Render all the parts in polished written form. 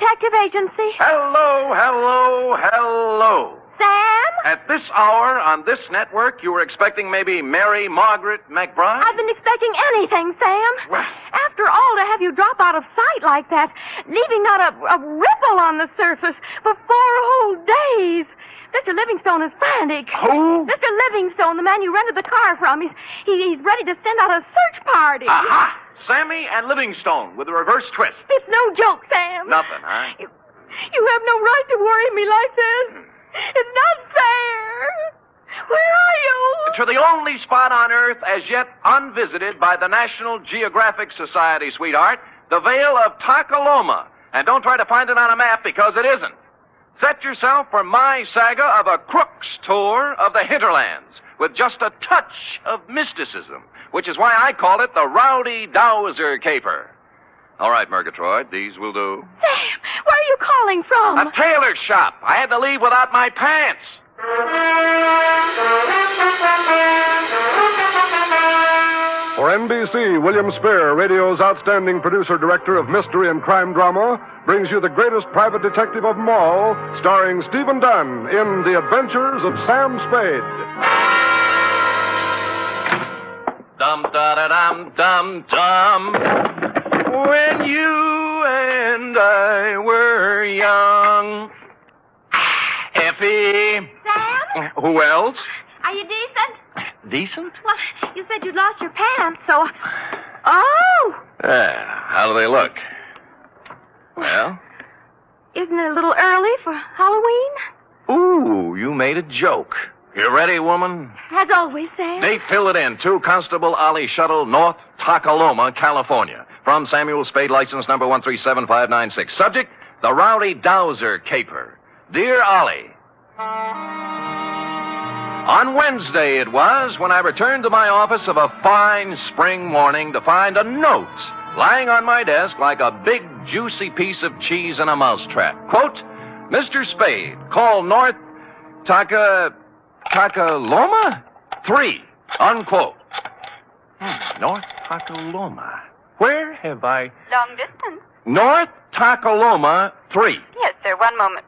Detective Agency. Hello, hello, hello. Sam? At this hour on this network, you were expecting maybe Mary Margaret McBride? I've been expecting anything, Sam. Well. After all, to have you drop out of sight like that, leaving not a ripple on the surface for 4 whole days. Mr. Livingstone is frantic. Who? Mr. Livingstone, the man you rented the car from. He's ready to send out a search party. Aha! Sammy and Livingstone with a reverse twist. It's no joke, Sam. Nothing, huh? You have no right to worry me like this. It's not fair. Where are you? To the only spot on Earth as yet unvisited by the National Geographic Society, sweetheart, the Vale of Takaloma. And don't try to find it on a map because it isn't. Set yourself for my saga of a crook's tour of the hinterlands with just a touch of mysticism, which is why I call it the Rowdy Dowser caper. All right, Murgatroyd, these will do. Sam, where are you calling from? A tailor shop. I had to leave without my pants. For NBC, William Spear, radio's outstanding producer-director of mystery and crime drama, brings you the greatest private detective of them all, starring Stephen Dunn in The Adventures of Sam Spade. Dum-da-da-dum-dum-dum. When you and I were young. Effie. Sam? Who else? Are you decent? Decent? Well, you said you'd lost your pants, so... Oh! How do they look? Well? Isn't it a little early for Halloween? Ooh, you made a joke. You ready, woman? As always, Sam. Date, fill it in. 2 Constable Ollie Shuttle, North Takaloma, California. From Samuel Spade, license number 137-596. Subject, the Rowdy Dowser caper. Dear Ollie, on Wednesday it was when I returned to my office of a fine spring morning to find a note lying on my desk like a big, juicy piece of cheese in a mousetrap. Quote, Mr. Spade, call North Takaloma 3, unquote. North Takaloma. Where have I... Long distance. North Takaloma 3. Yes, sir. One moment.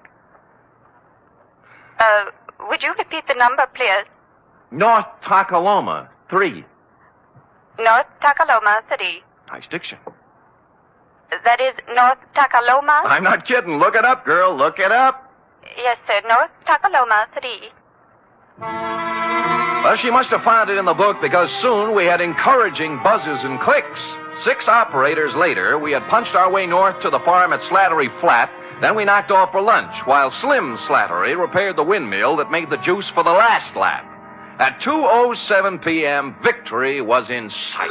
Would you repeat the number, please? North Takaloma 3. North Takaloma City. Nice diction. That is North Takaloma? I'm not kidding. Look it up, girl. Look it up. Yes, sir. North Takaloma City. Well, she must have found it in the book because soon we had encouraging buzzes and clicks. 6 operators later, we had punched our way north to the farm at Slattery Flat. Then we knocked off for lunch, while Slim Slattery repaired the windmill that made the juice for the last lap. At 2:07 p.m., victory was in sight.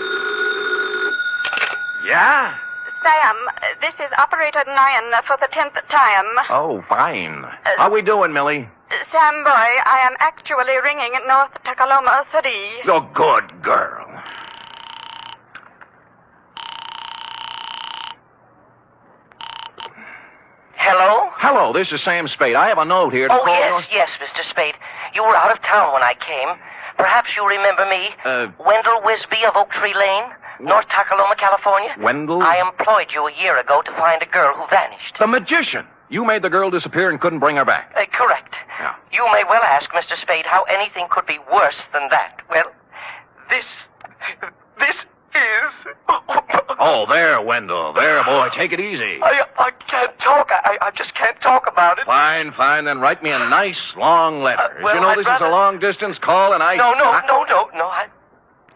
Yeah? Sam, this is Operator Nyan for the 10th time. Oh, fine. How we doing, Millie? Sam boy, I am actually ringing North Takaloma City. Oh, good girl. Hello? Hello, this is Sam Spade. I have a note here to Oh, call... yes, Mr. Spade. You were out of town when I came. Perhaps you remember me. Wendell Wisby of Oak Tree Lane, North Takaloma, California. Wendell? I employed you a year ago to find a girl who vanished. The magician. You made the girl disappear and couldn't bring her back. Correct. Yeah. You may well ask, Mr. Spade, how anything could be worse than that. Well, this is... Oh, there, Wendell. There, boy. Take it easy. I can't talk. I just can't talk about it. Fine. Then write me a nice, long letter. Well, you know, I'd this rather... is a long-distance call, and I... No.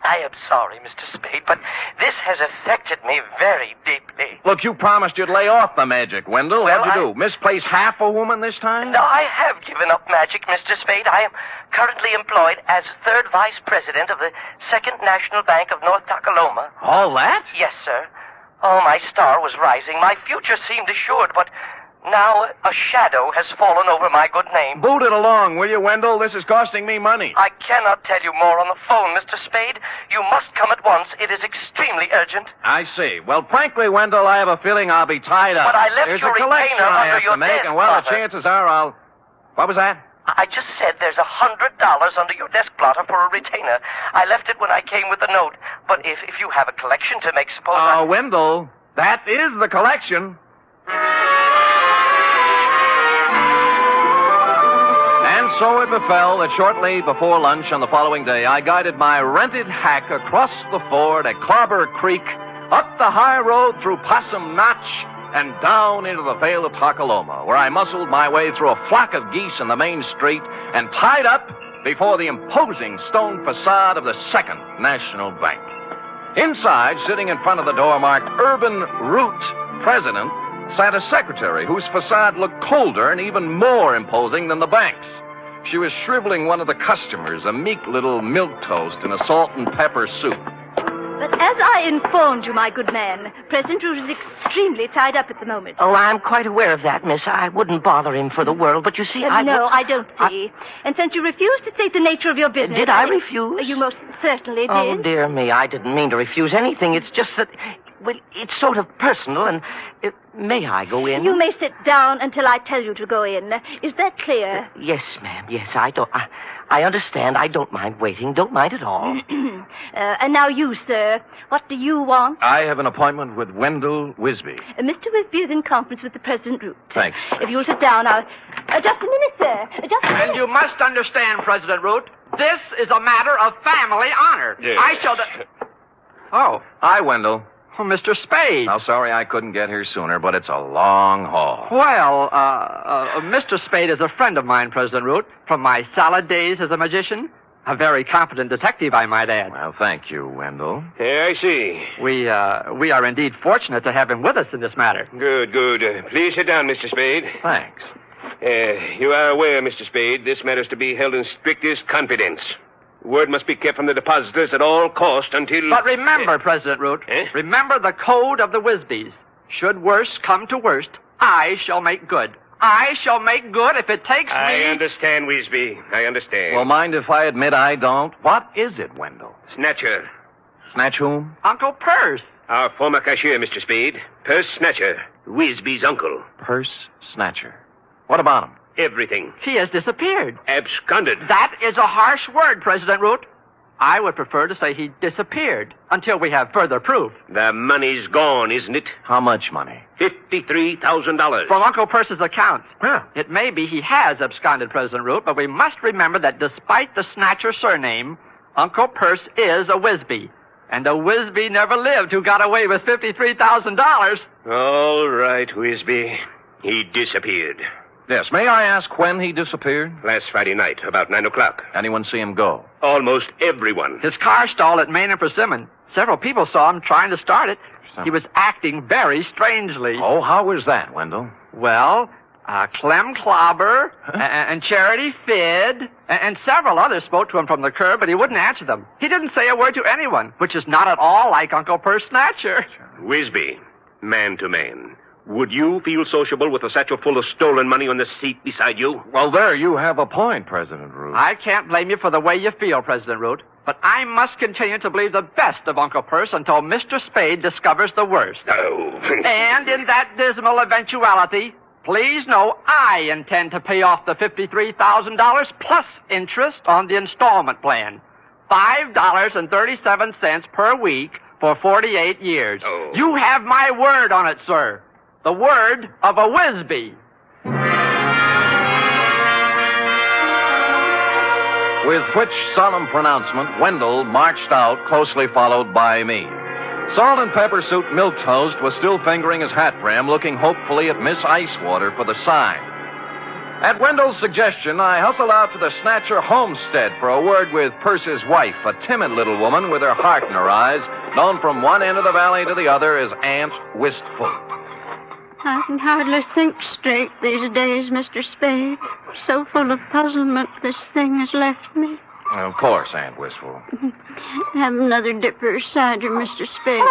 I am sorry, Mr. Spade, but this has affected me very deeply. Look, you promised you'd lay off the magic, Wendell. Well, What'd you do? Misplace half a woman this time? No, I have given up magic, Mr. Spade. I am currently employed as 3rd Vice President of the 2nd National Bank of North Takaloma. All that? Yes, sir. Oh, my star was rising. My future seemed assured, but now a shadow has fallen over my good name. Boot it along, will you, Wendell? This is costing me money. I cannot tell you more on the phone, Mr. Spade. You must come at once. It is extremely urgent. I see. Well, frankly, Wendell, I have a feeling I'll be tied up. But I left There's your a collection retainer I under have your to make, desk, and, well, the Plotter. chances are I'll... What was that? I just said there's $100 under your desk, Plotter, for a retainer. I left it when I came with the note. But if you have a collection to make, suppose Wendell, that is the collection. And so it befell that shortly before lunch on the following day, I guided my rented hack across the ford at Clobber Creek, up the high road through Possum Notch, and down into the Vale of Takaloma, where I muscled my way through a flock of geese in the main street and tied up before the imposing stone facade of the Second National Bank. Inside, sitting in front of the door marked Urban Root President, sat a secretary whose facade looked colder and even more imposing than the bank's. She was shriveling one of the customers, a meek little milquetoast in a salt and pepper soup. But as I informed you, my good man, President Root is extremely tied up at the moment. Oh, I'm quite aware of that, miss. I wouldn't bother him for the world, but you see, No, I don't see. And since you refused to state the nature of your business... Did I refuse? You most certainly did. Oh, dear me, I didn't mean to refuse anything. It's just that... Well, it's sort of personal, and may I go in? You may sit down until I tell you to go in. Is that clear? Yes, ma'am. Yes, I understand. I don't mind waiting. Don't mind at all. And now you, sir. What do you want? I have an appointment with Wendell Wisby. Mr. Wisby is in conference with the President Root. Thanks. If you'll sit down, I'll... just a minute, sir. Just a minute. And you must understand, President Root, this is a matter of family honor. Yes. I shall... Oh, Hi, Wendell. Mr. Spade. How sorry I couldn't get here sooner, but it's a long haul. Well, Mr. Spade is a friend of mine, President Root, from my salad days as a magician. A very competent detective, I might add. Well, thank you, Wendell. Yeah, I see. We are indeed fortunate to have him with us in this matter. Good, good. Please sit down, Mr. Spade. Thanks. You are aware, Mr. Spade, this matter is to be held in strictest confidence. Word must be kept from the depositors at all cost until... But remember, President Root, remember the code of the Wisbys. Should worst come to worst, I shall make good. I shall make good if it takes me... I understand, Wisby. I understand. Well, mind if I admit I don't? What is it, Wendell? Snatcher. Snatch whom? Uncle Purse. Our former cashier, Mr. Spade. Purse Snatcher. Wisby's uncle. Purse Snatcher. What about him? Everything. He has disappeared. Absconded. That is a harsh word, President Root. I would prefer to say he disappeared until we have further proof. The money's gone, isn't it? How much money? $53,000. From Uncle Purse's accounts. Huh. It may be he has absconded, President Root, but we must remember that despite the Snatcher surname, Uncle Purse is a Wisby. And a Wisby never lived who got away with $53,000. All right, Wisby. He disappeared. Yes, may I ask when he disappeared? Last Friday night, about 9 o'clock. Anyone see him go? Almost everyone. His car stalled at Main and Persimmon. Several people saw him trying to start it. He was acting very strangely. Oh, how was that, Wendell? Well, Clem Clobber and Charity Fid and several others spoke to him from the curb, but he wouldn't answer them. He didn't say a word to anyone, which is not at all like Uncle Purse Snatcher. Wisby, man to man. Would you feel sociable with a satchel full of stolen money on the seat beside you? Well, there you have a point, President Root. I can't blame you for the way you feel, President Root, but I must continue to believe the best of Uncle Purse until Mr. Spade discovers the worst. Oh. And in that dismal eventuality, please know I intend to pay off the $53,000 plus interest on the installment plan. $5.37 per week for 48 years. Oh. You have my word on it, sir. The word of a Wisby. With which solemn pronouncement, Wendell marched out, closely followed by me. Salt and Pepper Soup Milquetoast was still fingering his hat brim, looking hopefully at Miss Icewater for the sign. At Wendell's suggestion, I hustled out to the Snatcher homestead for a word with Purse's wife, a timid little woman with her heart in her eyes, known from one end of the valley to the other as Aunt Wistful. I can hardly think straight these days, Mr. Spade. So full of puzzlement this thing has left me. Of course, Aunt Wistful. Have another dipper of cider, Mr. Spade.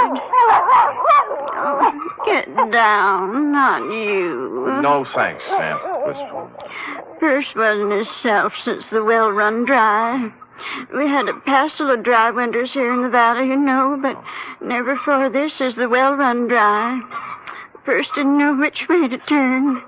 Oh, get down, not you. No thanks, Aunt Wistful. Purse wasn't himself since the well run dry. We had a passel of dry winters here in the valley, you know, but never for this is the well run dry. First didn't know which way to turn.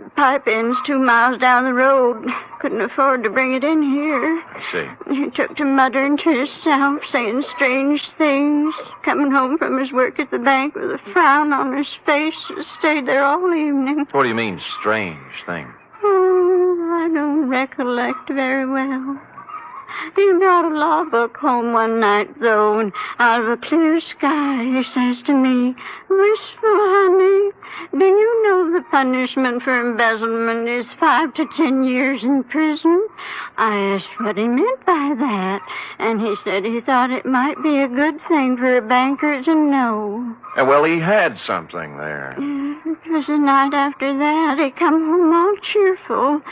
The pipe end's 2 miles down the road. Couldn't afford to bring it in here. I see. He took to muttering to himself, saying strange things. Coming home from his work at the bank with a frown on his face. Stayed there all evening. What do you mean, strange thing? Oh, I don't recollect very well. He brought a law book home one night, though, and out of a clear sky he says to me, "Wistful honey, do you know the punishment for embezzlement is 5 to 10 years in prison?" I asked what he meant by that, and he said he thought it might be a good thing for a banker to know. Well, he had something there. It was the night after that. He come home all cheerful.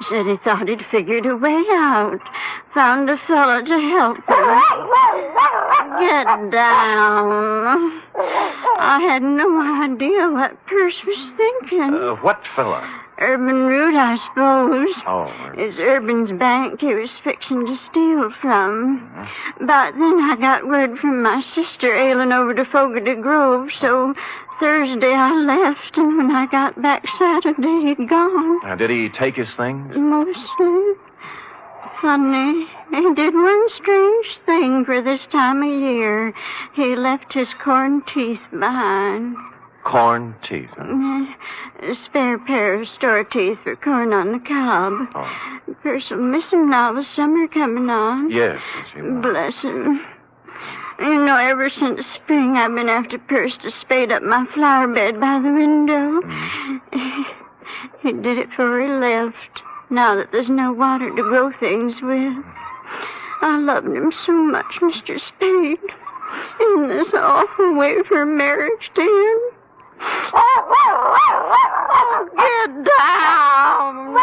Said he thought he'd figured a way out. Found a fella to help him. Get down. I had no idea what Perce was thinking. What fella? Urban Root, I suppose. Oh. It's Urban's bank he was fixing to steal from. But then I got word from my sister ailing over to Fogarty Grove, so Thursday I left, and when I got back Saturday, he'd gone. Now, did he take his things? Mostly. Funny, he did one strange thing for this time of year. He left his corn teeth behind. Corn teeth, huh? A spare pair of store teeth for corn on the cob. Oh. Perce will miss him now with summer coming on. Yes, he will. Bless him. You know, ever since spring, I've been after Perce to spade up my flower bed by the window. He did it before he left, now that there's no water to grow things with. I loved him so much, Mr. Spade. In this awful way for marriage to him. Get down!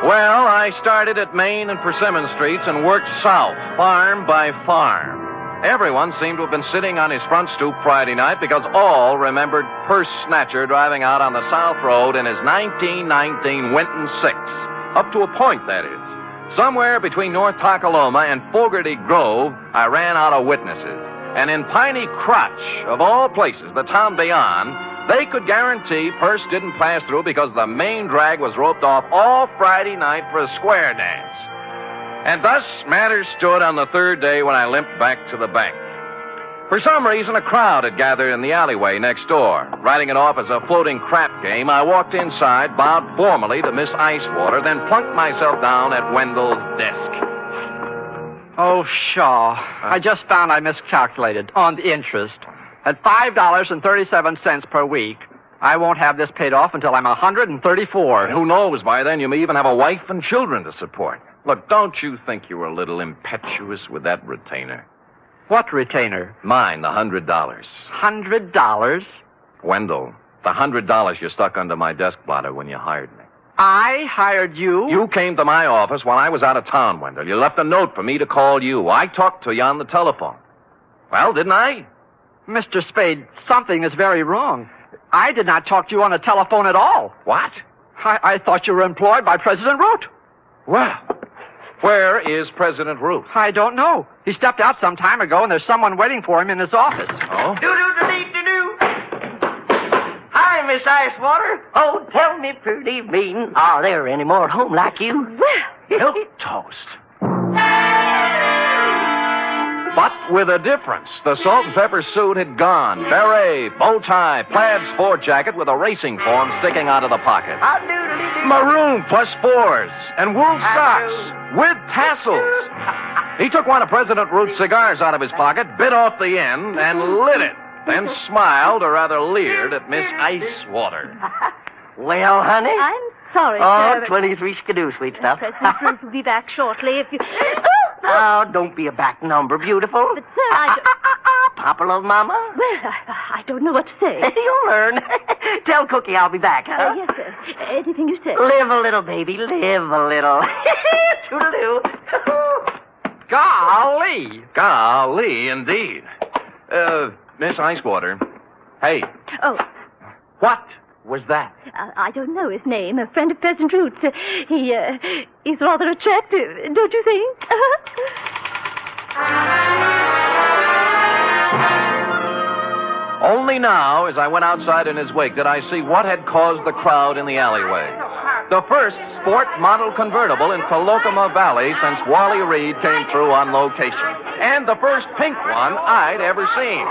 Well, I started at Main and Persimmon Streets and worked south, farm by farm. Everyone seemed to have been sitting on his front stoop Friday night because all remembered Perce Snatcher driving out on the South Road in his 1919 Winton 6. Up to a point, that is. Somewhere between North Takaloma and Fogarty Grove, I ran out of witnesses. And in Piney Crotch, of all places, the town beyond, they could guarantee Perce didn't pass through because the main drag was roped off all Friday night for a square dance. And thus matters stood on the third day when I limped back to the bank. For some reason, a crowd had gathered in the alleyway next door. Writing it off as a floating crap game, I walked inside, bowed formally to Miss Icewater, then plunked myself down at Wendell's desk. Oh, Shaw. I just found I miscalculated on the interest. At $5.37 per week, I won't have this paid off until I'm 134. And who knows, by then you may even have a wife and children to support. Look, don't you think you were a little impetuous with that retainer? What retainer? Mine, the $100. $100? Wendell, the $100 you stuck under my desk blotter when you hired me. I hired you? You came to my office while I was out of town, Wendell. You left a note for me to call you. I talked to you on the telephone. Well, didn't I? Mr. Spade, something is very wrong. I did not talk to you on the telephone at all. What? I thought you were employed by President Root. Well, where is President Root? I don't know. He stepped out some time ago, and there's someone waiting for him in his office. Oh? Do-do-do-dee-do-do. Hi, Miss Icewater. Oh, tell me, pretty mean, are there any more at home like you? Milk toast. But with a difference. The salt and pepper suit had gone. Beret, bow tie, plaid sport jacket with a racing form sticking out of the pocket. Maroon +4s and wool socks with tassels. He took one of President Root's cigars out of his pocket, bit off the end, and lit it. Then smiled, or rather leered, at Miss Icewater. Well, honey? I'm sorry, Oh, sir. 23 skidoo, sweet stuff. President Root will be back shortly if you... Oh, don't be a back number, beautiful. But, sir, I Papa love Mama? Well, I don't know what to say. You'll learn. Tell Cookie I'll be back, huh? Yes, sir. Anything you say. Live a little, baby. Live a little. Toodaloo. Golly! Golly, indeed. Miss Icewater. Hey. Oh. What was that? I don't know his name. A friend of President Root's. He's rather attractive, don't you think? Only now, as I went outside in his wake, did I see what had caused the crowd in the alleyway. The first sport model convertible in Colocoma Valley since Wally Reed came through on location. And the first pink one I'd ever seen.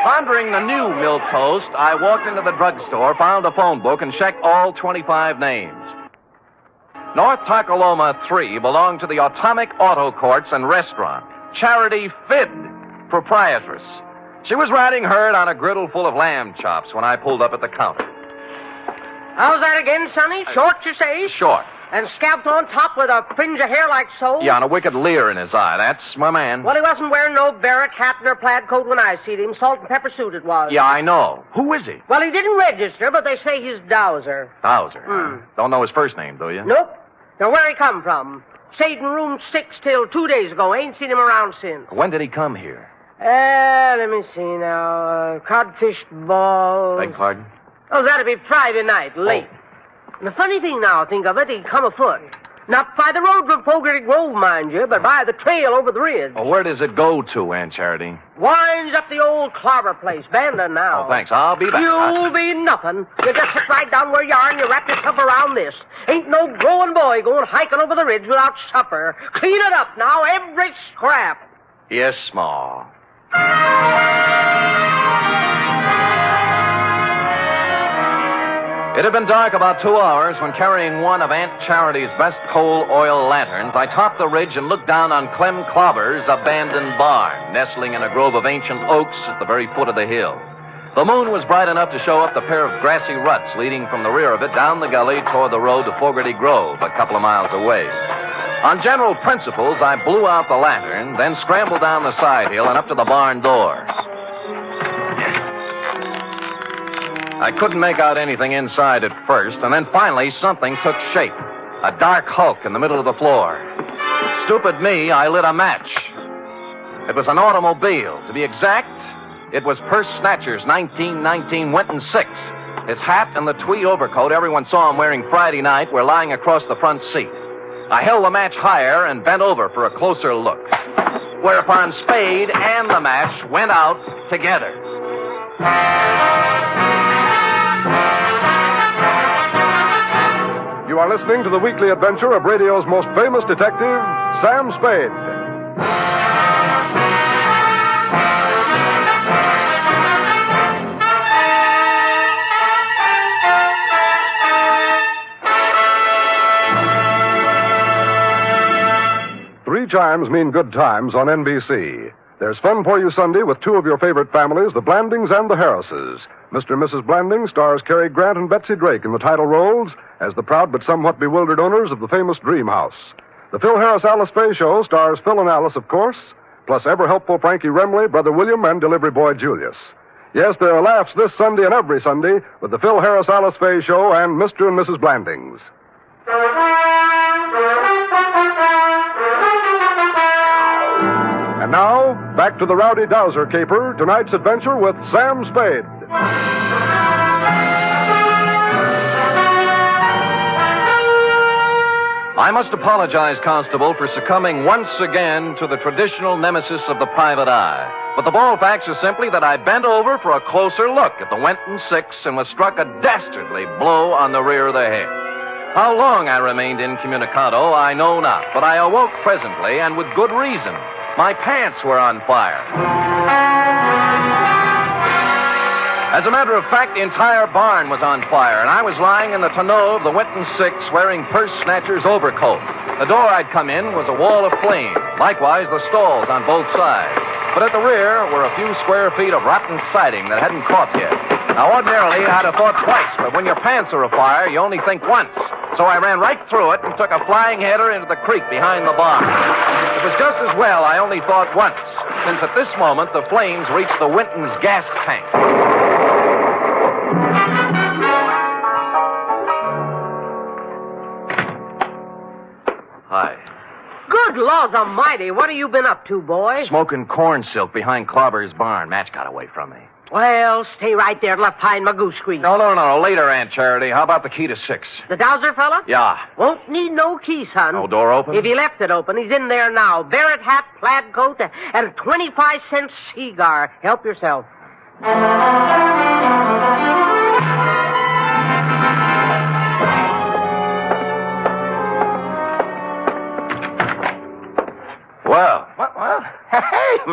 Pondering the new milk toast, I walked into the drugstore, found a phone book, and checked all 25 names. North Takaloma 3 belonged to the Atomic Auto Courts and Restaurant. Charity Fidd, proprietress. She was riding herd on a griddle full of lamb chops when I pulled up at the counter. How's that again, Sonny? Short, you say? Short. And scalped on top with a fringe of hair like so? Yeah, and a wicked leer in his eye. That's my man. Well, he wasn't wearing no barrack hat nor plaid coat when I seen him. Salt and pepper suit it was. Yeah, I know. Who is he? Well, he didn't register, but they say he's Dowser. Dowser? Don't know his first name, do you? Nope. Now, where he come from? Stayed in room 6 till 2 days ago. Ain't seen him around since. When did he come here? Let me see now. Codfish ball. Beg pardon? Oh, that'd be Friday night, late. And the funny thing now, think of it, he'd come afoot. Not by the road from Fogarty Grove, mind you, but by the trail over the ridge. Well, where does it go to, Aunt Charity? Winds up the old clobber place, Banda now. Oh, thanks. I'll be back. You'll be nothing. You just sit right down where you are and you wrap yourself around this. Ain't no growing boy going hiking over the ridge without supper. Clean it up now, every scrap. Yes, Ma. It had been dark about 2 hours when, carrying one of Aunt Charity's best coal oil lanterns, I topped the ridge and looked down on Clem Clobber's abandoned barn, nestling in a grove of ancient oaks at the very foot of the hill. The moon was bright enough to show up the pair of grassy ruts leading from the rear of it down the gully toward the road to Fogarty Grove, a couple of miles away. On general principles, I blew out the lantern, then scrambled down the side hill and up to the barn door. I couldn't make out anything inside at first, and then finally something took shape. A dark hulk in the middle of the floor. Stupid me, I lit a match. It was an automobile. To be exact, it was Purse Snatcher's 1919 Winton 6. His hat and the tweed overcoat everyone saw him wearing Friday night were lying across the front seat. I held the match higher and bent over for a closer look. Whereupon Spade and the match went out together. You are listening to the weekly adventure of radio's most famous detective, Sam Spade. Three chimes mean good times on NBC. There's fun for you Sunday with two of your favorite families, the Blandings and the Harrises. Mr. and Mrs. Blanding stars Cary Grant and Betsy Drake in the title roles as the proud but somewhat bewildered owners of the famous Dream House. The Phil Harris-Alice Faye Show stars Phil and Alice, of course, plus ever-helpful Frankie Remley, Brother William, and delivery boy Julius. Yes, there are laughs this Sunday and every Sunday with the Phil Harris-Alice Faye Show and Mr. and Mrs. Blandings. And now, back to the Rowdy Dowser caper, tonight's adventure with Sam Spade. I must apologize, Constable, for succumbing once again to the traditional nemesis of the private eye. But the bald facts are simply that I bent over for a closer look at the Winton 6 and was struck a dastardly blow on the rear of the head. How long I remained incommunicado, I know not, but I awoke presently, and with good reason. My pants were on fire. As a matter of fact, the entire barn was on fire, and I was lying in the tonneau of the Winton 6 wearing Purse Snatcher's overcoat. The door I'd come in was a wall of flame, likewise the stalls on both sides. But at the rear were a few square feet of rotten siding that hadn't caught yet. Now, ordinarily, I'd have thought twice, but when your pants are afire, you only think once. So I ran right through it and took a flying header into the creek behind the barn. It was just as well I only thought once, since at this moment the flames reached the Winton's gas tank. Hi. Good laws almighty, what have you been up to, boy? Smoking corn silk behind Clobber's barn. Match got away from me. Well, stay right there till I find my goose grease. No. Later, Aunt Charity. How about the key to 6? The Dowser fella? Yeah. Won't need no key, son. No door open? If he left it open, he's in there now. Barrett hat, plaid coat, and a 25-cent cigar. Help yourself.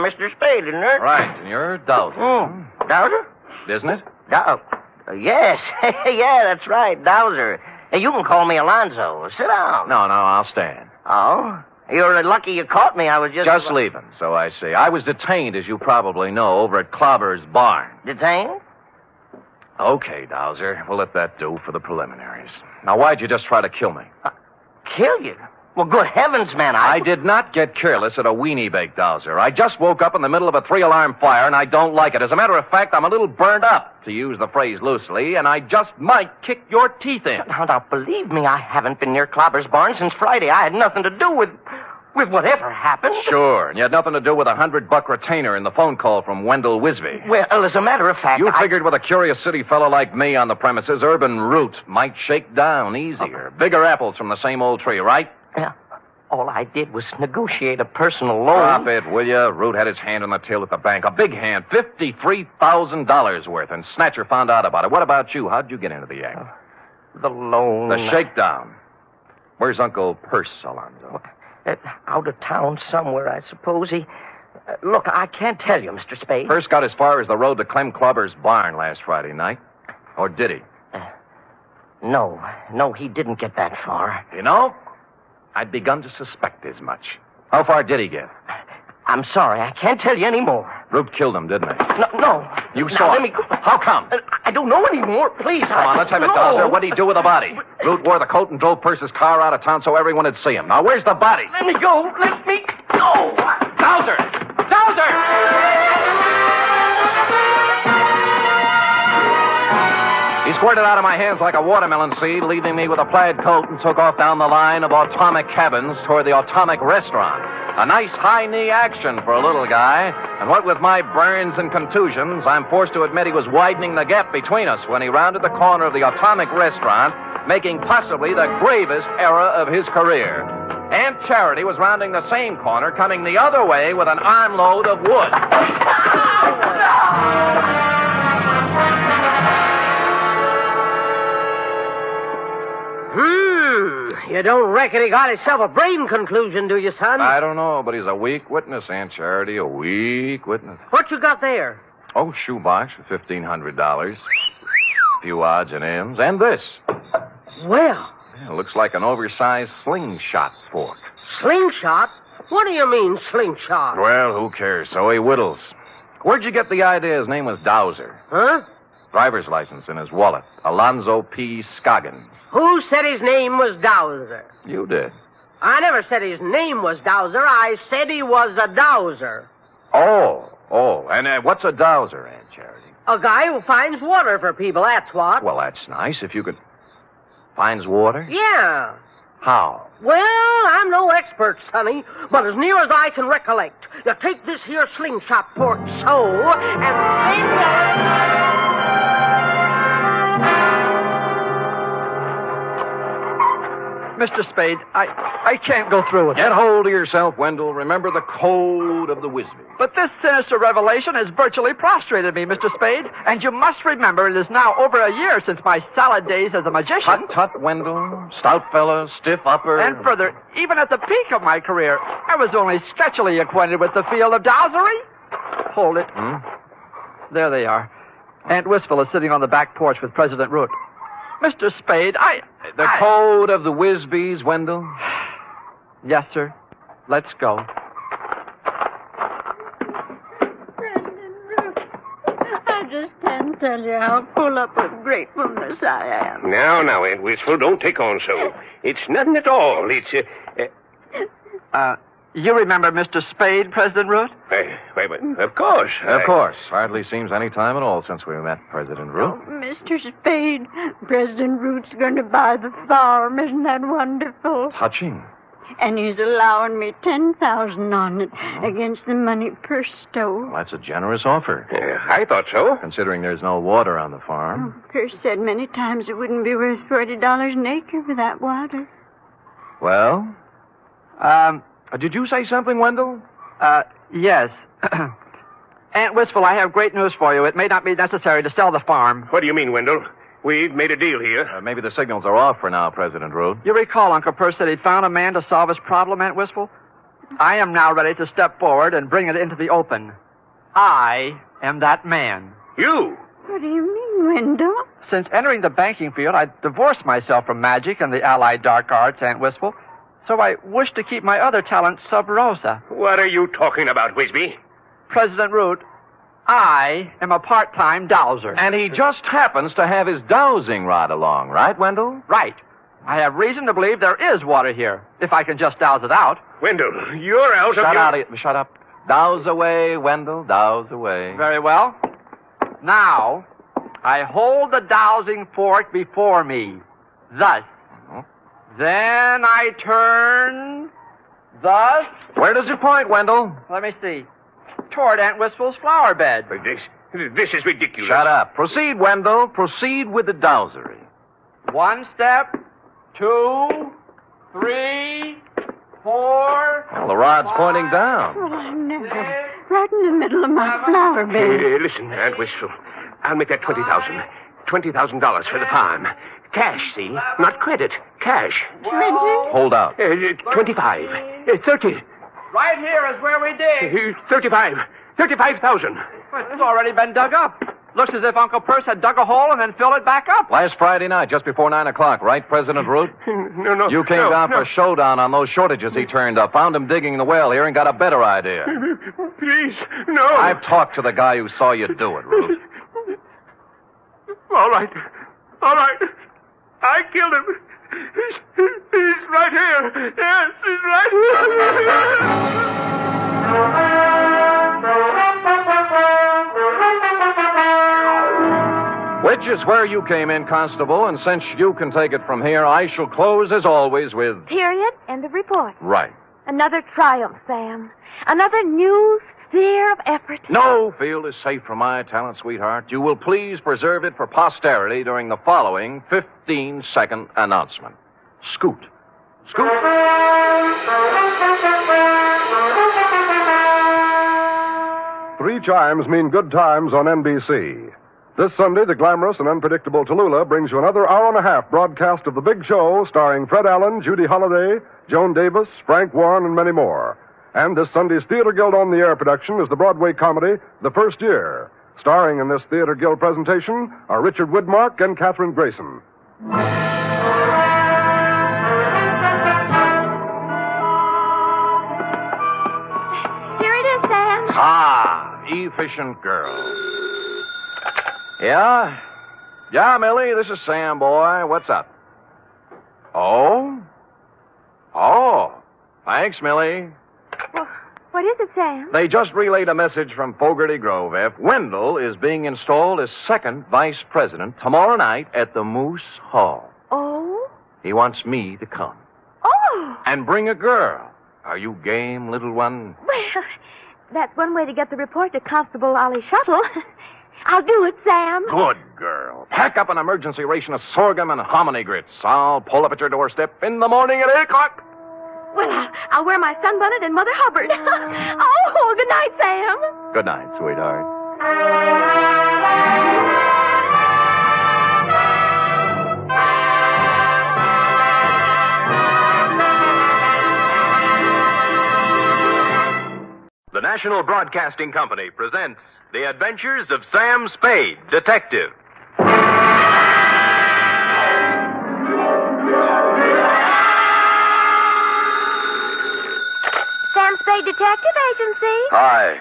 Mr. Spade, isn't it? Right, and you're Dowser. Dowser? Isn't it? Yes. Yeah, that's right, Dowser. Hey, you can call me Alonzo. Sit down. No, I'll stand. Oh? You're lucky you caught me. I was Just leaving, so I see. I was detained, as you probably know, over at Clobber's barn. Detained? Okay, Dowser. We'll let that do for the preliminaries. Now, why'd you just try to kill me? Kill you? Well, good heavens, man, I did not get careless at a weenie bake, Dowser. I just woke up in the middle of a 3-alarm fire, and I don't like it. As a matter of fact, I'm a little burned up, to use the phrase loosely, and I just might kick your teeth in. Now, believe me, I haven't been near Clobber's barn since Friday. I had nothing to do with whatever happened. Sure, and you had nothing to do with a $100 retainer in the phone call from Wendell Wisby. Well, as a matter of fact, You figured with a curious city fellow like me on the premises, urban root might shake down easier. Bigger apples from the same old tree, right? Yeah. All I did was negotiate a personal loan. Stop it, will you? Root had his hand on the till at the bank. A big hand, $53,000 worth, and Snatcher found out about it. What about you? How'd you get into the act? The loan. The shakedown. Where's Uncle Perce, Alonzo? Out of town somewhere, I suppose. He... look, I can't tell you, Mr. Spade. Perce got as far as the road to Clem Clobber's barn last Friday night. Or did he? No, he didn't get that far. You know, I'd begun to suspect as much. How far did he get? I'm sorry, I can't tell you any more. Root killed him, didn't he? No. You saw let it. me go. How come? I don't know anymore. Please. Come on, let's have it, Dowser. What'd he do with the body? Root wore the coat and drove Perce's car out of town so everyone would see him. Now, where's the body? Let me go. Let me go. Dowser! Dowser! He squirted out of my hands like a watermelon seed, leaving me with a plaid coat, and took off down the line of atomic cabins toward the atomic restaurant. A nice high-knee action for a little guy, and what with my burns and contusions, I'm forced to admit he was widening the gap between us when he rounded the corner of the atomic restaurant, making possibly the gravest error of his career. Aunt Charity was rounding the same corner, coming the other way with an armload of wood. You don't reckon he got himself a brain conclusion, do you, son? I don't know, but he's a weak witness, Aunt Charity, a weak witness. What you got there? Oh, shoebox for $1,500. A few odds and ends. And this. Well. Yeah, looks like an oversized slingshot fork. Slingshot? What do you mean, slingshot? Well, who cares? So he whittles. Where'd you get the idea his name was Dowser? Huh? Driver's license in his wallet. Alonzo P. Scoggins. Who said his name was Dowser? You did. I never said his name was Dowser. I said he was a dowser. Oh. And what's a dowser, Aunt Charity? A guy who finds water for people, that's what. Well, that's nice. If you could... Finds water? Yeah. How? Well, I'm no expert, Sonny, but as near as I can recollect, you take this here slingshot fork so, and then... Mr. Spade, I can't go through with it. Get hold of yourself, Wendell. Remember the code of the Wisby. But this sinister revelation has virtually prostrated me, Mr. Spade. And you must remember it is now over a year since my salad days as a magician. Tut, Wendell. Stout fella, stiff upper. And further, even at the peak of my career, I was only sketchily acquainted with the field of dowsery. Hold it. There they are. Aunt Wistful is sitting on the back porch with President Root. Mr. Spade, The code of the Wisbys, Wendell? Yes, sir. Let's go. I just can't tell you how full up with gratefulness I am. Now, Aunt Wistful, don't take on so. It's nothing at all. It's, You remember Mr. Spade, President Root? Wait, of course. Of course. Hardly seems any time at all since we met President Root. Oh, Mr. Spade, President Root's going to buy the farm. Isn't that wonderful? Touching. And he's allowing me $10,000 on it against the money Perce stole. Well, that's a generous offer. I thought so. Considering there's no water on the farm. Perce said many times it wouldn't be worth $40 an acre for that water. Well? Did you say something, Wendell? Yes. Aunt Wistful, I have great news for you. It may not be necessary to sell the farm. What do you mean, Wendell? We've made a deal here. Maybe the signals are off for now, President Root. You recall Uncle Perce said he'd found a man to solve his problem, Aunt Wistful? I am now ready to step forward and bring it into the open. I am that man. You? What do you mean, Wendell? Since entering the banking field, I divorced myself from magic and the allied dark arts, Aunt Wistful, so I wish to keep my other talents sub rosa. What are you talking about, Wisby? President Root, I am a part-time dowser. And he just happens to have his dowsing rod along, right, Wendell? Right. I have reason to believe there is water here, if I can just douse it out. Wendell, you're out of Shut up. Douse away, Wendell, douse away. Very well. Now, I hold the dowsing fork before me, thus. Then I turn, thus. Where does it point, Wendell? Let me see. Toward Aunt Wistful's flower bed. This is ridiculous. Shut up. Proceed, Wendell. Proceed with the dowsery. 1 step, 2, 3, 4. Well, the rod's pointing down. Oh, never. Right in the middle of my flower bed. Listen, Aunt Wistful. I'll make that $20,000. $20,000 for the farm. Cash, see? Not credit. Cash. 20? Hold out. 25. 30. Right here is where we dig. 35. 35,000. It's already been dug up. Looks as if Uncle Perce had dug a hole and then filled it back up. Last Friday night, just before 9 o'clock, right, President Root? No. You came down for a showdown on those shortages he turned up, found him digging the well here, and got a better idea. Please, no. I've talked to the guy who saw you do it, Root. All right. I killed him. He's right here. Yes, he's right here. Which is where you came in, Constable, and since you can take it from here, I shall close, as always, with... Period. End of report. Right. Another triumph, Sam. Another new sphere of effort. No field is safe from my talent, sweetheart. You will please preserve it for posterity during the following 15-second announcement. Scoot. Scoot. 3 chimes mean good times on NBC. This Sunday, the glamorous and unpredictable Tallulah brings you another hour-and-a-half broadcast of The Big Show, starring Fred Allen, Judy Holliday, Joan Davis, Frank Warren, and many more. And this Sunday's Theater Guild on the Air production is the Broadway comedy, The First Year. Starring in this Theater Guild presentation are Richard Widmark and Katherine Grayson. Here it is, Sam. Ah, efficient girl. Yeah? Yeah, Millie, this is Sam, boy. What's up? Oh? Thanks, Millie. Well, what is it, Sam? They just relayed a message from Fogarty Grove, F. Wendell is being installed as second vice president tomorrow night at the Moose Hall. Oh? He wants me to come. Oh! And bring a girl. Are you game, little one? Well, that's one way to get the report to Constable Ollie Shuttle. I'll do it, Sam. Good girl. Pack up an emergency ration of sorghum and hominy grits. I'll pull up at your doorstep in the morning at 8 o'clock. Well, I'll wear my sunbonnet and Mother Hubbard. Oh, good night, Sam. Good night, sweetheart. The National Broadcasting Company presents The Adventures of Sam Spade, Detective. Sam Spade Detective Agency. Hi.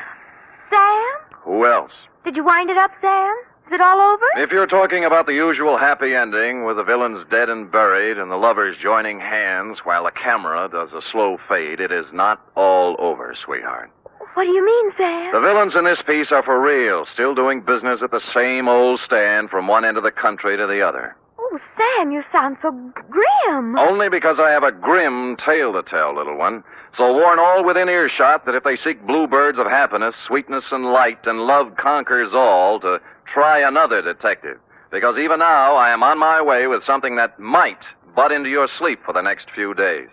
Sam? Who else? Did you wind it up, Sam? Is it all over? If you're talking about the usual happy ending with the villains dead and buried and the lovers joining hands while the camera does a slow fade, it is not all over, sweetheart. What do you mean, Sam? The villains in this piece are for real, still doing business at the same old stand from one end of the country to the other. Oh, Sam, you sound so grim. Only because I have a grim tale to tell, little one. So warn all within earshot that if they seek bluebirds of happiness, sweetness and light, and love conquers all, to try another detective. Because even now I am on my way with something that might butt into your sleep for the next few days.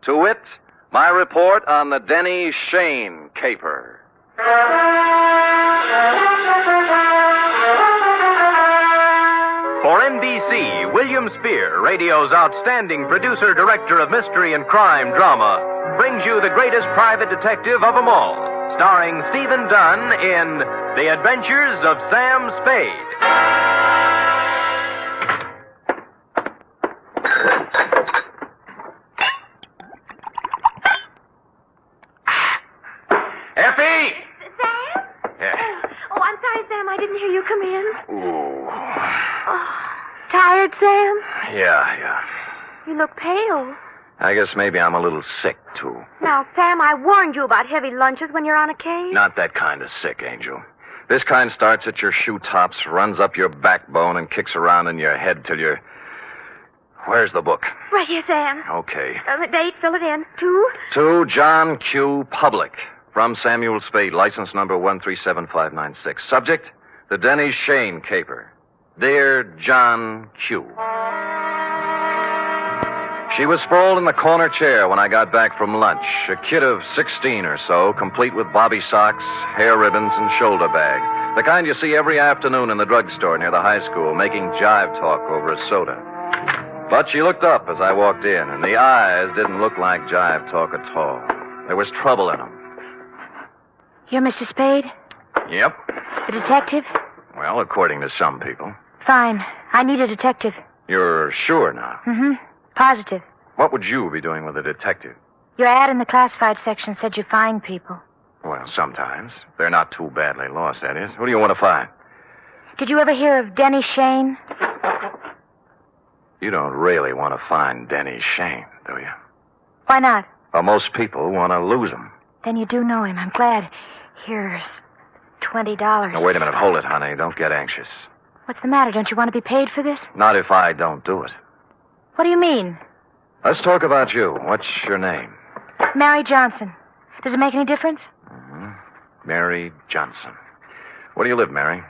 To wit, my report on the Denny Shane caper. For NBC, William Spear, radio's outstanding producer director of mystery and crime drama, brings you the greatest private detective of them all, starring Stephen Dunn in The Adventures of Sam Spade. Effie! Sam? Yeah. Oh, I'm sorry, Sam. I didn't hear you come in. Ooh. Oh, tired, Sam? Yeah. You look pale. I guess maybe I'm a little sick, too. Now, Sam, I warned you about heavy lunches when you're on a case. Not that kind of sick, Angel. This kind starts at your shoe tops, runs up your backbone, and kicks around in your head till you're... Where's the book? Right here, Sam. Okay. The date, fill it in. 2? To John Q. Public. From Samuel Spade, license number 137596. Subject, the Denny Shane caper. Dear John Q. She was sprawled in the corner chair when I got back from lunch. A kid of 16 or so, complete with bobby socks, hair ribbons, and shoulder bag. The kind you see every afternoon in the drugstore near the high school, making jive talk over a soda. But she looked up as I walked in, and the eyes didn't look like jive talk at all. There was trouble in them. You're Mr. Spade? Yep. The detective? Well, according to some people. Fine. I need a detective. You're sure now? Mm-hmm. Positive. What would you be doing with a detective? Your ad in the classified section said you find people. Well, sometimes. They're not too badly lost, that is. What do you want to find? Did you ever hear of Denny Shane? You don't really want to find Denny Shane, do you? Why not? Well, most people want to lose him. Then you do know him. I'm glad. Here's $20. Now, wait a minute. Hold it, honey. Don't get anxious. What's the matter? Don't you want to be paid for this? Not if I don't do it. What do you mean? Let's talk about you. What's your name? Mary Johnson. Does it make any difference? Mm-hmm. Mary Johnson. Where do you live, Mary?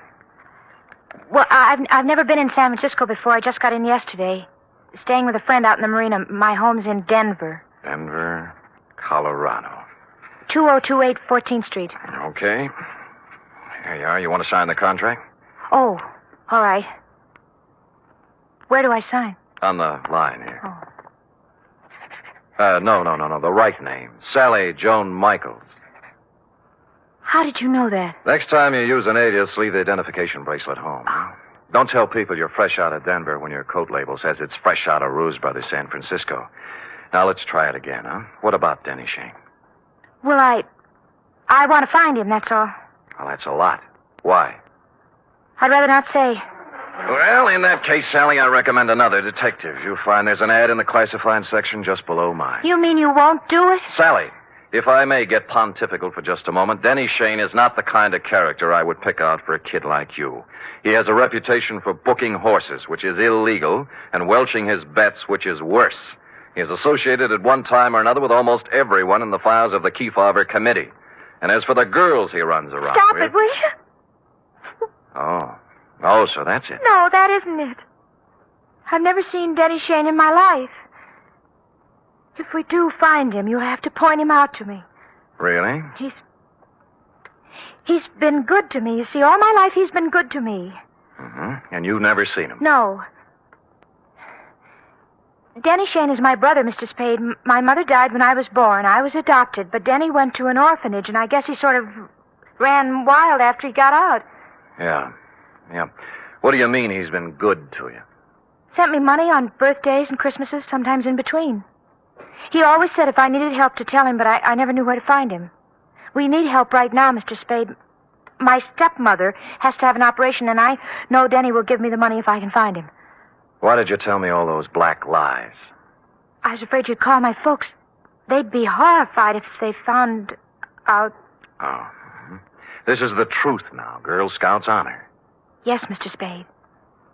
Well, I've never been in San Francisco before. I just got in yesterday. Staying with a friend out in the marina. My home's in Denver. Denver, Colorado. 2028 14th Street. Okay. Here you are. You want to sign the contract? Oh, all right. Where do I sign? On the line here. Oh. No. The right name. Sally Joan Michaels. How did you know that? Next time you use an alias, leave the identification bracelet home. Huh? Don't tell people you're fresh out of Denver when your coat label says it's fresh out of Ruse Brothers, San Francisco. Now, let's try it again, huh? What about Denny Shane? Well, I want to find him, that's all. Well, that's a lot. Why? I'd rather not say. Well, in that case, Sally, I recommend another detective. You'll find there's an ad in the classified section just below mine. You mean you won't do it? Sally, if I may get pontifical for just a moment, Denny Shane is not the kind of character I would pick out for a kid like you. He has a reputation for booking horses, which is illegal, and welching his bets, which is worse. He is associated at one time or another with almost everyone in the files of the Kefauver Committee. And as for the girls he runs around Stop with... it, will you? Oh, so that's it. No, that isn't it. I've never seen Denny Shane in my life. If we do find him, you'll have to point him out to me. Really? He's been good to me. You see, all my life he's been good to me. Mm-hmm. And you've never seen him? No. Denny Shane is my brother, Mr. Spade. My mother died when I was born. I was adopted, but Denny went to an orphanage, and I guess he sort of ran wild after he got out. Yeah. What do you mean he's been good to you? Sent me money on birthdays and Christmases, sometimes in between. He always said if I needed help to tell him, but I never knew where to find him. We need help right now, Mr. Spade. My stepmother has to have an operation, and I know Denny will give me the money if I can find him. Why did you tell me all those black lies? I was afraid you'd call my folks. They'd be horrified if they found out. Oh. Mm-hmm. This is the truth now. Girl Scouts honor. Yes, Mr. Spade.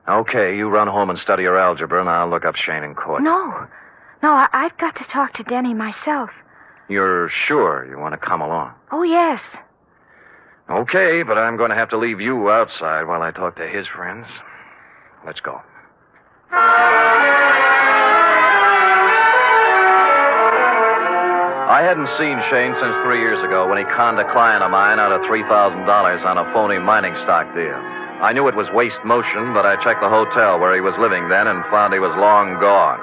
Okay, you run home and study your algebra, and I'll look up Shane in court. No, I've got to talk to Denny myself. You're sure you want to come along? Oh, yes. Okay, but I'm going to have to leave you outside while I talk to his friends. Let's go. I hadn't seen Shane since 3 years ago when he conned a client of mine out of $3,000 on a phony mining stock deal. I knew it was waste motion, but I checked the hotel where he was living then and found he was long gone.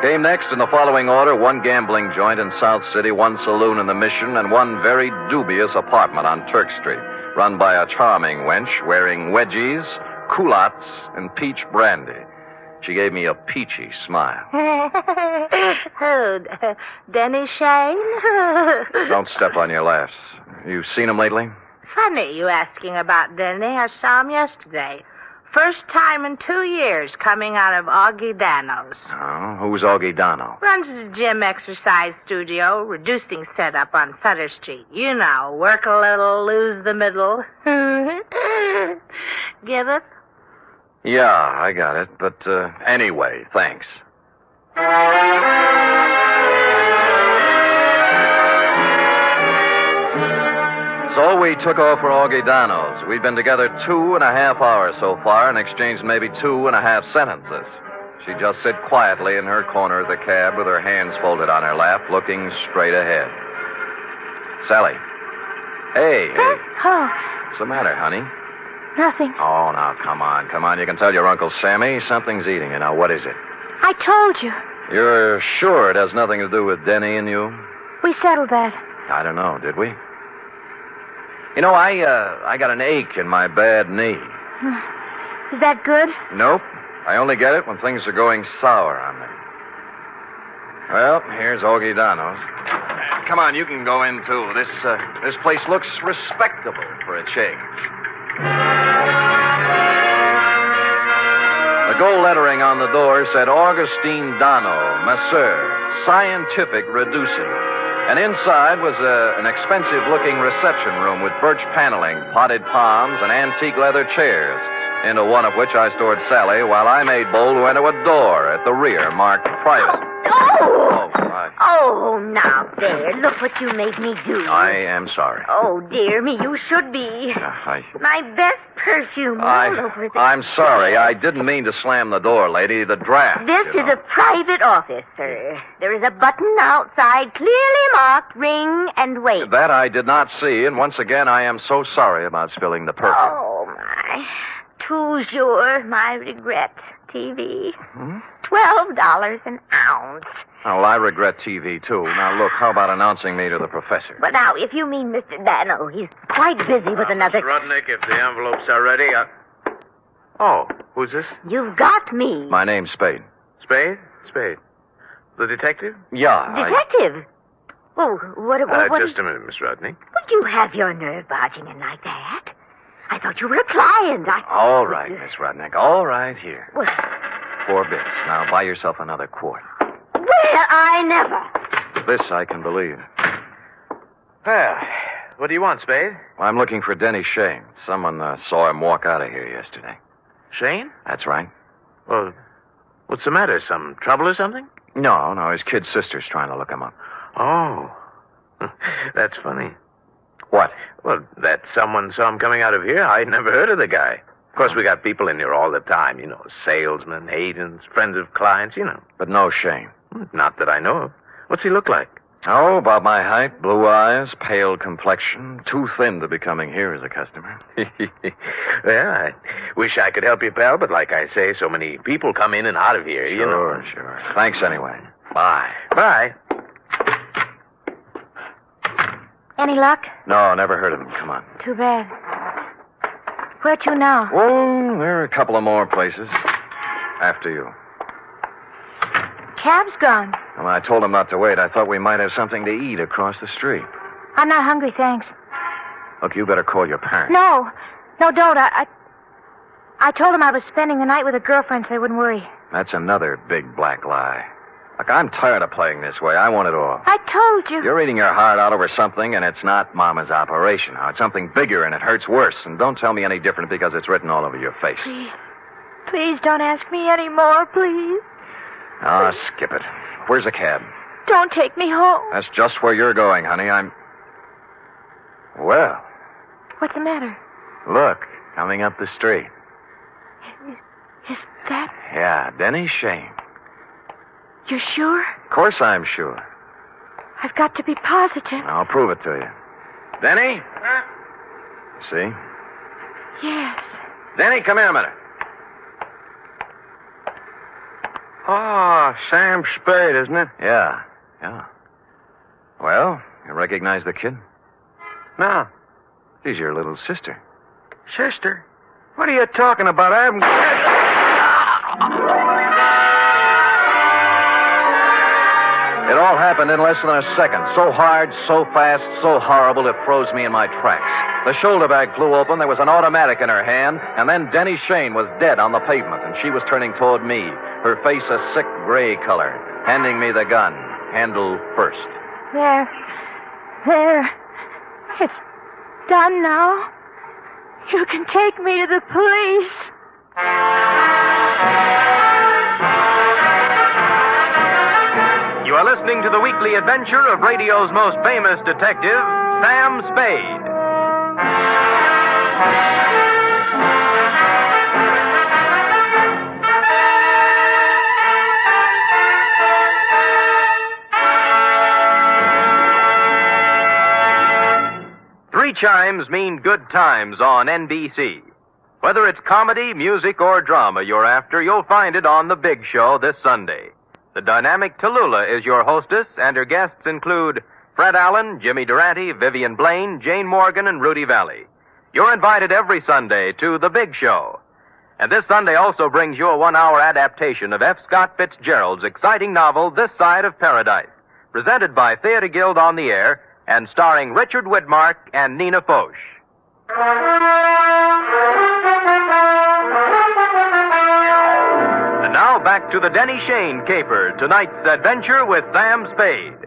Came next in the following order: one gambling joint in South City, one saloon in the Mission, and one very dubious apartment on Turk Street, run by a charming wench wearing wedgies, culottes, and peach brandy. She gave me a peachy smile. Oh, Denny Shane? Don't step on your laughs. You seen him lately? Funny you asking about Denny. I saw him yesterday. First time in 2 years coming out of Augie Dano's. Oh, who's Augie Dano? Runs a gym exercise studio, reducing setup on Sutter Street. You know, work a little, lose the middle. Get it? Yeah, I got it. But anyway, thanks. So we took off for Augie Dano's. We'd been together 2.5 hours so far and exchanged maybe 2.5 sentences. She just sit quietly in her corner of the cab with her hands folded on her lap, looking straight ahead. Sally. Hey. Oh, What's the matter, honey? nothing. Oh, now, come on. You can tell your Uncle Sammy something's eating you. Now, what is it? I told you. You're sure it has nothing to do with Denny and you? We settled that. I don't know, did we? You know, I got an ache in my bad knee. Is that good? Nope. I only get it when things are going sour on me. Well, here's Augie Dano's. Come on, you can go in, too. This place looks respectable for a change. The gold lettering on the door said Augustine Dano, Masseur, Scientific Reducing. And inside was an expensive-looking reception room with birch paneling, potted palms, and antique leather chairs, into one of which I stored Sally while I made bold to enter a door at the rear marked private. Oh, now there. Look what you made me do. I am sorry. Oh, dear me, you should be. My best perfume all over the... I'm sorry. I didn't mean to slam the door, lady. The draft. This is a private office, sir. There is a button outside clearly marked ring and wait. That I did not see, and once again, I am so sorry about spilling the perfume. Oh, my. Toujours, my regret. TV. $12 an ounce. Oh, well, I regret TV, too. Now, look, how about announcing me to the professor? But now, if you mean Mr. Dano, he's quite busy with another... Mr. Rudnick, if the envelopes are ready, Oh, who's this? You've got me. My name's Spade. Spade? Spade. The detective? Yeah. Detective? Oh, what... Just a minute, Miss Rudnick. Would you have your nerve barging in like that? I thought you were a client. All right, Miss Rudnick. All right, here. Well, 4 bits. Now, buy yourself another quart. well, I never. This I can believe. Well, what do you want, Spade? I'm looking for Denny Shane. Someone saw him walk out of here yesterday. Shane? That's right. Well, what's the matter? Some trouble or something? No, his kid sister's trying to look him up. Oh. That's funny. What? Well, that someone saw him coming out of here. I'd never heard of the guy. Of course, we got people in here all the time, salesmen, agents, friends of clients, But no Shane. Not that I know of. What's he look like? Oh, about my height, blue eyes, pale complexion, too thin to be coming here as a customer. Well, I wish I could help you, pal, but like I say, so many people come in and out of here, Sure. Thanks anyway. Bye. Bye. Any luck? No, never heard of him. Come on. Too bad. Where to now? Oh, there are a couple of more places. After you. Cab's gone. Well, I told him not to wait. I thought we might have something to eat across the street. I'm not hungry, thanks. Look, you better call your parents. No, don't. I told him I was spending the night with a girlfriend so they wouldn't worry. That's another big black lie. Look, I'm tired of playing this way. I want it all. I told you. You're eating your heart out over something, and it's not Mama's operation. Now, it's something bigger, and it hurts worse. And don't tell me any different because it's written all over your face. Please don't ask me any more, please. Oh, skip it. Where's the cab? Don't take me home. That's just where you're going, honey. Well. What's the matter? Look, coming up the street. Is that... Yeah, Denny Shane. You're sure? Of course I'm sure. I've got to be positive. I'll prove it to you. Denny? See? Yes. Denny, come here a minute. Oh, Sam Spade, isn't it? Yeah. Well, you recognize the kid? No. She's your little sister. Sister? What are you talking about? I haven't... It all happened in less than a second. So hard, so fast, so horrible, it froze me in my tracks. The shoulder bag flew open, there was an automatic in her hand, and then Denny Shane was dead on the pavement, and she was turning toward me, her face a sick gray color, handing me the gun, handle first. There. It's done now. You can take me to the police. You are listening to the weekly adventure of radio's most famous detective, Sam Spade. 3 chimes mean good times on NBC. Whether it's comedy, music, or drama you're after, you'll find it on The Big Show this Sunday. The dynamic Tallulah is your hostess, and her guests include Fred Allen, Jimmy Durante, Vivian Blaine, Jane Morgan, and Rudy Valley. You're invited every Sunday to The Big Show. And this Sunday also brings you a 1-hour adaptation of F. Scott Fitzgerald's exciting novel, This Side of Paradise, presented by Theater Guild on the Air, and starring Richard Widmark and Nina Foch. And now back to the Denny Shane caper, tonight's adventure with Sam Spade.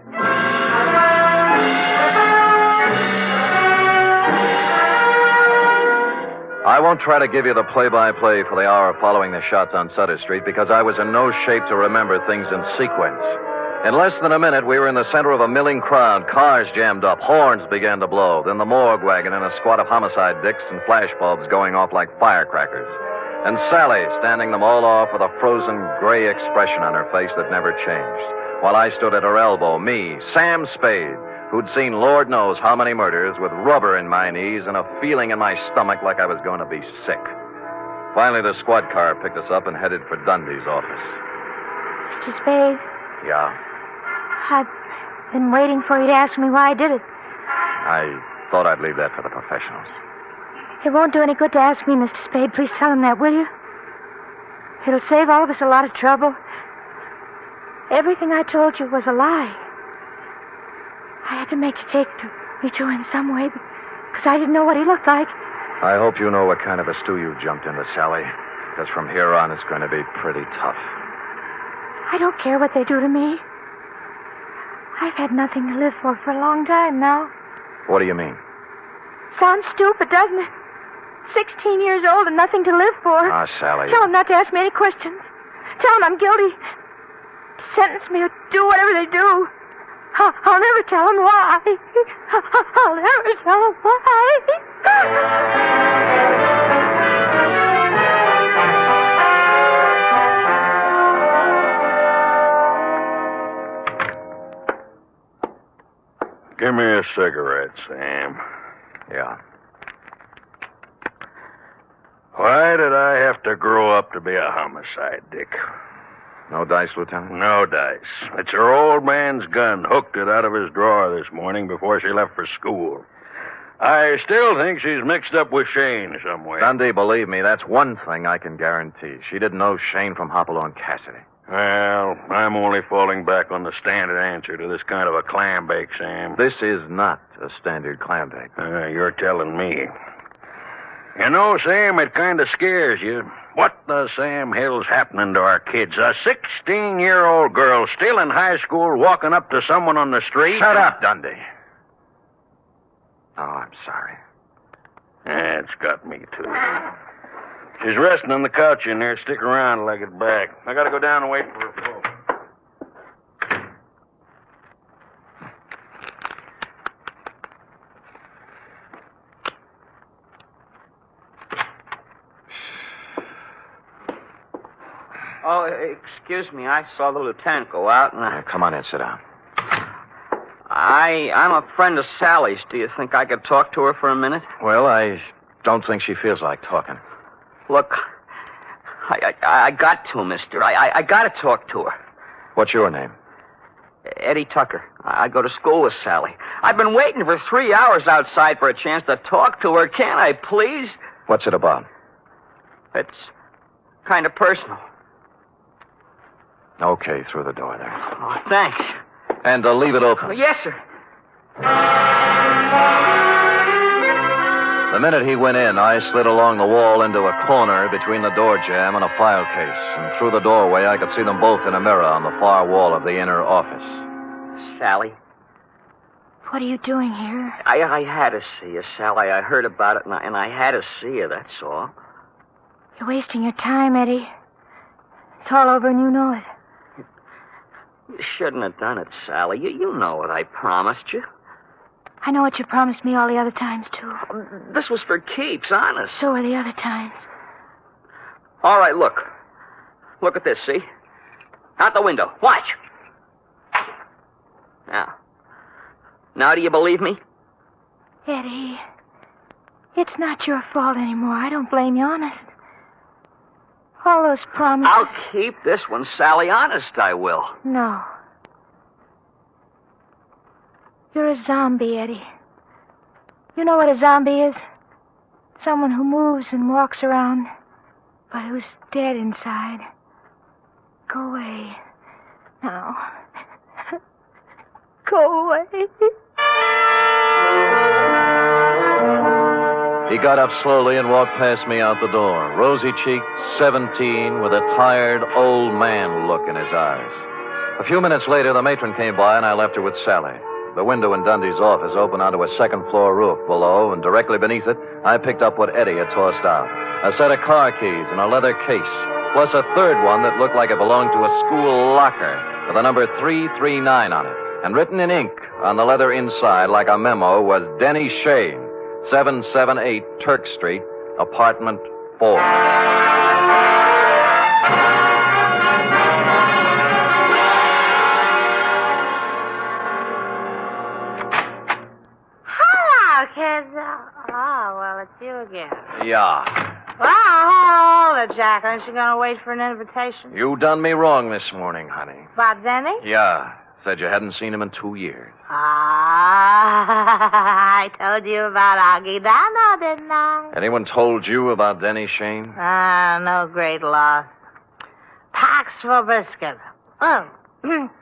I won't try to give you the play-by-play for the hour following the shots on Sutter Street because I was in no shape to remember things in sequence. In less than a minute, we were in the center of a milling crowd. Cars jammed up. Horns began to blow. Then the morgue wagon and a squad of homicide dicks and flashbulbs going off like firecrackers. And Sally standing them all off with a frozen gray expression on her face that never changed. While I stood at her elbow, me, Sam Spade, who'd seen Lord knows how many murders, with rubber in my knees and a feeling in my stomach like I was going to be sick. Finally, the squad car picked us up and headed for Dundee's office. Mr. Spade? Yeah? I've been waiting for you to ask me why I did it. I thought I'd leave that for the professionals. It won't do any good to ask me, Mr. Spade. Please tell him that, will you? It'll save all of us a lot of trouble. Everything I told you was a lie. I had to make a cake to meet you in some way because I didn't know what he looked like. I hope you know what kind of a stew you jumped into, Sally, because from here on it's going to be pretty tough. I don't care what they do to me. I've had nothing to live for a long time now. What do you mean? Sounds stupid, doesn't it? 16 years old and nothing to live for. Ah, Sally. Tell them not to ask me any questions. Tell them I'm guilty. Sentence me to do whatever they do. I'll never tell them why. I'll never tell them why. Give me a cigarette, Sam. Yeah. Why did I have to grow up to be a homicide, Dick? No dice, Lieutenant? No dice. It's her old man's gun. Hooked it out of his drawer this morning before she left for school. I still think she's mixed up with Shane somewhere. Dundee, believe me, that's one thing I can guarantee. She didn't know Shane from Hopalong Cassidy. Well, I'm only falling back on the standard answer to this kind of a clam bake, Sam. This is not a standard clam bake. You're telling me. You know, Sam, it kind of scares you. What the Sam Hill's happening to our kids? A 16-year-old girl still in high school walking up to someone on the street? Shut up, Dundee. Oh, I'm sorry. It's got me, too. She's resting on the couch in there. Stick around till I get back. I gotta go down and wait for her folks. Oh, excuse me. I saw the lieutenant go out, and Come on in, sit down. I'm a friend of Sally's. Do you think I could talk to her for a minute? Well, I don't think she feels like talking. Look, I got to, mister. I got to talk to her. What's your name? Eddie Tucker. I go to school with Sally. I've been waiting for 3 hours outside for a chance to talk to her. Can't I, please? What's it about? It's kind of personal. Okay, through the door there. Oh, thanks. And leave it open. Yes, sir. The minute he went in, I slid along the wall into a corner between the door jamb and a file case. And through the doorway, I could see them both in a mirror on the far wall of the inner office. Sally? What are you doing here? I had to see you, Sally. I heard about it, and I had to see you, that's all. You're wasting your time, Eddie. It's all over and you know it. You shouldn't have done it, Sally. You know what I promised you. I know what you promised me all the other times, too. This was for keeps, honest. So were the other times. All right, look. Look at this, see? Out the window. Watch. Now do you believe me? Eddie, it's not your fault anymore. I don't blame you, honest. All those promises... I'll keep this one, Sally. Honest, I will. No. You're a zombie, Eddie. You know what a zombie is? Someone who moves and walks around, but who's dead inside. Go away. Now. Go away. He got up slowly and walked past me out the door, rosy-cheeked, 17, with a tired, old man look in his eyes. A few minutes later, the matron came by, and I left her with Sally. The window in Dundee's office opened onto a second-floor roof below, and directly beneath it, I picked up what Eddie had tossed out. A set of car keys in a leather case, plus a third one that looked like it belonged to a school locker with the number 339 on it. And written in ink on the leather inside, like a memo, was Denny Shane, 778 Turk Street, apartment 4. Hello, kids. Oh, well, it's you again. Yeah. Well, hold it, Jack. Aren't you going to wait for an invitation? You done me wrong this morning, honey. About Denny? Yeah. Said you hadn't seen him in 2 years. I told you about Augie Dano, didn't I? Anyone told you about Denny Shane? No great loss. Pax for biscuit. Oh,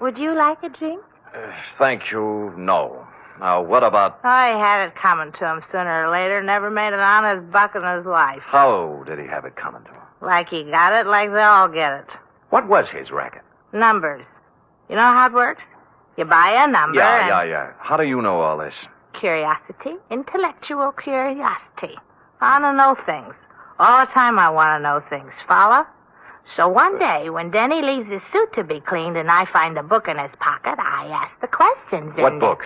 would you like a drink? Thank you, no. Now, what about... I had it coming to him sooner or later. Never made an honest buck in his life. How did he have it coming to him? Like he got it, like they all get it. What was his racket? Numbers. You know how it works? You buy a number Yeah. How do you know all this? Curiosity. Intellectual curiosity. I want to know things. All the time I want to know things. Follow? So one day, when Denny leaves his suit to be cleaned and I find a book in his pocket, I ask the questions. What book?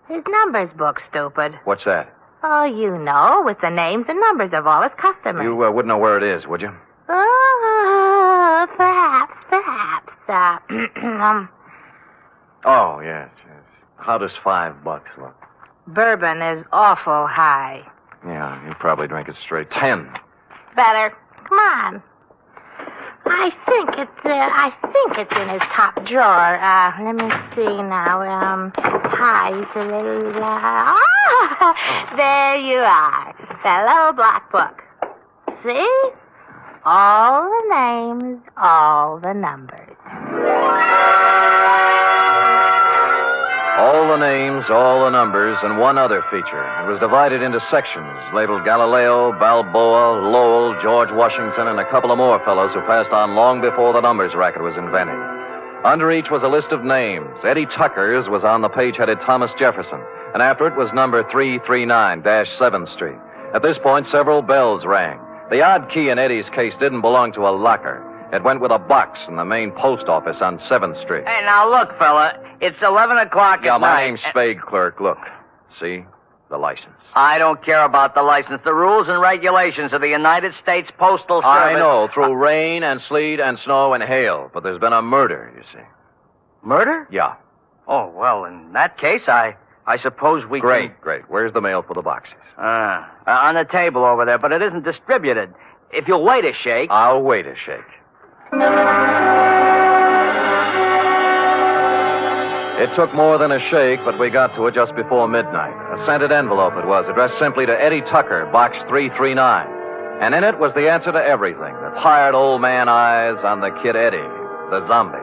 His numbers book, stupid. What's that? Oh, you know, with the names and numbers of all his customers. You wouldn't know where it is, would you? Oh, perhaps. Oh, yes. How does $5 look? Bourbon is awful high. Yeah, you probably drink it straight. 10. Better. Come on. I think it's in his top drawer. Let me see now. There you are. That little black book. See? All the names, all the numbers. All the names, all the numbers, and one other feature. It was divided into sections, labeled Galileo, Balboa, Lowell, George Washington, and a couple of more fellows who passed on long before the numbers racket was invented. Under each was a list of names. Eddie Tucker's was on the page headed Thomas Jefferson, and after it was number 339-7th Street. At this point, several bells rang. The odd key in Eddie's case didn't belong to a locker. It went with a box in the main post office on 7th Street. Hey, now look, fella. It's 11 o'clock at night. My name's Spade, clerk. Look. See? The license. I don't care about the license. The rules and regulations of the United States Postal Service... I know, through rain and sleet and snow and hail. But there's been a murder, you see. Murder? Yeah. Oh, well, in that case, I suppose we Great. Where's the mail for the boxes? On the table over there, but it isn't distributed. if you'll wait a shake. I'll wait a shake. It took more than a shake, but we got to it just before midnight. A scented envelope it was, addressed simply to Eddie Tucker, Box 339. And in it was the answer to everything. The tired old man eyes on the kid Eddie, the zombie.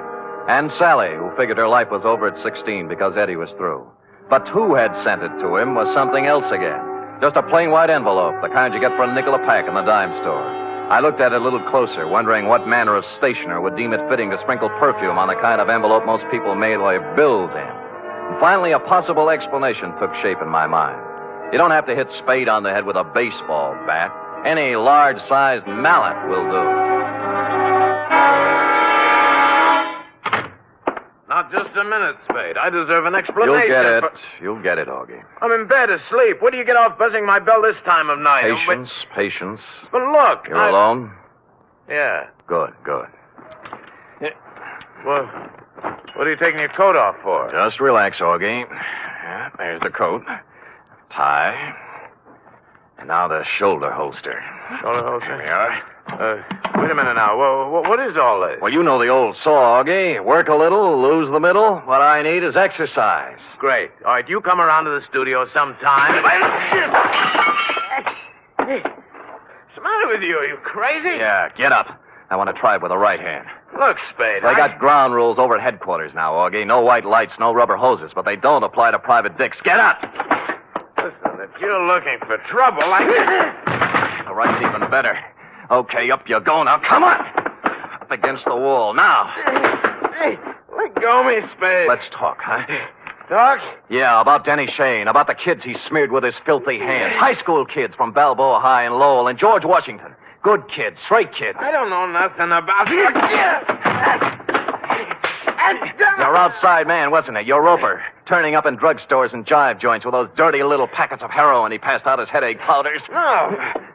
And Sally, who figured her life was over at 16 because Eddie was through. But who had sent it to him was something else again. Just a plain white envelope, the kind you get for a nickel a pack in the dime store. I looked at it a little closer, wondering what manner of stationer would deem it fitting to sprinkle perfume on the kind of envelope most people mail their bills in. And finally, a possible explanation took shape in my mind. You don't have to hit Spade on the head with a baseball bat. Any large-sized mallet will do. Not just a minute, Spade. I deserve an explanation. You'll get it. You'll get it, Augie. I'm in bed asleep. What do you get off buzzing my bell this time of night? Patience. But look. You're alone? Yeah. Good. Yeah. Well, what are you taking your coat off for? Just relax, Augie. Yeah, there's the coat. Tie. And now the shoulder holster. Shoulder holster? There we are. Wait a minute now. What is all this? Well, you know the old saw, Augie. Work a little, lose the middle. What I need is exercise. Great. All right, you come around to the studio sometime. What's the matter with you? Are you crazy? Yeah, get up. I want to try it with the right hand. Look, Spade. They got ground rules over at headquarters now, Augie. No white lights, no rubber hoses, but they don't apply to private dicks. Get up! Listen, if you're looking for trouble, The right's even better. Okay, up you go now. Come on! Up against the wall. Now. Hey, let go of me, Spade. Let's talk, huh? Talk? Yeah, about Denny Shane, about the kids he smeared with his filthy hands. High school kids from Balboa High and Lowell and George Washington. Good kids, straight kids. I don't know nothing about you. Your outside man, wasn't it? Your roper. Turning up in drugstores and jive joints with those dirty little packets of heroin he passed out as headache powders. No,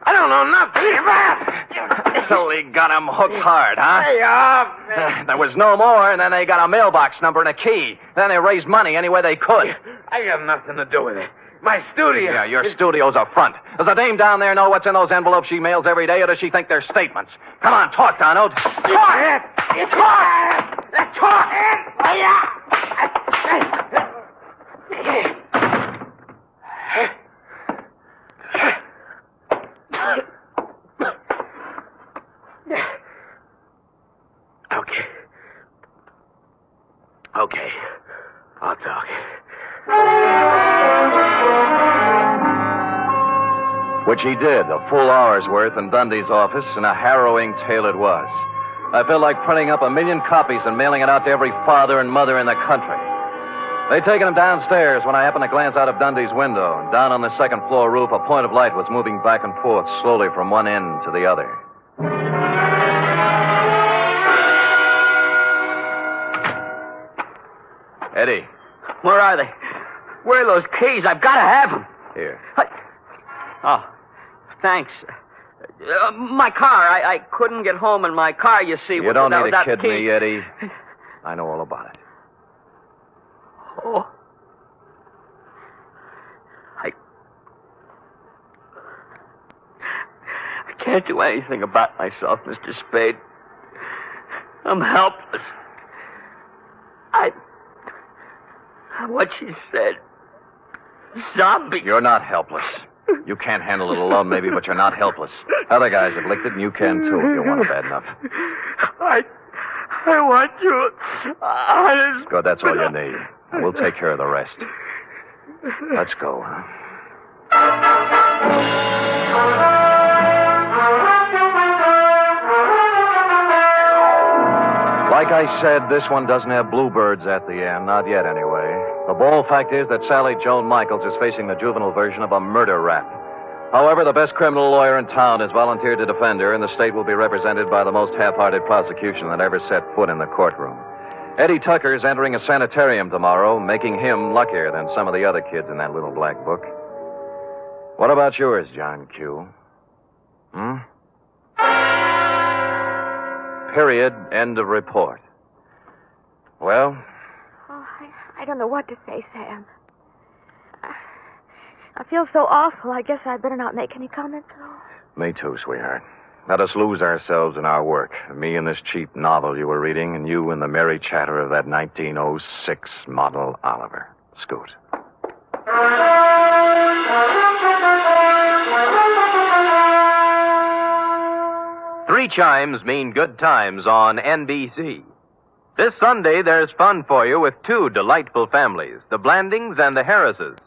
I don't know nothing about it. So he got him hooked hard, huh? Hey, off. There was no more, and then they got a mailbox number and a key. Then they raised money any way they could. I got nothing to do with it. My studio. Yeah, your studio's a front. Does the dame down there know what's in those envelopes she mails every day, or does she think they're statements? Come on, talk, Donald. Talk! Talk! Okay. I'll talk. Which he did, a full hour's worth in Dundee's office, and a harrowing tale it was. I felt like printing up 1 million copies and mailing it out to every father and mother in the country. They'd taken him downstairs when I happened to glance out of Dundee's window, and down on the second floor roof, a point of light was moving back and forth slowly from one end to the other. Eddie. Where are they? Where are those keys? I've got to have them. Here. Oh, thanks. My car. I couldn't get home in my car, you see. You don't need to kid keys. me, Eddie. I know all about it. Oh. I can't do anything about myself, Mr. Spade. I'm helpless. What she said. Zombie. You're not helpless. You can't handle it alone, maybe, but you're not helpless. Other guys have licked it, and you can, too, if you want it bad enough. I want you. Honest. Good, that's all you need. And we'll take care of the rest. Let's go, huh? Like I said, this one doesn't have bluebirds at the end. Not yet, anyway. The bold fact is that Sally Joan Michaels is facing the juvenile version of a murder rap. However, the best criminal lawyer in town has volunteered to defend her, and the state will be represented by the most half-hearted prosecution that ever set foot in the courtroom. Eddie Tucker is entering a sanitarium tomorrow, making him luckier than some of the other kids in that little black book. What about yours, John Q? Period. End of report. Well? Oh, I don't know what to say, Sam. I feel so awful. I guess I better not make any comments at all. Me too, sweetheart. let us lose ourselves in our work. Me in this cheap novel you were reading, and you in the merry chatter of that 1906 model Oliver. Scoot. Three chimes mean good times on NBC. This Sunday, there's fun for you with two delightful families, the Blandings and the Harrises.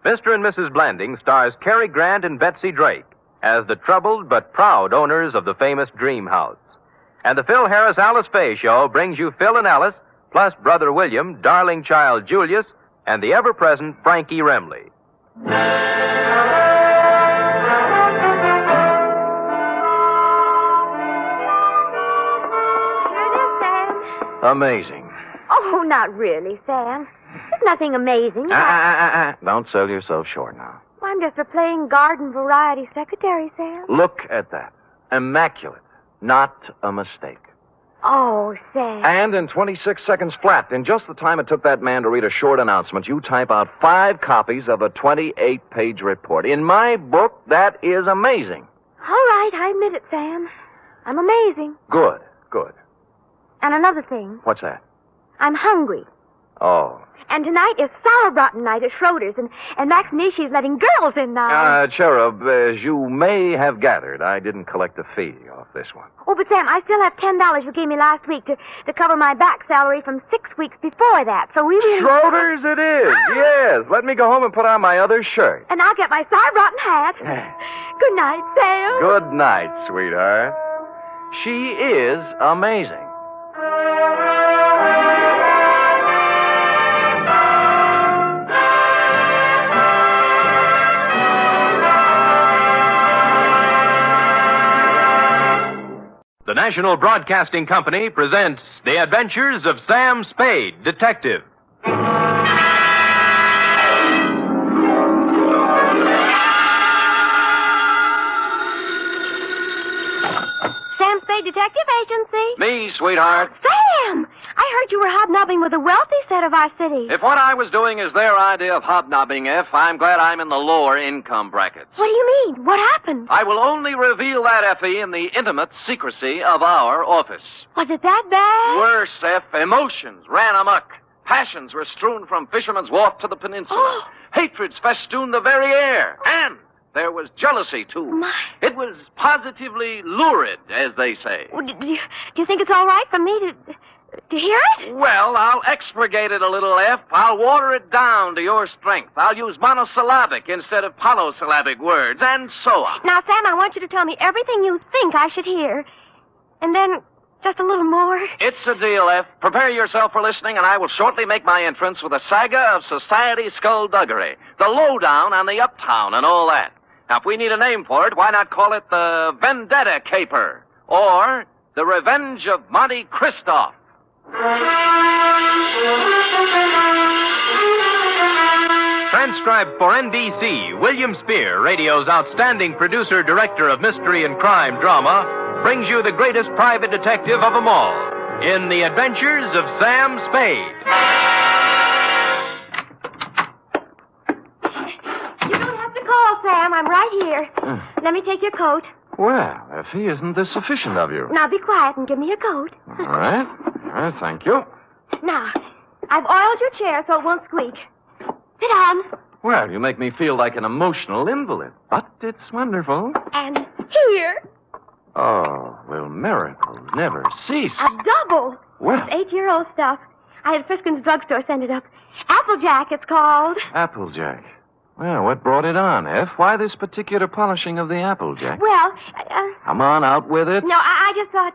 Mr. and Mrs. Blanding stars Cary Grant and Betsy Drake as the troubled but proud owners of the famous Dream House. And the Phil Harris Alice Faye Show brings you Phil and Alice, plus Brother William, darling child Julius, and the ever-present Frankie Remley. Amazing. Oh, not really, Sam. There's nothing amazing. Don't sell yourself short now. I'm just a plain garden variety secretary, Sam. Look at that. Immaculate. Not a mistake. Oh, Sam. And in 26 seconds flat, in just the time it took that man to read a short announcement, you type out 5 copies of a 28-page report. In my book, that is amazing. All right, I admit it, Sam. I'm amazing. Good. And another thing. What's that? I'm hungry. Oh. And tonight is sauerbraten night at Schroeder's, and Max Nishi's letting girls in now. Cherub, as you may have gathered, I didn't collect a fee off this one. Oh, but Sam, I still have $10 you gave me last week to cover my back salary from 6 weeks before that, so we really... Schroeder's it is, yes. Let me go home and put on my other shirt. And I'll get my sauerbraten hat. Good night, Sam. Good night, sweetheart. She is amazing. The National Broadcasting Company presents The Adventures of Sam Spade, Detective. Sam Spade Detective Agency. Me, sweetheart. Sam! I heard you were hobnobbing with the wealthy set of our city. If what I was doing is their idea of hobnobbing, I'm glad I'm in the lower income brackets. What do you mean? What happened? I will only reveal that, Effie, in the intimate secrecy of our office. Was it that bad? Worse, F. Emotions ran amok. Passions were strewn from Fisherman's Wharf to the peninsula. Oh. Hatreds festooned the very air. And there was jealousy, too. My. It was positively lurid, as they say. Well, do you think it's all right for me to hear it? Well, I'll expurgate it a little, F. I'll water it down to your strength. I'll use monosyllabic instead of polysyllabic words, and so on. Now, Sam, I want you to tell me everything you think I should hear. And then just a little more. It's a deal, F. Prepare yourself for listening, and I will shortly make my entrance with a saga of society skullduggery, the lowdown on the uptown and all that. Now, if we need a name for it, why not call it the Vendetta Caper or the Revenge of Monte Cristo? Transcribed for NBC, William Spear, radio's outstanding producer-director of mystery and crime drama, brings you the greatest private detective of them all in The Adventures of Sam Spade. You don't have to call, Sam. I'm right here. Let me take your coat. Well, Effie, isn't this sufficient of you? Now be quiet and give me your coat. All right. Thank you. Now, I've oiled your chair so it won't squeak. Sit down. Well, you make me feel like an emotional invalid, but it's wonderful. And here. Oh, will miracles never cease? A double. Well. It's 8-year-old stuff. I had Friskin's drugstore send it up. Applejack, it's called. Applejack. Well, what brought it on, F? Why this particular polishing of the Applejack? Well, Come on, out with it. No, I just thought,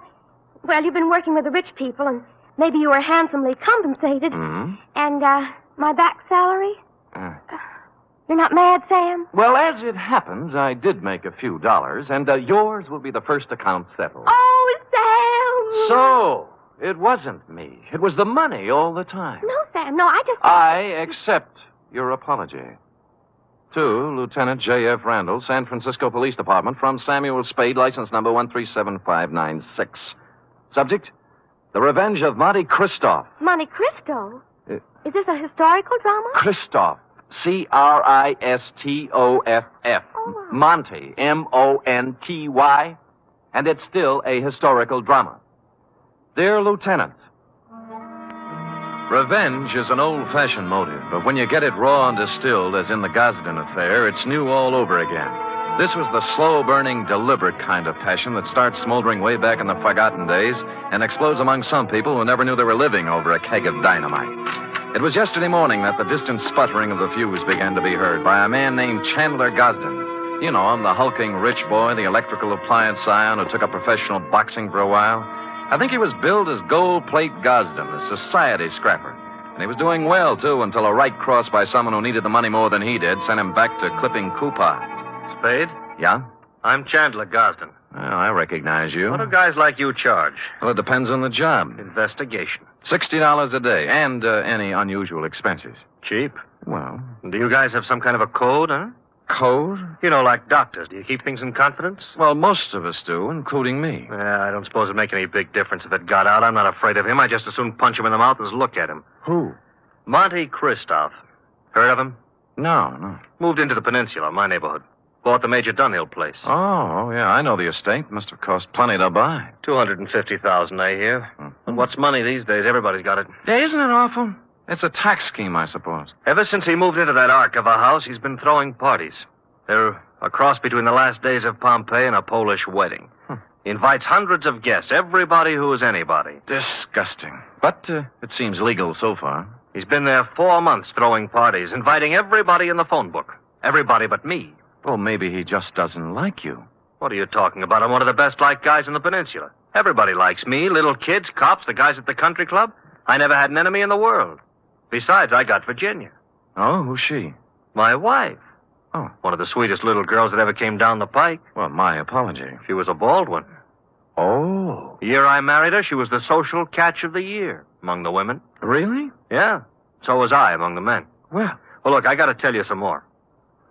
well, you've been working with the rich people, and maybe you were handsomely compensated. Mm-hmm. And, my back salary? You're not mad, Sam? Well, as it happens, I did make a few dollars, and yours will be the first account settled. Oh, Sam! So, it wasn't me. It was the money all the time. No, Sam, no, I just... I accept your apology. To Lieutenant J.F. Randall, San Francisco Police Department, from Samuel Spade, license number 137596. Subject, The Revenge of Monte Cristo. Monte Cristo? Is this a historical drama? Christoph. Cristoff. Oh. Monty. Monty. and it's still a historical drama. Dear Lieutenant, revenge is an old-fashioned motive, but when you get it raw and distilled, as in the Gosden affair, it's new all over again. This was the slow-burning, deliberate kind of passion that starts smoldering way back in the forgotten days and explodes among some people who never knew they were living over a keg of dynamite. It was yesterday morning that the distant sputtering of the fuse began to be heard by a man named Chandler Gosden. You know him, the hulking rich boy, the electrical appliance scion who took up professional boxing for a while. I think he was billed as Gold Plate Gosden, a society scrapper. And he was doing well, too, until a right cross by someone who needed the money more than he did sent him back to clipping coupons. Spade? Yeah? I'm Chandler Gosden. Well, I recognize you. What do guys like you charge? Well, it depends on the job. Investigation. $60 a day, and any unusual expenses. Cheap? Well. Do you guys have some kind of a code, huh? Code? You know, like doctors. Do you keep things in confidence? Well, most of us do, including me. Yeah, I don't suppose it'd make any big difference if it got out. I'm not afraid of him. I just as soon punch him in the mouth as look at him. Who? Monte Christoph. Heard of him? No. Moved into the peninsula, my neighborhood. Bought the Major Dunhill place. Oh, yeah, I know the estate. Must have cost plenty to buy. $250,000, I hear. And what's money these days? Everybody's got it. Yeah, isn't it awful? It's a tax scheme, I suppose. Ever since he moved into that ark of a house, he's been throwing parties. They're a cross between the last days of Pompeii and a Polish wedding. He invites hundreds of guests, everybody who is anybody. Disgusting. But it seems legal so far. He's been there 4 months throwing parties, inviting everybody in the phone book. Everybody but me. Well, maybe he just doesn't like you. What are you talking about? I'm one of the best-liked guys in the peninsula. Everybody likes me, little kids, cops, the guys at the country club. I never had an enemy in the world. Besides, I got Virginia. Oh, who's she? My wife. Oh. One of the sweetest little girls that ever came down the pike. Well, my apology. She was a bald one. Oh. The year I married her, she was the social catch of the year among the women. Really? Yeah. So was I among the men. Well, look, I got to tell you some more.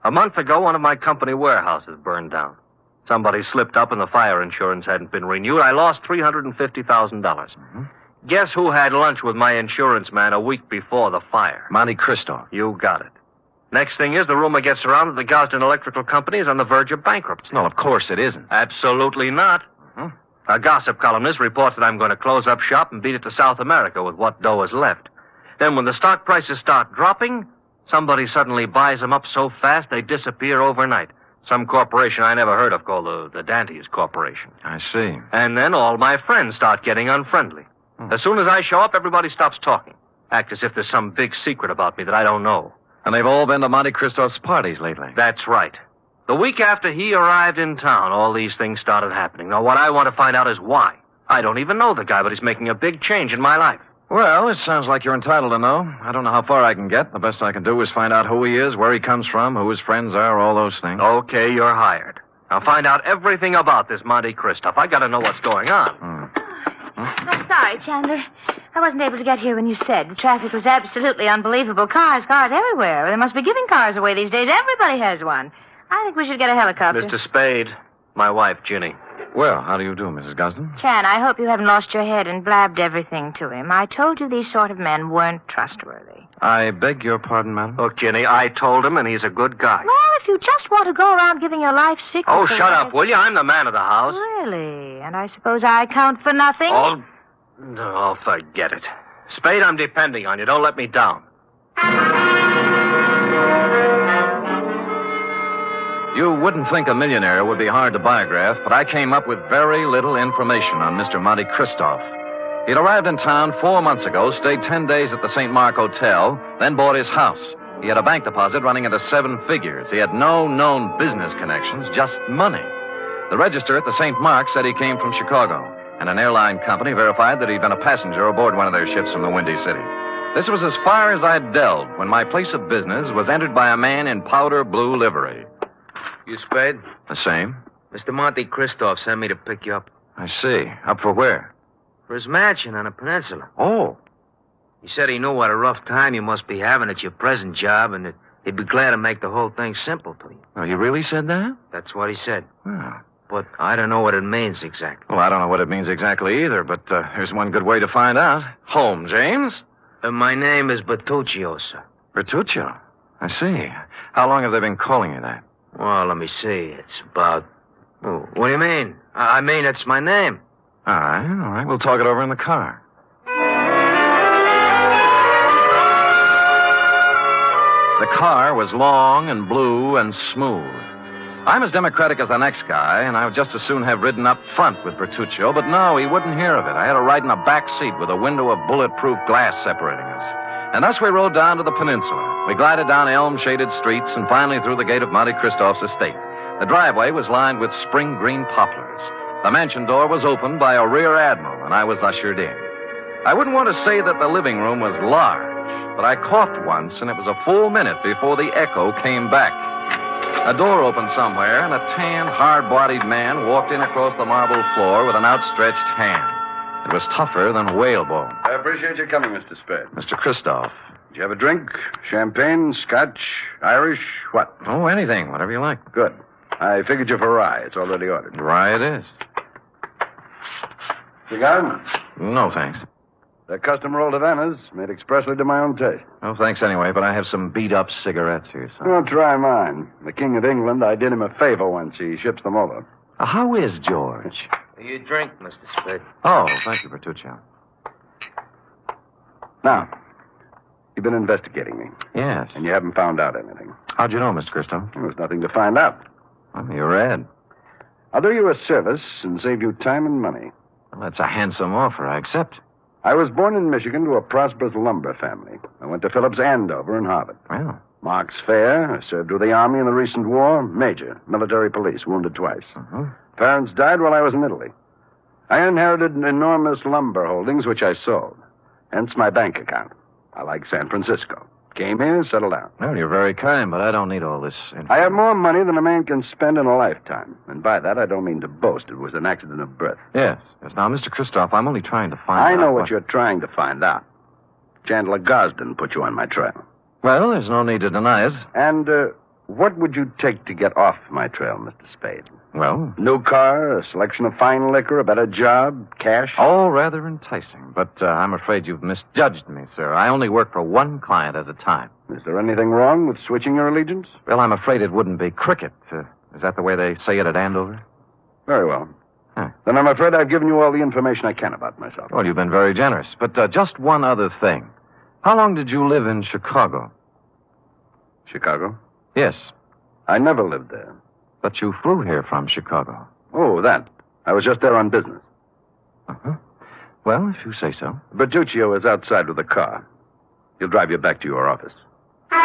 A month ago, one of my company warehouses burned down. Somebody slipped up and the fire insurance hadn't been renewed. I lost $350,000. Guess who had lunch with my insurance man a week before the fire? Monte Cristo. You got it. Next thing is, the rumor gets around that the Gosden Electrical Company is on the verge of bankruptcy. No, of course it isn't. Absolutely not. A gossip columnist reports that I'm going to close up shop and beat it to South America with what dough is left. Then when the stock prices start dropping, somebody suddenly buys them up so fast they disappear overnight. Some corporation I never heard of called the Dantes Corporation. I see. And then all my friends start getting unfriendly. As soon as I show up, everybody stops talking. Act as if there's some big secret about me that I don't know. And they've all been to Monte Cristo's parties lately. That's right. The week after he arrived in town, all these things started happening. Now, what I want to find out is why. I don't even know the guy, but he's making a big change in my life. Well, it sounds like you're entitled to know. I don't know how far I can get. The best I can do is find out who he is, where he comes from, who his friends are, all those things. Okay, you're hired. Now find out everything about this Monte Cristo. I got to know what's going on. I'm sorry, Chandler. I wasn't able to get here when you said. The traffic was absolutely unbelievable. Cars everywhere. They must be giving cars away these days. Everybody has one. I think we should get a helicopter. Mr. Spade, my wife, Ginny. Well, how do you do, Mrs. Gosden? Chan, I hope you haven't lost your head and blabbed everything to him. I told you these sort of men weren't trustworthy. I beg your pardon, madam? Look, Ginny, I told him, and he's a good guy. Well, if you just want to go around giving your life secrets... Oh, shut up, will you? I'm the man of the house. Really? And I suppose I count for nothing? Oh, no, forget it. Spade, I'm depending on you. Don't let me down. You wouldn't think a millionaire would be hard to biograph, but I came up with very little information on Mr. Monte Cristo. He'd arrived in town 4 months ago, stayed 10 days at the St. Mark Hotel, then bought his house. He had a bank deposit running into 7 figures. He had no known business connections, just money. The register at the St. Mark said he came from Chicago, and an airline company verified that he'd been a passenger aboard one of their ships from the Windy City. This was as far as I'd delved when my place of business was entered by a man in powder blue livery. You Spade? The same. Mr. Monte Cristo sent me to pick you up. I see. Up for where? For his mansion on the peninsula. Oh. He said he knew what a rough time you must be having at your present job and that he'd be glad to make the whole thing simple to you. Oh, you really said that? That's what he said. Oh. But I don't know what it means exactly. Well, I don't know what it means exactly either, but here's one good way to find out. Home, James? My name is Bertuccio, sir. Bertuccio? I see. How long have they been calling you that? Well, let me see. It's about Oh, what do you mean? I mean, it's my name. All right. We'll talk it over in the car. The car was long and blue and smooth. I'm as democratic as the next guy, and I would just as soon have ridden up front with Bertuccio, but no, he wouldn't hear of it. I had to ride in a back seat with a window of bulletproof glass separating us. And thus we rode down to the peninsula. We glided down elm-shaded streets and finally through the gate of Monte Cristoff's estate. The driveway was lined with spring green poplars. The mansion door was opened by a rear admiral, and I was ushered in. I wouldn't want to say that the living room was large, but I coughed once, and it was a full minute before the echo came back. A door opened somewhere, and a tan, hard-bodied man walked in across the marble floor with an outstretched hand. It was tougher than whalebone. I appreciate your coming, Mr. Spade. Mr. Christoph. Did you have a drink? Champagne, Scotch, Irish, what? Oh, anything, whatever you like. Good. I figured you for rye. It's already ordered. Rye it is. Cigar? No, thanks. They're custom rolled Havanas, made expressly to my own taste. No, thanks anyway, but I have some beat-up cigarettes here, son. Well, try mine. The King of England, I did him a favor once. He ships them over. How is George? You drink, Mr. Spade. Oh, thank you, Bertuccio. Now, you've been investigating me. Yes. And you haven't found out anything. How'd you know, Mr. Christo? There's nothing to find out. Well, you're red. I'll do you a service and save you time and money. Well, that's a handsome offer. I accept. I was born in Michigan to a prosperous lumber family. I went to Phillips Andover and Harvard. Well. Marks fair. I served with the Army in the recent war. Major. Military police. Wounded twice. Parents died while I was in Italy. I inherited enormous lumber holdings, which I sold. Hence my bank account. I like San Francisco. Came here, settled down. Well, you're very kind, but I don't need all this information. I have more money than a man can spend in a lifetime. And by that, I don't mean to boast. It was an accident of birth. Yes. Now, Mr. Christoph, I'm only trying to find I out know what you're trying to find out. Chandler Gosden put you on my trail. Well, there's no need to deny it. And what would you take to get off my trail, Mr. Spade? Well? New car, a selection of fine liquor, a better job, cash? All rather enticing, but I'm afraid you've misjudged me, sir. I only work for one client at a time. Is there anything wrong with switching your allegiance? Well, I'm afraid it wouldn't be cricket. Is that the way they say it at Andover? Very well. Then I'm afraid I've given you all the information I can about myself. Well, you've been very generous. But just one other thing. How long did you live in Chicago? Chicago? Yes. I never lived there. But you flew here from Chicago. Oh, that. I was just there on business. Well, if you say so. Bertuccio is outside with a car. He'll drive you back to your office. And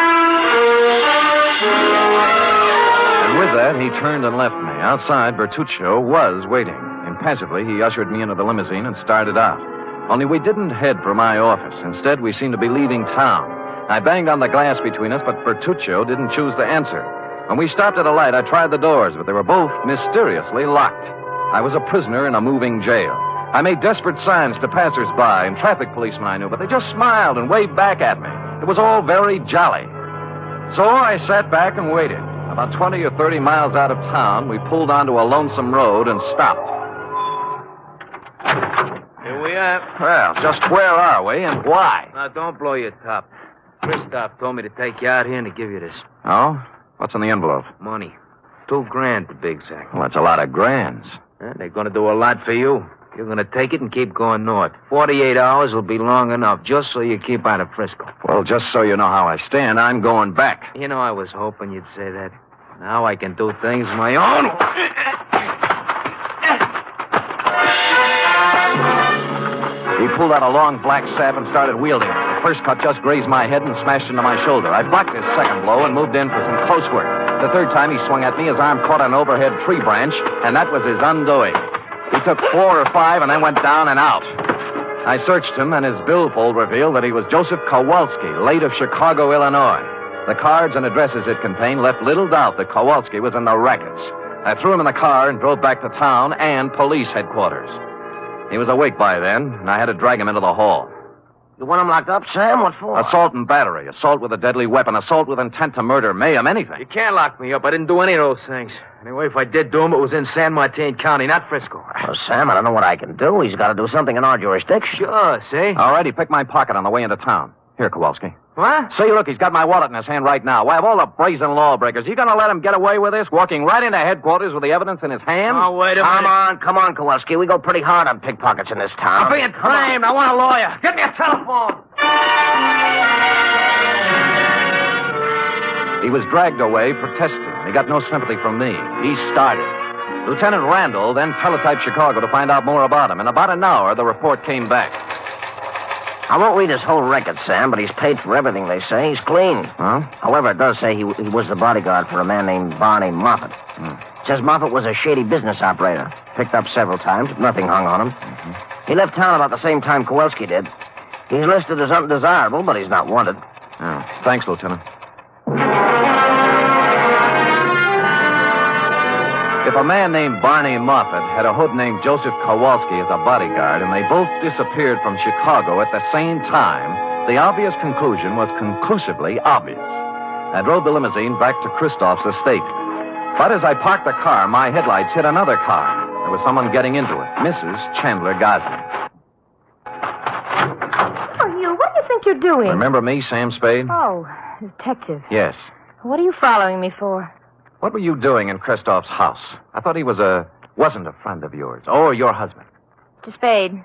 with that, he turned and left me. Outside, Bertuccio was waiting. Impassively, he ushered me into the limousine and started out. Only we didn't head for my office. Instead, we seemed to be leaving town. I banged on the glass between us, but Bertuccio didn't choose to answer. When we stopped at a light, I tried the doors, but they were both mysteriously locked. I was a prisoner in a moving jail. I made desperate signs to passers-by and traffic policemen I knew, but they just smiled and waved back at me. It was all very jolly. So I sat back and waited. About 20 or 30 miles out of town, we pulled onto a lonesome road and stopped. Here we are. Well, just where are we and why? Now, don't blow your top. Christoph told me to take you out here and to give you this. Oh? What's in the envelope? Money. $2,000 to be exact. Well, that's a lot of grands. They're going to do a lot for you. You're going to take it and keep going north. 48 hours will be long enough, just so you keep out of Frisco. Well, just so you know how I stand, I'm going back. You know, I was hoping you'd say that. Now I can do things my own. He pulled out a long black sap and started wielding it. The first cut just grazed my head and smashed into my shoulder. I blocked his second blow and moved in for some close work. The third time he swung at me, his arm caught an overhead tree branch, and that was his undoing. He took 4 or 5 and then went down and out. I searched him, and his billfold revealed that he was Joseph Kowalski, late of Chicago, Illinois. The cards and addresses it contained left little doubt that Kowalski was in the rackets. I threw him in the car and drove back to town and police headquarters. He was awake by then, and I had to drag him into the hall. You want him locked up, Sam? What for? Assault and battery, assault with a deadly weapon, assault with intent to murder, mayhem, anything. You can't lock me up. I didn't do any of those things. Anyway, if I did do them, it was in San Martin County, not Frisco. Well, Sam, I don't know what I can do. He's got to do something in our jurisdiction. Sure, see? All right, he picked my pocket on the way into town. Here, Kowalski. What? See, look, he's got my wallet in his hand right now. Why, of all the brazen lawbreakers, you gonna let him get away with this, walking right into headquarters with the evidence in his hand? Oh, wait a minute. Come on, Kowalski. We go pretty hard on pickpockets in this town. I'm being claimed. I want a lawyer. Get me a telephone. He was dragged away protesting. He got no sympathy from me. He started. Lieutenant Randall then teletyped Chicago to find out more about him. In about an hour, the report came back. I won't read his whole record, Sam, but he's paid for everything, they say. He's clean. Huh? However, it does say he was the bodyguard for a man named Barney Moffat. It says Moffat was a shady business operator. Picked up several times, but nothing hung on him. He left town about the same time Kowalski did. He's listed as undesirable, but he's not wanted. Oh, thanks, Lieutenant. If a man named Barney Moffat had a hood named Joseph Kowalski as a bodyguard, and they both disappeared from Chicago at the same time, the obvious conclusion was conclusively obvious. I drove the limousine back to Christoph's estate. But as I parked the car, my headlights hit another car. There was someone getting into it, Mrs. Chandler Gosling. Oh, you, what do you think you're doing? Remember me, Sam Spade? Oh, detective. Yes. What are you following me for? What were you doing in Christoph's house? I thought he wasn't a friend of yours, or your husband. Mr. Spade,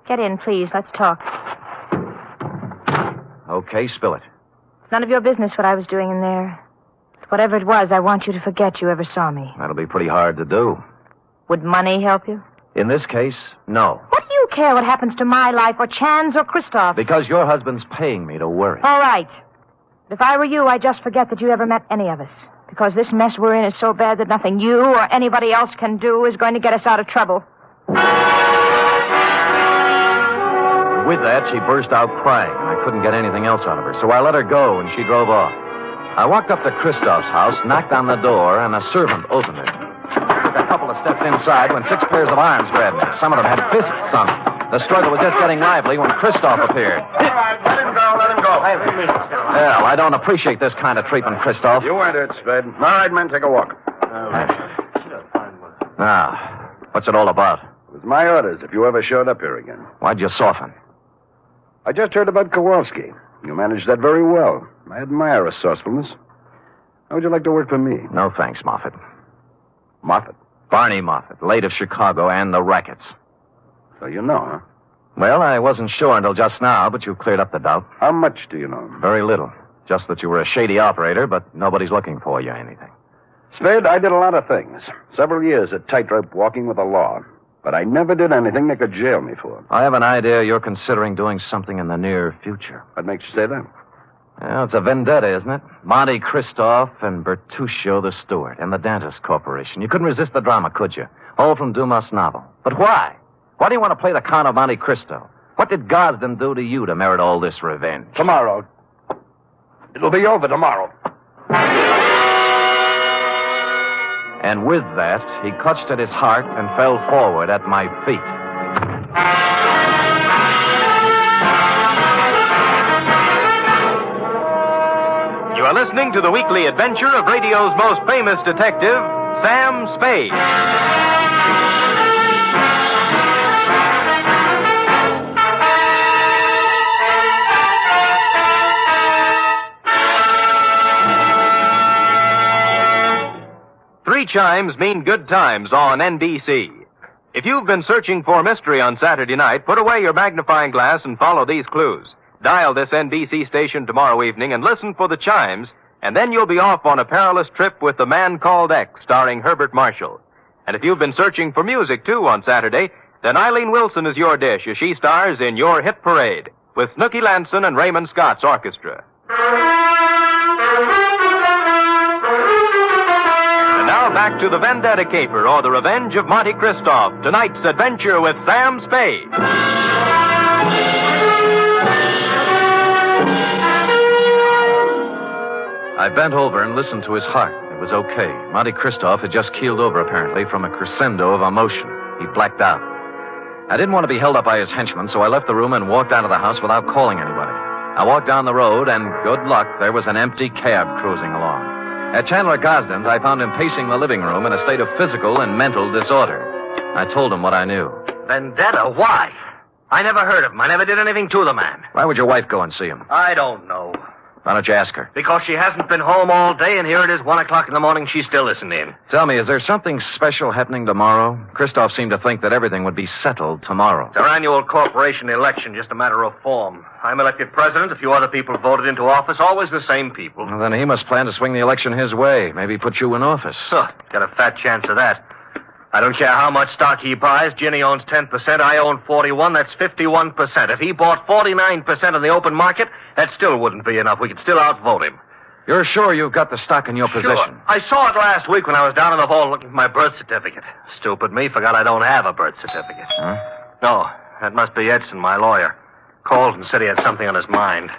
get in, please. Let's talk. Okay, spill it. It's none of your business what I was doing in there. Whatever it was, I want you to forget you ever saw me. That'll be pretty hard to do. Would money help you? In this case, no. What do you care what happens to my life or Chan's or Christoph's? Because your husband's paying me to worry. All right. But if I were you, I'd just forget that you ever met any of us. Because this mess we're in is so bad that nothing you or anybody else can do is going to get us out of trouble. With that, she burst out crying. I couldn't get anything else out of her, so I let her go, and she drove off. I walked up to Christoph's house, knocked on the door, and a servant opened it. I took a couple of steps inside when 6 pairs of arms grabbed me. Some of them had fists on them. The struggle was just getting lively when Christoph appeared. All right, let him go. Well, I don't appreciate this kind of treatment, Christoph. You weren't it, Spade. All right, men, take a walk. Now, what's it all about? It was my orders if you ever showed up here again. Why'd you soften? I just heard about Kowalski. You managed that very well. I admire resourcefulness. How would you like to work for me? No thanks, Moffat. Moffat? Barney Moffat, late of Chicago and the rackets. So you know, huh? Well, I wasn't sure until just now, but you cleared up the doubt. How much do you know? Very little. Just that you were a shady operator, but nobody's looking for you or anything. Spade, I did a lot of things. Several years at tightrope walking with the law. But I never did anything they could jail me for. I have an idea you're considering doing something in the near future. What makes you say that? Well, it's a vendetta, isn't it? Monte Christoph and Bertuccio the Steward and the Dentist Corporation. You couldn't resist the drama, could you? All from Dumas' novel. But why? Why do you want to play the Count of Monte Cristo? What did Gosden do to you to merit all this revenge? Tomorrow. It'll be over tomorrow. And with that, he clutched at his heart and fell forward at my feet. You are listening to the weekly adventure of radio's most famous detective, Sam Spade. Three chimes mean good times on NBC. If you've been searching for mystery on Saturday night, put away your magnifying glass and follow these clues. Dial this NBC station tomorrow evening and listen for the chimes, and then you'll be off on a perilous trip with The Man Called X, starring Herbert Marshall. And if you've been searching for music, too, on Saturday, then Eileen Wilson is your dish as she stars in Your Hit Parade with Snooky Lanson and Raymond Scott's orchestra. And now back to the Vendetta Caper, or The Revenge of Monte Christoph, tonight's adventure with Sam Spade. I bent over and listened to his heart. It was okay. Monte Christoph had just keeled over, apparently, from a crescendo of emotion. He blacked out. I didn't want to be held up by his henchmen, so I left the room and walked out of the house without calling anybody. I walked down the road, and good luck, there was an empty cab cruising along. At Chandler Gosden's, I found him pacing the living room in a state of physical and mental disorder. I told him what I knew. Vendetta? Why? I never heard of him. I never did anything to the man. Why would your wife go and see him? I don't know. Why don't you ask her? Because she hasn't been home all day, and here it is, 1 o'clock in the morning. She still isn't in. Tell me, is there something special happening tomorrow? Christoph seemed to think that everything would be settled tomorrow. It's our annual corporation election, just a matter of form. I'm elected president. A few other people voted into office, always the same people. Well, then he must plan to swing the election his way. Maybe put you in office. Got a fat chance of that. I don't care how much stock he buys. Ginny owns 10%. I own 41. That's 51%. If he bought 49% in the open market, that still wouldn't be enough. We could still outvote him. You're sure you've got the stock in your possession? Sure. I saw it last week when I was down in the vault looking for my birth certificate. Stupid me, forgot I don't have a birth certificate. Huh? No, that must be Edson, my lawyer. Called and said he had something on his mind.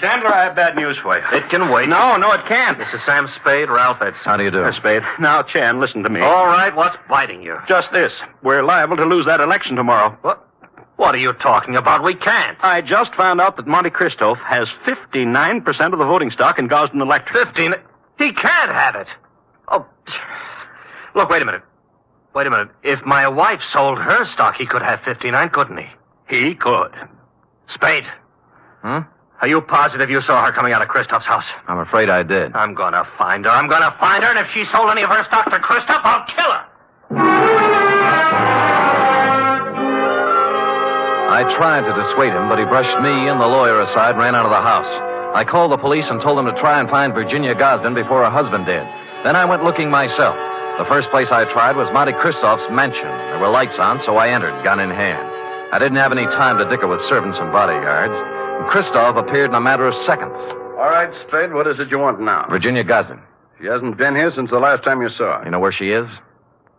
Chandler, I have bad news for you. It can wait. No, it can't. This is Sam Spade, Ralph Edson. How do you do? Spade. Now, Chan, listen to me. All right, what's biting you? Just this. We're liable to lose that election tomorrow. What are you talking about? We can't. I just found out that Monte Cristo has 59% of the voting stock in Gosden Electric. 15? He can't have it. Oh, look, wait a minute. If my wife sold her stock, he could have 59, couldn't he? He could. Spade. Huh? Are you positive you saw her coming out of Christoph's house? I'm afraid I did. I'm gonna find her. And if she sold any of her stock to Christoph, I'll kill her. I tried to dissuade him, but he brushed me and the lawyer aside and ran out of the house. I called the police and told them to try and find Virginia Gosden before her husband did. Then I went looking myself. The first place I tried was Monte Christoph's mansion. There were lights on, so I entered, gun in hand. I didn't have any time to dicker with servants and bodyguards. Christoph appeared in a matter of seconds. All right, Spade, what is it you want now? Virginia Gosden. She hasn't been here since the last time you saw her. You know where she is?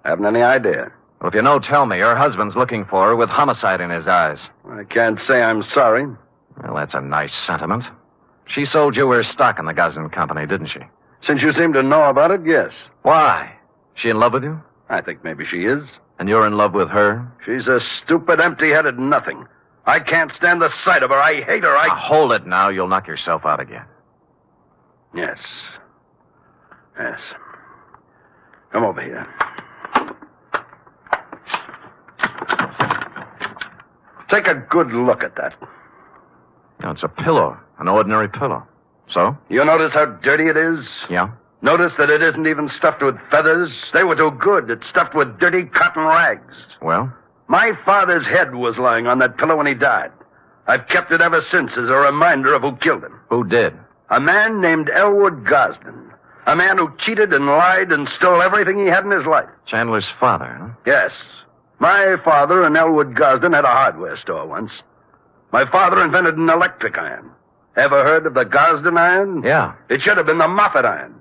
Haven't any idea. Well, if you know, tell me. Her husband's looking for her with homicide in his eyes. I can't say I'm sorry. Well, that's a nice sentiment. She sold you her stock in the Gosden Company, didn't she? Since you seem to know about it, yes. Why? She in love with you? I think maybe she is. And you're in love with her? She's a stupid, empty-headed nothing. I can't stand the sight of her. I hate her. Now, hold it now. You'll knock yourself out again. Yes. Come over here. Take a good look at that. No, it's a pillow. An ordinary pillow. So? You notice how dirty it is? Yeah. Notice that it isn't even stuffed with feathers. They were too good. It's stuffed with dirty cotton rags. Well? My father's head was lying on that pillow when he died. I've kept it ever since as a reminder of who killed him. Who did? A man named Elwood Gosden. A man who cheated and lied and stole everything he had in his life. Chandler's father, huh? Yes. My father and Elwood Gosden had a hardware store once. My father invented an electric iron. Ever heard of the Gosden iron? Yeah. It should have been the Moffat iron.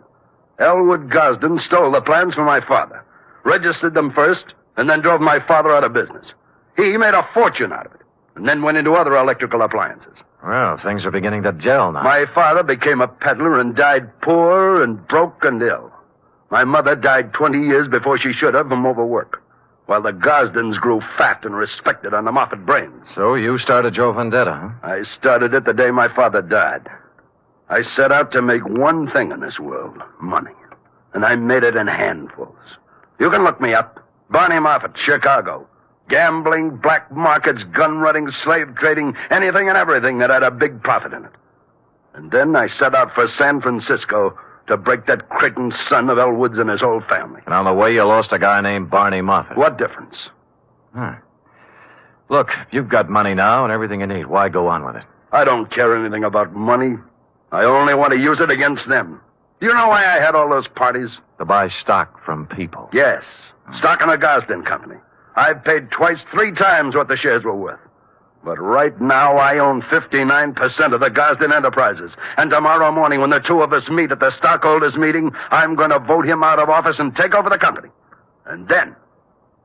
Elwood Gosden stole the plans from my father, registered them first, and then drove my father out of business. He made a fortune out of it, and then went into other electrical appliances. Well, things are beginning to gel now. My father became a peddler and died poor and broke and ill. My mother died 20 years before she should have from overwork, while the Gosdens grew fat and respected on the Moffat brains. So you started your vendetta, huh? I started it the day my father died. I set out to make one thing in this world, money. And I made it in handfuls. You can look me up. Barney Moffat, Chicago. Gambling, black markets, gun running, slave trading, anything and everything that had a big profit in it. And then I set out for San Francisco to break that Creighton son of Elwood's and his whole family. And on the way, you lost a guy named Barney Moffat. What difference? Look, you've got money now and everything you need. Why go on with it? I don't care anything about money. I only want to use it against them. Do you know why I had all those parties? To buy stock from people. Yes. Stock in the Gosden Company. I've paid twice, 3 times what the shares were worth. But right now, I own 59% of the Gosden Enterprises. And tomorrow morning, when the two of us meet at the stockholders' meeting, I'm going to vote him out of office and take over the company. And then,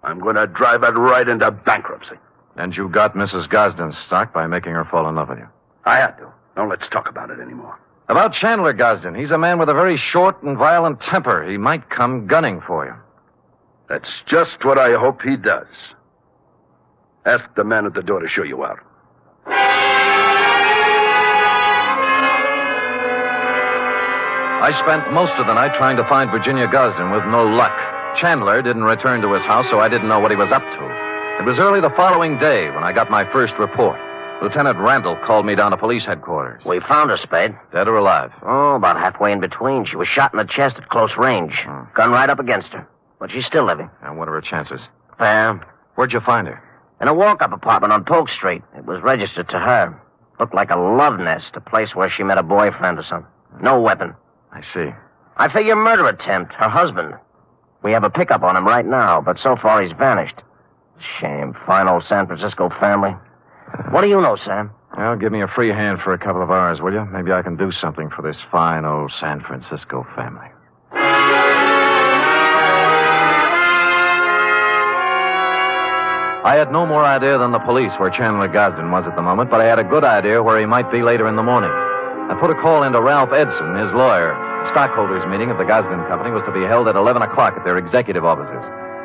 I'm going to drive it right into bankruptcy. And you got Mrs. Gosden's stock by making her fall in love with you. I had to. Don't let's talk about it anymore. About Chandler Gosden, he's a man with a very short and violent temper. He might come gunning for you. That's just what I hope he does. Ask the man at the door to show you out. I spent most of the night trying to find Virginia Gosden with no luck. Chandler didn't return to his house, so I didn't know what he was up to. It was early the following day when I got my first report. Lieutenant Randall called me down to police headquarters. We found her, Spade. Dead or alive? Oh, about halfway in between. She was shot in the chest at close range. Gun right up against her. But she's still living. And what are her chances? Fair. Where'd you find her? In a walk-up apartment on Polk Street. It was registered to her. Looked like a love nest, a place where she met a boyfriend or something. No weapon. I see. I figure murder attempt. Her husband. We have a pickup on him right now, but so far he's vanished. Shame. Fine old San Francisco family. What do you know, Sam? Well, give me a free hand for a couple of hours, will you? Maybe I can do something for this fine old San Francisco family. I had no more idea than the police where Chandler Gosden was at the moment, but I had a good idea where he might be later in the morning. I put a call into Ralph Edson, his lawyer. The stockholders' meeting of the Gosden Company was to be held at 11 o'clock at their executive offices.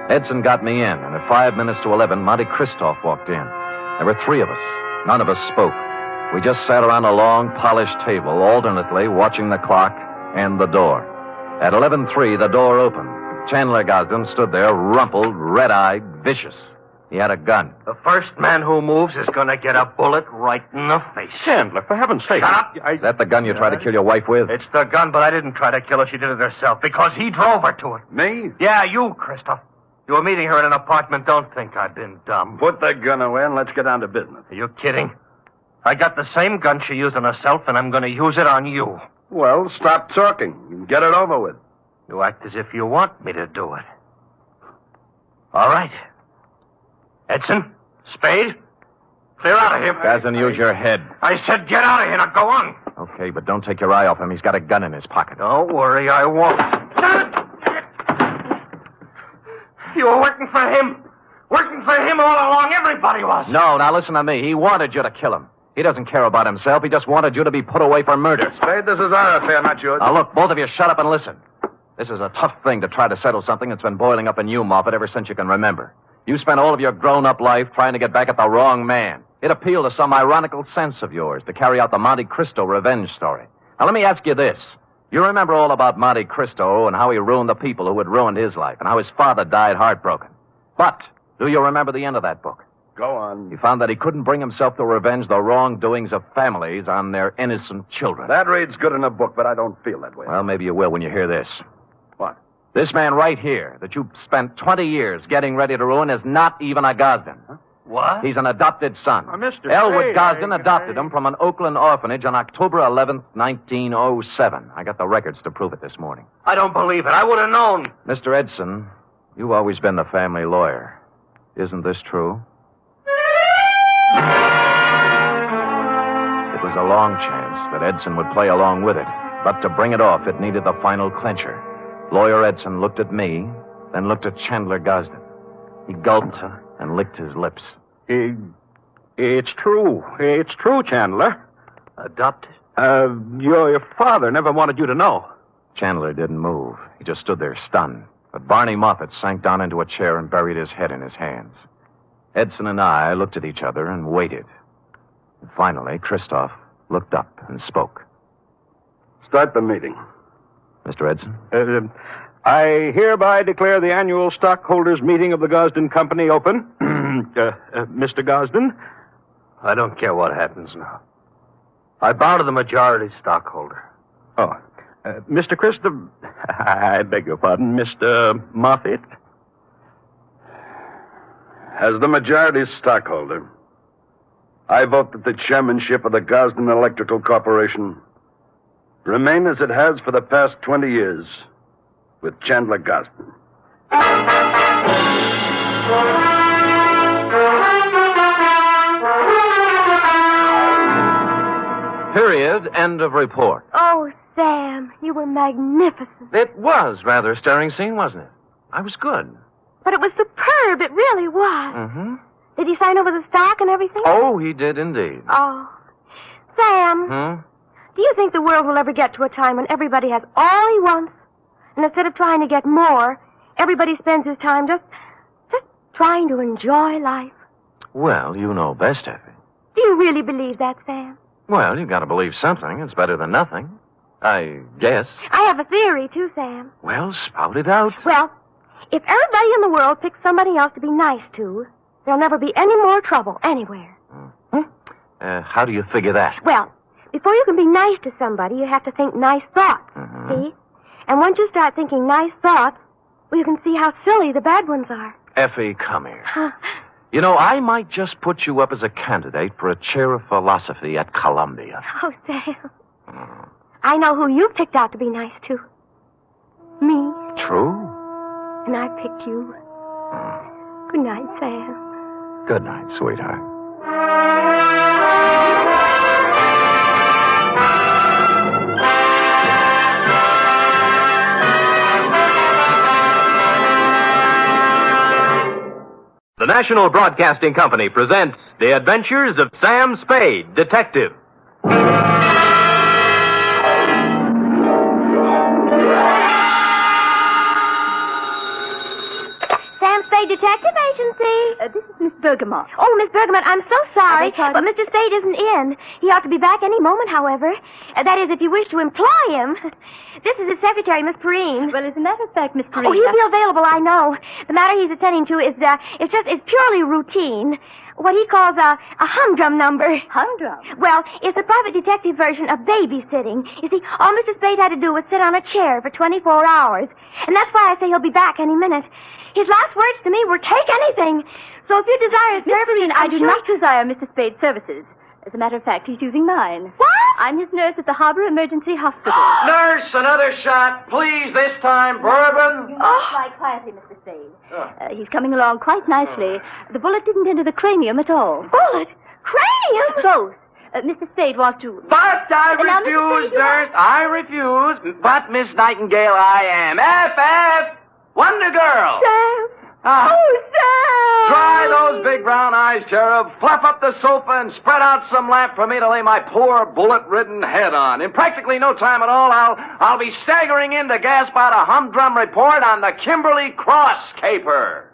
Edson got me in, and at 5 minutes to 11, Monty Christoph walked in. There were three of us. None of us spoke. We just sat around a long, polished table, alternately watching the clock and the door. At 11:03, the door opened. Chandler Gosden stood there, rumpled, red-eyed, vicious. He had a gun. The first man who moves is going to get a bullet right in the face. Chandler, for heaven's sake. Shut up. Is that the gun you tried to kill your wife with? It's the gun, but I didn't try to kill her. She did it herself because he drove her to it. Me? Yeah, you, Christoph. You were meeting her in an apartment. Don't think I've been dumb. Put that gun away and let's get down to business. Are you kidding? I got the same gun she used on herself, and I'm going to use it on you. Well, stop talking and get it over with. You act as if you want me to do it. All right. Edson, Spade, clear out of here. Gosden, use your head. I said get out of here. Now go on. Okay, but don't take your eye off him. He's got a gun in his pocket. Don't worry, I won't. You were working for him. Working for him all along. Everybody was. No, now listen to me. He wanted you to kill him. He doesn't care about himself. He just wanted you to be put away for murder. Spade, this is our affair, not yours. Now, look, both of you shut up and listen. This is a tough thing to try to settle something that's been boiling up in you, Moffat, ever since you can remember. You spent all of your grown-up life trying to get back at the wrong man. It appealed to some ironical sense of yours to carry out the Monte Cristo revenge story. Now, let me ask you this. You remember all about Monte Cristo and how he ruined the people who had ruined his life and how his father died heartbroken. But do you remember the end of that book? Go on. He found that he couldn't bring himself to revenge the wrongdoings of families on their innocent children. That reads good in a book, but I don't feel that way. Well, maybe you will when you hear this. What? This man right here that you spent 20 years getting ready to ruin is not even a Gosden. Huh? What? He's an adopted son. Mr. Elwood Spade, Gosden adopted him from an Oakland orphanage on October 11th, 1907. I got the records to prove it this morning. I don't believe it. I would have known. Mr. Edson, you've always been the family lawyer. Isn't this true? It was a long chance that Edson would play along with it, but to bring it off, it needed the final clincher. Lawyer Edson looked at me, then looked at Chandler Gosden. He gulped and licked his lips. It's true. It's true, Chandler. Adopted? Your father never wanted you to know. Chandler didn't move. He just stood there stunned. But Barney Moffat sank down into a chair and buried his head in his hands. Edson and I looked at each other and waited. And finally, Christoph looked up and spoke. Start the meeting. Mr. Edson? I hereby declare the annual stockholders' meeting of the Gosden Company open. Mr. Gosden? I don't care what happens now. I bow to the majority stockholder. Oh. Mr. Christopher... I beg your pardon, Mr. Moffat? As the majority stockholder, I vote that the chairmanship of the Gosden Electrical Corporation remain as it has for the past 20 years with Chandler Gosden. Period. End of report. Oh, Sam, you were magnificent. It was rather a stirring scene, wasn't it? I was good. But it was superb. It really was. Mm-hmm. Did he sign over the stock and everything? Oh, he did indeed. Oh. Sam, do you think the world will ever get to a time when everybody has all he wants? And instead of trying to get more, everybody spends his time just trying to enjoy life? Well, you know best, Effie. Do you really believe that, Sam? Well, you've got to believe something. It's better than nothing. I guess. I have a theory, too, Sam. Well, spout it out. Well, If everybody in the world picks somebody else to be nice to, there'll never be any more trouble anywhere. How do you figure that? Well, before you can be nice to somebody, you have to think nice thoughts, see? And once you start thinking nice thoughts, well, you can see how silly the bad ones are. Effie, come here. You know, I might just put you up as a candidate for a chair of philosophy at Columbia. Oh, Sam. I know who you picked out to be nice to. Me. True? And I picked you. Good night, Sam. Good night, sweetheart. The National Broadcasting Company presents The Adventures of Sam Spade, Detective. Sam Spade Detective Agency. This is Miss Bergamot. Oh, Miss Bergamot, I'm so sorry, but Mr. Spade isn't in. He ought to be back any moment, however. That is, if you wish to employ him. This is his secretary, Miss Perrine. Well, as a matter of fact, Miss Perrine... Oh, he'll be available, I know. The matter he's attending to is, it's purely routine. What he calls a humdrum number. Humdrum? Well, it's a private detective version of babysitting. You see, all Mr. Spade had to do was sit on a chair for 24 hours. And that's why I say he'll be back any minute. His last words to me were, take anything. So if you desire his services... Miss Perrine, I do not desire Mr. Spade's services. As a matter of fact, he's using mine. What? I'm his nurse at the Harbor Emergency Hospital. Nurse, another shot. Please, this time, bourbon. You must lie quietly, Mr. Spade. He's coming along quite nicely. The bullet didn't enter the cranium at all. Bullet? Cranium? Both. Mr. Spade wants to... But I refuse, nurse. I refuse. But, Miss Nightingale, I am. F. Wonder Girl. Sam. Oh, Sam! Dry those big brown eyes, Cherub. Fluff up the sofa and spread out some lamp for me to lay my poor bullet-ridden head on. In practically no time at all, I'll be staggering in to gasp out a humdrum report on the Kimberley Cross Caper.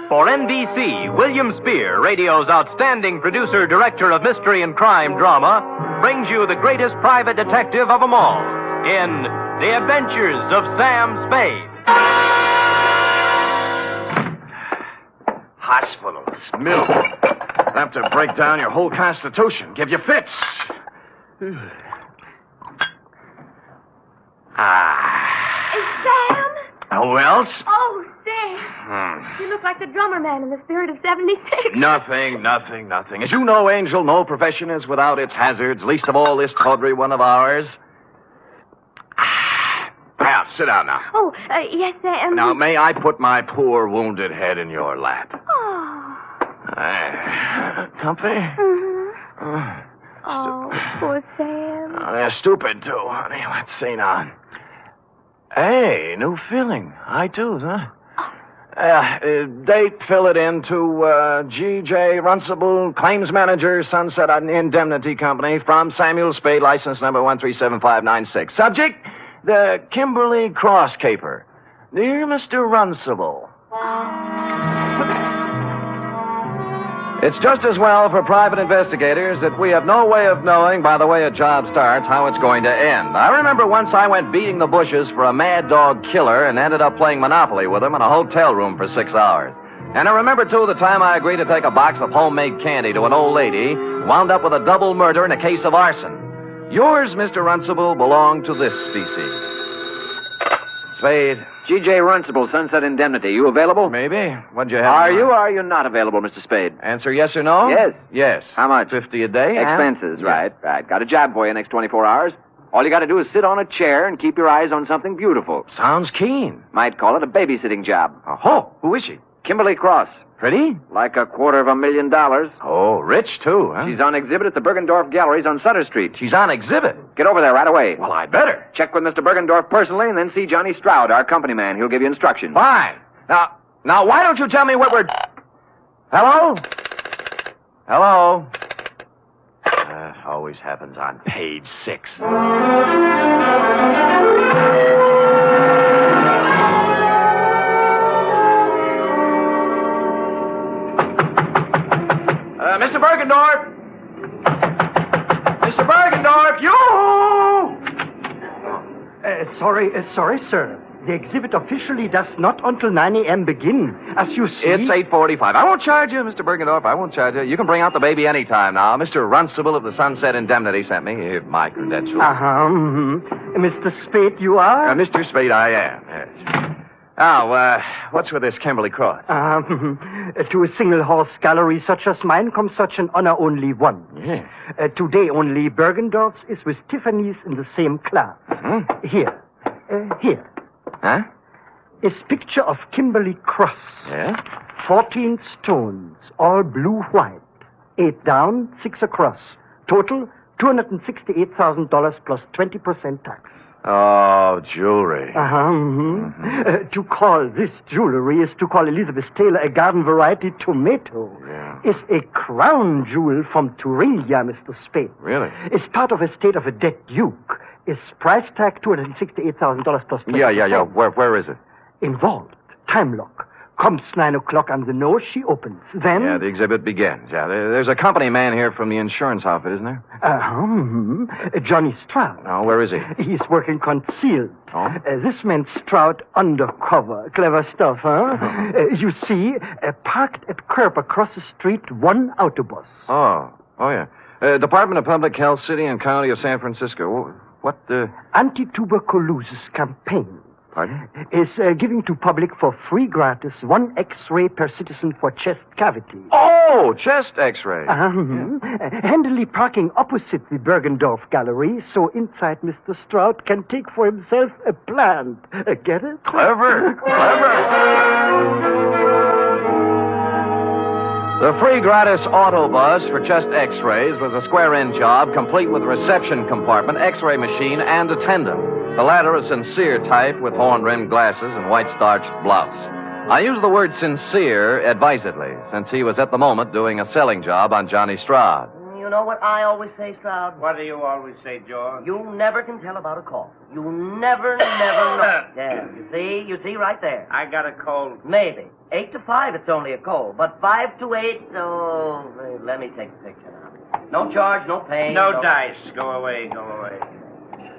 For NBC, William Spear, radio's outstanding producer-director of mystery and crime drama, brings you the greatest private detective of them all in The Adventures of Sam Spade. Hospitals, milk. Enough to break down your whole constitution, give you fits. Sam? Who else? Oh, Sam. You look like the drummer man in the Spirit of 76. Nothing. As you know, Angel, no profession is without its hazards, least of all this tawdry one of ours. Now, sit down now. Oh, yes, Sam. Now, may I put my poor wounded head in your lap? Oh. Comfy? Mm-hmm. Oh, poor Sam. Oh, they're stupid, too, honey. Let's see now. Hey, new feeling. I do, huh? Date, fill it in to G.J. Runcible, claims manager, Sunset Indemnity Company, from Samuel Spade, license number 1375596. Subject, the Kimberley Cross Caper. Dear Mr. Runcible. It's just as well for private investigators that we have no way of knowing, by the way a job starts, how it's going to end. I remember once I went beating the bushes for a mad dog killer and ended up playing Monopoly with him in a hotel room for 6 hours. And I remember, too, the time I agreed to take a box of homemade candy to an old lady, wound up with a double murder and a case of arson. Yours, Mr. Runcible, belong to this species. Spade. G.J. Runcible, Sunset Indemnity. You available? Maybe. What'd you have? Are you or are you not available, Mr. Spade? Answer yes or no? Yes. Yes. How much? $50 a day. Expenses, right. Got a job for you next 24 hours. All you got to do is sit on a chair and keep your eyes on something beautiful. Sounds keen. Might call it a babysitting job. Oh, who is she? Kimberley Cross. Pretty? Like $250,000. Oh, rich, too, huh? She's on exhibit at the Bergendorf Galleries on Sutter Street. She's on exhibit? Get over there right away. Well, I better. Check with Mr. Bergendorf personally and then see Johnny Stroud, our company man. He'll give you instructions. Fine. Now, why don't you tell me what we're... Hello? Hello? Always happens on page 6. Mr. Bergendorf! Mr. Bergendorf, you! Sorry, sir. The exhibit officially does not until 9 a.m. begin. As you see... It's 8:45. I won't charge you, Mr. Bergendorf. I won't charge you. You can bring out the baby any time now. Mr. Runcible of the Sunset Indemnity sent me. Here's my credentials. Mr. Spade, you are? Mr. Spade, I am, yes. Now, what's with this Kimberley cross? To a single-horse gallery such as mine comes such an honor only once. Yeah. Today only Bergendorf's is with Tiffany's in the same class. Mm-hmm. Here. Huh? Is picture of Kimberley cross. Yeah? 14 stones, all blue-white. 8 down, 6 across. Total, $268,000 plus 20% tax. Oh, jewelry. To call this jewelry is to call Elizabeth Taylor a garden variety tomato. Yeah. Is a crown jewel from Thuringia, Mr. Spade. Really? Is part of a state of a dead duke. Is price tag $268,000 plus 20%. Yeah. Where is it? Involved. Time lock. Comes 9 o'clock on the nose, she opens. Then... Yeah, the exhibit begins. Yeah, there's a company man here from the insurance outfit, isn't there? Johnny Stroud. Oh, where is he? He's working concealed. Oh? This man Stroud undercover. Clever stuff, huh? You see, parked at curb across the street, one autobus. Oh, yeah. Department of Public Health, City and County of San Francisco. What, Anti-tuberculosis campaign. Pardon? Is giving to public for free gratis 1 X-ray per citizen for chest cavity. Oh, chest X-ray. Handily parking opposite the Bergendorf Gallery, so inside Mr. Stroud can take for himself a plant. Get it? Clever. The free gratis autobus for chest X-rays was a square-in job, complete with reception compartment, X-ray machine, and attendant. The latter a sincere type with horn-rimmed glasses and white-starched blouse. I use the word sincere advisedly, since he was at the moment doing a selling job on Johnny Stroud. You know what I always say, Stroud? What do you always say, George? You never can tell about a call. You never know. Yeah, you see right there. I got a cold. Maybe. 8 to 5, it's only a cold. But 5 to 8, oh, let me take the picture now. No charge, no pain. No dice. Go away.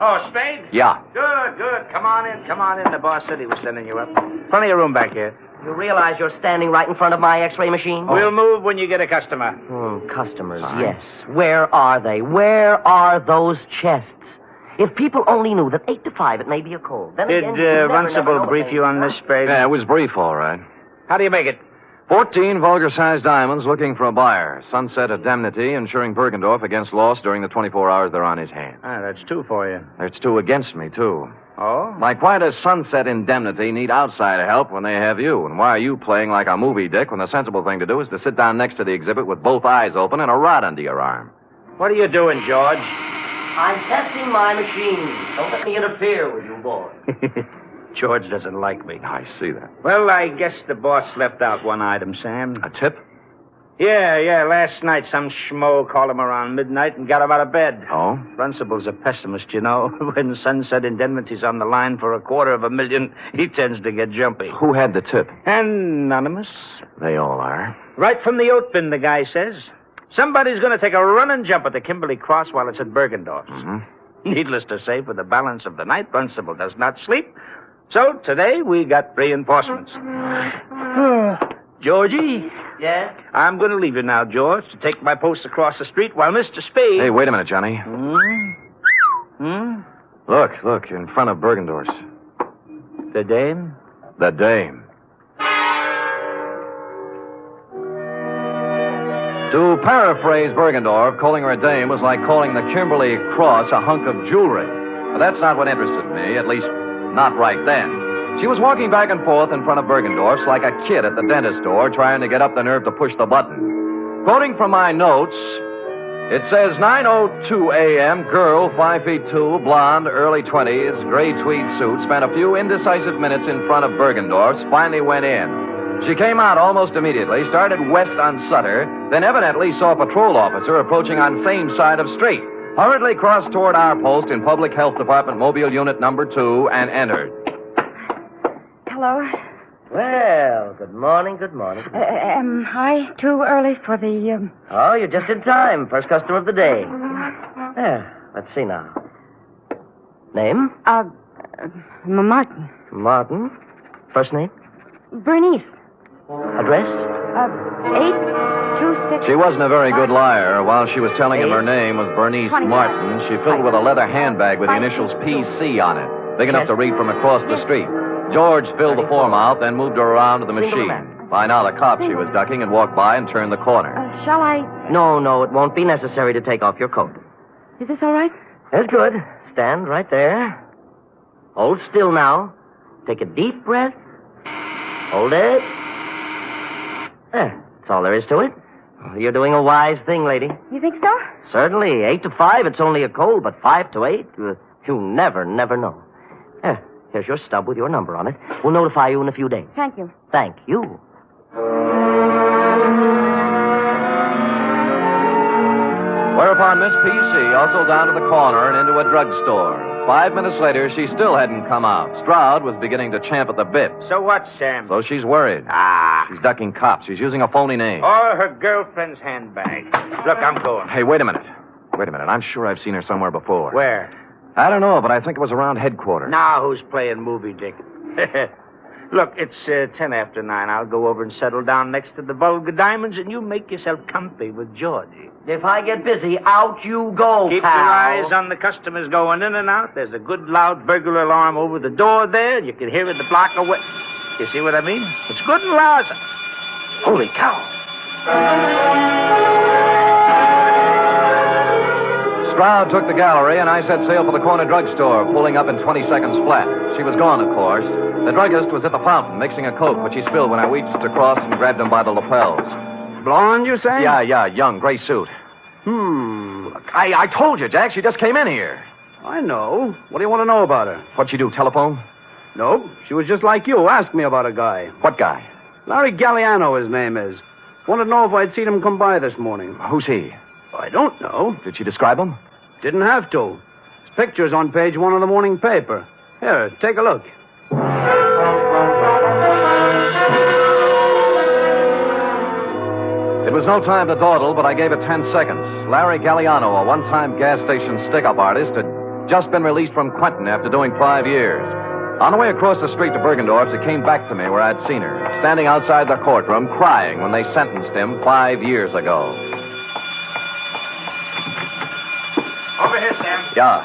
Oh, Spade? Yeah. Good. Come on in. The boss said he was sending you up. Plenty of room back here. You realize you're standing right in front of my X-ray machine? We'll move when you get a customer. Customers, yes. Where are they? Where are those chests? If people only knew that 8 to 5, it may be a cold. Then Did Runcible brief you on this, Spade? Yeah, it was brief, all right. How do you make it? 14 vulgar-sized diamonds looking for a buyer. Sunset Indemnity insuring Bergendorf against loss during the 24 hours they're on his hands. That's 2 for you. There's 2 against me, too. Oh? Like, why does Sunset Indemnity need outsider help when they have you? And why are you playing like a movie dick when the sensible thing to do is to sit down next to the exhibit with both eyes open and a rod under your arm? What are you doing, George? I'm testing my machine. Don't let me interfere with you, boy. George doesn't like me. I see that. Well, I guess the boss left out one item, Sam. A tip? Yeah. Last night, some schmo called him around midnight and got him out of bed. Oh? Runcible's a pessimist, you know. When Sunset Indemnity's on the line for $250,000, he tends to get jumpy. Who had the tip? Anonymous. They all are. Right from the oat bin, the guy says. Somebody's going to take a running jump at the Kimberley Cross while it's at Bergendorf's. Mm-hmm. Needless to say, for the balance of the night, Runcible does not sleep. So today we got reinforcements. Georgie? Yes? I'm going to leave you now, George, to take my post across the street while Mr. Spade... Hey, wait a minute, Johnny. Look, in front of Bergendorf's. The dame? The dame. To paraphrase Bergendorf, calling her a dame was like calling the Kimberley Cross a hunk of jewelry. But that's not what interested me, at least not right then. She was walking back and forth in front of Bergendorf's like a kid at the dentist door trying to get up the nerve to push the button. Quoting from my notes, it says 9:02 a.m., girl, 5'2", blonde, early 20s, gray tweed suit, spent a few indecisive minutes in front of Bergendorf's, finally went in. She came out almost immediately, started west on Sutter, then evidently saw a patrol officer approaching on same side of street, hurriedly crossed toward our post in Public Health Department Mobile Unit number 2 and entered. Hello. Well, good morning. Am I too early for the... Oh, you're just in time. First customer of the day. Let's see now. Name? Martin. Martin? First name? Bernice. Address? 826. She wasn't a very good liar. While she was telling him her name was Bernice 25. Martin, she filled with a leather handbag with the initials PC on it, big enough to read from across the street. George filled the form out, then moved her around to the machine. By now, the cop she was ducking had walked by and turned the corner. Shall I? No, it won't be necessary to take off your coat. Is this all right? That's good. Stand right there. Hold still now. Take a deep breath. Hold it. There. That's all there is to it. You're doing a wise thing, lady. You think so? Certainly. 8 to 5, it's only a cold, but 5 to 8, you never know. Here's your stub with your number on it. We'll notify you in a few days. Thank you. Thank you. Whereupon Miss P.C. hustled down to the corner and into a drugstore. 5 minutes later, she still hadn't come out. Stroud was beginning to champ at the bit. So what, Sam? So she's worried. She's ducking cops. She's using a phony name. Or her girlfriend's handbag. Look, I'm going. Hey, wait a minute. I'm sure I've seen her somewhere before. Where? I don't know, but I think it was around headquarters. Now who's playing movie dick? Look, it's 10 after 9. I'll go over and settle down next to the vulgar diamonds, and you make yourself comfy with Georgie. If I get busy, out you go, Keep pal. your eyes on the customers going in and out. There's a good loud burglar alarm over the door there. You can hear it a block away. You see what I mean? It's good and loud. Holy cow. Stroud took the gallery, and I set sail for the corner drugstore, pulling up in 20 seconds flat. She was gone, of course. The druggist was at the fountain, mixing a Coke, which he spilled when I reached across and grabbed him by the lapels. Blonde, you say? Yeah, young, gray suit. I told you, Jack, she just came in here. I know. What do you want to know about her? What'd she do, telephone? No, she was just like you. Asked me about a guy. What guy? Larry Galliano, his name is. Wanted to know if I'd seen him come by this morning. Who's he? I don't know. Did she describe him? Didn't have to. His picture's on page 1 of the morning paper. Here, take a look. It was no time to dawdle, but I gave it 10 seconds. Larry Galliano, a one-time gas station stick-up artist, had just been released from Quentin after doing 5 years. On the way across the street to Bergendorf's, it came back to me where I'd seen her, standing outside the courtroom, crying when they sentenced him 5 years ago. Over here, Sam. Yeah.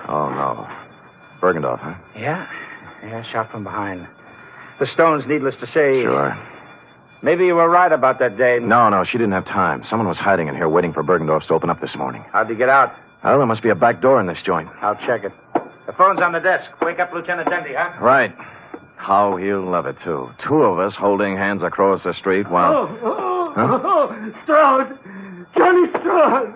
Oh, no. Bergendorf, huh? Yeah, shot from behind. The stones, needless to say. Sure. Maybe you were right about that day. No, she didn't have time. Someone was hiding in here waiting for Bergendorf's to open up this morning. How'd you get out? Well, there must be a back door in this joint. I'll check it. The phone's on the desk. Wake up Lieutenant Denny, huh? Right. How he'll love it, too. 2 of us holding hands across the street while... Stroud! Johnny Stroud!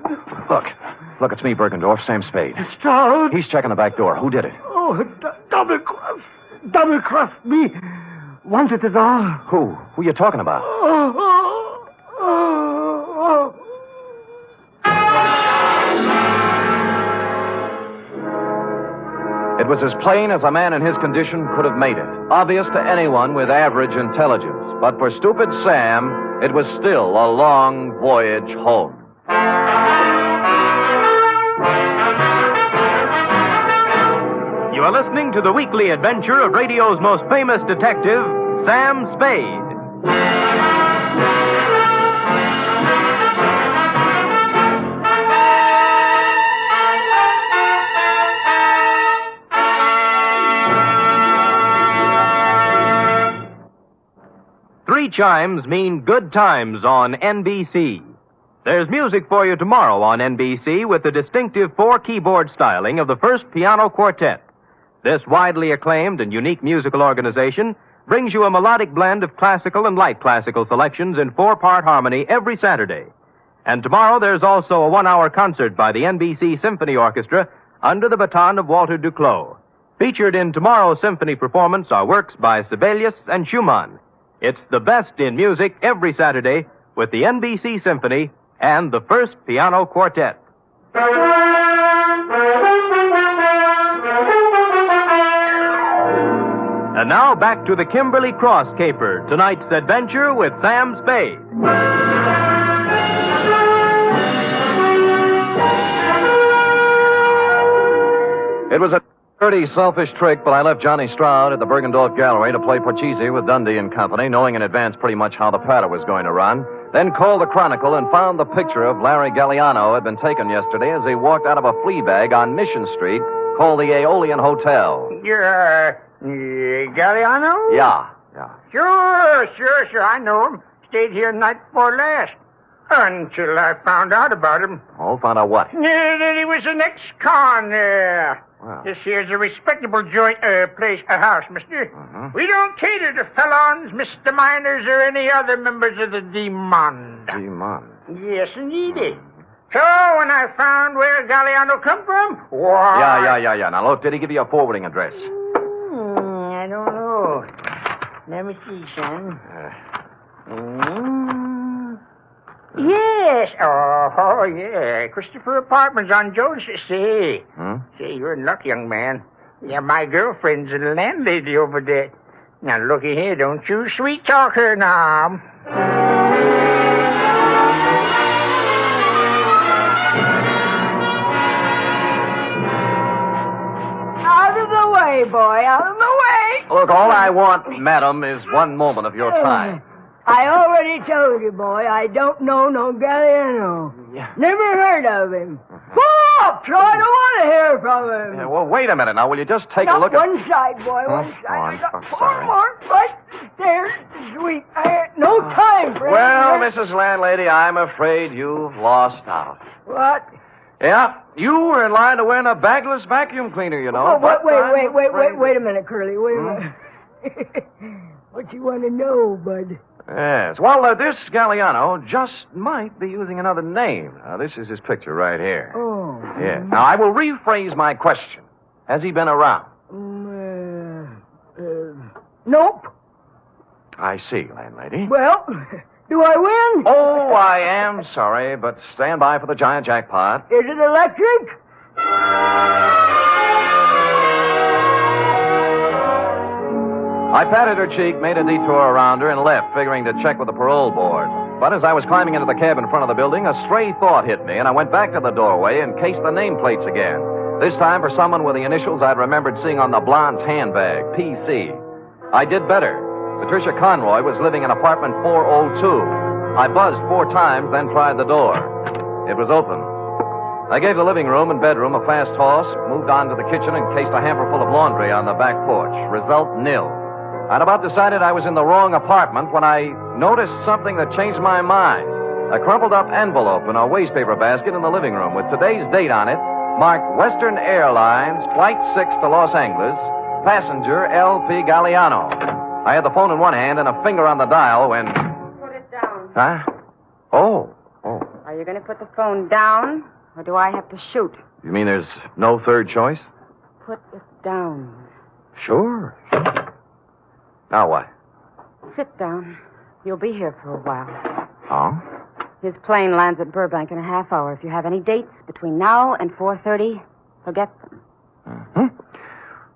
Look, it's me, Bergendorf, Sam Spade. Stroud? He's checking the back door. Who did it? Double-crossed me. Once it is all. Who? Who you talking about? It was as plain as a man in his condition could have made it. Obvious to anyone with average intelligence. But for stupid Sam, it was still a long voyage home. You are listening to the weekly adventure of radio's most famous detective, Sam Spade. Three chimes mean good times on NBC. There's music for you tomorrow on NBC with the distinctive 4-keyboard styling of the First Piano Quartet. This widely acclaimed and unique musical organization brings you a melodic blend of classical and light classical selections in 4-part harmony every Saturday. And tomorrow there's also a 1-hour concert by the NBC Symphony Orchestra under the baton of Walter Duclos. Featured in tomorrow's symphony performance are works by Sibelius and Schumann. It's the best in music every Saturday with the NBC Symphony and the First Piano Quartet. And now back to the Kimberley Cross Caper, tonight's adventure with Sam Spade. It was a dirty, selfish trick, but I left Johnny Stroud at the Bergendorf Gallery to play Parcheesi with Dundee and Company, knowing in advance pretty much how the patter was going to run. Then called the Chronicle and found the picture of Larry Galliano had been taken yesterday as he walked out of a flea bag on Mission Street called the Aeolian Hotel. You're, Galliano? Yeah. Sure. I know him. Stayed here night before last. Until I found out about him. Oh, found out what? That he was an ex-con. Wow. This here's a respectable house, mister. We don't cater to felons, misdemeanors, or any other members of the Demon. Demon? Yes, indeed. So, when I found where Galliano come from, why... Yeah. Now, look, did he give you a forwarding address? I don't know. Let me see, son. Yes. Oh, yeah. Christopher Apartments on Jones. Say, you're in luck, young man. Yeah, my girlfriend's a landlady over there. Now, looky here. Don't you sweet talk her now. Out of the way, boy. Out of the way. Look, all I want, madam, is one moment of your time. I already told you, boy, I don't know no Galliano. Never heard of him. Stop! So I don't want to hear from him. Yeah, well, wait a minute now. Will you just take a look at... One side, boy, one side. Oh, I got I'm four sorry. more right there. Sweet. I ain't no time for Well, it. Mrs. Landlady, I'm afraid you've lost out. What? Yeah, you were in line to win a bagless vacuum cleaner, you know. Wait a minute, Curly. Wait a minute. What you want to know, bud? Yes. Well, this Galliano just might be using another name. Now, this is his picture right here. Oh. Yes. Now, I will rephrase my question. Has he been around? Nope. I see, landlady. Well, do I win? Oh, I am sorry, but stand by for the giant jackpot. Is it electric? I patted her cheek, made a detour around her, and left, figuring to check with the parole board. But as I was climbing into the cab in front of the building, a stray thought hit me, and I went back to the doorway and cased the nameplates again. This time for someone with the initials I'd remembered seeing on the blonde's handbag, PC. I did better. Patricia Conroy was living in apartment 402. I buzzed 4 times, then tried the door. It was open. I gave the living room and bedroom a fast toss, moved on to the kitchen, and cased a hamper full of laundry on the back porch. Result, nil. I'd about decided I was in the wrong apartment when I noticed something that changed my mind. A crumpled up envelope in a wastepaper basket in the living room with today's date on it, marked Western Airlines, Flight 6 to Los Angeles, passenger L.P. Galliano. I had the phone in one hand and a finger on the dial when... Put it down. Huh? Oh. Are you going to put the phone down, or do I have to shoot? You mean there's no third choice? Put it down. Sure. Now what? Sit down. You'll be here for a while. Oh? His plane lands at Burbank in a half hour. If you have any dates between now and 4:30, forget them.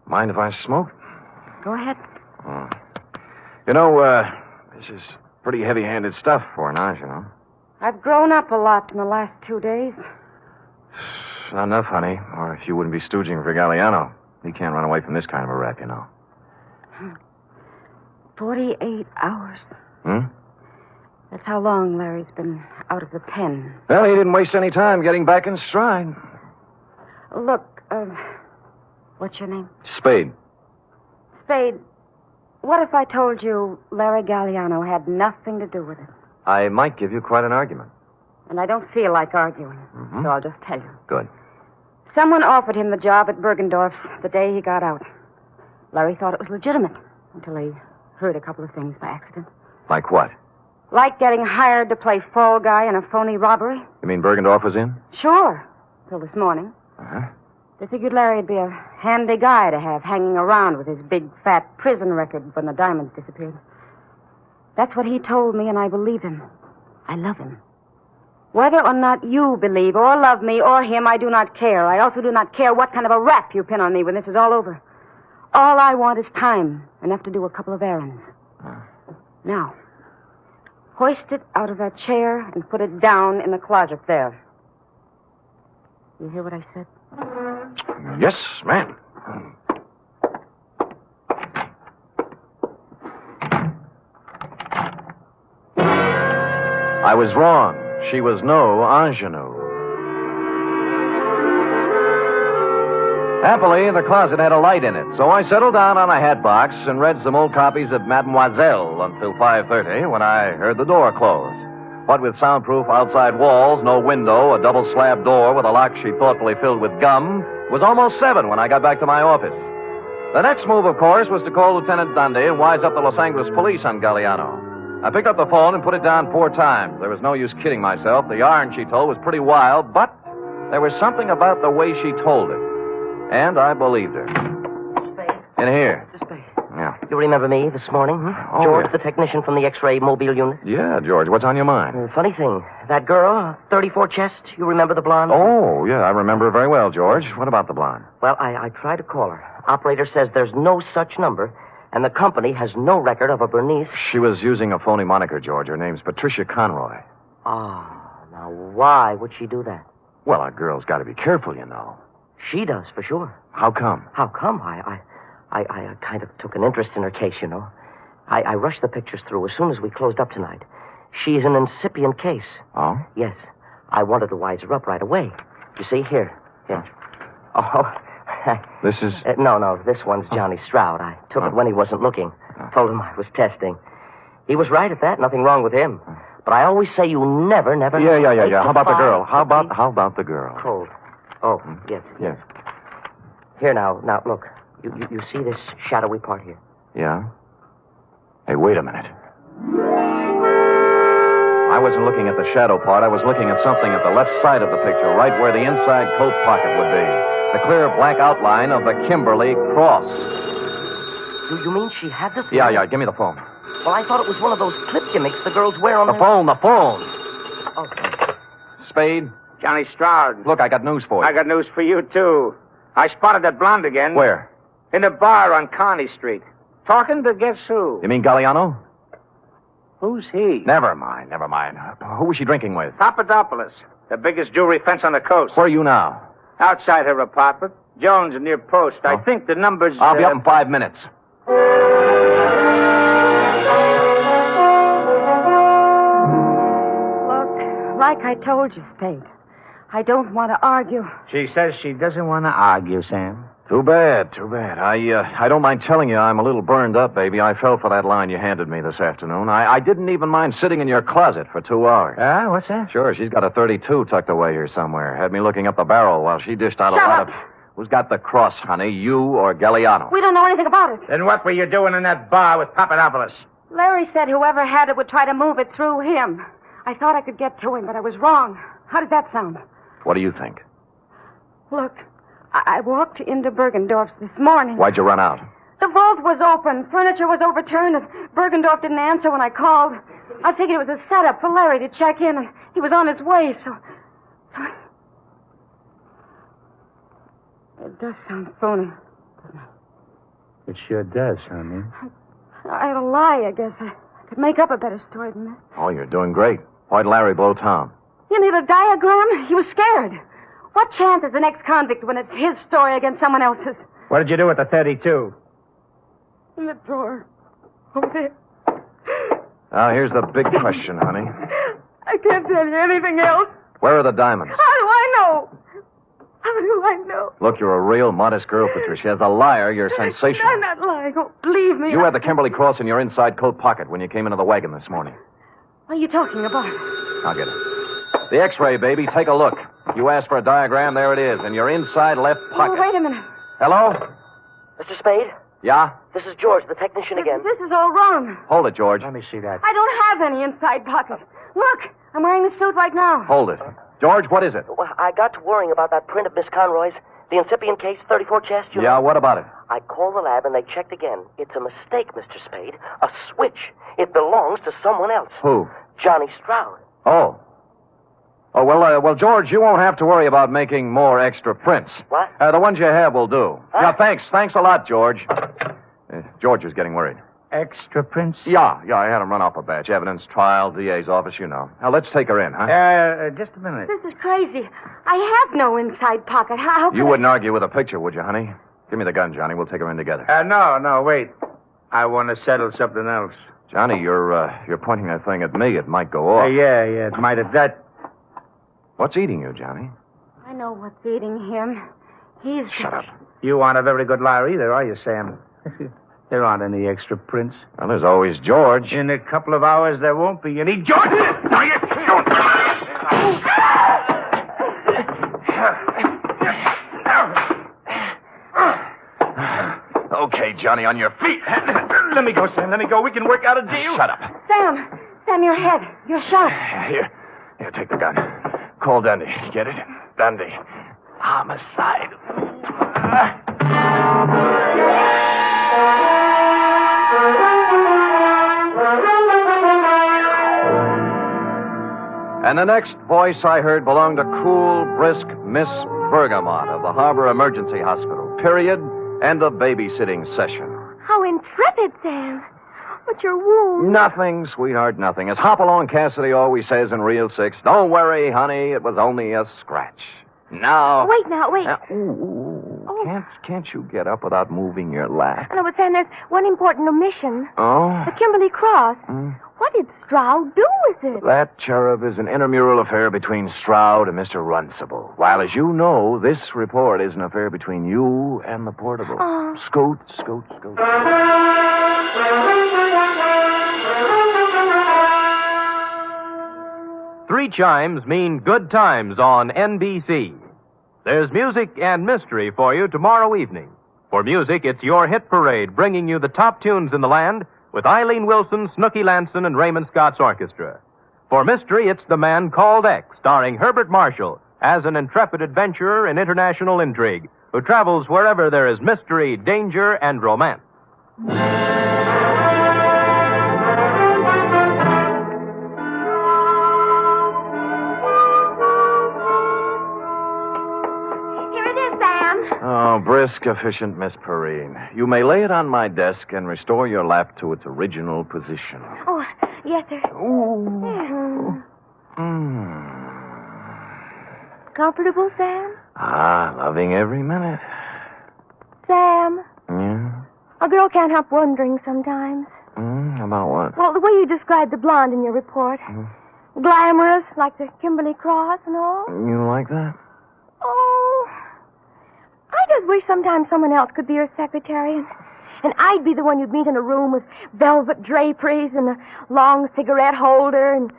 Mind if I smoke? Go ahead. You know, this is pretty heavy-handed stuff for Naj, you know. I've grown up a lot in the last 2 days. Not enough, honey. Or if you wouldn't be stooging for Galliano. He can't run away from this kind of a rap, you know. 48 hours. Hmm? That's how long Larry's been out of the pen. Well, he didn't waste any time getting back in stride. Look, what's your name? Spade. Spade, what if I told you Larry Galliano had nothing to do with it? I might give you quite an argument. And I don't feel like arguing, so I'll just tell you. Good. Someone offered him the job at Bergendorf's the day he got out. Larry thought it was legitimate until he heard a couple of things by accident. Like what? Like getting hired to play fall guy in a phony robbery. You mean Bergendorf was in? Sure, till this morning. Uh-huh. They figured Larry'd be a handy guy to have hanging around with his big, fat prison record when the diamonds disappeared. That's what he told me, and I believe him. I love him. Whether or not you believe or love me or him, I do not care. I also do not care what kind of a rap you pin on me when this is all over. All I want is time, enough to do a couple of errands. Now, hoist it out of that chair and put it down in the closet there. You hear what I said? Yes, ma'am. I was wrong. She was no ingenue. Happily, the closet had a light in it, so I settled down on a hat box and read some old copies of Mademoiselle until 5:30 when I heard the door close. What with soundproof outside walls, no window, a double slab door with a lock she thoughtfully filled with gum, it was almost 7 when I got back to my office. The next move, of course, was to call Lieutenant Dundee and wise up the Los Angeles police on Galliano. I picked up the phone and put it down 4 times. There was no use kidding myself. The yarn she told was pretty wild, but there was something about the way she told it. And I believed her. In here. Yeah. You remember me this morning? Oh, George, yeah. the technician from the X-ray mobile unit? Yeah, George, what's on your mind? Funny thing, that girl, 34 chest, you remember the blonde? Oh, yeah, I remember her very well, George. What about the blonde? Well, I tried to call her. Operator says there's no such number, and the company has no record of a Bernice. She was using a phony moniker, George. Her name's Patricia Conroy. Now why would she do that? Well, a girl's got to be careful, you know. She does, for sure. How come? How come? I kind of took an interest in her case, you know. I rushed the pictures through as soon as we closed up tonight. She's an incipient case. Oh? Yes. I wanted to wise her up right away. You see, here. Oh. This is... No, this one's Johnny Stroud. I took it when he wasn't looking. Told him I was testing. He was right at that. Nothing wrong with him. But I always say you never... Yeah. How about the girl? How about the girl? Cold. Oh, yes. Yes. Here, now, look. You see this shadowy part here? Yeah? Hey, wait a minute. I wasn't looking at the shadow part. I was looking at something at the left side of the picture, right where the inside coat pocket would be. The clear black outline of the Kimberley cross. You mean she had the thing? Yeah. Give me the phone. Well, I thought it was one of those clip gimmicks the girls wear on the phone. Oh. Spade? Johnny Stroud. Look, I got news for you. I got news for you, too. I spotted that blonde again. Where? In a bar on Kearney Street. Talking to guess who? You mean Galliano? Who's he? Never mind. Who was she drinking with? Papadopoulos, the biggest jewelry fence on the coast. Where are you now? Outside her apartment. Jones near Post. I think the number's... I'll be up in 5 minutes. Like I told you, Spade, I don't want to argue. She says she doesn't want to argue, Sam. Too bad. I don't mind telling you I'm a little burned up, baby. I fell for that line you handed me this afternoon. I didn't even mind sitting in your closet for 2 hours. What's that? Sure, she's got a .32 tucked away here somewhere. Had me looking up the barrel while she dished out a lot of... Who's got the cross, honey? You or Galliano? We don't know anything about it. Then what were you doing in that bar with Papadopoulos? Larry said whoever had it would try to move it through him. I thought I could get to him, but I was wrong. How does that sound? What do you think? Look, I walked into Bergendorf's this morning. Why'd you run out? The vault was open. Furniture was overturned, and Bergendorf didn't answer when I called. I figured it was a setup for Larry to check in, and he was on his way, so... It does sound phony. It sure does, honey. I had a lie, I guess. I could make up a better story than that. Oh, you're doing great. Why'd Larry blow town? You need a diagram? He was scared. What chance is an ex-convict when it's his story against someone else's? What did you do with the 32? In the drawer. Over there. Now, here's the big question, honey. I can't tell you anything else. Where are the diamonds? How do I know? How do I know? Look, you're a real modest girl, Patricia. As a liar, you're sensational. I'm not lying. Oh, believe me. You had the Kimberley cross in your inside coat pocket when you came into the wagon this morning. What are you talking about? I'll get it. The X-ray, baby. Take a look. You asked for a diagram. There it is, in your inside left pocket. Oh, wait a minute. Hello? Mr. Spade? Yeah? This is George, the technician again. This is all wrong. Hold it, George. Let me see that. I don't have any inside pocket. Look, I'm wearing the suit right now. Hold it. George, what is it? Well, I got to worrying about that print of Miss Conroy's. The incipient case, 34 chest, you know? Yeah, what about it? I called the lab and they checked again. It's a mistake, Mr. Spade. A switch. It belongs to someone else. Who? Johnny Stroud. Oh. Oh, well, George, you won't have to worry about making more extra prints. What? The ones you have will do. Huh? Yeah, thanks. Thanks a lot, George. George is getting worried. Extra prints? Yeah, I had him run off a batch. Evidence, trial, DA's office, you know. Now, let's take her in, huh? Just a minute. This is crazy. I have no inside pocket. How You wouldn't argue with a picture, would you, honey? Give me the gun, Johnny. We'll take her in together. No, wait. I want to settle something else. Johnny, you're pointing that thing at me. It might go off. Yeah, it might have that. What's eating you, Johnny? I know what's eating him. He's... Shut up. You aren't a very good liar either, are you, Sam? There aren't any extra prints. Well, there's always George. In a couple of hours, there won't be any George. Now you shoot. Okay, Johnny, on your feet. Let me go, Sam. Let me go. We can work out a deal. Shut up. Sam, your head. You're shot. Here, take the gun. Call Dundee. Get it? Dundee. Homicide. And the next voice I heard belonged to cool, brisk Miss Bergamot of the Harbor Emergency Hospital. Period. End of babysitting session. How intrepid, Sam. What's your wound? Nothing, sweetheart, nothing. As Hopalong Cassidy always says in Reel 6, don't worry, honey, it was only a scratch. Now... Wait. Can't you get up without moving your lap? No, but Sam, there's one important omission. Oh? The Kimberley cross. What did Stroud do with it? That, cherub, is an intramural affair between Stroud and Mr. Runcible. While, as you know, this report is an affair between you and the portable. Oh. Scoot. 3 chimes mean good times on NBC. There's music and mystery for you tomorrow evening. For music, it's your hit parade bringing you the top tunes in the land with Eileen Wilson, Snooky Lanson, and Raymond Scott's orchestra. For mystery, it's The Man Called X, starring Herbert Marshall as an intrepid adventurer in international intrigue who travels wherever there is mystery, danger, and romance. Oh, brisk, efficient Miss Perrine. You may lay it on my desk and restore your lap to its original position. Oh, yes, sir. Comfortable, Sam? Loving every minute. Sam, Yeah? a girl can't help wondering sometimes. About what? Well, the way you described the blonde in your report. Glamorous, like the Kimberley cross and all. You like that? Oh, I just wish sometimes someone else could be your secretary, and I'd be the one you'd meet in a room with velvet draperies and a long cigarette holder and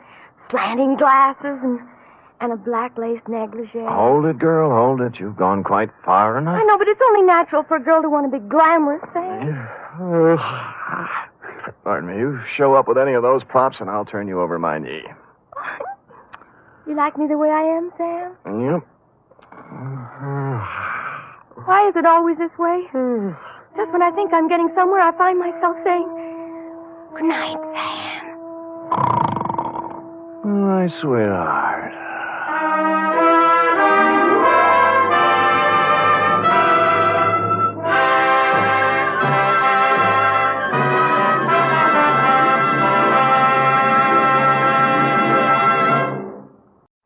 slanting glasses and a black lace negligee. Hold it, girl, hold it. You've gone quite far enough. I know, but it's only natural for a girl to want to be glamorous, Sam. Pardon me. You show up with any of those props, and I'll turn you over my knee. You like me the way I am, Sam? Yep. Why is it always this way? Just when I think I'm getting somewhere, I find myself saying, good night, Sam. My sweetheart.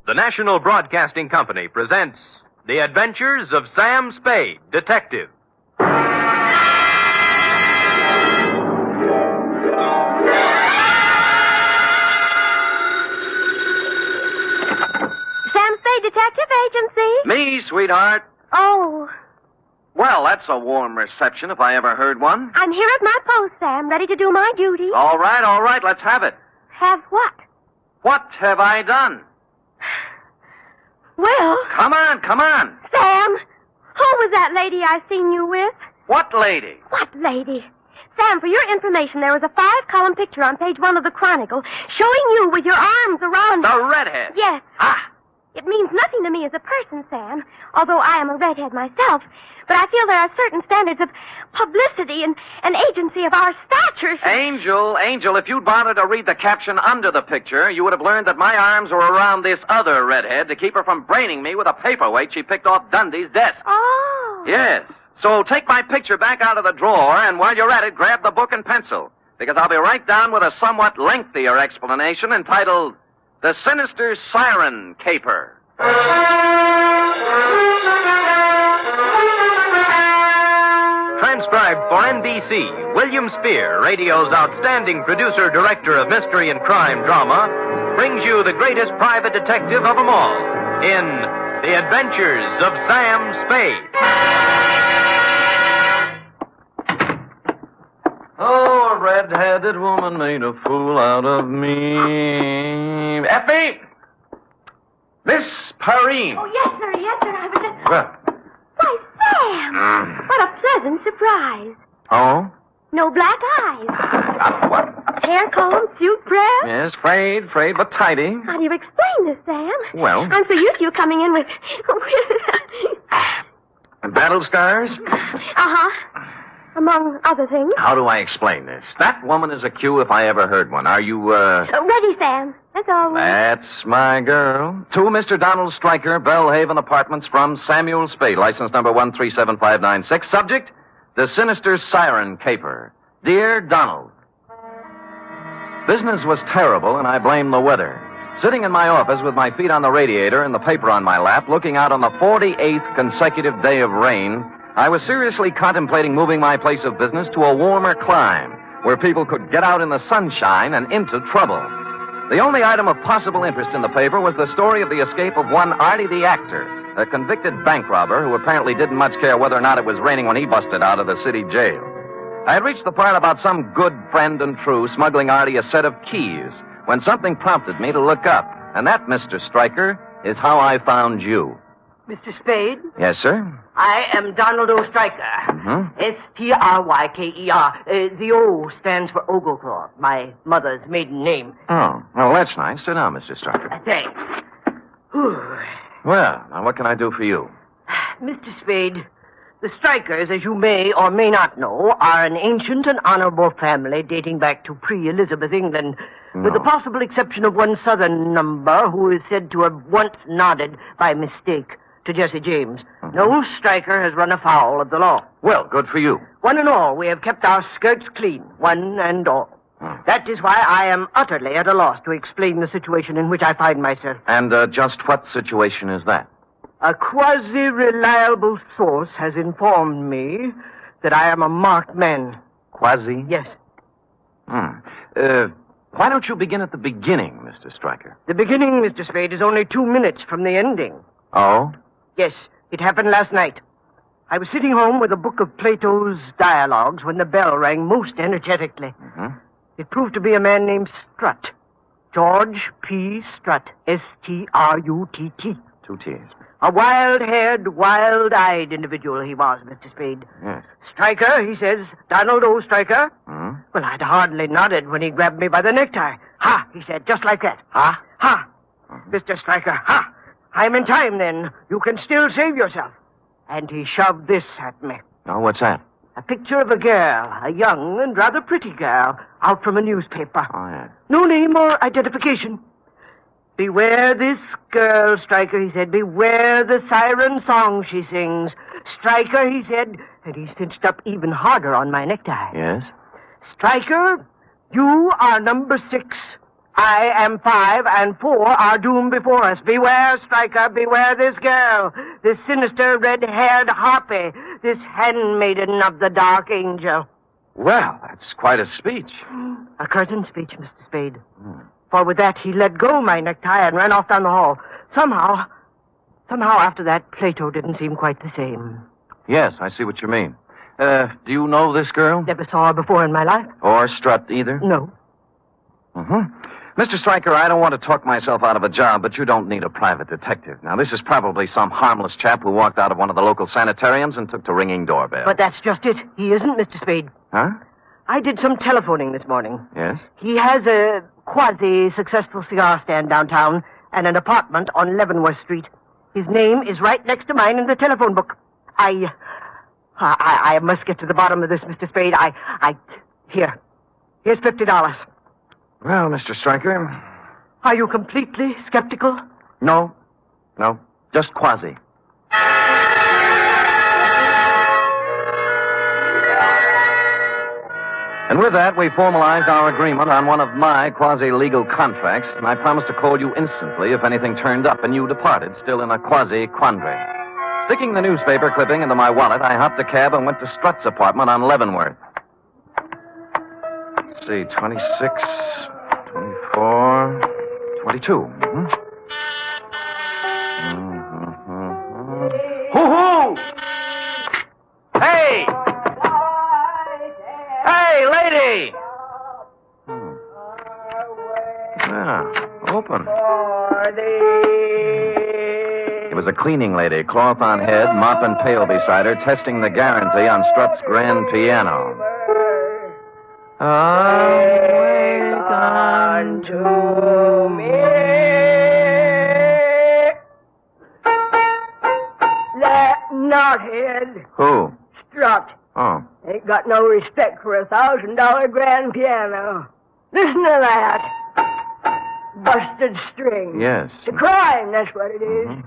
The National Broadcasting Company presents The Adventures of Sam Spade, Detective. Sam Spade Detective Agency? Me, sweetheart. Oh, Well, that's a warm reception if I ever heard one. I'm here at my post, Sam, ready to do my duty. All right, let's have it. Have what? What have I done? Well... Come on. Sam, who was that lady I seen you with? What lady? What lady? Sam, for your information, there was a 5-column picture on page 1 of the Chronicle showing you with your arms around... The redhead? Yes. It means nothing to me as a person, Sam, although I am a redhead myself. But I feel there are certain standards of publicity and agency of our stature. Angel, if you'd bothered to read the caption under the picture, you would have learned that my arms were around this other redhead to keep her from braining me with a paperweight she picked off Dundee's desk. Oh. Yes. So take my picture back out of the drawer, and while you're at it, grab the book and pencil. because I'll be right down with a somewhat lengthier explanation entitled The Sinister Siren Caper. Transcribed for NBC, William Spear, radio's outstanding producer-director of mystery and crime drama, brings you the greatest private detective of them all in The Adventures of Sam Spade. Oh, a red-headed woman made a fool out of me. Effie! Miss Perrine. Oh, yes, sir. I was just... Well. Why, Sam! What a pleasant surprise. Oh? No black eyes. What? Hair comb, suit press. Yes, frayed, but tidy. How do you explain this, Sam? Well. I'm so used to you coming in with... Battle scars? Uh-huh. Among other things. How do I explain this? That woman is a cue if I ever heard one. Are you, Ready, Sam. That's all. That's my girl. To Mr. Donald Stryker, Bellhaven Apartments from Samuel Spade, license number 1375996. Subject, The Sinister Siren Caper. Dear Donald, business was terrible, and I blame the weather. Sitting in my office with my feet on the radiator and the paper on my lap, looking out on the 48th consecutive day of rain, I was seriously contemplating moving my place of business to a warmer clime, where people could get out in the sunshine and into trouble. The only item of possible interest in the paper was the story of the escape of one Artie the actor, a convicted bank robber who apparently didn't much care whether or not it was raining when he busted out of the city jail. I had reached the part about some good friend and true smuggling Artie a set of keys when something prompted me to look up. And that, Mr. Stryker, is how I found you. Mr. Spade? Yes, sir? I am Donald O. Stryker. Stryker. The O stands for Ogleclaw, my mother's maiden name. Oh, well, that's nice. Sit down, Mr. Stryker. Thanks. Well, now what can I do for you? Mr. Spade, the Strykers, as you may or may not know, are an ancient and honorable family dating back to pre-Elizabeth England, with the possible exception of one southern number who is said to have once nodded by mistake to Jesse James. No Stryker has run afoul of the law. Well, good for you. One and all, we have kept our skirts clean, one and all. That is why I am utterly at a loss to explain the situation in which I find myself. And just what situation is that? A quasi-reliable source has informed me that I am a marked man. Quasi? Yes. Why don't you begin at the beginning, Mr. Stryker? The beginning, Mr. Spade, is only 2 minutes from the ending. Oh? Yes, it happened last night. I was sitting home with a book of Plato's dialogues when the bell rang most energetically. It proved to be a man named Strutt. George P. Strutt. S-T-R-U-T-T. 2 T's. A wild-haired, wild-eyed individual he was, Mr. Spade. Yes. Stryker, he says. Donald O. Stryker. Well, I'd hardly nodded when he grabbed me by the necktie. Ha, he said, just like that. Ha? Ha. Mr. Stryker, ha. I'm in time, then. You can still save yourself. And he shoved this at me. Oh, what's that? A picture of a girl, a young and rather pretty girl, out from a newspaper. Oh, yeah. No name or identification. Beware this girl, Stryker, he said. Beware the siren song she sings. Stryker, he said, and he cinched up even harder on my necktie. Yes? Stryker, you are number 6. I am 5, and 4 are doomed before us. Beware, Stryker, beware this girl, this sinister red-haired harpy, this handmaiden of the dark angel. Well, that's quite a speech. A curtain speech, Mr. Spade. For with that, he let go my necktie and ran off down the hall. Somehow after that, Plato didn't seem quite the same. Yes, I see what you mean. Do you know this girl? Never saw her before in my life. Or Strutt either? No. Mr. Stryker, I don't want to talk myself out of a job, but you don't need a private detective. Now, this is probably some harmless chap who walked out of one of the local sanitariums and took to ringing doorbells. But that's just it. He isn't, Mr. Spade. Huh? I did some telephoning this morning. Yes? He has a quasi-successful cigar stand downtown and an apartment on Leavenworth Street. His name is right next to mine in the telephone book. I must get to the bottom of this, Mr. Spade. Here's $50. Well, Mr. Stryker. Are you completely skeptical? No, just quasi. And with that, we formalized our agreement on one of my quasi-legal contracts, and I promised to call you instantly if anything turned up, and you departed, still in a quasi-quandary. Sticking the newspaper clipping into my wallet, I hopped a cab and went to Strutt's apartment on Leavenworth. Let's see, 26, 24, 22. Hoo-hoo! Hey! Hey, lady! Yeah, open. It was a cleaning lady, cloth on head, mop and pail beside her, testing the guarantee on Strutt's grand piano. Awake unto me. That knothead. Who? Strutt. Oh. Ain't got no respect for $1,000 grand piano. Listen to that. Busted string. Yes. It's a crime, that's what it is.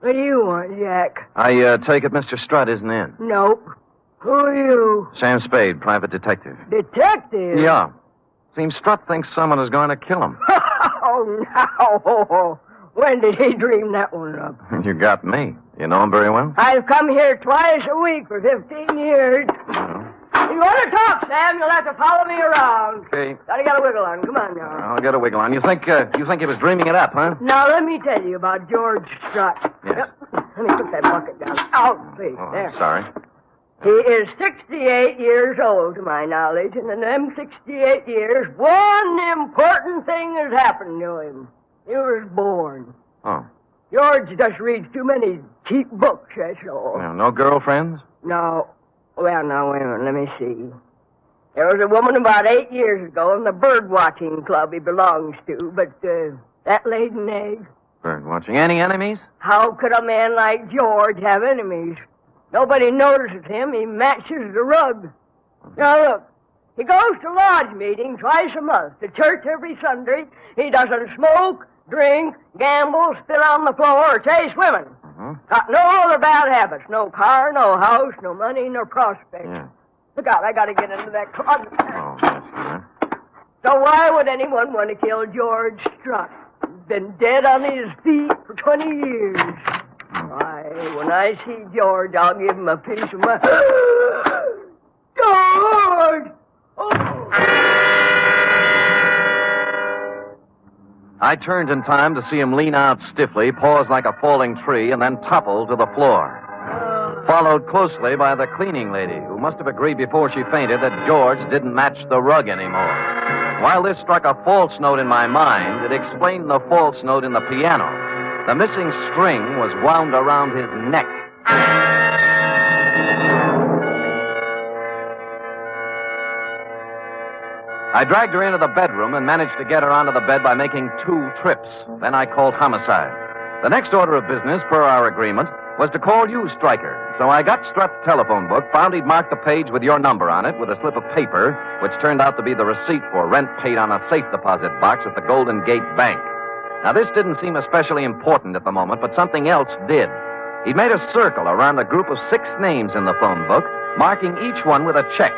What do you want, Jack? I take it Mr. Strutt isn't in. Nope. Who are you? Sam Spade, private detective. Detective? Yeah. Seems Strutt thinks someone is going to kill him. Oh, no. When did he dream that one up? You got me. You know him very well? I've come here twice a week for 15 years. If you want to talk, Sam, you'll have to follow me around. Okay. Gotta get a wiggle on. Come on now. I'll get a wiggle on. You think he was dreaming it up, huh? Now, let me tell you about George Strutt. Yes. Let me put that bucket down. Out, please. Oh, there. sorry. He is 68 years old, to my knowledge, and in them 68 years, one important thing has happened to him. He was born. Oh. George just reads too many cheap books, that's all. Well, no girlfriends? No. Well, now, wait a minute. Let me see. There was a woman about 8 years ago in the bird-watching club he belongs to, but that laid an egg. Bird watching. Any enemies? How could a man like George have enemies? Nobody notices him. He matches the rug. Now, look. He goes to lodge meeting twice a month, to church every Sunday. He doesn't smoke, drink, gamble, spit on the floor, or chase women. Got no other bad habits. No car, no house, no money, no prospects. Yeah. Look out, I gotta get into that closet. Oh, yes, yeah. So why would anyone want to kill George Strutt? He's been dead on his feet for 20 years. Why, when I see George, I'll give him a piece of my... George! I turned in time to see him lean out stiffly, pause like a falling tree, and then topple to the floor. Followed closely by the cleaning lady, who must have agreed before she fainted that George didn't match the rug anymore. While this struck a false note in my mind, it explained the false note in the piano. The missing string was wound around his neck. I dragged her into the bedroom and managed to get her onto the bed by making 2 trips. Then I called homicide. The next order of business, per our agreement, was to call you, Stryker. So I got Strutt's telephone book, found he'd marked the page with your number on it with a slip of paper, which turned out to be the receipt for rent paid on a safe deposit box at the Golden Gate Bank. Now, this didn't seem especially important at the moment, but something else did. He'd made a circle around a group of 6 names in the phone book, marking each one with a check.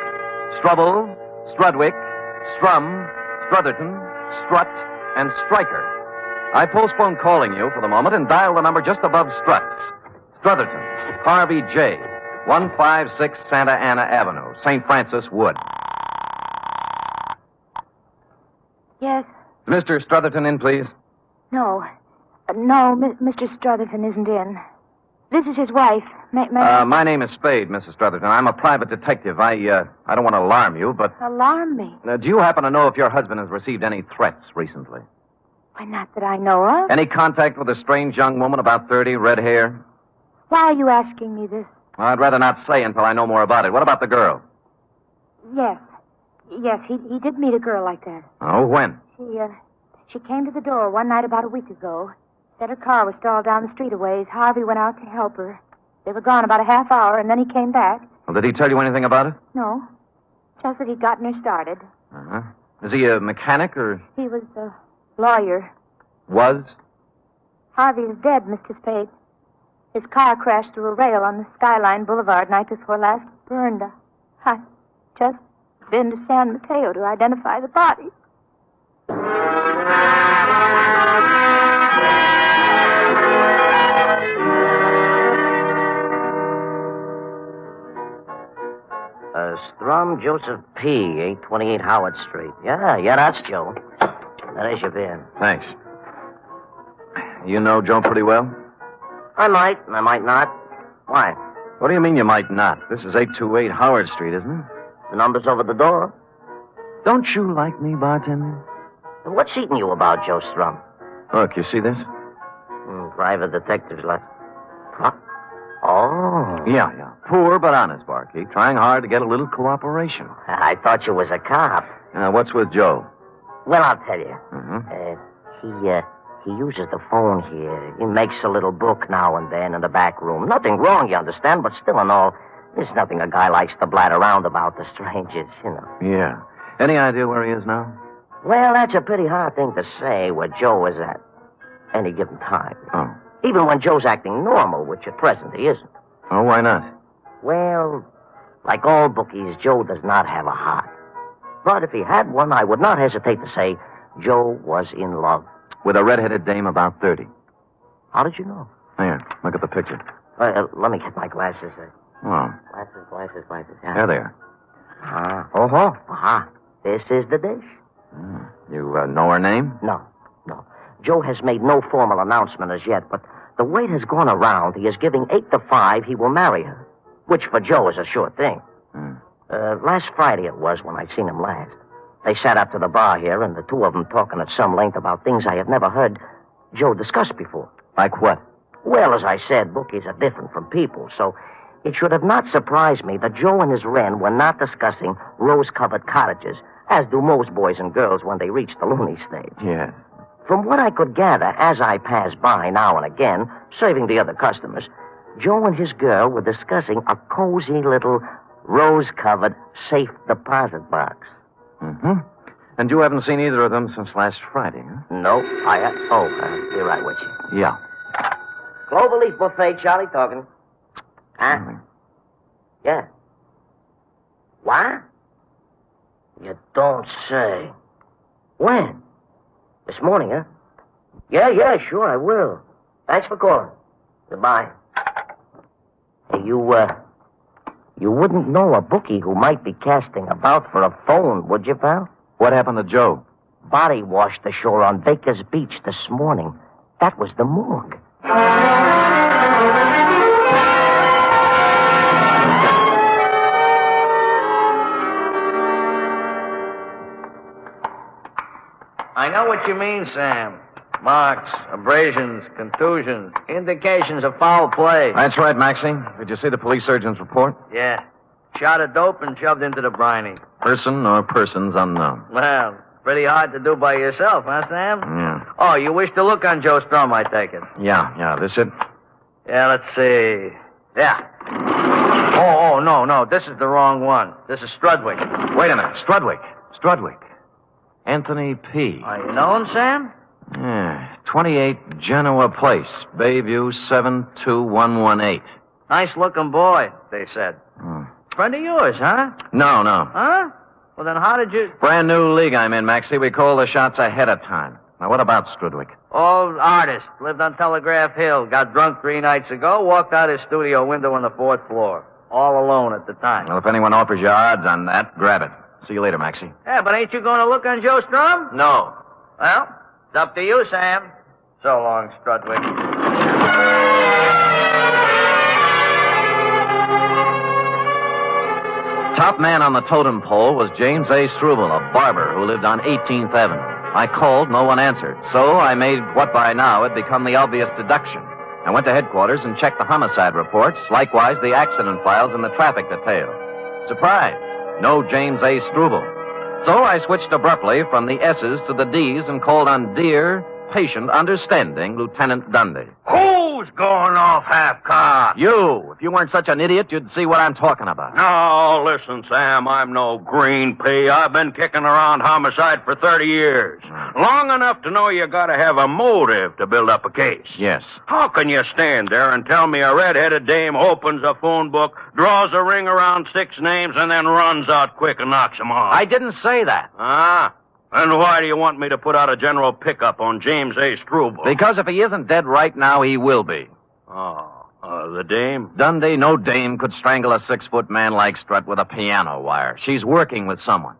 Strubble, Strudwick, Strum, Strutherton, Strutt, and Stryker. I postponed calling you for the moment and dialed the number just above Strutt's. Strutherton, Harvey J., 156 Santa Ana Avenue, St. Francis Wood. Yes? Mr. Strutherton in, please? No. Mr. Strutherton isn't in. This is his wife. My name is Spade, Mrs. Strutherton. I'm a private detective. I don't want to alarm you, but... Alarm me? Do you happen to know if your husband has received any threats recently? Why, not that I know of. Any contact with a strange young woman about 30, red hair? Why are you asking me this? Well, I'd rather not say until I know more about it. What about the girl? Yes. Yes, he did meet a girl like that. Oh, when? She came to the door one night about a week ago. Said her car was stalled down the street a ways. Harvey went out to help her. They were gone about a half hour, and then he came back. Well, did he tell you anything about it? No. Just that he'd gotten her started. Uh-huh. Is he a mechanic, or...? He was a lawyer. Was? Harvey is dead, Mr. Spade. His car crashed through a rail on the Skyline Boulevard night before last. Burned. I just been to San Mateo to identify the body. Strum Joseph P., 828 Howard Street. Yeah, that's Joe. There's your beer. Thanks. You know Joe pretty well? I might not. Why? What do you mean you might not? This is 828 Howard Street, isn't it? The number's over the door. Don't you like me, bartender? What's eating you about, Joe Strum? Look, you see this? Private detective's left. Huh? Oh. Yeah. Poor but honest, barkeep. Trying hard to get a little cooperation. I thought you was a cop. What's with Joe? Well, I'll tell you. Mm-hmm. He uses the phone here. He makes a little book now and then in the back room. Nothing wrong, you understand, but still and all, there's nothing a guy likes to blat around about the strangers, you know. Yeah. Any idea where he is now? Well, that's a pretty hard thing to say where Joe is at any given time. Oh. Even when Joe's acting normal, which at present he isn't. Oh, why not? Well, like all bookies, Joe does not have a heart. But if he had one, I would not hesitate to say Joe was in love. With a red-headed dame about 30. How did you know? Here, look at the picture. Let me get my glasses. Oh. Glasses. Yeah. There they are. This is the dish. You know her name? No. Joe has made no formal announcement as yet, but the word has gone around he is giving 8 to 5 he will marry her, which for Joe is a sure thing. Last Friday it was when I seen him last. They sat up to the bar here, and the two of them talking at some length about things I had never heard Joe discuss before. Like what? Well, as I said, bookies are different from people, so it should have not surprised me that Joe and his wren were not discussing rose-covered cottages, as do most boys and girls when they reach the loony stage. Yeah. From what I could gather as I passed by now and again, serving the other customers, Joe and his girl were discussing a cozy little rose-covered safe deposit box. Mm-hmm. And you haven't seen either of them since last Friday, huh? No, be right with you. Yeah. Cloverleaf buffet, Charlie talking. Huh? Yeah. What? You don't say. When? This morning, huh? Yeah, sure, I will. Thanks for calling. Goodbye. Hey, you wouldn't know a bookie who might be casting about for a phone, would you, pal? What happened to Joe? Body washed ashore on Baker's Beach this morning. That was the morgue. I know what you mean, Sam. Marks, abrasions, contusions, indications of foul play. That's right, Maxie. Did you see the police surgeon's report? Yeah. Shot of dope and shoved into the briny. Person or persons unknown. Well, pretty hard to do by yourself, huh, Sam? Yeah. Oh, you wish to look on Joe Strum, I take it. Yeah. This it? Yeah, let's see. Yeah. Oh, no. This is the wrong one. This is Strudwick. Wait a minute. Strudwick. Anthony P. Are you know him, Sam? Yeah. 28 Genoa Place, Bayview 72118. Nice-looking boy, they said. Friend of yours, huh? No. Huh? Well, then how did you... Brand new league I'm in, Maxie. We call the shots ahead of time. Now, what about Strudwick? Old artist. Lived on Telegraph Hill. Got drunk 3 nights ago. Walked out his studio window on the 4th floor. All alone at the time. Well, if anyone offers you odds on that, grab it. See you later, Maxie. Yeah, but ain't you going to look on Joe Strum? No. Well, it's up to you, Sam. So long, Strudwick. Top man on the totem pole was James A. Struble, a barber who lived on 18th Avenue. I called, no one answered. So I made what by now had become the obvious deduction. I went to headquarters and checked the homicide reports, likewise the accident files and the traffic detail. Surprise! No James A. Struble. So I switched abruptly from the S's to the D's and called on dear, patient, understanding Lieutenant Dundee. Who Who's going off half-cocked? You. If you weren't such an idiot, you'd see what I'm talking about. No, listen, Sam, I'm no green pea. I've been kicking around homicide for 30 years. Long enough to know you gotta have a motive to build up a case. Yes. How can you stand there and tell me a red-headed dame opens a phone book, draws a ring around 6 names, and then runs out quick and knocks them off? I didn't say that. Ah? And why do you want me to put out a general pickup on James A. Struble? Because if he isn't dead right now, he will be. The dame? Dundee, no dame could strangle a 6-foot man like Strut with a piano wire. She's working with someone.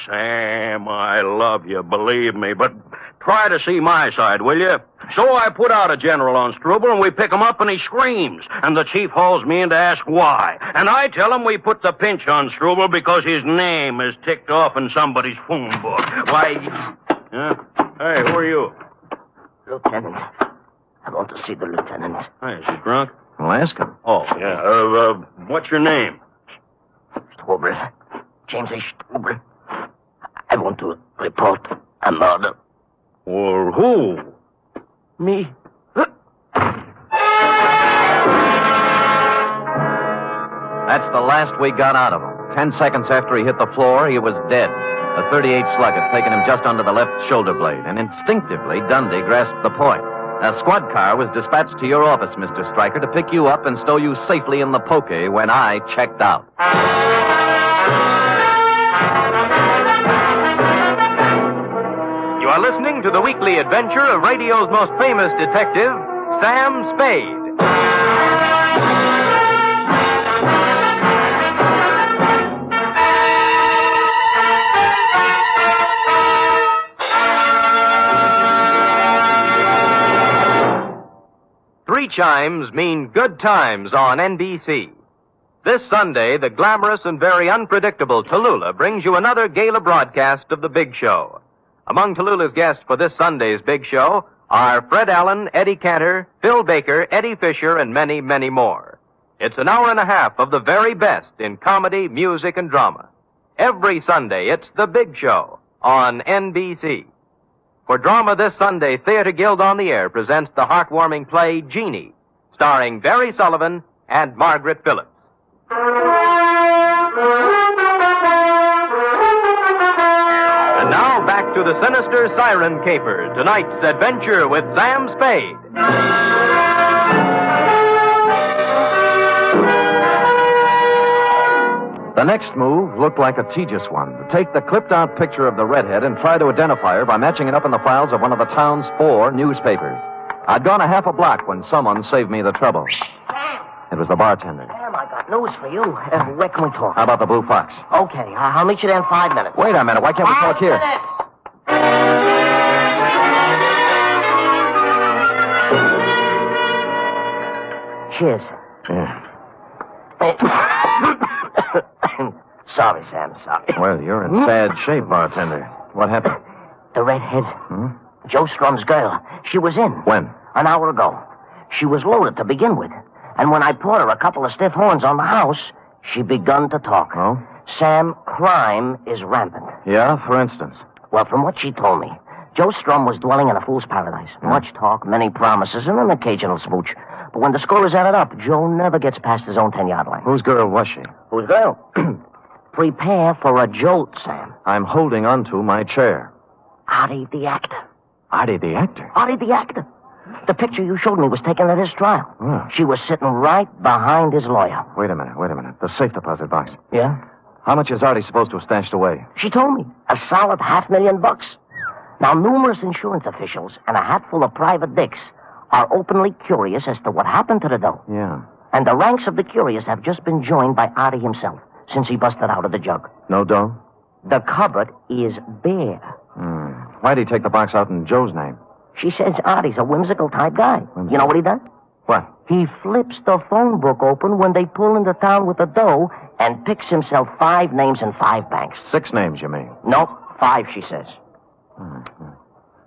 Sam, I love you, believe me, but try to see my side, will you? So I put out a general on Struble, and we pick him up, and he screams. And the chief hauls me in to ask why. And I tell him we put the pinch on Struble because his name is ticked off in somebody's phone book. Why... Hey, who are you? Lieutenant. I want to see the lieutenant. Hey, is he drunk? Well, ask him. Oh, yeah. What's your name? Struble. James A. Struble. I want to report a murder. Or who? Me. That's the last we got out of him. 10 seconds after he hit the floor, he was dead. A .38 slug had taken him just under the left shoulder blade, and instinctively Dundee grasped the point. A squad car was dispatched to your office, Mr. Stryker, to pick you up and stow you safely in the poke when I checked out. You are listening to the weekly adventure of radio's most famous detective, Sam Spade. Three chimes mean good times on NBC. This Sunday, the glamorous and very unpredictable Tallulah brings you another gala broadcast of The Big Show. Among Tallulah's guests for this Sunday's Big Show are Fred Allen, Eddie Cantor, Phil Baker, Eddie Fisher, and many, many more. It's an hour and a half of the very best in comedy, music, and drama. Every Sunday, it's The Big Show on NBC. For drama this Sunday, Theater Guild on the Air presents the heartwarming play Jeannie, starring Barry Sullivan and Margaret Phillips. And now back to the sinister Siren caper, tonight's adventure with Sam Spade. The next move looked like a tedious one. To take the clipped-out picture of the redhead and try to identify her by matching it up in the files of one of the town's 4 newspapers. I'd gone a half a block when someone saved me the trouble. It was the bartender. Sam, I got news for you. Where can we talk? How about the Blue Fox? Okay, I'll meet you there in 5 minutes. Wait a minute. Why can't we talk here? Cheers. Yeah. Sorry, Sam, sorry. Well, you're in sad shape, bartender. What happened? The redhead. Joe Strum's girl. She was in. When? An hour ago. She was loaded to begin with. And when I poured her a couple of stiff horns on the house, she begun to talk. Oh? Sam, crime is rampant. Yeah, for instance? Well, from what she told me, Joe Strum was dwelling in a fool's paradise. Much talk, many promises, and an occasional smooch. But when the score is added up, Joe never gets past his own 10-yard line. Whose girl was she? Whose girl? Prepare for a jolt, Sam. I'm holding onto my chair. Artie the actor. Artie the actor? Artie the actor. The picture you showed me was taken at his trial. Oh. She was sitting right behind his lawyer. Wait a minute. The safe deposit box. Yeah? How much is Artie supposed to have stashed away? She told me. A solid $500,000. Now, numerous insurance officials and a hatful of private dicks are openly curious as to what happened to the dough. Yeah. And the ranks of the curious have just been joined by Artie himself since he busted out of the jug. No dough? The cupboard is bare. Why'd he take the box out in Joe's name? She says Artie's a whimsical type guy. You know what he does? What? He flips the phone book open when they pull into town with the dough and picks himself 5 names in 5 banks. 6 names, you mean? Nope, 5, she says.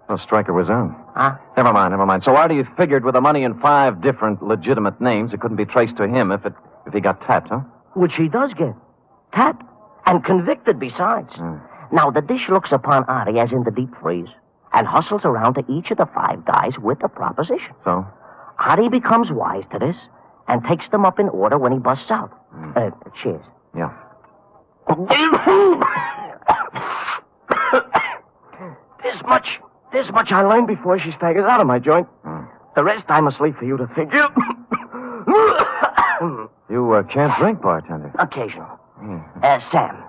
Well, Stryker was on. Huh? Never mind. So Artie figured with the money in 5 different legitimate names, it couldn't be traced to him if he got tapped, huh? Which he does get. Tapped. And convicted besides. Now, the dish looks upon Artie as in the deep freeze and hustles around to each of the 5 guys with a proposition. So? Artie becomes wise to this and takes them up in order when he busts out. Cheers. Yeah. This much I learned before she staggers out of my joint. The rest I must leave for you to think. You can't drink, bartender. Occasional. Sam,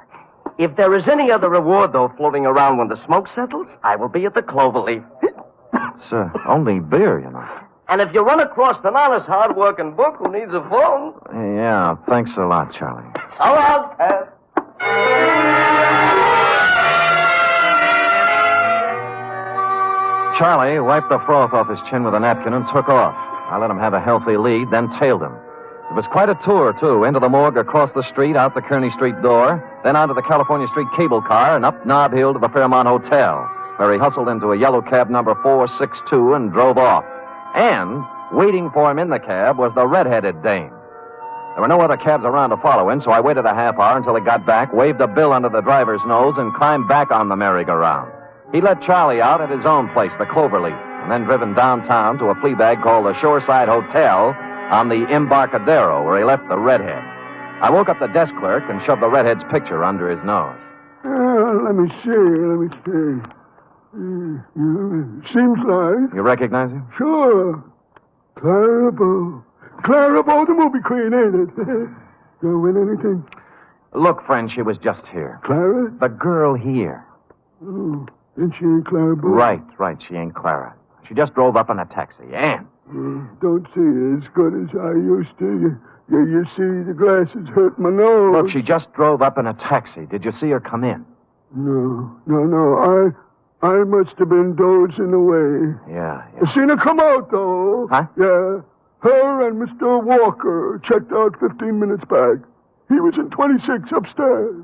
if there is any other reward, though, floating around when the smoke settles, I will be at the Cloverleaf. It's only beer, you know. And if you run across an honest, hard-working book who needs a phone... Yeah, thanks a lot, Charlie. So long, Pat. Charlie wiped the froth off his chin with a napkin and took off. I let him have a healthy lead, then tailed him. It was quite a tour, too. Into the morgue, across the street, out the Kearney Street door, then onto the California Street cable car, and up Nob Hill to the Fairmont Hotel, where he hustled into a yellow cab number 462 and drove off. And waiting for him in the cab was the red-headed dame. There were no other cabs around to follow him, so I waited a half hour until he got back, waved a bill under the driver's nose, and climbed back on the merry-go-round. He let Charlie out at his own place, the Cloverleaf, and then driven downtown to a flea bag called the Shoreside Hotel on the Embarcadero, where he left the redhead. I woke up the desk clerk and shoved the redhead's picture under his nose. Let me see. Seems like... You recognize him? Sure. Clara Bow, the movie queen, ain't it? Gonna win anything? Look, friend, she was just here. Clara? The girl here. Oh, and she ain't Clara Bow? Right. She ain't Clara. She just drove up in a taxi. And... don't see it as good as I used to. You see, the glasses hurt my nose. Look, she just drove up in a taxi. Did you see her come in? No. I must have been dozing away. Yeah. I seen her come out, though. Huh? Yeah. Her and Mr. Walker checked out 15 minutes back. He was in 26 upstairs.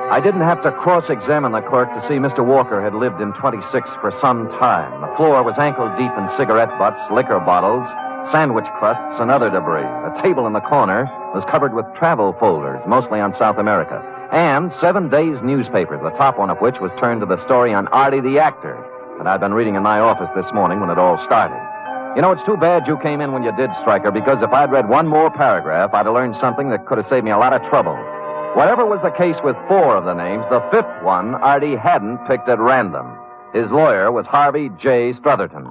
I didn't have to cross-examine the clerk to see Mr. Walker had lived in 26 for some time. The floor was ankle-deep in cigarette butts, liquor bottles, sandwich crusts, and other debris. The table in the corner was covered with travel folders, mostly on South America, and 7 days' newspapers, the top one of which was turned to the story on Artie the actor that I'd been reading in my office this morning when it all started. You know, it's too bad you came in when you did, Stryker, because if I'd read one more paragraph, I'd have learned something that could have saved me a lot of trouble. Whatever was the case with 4 of the names, the 5th one Artie hadn't picked at random. His lawyer was Harvey J. Strutherton.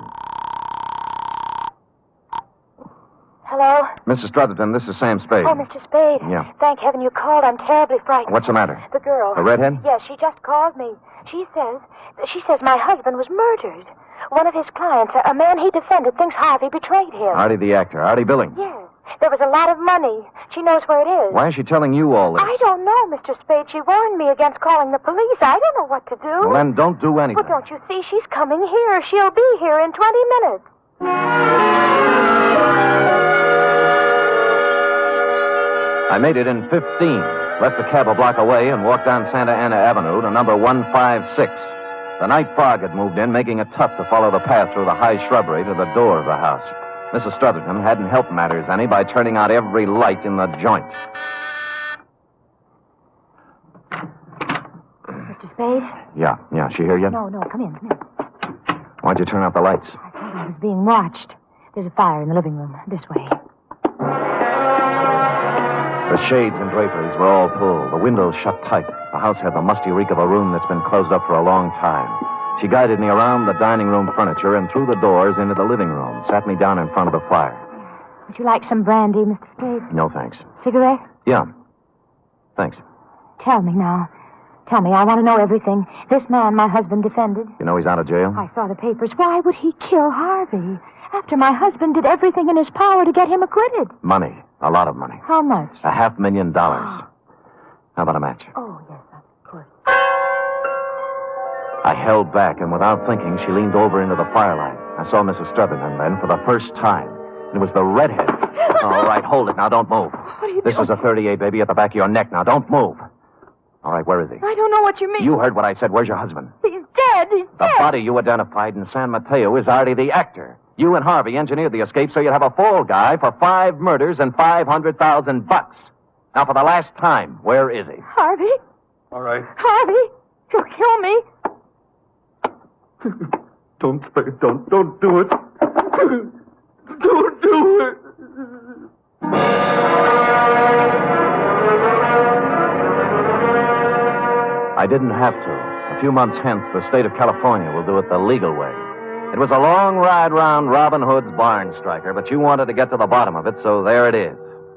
Hello? Mrs. Strutherton, this is Sam Spade. Oh, Mr. Spade. Yeah. Thank heaven you called. I'm terribly frightened. What's the matter? The girl. The redhead? Yes, she just called me. She says my husband was murdered. One of his clients, a man he defended, thinks Harvey betrayed him. Artie the actor. Artie Billings. Yes. There was a lot of money. She knows where it is. Why is she telling you all this? I don't know, Mr. Spade. She warned me against calling the police. I don't know what to do. Well, then don't do anything. Well, don't you see? She's coming here. She'll be here in 20 minutes. I made it in 15, left the cab a block away, and walked down Santa Ana Avenue to number 156. The night fog had moved in, making it tough to follow the path through the high shrubbery to the door of the house. Mrs. Strutherton hadn't helped matters any by turning out every light in the joint. Mr. Spade? Yeah. She here yet? No, come in. Why'd you turn out the lights? I thought I was being watched. There's a fire in the living room. This way. The shades and draperies were all pulled. The windows shut tight. The house had the musty reek of a room that's been closed up for a long time. She guided me around the dining room furniture and through the doors into the living room, sat me down in front of the fire. Would you like some brandy, Mr. Spade? No, thanks. Cigarette? Yeah. Thanks. Tell me now. Tell me, I want to know everything. This man my husband defended. You know he's out of jail? I saw the papers. Why would he kill Harvey? After my husband did everything in his power to get him acquitted. Money. A lot of money. How much? $500,000. How about a match? Oh, yes, of course. I held back, and without thinking, she leaned over into the firelight. I saw Mrs. Strutherton then for the first time. It was the redhead. All right, hold it. Now, don't move. What are you This doing? is a .38, baby, at the back of your neck. Now, don't move. All right, where is he? I don't know what you mean. You heard what I said. Where's your husband? He's dead. He's The dead. body you identified in San Mateo is Artie the actor. You and Harvey engineered the escape so you'd have a fall guy for 5 murders and $500,000. Now, for the last time, where is he? Don't, Spade, don't do it. Don't do it. I didn't have to. A few months hence, the state of California will do it the legal way. It was a long ride round Robin Hood's barn, Stryker, but you wanted to get to the bottom of it, so there it is.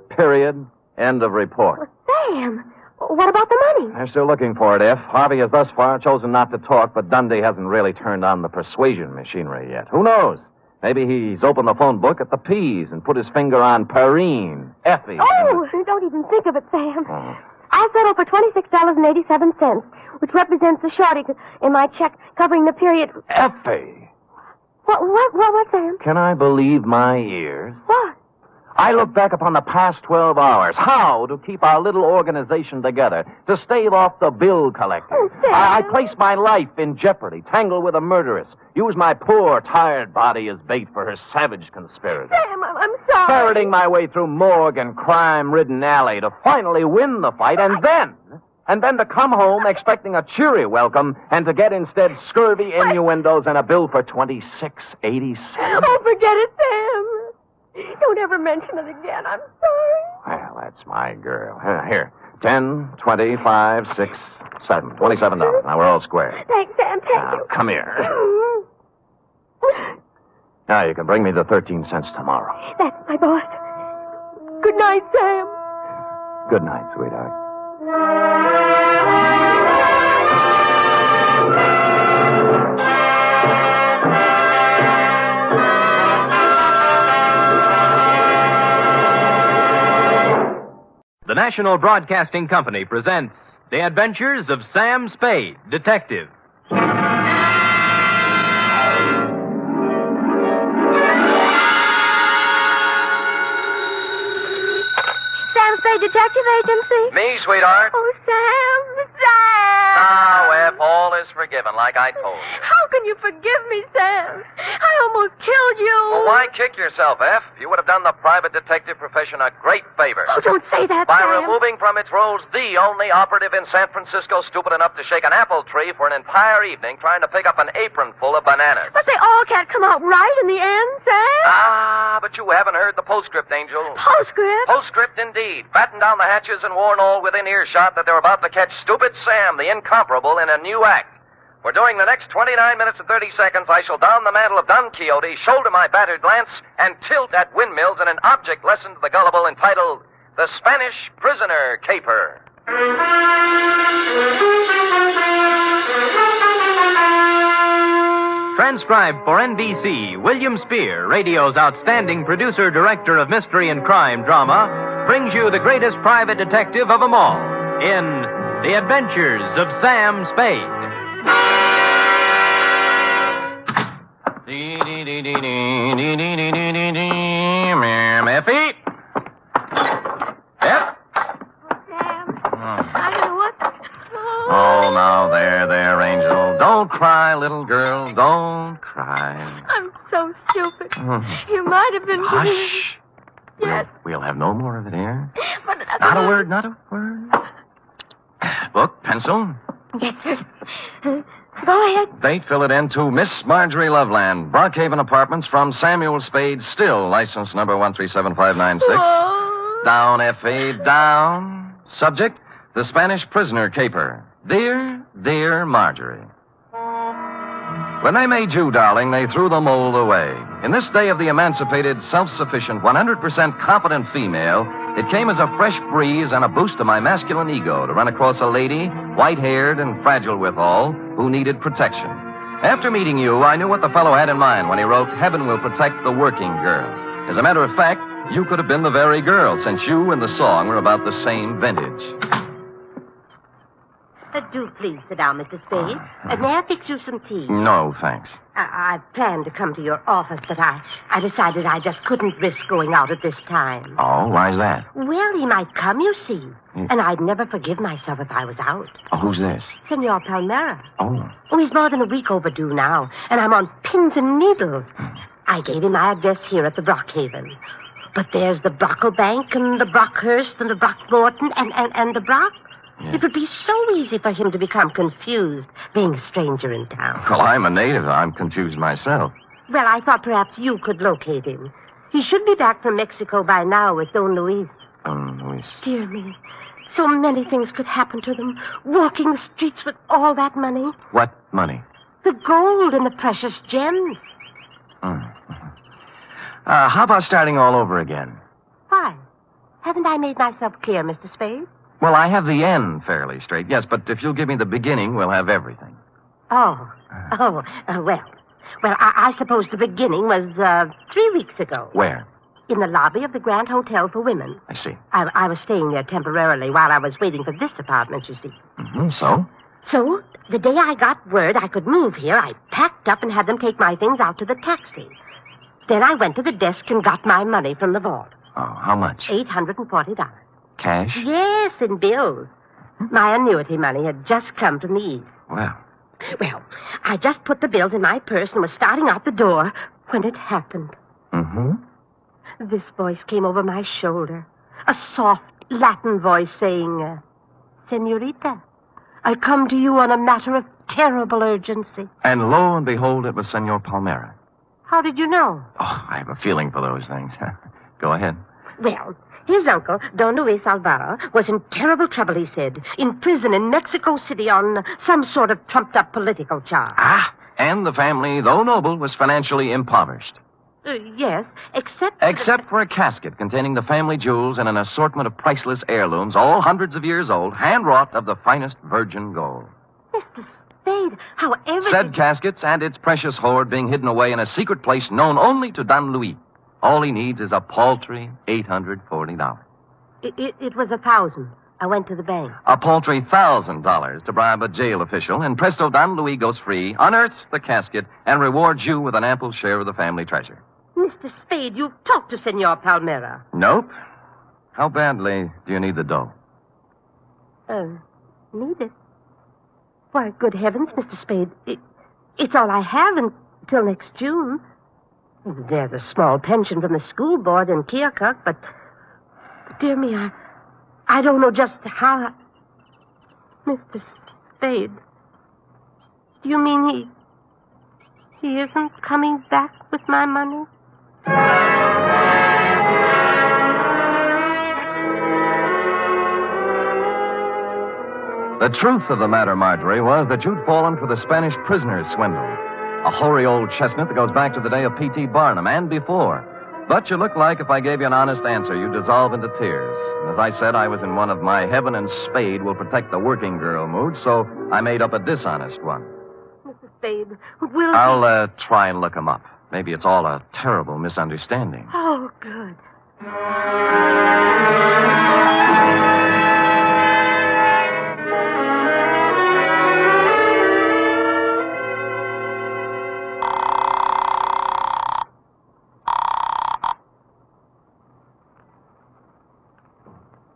Period. End of report. Sam, what about the money? They're still looking for it, F. Harvey has thus far chosen not to talk, but Dundee hasn't really turned on the persuasion machinery yet. Who knows? Maybe he's opened the phone book at the P's and put his finger on Perrine, Effie. Oh, don't even think of it, Sam. I settled for $26.87, which represents the shortage in my check covering the period. Effie! What, Sam? Can I believe my ears? What? I look back upon the past 12 hours. How to keep our little organization together, to stave off the bill collector. Oh, Sam. I placed my life in jeopardy, tangled with a murderess, used my poor, tired body as bait for her savage conspiracy. Sam, I'm sorry. Ferreting my way through morgue and crime-ridden alley to finally win the fight, and then to come home expecting a cheery welcome and to get instead scurvy innuendos and a bill for $26.87. Oh, forget it, Sam. Don't ever mention it again. I'm sorry. Well, that's my girl. Here, 10, 20, 5, 6, 7. $27. Now we're all square. Thanks, Sam. Thank you. Come here. Now you can bring me the 13 cents tomorrow. That's my boss. Good night, Sam. Good night, sweetheart. The National Broadcasting Company presents The Adventures of Sam Spade, Detective. Sam Spade Detective Agency? Me, sweetheart. Oh, Sam. Now, F, all is forgiven, like I told you. How can you forgive me, Sam? I almost killed you. Well, why kick yourself, F? You would have done the private detective profession a great favor. Oh, don't say that, By Sam. removing from its rolls the only operative in San Francisco stupid enough to shake an apple tree for an entire evening trying to pick up an apron full of bananas. But they all can't come out right in the end, Sam. Ah, but you haven't heard the postscript, Angel. Postscript? Postscript, indeed. Batten down the hatches and warn all within earshot that they're about to catch Stupid Sam, the incomparable, in a new act. For during the next 29 minutes and 30 seconds, I shall don the mantle of Don Quixote, shoulder my battered lance, and tilt at windmills in an object lesson to the gullible entitled The Spanish Prisoner Caper. Transcribed for NBC, William Spear, radio's outstanding producer-director of mystery and crime drama, brings you the greatest private detective of them all in The Adventures of Sam Spade. Effie? Yep. I don't know what. Oh, now, there, Angel. Don't cry, little girl. Don't cry. I'm so stupid. You might have been. Hush. Yes. We'll have no more of it here. But Not a word, not a word. Book, pencil. Yes, sir. Go ahead. Date, fill it in to Miss Marjorie Loveland, Brockhaven Apartments, from Samuel Spade, still license number 1375596. Oh. Down, F.A., down. Subject, the Spanish prisoner caper. Dear, dear Marjorie. When they made you, darling, they threw the mold away. In this day of the emancipated, self-sufficient, 100% competent female, it came as a fresh breeze and a boost to my masculine ego to run across a lady, white-haired and fragile withal, who needed protection. After meeting you, I knew what the fellow had in mind when he wrote, Heaven will protect the working girl. As a matter of fact, you could have been the very girl, since you and the song were about the same vintage. Do please sit down, Mr. Spade. May I fix you some tea? No, thanks. I planned to come to your office, but I decided I just couldn't risk going out at this time. Oh, why's that? Well, he might come, you see. And I'd never forgive myself if I was out. Oh, who's this? Senor Palmera. Oh. Oh, he's more than a week overdue now, and I'm on pins and needles. I gave him my address here at the Brockhaven. But there's the Brocklebank and the Brockhurst and the Brockmorton and the Brock. Yeah. It would be so easy for him to become confused, being a stranger in town. Well, I'm a native. I'm confused myself. Well, I thought perhaps you could locate him. He should be back from Mexico by now with Don Luis. Don Luis. Dear me. So many things could happen to them. Walking the streets with all that money. What money? The gold and the precious gems. How about starting all over again? Why? Haven't I made myself clear, Mr. Spade? Well, I have the end fairly straight, yes, but if you'll give me the beginning, we'll have everything. Well, I suppose the beginning was 3 weeks ago. Where? In the lobby of the Grand Hotel for Women. I see. I was staying there temporarily while I was waiting for this apartment, you see. So? So, the day I got word I could move here, I packed up and had them take my things out to the taxi. Then I went to the desk and got my money from the vault. Oh, how much? $840. Cash? Yes, in bills. My annuity money had just come from the East. Well, I just put the bills in my purse and was starting out the door when it happened. This voice came over my shoulder. A soft Latin voice saying, Senorita, I come to you on a matter of terrible urgency. And lo and behold, it was Senor Palmera. How did you know? Oh, I have a feeling for those things. Go ahead. Well, his uncle, Don Luis Alvaro, was in terrible trouble, he said. In prison in Mexico City on some sort of trumped-up political charge. And the family, though noble, was financially impoverished. Yes, except... Except for a casket containing the family jewels and an assortment of priceless heirlooms, all hundreds of years old, hand-wrought of the finest virgin gold. Mr. Spade, how everything... Said caskets and its precious hoard being hidden away in a secret place known only to Don Luis. All he needs is a paltry $840. It was $1,000. I went to the bank. A paltry $1,000 to bribe a jail official, and presto, Don Luis goes free, unearths the casket, and rewards you with an ample share of the family treasure. Mr. Spade, you've talked to Senor Palmera. Nope. How badly do you need the dough? Need it? Why, good heavens, Mr. Spade, it's all I have until next June. There's a small pension from the school board in Keokuk, but dear me, I don't know just how... Mr. Spade, do you mean he isn't coming back with my money? The truth of the matter, Marjorie, was that you'd fallen for the Spanish prisoner's swindle. A hoary old chestnut that goes back to the day of P.T. Barnum and before. But you look like if I gave you an honest answer, you'd dissolve into tears. And as I said, I was in one of my heaven and spade will protect the working girl moods, so I made up a dishonest one. Mr. Spade, will I'll try and look him up. Maybe it's all a terrible misunderstanding. Oh, good.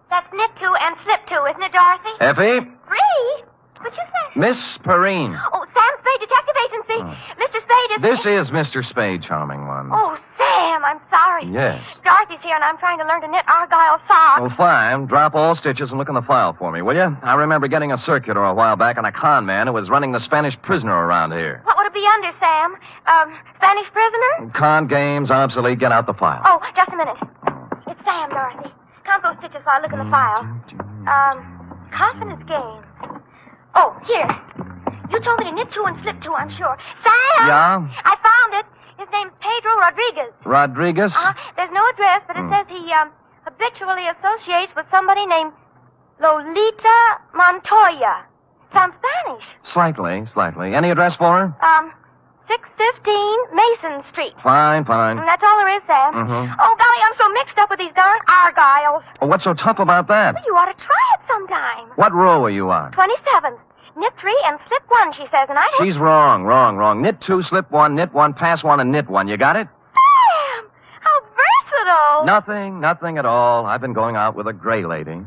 That's knit to and slip to, isn't it, Dorothy? Effie? Free? What'd you say? Miss Perrine. Oh, Sam Spade, Detective Agency. Mr. Spade is... This is Mr. Spade, charming one. Oh, Sam, I'm sorry. Yes. Dorothy's here, and I'm trying to learn to knit Argyle socks. Well, fine. Drop all stitches and look in the file for me, will you? I remember getting a circular a while back on a con man who was running the Spanish prisoner around here. What would it be under, Sam? Spanish prisoner? Con games, obsolete. Get out the file. Oh, just a minute. It's Sam, Dorothy. Count those stitches while I look in the file. Confidence game. Oh, here. You told me to knit to and slip to, I'm sure. Sam! Yeah? I found it. His name's Pedro Rodriguez. Rodriguez? There's no address, but it says he habitually associates with somebody named Lolita Montoya. Sounds Spanish. Slightly. Any address for her? 615 Mason Street. Fine. And that's all there is, Sam. Mm-hmm. Oh, golly, I'm so mixed up with these darn Argyles. Well, what's so tough about that? Well, you ought to try it sometime. What row are you on? 27th. Knit 3 and slip 1, she says, and I... She's wrong. Knit 2, slip 1, knit 1, pass 1, and knit 1. You got it? Sam! How versatile! Nothing at all. I've been going out with a gray lady.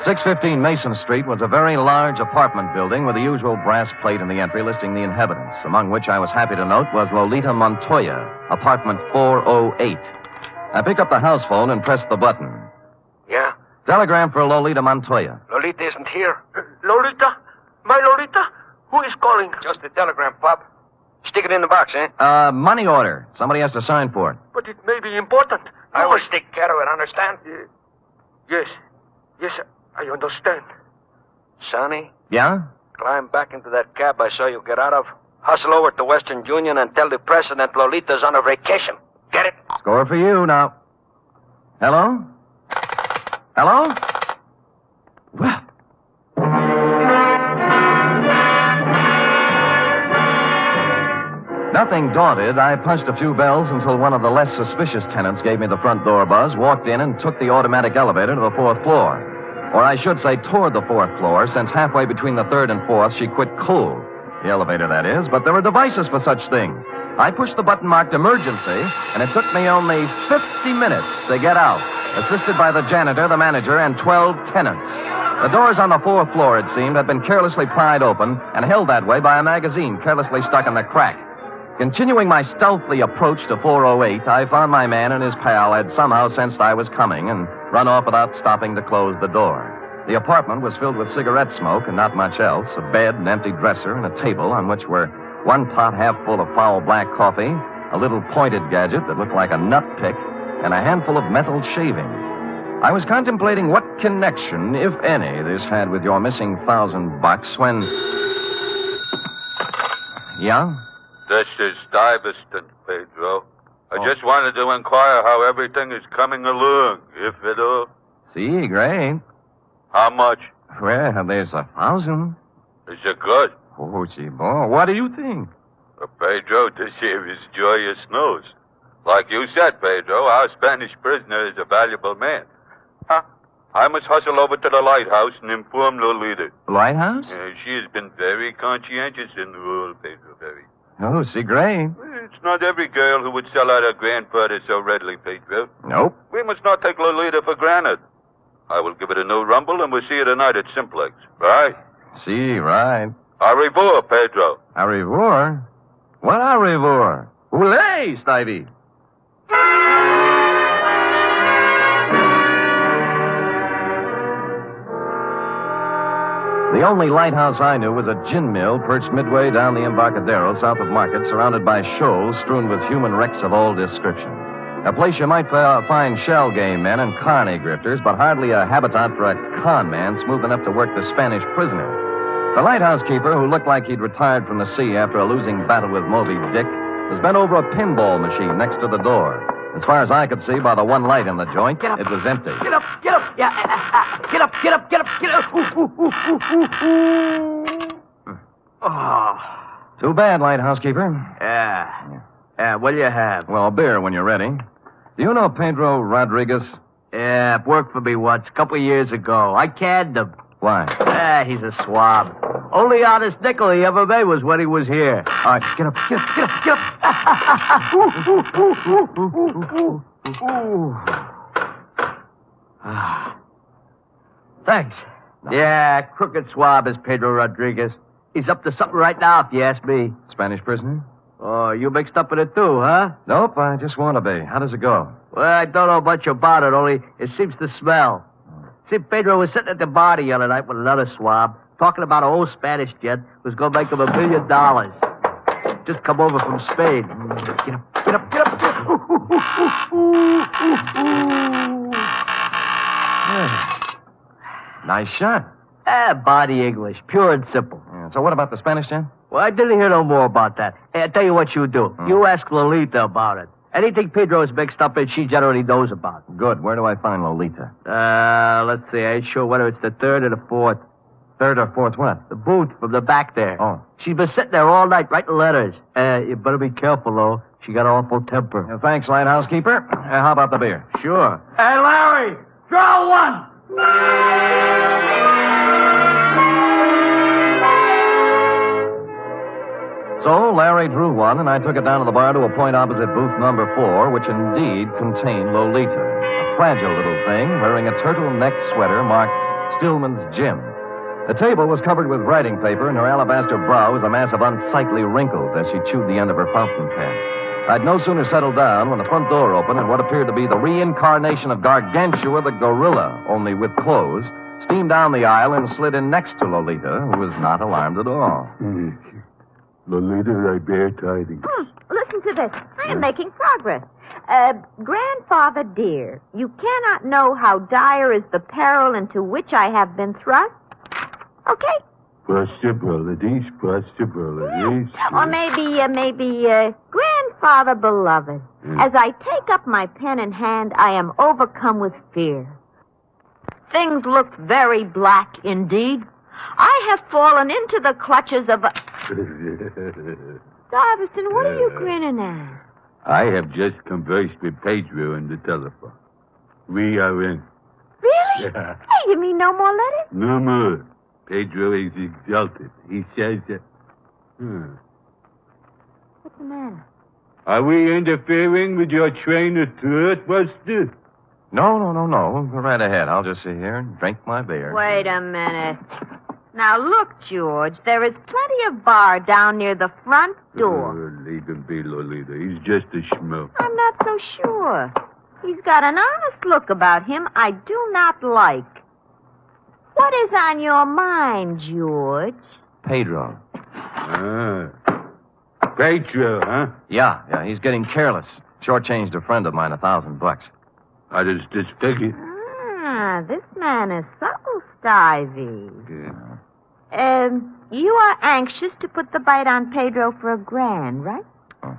615 Mason Street was a very large apartment building with the usual brass plate in the entry listing the inhabitants, among which I was happy to note was Lolita Montoya, apartment 408. I picked up the house phone and pressed the button. Yeah? Telegram for Lolita Montoya. Lolita isn't here. Lolita? My Lolita? Who is calling? Just a telegram, Pop. Stick it in the box, eh? Money order. Somebody has to sign for it. But it may be important. I will take care of it, understand? Yes. Yes, I understand. Sonny? Yeah? Climb back into that cab I saw you get out of. Hustle over to Western Union and tell the president Lolita's on a vacation. Get it? Score for you now. Hello? Hello? Well. Nothing daunted, I punched a few bells until one of the less suspicious tenants gave me the front door buzz, walked in, and took the automatic elevator to the 4th floor. Or I should say toward the 4th floor, since halfway between the 3rd and 4th, she quit cold. The elevator, that is, but there are devices for such things. I pushed the button marked emergency, and it took me only 50 minutes to get out, assisted by the janitor, the manager, and 12 tenants. The doors on the 4th floor, it seemed, had been carelessly pried open and held that way by a magazine carelessly stuck in the crack. Continuing my stealthy approach to 408, I found my man and his pal had somehow sensed I was coming and run off without stopping to close the door. The apartment was filled with cigarette smoke and not much else, a bed, an empty dresser, and a table on which were one pot half full of foul black coffee, a little pointed gadget that looked like a nut pick, and a handful of metal shavings. I was contemplating what connection, if any, this had with your missing $1,000 when... Yeah? This is Stuyvesant, Pedro. I just wanted to inquire how everything is coming along, if at all. See, great. How much? Well, there's 1,000. Is it good? Oh, gee, boy, what do you think? Pedro, this here is joyous news. Like you said, Pedro, our Spanish prisoner is a valuable man. Huh? I must hustle over to the lighthouse and inform Lolita. Lighthouse? She has been very conscientious in the role, Pedro, very. Oh, see, great. It's not every girl who would sell out her grandfather so readily, Pedro. Nope. We must not take Lolita for granted. I will give it a new rumble, and we'll see you tonight at Simplex. Right? See, right. Au revoir, Pedro. Au revoir? What au revoir? Oulé, Stevie. The only lighthouse I knew was a gin mill perched midway down the Embarcadero south of Market, surrounded by shoals strewn with human wrecks of all description. A place you might find shell game men and carny grifters, but hardly a habitat for a con man smooth enough to work the Spanish prisoner. The lighthouse keeper, who looked like he'd retired from the sea after a losing battle with Moby Dick, was bent over a pinball machine next to the door. As far as I could see by the one light in the joint, it was empty. Get up, get up. Yeah, get up, get up, get up, get up. Oh. Too bad, lighthouse keeper. Yeah, what do you have? Well, beer when you're ready. Do you know Pedro Rodriguez? Yeah, worked for me once, a couple of years ago. I canned him. Why? He's a swab. Only honest nickel he ever made was when he was here. All right, get up, get up, get up, get up. Thanks. Yeah, crooked swab is Pedro Rodriguez. He's up to something right now, if you ask me. Spanish prisoner? Oh, you mixed up in it too, huh? Nope, I just want to be. How does it go? Well, I don't know much about it, only it seems to smell. See, Pedro was sitting at the bar the other night with another swab, talking about an old Spanish gent who was going to make him $1 million. Just come over from Spain. Get up, get up, get up, get up. Nice shot. Body English, pure and simple. Yeah, so what about the Spanish gent? Well, I didn't hear no more about that. Hey, I'll tell you what you do. You ask Lolita about it. Anything Pedro is mixed up in, she generally knows about. Good. Where do I find Lolita? Let's see. I ain't sure whether it's the 3rd or the 4th. 3rd or 4th what? The booth from the back there. Oh. She's been sitting there all night writing letters. You better be careful, though. She got an awful temper. Thanks, lighthouse keeper. How about the beer? Sure. Hey, Larry, draw one. So Larry drew one, and I took it down to the bar to a point opposite booth number 4, which indeed contained Lolita. A fragile little thing wearing a turtleneck sweater marked Stillman's Gym. The table was covered with writing paper, and her alabaster brow was a mass of unsightly wrinkles as she chewed the end of her fountain pen. I'd no sooner settled down when the front door opened and what appeared to be the reincarnation of Gargantua the gorilla, only with clothes, steamed down the aisle and slid in next to Lolita, who was not alarmed at all. Lolita, I bear tidings. Listen to this. I am making progress. Grandfather dear, you cannot know how dire is the peril into which I have been thrust. Okay? Possibilities. Or maybe, Grandfather beloved, as I take up my pen in hand, I am overcome with fear. Things look very black indeed. I have fallen into the clutches of a... Darvison, what are you grinning at? I have just conversed with Pedro on the telephone. We are in. Really? Yeah. Hey, you mean no more letters? No more. Pedro is exalted. He says that... What's the matter? Are we interfering with your train of thought, Buster? No. Go right ahead. I'll just sit here and drink my beer. Wait a minute. Now, look, George, there is plenty of bar down near the front door. Leave him be, Lolita. He's just a schmuck. I'm not so sure. He's got an honest look about him I do not like. What is on your mind, George? Pedro. Pedro, huh? Yeah, he's getting careless. Shortchanged a friend of mine $1,000. How does this figure? This man is so stivey. Yeah. You are anxious to put the bite on Pedro for $1,000, right?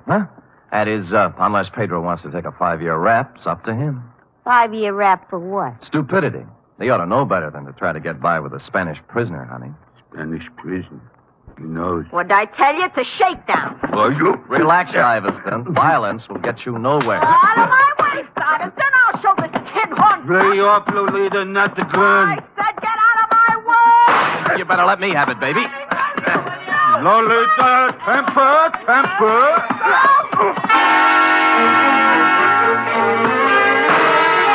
Huh? That is, unless Pedro wants to take a 5-year rap, it's up to him. 5-year rap for what? Stupidity. He ought to know better than to try to get by with a Spanish prisoner, honey. Spanish prisoner? He knows. What did I tell you? It's a shakedown. Are you? Relax, Stuyvesant. Violence will get you nowhere. Out of my way, Stuyvesant. I'll show this tin horn. Lay off, Lolita, not the gun. I said get out of my way. You better let me have it, baby. Lolita, temper.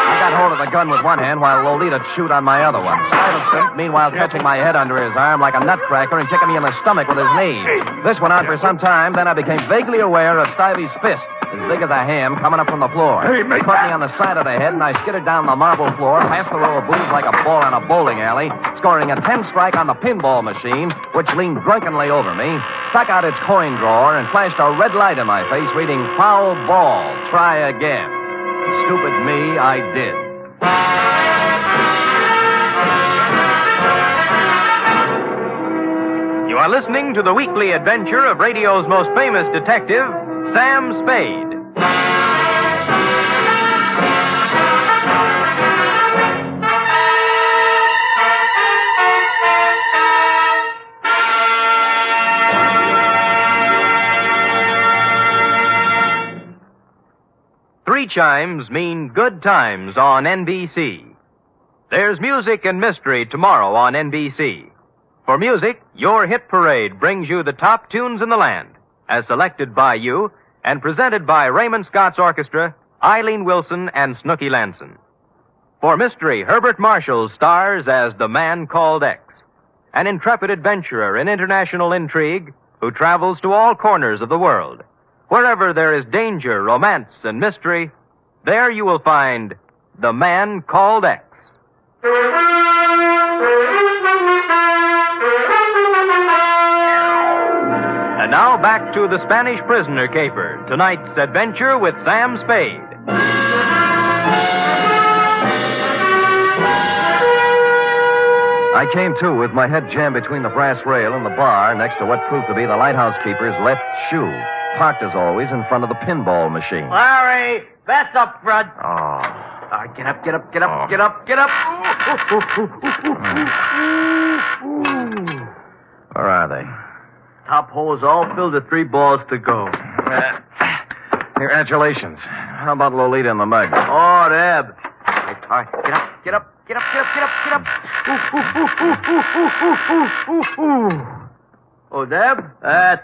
I got hold of the gun with one hand while Lolita chewed on my other one. Stuyvesant, meanwhile, catching my head under his arm like a nutcracker and kicking me in the stomach with his knee. This went on for some time, then I became vaguely aware of Stuyvesant's fist, as big as a ham, coming up from the floor. He caught me on the side of the head, and I skidded down the marble floor, past the row of booths like a ball in a bowling alley, scoring a 10-strike on the pinball machine, which leaned drunkenly over me, stuck out its coin drawer, and flashed a red light in my face, reading, "Foul ball, try again." Stupid me, I did. You are listening to the weekly adventure of radio's most famous detective, Sam Spade. Three chimes mean good times on NBC. There's music and mystery tomorrow on NBC. For music, your hit parade brings you the top tunes in the land, as selected by you and presented by Raymond Scott's Orchestra, Eileen Wilson, and Snooky Lanson. For mystery, Herbert Marshall stars as the Man Called X, an intrepid adventurer in international intrigue who travels to all corners of the world. Wherever there is danger, romance, and mystery, there you will find the Man Called X. And now back to the Spanish Prisoner Caper, tonight's adventure with Sam Spade. I came to with my head jammed between the brass rail and the bar next to what proved to be the lighthouse keeper's left shoe, parked as always in front of the pinball machine. Larry, that's up front. Oh. Get up. Where are they? Top hole is all filled with 3 balls to go. Congratulations. How about Lolita in the mug? Oh, Deb. All right, get up. Oh, Deb?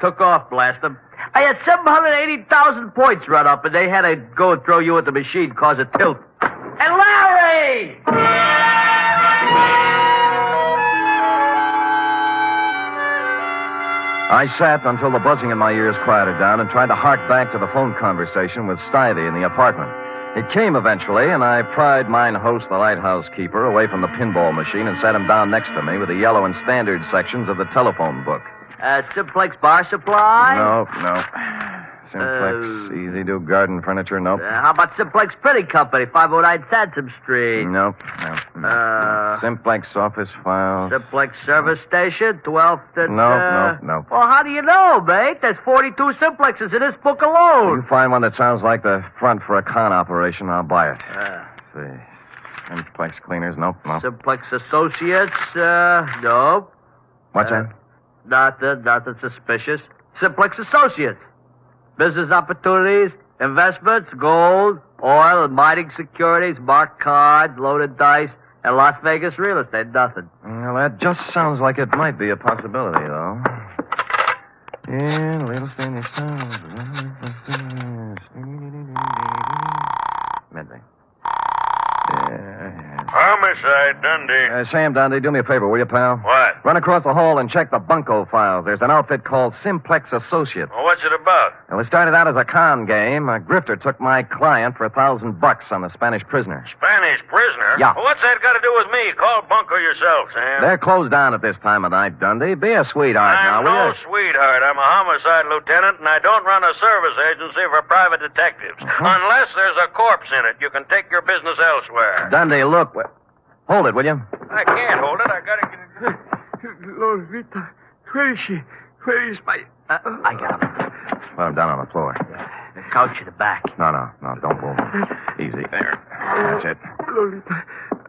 Took off, blast them. I had 780,000 points run up, and they had to go and throw you at the machine, cause a tilt. And Larry! I sat until the buzzing in my ears quieted down and tried to hark back to the phone conversation with Stivey in the apartment. It came eventually, and I pried mine host, the lighthouse keeper, away from the pinball machine and sat him down next to me with the yellow and standard sections of the telephone book. Simplex Bar Supply? No. Simplex, Easy Do Garden Furniture, nope. How about Simplex Printing Company, 509 Sansom Street? Nope. Simplex Office Files. Simplex Service Station, 12th and... No. Well, how do you know, mate? There's 42 Simplexes in this book alone. You find one that sounds like the front for a con operation, I'll buy it. Let's see. Simplex Cleaners, nope. Simplex Associates, nope. What's that? Nothing suspicious. Simplex Associates. Business opportunities, investments, gold, oil, and mining securities, marked cards, loaded dice, and Las Vegas real estate. Nothing. Well, that just sounds like it might be a possibility, though. Yeah, real estate. Midday. Homicide, Dundee. Sam Dundee, do me a favor, will you, pal? What? Run across the hall and check the bunco files. There's an outfit called Simplex Associates. Well, what's it about? Well, it started out as a con game. A grifter took my client for $1,000 on the Spanish prisoner. Spanish prisoner? Yeah. Well, what's that got to do with me? Call Bunko yourself, Sam. They're closed down at this time of night, Dundee. Be a sweetheart now, I'm will no you? sweetheart. I'm a homicide lieutenant, and I don't run a service agency for private detectives. Unless there's a corpse in it. You can take your business elsewhere. Dundee, look. Hold it, will you? I can't hold it. I got to get it. Lolita, where is she? Where is my... I got him. Well, I'm down on the floor. The couch in the back. No, don't move. Easy. There. That's it. Lolita,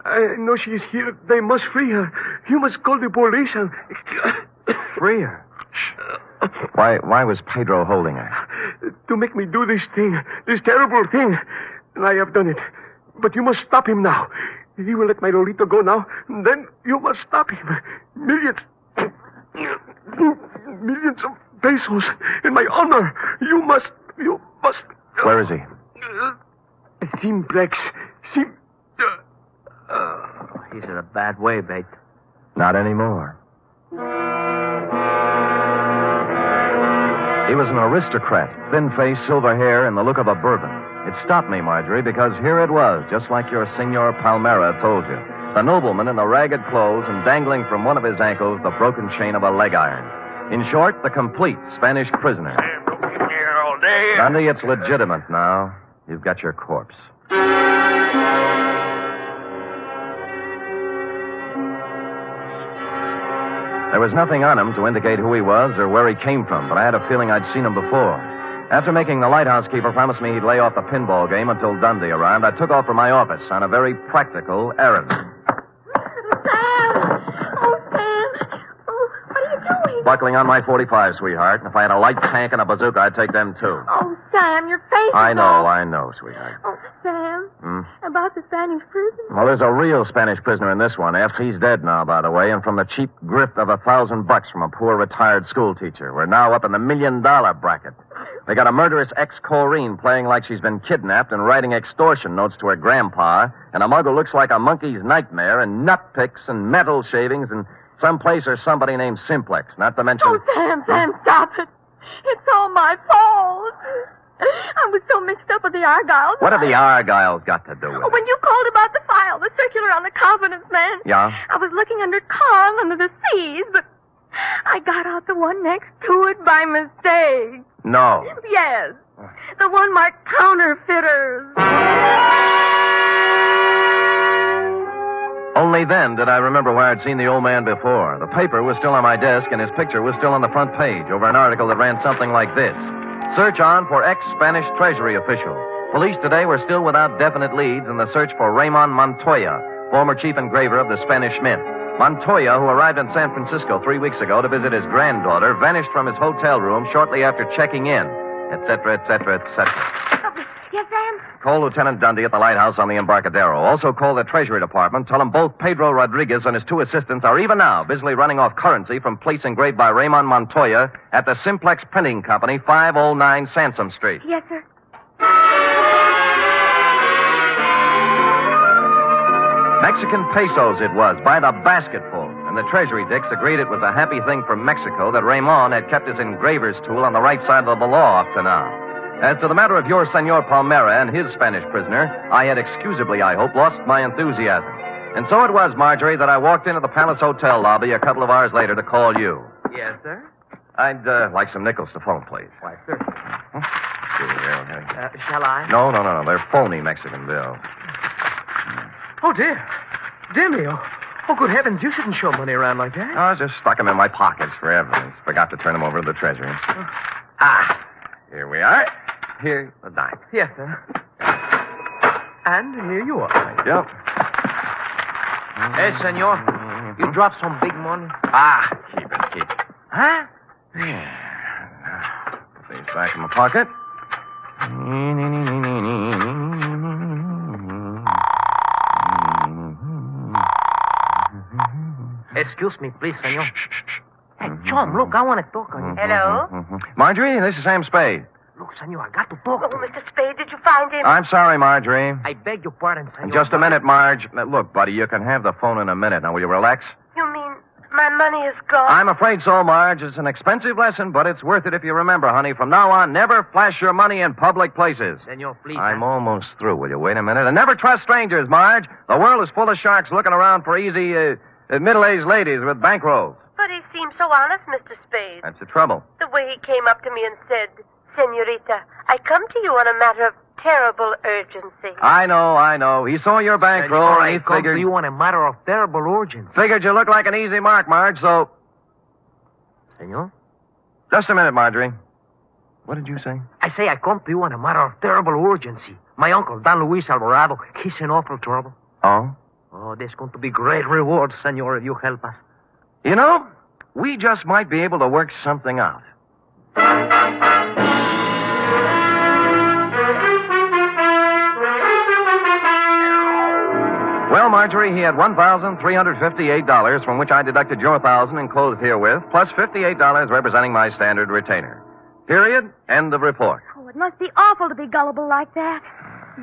I know she is here. They must free her. You must call the police and... Free her? Why was Pedro holding her? To make me do this thing, this terrible thing. And I have done it. But you must stop him now. He will let my Lolita go now. Then you must stop him. Millions of pesos in my honor. You must. Where is he? Simplex. He's in a bad way, mate. Not anymore. He was an aristocrat, thin face, silver hair, and the look of a bourbon. It stopped me, Marjorie, because here it was, just like your Senor Palmera told you. The nobleman in the ragged clothes and dangling from one of his ankles the broken chain of a leg iron. In short, the complete Spanish prisoner. Don't keep me here all day. Dundee, it's legitimate now. You've got your corpse. There was nothing on him to indicate who he was or where he came from, but I had a feeling I'd seen him before. After making the lighthouse keeper promise me he'd lay off the pinball game until Dundee arrived, I took off for my office on a very practical errand. Buckling on my .45, sweetheart. If I had a light tank and a bazooka, I'd take them, too. Oh, Sam, your face I know, sweetheart. Oh, Sam. About the Spanish prison? Well, there's a real Spanish prisoner in this one. He's dead now, by the way, and from the cheap grift of $1,000 from a poor retired school teacher. We're now up in the $1 million bracket. They got a murderous ex-Corrine playing like she's been kidnapped and writing extortion notes to her grandpa, and a mug who looks like a monkey's nightmare, and nut picks and metal shavings, and someplace or somebody named Simplex, not to mention... Oh, Sam, stop it. It's all my fault. I was so mixed up with the Argyles. What have the Argyles got to do with it? When you called about the file, the circular on the confidence man. Yeah? I was looking under Kong under the C's, but I got out the one next to it by mistake. No. Yes. The one marked counterfeiters. Only then did I remember where I'd seen the old man before. The paper was still on my desk, and his picture was still on the front page over an article that ran something like this. Search on for ex-Spanish Treasury official. Police today were still without definite leads in the search for Raymond Montoya, former chief engraver of the Spanish Mint. Montoya, who arrived in San Francisco 3 weeks ago to visit his granddaughter, vanished from his hotel room shortly after checking in, etc., etc., etc. Yes, Sam? Call Lieutenant Dundee at the lighthouse on the Embarcadero. Also call the Treasury Department. Tell them both Pedro Rodriguez and his two assistants are even now busily running off currency from plates engraved by Raymond Montoya at the Simplex Printing Company, 509 Sansom Street. Yes, sir. Mexican pesos it was, by the basketful. And and the Treasury dicks agreed it was a happy thing for Mexico that Raymond had kept his engraver's tool on the right side of the law up to now. As to the matter of your Senor Palmera and his Spanish prisoner, I had excusably, I hope, lost my enthusiasm. And so it was, Marjorie, that I walked into the Palace Hotel lobby a couple of hours later to call you. Yes, sir? I'd like some nickels to phone, please. Why, sir. Shall I? No. They're phony Mexican bills. Oh, dear. Dear me. Oh, good heavens. You shouldn't show money around like that. I just stuck them in my pockets for evidence. Forgot to turn them over to the Treasury. Here we are. Here's the dime. Yes, sir. And here you are. Thank you. Hey, senor. You dropped some big money. Keep it. Huh? Yeah. Put these back in my pocket. Excuse me, please, senor. Hey, John, look, I want to talk on you. Hello? Marjorie, this is Sam Spade. Look, senor, I got to talk to you. Mr. Spade, did you find him? I'm sorry, Marjorie. I beg your pardon, senor. Just a minute, Marge. Look, buddy, you can have the phone in a minute. Now, will you relax? You mean my money is gone? I'm afraid so, Marge. It's an expensive lesson, but it's worth it if you remember, honey. From now on, never flash your money in public places. Senor, please. I'm almost through. Will you wait a minute? And never trust strangers, Marge. The world is full of sharks looking around for easy, middle-aged ladies with bankrolls. But he seemed so honest, Mr. Spade. That's the trouble. The way he came up to me and said, Senorita, I come to you on a matter of terrible urgency. I know. He saw your bankroll and he figured... you on a matter of terrible urgency. Figured you look like an easy mark, Marge, so... Senor? Just a minute, Marjorie. What did you say? I say I come to you on a matter of terrible urgency. My uncle, Don Luis Alvarado, he's in awful trouble. Oh? Oh, there's going to be great rewards, senor, if you help us. You know, we just might be able to work something out. Well, Marjorie, he had $1,358, from which I deducted your $1,000 enclosed herewith, plus $58 representing my standard retainer. Period. End of report. Oh, it must be awful to be gullible like that.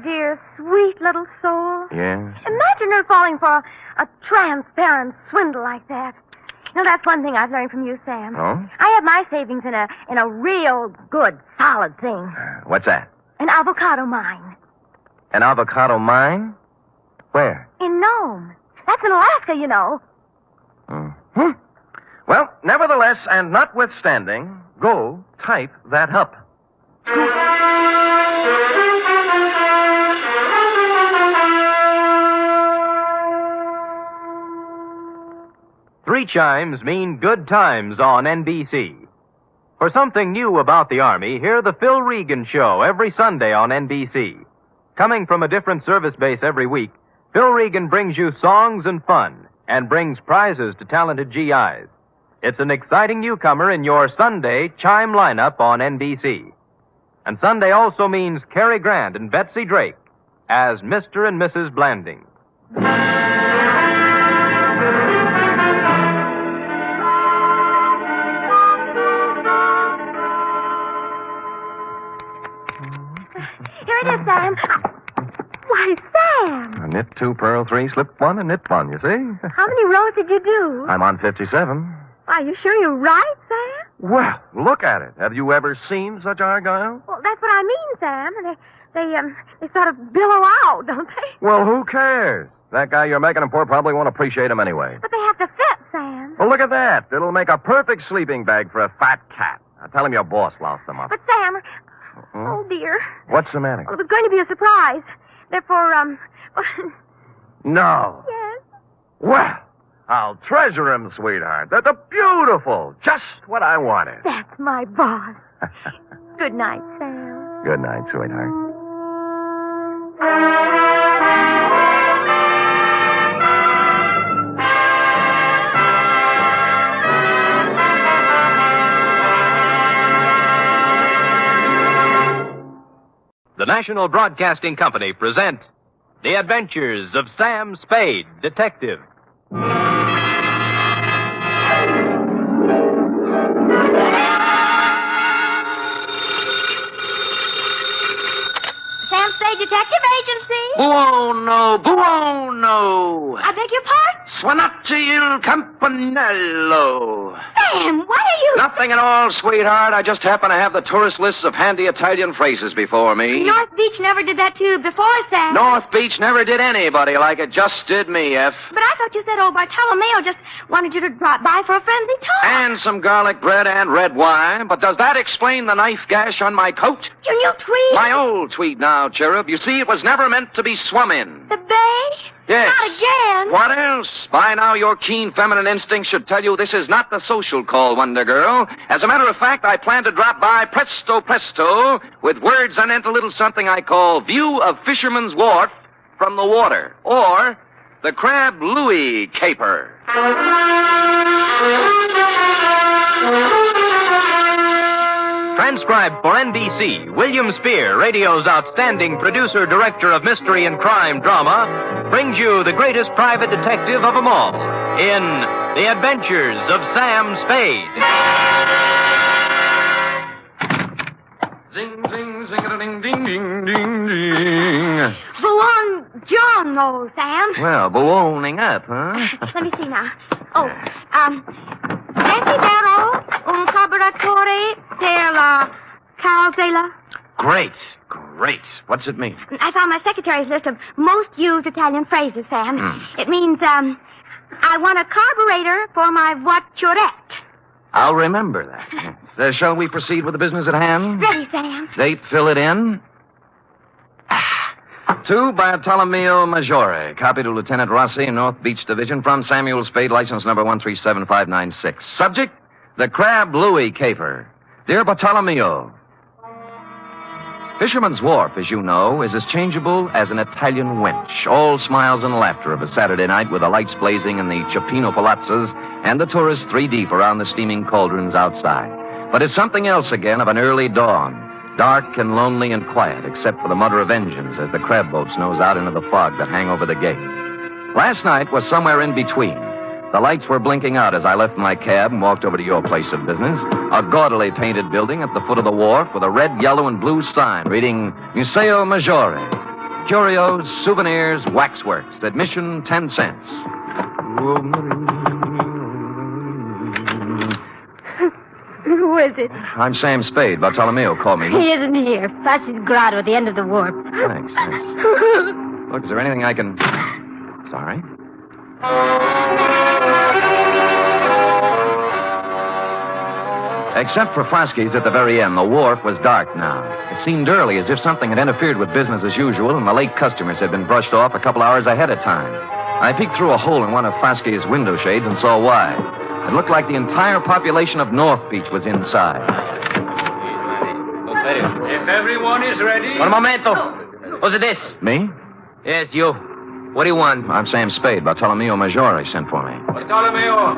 Dear, sweet little soul. Yes. Imagine her falling for a transparent swindle like that. You know, that's one thing I've learned from you, Sam. Oh? I have my savings in a real good, solid thing. What's that? An avocado mine. An avocado mine? Where? In Nome. That's in Alaska, you know. Mm-hmm. Well, nevertheless, and notwithstanding, go type that up. 3 chimes mean good times on NBC. For something new about the Army, hear the Phil Regan Show every Sunday on NBC. Coming from a different service base every week, Phil Regan brings you songs and fun and brings prizes to talented GIs. It's an exciting newcomer in your Sunday chime lineup on NBC. And Sunday also means Cary Grant and Betsy Drake as Mr. and Mrs. Blanding. Here it is, Sam. Why, Sam. A knit 2, purl 3, slip 1, and knit 1, you see? How many rows did you do? I'm on 57. Are you sure you're right, Sam? Well, look at it. Have you ever seen such argyle? Well, that's what I mean, Sam. They sort of billow out, don't they? Well, who cares? That guy you're making them for probably won't appreciate them anyway. But they have to fit, Sam. Well, look at that. It'll make a perfect sleeping bag for a fat cat. Now, tell him your boss lost them up. But, Sam... Oh, dear. What's the matter? Well, it was going to be a surprise. Therefore, No. Yes? Well, I'll treasure him, sweetheart. They're beautiful. Just what I wanted. That's my boss. Good night, Sam. Good night, sweetheart. The National Broadcasting Company presents The Adventures of Sam Spade, Detective. Sam Spade Detective Agency. Oh, no. I beg your pardon, Suonate il campanello. Sam, what are you... Nothing at all, sweetheart. I just happen to have the tourist lists of handy Italian phrases before me. North Beach never did that to you before, Sam. North Beach never did anybody like it. Just did me, F. But I thought you said old Bartolomeo just wanted you to drop by for a friendly talk. And some garlic bread and red wine. But does that explain the knife gash on my coat? Your new tweed? My old tweed now, Cherub. You see, it was never meant to be swum in. The bay? Yes. Not again. What else? By now, your keen feminine instinct should tell you this is not the social call, Wonder Girl. As a matter of fact, I plan to drop by presto presto with words anent a little something I call View of Fisherman's Wharf from the Water, or the Crab Louis Caper. Transcribed for NBC, William Spear, radio's outstanding producer, director of mystery and crime drama, brings you the greatest private detective of them all in The Adventures of Sam Spade. Zing, zing, zing-a-ding, ding, ding, ding, ding. Buongiorno, Sam. Well, ballooning up, huh? Let me see now. Oh, desidero un carburatore per la carrozzella. Great. What's it mean? I found my secretary's list of most used Italian phrases, Sam. It means, I want a carburetor for my voiturette. I'll remember that. Yes. Shall we proceed with the business at hand? Ready, Sam. Date, fill it in. To Bartolomeo Maggiore, copy to Lieutenant Rossi, North Beach Division, from Samuel Spade, license number 137596. Subject, the Crab Louis Caper. Dear Bartolomeo, Fisherman's Wharf, as you know, is as changeable as an Italian wench. All smiles and laughter of a Saturday night with the lights blazing in the Cioppino palazzas and the tourists 3 deep around the steaming cauldrons outside. But it's something else again of an early dawn. Dark and lonely and quiet, except for the mutter of engines as the crab boats nose out into the fog that hang over the gate. Last night was somewhere in between. The lights were blinking out as I left my cab and walked over to your place of business, a gaudily painted building at the foot of the wharf with a red, yellow, and blue sign reading Museo Maggiore. Curios, souvenirs, waxworks. Admission 10 cents. Who is it? I'm Sam Spade. Bartolomeo called me. He isn't here. Passage grado at the end of the wharf. Thanks. Look, is there anything I can... Sorry. Except for Frosky's at the very end, the wharf was dark now. It seemed early, as if something had interfered with business as usual, and the late customers had been brushed off a couple hours ahead of time. I peeked through a hole in one of Frosky's window shades and saw why. It looked like the entire population of North Beach was inside. If everyone is ready... Un momento. Who's this? Me? Yes, you. What do you want? I'm Sam Spade. Bartolomeo Maggiore sent for me. Bartolomeo.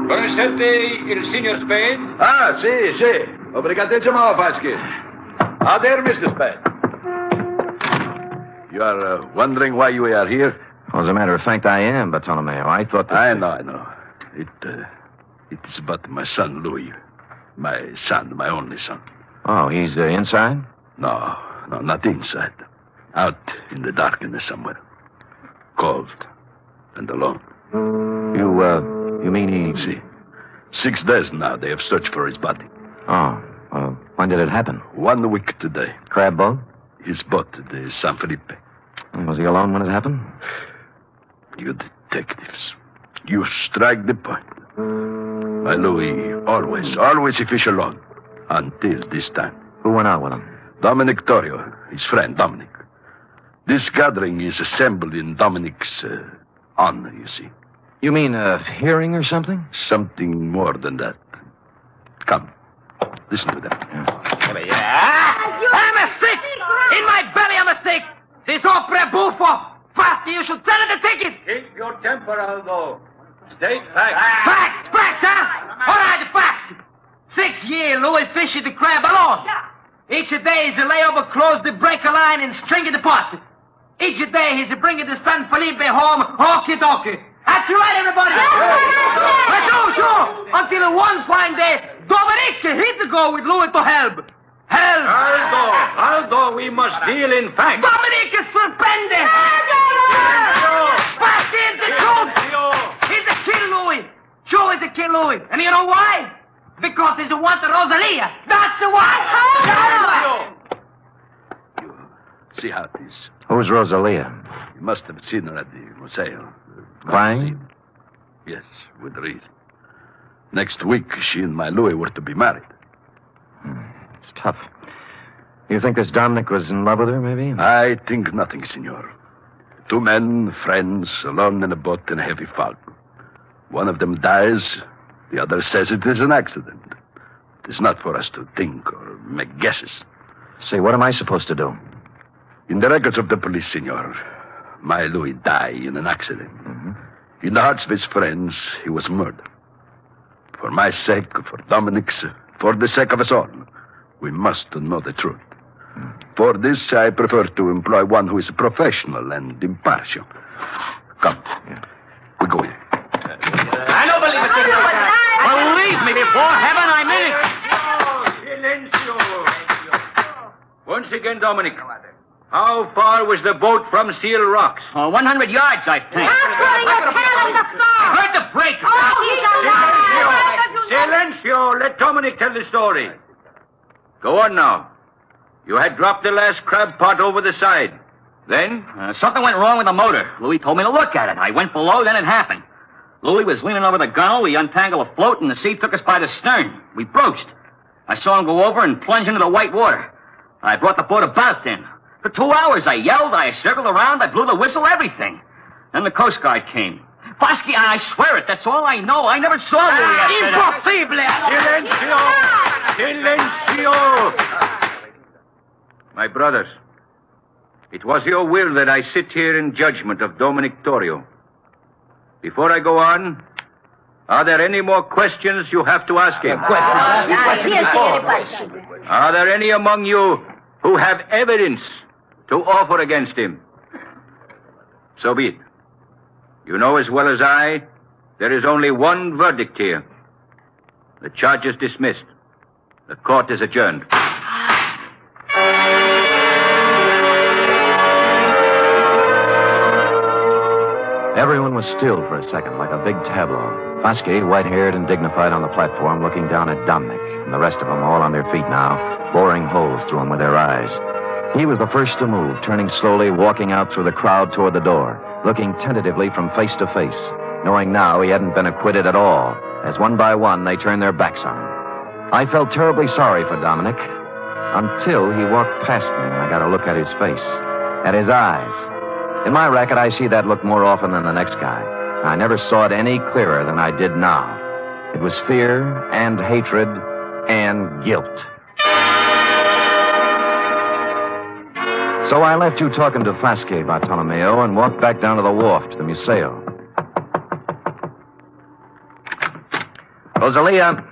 Conoscete il signor Spade? Ah, sì. Obrigatissimo, Vasquez. Ah, there, Mr. Spade. You are wondering why you are here? Well, as a matter of fact, I am, Bartolomeo. I thought that... I know. It's about my son, Louis. My son, my only son. Oh, he's inside? No, not inside. Out in the darkness somewhere. Cold and alone. You mean he... See. 6 days now they have searched for his body. Oh, when did it happen? 1 week today. Crab boat? His boat, the San Felipe. Was he alone when it happened? You detectives. You strike the point. My Louis, always he fish alone. Until this time. Who went out with him? Dominic Torrio, his friend, Dominic. This gathering is assembled in Dominic's honor, you see. You mean a hearing or something? Something more than that. Come, listen to that. I'm a sick! In my belly, I'm a sick! This opera buffo! Fast, you should sell it a ticket! Keep your temper, Aldo. State facts. Facts, huh? All right, fact. 6 years, Louis fished the crab alone. Each day he's a layover, close the breaker line and string the pot. Each day he's bringing the San Felipe home, hokey-dokey. That's right, everybody. Sure. Until one fine day, Dominic hit the go with Louis to help. Aldo, we must deal in facts. Dominic is suspended. Back in the kill Louis. And you know why? Because he's wanted Rosalia. That's why. See how it is. Who's Rosalia? You must have seen her at the Museo. Crying? Yes, with reason. Next week, she and my Louis were to be married. It's tough. You think this Dominic was in love with her, maybe? I think nothing, senor. Two men, friends, alone in a boat in a heavy fog. One of them dies. The other says it is an accident. It is not for us to think or make guesses. Say, what am I supposed to do? In the records of the police, senor, my Louis died in an accident. Mm-hmm. In the hearts of his friends, he was murdered. For my sake, for Dominic's, for the sake of us all, we must know the truth. For this, I prefer to employ one who is professional and impartial. Come. We go in. I don't believe it, senor. Believe me, before heaven, I mean it. Silencio. Once again, Dominic. How far was the boat from Seal Rocks? 100 yards, I think. I heard the break. Silencio. Let Dominic tell the story. Go on now. You had dropped the last crab pot over the side. Then? Something went wrong with the motor. Louis told me to look at it. I went below, then it happened. Louis was leaning over the gunwale. We untangled a float, and the sea took us by the stern. We broached. I saw him go over and plunge into the white water. I brought the boat about then. For 2 hours, I yelled, I circled around, I blew the whistle, everything. Then the Coast Guard came. Fosky, I swear it, that's all I know. I never saw Louis after that. Silencio! My brothers, it was your will that I sit here in judgment of Dominic Torrio. Before I go on, are there any more questions you have to ask him? Are there any among you who have evidence to offer against him? So be it. You know as well as I, there is only one verdict here. The charge is dismissed. The court is adjourned. Everyone was still for a second, like a big tableau. Fosky, white-haired and dignified on the platform, looking down at Dominic, and the rest of them all on their feet now, boring holes through him with their eyes. He was the first to move, turning slowly, walking out through the crowd toward the door, looking tentatively from face to face, knowing now he hadn't been acquitted at all, as one by one they turned their backs on him. I felt terribly sorry for Dominic, until he walked past me and I got a look at his face, at his eyes. In my racket, I see that look more often than the next guy. I never saw it any clearer than I did now. It was fear and hatred and guilt. So I left you talking to Fosky, Bartolomeo, and walked back down to the wharf to the Museo. Rosalia.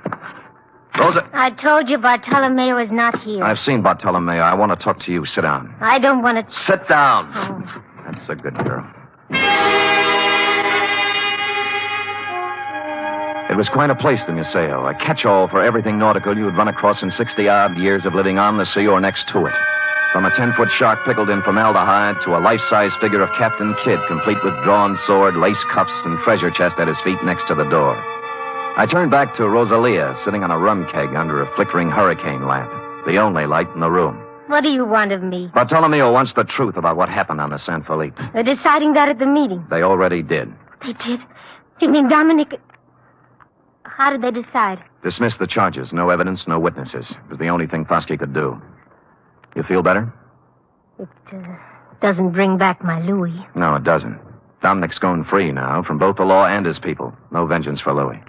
I told you Bartolomeo is not here. I've seen Bartolomeo. I want to talk to you. Sit down. I don't want to... Sit down. Oh. That's a good girl. It was quite a place, the Museo, a catch-all for everything nautical you would run across in 60-odd years of living on the sea or next to it. From a 10-foot shark pickled in formaldehyde to a life-size figure of Captain Kidd, complete with drawn sword, lace cuffs, and treasure chest at his feet next to the door. I turned back to Rosalia, sitting on a rum keg under a flickering hurricane lamp, the only light in the room. What do you want of me? Bartolomeo wants the truth about what happened on the San Felipe. They're deciding that at the meeting. They already did. They did? You mean Dominic... How did they decide? Dismiss the charges. No evidence, no witnesses. It was the only thing Fosky could do. You feel better? It doesn't bring back my Louis. No, it doesn't. Dominic's going free now, from both the law and his people. No vengeance for Louis.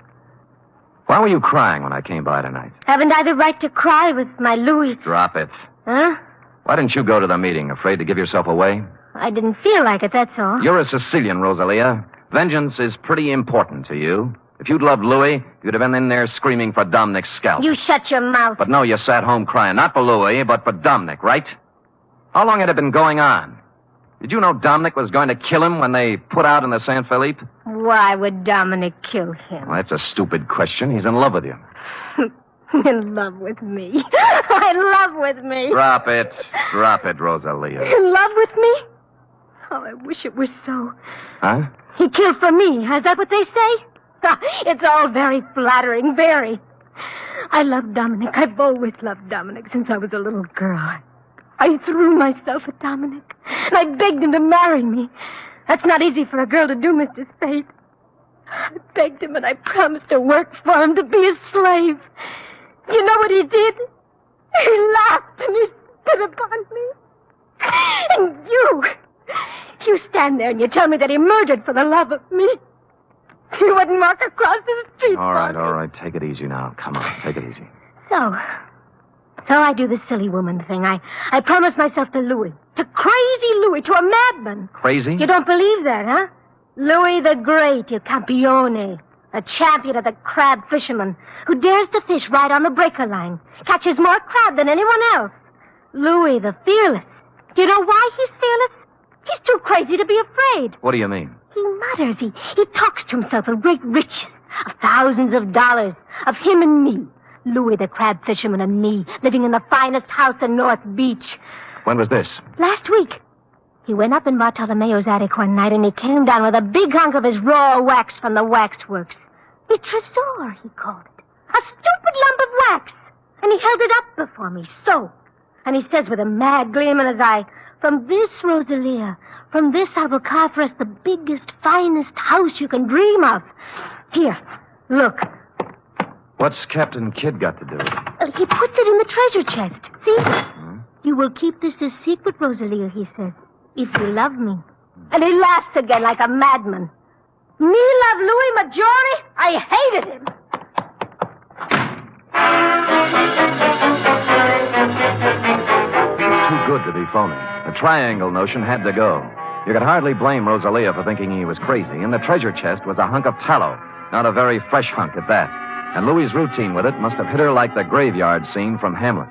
Why were you crying when I came by tonight? Haven't I the right to cry with my Louis? Drop it. Huh? Why didn't you go to the meeting? Afraid to give yourself away? I didn't feel like it, that's all. You're a Sicilian, Rosalia. Vengeance is pretty important to you. If you'd loved Louis, you'd have been in there screaming for Dominic's scalp. You shut your mouth. But no, you sat home crying, not for Louis, but for Dominic, right? How long had it been going on? Did you know Dominic was going to kill him when they put out in the San Felipe? Why would Dominic kill him? Well, that's a stupid question. He's in love with you. In love with me. In love with me. Drop it. Drop it, Rosalia. In love with me? Oh, I wish it were so. Huh? He killed for me. Is that what they say? It's all very flattering, very. I love Dominic. I've always loved Dominic since I was a little girl. I threw myself at Dominic, and I begged him to marry me. That's not easy for a girl to do, Mr. Spade. I begged him, and I promised to work for him, to be his slave. You know what he did? He laughed and he spit upon me. And you stand there and you tell me that he murdered for the love of me. You wouldn't walk across the street. All right. Take it easy now. Come on, take it easy. So I do the silly woman thing. I promise myself to Louis. To crazy Louis, to a madman. Crazy? You don't believe that, huh? Louis the Great, il Campione. A champion of the crab fishermen who dares to fish right on the breaker line. Catches more crab than anyone else. Louis the Fearless. Do you know why he's fearless? He's too crazy to be afraid. What do you mean? He mutters. He talks to himself of great riches, of thousands of dollars, of him and me. Louis the crab fisherman and me, living in the finest house in North Beach. When was this? Last week. He went up in Bartolomeo's attic one night and he came down with a big hunk of his raw wax from the waxworks. The Tresor, he called it. A stupid lump of wax. And he held it up before me, so. And he says with a mad gleam in his eye, "From this, Rosalia, from this I will carve for us the biggest, finest house you can dream of. Here, look." What's Captain Kidd got to do with it? He puts it in the treasure chest. See? You will keep this a secret, Rosalia, he says, if you love me. And he laughs again like a madman. Me love Louis Maggiore? I hated him. He was too good to be phony. The triangle notion had to go. You could hardly blame Rosalia for thinking he was crazy. And the treasure chest was a hunk of tallow. Not a very fresh hunk at that. And Louis's routine with it must have hit her like the graveyard scene from Hamlet.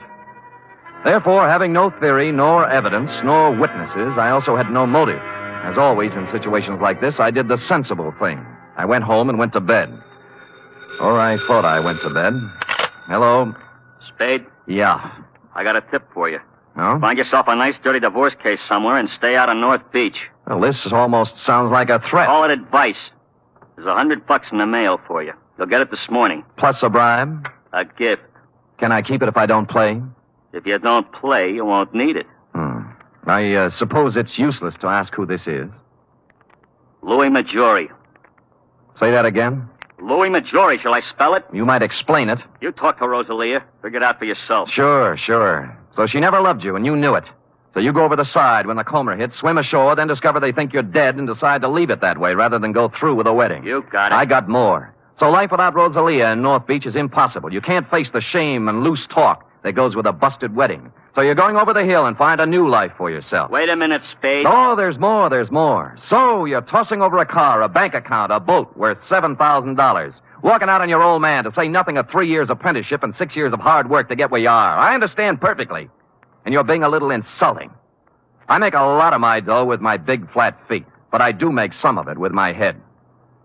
Therefore, having no theory, nor evidence, nor witnesses, I also had no motive. As always in situations like this, I did the sensible thing. I went home and went to bed. Or I thought I went to bed. Hello? Spade? Yeah. I got a tip for you. No? Find yourself a nice, dirty divorce case somewhere and stay out of North Beach. Well, this almost sounds like a threat. Call it advice. There's $100 in the mail for you. You'll get it this morning. Plus a bribe? A gift. Can I keep it if I don't play? If you don't play, you won't need it. I suppose it's useless to ask who this is. Louis Maggiore. Say that again? Louis Maggiore. Shall I spell it? You might explain it. You talk to Rosalia. Figure it out for yourself. Sure. So she never loved you, and you knew it. So you go over the side when the Comer hits, swim ashore, then discover they think you're dead and decide to leave it that way rather than go through with a wedding. You got it. I got more. So life without Rosalia in North Beach is impossible. You can't face the shame and loose talk that goes with a busted wedding. So you're going over the hill and find a new life for yourself. Wait a minute, Spade. Oh, there's more. So you're tossing over a car, a bank account, a boat worth $7,000. Walking out on your old man, to say nothing of 3 years apprenticeship and 6 years of hard work to get where you are. I understand perfectly. And you're being a little insulting. I make a lot of my dough with my big flat feet, but I do make some of it with my head.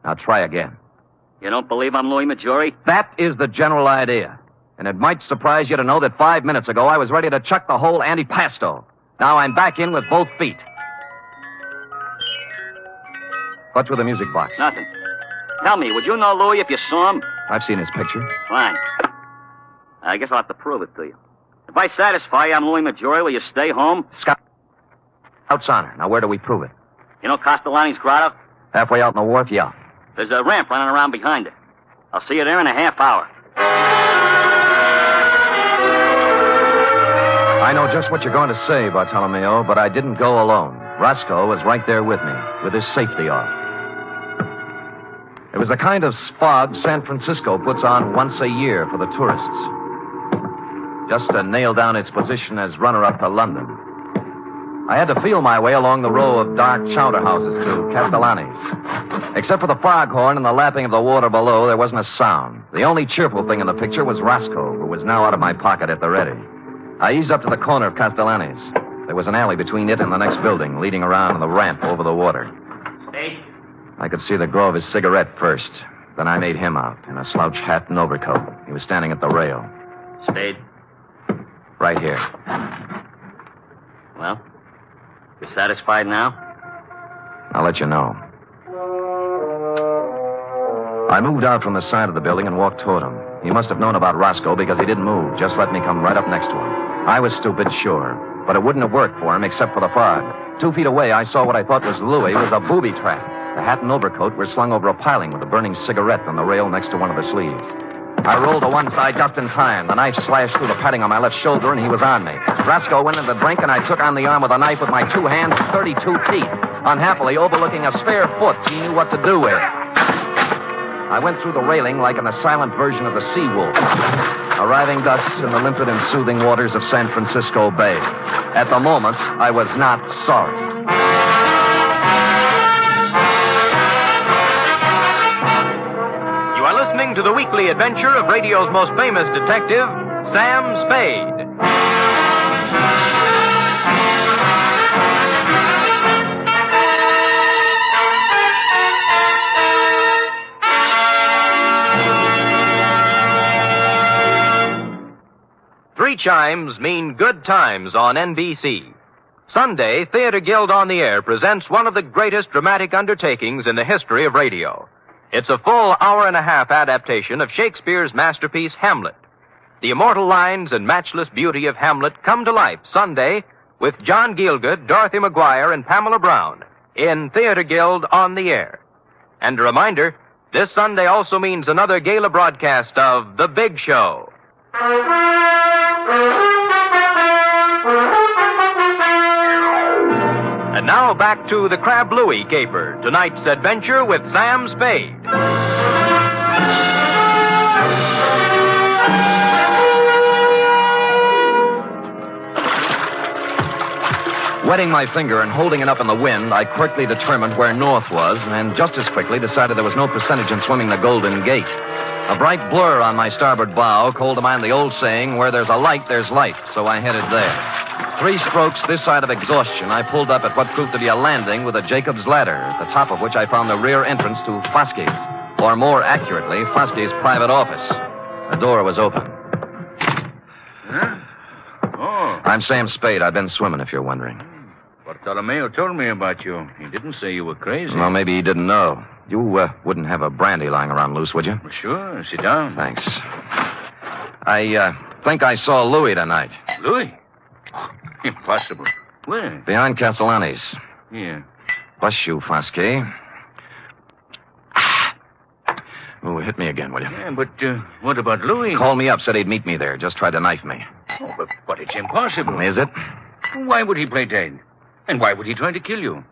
Now try again. You don't believe I'm Louis Maggiore? That is the general idea. And it might surprise you to know that 5 minutes ago I was ready to chuck the whole antipasto. Now I'm back in with both feet. What's with the music box? Nothing. Tell me, would you know Louis if you saw him? I've seen his picture. Fine. I guess I'll have to prove it to you. If I satisfy you I'm Louis Maggiore, will you stay home? Scout's honor. Now where do we prove it? You know Castellani's grotto? Halfway out in the wharf, yeah. There's a ramp running around behind it. I'll see you there in a half hour. I know just what you're going to say, Bartolomeo, but I didn't go alone. Roscoe was right there with me, with his safety off. It was the kind of spog San Francisco puts on once a year for the tourists. Just to nail down its position as runner-up to London. I had to feel my way along the row of dark chowder houses to Castellani's. Except for the foghorn and the lapping of the water below, there wasn't a sound. The only cheerful thing in the picture was Roscoe, who was now out of my pocket at the ready. I eased up to the corner of Castellani's. There was an alley between it and the next building, leading around on the ramp over the water. Spade? I could see the glow of his cigarette first. Then I made him out, in a slouch hat and overcoat. He was standing at the rail. Spade? Right here. Well, you satisfied now? I'll let you know. I moved out from the side of the building and walked toward him. He must have known about Roscoe because he didn't move, just let me come right up next to him. I was stupid, sure, but it wouldn't have worked for him except for the fog. 2 feet away, I saw what I thought was Louis was a booby trap. The hat and overcoat were slung over a piling with a burning cigarette on the rail next to one of the sleeves. I rolled to one side just in time. The knife slashed through the padding on my left shoulder, and he was on me. Roscoe went into the drink, and I took on the arm with a knife with my 2 hands and 32 teeth. Unhappily, overlooking a spare foot, he knew what to do with. I went through the railing like in a silent version of the Sea Wolf, arriving thus in the limpid and soothing waters of San Francisco Bay. At the moment, I was not sorry. You are listening to the weekly adventure of radio's most famous detective, Sam Spade. Three chimes mean good times on NBC. Sunday, Theater Guild on the Air presents one of the greatest dramatic undertakings in the history of radio. It's a full hour-and-a-half adaptation of Shakespeare's masterpiece, Hamlet. The immortal lines and matchless beauty of Hamlet come to life Sunday with John Gielgud, Dorothy McGuire, and Pamela Brown in Theater Guild on the Air. And a reminder, this Sunday also means another gala broadcast of The Big Show. And now back to the Crab Louie caper, tonight's adventure with Sam Spade. Wetting my finger and holding it up in the wind, I quickly determined where north was, and just as quickly decided there was no percentage in swimming the Golden Gate. A bright blur on my starboard bow called to mind the old saying, where there's a light, there's life, so I headed there. 3 strokes this side of exhaustion, I pulled up at what proved to be a landing with a Jacob's ladder, at the top of which I found the rear entrance to Foskey's, or more accurately, Foskey's private office. The door was open. Huh? Oh. I'm Sam Spade. I've been swimming, if you're wondering. Bartolomeo told me about you. He didn't say you were crazy. Well, maybe he didn't know. You wouldn't have a brandy lying around loose, would you? Well, sure. Sit down. Thanks. I think I saw Louis tonight. Louis? Impossible. Where? Behind Castellani's. Yeah. Bless you, Foskey. Oh, hit me again, will you? Yeah, but what about Louis? Called me up, said he'd meet me there. Just tried to knife me. Oh, but it's impossible. Is it? Why would he play dead? And why would he try to kill you?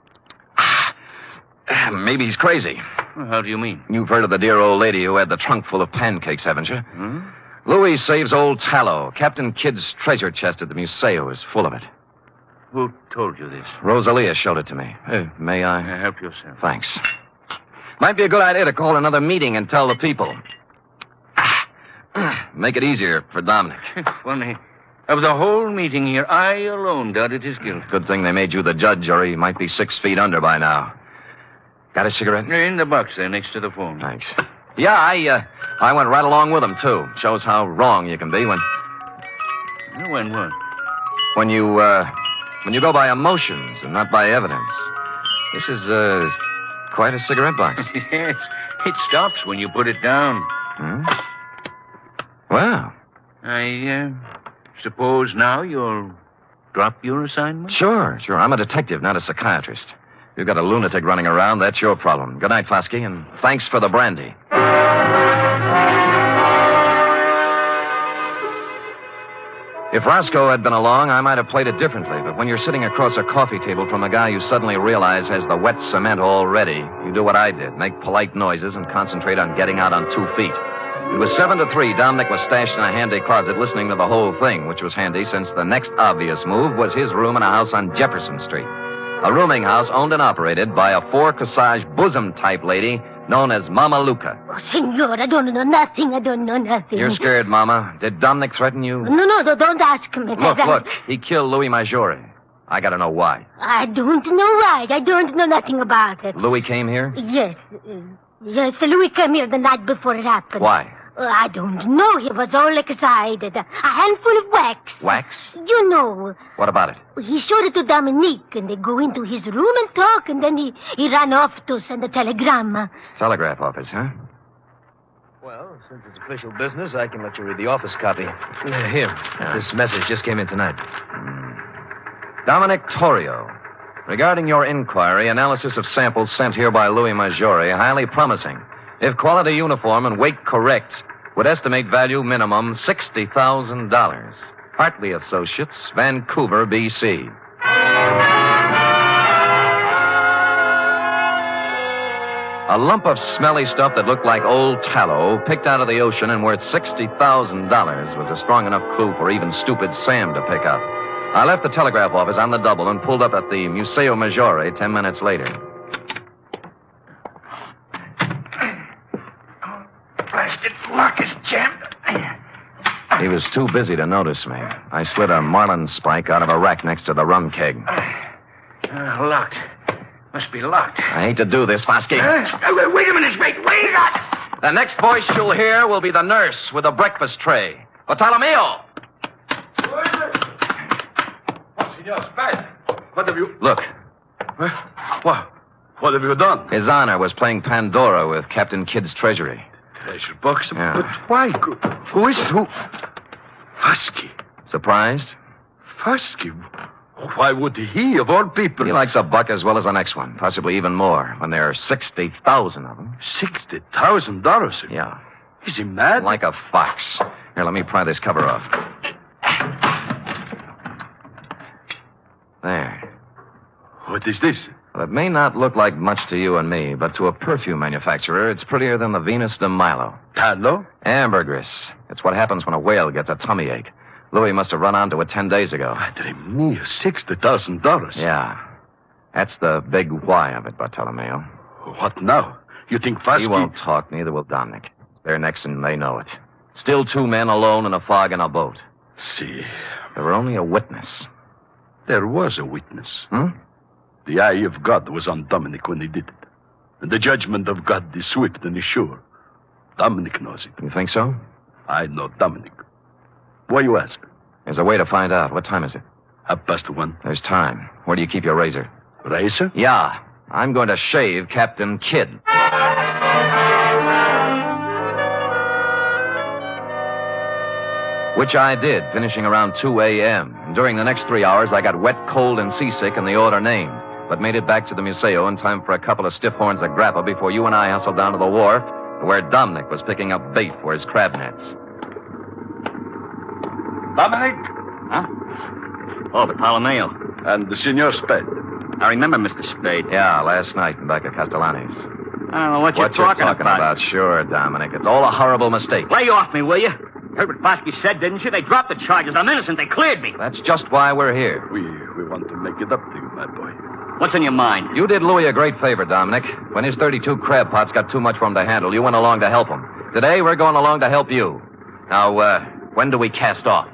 Maybe he's crazy. Well, how do you mean? You've heard of the dear old lady who had the trunk full of pancakes, haven't you? Hmm? Louis saves old Tallow. Captain Kidd's treasure chest at the Museo is full of it. Who told you this? Rosalia showed it to me. May I? Help yourself. Thanks. Might be a good idea to call another meeting and tell the people. Make it easier for Dominic. Funny. Of the whole meeting here, I alone doubted his guilt. Good thing they made you the judge, or he might be 6 feet under by now. Got a cigarette? In the box there, next to the phone. Thanks. Yeah, I went right along with him, too. Shows how wrong you can be when what? When you go by emotions and not by evidence. This is, quite a cigarette box. Yes, it stops when you put it down. Hmm? Well. I suppose now you'll drop your assignment? Sure. I'm a detective, not a psychiatrist. You've got a lunatic running around, that's your problem. Good night, Foskey, and thanks for the brandy. If Roscoe had been along, I might have played it differently, but when you're sitting across a coffee table from a guy you suddenly realize has the wet cement all ready, you do what I did, make polite noises and concentrate on getting out on 2 feet. It was 7 to 3. Dominic was stashed in a handy closet listening to the whole thing, which was handy since the next obvious move was his room in a house on Jefferson Street. A rooming house owned and operated by a 4-corsage bosom-type lady known as Mama Luca. Oh, senor, I don't know nothing. You're scared, Mama. Did Dominic threaten you? No, don't ask me. Look. He killed Louis Maggiore. I gotta know why. I don't know why. I don't know nothing about it. Louis came here? Yes, Louis came here the night before it happened. Why? I don't know. He was all excited. A handful of wax. Wax? You know. What about it? He showed it to Dominique, and they go into his room and talk, and then he ran off to send a telegram. Telegraph office, huh? Well, since it's official business, I can let you read the office copy. Here. This message just came in tonight. Dominic Torrio. Regarding your inquiry, analysis of samples sent here by Louis Maggiore, highly promising. If quality uniform and weight correct, would estimate value minimum $60,000. Hartley Associates, Vancouver, B.C. A lump of smelly stuff that looked like old tallow, picked out of the ocean and worth $60,000, was a strong enough clue for even stupid Sam to pick up. I left the telegraph office on the double and pulled up at the Museo Maggiore 10 minutes later. Blasted lock is jammed. He was too busy to notice me. I slid a marlin spike out of a rack next to the rum keg. Locked. Must be locked. I hate to do this, Fosky. Wait a minute, Spade. Wait a minute. The next voice you'll hear will be the nurse with a breakfast tray. Bartolomeo! Senor Spade, what have you... Look. What have you done? His Honor was playing Pandora with Captain Kidd's treasury. Treasure box? Yeah. But why? Who is it? Who? Fosky. Surprised? Fosky? Why would he, of all people? He likes a buck as well as the next one, possibly even more, when there are 60,000 of them. $60,000? Yeah. Is he mad? Like a fox. Here, let me pry this cover off. There. What is this? Well, it may not look like much to you and me, but to a perfume manufacturer, it's prettier than the Venus de Milo. Tallow? Ambergris. It's what happens when a whale gets a tummy ache. Louis must have run onto it 10 days ago. Padre mio, $60,000. Yeah. That's the big why of it, Bartolomeo. What now? You think Fosky... He won't talk, neither will Dominic. They're next and they know it. Still 2 men alone in a fog in a boat. See. There were only a witness. There was a witness. Hmm? The eye of God was on Dominic when he did it. And the judgment of God is swift and is sure. Dominic knows it. You think so? I know Dominic. Why you ask? There's a way to find out. What time is it? 1:30. There's time. Where do you keep your razor? Razor? Yeah. I'm going to shave Captain Kidd. Which I did, finishing around 2 a.m. And during the next 3 hours, I got wet, cold, and seasick in the order named, but made it back to the Museo in time for a couple of stiff horns of grappa before you and I hustled down to the wharf, where Dominic was picking up bait for his crab nets. Dominic? Huh? Oh, Bartolomeo. And the Senor Spade. I remember Mr. Spade. Yeah, last night in back at Castellani's. I don't know what you're talking about. Sure, Dominic. It's all a horrible mistake. Lay off me, will you? Heard what Fosky said, didn't you? They dropped the charges. I'm innocent. They cleared me. That's just why we're here. We want to make it up to you, my boy. What's in your mind? You did Louis a great favor, Dominic. When his 32 crab pots got too much for him to handle, you went along to help him. Today, we're going along to help you. Now, when do we cast off?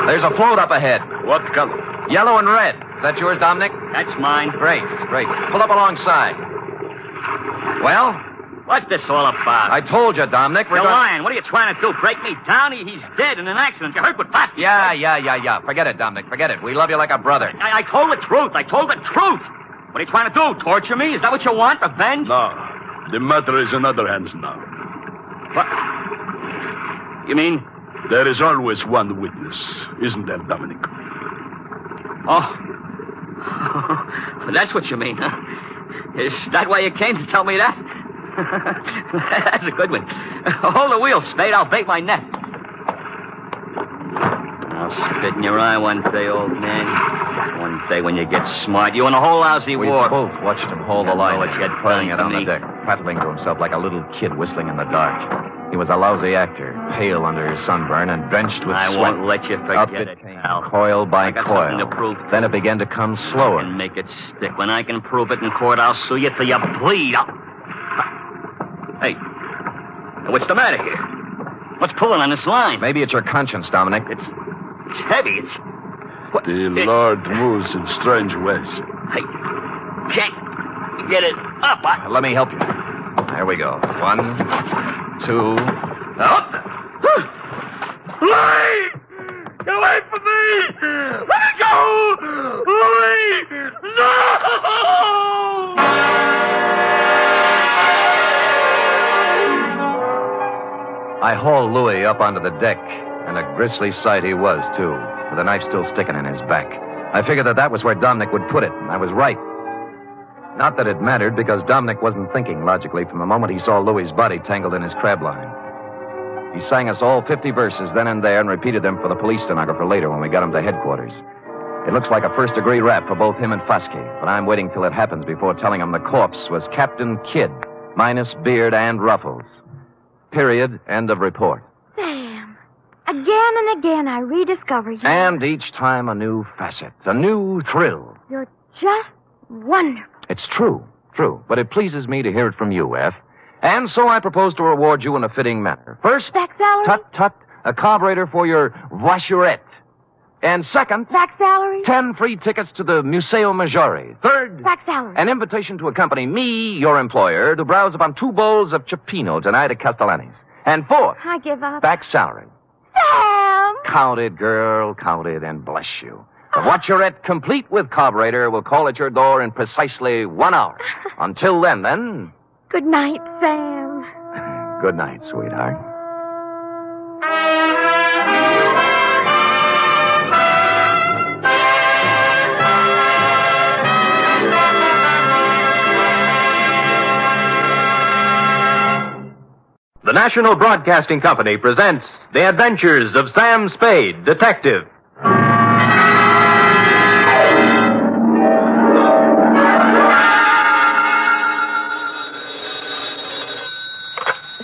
There's a float up ahead. What color? Yellow and red. Is that yours, Dominic? That's mine. Great. Pull up alongside. Well? What's this all about? I told you, Dominic. You're lying. What are you trying to do? Break me down? He's dead in an accident. You heard what Fosky said? Yeah. Forget it, Dominic. Forget it. We love you like a brother. I told the truth. What are you trying to do? Torture me? Is that what you want? Revenge? No. The matter is in other hands now. What? You mean? There is always one witness, isn't there, Dominic? Oh. That's what you mean, huh? Is that why you came to tell me that? That's a good one. Hold the wheel, Spade. I'll bait my net. I'll spit in your eye one day, old man. One day when you get smart. You and the whole lousy We war. both watched him hold the line, what you had playing it on me. the deck, prattling to himself like a little kid whistling in the dark. He was a lousy actor, pale under his sunburn and drenched with I sweat. won't let you Up forget it came, pal. coil by I got coil. something to prove. Then it began to come slower. I can make it stick. When I can prove it in court, I'll sue you till you bleed. Hey, what's the matter here? What's pulling on this line? Maybe it's your conscience, Dominic. It's heavy. It's... What? The Lord moves in strange ways. Hey, can't get it up. Let me help you. There we go. 1, 2... Up! Lee! Get away from me! Let me go! I hauled Louis up onto the deck, and a grisly sight he was, too, with a knife still sticking in his back. I figured that was where Dominic would put it, and I was right. Not that it mattered, because Dominic wasn't thinking logically from the moment he saw Louis's body tangled in his crab line. He sang us all 50 verses then and there and repeated them for the police stenographer later when we got him to headquarters. It looks like a first-degree rap for both him and Foskey, but I'm waiting till it happens before telling him the corpse was Captain Kidd, minus beard and ruffles. Period. End of report. Sam, again and again I rediscover you. And each time a new facet, a new thrill. You're just wonderful. It's true, but it pleases me to hear it from you, F. And so I propose to reward you in a fitting manner. First, back salary? Tut, a carburetor for your voiturette. And second, back salary? 10 free tickets to the Museo Maggiore. Third, back salary. An invitation to accompany me, your employer, to browse upon 2 bowls of cioppino tonight at Castellani's. And fourth, I give up. Back salary. Sam! Count it, girl, count it, and bless you. The voiturette, complete with carburetor, will call at your door in precisely 1 hour. Until then... Good night, Sam. Good night, sweetheart. The National Broadcasting Company presents The Adventures of Sam Spade, Detective.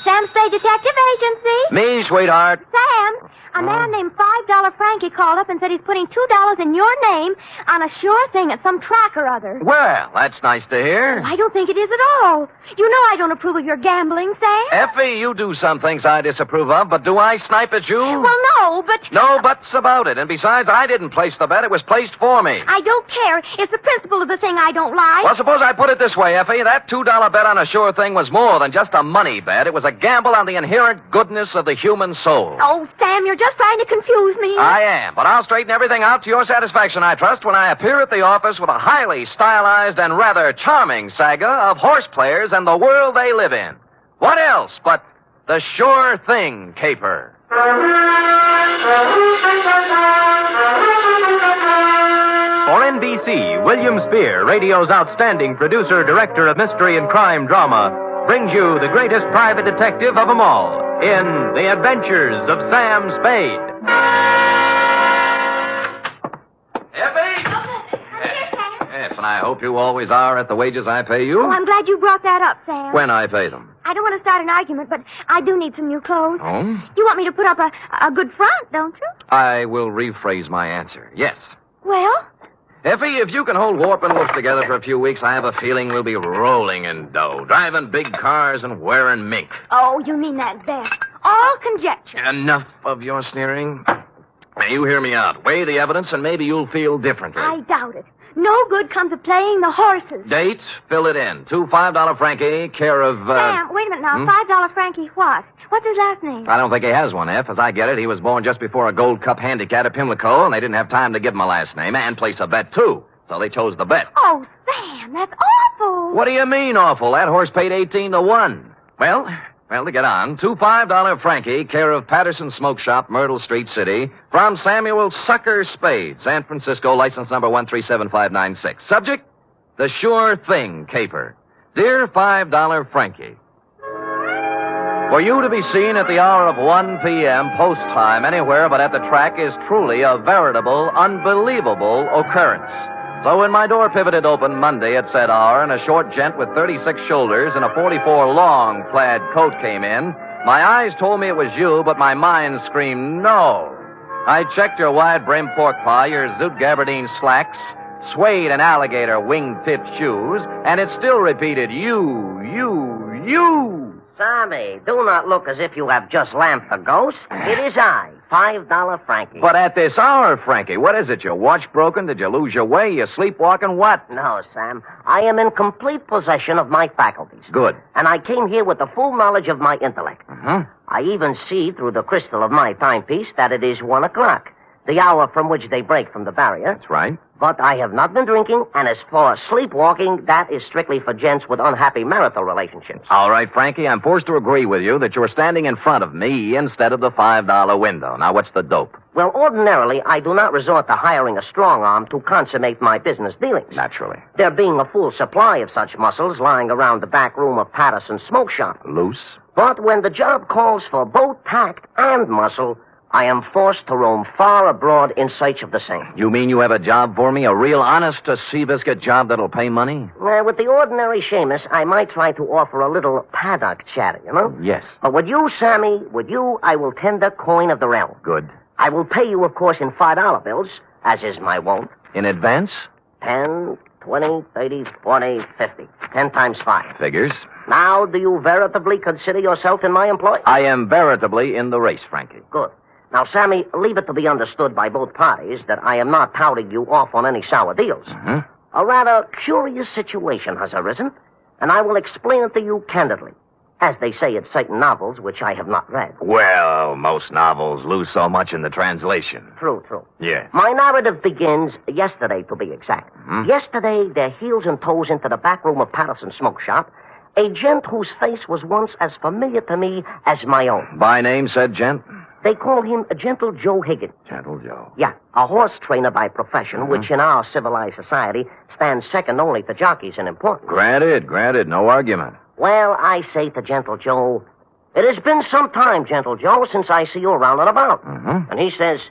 Sam Spade Detective Agency. Me, sweetheart. Sam, a man named $5 Frankie called up and said he's putting $2 in your name on a sure thing at some track or other. Well, that's nice to hear. I don't think it is at all. You know I don't approve of your gambling, Sam. Effie, you do some things I disapprove of, but do I snipe at you? Well, no, but... No buts about it. And besides, I didn't place the bet. It was placed for me. I don't care. It's the principle of the thing I don't like. Well, suppose I put it this way, Effie. That $2 bet on a sure thing was more than just a money bet. It was a gamble on the inherent goodness of the human soul. Oh, Sam, you're just trying to confuse me. I am, but I'll straighten everything out to your satisfaction, I trust, when I appear at the office with a highly stylized and rather charming saga of horse players and the world they live in. What else but the sure thing caper? For NBC, William Spear, radio's outstanding producer, director of mystery and crime drama, brings you the greatest private detective of them all in The Adventures of Sam Spade. Yes, and I hope you always are at the wages I pay you. Oh, I'm glad you brought that up, Sam. When I pay them. I don't want to start an argument, but I do need some new clothes. Oh? You want me to put up a good front, don't you? I will rephrase my answer. Yes. Well? Effie, if you can hold Warp and Wolf together for a few weeks, I have a feeling we'll be rolling in dough, driving big cars and wearing mink. Oh, you mean that best. All conjecture. Enough of your sneering. Now, you hear me out. Weigh the evidence, and maybe you'll feel differently. I doubt it. No good comes of playing the horses. Dates, fill it in. 2 $5 Frankie, care of... Sam, wait a minute now. $5 Frankie what? What's his last name? I don't think he has one, F. As I get it, he was born just before a Gold Cup handicap at Pimlico, and they didn't have time to give him a last name and place a bet, too. So they chose the bet. Oh, Sam, that's awful. What do you mean, awful? That horse paid 18 to 1. Well, to get on, 2 $5 Frankie, care of Patterson Smoke Shop, Myrtle Street City, from Samuel Sucker Spade, San Francisco, license number 1375596. Subject, the sure thing caper. Dear $5 Frankie, for you to be seen at the hour of 1 p.m. post time anywhere but at the track is truly a veritable, unbelievable occurrence. So when my door pivoted open Monday at said hour and a short gent with 36 shoulders and a 44 long plaid coat came in, my eyes told me it was you, but my mind screamed no. I checked your wide-brimmed pork pie, your zoot gabardine slacks, suede and alligator wing-tip shoes, and it still repeated you. Sammy, do not look as if you have just lamped the ghost. It is I, $5 Frankie. But at this hour, Frankie, what is it? Your watch broken? Did you lose your way? You sleepwalking? What? No, Sam. I am in complete possession of my faculties. Good. And I came here with the full knowledge of my intellect. Uh-huh. I even see through the crystal of my timepiece that it is 1 o'clock, the hour from which they break from the barrier. That's right. But I have not been drinking, and as for sleepwalking, that is strictly for gents with unhappy marital relationships. All right, Frankie, I'm forced to agree with you that you're standing in front of me instead of the $5 window. Now, what's the dope? Well, ordinarily, I do not resort to hiring a strong arm to consummate my business dealings. Naturally. There being a full supply of such muscles lying around the back room of Patterson's smoke shop. Loose? But when the job calls for both tact and muscle, I am forced to roam far abroad in search of the same. You mean you have a job for me? A real honest-to-sea-biscuit job that'll pay money? With the ordinary Seamus, I might try to offer a little paddock chatter, you know? Yes. But with you, Sammy, I will tender coin of the realm. Good. I will pay you, of course, in $5 bills, as is my wont. In advance? 10, 20, 30, 40, 50. 10 times 5. Figures. Now, do you veritably consider yourself in my employ? I am veritably in the race, Frankie. Good. Now, Sammy, leave it to be understood by both parties that I am not touting you off on any sour deals. Mm-hmm. A rather curious situation has arisen, and I will explain it to you candidly, as they say in certain novels which I have not read. Well, most novels lose so much in the translation. True. Yeah. My narrative begins yesterday, to be exact. Mm-hmm. Yesterday, their heels and toes into the back room of Patterson's smoke shop, a gent whose face was once as familiar to me as my own. By name, said gent? They call him Gentle Joe Higgins. Gentle Joe. Yeah, a horse trainer by profession, which in our civilized society stands second only to jockeys in importance. Granted, no argument. Well, I say to Gentle Joe, it has been some time, Gentle Joe, since I see you around and about. Mm-hmm. And he says,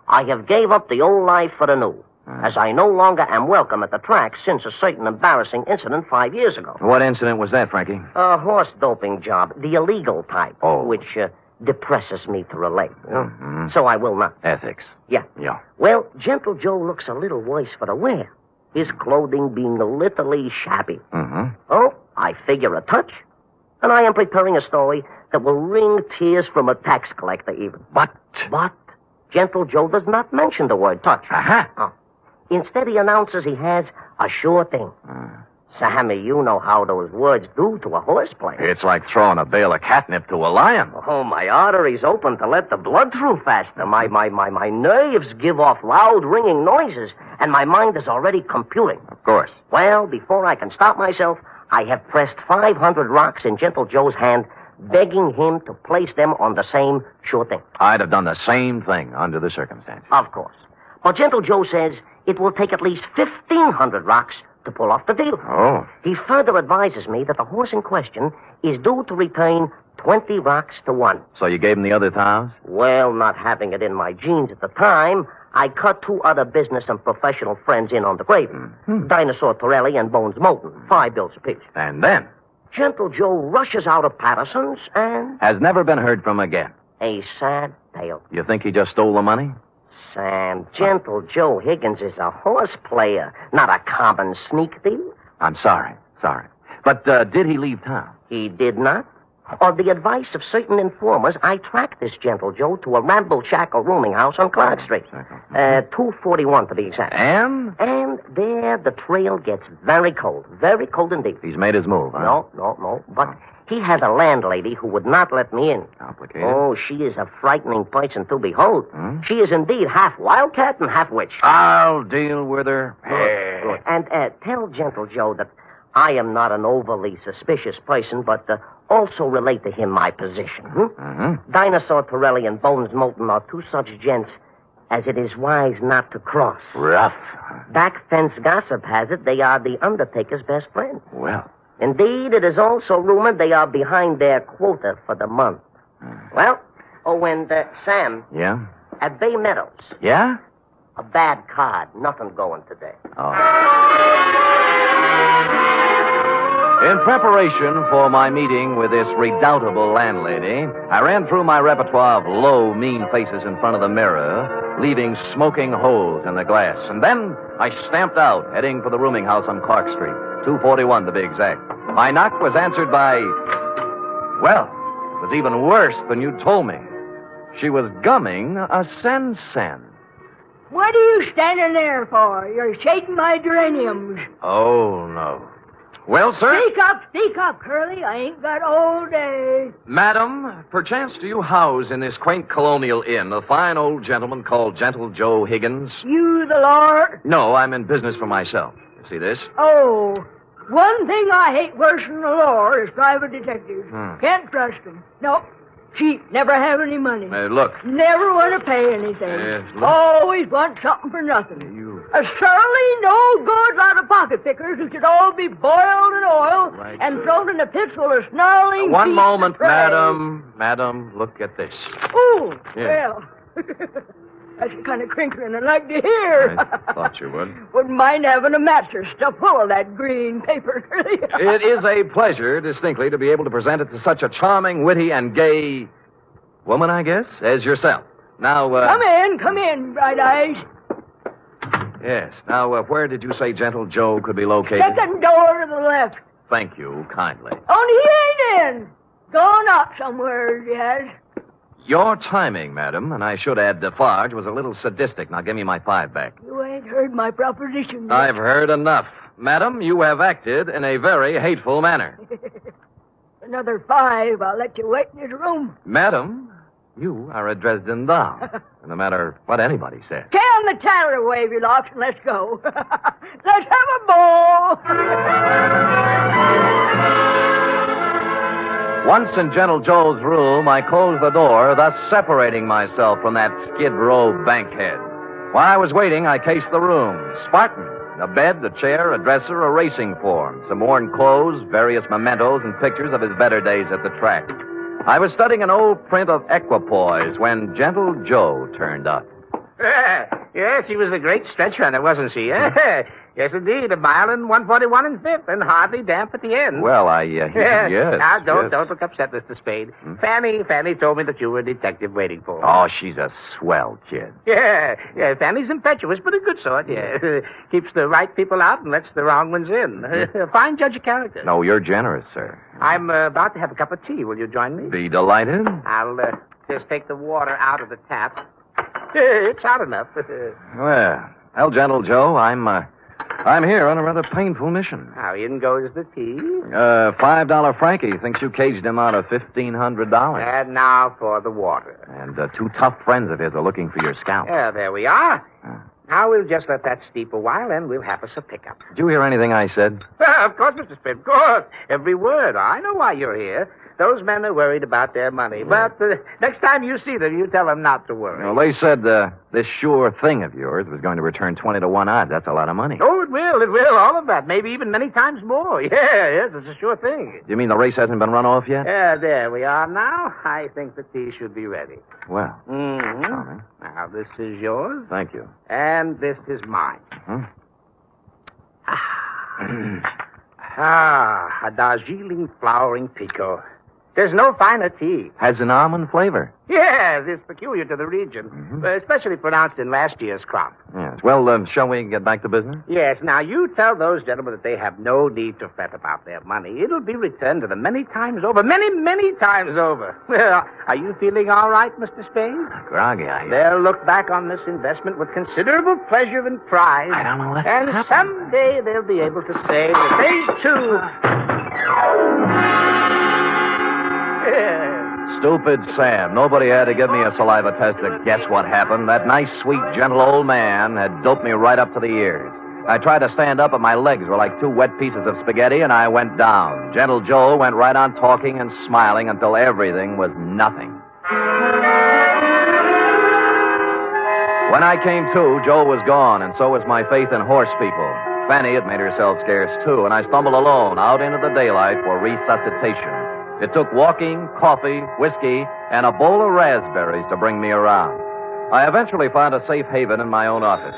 I have gave up the old life for the new, as I no longer am welcome at the track since a certain embarrassing incident 5 years ago. What incident was that, Frankie? A horse doping job, the illegal type, Oh. which depresses me to relate. You know? Mm-hmm. So I will not. Ethics. Yeah. Yeah. Well, Gentle Joe looks a little worse for the wear, his clothing being literally shabby. Mm-hmm. Oh, I figure a touch, and I am preparing a story that will wring tears from a tax collector even. But Gentle Joe does not mention the word touch. Uh-huh. Oh. Instead, he announces he has a sure thing. Sammy, you know how those words do to a horse player. It's like throwing a bale of catnip to a lion. Oh, my arteries open to let the blood through faster. My nerves give off loud, ringing noises, and my mind is already computing. Of course. Well, before I can stop myself, I have pressed 500 rocks in Gentle Joe's hand, begging him to place them on the same sure thing. I'd have done the same thing under the circumstances. Of course. But Gentle Joe says it will take at least 1,500 rocks to pull off the deal. Oh. He further advises me that the horse in question is due to return 20 rocks to 1. So you gave him the other 1,000? Well, not having it in my genes at the time, I cut 2 other business and professional friends in on the gravy. Dinosaur Torelli and Bones Moulton, 5 bills apiece. And then? Gentle Joe rushes out of Patterson's and... Has never been heard from again. A sad tale. You think he just stole the money? Sam, Gentle Joe Higgins is a horse player, not a common sneak thief. I'm sorry. But did he leave town? He did not. On the advice of certain informers, I tracked this Gentle Joe to a ramble-shackle rooming house on Clark Street. 241 to be exact. And? And there the trail gets very cold indeed. He's made his move, huh? No. But he has a landlady who would not let me in. Complicated. Oh, she is a frightening person to behold. She is indeed half wildcat and half witch. I'll deal with her. Good. And tell Gentle Joe that I am not an overly suspicious person, but also relate to him my position. Dinosaur Torelli and Bones Moulton are 2 such gents as it is wise not to cross. Rough. Back fence gossip has it they are the Undertaker's best friend. Well. Indeed, it is also rumored they are behind their quota for the month. Well, and Sam. Yeah? At Bay Meadows. Yeah? A bad card. Nothing going today. In preparation for my meeting with this redoubtable landlady, I ran through my repertoire of low, mean faces in front of the mirror, leaving smoking holes in the glass. And then I stamped out, heading for the rooming house on Clark Street, 241 to be exact. My knock was answered by... Well, it was even worse than you told me. She was gumming a sen-sen. What are you standing there for? You're shading my geraniums. Oh, no. Well, sir? Speak up, Curly. I ain't got all day. Madam, perchance do you house in this quaint colonial inn a fine old gentleman called Gentle Joe Higgins? You the Lord? No, I'm in business for myself. You see this? Oh, one thing I hate worse than the law is private detectives. Can't trust them. No, cheap, never have any money. Look. Never want to pay anything. Look. Always want something for nothing. A surly, no good lot of pocket pickers who should all be boiled in oil and thrown in a pit full of snarling One beasts moment, of prey. madam. Madam, look at this. Oh, Yeah. well. That's the kind of crinkling I'd like to hear. I thought you would. Wouldn't mind having a mattress stuffed full of that green paper. It is a pleasure, distinctly, to be able to present it to such a charming, witty, and gay woman, I guess, as yourself. Now, Come in, Bright Eyes. Yes. Now, where did you say Gentle Joe could be located? Second door to the left. Thank you, kindly. Only he ain't in. Gone out somewhere, he has. Your timing, madam, and I should add Defarge, was a little sadistic. Now, give me my 5 back. You ain't heard my proposition yet. I've heard enough. Madam, you have acted in a very hateful manner. Another 5, I'll let you wait in his room. Madam, you are a Dresden doll. No matter what anybody says. Can the tatter wave your locks and let's go. Let's have a ball. Once in Gentle Joe's room, I closed the door, thus separating myself from that Skid Row bankhead. While I was waiting, I cased the room. Spartan. A bed, a chair, a dresser, a racing form, some worn clothes, various mementos, and pictures of his better days at the track. I was studying an old print of Equipoise when Gentle Joe turned up. Yes, she was a great stretch runner, wasn't she? Yes, indeed. A mile and 141 and 5th, and hardly damp at the end. Well, yes. Now, don't yes. look upset, Mr. Spade. Fanny told me that you were a detective waiting for her. Oh, she's a swell kid. Yeah, Fanny's impetuous, but a good sort, yeah. Keeps the right people out and lets the wrong ones in. A fine judge of character. No, you're generous, sir. I'm about to have a cup of tea. Will you join me? Be delighted. I'll just take the water out of the tap. It's hot enough. Well, Gentle Joe, I'm here on a rather painful mission. How in goes the tea? $5 Frankie thinks you caged him out of $1,500. And now for the water. And 2 tough friends of his are looking for your scalp. Yeah, there we are. Now we'll just let that steep a while, and we'll have us a pickup. Did you hear anything I said? Of course, Mr. Spade, of course. Every word. I know why you're here. Those men are worried about their money. Yeah. But next time you see them, you tell them not to worry. Well, they said this sure thing of yours was going to return 20 to 1 odds. That's a lot of money. Oh, it will. All of that. Maybe even many times more. Yes, it's a sure thing. You mean the race hasn't been run off yet? Yeah, there we are now. I think the tea should be ready. Well. Mm-hmm. Now, this is yours. Thank you. And this is mine. A Darjeeling flowering pekoe. There's no finer tea. Has an almond flavor. Yes, it's peculiar to the region, especially pronounced in last year's crop. Yes. Well, shall we get back to business? Yes. Now, you tell those gentlemen that they have no need to fret about their money. It'll be returned to them many times over. Many times over. Well, are you feeling all right, Mr. Spade? Groggy, I... They'll look back on this investment with considerable pleasure and pride. I don't know what And happened. someday they'll be able to say that they, too... Stupid Sam. Nobody had to give me a saliva test to guess what happened. That nice, sweet, gentle old man had doped me right up to the ears. I tried to stand up, but my legs were like 2 wet pieces of spaghetti, and I went down. Gentle Joe went right on talking and smiling until everything was nothing. When I came to, Joe was gone, and so was my faith in horse people. Fanny had made herself scarce, too, and I stumbled alone out into the daylight for resuscitation. It took walking, coffee, whiskey, and a bowl of raspberries to bring me around. I eventually found a safe haven in my own office.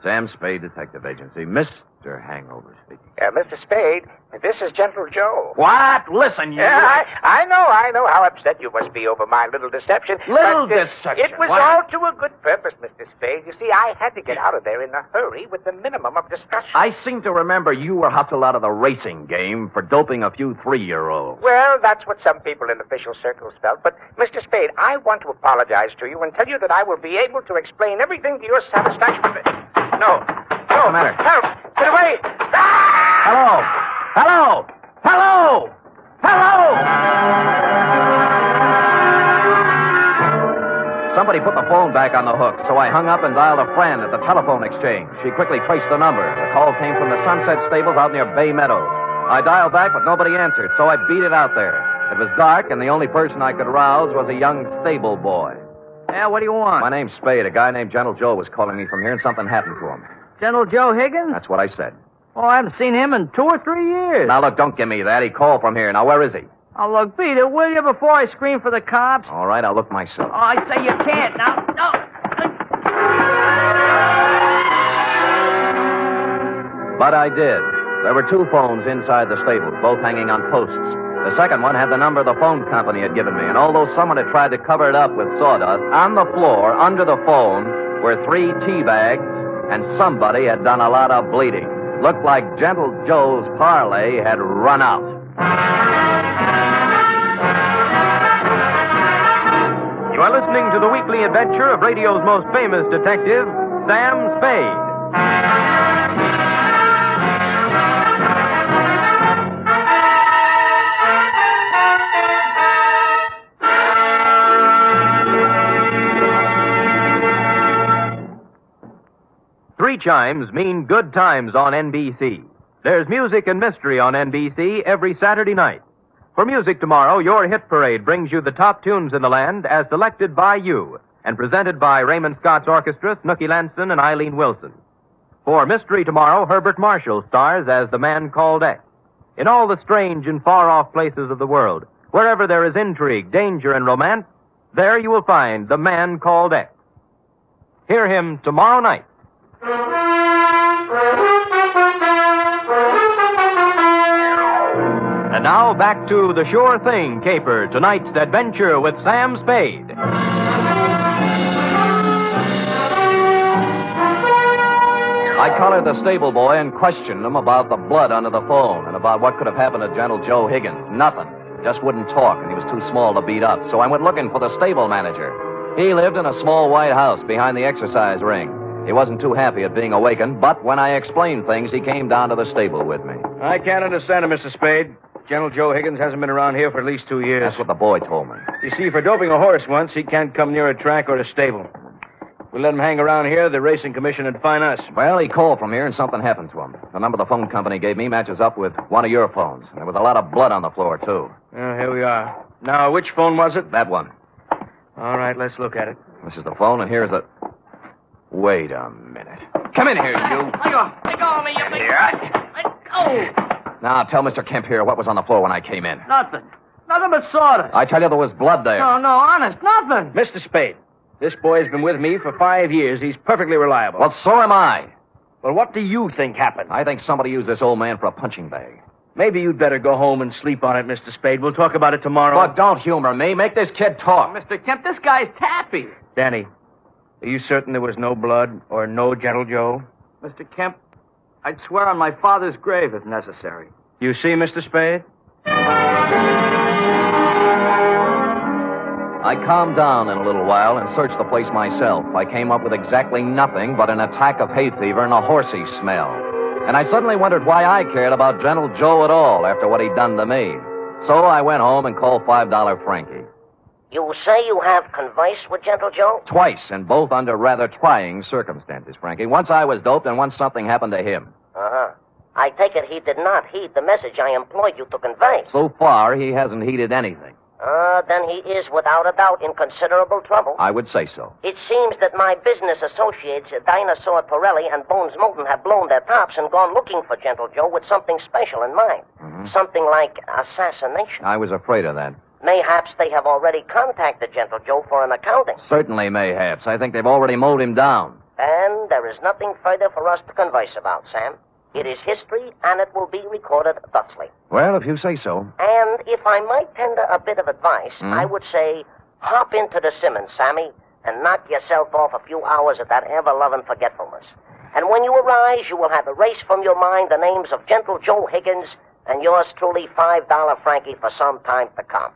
Sam Spade Detective Agency. Mr. Hangover speaking. Mr. Spade, this is Gentle Joe. What? Listen, you... Yeah, I know how upset you must be over my little deception. Little but, deception? It was What? all to a good purpose, Mr. Spade. You see, I had to get out of there in a hurry with the minimum of discussion. I seem to remember you were hustled out of the racing game for doping a few 3-year-olds. Well, that's what some people in official circles felt. But, Mr. Spade, I want to apologize to you and tell you that I will be able to explain everything to your satisfaction. No. What's the matter? Help! Get away! Hello! Hello! Hello! Hello! Somebody put the phone back on the hook, so I hung up and dialed a friend at the telephone exchange. She quickly traced the number. The call came from the Sunset Stables out near Bay Meadows. I dialed back, but nobody answered, so I beat it out there. It was dark, and the only person I could rouse was a young stable boy. Yeah, what do you want? My name's Spade. A guy named Gentle Joe was calling me from here, and something happened to him. Gentle Joe Higgins? That's what I said. Oh, I haven't seen him in 2 or 3 years. Now, look, don't give me that. He called from here. Now, where is he? Oh, look, beat it, will you, before I scream for the cops? All right, I'll look myself. Oh, I say you can't. Now, no. But I did. There were 2 phones inside the stables, both hanging on posts. The second one had the number the phone company had given me, and although someone had tried to cover it up with sawdust, on the floor, under the phone, were 3 tea bags, and somebody had done a lot of bleeding. Looked like Gentle Joe's parlay had run out. You are listening to the weekly adventure of radio's most famous detective, Sam Spade. 3 chimes mean good times on NBC. There's music and mystery on NBC every Saturday night. For music tomorrow, your hit parade brings you the top tunes in the land as selected by you and presented by Raymond Scott's Orchestra, Snooky Lanson, and Eileen Wilson. For mystery tomorrow, Herbert Marshall stars as the man called X. In all the strange and far-off places of the world, wherever there is intrigue, danger, and romance, there you will find the man called X. Hear him tomorrow night. And now back to the Sure Thing caper, tonight's adventure with Sam Spade. I collared the stable boy and questioned him about the blood under the phone and about what could have happened to Gentle Joe Higgins. Nothing. Just wouldn't talk, and he was too small to beat up. So I went looking for the stable manager. He lived in a small white house behind the exercise ring. He wasn't too happy at being awakened, but when I explained things, he came down to the stable with me. I can't understand it, Mr. Spade. Gentle Joe Higgins hasn't been around here for at least 2 years. That's what the boy told me. You see, for doping a horse once, he can't come near a track or a stable. If we let him hang around here, the racing commission would fine us. Well, he called from here and something happened to him. The number the phone company gave me matches up with one of your phones. There was a lot of blood on the floor, too. Well, here we are. Now, which phone was it? That one. All right, let's look at it. This is the phone, and here's the... Wait a minute. Come in here, you. Let go of me, you big... Let go. Now, tell Mr. Kemp here what was on the floor when I came in. Nothing. Nothing but sawdust. I tell you, there was blood there. No, honest, nothing. Mr. Spade, this boy's been with me for 5 years. He's perfectly reliable. Well, so am I. Well, what do you think happened? I think somebody used this old man for a punching bag. Maybe you'd better go home and sleep on it, Mr. Spade. We'll talk about it tomorrow. Look, don't humor me. Make this kid talk. Mr. Kemp, this guy's tappy. Danny, are you certain there was no blood or no Gentle Joe? Mr. Kemp, I'd swear on my father's grave if necessary. You see, Mr. Spade? I calmed down in a little while and searched the place myself. I came up with exactly nothing but an attack of hay fever and a horsey smell. And I suddenly wondered why I cared about Gentle Joe at all after what he'd done to me. So I went home and called $5 Frankie. You say you have conversed with Gentle Joe? Twice, and both under rather trying circumstances, Frankie. Once I was doped, and once something happened to him. Uh-huh. I take it he did not heed the message I employed you to convey. So far, he hasn't heeded anything. Then he is, without a doubt, in considerable trouble. I would say so. It seems that my business associates, Dinosaur Torelli and Bones Moulton, have blown their tops and gone looking for Gentle Joe with something special in mind. Mm-hmm. Something like assassination. I was afraid of that. Mayhaps they have already contacted Gentle Joe for an accounting. Certainly mayhaps. I think they've already mowed him down. And there is nothing further for us to converse about, Sam. It is history, and it will be recorded thusly. Well, if you say so. And if I might tender a bit of advice, I would say, hop into the Simmons, Sammy, and knock yourself off a few hours of that ever-loving forgetfulness. And when you arise, you will have erased from your mind the names of Gentle Joe Higgins and yours truly, $5 Frankie, for some time to come.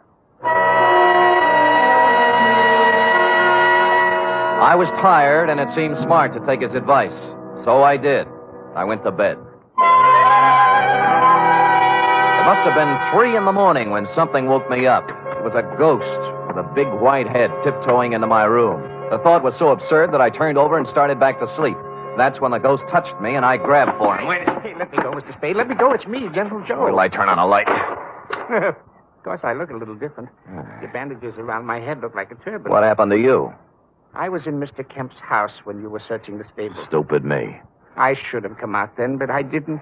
I was tired, and it seemed smart to take his advice. So I did. I went to bed. It must have been 3 a.m. when something woke me up. It was a ghost with a big white head tiptoeing into my room. The thought was so absurd that I turned over and started back to sleep. That's when the ghost touched me, and I grabbed for him. Hey, let me go, Mr. Spade. Let me go. It's me, Gentle Joe. Wait till I turn on a light. Of course, I look a little different. The bandages around my head look like a turban. What happened to you? I was in Mr. Kemp's house when you were searching the stable. Stupid me. I should have come out then, but I didn't.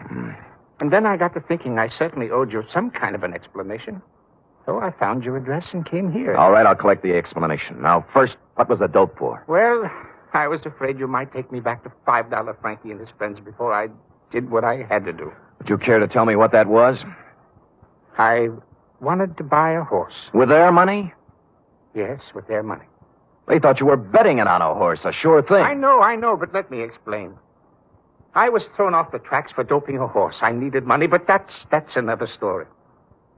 And then I got to thinking I certainly owed you some kind of an explanation. So I found your address and came here. All right, I'll collect the explanation. Now, first, what was the dope for? Well, I was afraid you might take me back to $5 Frankie and his friends before I did what I had to do. Would you care to tell me what that was? I wanted to buy a horse. With their money? Yes, with their money. They thought you were betting it on a horse, a sure thing. I know, but let me explain. I was thrown off the tracks for doping a horse. I needed money, but that's another story.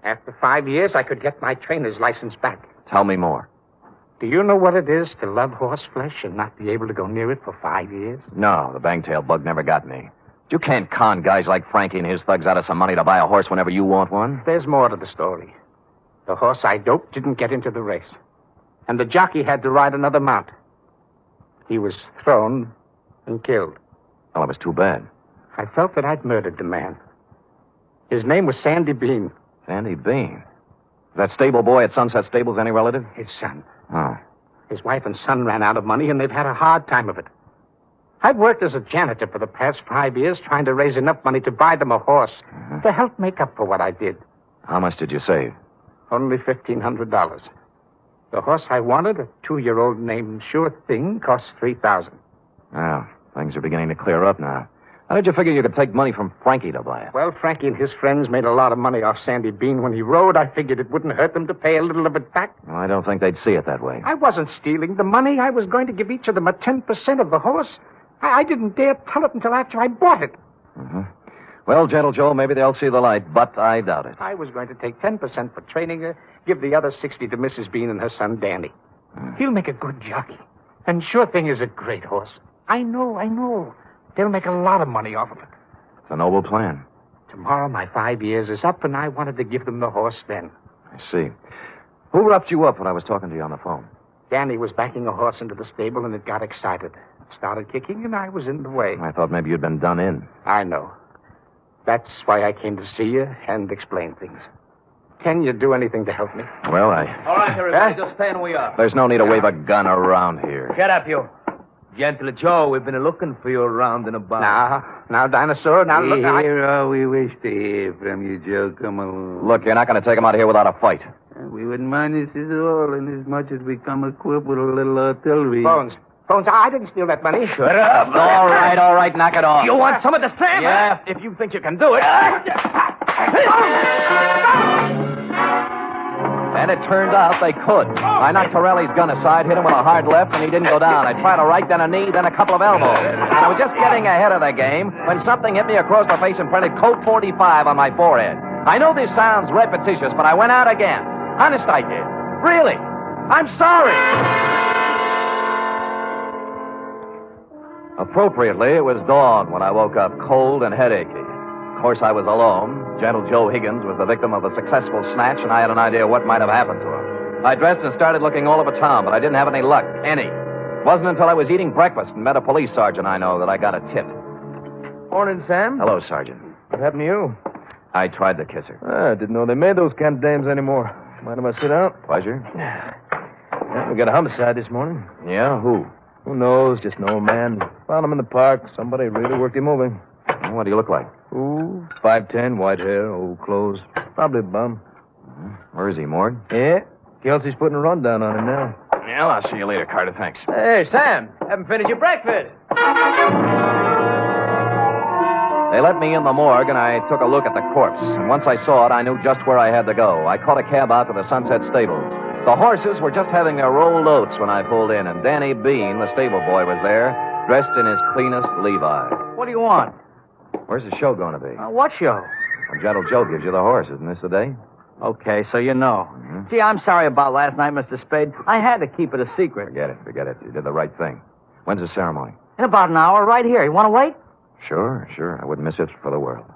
After 5 years, I could get my trainer's license back. Tell me more. Do you know what it is to love horse flesh and not be able to go near it for 5 years? No, the bangtail bug never got me. You can't con guys like Frankie and his thugs out of some money to buy a horse whenever you want one. There's more to the story. The horse I doped didn't get into the race. And the jockey had to ride another mount. He was thrown and killed. Well, it was too bad. I felt that I'd murdered the man. His name was Sandy Bean. Sandy Bean? That stable boy at Sunset Stables any relative? His son. Oh. His wife and son ran out of money, and they've had a hard time of it. I've worked as a janitor for the past 5 years trying to raise enough money to buy them a horse to help make up for what I did. How much did you save? Only $1,500. The horse I wanted, a 2-year-old named Sure Thing, cost $3,000. Well, things are beginning to clear up now. How did you figure you could take money from Frankie to buy it? Well, Frankie and his friends made a lot of money off Sandy Bean when he rode. I figured it wouldn't hurt them to pay a little of it back. Well, I don't think they'd see it that way. I wasn't stealing the money. I was going to give each of them a 10% of the horse. I didn't dare tell it until after I bought it. Mm-hmm. Well, Gentle Joe, maybe they'll see the light, but I doubt it. I was going to take 10% for training her, give the other 60 to Mrs. Bean and her son, Danny. He'll make a good jockey. And Sure Thing is a great horse. I know. They'll make a lot of money off of it. It's a noble plan. Tomorrow my 5 years is up, and I wanted to give them the horse then. I see. Who roughed you up when I was talking to you on the phone? Danny was backing a horse into the stable, and it got excited. It started kicking, and I was in the way. I thought maybe you'd been done in. I know. That's why I came to see you and explain things. Can you do anything to help me? Well, All right, everybody, just stand where we are. There's no need to wave a gun around here. Get up, you. Gentle Joe, we've been looking for you around and about. Now, Dinosaur, now look... Here all we wish to hear from you, Joe. Come along. Look, you're not going to take him out of here without a fight. We wouldn't mind this at all, inasmuch as we come equipped with a little artillery. Bones, I didn't steal that money. Shut up. All right, knock it off. You want some of the sand? Yeah, if you think you can do it. And it turned out they could. I knocked Torelli's gun aside, hit him with a hard left, and he didn't go down. I tried a right, then a knee, then a couple of elbows. And I was just getting ahead of the game when something hit me across the face and printed Code 45 on my forehead. I know this sounds repetitious, but I went out again. Honest, I did. Really. I'm sorry. Appropriately, it was dawn when I woke up cold and headachy. Of course, I was alone. Gentle Joe Higgins was the victim of a successful snatch, and I had an idea what might have happened to him. I dressed and started looking all over town, but I didn't have any luck. Any. It wasn't until I was eating breakfast and met a police sergeant I know that I got a tip. Morning, Sam. Hello, Sergeant. What happened to you? I tried to kiss her. I didn't know they made those kind of dames anymore. Mind if I sit down? Pleasure. Yeah, we got a homicide this morning. Yeah, who? Who knows? Just an old man. Found him in the park. Somebody really worked him over. What do you look like? Ooh, 5'10", white hair, old clothes. Probably a bum. Where is he, Mord? Yeah. Kelsey's putting a rundown on him now. Well, I'll see you later, Carter. Thanks. Hey, Sam. Haven't finished your breakfast. They let me in the morgue, and I took a look at the corpse. And once I saw it, I knew just where I had to go. I caught a cab out to the Sunset Stables. The horses were just having their rolled oats when I pulled in, and Danny Bean, the stable boy, was there, dressed in his cleanest Levi's. What do you want? Where's the show going to be? What show? Well, Gentle Joe gives you the horse. Isn't this the day? Okay, so you know. Mm-hmm. Gee, I'm sorry about last night, Mr. Spade. I had to keep it a secret. Forget it. You did the right thing. When's the ceremony? In about an hour, right here. You want to wait? Sure. I wouldn't miss it for the world.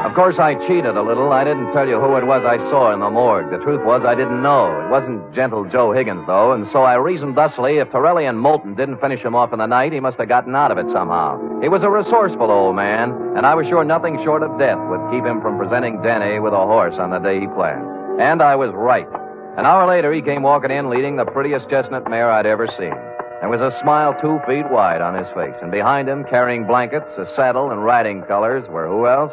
Of course, I cheated a little. I didn't tell you who it was I saw in the morgue. The truth was I didn't know. It wasn't Gentle Joe Higgins, though, and so I reasoned thusly if Torelli and Moulton didn't finish him off in the night, he must have gotten out of it somehow. He was a resourceful old man, and I was sure nothing short of death would keep him from presenting Denny with a horse on the day he planned. And I was right. An hour later, he came walking in leading the prettiest chestnut mare I'd ever seen. There was a smile 2 feet wide on his face, and behind him, carrying blankets, a saddle, and riding colors, were who else?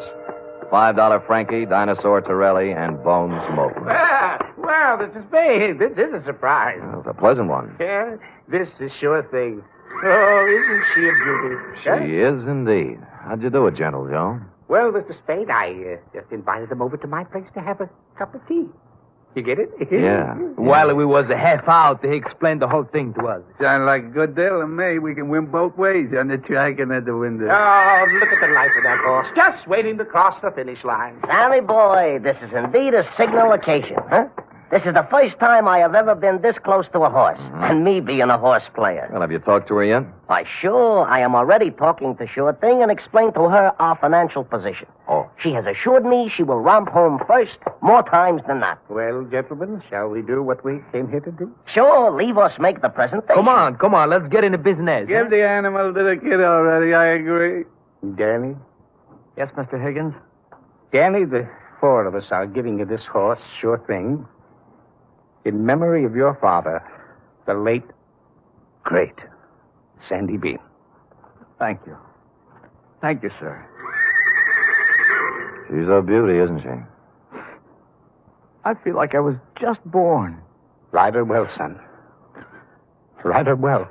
$5 Frankie, Dinosaur Torelli, and Bones Moulton. Well, Mr. Spade, this is a surprise. Well, it's a pleasant one. Yeah, this is sure thing. Oh, isn't she a beauty? She is indeed. How'd you do it, Gentle Joe? Well, Mr. Spade, I just invited them over to my place to have a cup of tea. You get it? Yeah. While we was half out, he explained the whole thing to us. Sound like a good deal to me. We can win both ways on the track and at the window. Oh, look at the life of that horse. Just waiting to cross the finish line. Sammy boy, this is indeed a signal occasion, huh? This is the first time I have ever been this close to a horse, and me being a horse player. Well, have you talked to her yet? Why, sure. I am already talking to Sure Thing and explained to her our financial position. Oh. She has assured me she will romp home first, more times than not. Well, gentlemen, shall we do what we came here to do? Sure, leave us make the presentation. Come on, let's get into business. Give the animal to the kid already, I agree. Danny? Yes, Mr. Higgins? Danny, the 4 of us are giving you this horse, Sure Thing, in memory of your father, the late, great Sandy Bean. Thank you. Thank you, sir. She's a beauty, isn't she? I feel like I was just born. Ride her well, son. Ride her well.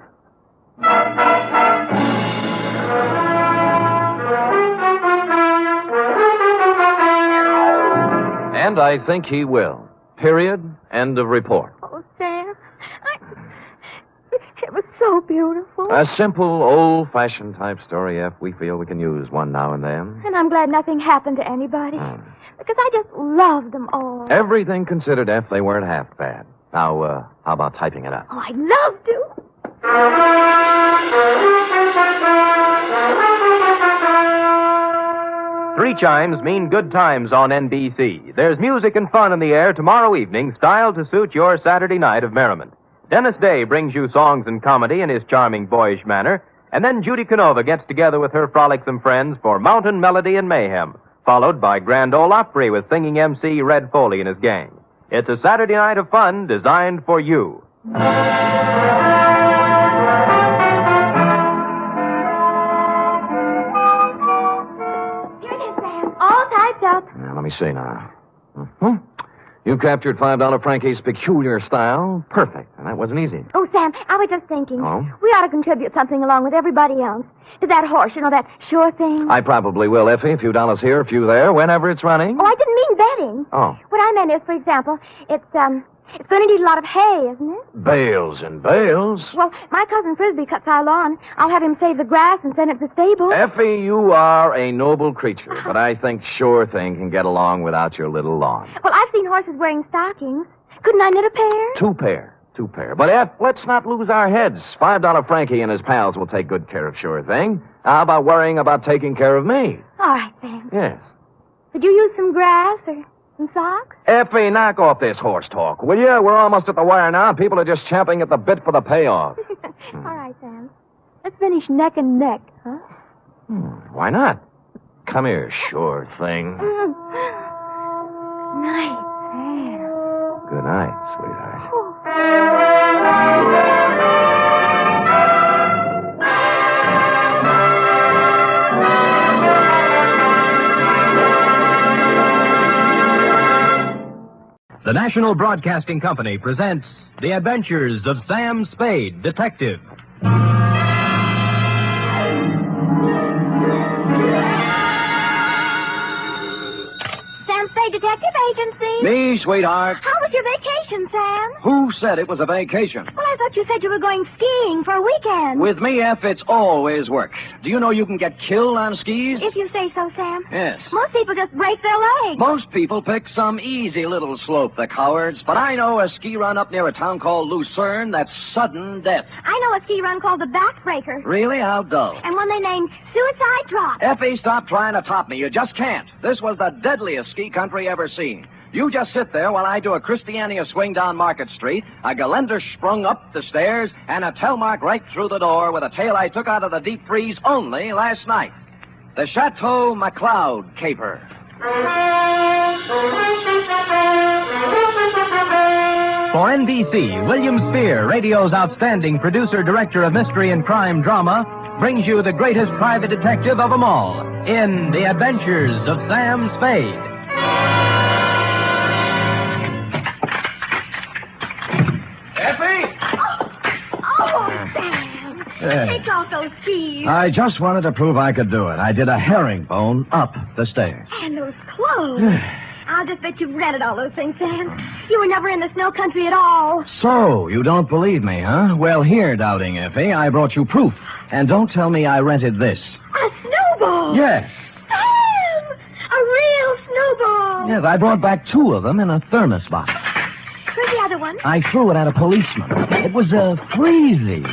And I think he will. Period. End of report. Oh, Sam, it was so beautiful. A simple, old-fashioned type story, F. We feel we can use one now and then. And I'm glad nothing happened to anybody. Because I just loved them all. Everything considered, F, they weren't half bad. Now, how about typing it up? Oh, I'd love to. Three chimes mean good times on NBC. There's music and fun in the air tomorrow evening, styled to suit your Saturday night of merriment. Dennis Day brings you songs and comedy in his charming boyish manner, and then Judy Canova gets together with her frolicsome friends for Mountain Melody and Mayhem, followed by Grand Ole Opry with singing MC Red Foley and his gang. It's a Saturday night of fun designed for you. All typed up. Now, let me see now. You captured $5 Frankie's peculiar style. Perfect. And that wasn't easy. Oh, Sam, I was just thinking. Oh? We ought to contribute something along with everybody else. To that horse, that Sure Thing. I probably will, Effie. A few dollars here, a few there, whenever it's running. Oh, I didn't mean betting. Oh. What I meant is, for example, it's going to need a lot of hay, isn't it? Bales and bales. Well, my cousin Frisbee cuts our lawn. I'll have him save the grass and send it to the stable. Effie, you are a noble creature, but I think Sure Thing can get along without your little lawn. Well, I've seen horses wearing stockings. Couldn't I knit a pair? Two pair. But, F, let's not lose our heads. $5 Frankie and his pals will take good care of Sure Thing. How about worrying about taking care of me? All right, Sam. Yes. Could you use some grass or some socks? Effie, knock off this horse talk, will you? We're almost at the wire now. People are just champing at the bit for the payoff. All right, Sam. Let's finish neck and neck, huh? Why not? Come here, Sure Thing. Night, Sam. Good night, sweetheart. The National Broadcasting Company presents The Adventures of Sam Spade, Detective. Sam Spade Detective Agency. Me, sweetheart. How was your vacation, Sam? Who said it was a vacation? Well, I I thought you said you were going skiing for a weekend. With me, F, it's always work. Do you know you can get killed on skis? If you say so, Sam. Yes. Most people just break their legs. Most people pick some easy little slope, the cowards. But I know a ski run up near a town called Lucerne that's sudden death. I know a ski run called the Backbreaker. Really? How dull. And one they named Suicide Drop. Effie, stop trying to top me. You just can't. This was the deadliest ski country ever seen. You just sit there while I do a Christiania swing down Market Street, a Geländer sprung up the stairs, and a Telmark right through the door with a tail I took out of the deep freeze only last night. The Chateau McCloud caper. For NBC, William Spear, radio's outstanding producer, director of mystery and crime drama, brings you the greatest private detective of them all in The Adventures of Sam Spade. Take off those skis. I just wanted to prove I could do it. I did a herringbone up the stairs. And those clothes. I'll just bet you've rented all those things, Sam. You were never in the snow country at all. So, you don't believe me, huh? Well, here, Doubting Effie, I brought you proof. And don't tell me I rented this. A snowball. Yes. Sam! A real snowball. Yes, I brought back 2 of them in a thermos box. Where's the other one? I threw it at a policeman. It was freezy,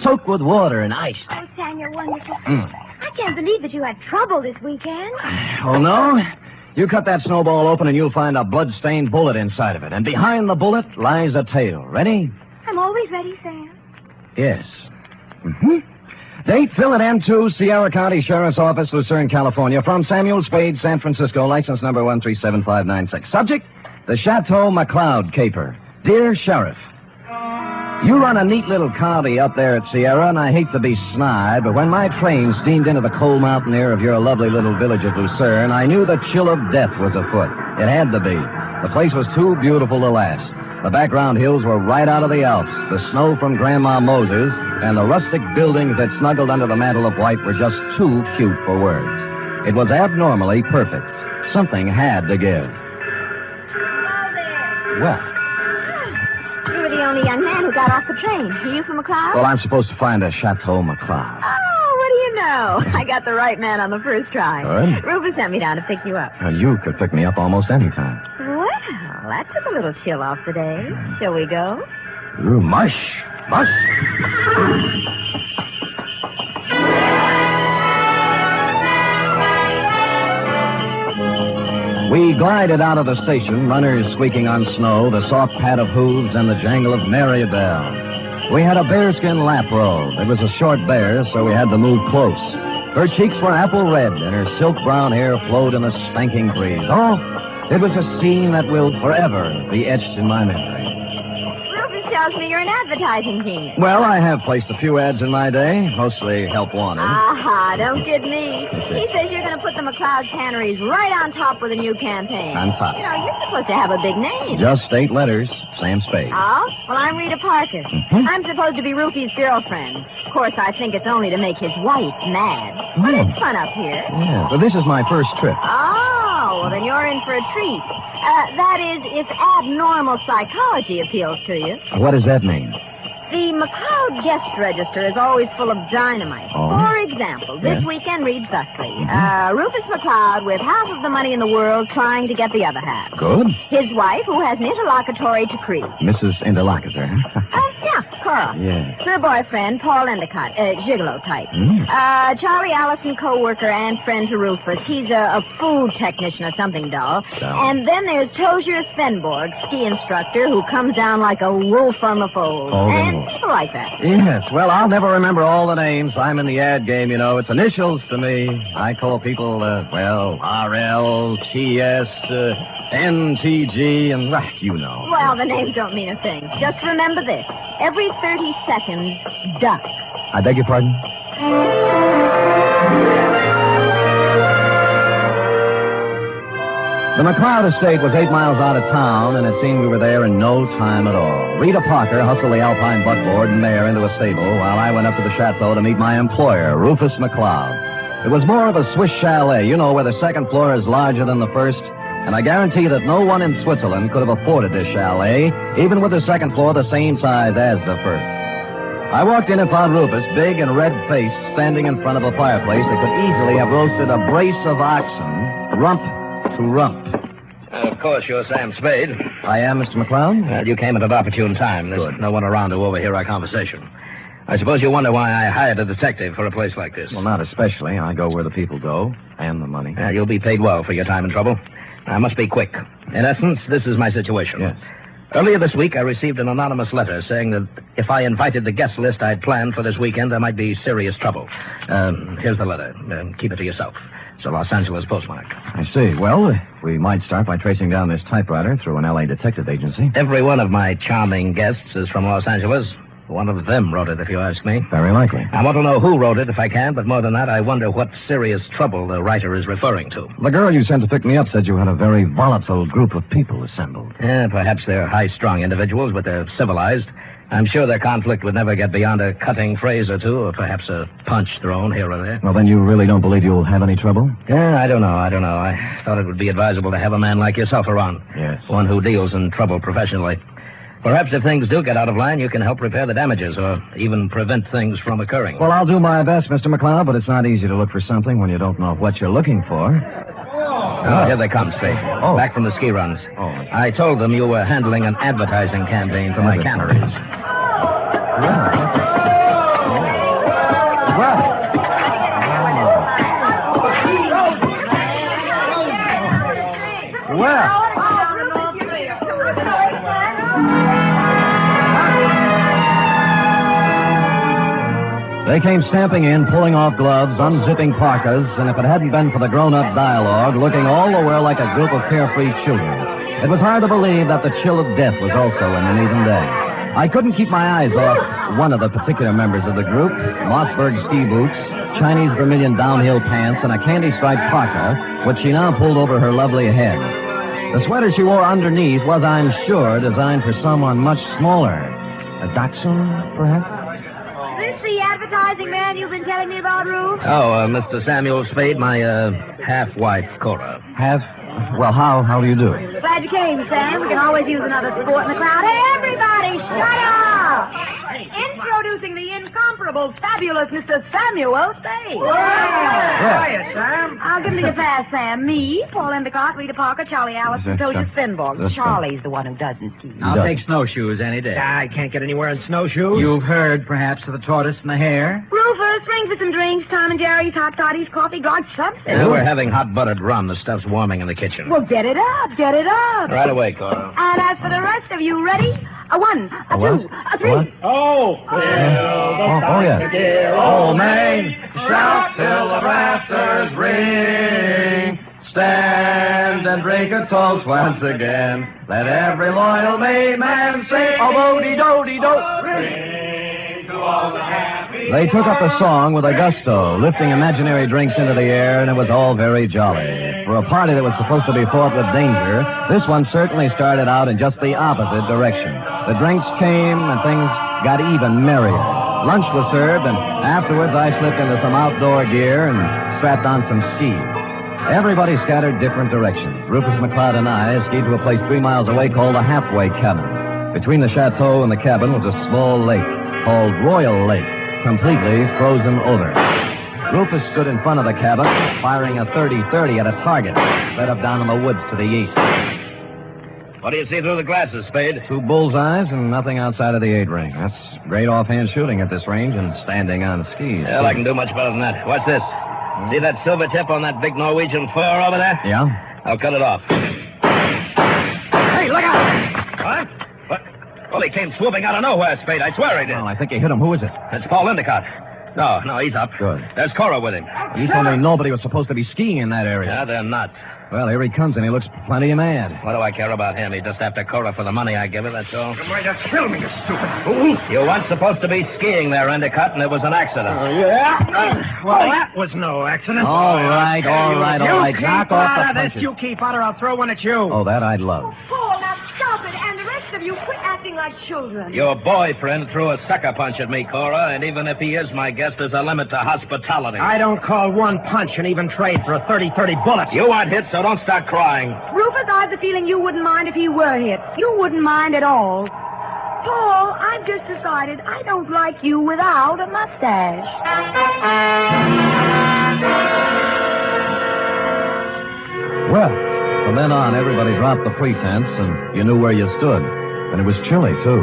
soaked with water and ice. Oh, Sam, you're wonderful. I can't believe that you had trouble this weekend. Oh, no? You cut that snowball open and you'll find a blood-stained bullet inside of it. And behind the bullet lies a tail. Ready? I'm always ready, Sam. Yes. Date, fill at M2, Sierra County Sheriff's Office, Lucerne, California. From Samuel Spade, San Francisco, license number 137596. Subject, the Chateau McCloud caper. Dear Sheriff, you run a neat little county up there at Sierra, and I hate to be snide, but when my train steamed into the cold mountain air of your lovely little village of Lucerne, I knew the chill of death was afoot. It had to be. The place was too beautiful to last. The background hills were right out of the Alps. The snow from Grandma Moses and the rustic buildings that snuggled under the mantle of white were just too cute for words. It was abnormally perfect. Something had to give. Well, you were the only young man who got off the train. Are you from McCloud? Well, I'm supposed to find a Chateau McCloud. Oh, what do you know? I got the right man on the first try. Good. Rufus sent me down to pick you up. You could pick me up almost any time. Well, that took a little chill off today. Shall we go? Mush. Mush. We glided out of the station, runners squeaking on snow, the soft pat of hooves, and the jangle of merry bells. We had a bearskin lap robe. It was a short bear, so we had to move close. Her cheeks were apple red, and her silk brown hair flowed in the spanking breeze. Oh, it was a scene that will forever be etched in my memory. Rufus tells me you're an advertising genius. Well, I have placed a few ads in my day, mostly help wanted. Aha, don't kid me. He says you're going to put the McCloud Tanneries right on top with a new campaign. On top. You know, you're supposed to have a big name. Just 8 letters, Sam Spade. Oh? Well, I'm Rita Parker. I'm supposed to be Rufy's girlfriend. Of course, I think it's only to make his wife mad. But it's fun up here. Yeah, but this is my first trip. Oh, well, then you're in for a treat. That is, if abnormal psychology appeals to you. What does that mean? The McCloud guest register is always full of dynamite. Oh. For example, this weekend reads thusly. Rufus McCloud with half of the money in the world trying to get the other half. Good. His wife, who has an interlocutory decree. Mrs. Interlocutor. Yeah, Cora. Yeah. Her boyfriend, Paul Endicott, gigolo type. Charlie Allison, co-worker and friend to Rufus. He's a food technician or something dull. And then there's Tozier Svenborg, ski instructor, who comes down like a wolf on the fold. And people like that. Yes, well, I'll never remember all the names. I'm in the ad game, you know. It's initials to me. I call people, RL, TS, NTG, and, you know. Well, the names don't mean a thing. Just remember this. Every 30 seconds, duck. I beg your pardon? The McCloud estate was 8 miles out of town, and it seemed we were there in no time at all. Rita Parker hustled the Alpine buckboard and mare into a stable, while I went up to the chateau to meet my employer, Rufus McCloud. It was more of a Swiss chalet, you know, where the second floor is larger than the first. And I guarantee that no one in Switzerland could have afforded this chalet, even with the second floor the same size as the first. I walked in and found Rufus, big and red-faced, standing in front of a fireplace that could easily have roasted a brace of oxen, rump to rump. Of course, you're Sam Spade. I am, Mr. McCloud. You came at an opportune time. There's no one around to overhear our conversation. I suppose you wonder why I hired a detective for a place like this. Well, not especially. I go where the people go, and the money. You'll be paid well for your time and trouble. I must be quick. In essence, this is my situation. Yes. Earlier this week, I received an anonymous letter saying that if I invited the guest list I'd planned for this weekend, there might be serious trouble. Here's the letter. Keep it to yourself. It's a Los Angeles postmark. I see. Well, we might start by tracing down this typewriter through an L.A. detective agency. Every one of my charming guests is from Los Angeles. One of them wrote it, if you ask me. Very likely. I want to know who wrote it, if I can, but more than that, I wonder what serious trouble the writer is referring to. The girl you sent to pick me up said you had a very volatile group of people assembled. Perhaps they're high-strung individuals, but they're civilized. I'm sure their conflict would never get beyond a cutting phrase or two, or perhaps a punch thrown here or there. Well, then you really don't believe you'll have any trouble? I don't know. I thought it would be advisable to have a man like yourself around. Yes. One who deals in trouble professionally. Perhaps if things do get out of line, you can help repair the damages or even prevent things from occurring. Well, I'll do my best, Mr. McCloud, but it's not easy to look for something when you don't know what you're looking for. Oh, here they come, Spade. Oh. Back from the ski runs. Oh. I told them you were handling an advertising campaign for my canneries. Well. They came stamping in, pulling off gloves, unzipping parkas, and if it hadn't been for the grown-up dialogue, looking all the while like a group of carefree children, it was hard to believe that the chill of death was also in them even then. I couldn't keep my eyes off one of the particular members of the group, Mossberg ski boots, Chinese vermilion downhill pants, and a candy-striped parka, which she now pulled over her lovely head. The sweater she wore underneath was, I'm sure, designed for someone much smaller. A Dachshund, perhaps? Is this the advertising man you've been telling me about, Ruth? Oh, Mr. Samuel Spade, my half-wife, Cora. Well, how do you do? Glad you came, Sam. We can always use another sport in the crowd. Hey, everybody, shut up! Introducing the incomparable, fabulous Mr. Samuel Spade. Hiya, Sam. I'll give him your pass, Sam. Me, Paul Endicott, Rita Parker, Charlie Allison, Tosia Svenborg. Charlie's the one who doesn't ski. I'll take snowshoes any day. I can't get anywhere in snowshoes. You've heard, perhaps, of the tortoise and the hare? Rufus, ring for some drinks. Tom and Jerry's, hot toddies, coffee, God, something. We're having hot buttered rum. The stuff's warming in the kitchen. Well, get it up, get it up. Right away, Cora. And as for the rest of you, ready? A one, a two, a three. Oh, yes. Dear old Maine, shout till the rafters ring. Stand and drink a toast once again. Let every loyal Maine man sing. They took up the song with a gusto, lifting imaginary drinks into the air, and it was all very jolly. For a party that was supposed to be fraught with danger, this one certainly started out in just the opposite direction. The drinks came, and things got even merrier. Lunch was served, and afterwards I slipped into some outdoor gear and strapped on some skis. Everybody scattered different directions. Rufus McCloud and I skied to a place 3 miles away called the Halfway Cabin. Between the chateau and the cabin was a small lake called Royal Lake, completely frozen over. Rufus stood in front of the cabin, firing a .30-30 at a target set up down in the woods to the east. What do you see through the glasses, Spade? 2 bullseyes and nothing outside of the 8-ring. That's great offhand shooting at this range and standing on skis. Well, I can do much better than that. What's this? See that silver tip on that big Norwegian fur over there? Yeah? I'll cut it off. Hey, look out! What? Well, he came swooping out of nowhere, Spade. I swear he did. Well, I think he hit him. Who is it? It's Paul Endicott. No, he's up. Good. There's Cora with him. You told me nobody was supposed to be skiing in that area. Yeah, they're not. Well, here he comes, and he looks plenty mad. What do I care about him? He just after Cora for the money I give her, that's all. Come right to kill me, you stupid fool. You weren't supposed to be skiing there, Endicott, and it was an accident. Yeah? Well, that was no accident. All right. Knock off the punches. You keep out or I'll throw one at you. Oh, that I'd love. Paul, now stop it, and the rest of you quit acting acting like children. Your boyfriend threw a sucker punch at me, Cora, and even if he is my guest, there's a limit to hospitality. I don't call one punch an even trade for a 30-30 bullet. You weren't hit, so don't start crying. Rufus, I have the feeling you wouldn't mind if he were hit. You wouldn't mind at all. Paul, I've just decided I don't like you without a mustache. Well, from then on, everybody dropped the pretense, and you knew where you stood. And it was chilly, too.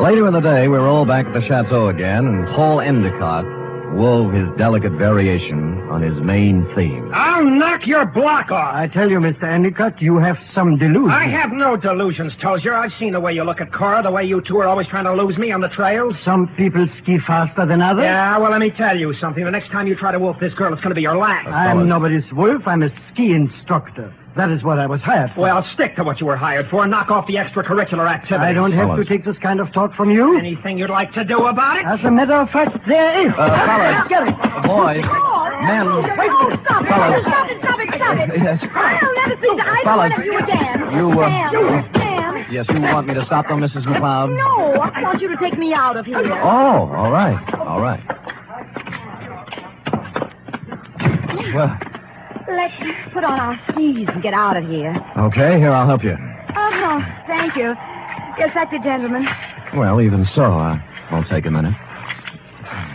Later in the day, we were all back at the Chateau again, and Paul Endicott wove his delicate variation on his main theme. I'll knock your block off. I tell you, Mr. Endicott, you have some delusions. I have no delusions, Tozier. I've seen the way you look at Cora, the way you two are always trying to lose me on the trails. Some people ski faster than others. Yeah, well, let me tell you something. The next time you try to wolf this girl, it's going to be your last. I'm nobody's wolf. I'm a ski instructor. That is what I was hired for. Well, stick to what you were hired for. Knock off the extracurricular activities. I don't have to take this kind of talk from you. Anything you'd like to do about it? As a matter of fact, there is. Fellas. Get it. Boys. Men. Wait, stop it. Fellas. Stop it. Yes. I'll never see either Fellas. one of you again. Sam. Yes, you want me to stop them, Mrs. McCloud? No, I want you to take me out of here. Oh, all right. All right. Well, Let's put on our skis and get out of here. okay, here, I'll help you. Oh, thank you. You're such a gentleman. Well, even so, won't take a minute.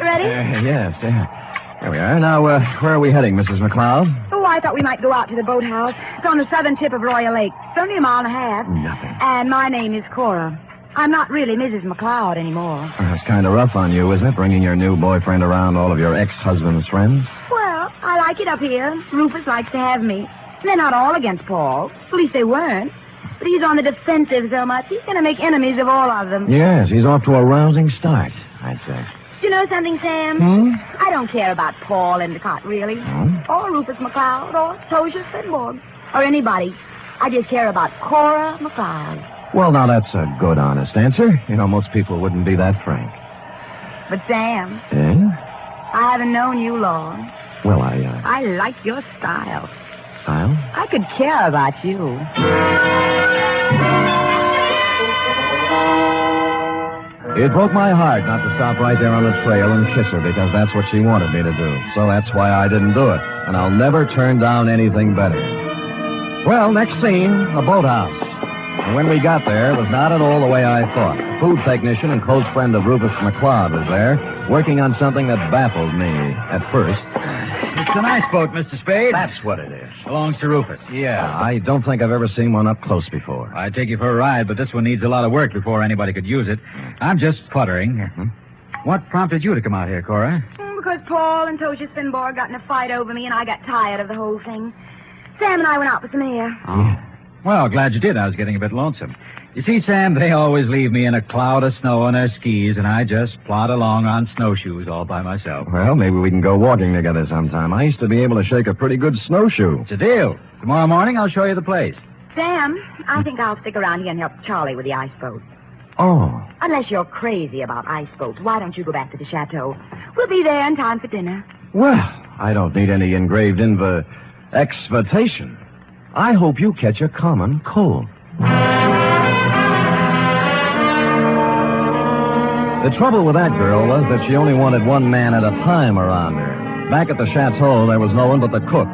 Ready? Yes, Here we are. Now, where are we heading, Mrs. McCloud? Oh, I thought we might go out to the boathouse. It's on the southern tip of Royal Lake. It's only a mile and a half. Nothing. And my name is Cora. I'm not really Mrs. McCloud anymore. That's kind of rough on you, isn't it, bringing your new boyfriend around all of your ex-husband's friends? Well, I like it up here. Rufus likes to have me. They're not all against Paul. At least they weren't. But he's on the defensive so much, he's going to make enemies of all of them. Yes, he's off to a rousing start, I'd say. Do you know something, Sam? I don't care about Paul Endicott, really. Or Rufus McCloud, or Tozier Spenborg, or anybody. I just care about Cora McCloud. Well, now, that's a good, honest answer. You know, most people wouldn't be that frank. But, Sam, Yeah? I haven't known you long. Well, I like your style. Style? I could care about you. It broke my heart not to stop right there on the trail and kiss her because that's what she wanted me to do. So that's why I didn't do it. And I'll never turn down anything better. Well, next scene, a boathouse. And when we got there, it was not at all the way I thought. A food technician and close friend of Rufus McCloud was there, working on something that baffled me at first. It's an ice boat, Mr. Spade. That's what it is. Belongs to Rufus. Yeah, I don't think I've ever seen one up close before. I'd take you for a ride, but this one needs a lot of work before anybody could use it. I'm just cluttering. What prompted you to come out here, Cora? Because Paul and Tozier Spenborg got in a fight over me, and I got tired of the whole thing. Sam and I went out for some air. Oh. Well, glad you did. I was getting a bit lonesome. You see, Sam, they always leave me in a cloud of snow on their skis, and I just plod along on snowshoes all by myself. Well, maybe we can go walking together sometime. I used to be able to shake a pretty good snowshoe. It's a deal. Tomorrow morning, I'll show you the place. Sam, I think I'll stick around here and help Charlie with the ice boat. Oh. Unless you're crazy about ice boats, why don't you go back to the chateau? We'll be there in time for dinner. Well, I don't need any engraved exvitation. I hope you catch a common cold. The trouble with that girl was that she only wanted one man at a time around her. Back at the chateau, there was no one but the cook,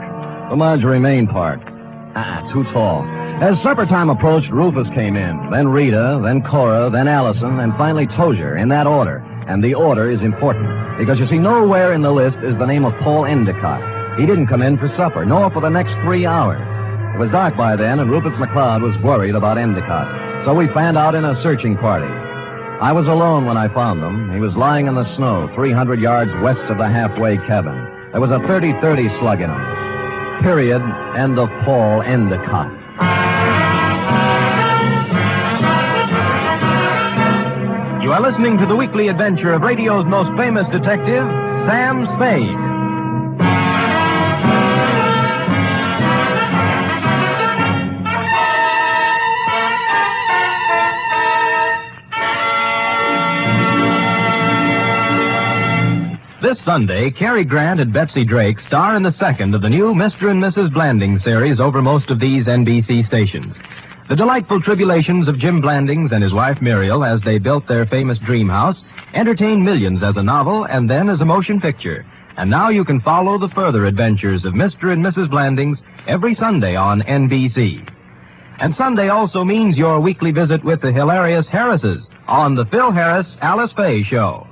the Marjorie Main part. Too tall. As supper time approached, Rufus came in, then Rita, then Cora, then Allison, and finally Tozier, in that order. And the order is important, because you see, nowhere in the list is the name of Paul Endicott. He didn't come in for supper, nor for the next 3 hours. It was dark by then, and Rufus McCloud was worried about Endicott. So we fanned out in a searching party. I was alone when I found him. He was lying in the snow, 300 yards west of the halfway cabin. There was a 30-30 slug in him. Period. End of Paul Endicott. You are listening to the weekly adventure of radio's most famous detective, Sam Spade. This Sunday, Cary Grant and Betsy Drake star in the second of the new Mr. and Mrs. Blanding series over most of these NBC stations. The delightful tribulations of Jim Blandings and his wife Muriel as they built their famous dream house entertained millions as a novel and then as a motion picture. And now you can follow the further adventures of Mr. and Mrs. Blandings every Sunday on NBC. And Sunday also means your weekly visit with the hilarious Harrises on the Phil Harris Alice Faye Show.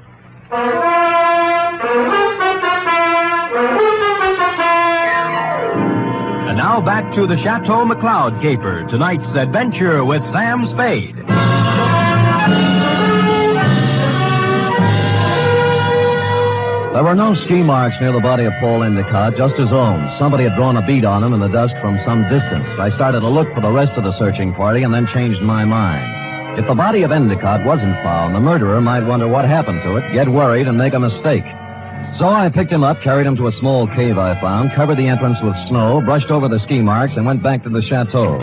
And now back to the Chateau McCloud caper, tonight's adventure with Sam Spade. There were no ski marks near the body of Paul Endicott, just his own. Somebody had drawn a bead on him in the dust from some distance. I started to look for the rest of the searching party and then changed my mind. If the body of Endicott wasn't found, the murderer might wonder what happened to it, get worried, and make a mistake. So I picked him up, carried him to a small cave I found, covered the entrance with snow, brushed over the ski marks, and went back to the chateau.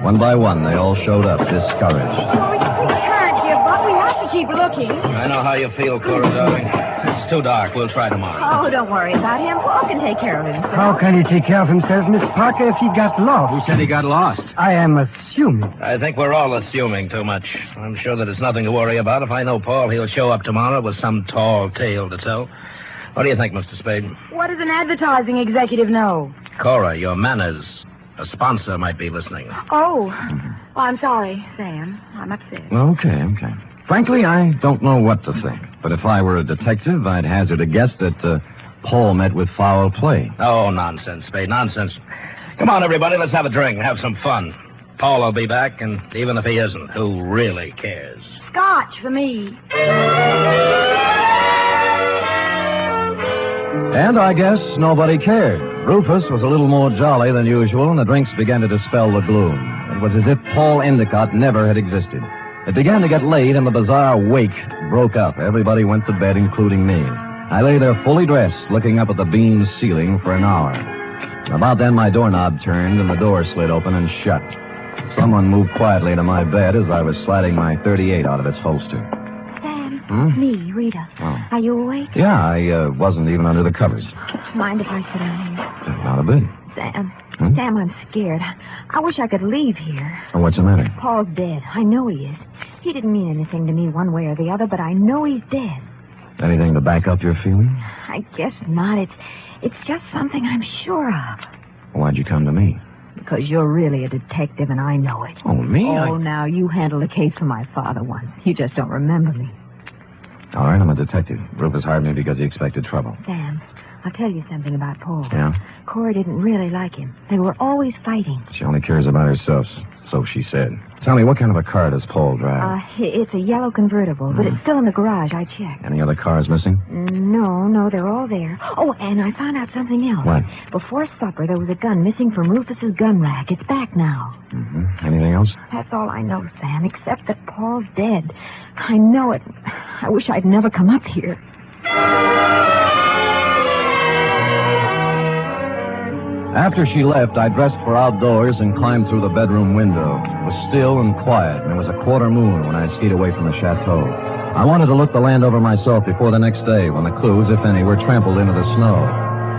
One by one, they all showed up, discouraged. Oh, we can't give up. We have to keep looking. I know how you feel, Cora, darling. It's too dark. We'll try tomorrow. Oh, don't worry about him. Paul can take care of himself. How can he take care of himself, Miss Parker, if he got lost? Who said he got lost? I am assuming. I think we're all assuming too much. I'm sure that it's nothing to worry about. If I know Paul, he'll show up tomorrow with some tall tale to tell. What do you think, Mr. Spade? What does an advertising executive know? Cora, your manners. A sponsor might be listening. Oh, I'm sorry, Sam. I'm upset. Okay. Frankly, I don't know what to think. But if I were a detective, I'd hazard a guess that Paul met with foul play. Oh, nonsense, Spade, nonsense. Come on, everybody, let's have a drink and have some fun. Paul will be back, and even if he isn't, who really cares? Scotch for me. And I guess nobody cared. Rufus was a little more jolly than usual, and the drinks began to dispel the gloom. It was as if Paul Endicott never had existed. It began to get late, and the bizarre wake broke up. Everybody went to bed, including me. I lay there fully dressed, looking up at the beamed ceiling for an hour. About then, my doorknob turned, and the door slid open and shut. Someone moved quietly to my bed as I was sliding my .38 out of its holster. Sam, me, Rita. Oh. Are you awake? Yeah, I wasn't even under the covers. Mind if I sit down here? Not a bit. Sam, Sam, I'm scared. I wish I could leave here. Oh, what's the matter? Paul's dead. I know he is. He didn't mean anything to me one way or the other, but I know he's dead. Anything to back up your feeling? I guess not. It's just something I'm sure of. Why'd you come to me? Because you're really a detective, and I know it. Oh, me? Oh, now, you handled a case for my father once. You just don't remember me. All right, I'm a detective. Rufus hired me because he expected trouble. Sam, I'll tell you something about Paul. Yeah? Cora didn't really like him. They were always fighting. She only cares about herself, so she said. Tell me, what kind of a car does Paul drive? It's a yellow convertible, but it's still in the garage. I checked. Any other cars missing? No, they're all there. Oh, and I found out something else. What? Before supper, there was a gun missing from Rufus's gun rack. It's back now. Mm-hmm. Anything else? That's all I know, Sam, except that Paul's dead. I know it. I wish I'd never come up here. After she left, I dressed for outdoors and climbed through the bedroom window. It was still and quiet, and it was a quarter moon when I skied away from the chateau. I wanted to look the land over myself before the next day, when the clues, if any, were trampled into the snow.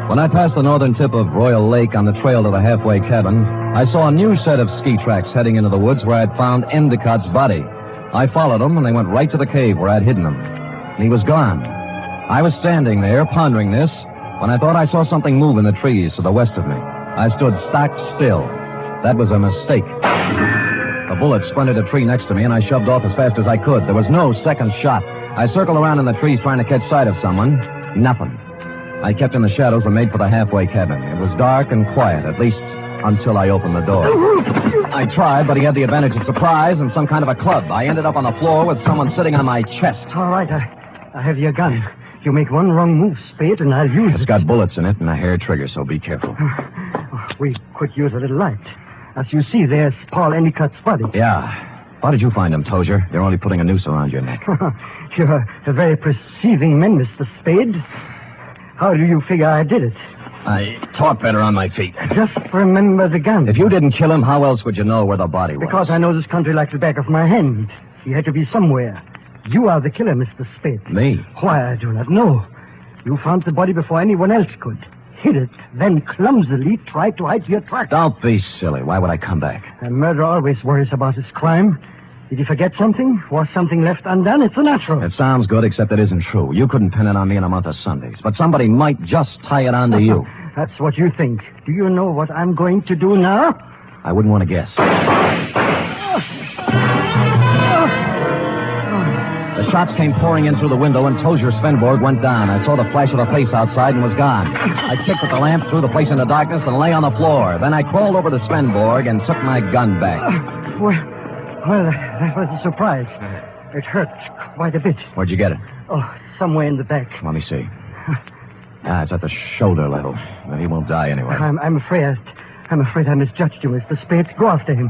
When I passed the northern tip of Royal Lake on the trail to the halfway cabin, I saw a new set of ski tracks heading into the woods where I'd found Endicott's body. I followed them, and they went right to the cave where I'd hidden him. And he was gone. I was standing there, pondering this, when I thought I saw something move in the trees to the west of me. I stood stock still. That was a mistake. A bullet splintered a tree next to me, and I shoved off as fast as I could. There was no second shot. I circled around in the trees trying to catch sight of someone. Nothing. I kept in the shadows and made for the halfway cabin. It was dark and quiet, at least until I opened the door. I tried, but he had the advantage of surprise and some kind of a club. I ended up on the floor with someone sitting on my chest. All right, I have your gun. You make one wrong move, Spade, and I'll use it. It's got bullets in it and a hair trigger, so be careful. We could use a little light. As you see, there's Paul Endicott's body. Yeah. How did you find him, Tozier? You're only putting a noose around your neck. You're a very perceiving man, Mr. Spade. How do you figure I did it? I talk better on my feet. Just remember the gun. If you didn't kill him, how else would you know where the body was? Because I know this country like the back of my hand. He had to be somewhere. You are the killer, Mr. Spade. Me? Why, I do not know. You found the body before anyone else could. hid it, then clumsily tried to hide your tracks. Don't be silly. Why would I come back? A murderer always worries about his crime. Did he forget something? Was something left undone? It's a natural. It sounds good, except it isn't true. You couldn't pin it on me in a month of Sundays, but somebody might just tie it on to you. That's what you think. Do you know what I'm going to do now? I wouldn't want to guess. The shots came pouring in through the window, and Tozier Svenborg went down. I saw the flash of a face outside and was gone. I kicked at the lamp, threw the place into darkness, and lay on the floor. Then I crawled over to Svenborg and took my gun back. Well, that was a surprise. It hurt quite a bit. Where'd you get it? Oh, somewhere in the back. Let me see. It's at the shoulder level. Well, he won't die anyway. I'm afraid I misjudged you, Mr. Spade. Go after him.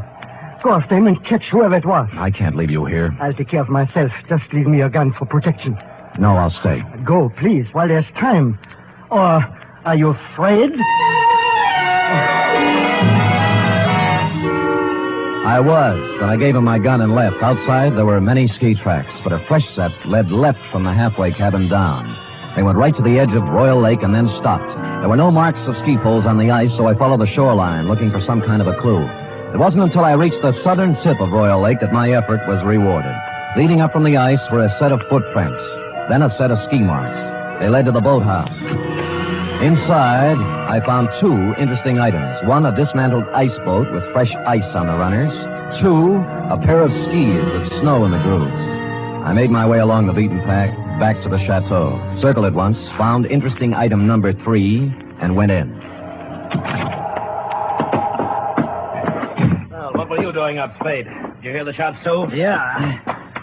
Go after him and catch whoever it was. I can't leave you here. I'll take care of myself. Just leave me your gun for protection. No, I'll stay. Go, please, while there's time. Or are you afraid? I was, but I gave him my gun and left. Outside, there were many ski tracks, but a fresh set led left from the halfway cabin down. They went right to the edge of Royal Lake and then stopped. There were no marks of ski poles on the ice, so I followed the shoreline, looking for some kind of a clue. It wasn't until I reached the southern tip of Royal Lake that my effort was rewarded. Leading up from the ice were a set of footprints, then a set of ski marks. They led to the boathouse. Inside, I found two interesting items. One, a dismantled ice boat with fresh ice on the runners. Two, a pair of skis with snow in the grooves. I made my way along the beaten path back to the chateau. Circled it once, found interesting item number 3, and went in. Well, what were you doing up, Spade? Did you hear the shots, too? Yeah,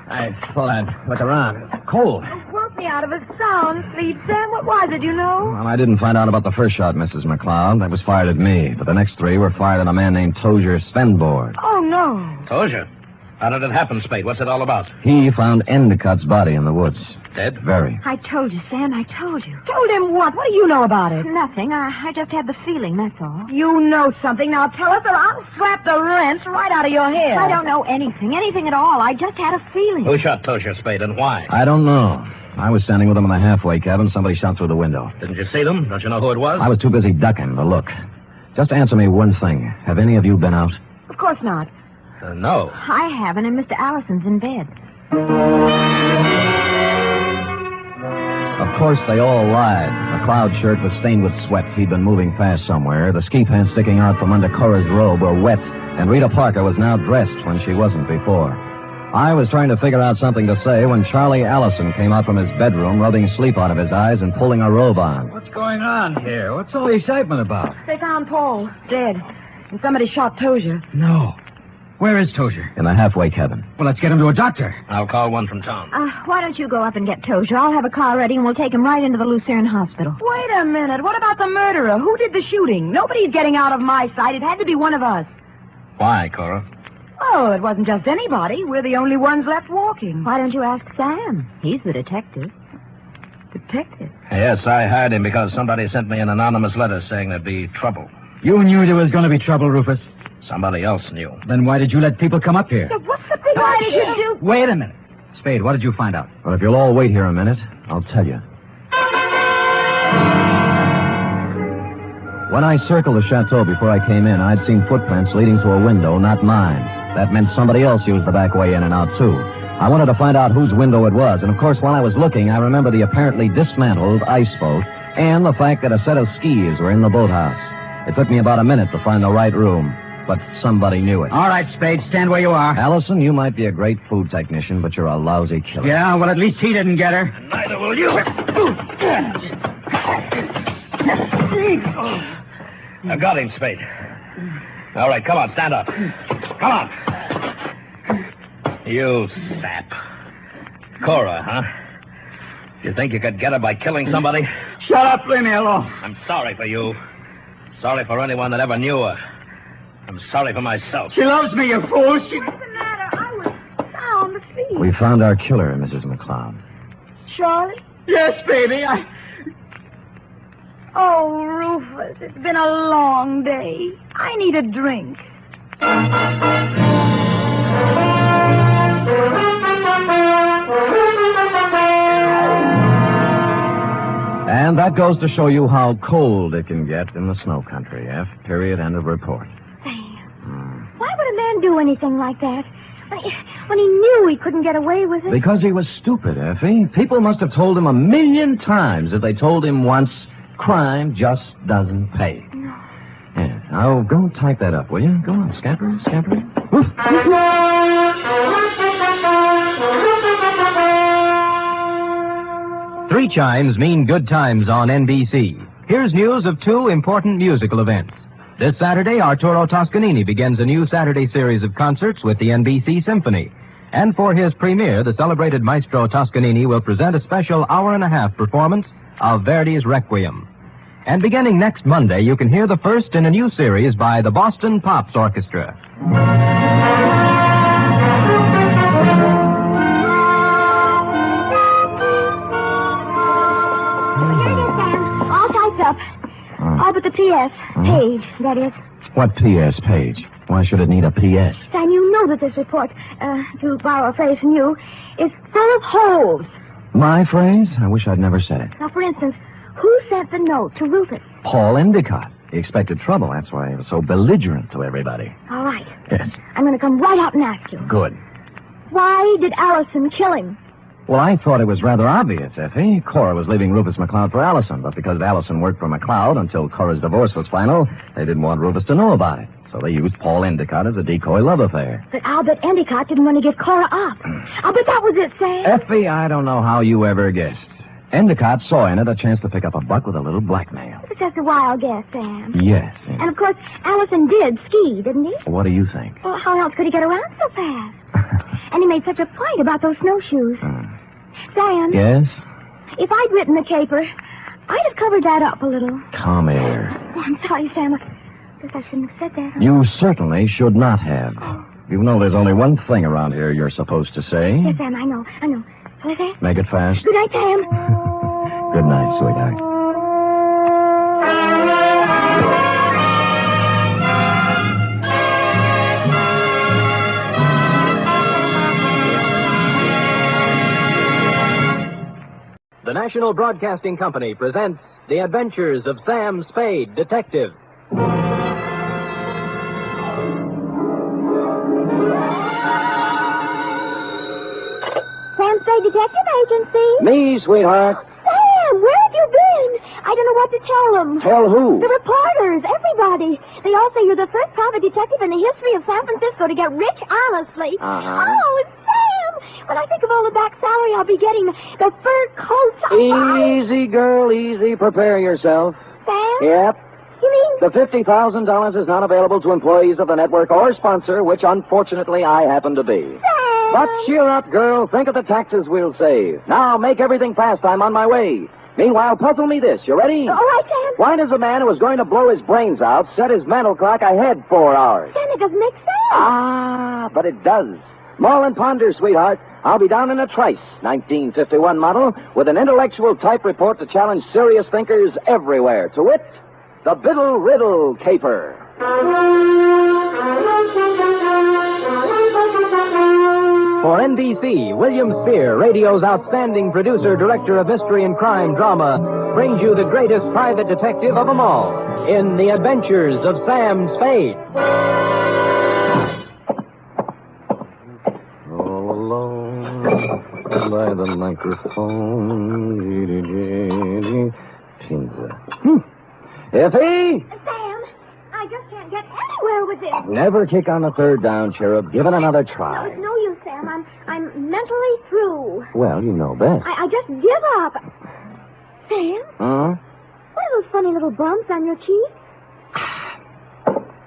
I thought I'd look around. It's cold. Woke me out of a sound sleep, Sam. What was it, you know? Well, I didn't find out about the first shot, Mrs. McCloud. That was fired at me. But the next 3 were fired at a man named Tozier Svenborg. Oh, no. Tozier? How did it happen, Spade? What's it all about? He found Endicott's body in the woods. Dead? Very. I told you, Sam. I told you. Told him what? What do you know about it? Nothing. I just had the feeling, that's all. You know something. Now tell us or I'll slap the rents right out of your head. I don't know anything at all. I just had a feeling. Who shot Tozier, Spade, and why? I don't know. I was standing with him in the halfway cabin. Somebody shot through the window. Didn't you see them? Don't you know who it was? I was too busy ducking to look. Just answer me one thing. Have any of you been out? Of course not. No. I haven't, and Mr. Allison's in bed. Of course, they all lied. McCloud's shirt was stained with sweat. He'd been moving fast somewhere. The ski pants sticking out from under Cora's robe were wet, and Rita Parker was now dressed when she wasn't before. I was trying to figure out something to say when Charlie Allison came out from his bedroom, rubbing sleep out of his eyes and pulling a robe on. What's going on here? What's all the excitement about? They found Paul, dead. And somebody shot Tozier. No. Where is Tozier? In the halfway cabin. Well, let's get him to a doctor. I'll call one from town. Why don't you go up and get Tozier? I'll have a car ready, and we'll take him right into the Lucerne Hospital. Wait a minute. What about the murderer? Who did the shooting? Nobody's getting out of my sight. It had to be one of us. Why, Cora? Oh, it wasn't just anybody. We're the only ones left walking. Why don't you ask Sam? He's the detective. Detective? Yes, I hired him because somebody sent me an anonymous letter saying there'd be trouble. You knew there was going to be trouble, Rufus. Somebody else knew. Then why did you let people come up here? What's the big Why did you do? Wait a minute. Spade, what did you find out? Well, if you'll all wait here a minute, I'll tell you. When I circled the chateau before I came in, I'd seen footprints leading to a window, not mine. That meant somebody else used the back way in and out, too. I wanted to find out whose window it was, and of course, while I was looking, I remember the apparently dismantled ice boat and the fact that a set of skis were in the boathouse. It took me about a minute to find the right room, but somebody knew it. All right, Spade, stand where you are. Allison, you might be a great food technician, but you're a lousy killer. Yeah, well, at least he didn't get her. Neither will you. I got him, Spade. All right, come on, stand up. Come on. You sap. Cora, huh? You think you could get her by killing somebody? Shut up, leave me alone. I'm sorry for you. Sorry for anyone that ever knew her. I'm sorry for myself. She loves me, you fool. What's the matter? I was sound asleep. We found our killer, Mrs. McCloud. Charlie? Yes, baby, Oh, Rufus, it's been a long day. I need a drink. And that goes to show you how cold it can get in the snow country, F. Period. End of report. Sam, why would a man do anything like that? When he knew he couldn't get away with it? Because he was stupid, Effie. People must have told him 1,000,000 times that they told him once, crime just doesn't pay. No. Yeah. Now, go type that up, will you? Go on, scamper. Woof. 3 chimes mean good times on NBC. Here's news of 2 important musical events. This Saturday, Arturo Toscanini begins a new Saturday series of concerts with the NBC Symphony. And for his premiere, the celebrated maestro Toscanini will present a special hour-and-a-half performance of Verdi's Requiem. And beginning next Monday, you can hear the first in a new series by the Boston Pops Orchestra. All typed up. All but the P.S. page, that is. What P.S. page? Why should it need a P.S.? Sam, you know that this report, to borrow a phrase from you, is full of holes. My phrase? I wish I'd never said it. Now, for instance, who sent the note to Rufus? Paul Endicott. He expected trouble. That's why he was so belligerent to everybody. All right. Yes. I'm going to come right out and ask you. Good. Why did Allison kill him? Well, I thought it was rather obvious, Effie. Cora was leaving Rufus McCloud for Allison, but because Allison worked for McCloud until Cora's divorce was final, they didn't want Rufus to know about it. So they used Paul Endicott as a decoy love affair. But I'll bet Endicott didn't want to give Cora up. I'll bet that was it, Sam. Effie, I don't know how you ever guessed. Endicott saw in it a chance to pick up a buck with a little blackmail. It's just a wild guess, Sam. Yes. And, of course, Allison did ski, didn't he? What do you think? Well, how else could he get around so fast? And he made such a point about those snowshoes. Sam? Yes? If I'd written the caper, I'd have covered that up a little. Come here. Oh, I'm sorry, Sam. I guess I shouldn't have said that. You certainly should not have. You know there's only one thing around here you're supposed to say. Yes, Sam, I know. Shall I say it? Make it fast. Good night, Sam. Good night, sweetheart. The National Broadcasting Company presents The Adventures of Sam Spade, Detective. Sam Spade Detective Agency. Me, sweetheart. Sam, where have you been? I don't know what to tell them. Tell who? The reporters, everybody. They all say you're the first private detective in the history of San Francisco to get rich honestly. Oh, Sam! When I think of all the back salary I'll be getting, the fur coats... Easy, girl, easy. Prepare yourself. Sam? Yep. You mean... The $50,000 is not available to employees of the network or sponsor, which unfortunately I happen to be. Sam! But cheer up, girl. Think of the taxes we'll save. Now, make everything fast. I'm on my way. Meanwhile, puzzle me this. You ready? All right, Sam. Why does a man who was going to blow his brains out set his mental clock ahead 4 hours? Sam, it doesn't make sense. Ah, but it does. Mull and ponder, sweetheart. I'll be down in a trice, 1951 model, with an intellectual type report to challenge serious thinkers everywhere. To wit, the Biddle Riddle Caper. For NBC, William Spear, radio's outstanding producer, director of mystery and crime drama, brings you the greatest private detective of them all in The Adventures of Sam Spade. All alone by the microphone. Effie? Sam, I just can't get anywhere with this. Never kick on the third down, Cherub. Give it another try. No, it's no use, Sam. I'm mentally through. Well, you know best. I just give up. Sam? Huh? What are those funny little bumps on your cheek?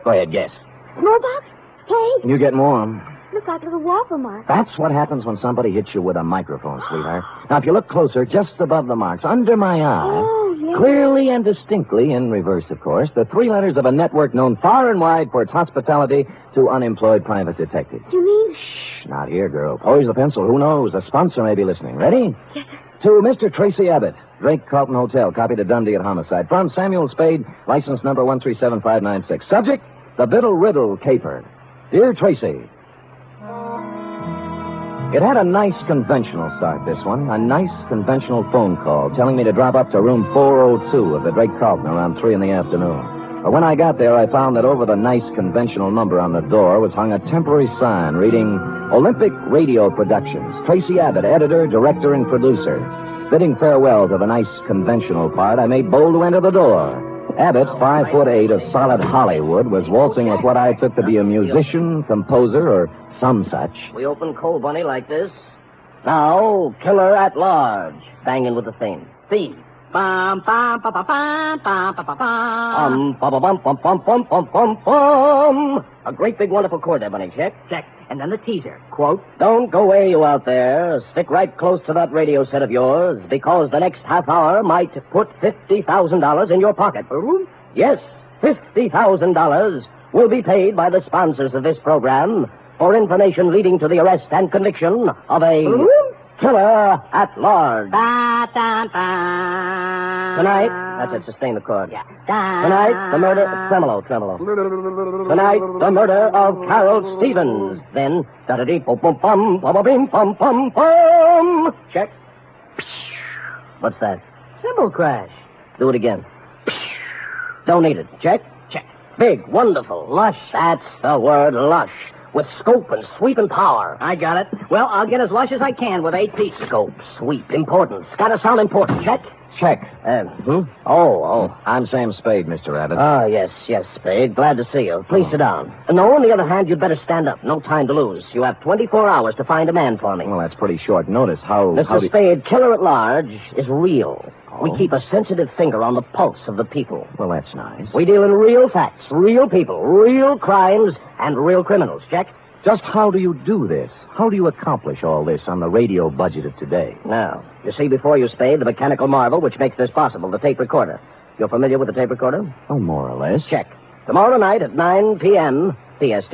Go ahead, guess. Smallpox? Plague? You get more. Looks like little waffle marks. That's what happens when somebody hits you with a microphone, sweetheart. Now, if you look closer, just above the marks, under my eye, clearly and distinctly, in reverse, of course, the 3 letters of a network known far and wide for its hospitality to unemployed private detectives. You mean? Shh, not here, girl. Poise the pencil. Who knows? A sponsor may be listening. Ready? Yes, sir. To Mr. Tracy Abbott, Drake Carlton Hotel, copy to Dundee at Homicide. From Samuel Spade, license number 137596. Subject, the Biddle Riddle Caper. Dear Tracy. It had a nice conventional start, this one. A nice conventional phone call telling me to drop up to room 402 of the Drake Carlton around 3 in the afternoon. But when I got there, I found that over the nice conventional number on the door was hung a temporary sign reading Olympic Radio Productions. Tracy Abbott, editor, director, and producer. Bidding farewell to the nice conventional part, I made bold to enter the door. Abbott, 5'8" of solid Hollywood, was waltzing with what I took to be a musician, composer, or some such. We open Coal Bunny like this. Now, Killer at Large. Banging with the theme. Theme. Bum, bum, bum, bum, bum, bum, bum, bum, Bum, bum, bum, bum, bum, bum, bum, bum. A great big wonderful chord there, Bunny. Check. Check. And then the teaser. Quote, don't go away, you out there. Stick right close to that radio set of yours, because the next half hour might put $50,000 in your pocket. Yes, $50,000 will be paid by the sponsors of this program for information leading to the arrest and conviction of a killer at large. Tonight, that's it, sustain the chord. Yeah. Tonight, the murder, tremolo. Tonight, the murder of Carol Stevens. Then, da-da-dee, bum-bum-bum-bum-bum-bum. Check. What's that? Cymbal crash. Do it again. Don't need it. Check. Check. Big, wonderful, lush. That's the word, lush. With scope and sweep and power. I got it. Well, I'll get as lush as I can with 8 pieces. Scope, sweep, importance. Gotta sound important. Check. Check. I'm Sam Spade, Mr. Abbott. Ah, yes, Spade. Glad to see you. Please sit down. No, on the other hand, you'd better stand up. No time to lose. You have 24 hours to find a man for me. Well, that's pretty short notice. Mr. Spade, Killer at Large is real. We keep a sensitive finger on the pulse of the people. Well, that's nice. We deal in real facts, real people, real crimes, and real criminals. Check? Just how do you do this? How do you accomplish all this on the radio budget of today? Now, you see before you, Spade, the mechanical marvel which makes this possible, the tape recorder. You're familiar with the tape recorder? Oh, more or less. Check. Tomorrow night at 9 p.m. PST,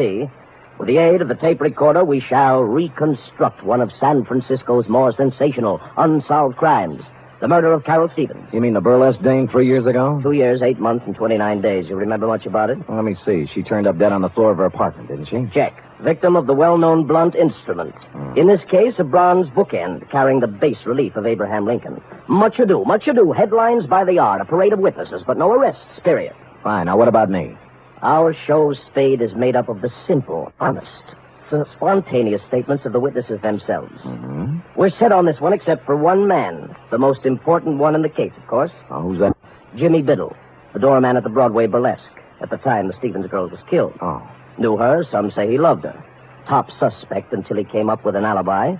with the aid of the tape recorder, we shall reconstruct one of San Francisco's more sensational, unsolved crimes. The murder of Carol Stevens. You mean the burlesque dame 3 years ago? 2 years, 8 months, and 29 days. You remember much about it? Well, let me see. She turned up dead on the floor of her apartment, didn't she? Check. Victim of the well-known blunt instrument. In this case, a bronze bookend carrying the bas relief of Abraham Lincoln. Much ado. Headlines by the yard. A parade of witnesses, but no arrests, period. Fine. Now, what about me? Our show, Spade, is made up of the simple, honest, spontaneous statements of the witnesses themselves. Mm-hmm. We're set on this one except for one man. The most important one in the case, of course. Oh, who's that? Jimmy Biddle, the doorman at the Broadway Burlesque, at the time the Stevens girl was killed. Oh. Knew her, some say he loved her. Top suspect until he came up with an alibi.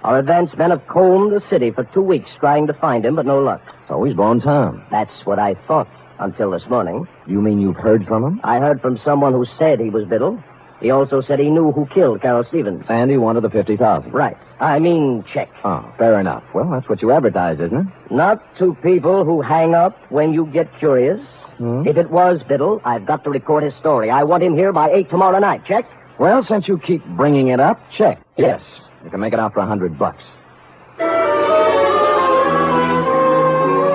Our advance men have combed the city for 2 weeks trying to find him, but no luck. So he's blown town. That's what I thought until this morning. You mean you've heard from him? I heard from someone who said he was Biddle. He also said he knew who killed Carol Stevens. And he wanted the $50,000. Right. I mean, check. Oh, fair enough. Well, that's what you advertised, isn't it? Not to people who hang up when you get curious. If it was Biddle, I've got to record his story. I want him here by 8 tomorrow night. Check? Well, since you keep bringing it up, check. Yes. You can make it out for $100.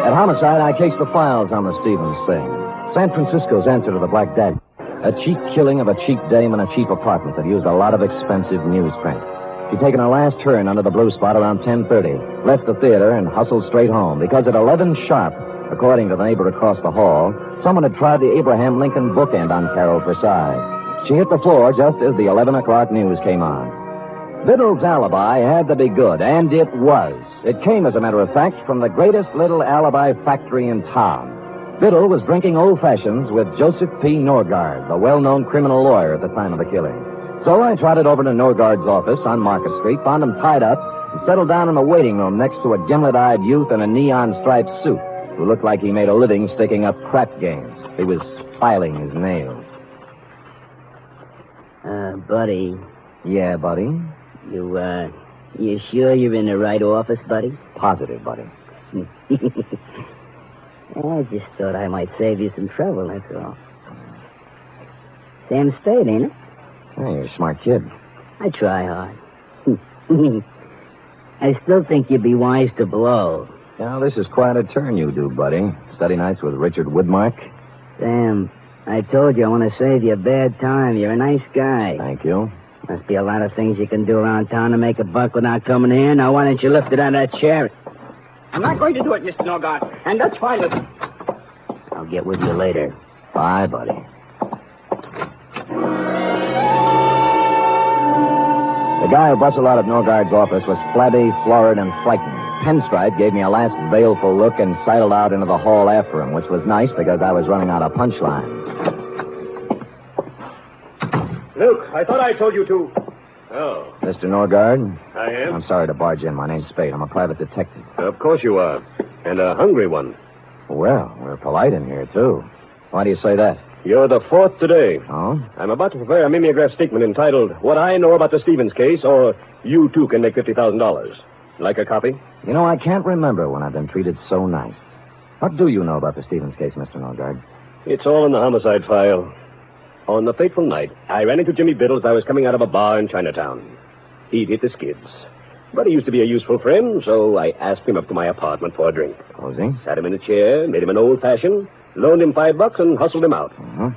At Homicide, I cased the files on the Stevens thing. San Francisco's answer to the Black Dagger. A cheap killing of a cheap dame in a cheap apartment that used a lot of expensive newsprint. She'd taken her last turn under the blue spot around 10:30, left the theater, and hustled straight home, because at 11 sharp, according to the neighbor across the hall, someone had tried the Abraham Lincoln bookend on Carol for size. She hit the floor just as the 11 o'clock news came on. Biddle's alibi had to be good, and it was. It came, as a matter of fact, from the greatest little alibi factory in town. Biddle was drinking old fashions with Joseph P. Norgard, the well-known criminal lawyer at the time of the killing. So I trotted over to Norgard's office on Market Street, found him tied up, and settled down in the waiting room next to a gimlet-eyed youth in a neon-striped suit who looked like he made a living sticking up crap games. He was filing his nails. Buddy. Yeah, buddy? You sure you're in the right office, buddy? Positive, buddy. I just thought I might save you some trouble, that's all. Sam Spade, ain't it? Hey, you're a smart kid. I try hard. I still think you'd be wise to blow. Now, this is quite a turn you do, buddy. Study nights with Richard Woodmark. Sam, I told you I want to save you a bad time. You're a nice guy. Thank you. Must be a lot of things you can do around town to make a buck without coming here. Now, why don't you lift it out of that chair? I'm not going to do it, Mr. Norgard. And that's fine with me. I'll get with you later. Bye, buddy. The guy who bustled out of Norgard's office was flabby, florid, and frightened. Pinstripe gave me a last baleful look and sidled out into the hall after him, which was nice because I was running out of punchlines. Luke, I thought I told you to. Oh. Mr. Norgard? I am? I'm sorry to barge in. My name's Spade. I'm a private detective. Of course you are. And a hungry one. Well, we're polite in here, too. Why do you say that? You're the fourth today. Oh? I'm about to prepare a mimeograph statement entitled, What I Know About the Stevens Case, or You Too Can Make $50,000. Like a copy? You know, I can't remember when I've been treated so nice. What do you know about the Stevens case, Mr. Norgard? It's all in the homicide file. On the fateful night, I ran into Jimmy Biddle as I was coming out of a bar in Chinatown. He'd hit the skids. But he used to be a useful friend, so I asked him up to my apartment for a drink. Was he? Sat him in a chair, made him an old-fashioned, loaned him $5, and hustled him out. Uh-huh.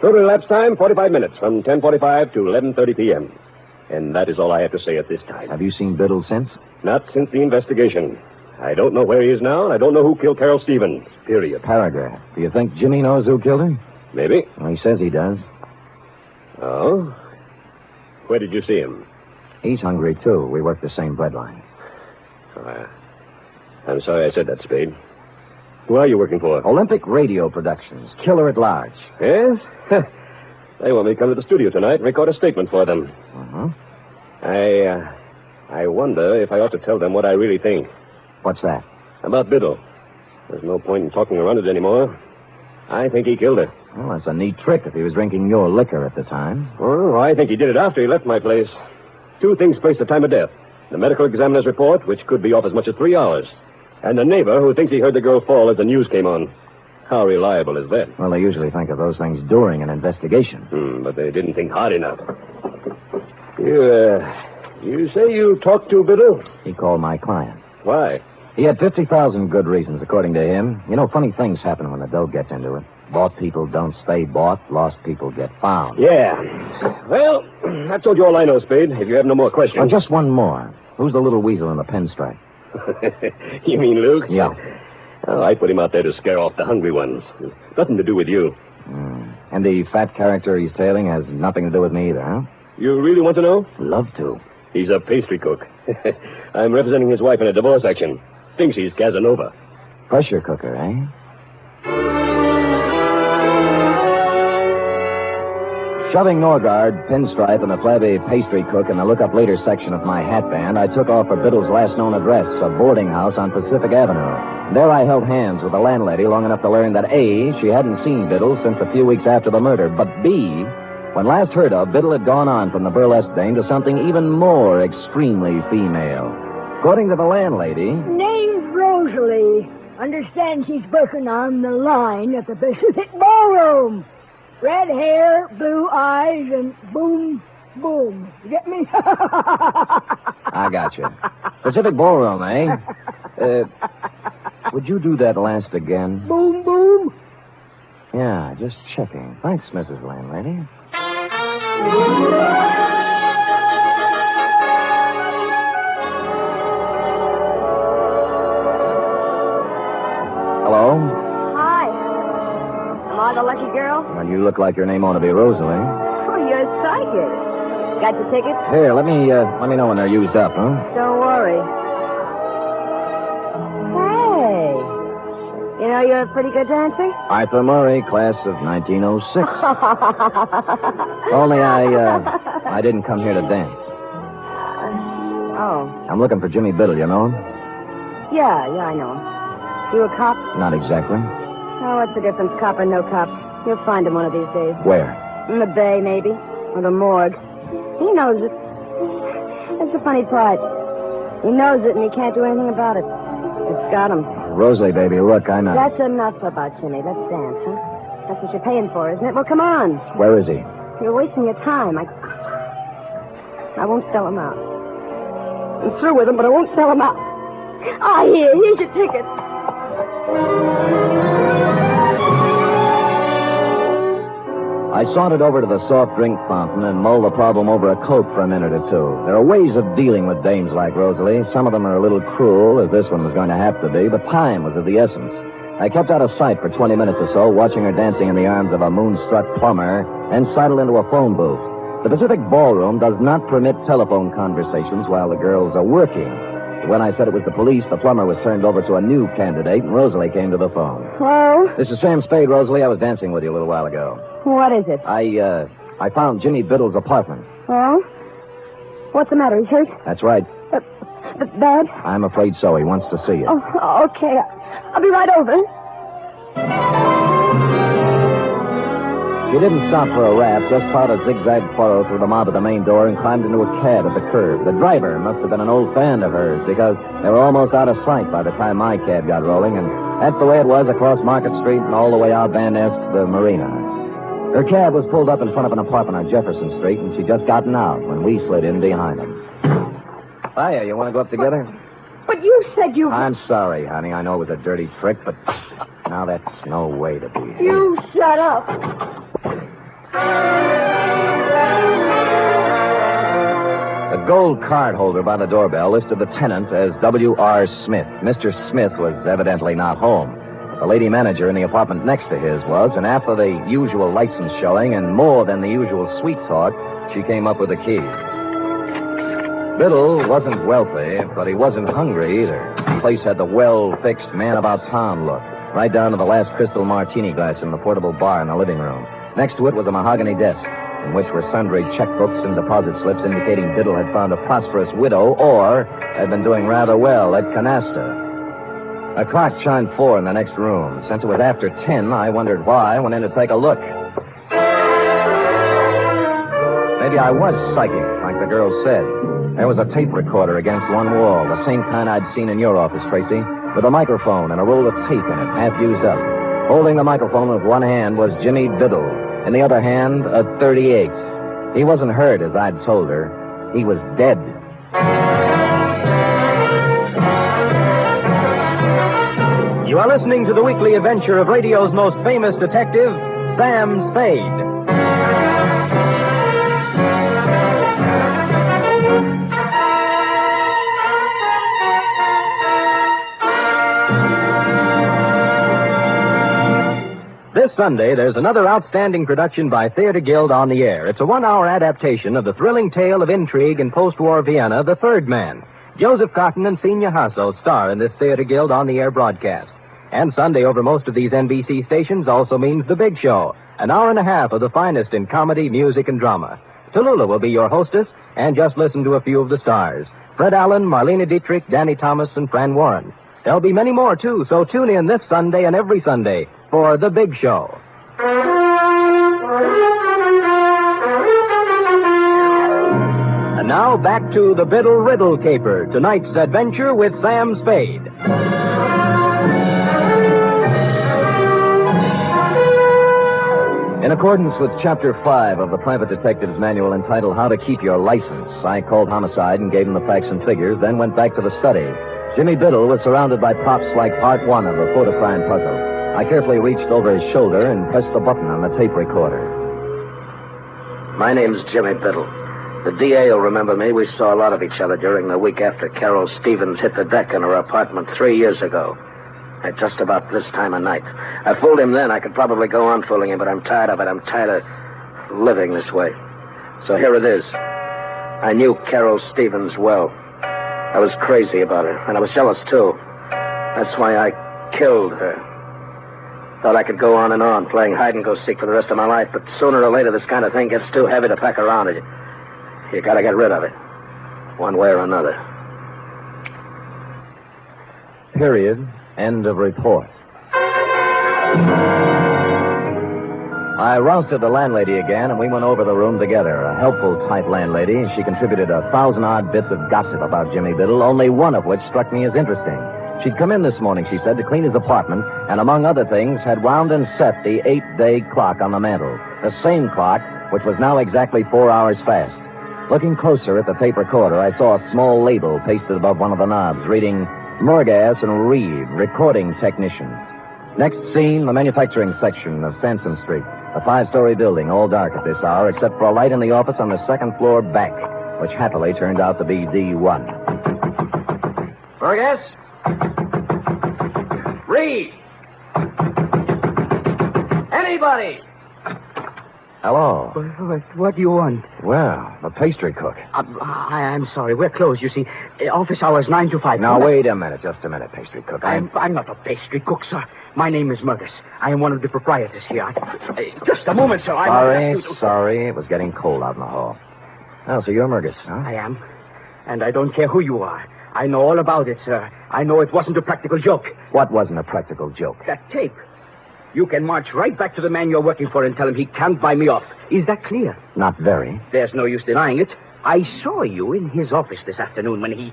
Total elapsed time, 45 minutes, from 10:45 to 11:30 p.m. And that is all I have to say at this time. Have you seen Biddle since? Not since the investigation. I don't know where he is now, and I don't know who killed Carol Stevens, period. Paragraph. Do you think Jimmy knows who killed him? Maybe. Well, he says he does. Oh? Where did you see him? He's hungry, too. We work the same breadline. I'm sorry I said that, Spade. Who are you working for? Olympic Radio Productions. Killer at Large. Yes? They want me to come to the studio tonight and record a statement for them. Uh-huh. I wonder if I ought to tell them what I really think. What's that? About Biddle. There's no point in talking around it anymore. I think he killed her. Well, that's a neat trick if he was drinking your liquor at the time. Oh, I think he did it after he left my place. Two things place the time of death. The medical examiner's report, which could be off as much as 3 hours. And the neighbor who thinks he heard the girl fall as the news came on. How reliable is that? Well, they usually think of those things during an investigation. But they didn't think hard enough. You say you talked to Biddle? He called my client. Why? He had 50,000 good reasons, according to him. You know, funny things happen when the dough gets into it. Bought people don't stay bought. Lost people get found. Yeah. Well, I've told you all I know, Spade. If you have no more questions. Oh, just one more. Who's the little weasel in the pinstripe? You mean Luke? Yeah. Oh, I put him out there to scare off the hungry ones. Nothing to do with you. And the fat character he's tailing has nothing to do with me either, huh? You really want to know? Love to. He's a pastry cook. I'm representing his wife in a divorce action. Thinks he's Casanova. Pressure cooker, eh? Shoving Norgard, Pinstripe, and a flabby pastry cook in the look-up later section of my hat band, I took off for Biddle's last known address, a boarding house on Pacific Avenue. There I held hands with the landlady long enough to learn that A, she hadn't seen Biddle since a few weeks after the murder, but B, when last heard of, Biddle had gone on from the burlesque dame to something even more extremely female. According to the landlady... Name's Rosalie. Understand she's working on the line at the Pacific Ballroom. Red hair, blue eyes, and boom, boom. You get me? I got you. Pacific Ballroom, eh? Would you do that last again? Boom, boom. Yeah, just checking. Thanks, Mrs. Landlady. Hello? Hi. Am I the lucky girl? Well, you look like your name ought to be Rosalie. Oh, you're psychic. Got your ticket? Here, let me know when they're used up, huh? Don't worry. Hey. You know you're a pretty good dancer? Arthur Murray, class of 1906. Only I didn't come here to dance. Oh. I'm looking for Jimmy Biddle, you know him? Yeah, I know him. You a cop? Not exactly. Oh, what's the difference, cop or no cop? You'll find him one of these days. Where? In the bay, maybe. Or the morgue. He knows it. That's the funny part. He knows it, and he can't do anything about it. It's got him. Rosalie, baby, look, I'm not... That's enough about Jimmy. Let's dance, huh? That's what you're paying for, isn't it? Well, come on. Where is he? You're wasting your time. I won't sell him out. I'm through with him, but I won't sell him out. Ah, here's your ticket. I I sauntered over to the soft drink fountain and mulled the problem over a Coke for a minute or two. There are ways of dealing with dames like Rosalie. Some of them are a little cruel, as this one was going to have to be, but time was of the essence. I kept out of sight for 20 minutes or so, watching her dancing in the arms of a moonstruck plumber, and sidled into a phone booth. The Pacific Ballroom does not permit telephone conversations while the girls are working. When I said it was the police, the plumber was turned over to a new candidate, and Rosalie came to the phone. Hello? This is Sam Spade, Rosalie. I was dancing with you a little while ago. What is it? I found Jimmy Biddle's apartment. Oh? What's the matter? He's hurt? That's right. Bad? I'm afraid so. He wants to see you. Oh, okay. I'll be right over. She didn't stop for a rap, just plowed a zigzag furrow through the mob at the main door and climbed into a cab at the curb. The driver must have been an old fan of hers, because they were almost out of sight by the time my cab got rolling, and that's the way it was across Market Street and all the way out Van Ness to the marina. Her cab was pulled up in front of an apartment on Jefferson Street, and she'd just gotten out when we slid in behind them. Hiya, you want to go up together? But you said you... I'm sorry, honey. I know it was a dirty trick, but now that's no way to be. You shut up. The gold card holder by the doorbell listed the tenant as W.R. Smith. Mr. Smith was evidently not home. The lady manager in the apartment next to his was, and after the usual license showing and more than the usual sweet talk, she came up with the key. Biddle wasn't wealthy, but he wasn't hungry either. The place had the well-fixed man-about-town look, right down to the last crystal martini glass in the portable bar in the living room. Next to it was a mahogany desk, in which were sundry checkbooks and deposit slips indicating Biddle had found a prosperous widow or had been doing rather well at canasta. A clock chimed 4 in the next room. Since it was after 10, I wondered why I went in to take a look. Maybe I was psychic, like the girl said. There was a tape recorder against one wall, the same kind I'd seen in your office, Tracy, with a microphone and a roll of tape in it, half used up. Holding the microphone with one hand was Jimmy Biddle. In the other hand, a .38. He wasn't hurt, as I'd told her. He was dead. You are listening to the weekly adventure of radio's most famous detective, Sam Spade. This Sunday, there's another outstanding production by Theater Guild on the air. It's a 1-hour adaptation of the thrilling tale of intrigue in post-war Vienna, The Third Man. Joseph Cotton and Senior Hasso star in this Theater Guild on the air broadcast. And Sunday over most of these NBC stations also means The Big Show, an hour and a half of the finest in comedy, music, and drama. Tallulah will be your hostess, and just listen to a few of the stars. Fred Allen, Marlena Dietrich, Danny Thomas, and Fran Warren. There'll be many more, too, so tune in this Sunday and every Sunday for The Big Show. And now back to the Biddle Riddle Caper, tonight's adventure with Sam Spade. In accordance with Chapter 5 of the Private Detective's Manual entitled How to Keep Your License, I called Homicide and gave him the facts and figures, then went back to the study. Jimmy Biddle was surrounded by props like Part 1 of a photocrime puzzle. I carefully reached over his shoulder and pressed the button on the tape recorder. My name's Jimmy Biddle. The DA will remember me. We saw a lot of each other during the week after Carol Stevens hit the deck in her apartment 3 years ago. At just about this time of night. I fooled him then. I could probably go on fooling him, but I'm tired of it. I'm tired of living this way. So here it is. I knew Carol Stevens well. I was crazy about her, and I was jealous, too. That's why I killed her. Thought I could go on and on, playing hide-and-go-seek for the rest of my life, but sooner or later this kind of thing gets too heavy to pack around. You gotta get rid of it, one way or another. Period. End of report. I rousted the landlady again, and we went over the room together. A helpful type landlady. She contributed 1,000-odd bits of gossip about Jimmy Biddle, only one of which struck me as interesting. She'd come in this morning, she said, to clean his apartment, and among other things, had wound and set the 8-day clock on the mantel. The same clock, which was now exactly 4 hours fast. Looking closer at the tape recorder, I saw a small label pasted above one of the knobs, reading Murgas and Reed, recording technicians. Next scene, the manufacturing section of Sansom Street. A 5-story building, all dark at this hour, except for a light in the office on the second floor back, which happily turned out to be D1. Burgess? Reed! Anybody? Hello. What do you want? Well, the pastry cook. I'm sorry. We're closed, you see. Office hours 9 to 5. Now, wait a minute. Just a minute, pastry cook. I'm not a pastry cook, sir. My name is Murgis. I am one of the proprietors here. Just a moment, sir. Sorry. It was getting cold out in the hall. Oh, so you're Murgis, huh? I am. And I don't care who you are. I know all about it, sir. I know it wasn't a practical joke. What wasn't a practical joke? That tape. You can march right back to the man you're working for and tell him he can't buy me off. Is that clear? Not very. There's no use denying it. I saw you in his office this afternoon when he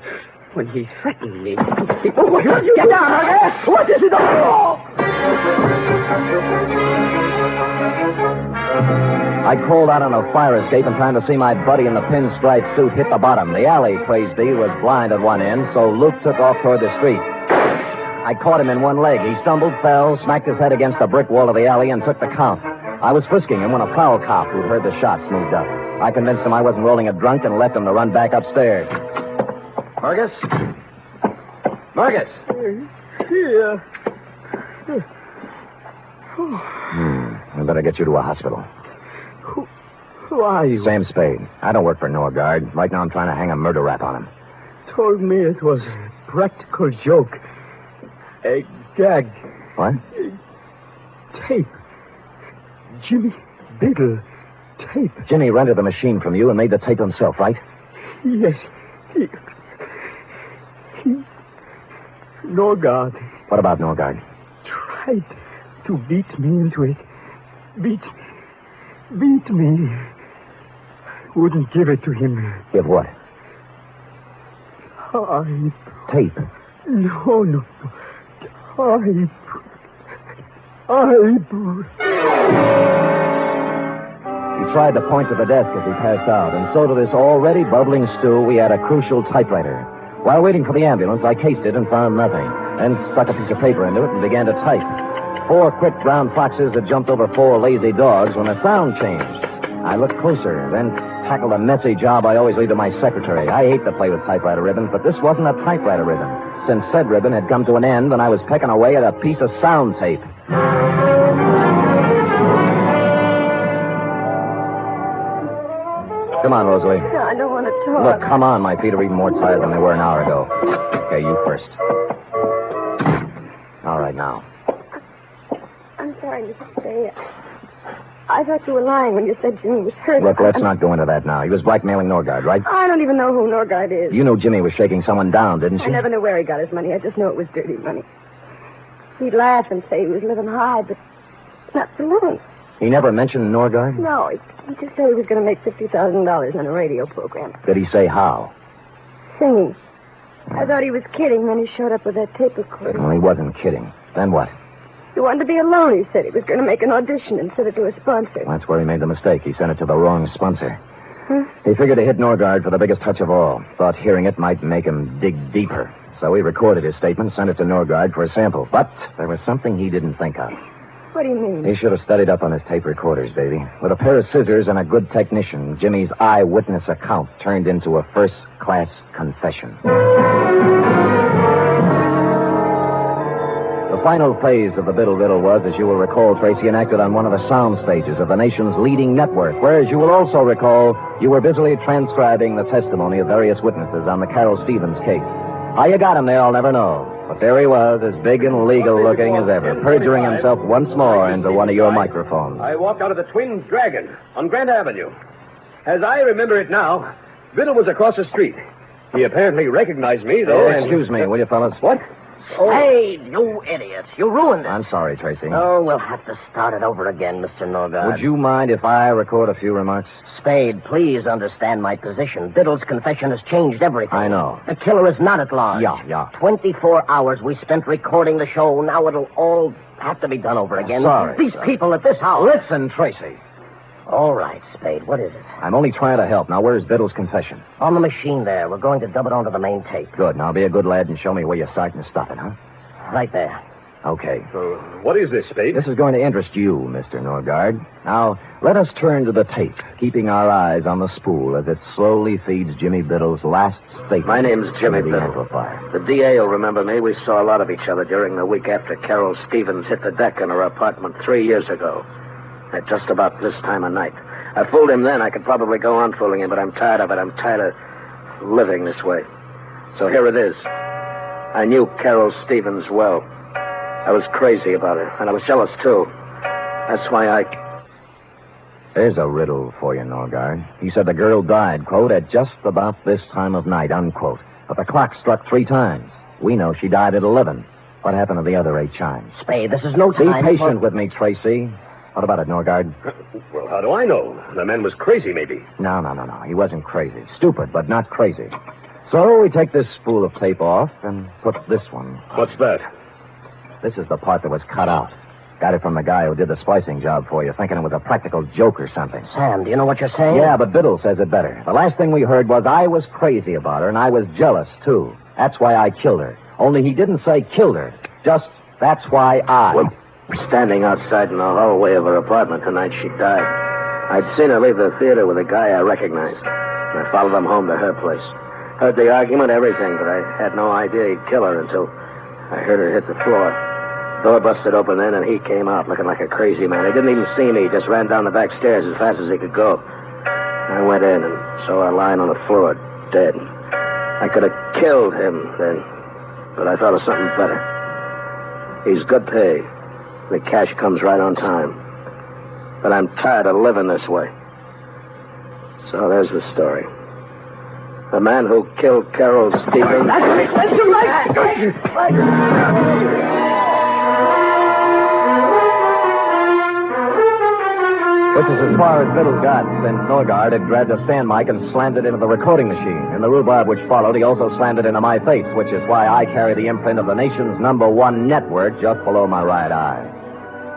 threatened me. Oh, get down, okay? What is it? Oh! I crawled out on a fire escape in time to see my buddy in the pinstripe suit hit the bottom. The alley, praise be, was blind at one end, so Luke took off toward the street. I caught him in one leg. He stumbled, fell, smacked his head against the brick wall of the alley, and took the count. I was frisking him when a prowl cop who'd heard the shots moved up. I convinced him I wasn't rolling a drunk and left him to run back upstairs. Murgis? Murgis! Here. We better get you to a hospital. Who are you? Sam Spade. I don't work for Norgard. Right now I'm trying to hang a murder rap on him. Told me it was a practical joke. A gag. What? Tape. Jimmy Biddle. Tape. Jimmy rented the machine from you and made the tape himself, right? Yes. He... Norgard. What about Norgard? Tried to beat me into it. Beat me. Wouldn't give it to him. Give what? Tape. No. He tried to point to the desk as he passed out, and so to this already bubbling stew, we had a crucial typewriter. While waiting for the ambulance, I cased it and found nothing, then stuck a piece of paper into it and began to type. 4 quick brown foxes had jumped over 4 lazy dogs when the sound changed. I looked closer, then tackled a messy job I always leave to my secretary. I hate to play with typewriter ribbons, but this wasn't a typewriter ribbon, since said ribbon had come to an end and I was pecking away at a piece of sound tape. Come on, Rosalie. No, I don't want to talk. Look, come on. My feet are even more tired than they were an hour ago. Okay, you first. All right, now. I'm sorry, Mr. Spade. I thought you were lying when you said Jimmy was hurt. Look, let's not go into that now. He was blackmailing Norgard, right? I don't even know who Norgard is. You knew Jimmy was shaking someone down, didn't you? I never knew where he got his money. I just know it was dirty money. He'd laugh and say he was living high, but not for long. He never mentioned Norgard? No, he just said he was going to make $50,000 on a radio program. Did he say how? Singing. I thought he was kidding, then he showed up with that tape recorder. Well, he wasn't kidding. Then what? He wanted to be alone, he said. He was going to make an audition and send it to a sponsor. That's where he made the mistake. He sent it to the wrong sponsor. Huh? He figured to hit Norgard for the biggest touch of all. Thought hearing it might make him dig deeper. So he recorded his statement, sent it to Norgard for a sample. But there was something he didn't think of. What do you mean? He should have studied up on his tape recorders, Davy. With a pair of scissors and a good technician, Jimmy's eyewitness account turned into a first-class confession. The final phase of the Biddle Riddle was, as you will recall, Tracy, enacted on one of the sound stages of the nation's leading network, where, as you will also recall, you were busily transcribing the testimony of various witnesses on the Carol Stevens case. How you got him there, I'll never know. But there he was, as big and legal-looking as ever, perjuring himself once more into one of your microphones. I walked out of the Twin Dragon on Grant Avenue. As I remember it now, Biddle was across the street. He apparently recognized me, though. Excuse me, will you, fellas? What? Oh. Hey, you idiots. You ruined it. I'm sorry, Tracy. Oh, we'll have to start it over again, Mr. Norgard. Would you mind if I record a few remarks? Spade, please understand my position. Biddle's confession has changed everything. I know. The killer is not at large. Yeah. 24 hours we spent recording the show. Now it'll all have to be done over again. Sorry. These people at this house. Listen, Tracy. All right, Spade. What is it? I'm only trying to help. Now, where's Biddle's confession? On the machine there. We're going to dub it onto the main tape. Good. Now, be a good lad and show me where you're starting to stop it, huh? Right there. Okay. So, what is this, Spade? This is going to interest you, Mr. Norgard. Now, let us turn to the tape, keeping our eyes on the spool as it slowly feeds Jimmy Biddle's last statement. My name's Jimmy into the Biddle. amplifier. The DA will remember me. We saw a lot of each other during the week after Carol Stevens hit the deck in her apartment 3 years ago. At just about this time of night. I fooled him then. I could probably go on fooling him, but I'm tired of it. I'm tired of living this way. So here it is. I knew Carol Stevens well. I was crazy about her, and I was jealous, too. That's why There's a riddle for you, Norgard. He said the girl died, quote, at just about this time of night, unquote. But the clock struck 3 times. We know she died at 11. What happened to the other 8 chimes? Spade, this is no time. Be patient with me, Tracy. What about it, Norgard? Well, how do I know? The man was crazy, maybe. No. He wasn't crazy. Stupid, but not crazy. So we take this spool of tape off and put this one. What's that? This is the part that was cut out. Got it from the guy who did the splicing job for you, thinking it was a practical joke or something. Sam, do you know what you're saying? Yeah, but Biddle says it better. The last thing we heard was I was crazy about her, and I was jealous, too. That's why I killed her. Only he didn't say killed her. Just, that's why I... Well, standing outside in the hallway of her apartment the night she died. I'd seen her leave the theater with a guy I recognized. And I followed him home to her place. Heard the argument, everything, but I had no idea he'd kill her until I heard her hit the floor. Door busted open then, and he came out looking like a crazy man. He didn't even see me. He just ran down the back stairs as fast as he could go. I went in and saw her lying on the floor, dead. I could have killed him then, but I thought of something better. He's good pay. The cash comes right on time. But I'm tired of living this way. So there's the story. The man who killed Carol Stevens... Which is as far as Biddle got, since Norgard had grabbed a stand mic and slammed it into the recording machine. In the rhubarb which followed, he also slammed it into my face, which is why I carry the imprint of the nation's #1 network just below my right eye.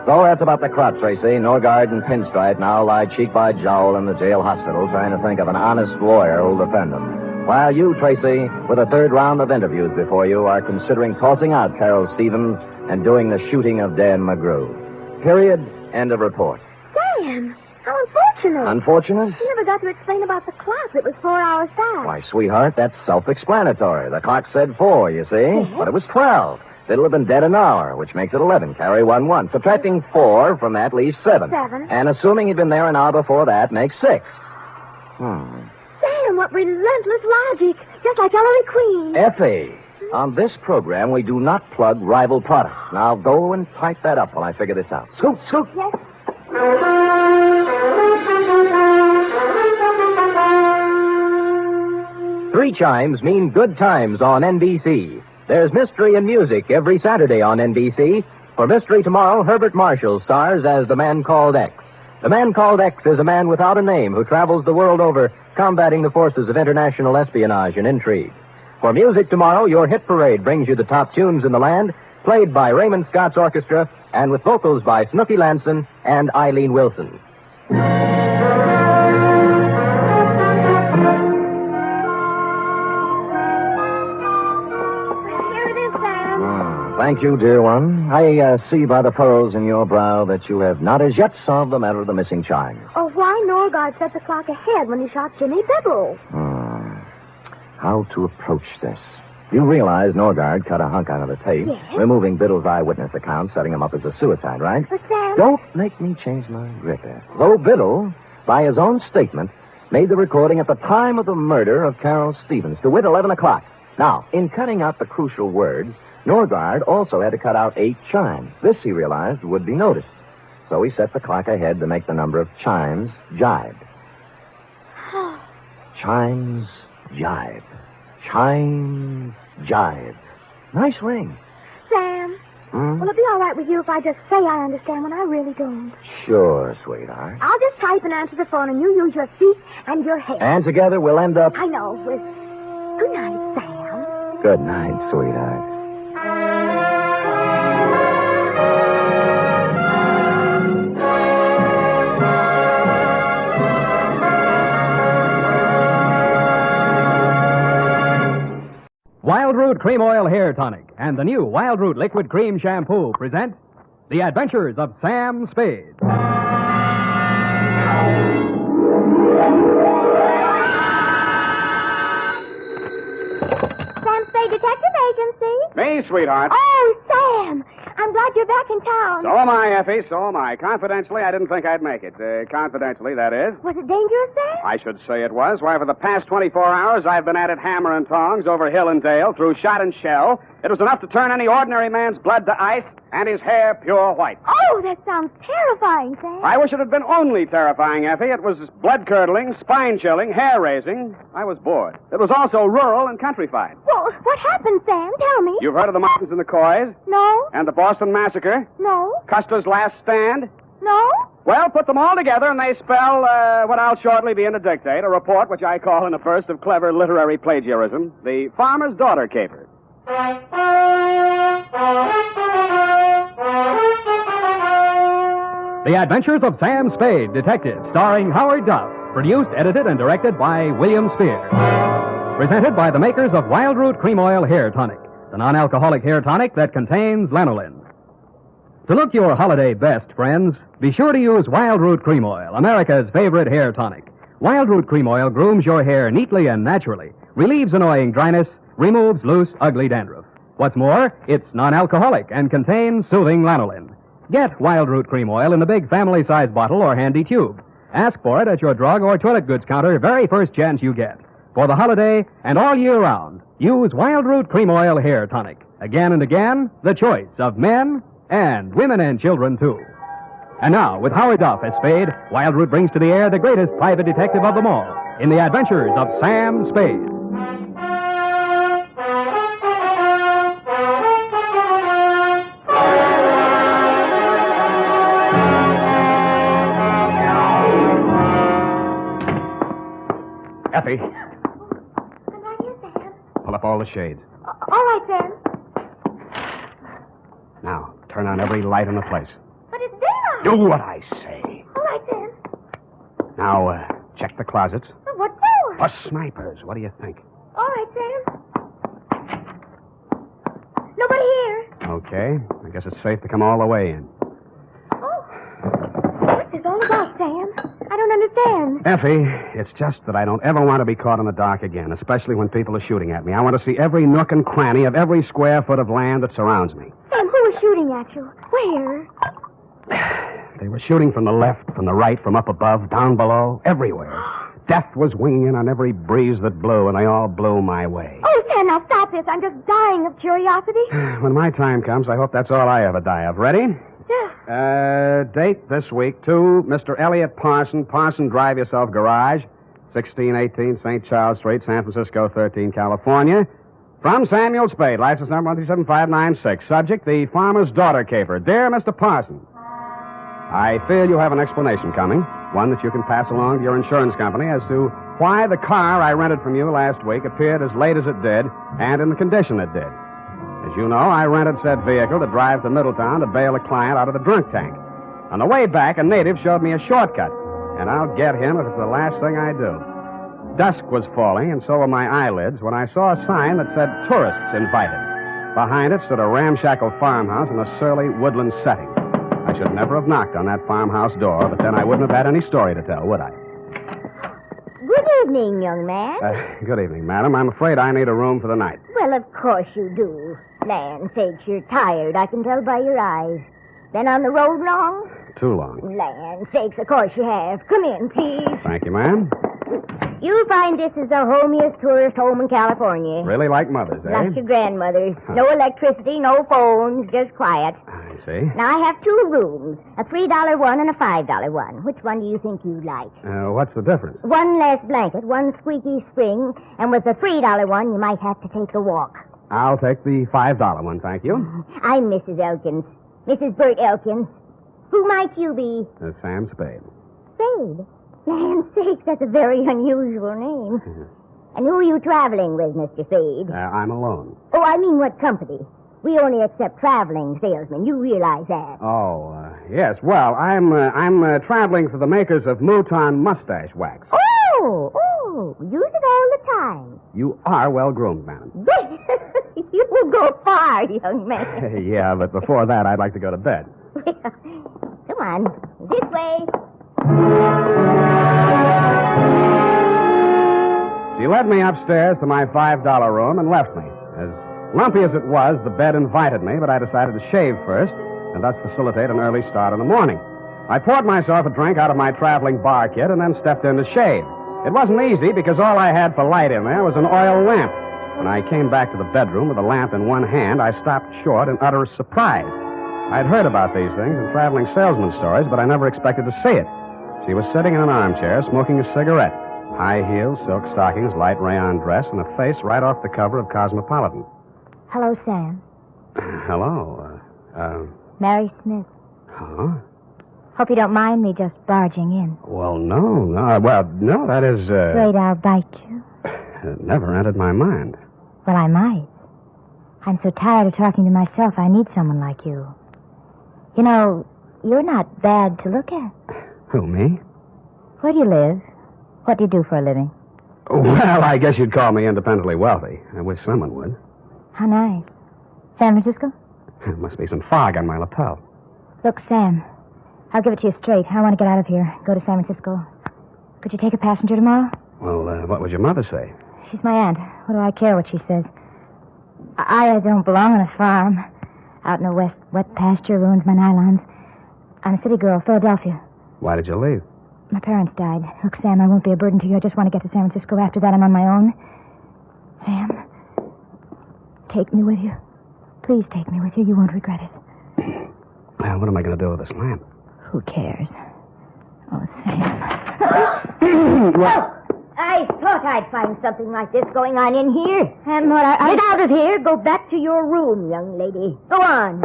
So that's about the crop, Tracy. Norgard and Pinstripe now lie cheek by jowl in the jail hospital trying to think of an honest lawyer who'll defend them. While you, Tracy, with a 3rd round of interviews before you, are considering tossing out Carol Stevens and doing the shooting of Dan McGrew. Period. End of report. Sam, how unfortunate. Unfortunate? You never got to explain about the clock. It was 4 hours fast. Why, sweetheart, that's self-explanatory. The clock said 4, you see? Yes. But it was 12. Biddle have been dead an hour, which makes it 11. Carry 1. Subtracting 4 from that leaves 7. 7. And assuming he'd been there an hour before that makes 6. Sam, what relentless logic. Just like Ellery Queen. Effie, on this program, we do not plug rival products. Now go and type that up while I figure this out. Scoot. Yes. 3 chimes mean good times on NBC. There's mystery and music every Saturday on NBC. For Mystery Tomorrow, Herbert Marshall stars as the Man Called X. The Man Called X is a man without a name who travels the world over combating the forces of international espionage and intrigue. For Music Tomorrow, your hit parade brings you the top tunes in the land, played by Raymond Scott's orchestra and with vocals by Snooky Lanson and Eileen Wilson. Thank you, dear one. I see by the furrows in your brow that you have not as yet solved the matter of the missing chime. Oh, why Norgard set the clock ahead when he shot Jimmy Biddle? How to approach this? You realize Norgard cut a hunk out of the tape, Yes. removing Biddle's eyewitness account, setting him up as a suicide, right? But Sam... Don't make me change my grip. Though Biddle, by his own statement, made the recording at the time of the murder of Carol Stevens, to wit 11 o'clock. Now, in cutting out the crucial words, Norgard also had to cut out 8 chimes. This, he realized, would be noticed. So he set the clock ahead to make the number of chimes jibe. Chimes jibe. Chimes jibe. Nice ring. Sam, will it be all right with you if I just say I understand when I really don't? Sure, sweetheart. I'll just type and answer the phone, and you use your feet and your head. And together we'll end up... I know, with... Good night, Sam. Good night, sweetheart. Wild Root Cream Oil Hair Tonic and the new Wild Root Liquid Cream Shampoo present The Adventures of Sam Spade. Sam Spade Detective Agency. Me, sweetheart. Oh, Sam. I'm glad you're back in town. So am I, Effie, so am I. Confidentially, I didn't think I'd make it. Confidentially, that is. Was it dangerous, Sam? I should say it was. Why, for the past 24 hours, I've been at it hammer and tongs over hill and dale, through shot and shell. It was enough to turn any ordinary man's blood to ice and his hair pure white. Oh, that sounds terrifying, Sam. I wish it had been only terrifying, Effie. It was blood-curdling, spine-chilling, hair-raising. I was bored. It was also rural and countrified. Well, what happened, Sam? Tell me. You've heard of the Martins and the Coys? No. And the Boston Massacre? No. Custer's Last Stand? No. Well, put them all together, and they spell what I'll shortly begin to dictate, a report which I call, in a burst of clever literary plagiarism, The Farmer's Daughter Caper. The Adventures of Sam Spade, Detective, starring Howard Duff. Produced, edited, and directed by William Spear. Presented by the makers of Wild Root Cream Oil Hair Tonic, the non-alcoholic hair tonic that contains lanolin. To look your holiday best, friends, be sure to use Wild Root Cream Oil, America's favorite hair tonic. Wild Root Cream Oil grooms your hair neatly and naturally, relieves annoying dryness, removes loose, ugly dandruff. What's more, it's non-alcoholic and contains soothing lanolin. Get Wild Root Cream Oil in the big family-size bottle or handy tube. Ask for it at your drug or toilet goods counter very first chance you get. For the holiday and all year round, use Wild Root Cream Oil Hair Tonic. Again and again, the choice of men and women and children, too. And now, with Howard Duff as Spade, Wild Root brings to the air the greatest private detective of them all in The Adventures of Sam Spade. Effie. Pull up all the shades. All right, Sam. Now, turn on every light in the place. But it's daylight. Do what I say. All right, Sam. Now, check the closets. But what for? For snipers. What do you think? All right, Sam. Nobody here. Okay. I guess it's safe to come all the way in. Oh. What's this all about, Sam? I don't understand. Effie, it's just that I don't ever want to be caught in the dark again, especially when people are shooting at me. I want to see every nook and cranny of every square foot of land that surrounds me. Sam, who was shooting at you? Where? They were shooting from the left, from the right, from up above, down below, everywhere. Death was winging in on every breeze that blew, and they all blew my way. Oh, Sam, now stop this. I'm just dying of curiosity. When my time comes, I hope that's all I ever die of. Ready? Yeah. Date this week, to Mr. Elliot Parson, Parson Drive Yourself Garage, 1618 St. Charles Street, San Francisco, 13, California. From Samuel Spade, license number 137596. Subject, the farmer's daughter caper. Dear Mr. Parson, I feel you have an explanation coming, one that you can pass along to your insurance company as to why the car I rented from you last week appeared as late as it did and in the condition it did. As you know, I rented said vehicle to drive to Middletown to bail a client out of the drunk tank. On the way back, a native showed me a shortcut, and I'll get him if it's the last thing I do. Dusk was falling, and so were my eyelids, when I saw a sign that said tourists invited. Behind it stood a ramshackle farmhouse in a surly woodland setting. I should never have knocked on that farmhouse door, but then I wouldn't have had any story to tell, would I? Good evening, young man. Good evening, madam. I'm afraid I need a room for the night. Well, of course you do. Land sakes, you're tired. I can tell by your eyes. Been on the road long? Too long. Land sakes, of course you have. Come in, please. Thank you, ma'am. You'll find this is the homiest tourist home in California. Really like mothers, eh? Like your grandmother's. No electricity, no phones, just quiet. I see. Now, I have two rooms, a $3 one and a $5 one. Which one do you think you'd like? What's the difference? One less blanket, one squeaky spring, and with the $3 one, you might have to take a walk. I'll take the $5 one, thank you. I'm Mrs. Elkins. Mrs. Bert Elkins. Who might you be? Sam Spade. Spade? Land sakes, that's a very unusual name. And who are you traveling with, Mr. Spade? I'm alone. Oh, I mean what company? We only accept traveling salesmen. You realize that. Oh, yes. Well, I'm traveling for the makers of Mouton Mustache Wax. Oh, use it all the time. You are well groomed, madam. You will go far, young man. Yeah, but before that, I'd like to go to bed. Come on. This way. She led me upstairs to my $5 room and left me. As lumpy as it was, the bed invited me, but I decided to shave first and thus facilitate an early start in the morning. I poured myself a drink out of my traveling bar kit and then stepped in to shave. It wasn't easy because all I had for light in there was an oil lamp. When I came back to the bedroom with the lamp in one hand, I stopped short in utter surprise. I'd heard about these things in traveling salesman stories, but I never expected to see it. She was sitting in an armchair, smoking a cigarette. High heels, silk stockings, light rayon dress, and a face right off the cover of Cosmopolitan. Hello, Sam. Hello. Mary Smith. Huh? Hope you don't mind me just barging in. Well, no. That is, Afraid I'll bite you? It never entered my mind. Well, I might. I'm so tired of talking to myself, I need someone like you. You know, you're not bad to look at. Who, me? Where do you live? What do you do for a living? Well, I guess you'd call me independently wealthy. I wish someone would. How nice. San Francisco? There must be some fog on my lapel. Look, Sam, I'll give it to you straight. I want to get out of here, go to San Francisco. Could you take a passenger tomorrow? Well, what would your mother say? She's my aunt. What do I care what she says? I don't belong on a farm. Out in the west, wet pasture ruins my nylons. I'm a city girl, Philadelphia. Why did you leave? My parents died. Look, Sam, I won't be a burden to you. I just want to get to San Francisco. After that, I'm on my own. Sam, take me with you. Please take me with you. You won't regret it. Well, what am I going to do with this lamp? Who cares? Oh, Sam. Well, I thought I'd find something like this going on in here. And what Get out of here. Go back to your room, young lady. Go on.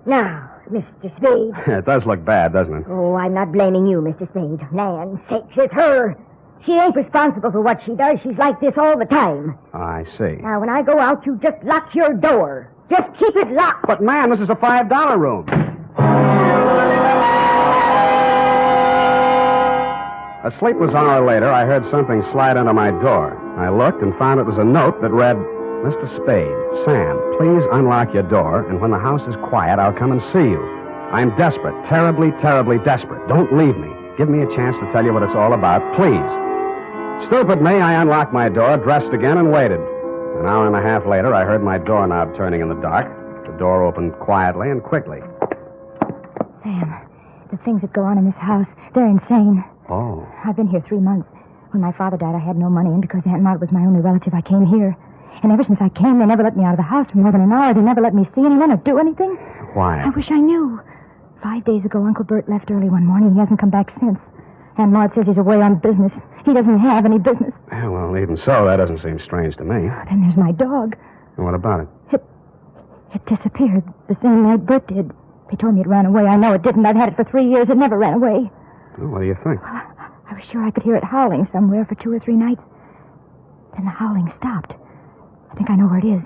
Now, Mr. Spade. It does look bad, doesn't it? Oh, I'm not blaming you, Mr. Spade. Nan sakes, it's her. She ain't responsible for what she does. She's like this all the time. I see. Now, when I go out, you just lock your door. Just keep it locked. But, man, this is a $5 room. A sleepless hour later, I heard something slide under my door. I looked and found it was a note that read, Mr. Spade, Sam, please unlock your door, and when the house is quiet, I'll come and see you. I'm desperate, terribly, terribly desperate. Don't leave me. Give me a chance to tell you what it's all about, please. Stupid me, I unlocked my door, dressed again, and waited. An hour and a half later, I heard my doorknob turning in the dark. The door opened quietly and quickly. Sam, the things that go on in this house, they're insane. Oh. I've been here 3 months. When my father died, I had no money, and because Aunt Maud was my only relative, I came here. And ever since I came, they never let me out of the house for more than an hour. They never let me see anyone or do anything. Why? I wish I knew. 5 days ago, Uncle Bert left early one morning. He hasn't come back since. Aunt Maud says he's away on business. He doesn't have any business. Yeah, well, even so, that doesn't seem strange to me. Then there's my dog. And what about it? It disappeared the same night Bert did. They told me it ran away. I know it didn't. I've had it for 3 years. It never ran away. Well, what do you think? I was sure I could hear it howling somewhere for 2 or 3 nights. Then the howling stopped. I think I know where it is,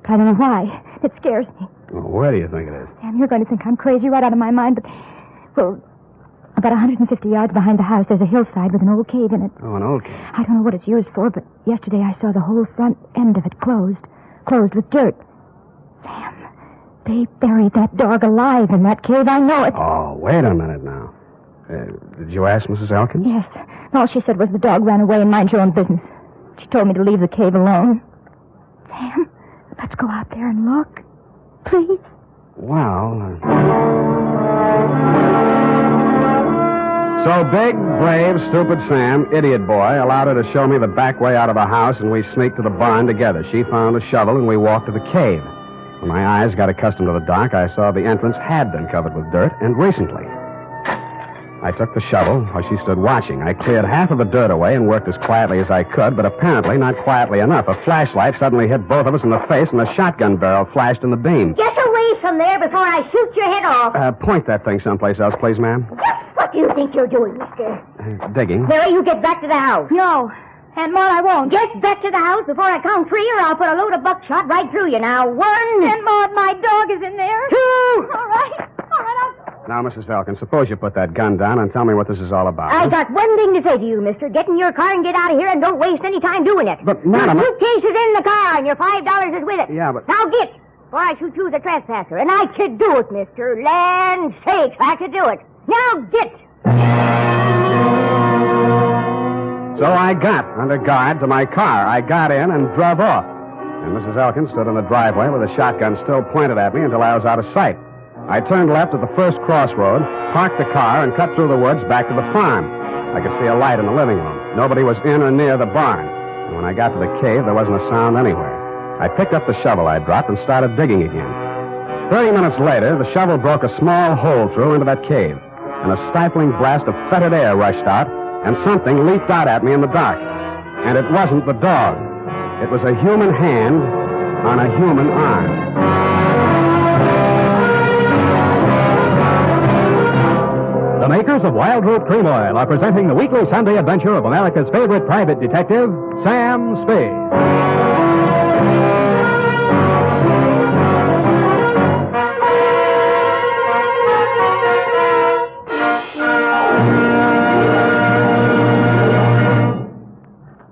but I don't know why. It scares me. Well, where do you think it is? Sam, you're going to think I'm crazy right out of my mind, but... Well, about 150 yards behind the house, there's a hillside with an old cave in it. Oh, an old cave. I don't know what it's used for, but yesterday I saw the whole front end of it closed with dirt. Sam, they buried that dog alive in that cave. I know it. Oh, wait a minute now. Did you ask Mrs. Elkins? Yes. All she said was the dog ran away and mind your own business. She told me to leave the cave alone. Sam, let's go out there and look. Please. Well... So big, brave, stupid Sam, idiot boy, allowed her to show me the back way out of the house, and we sneaked to the barn together. She found a shovel, and we walked to the cave. When my eyes got accustomed to the dark, I saw the entrance had been covered with dirt, and recently. I took the shovel while she stood watching. I cleared half of the dirt away and worked as quietly as I could, but apparently not quietly enough. A flashlight suddenly hit both of us in the face, and a shotgun barrel flashed in the beam. Get away from there before I shoot your head off. Point that thing someplace else, please, ma'am. What do you think you're doing, mister? Digging. Mary, you get back to the house. No. Aunt Maud, I won't. Get back to the house before I count 3, or I'll put a load of buckshot right through you. Now, 1. Aunt Maud, my dog is in there. 2. All right, Now, Mrs. Elkins, suppose you put that gun down and tell me what this is all about. I got one thing to say to you, mister. Get in your car and get out of here and don't waste any time doing it. But, madam... Your suitcase is in the car and your $5 is with it. Yeah, but... Now get, or I shoot you as a trespasser. And I could do it, mister. Land sakes, I could do it. Now get. So I got under guard to my car. I got in and drove off. And Mrs. Elkins stood in the driveway with a shotgun still pointed at me until I was out of sight. I turned left at the first crossroad, parked the car, and cut through the woods back to the farm. I could see a light in the living room. Nobody was in or near the barn. And when I got to the cave, there wasn't a sound anywhere. I picked up the shovel I dropped and started digging again. 30 minutes later, the shovel broke a small hole through into that cave, and a stifling blast of fetid air rushed out, and something leaped out at me in the dark. And it wasn't the dog. It was a human hand on a human arm. The makers of Wild Root Cream Oil are presenting the weekly Sunday adventure of America's favorite private detective, Sam Spade.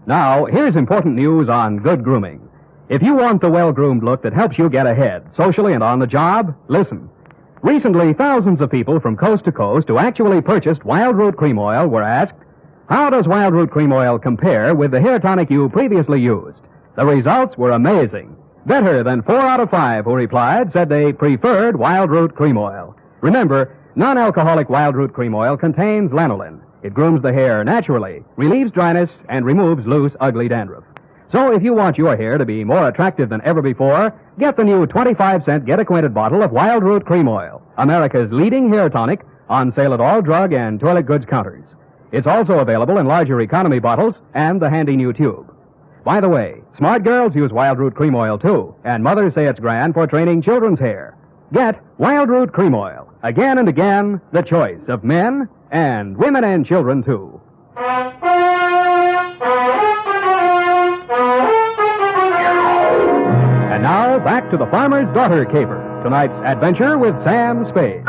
Now, here's important news on good grooming. If you want the well-groomed look that helps you get ahead, socially and on the job, listen. Recently, thousands of people from coast to coast who actually purchased Wild Root Cream Oil were asked, how does Wild Root Cream Oil compare with the hair tonic you previously used? The results were amazing. Better than 4 out of 5 who replied said they preferred Wild Root Cream Oil. Remember, non-alcoholic Wild Root Cream Oil contains lanolin. It grooms the hair naturally, relieves dryness, and removes loose, ugly dandruff. So if you want your hair to be more attractive than ever before, get the new 25-cent get-acquainted bottle of Wild Root Cream Oil, America's leading hair tonic, on sale at all drug and toilet goods counters. It's also available in larger economy bottles and the handy new tube. By the way, smart girls use Wild Root Cream Oil, too, and mothers say it's grand for training children's hair. Get Wild Root Cream Oil. Again and again, the choice of men and women and children, too. And now, back to the Farmer's Daughter Caper. Tonight's adventure with Sam Spade.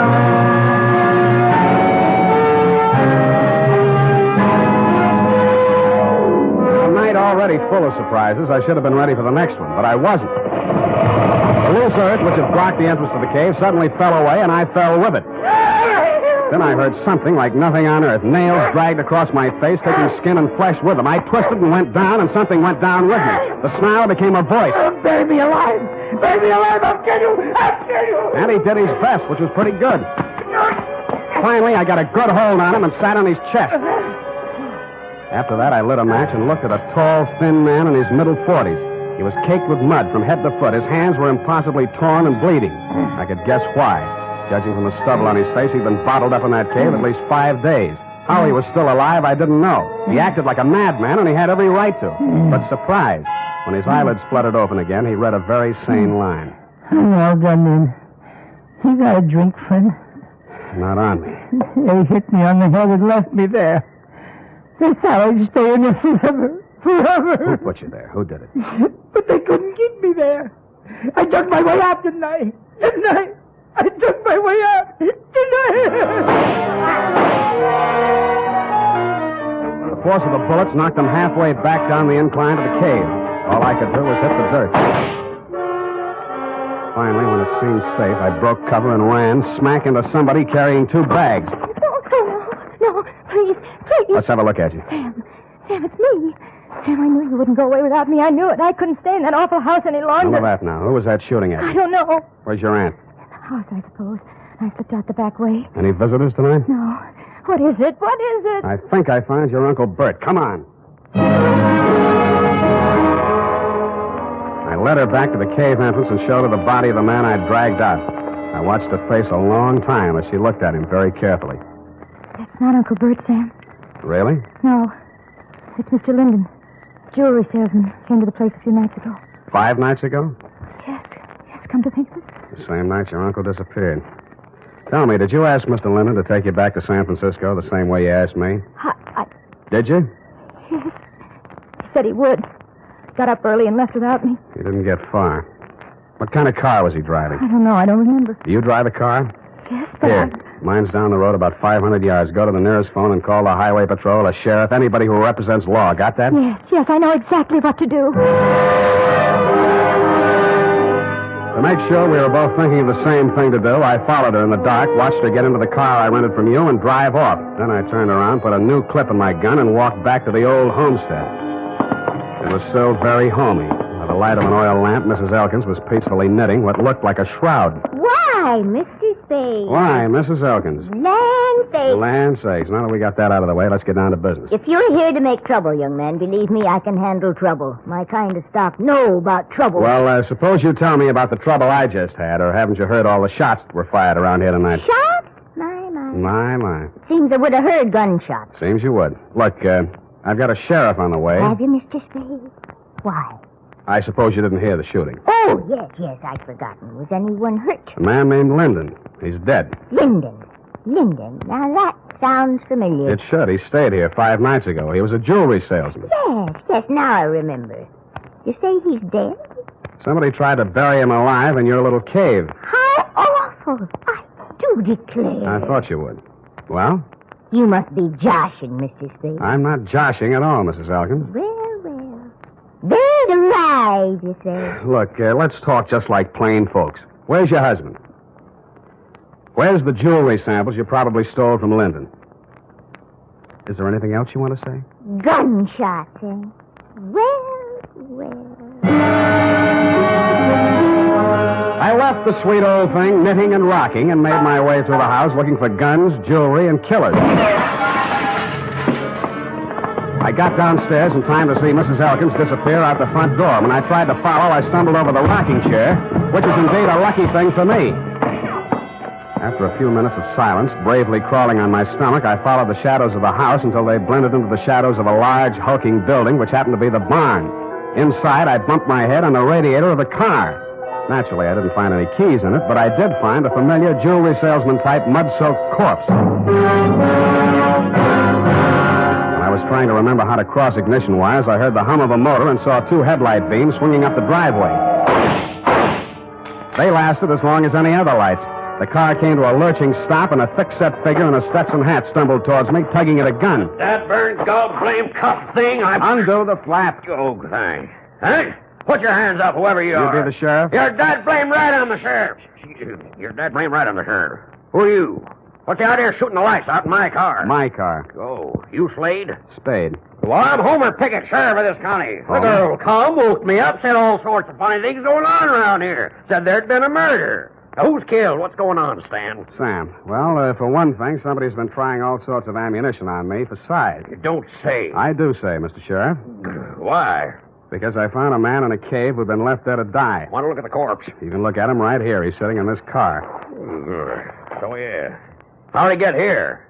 A night already full of surprises. I should have been ready for the next one, but I wasn't. The loose earth, which had blocked the entrance to the cave, suddenly fell away, and I fell with it. Then I heard something like nothing on earth. Nails dragged across my face, taking skin and flesh with them. I twisted and went down, and something went down with me. The snarl became a voice. Oh, bury me alive! Bury me alive! I'll kill you! I'll kill you! And he did his best, which was pretty good. Finally, I got a good hold on him and sat on his chest. After that, I lit a match and looked at a tall, thin man in his middle 40s. He was caked with mud from head to foot. His hands were impossibly torn and bleeding. I could guess why. Judging from the stubble on his face, he'd been bottled up in that cave at least 5 days. How he was still alive, I didn't know. He acted like a madman, and he had every right to. But surprised, when his eyelids fluttered open again, he read a very sane line. I'm all done then. You got a drink, friend? Not on me. They hit me on the head and left me there. They thought I'd stay in there forever. Forever. Who put you there? Who did it? But they couldn't keep me there. I dug my way out, didn't I? Didn't I? I dug my way out, didn't I? The force of the bullets knocked him halfway back down the incline to the cave. All I could do was hit the dirt. Finally, when it seemed safe, I broke cover and ran smack into somebody carrying 2 bags. No, please. Let's have a look at you. Sam, it's me. Sam, I knew you wouldn't go away without me. I knew it. I couldn't stay in that awful house any longer. None of that now. Who was that shooting at you? I don't know. Where's your aunt? House, I suppose. I slipped out the back way. Any visitors tonight? No. What is it? What is it? I think I found your Uncle Bert. Come on. I led her back to the cave entrance and showed her the body of the man I'd dragged out. I watched her face a long time as she looked at him very carefully. That's not Uncle Bert, Sam. Really? No. It's Mr. Linden. Jewelry salesman. Came to the place a few nights ago. 5 nights ago? Yes, come to think of it. The same night your uncle disappeared. Tell me, did you ask Mr. Linden to take you back to San Francisco the same way you asked me? Did you? Yes. He said he would. Got up early and left without me. He didn't get far. What kind of car was he driving? I don't know. I don't remember. Do you drive a car? Yes, but Here, Mine's down the road about 500 yards. Go to the nearest phone and call the highway patrol, a sheriff, anybody who represents law. Got that? Yes, I know exactly what to do. To make sure we were both thinking of the same thing to do, I followed her in the dark, watched her get into the car I rented from you, and drive off. Then I turned around, put a new clip in my gun, and walked back to the old homestead. It was still very homey. By the light of an oil lamp, Mrs. Elkins was peacefully knitting what looked like a shroud. Why, Mr. Spade? Why, Mrs. Elkins? Land sakes. Land sakes. Now that we got that out of the way, let's get down to business. If you're here to make trouble, young man, believe me, I can handle trouble. My kind of stock know about trouble. Well, suppose you tell me about the trouble I just had, or haven't you heard all the shots that were fired around here tonight? Shots? My. Seems I would have heard gunshots. Seems you would. Look, I've got a sheriff on the way. Have you, Mr. Spade? Why? I suppose you didn't hear the shooting. Oh, yes, I'd forgotten. Was anyone hurt? A man named Linden. He's dead. Linden. Now that sounds familiar. It should. He stayed here 5 nights ago. He was a jewelry salesman. Yes, now I remember. You say he's dead? Somebody tried to bury him alive in your little cave. How awful. I do declare. I thought you would. Well? You must be joshing, Mr. Spade. I'm not joshing at all, Mrs. Elkins. Well. Dead alive, you say? Look, let's talk just like plain folks. Where's your husband? Where's the jewelry samples you probably stole from Linden? Is there anything else you want to say? Gunshots, eh? Well. I left the sweet old thing knitting and rocking and made my way through the house looking for guns, jewelry, and killers. I got downstairs in time to see Mrs. Elkins disappear out the front door. When I tried to follow, I stumbled over the rocking chair, which is indeed a lucky thing for me. After a few minutes of silence, bravely crawling on my stomach, I followed the shadows of the house until they blended into the shadows of a large, hulking building, which happened to be the barn. Inside, I bumped my head on the radiator of the car. Naturally, I didn't find any keys in it, but I did find a familiar jewelry salesman-type mud-soaked corpse. I was trying to remember how to cross ignition wires. I heard the hum of a motor and saw 2 headlight beams swinging up the driveway. They lasted as long as any other lights. The car came to a lurching stop, and a thick-set figure in a Stetson hat stumbled towards me, tugging at a gun. That burned gall-blame cuff thing, Undo the flap. Oh, thanks. Huh? Put your hands up, whoever you are. You be the sheriff? You're dead blame right on the sheriff. You're dead blame right on the sheriff. Who are you? What's the idea of shooting the lights out in my car? My car. Oh, you Slade? Spade. Well, I'm Homer Pickett, sheriff of this county. The Homer? girl come, woke me up, said all sorts of funny things going on around here. Said there'd been a murder. Now, who's killed? What's going on, Stan? Sam. Well, for one thing, somebody's been trying all sorts of ammunition on me for size. You don't say. I do say, Mr. Sheriff. Why? Because I found a man in a cave who'd been left there to die. Want to look at the corpse? You can look at him right here. He's sitting in this car. So, yeah. How'd he get here?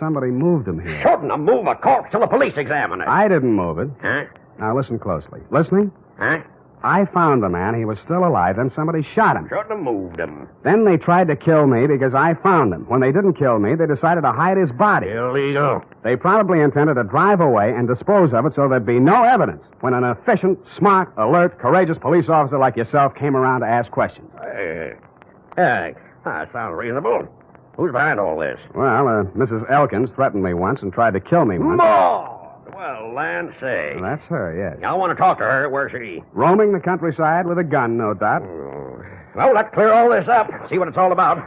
Somebody moved him here. Shouldn't have moved a corpse till the police examine it. I didn't move it. Huh? Now, listen closely. Listening? Huh? I found the man. He was still alive. Then somebody shot him. Shouldn't have moved him. Then they tried to kill me because I found him. When they didn't kill me, they decided to hide his body. Illegal. They probably intended to drive away and dispose of it so there'd be no evidence when an efficient, smart, alert, courageous police officer like yourself came around to ask questions. That sounds reasonable. Who's behind all this? Well, Mrs. Elkins threatened me once and tried to kill me once. More! Well, land say. Well, that's her, yes. I want to talk to her. Where's she? Roaming the countryside with a gun, no doubt. Well, let's clear all this up. See what it's all about.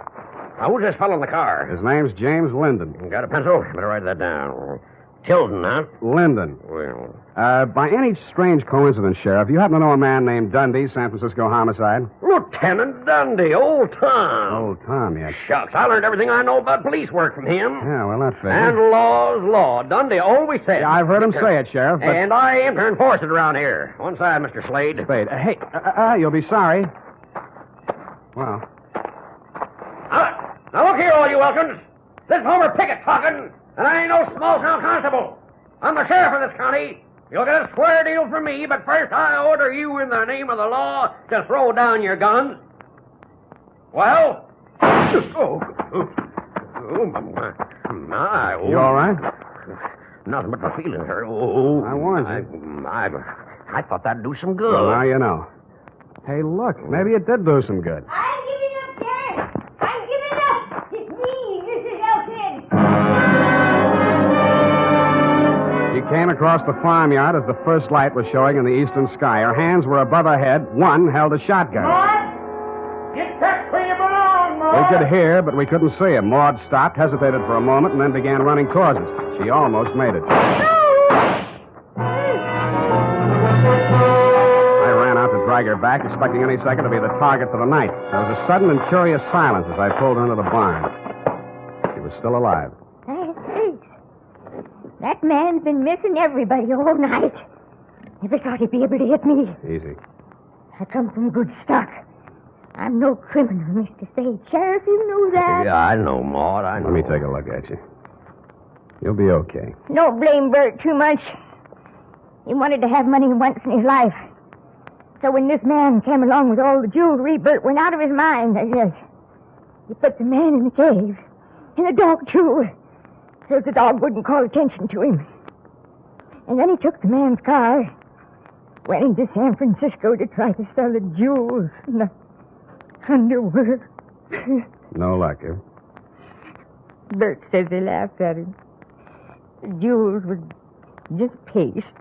Now, who's this fellow in the car? His name's James Linden. Got a pencil? Better write that down. Tilden, huh? Linden. Well. By any strange coincidence, Sheriff, you happen to know a man named Dundee, San Francisco homicide? Lieutenant Dundee, old Tom. Old Tom, yes. Shucks, I learned everything I know about police work from him. Yeah, well, that figures. And law's law. Dundee always said. Yeah, I've heard him say it, Sheriff. But... And I aim to enforce it around here. One side, Mr. Slade. Spade. Hey, you'll be sorry. Well. Now look here, all you Elkins. This is Homer Pickett talking, and I ain't no small-town constable. I'm the sheriff of this county. You'll get a square deal from me, but first I order you in the name of the law to throw down your guns. Well? My. You all right? Nothing but my feelings hurt. I warned you. I thought that'd do some good. Well, now you know. Hey, look, maybe it did do some good. I'm giving up, Sheriff. I'm giving up. It's me. She came across the farmyard as the first light was showing in the eastern sky. Her hands were above her head. One held a shotgun. Get back where you belong, Maud. We could hear, but we couldn't see him. Maud stopped, hesitated for a moment, and then began running towards us. She almost made it. I ran out to drag her back, expecting any second to be the target for the night. There was a sudden and curious silence as I pulled her into the barn. She was still alive. That man's been missing everybody all night. Never thought he'd be able to hit me. Easy. I come from good stock. I'm no criminal, Mr. Spade. Sheriff, you know that. Yeah, I know, Maud. I know. Let me take a look at you. You'll be okay. Don't blame Bert too much. He wanted to have money once in his life. So when this man came along with all the jewelry, Bert went out of his mind, I guess. He put the man in the cave. And the dog, too. So the dog wouldn't call attention to him. And then he took the man's car, went into San Francisco to try to sell the jewels and the underwear. No luck, eh? Bert says they laughed at him. The jewels were just paste.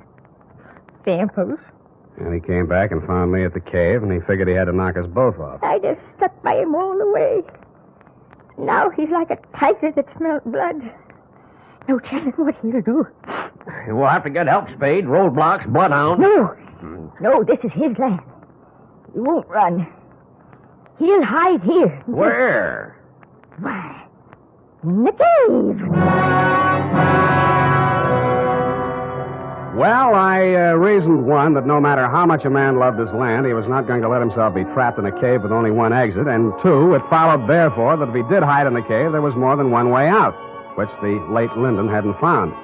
Samples. And he came back and found me at the cave, and he figured he had to knock us both off. I just stuck by him all the way. Now he's like a tiger that smelled blood. No telling what he'll do. We'll have to get help, Spade. Roadblocks, bloodhound. No, this is his land. He won't run. He'll hide here. Where? Why, in the cave. Well, I reasoned, one, that no matter how much a man loved his land, he was not going to let himself be trapped in a cave with only one exit. And two, it followed, therefore, that if he did hide in the cave, there was more than one way out, which the late Lyndon hadn't found.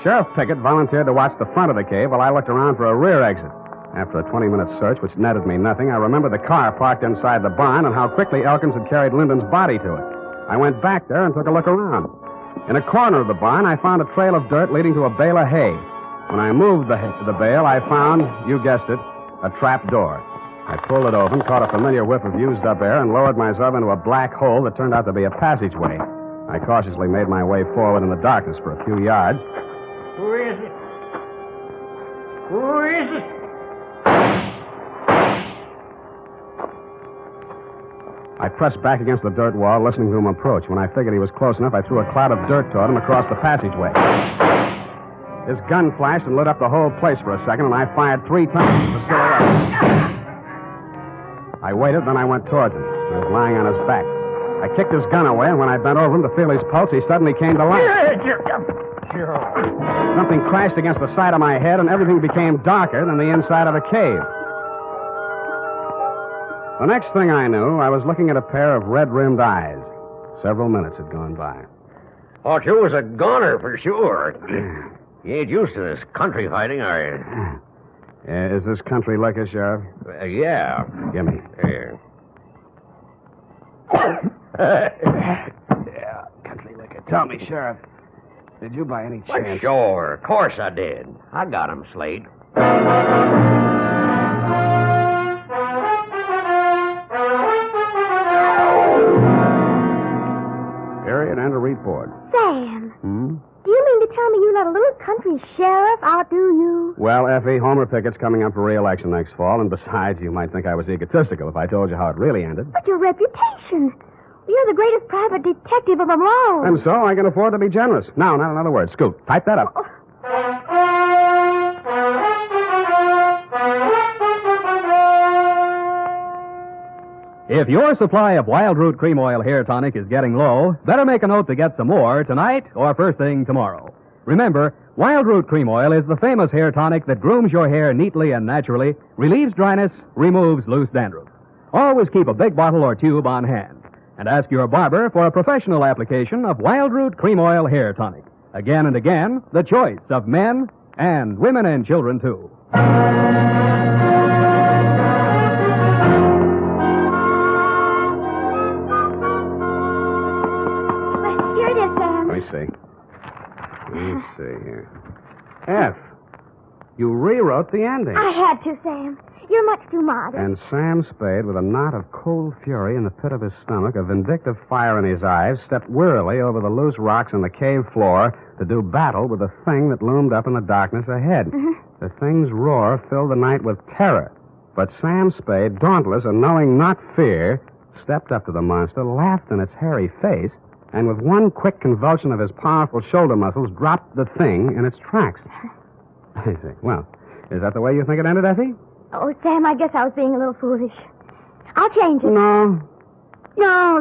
Sheriff Pickett volunteered to watch the front of the cave while I looked around for a rear exit. After a 20-minute search, which netted me nothing, I remembered the car parked inside the barn and how quickly Elkins had carried Lyndon's body to it. I went back there and took a look around. In a corner of the barn, I found a trail of dirt leading to a bale of hay. When I moved the bale, I found, you guessed it, a trap door. I pulled it open, caught a familiar whiff of used-up air, and lowered myself into a black hole that turned out to be a passageway. I cautiously made my way forward in the darkness for a few yards. Who is it? Who is it? I pressed back against the dirt wall, listening to him approach. When I figured he was close enough, I threw a cloud of dirt toward him across the passageway. His gun flashed and lit up the whole place for a second, and I fired 3 times at the silhouette. I waited, then I went towards him. He was lying on his back. I kicked his gun away, and when I bent over him to feel his pulse, he suddenly came to life. Something crashed against the side of my head, and everything became darker than the inside of a cave. The next thing I knew, I was looking at a pair of red-rimmed eyes. Several minutes had gone by. Thought you was a goner for sure. You ain't used to this country fighting, are you? Is this country liquor, Sheriff? Yeah. Give me. Here. Yeah, country liquor. Tell me, Sheriff, did you by any chance... Well, sure. Of course I did. I got him, Slade. Period and a report. Sam. Do you mean to tell me you let a little country sheriff outdo you? Well, Effie, Homer Pickett's coming up for re-election next fall, and besides, you might think I was egotistical if I told you how it really ended. But your reputation. You're the greatest private detective of them all. And so I can afford to be generous. Now, not another word. Scoot, type that up. If your supply of Wild Root Cream Oil Hair Tonic is getting low, better make a note to get some more tonight or first thing tomorrow. Remember, Wild Root Cream Oil is the famous hair tonic that grooms your hair neatly and naturally, relieves dryness, removes loose dandruff. Always keep a big bottle or tube on hand. And ask your barber for a professional application of Wild Root Cream Oil Hair Tonic. Again and again, the choice of men and women and children, too. Here it is, Sam. Let me see here. F, you rewrote the ending. I had to, Sam. You're much too modest. And Sam Spade, with a knot of cold fury in the pit of his stomach, a vindictive fire in his eyes, stepped wearily over the loose rocks on the cave floor to do battle with the thing that loomed up in the darkness ahead. The thing's roar filled the night with terror. But Sam Spade, dauntless and knowing not fear, stepped up to the monster, laughed in its hairy face, and with one quick convulsion of his powerful shoulder muscles, dropped the thing in its tracks. I see. Well, is that the way you think it ended, Effie? Oh, Sam, I guess I was being a little foolish. I'll change it. No,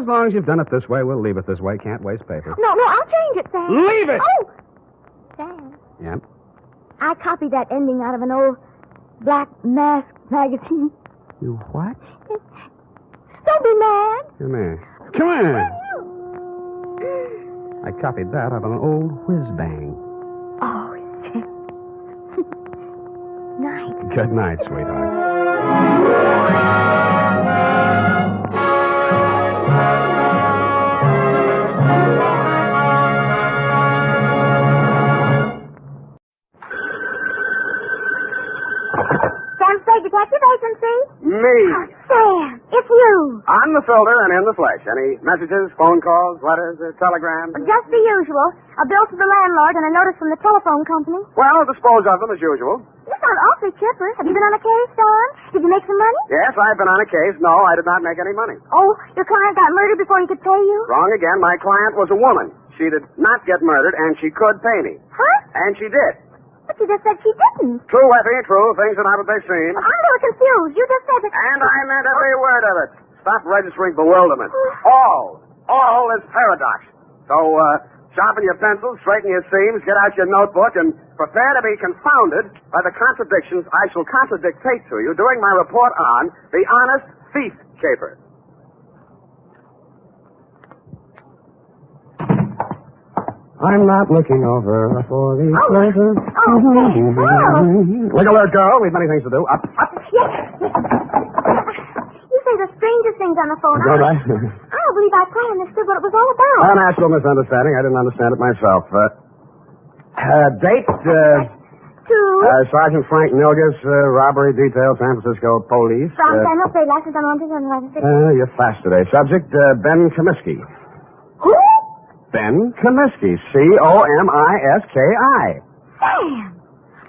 as long as you've done it this way, we'll leave it this way. Can't waste paper. No, I'll change it, Sam. Leave it! Oh! Sam, Yep. I copied that ending out of an old Black Mask magazine. You what? Don't be mad. Come here. Come here. I copied that out of an old whiz-bang. Oh, Sam. Night. Good night, sweetheart. Sam Spade Detective Agency? Me. Oh, Sam, it's you. I'm the filter and in the flesh. Any messages, phone calls, letters, telegrams? Just the usual. A bill to the landlord and a notice from the telephone company. Well, dispose of them as usual. You sound awfully chipper. Have you been on a case, Sam? Did you make some money? Yes, I've been on a case. No, I did not make any money. Oh, your client got murdered before he could pay you? Wrong again. My client was a woman. She did not get murdered, and she could pay me. Huh? And she did. But you just said she didn't. True, Effie, true. Things are not what they seem. I'm a little confused. You just said that... And I meant every word of it. Stop registering bewilderment. All is paradox. So, sharpen your pencils, straighten your seams, get out your notebook, and prepare to be confounded by the contradictions I shall contradictate to you during my report on the honest thief caper. I'm not looking over for the pleasure. Look alert, girl. We've many things to do. Up. Yes. You say the strangest things on the phone. All right. I don't believe I quite understood what it was all about. A natural misunderstanding. I didn't understand it myself. Date, Sergeant Frank Milgus, robbery detail, San Francisco police. From Samuel Spade, license on 126. You're fast today. Subject, Ben Comiskey. Who? Ben Comiskey. Comiski. Sam!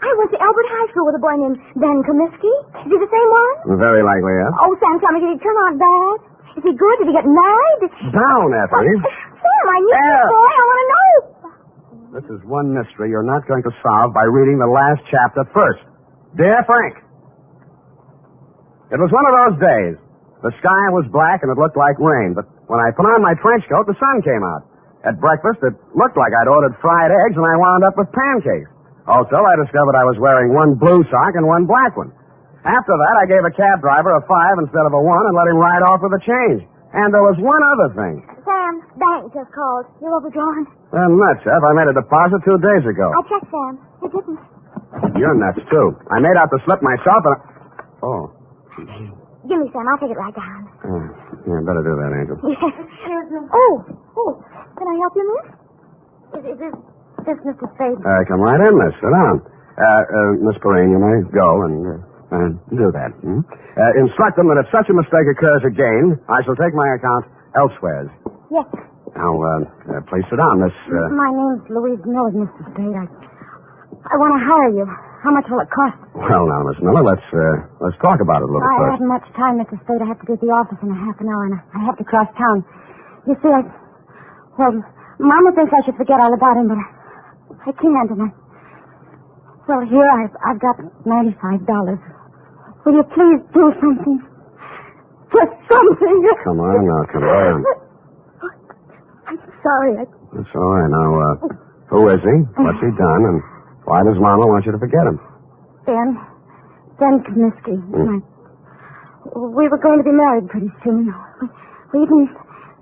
I went to Albert High School with a boy named Ben Comiskey. Is he the same one? Very likely, yes. Oh, Sam, tell me, did he turn out bad? Is he good? Did he get married? Down, Effie. Sam, I knew this boy. I want to know. This is one mystery you're not going to solve by reading the last chapter first. Dear Frank, it was one of those days. The sky was black and it looked like rain, but when I put on my trench coat, the sun came out. At breakfast, it looked like I'd ordered fried eggs, and I wound up with pancakes. Also, I discovered I was wearing one blue sock and one black one. After that, I gave a cab driver a 5 instead of a 1 and let him ride off with a change. And there was one other thing. Sam, bank just called. You're overdrawn. Nuts, Ev. I made a deposit 2 days ago. I checked, Sam. It didn't. You're nuts, too. I made out the slip myself, and Oh. Give me, Sam. I'll take it right down. Yeah, better do that, Angel. Yes. Oh. Can I help you, miss? Is this Mr. Spade? Come right in, miss. Sit down. Miss Perrine, you may go and do that. Instruct them that if such a mistake occurs again, I shall take my account elsewhere. Yes. Now, please sit down, Miss... My name's Louise Miller, Mr. Spade. I want to hire you. How much will it cost? Well, now, Miss Miller, let's talk about it a little I first. haven't much time, Mr. Spade. I have to be at the office in a half an hour, and I have to cross town. You see, Well, Mama thinks I should forget all about him, but I can't, and Well, here I've got $95. Will you please do something? Just something. Come on now, come on. I'm sorry. That's all right. Now, who is he? What's he done? And why does Mama want you to forget him? Ben Comiskey. We were going to be married pretty soon. We even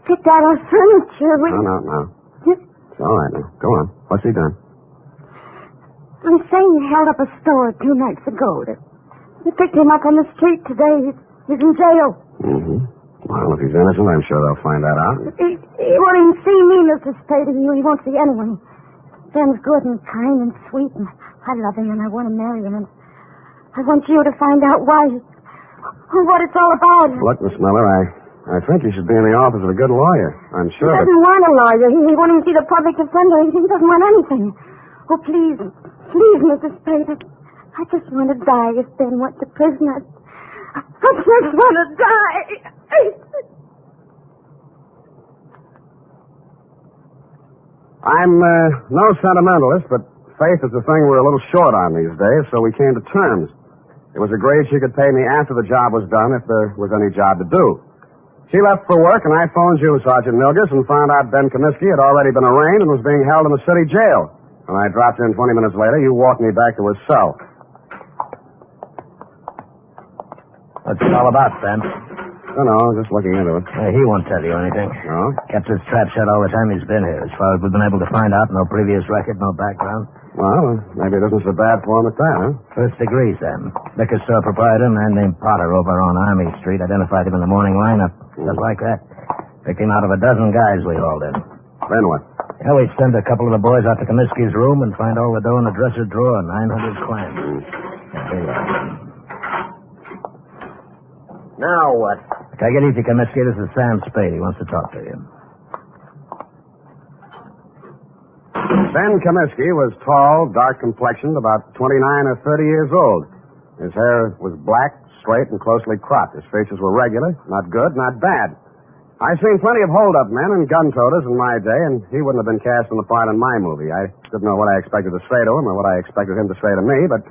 picked out our furniture. No. It's all right now. Go on. What's he done? I'm saying he held up a store 2 nights ago. We picked him up on the street today. He's in jail. Mm-hmm. Well, if he's innocent, I'm sure they'll find that out. He won't even see me, Mr. Spade, and he won't see anyone. Ben's good and kind and sweet, and I love him, and I want to marry him, and I want you to find out why what it's all about. Look, Miss Miller, I think you should be in the office of a good lawyer. I'm He sure that... doesn't want a lawyer. He won't even see the public defender. He doesn't want anything. Oh, please, Mr. Spade. I just want to die if Ben went to prison. I just want to die. I'm no sentimentalist, but faith is the thing we're a little short on these days, so we came to terms. It was agreed she could pay me after the job was done if there was any job to do. She left for work, and I phoned you, Sergeant Milgus, and found out Ben Comiskey had already been arraigned and was being held in the city jail. When I dropped in 20 minutes later, you walked me back to his cell. What's it all about, Ben? Don't know, just looking into it. He won't tell you anything. No? Kept his trap shut all the time he's been here. As far as we've been able to find out, no previous record, no background. Well, maybe it isn't so bad for him at that, huh? First degree, Sam. Liquor store proprietor, a man named Potter over on Army Street, identified him in the morning lineup. Just like that. Picked him out of a dozen guys we hauled in. Then what? Yeah, we sent a couple of the boys out to Comiskey's room and find all the dough in the dresser drawer, 900 clams. Here you are. Now what? Take it easy, Comiskey. This is Sam Spade. He wants to talk to you. Ben Comiskey was tall, dark-complexioned, about 29 or 30 years old. His hair was black, straight, and closely cropped. His features were regular, not good, not bad. I've seen plenty of hold-up men and gun-toters in my day, and he wouldn't have been cast in the part in my movie. I didn't know what I expected to say to him or what I expected him to say to me, but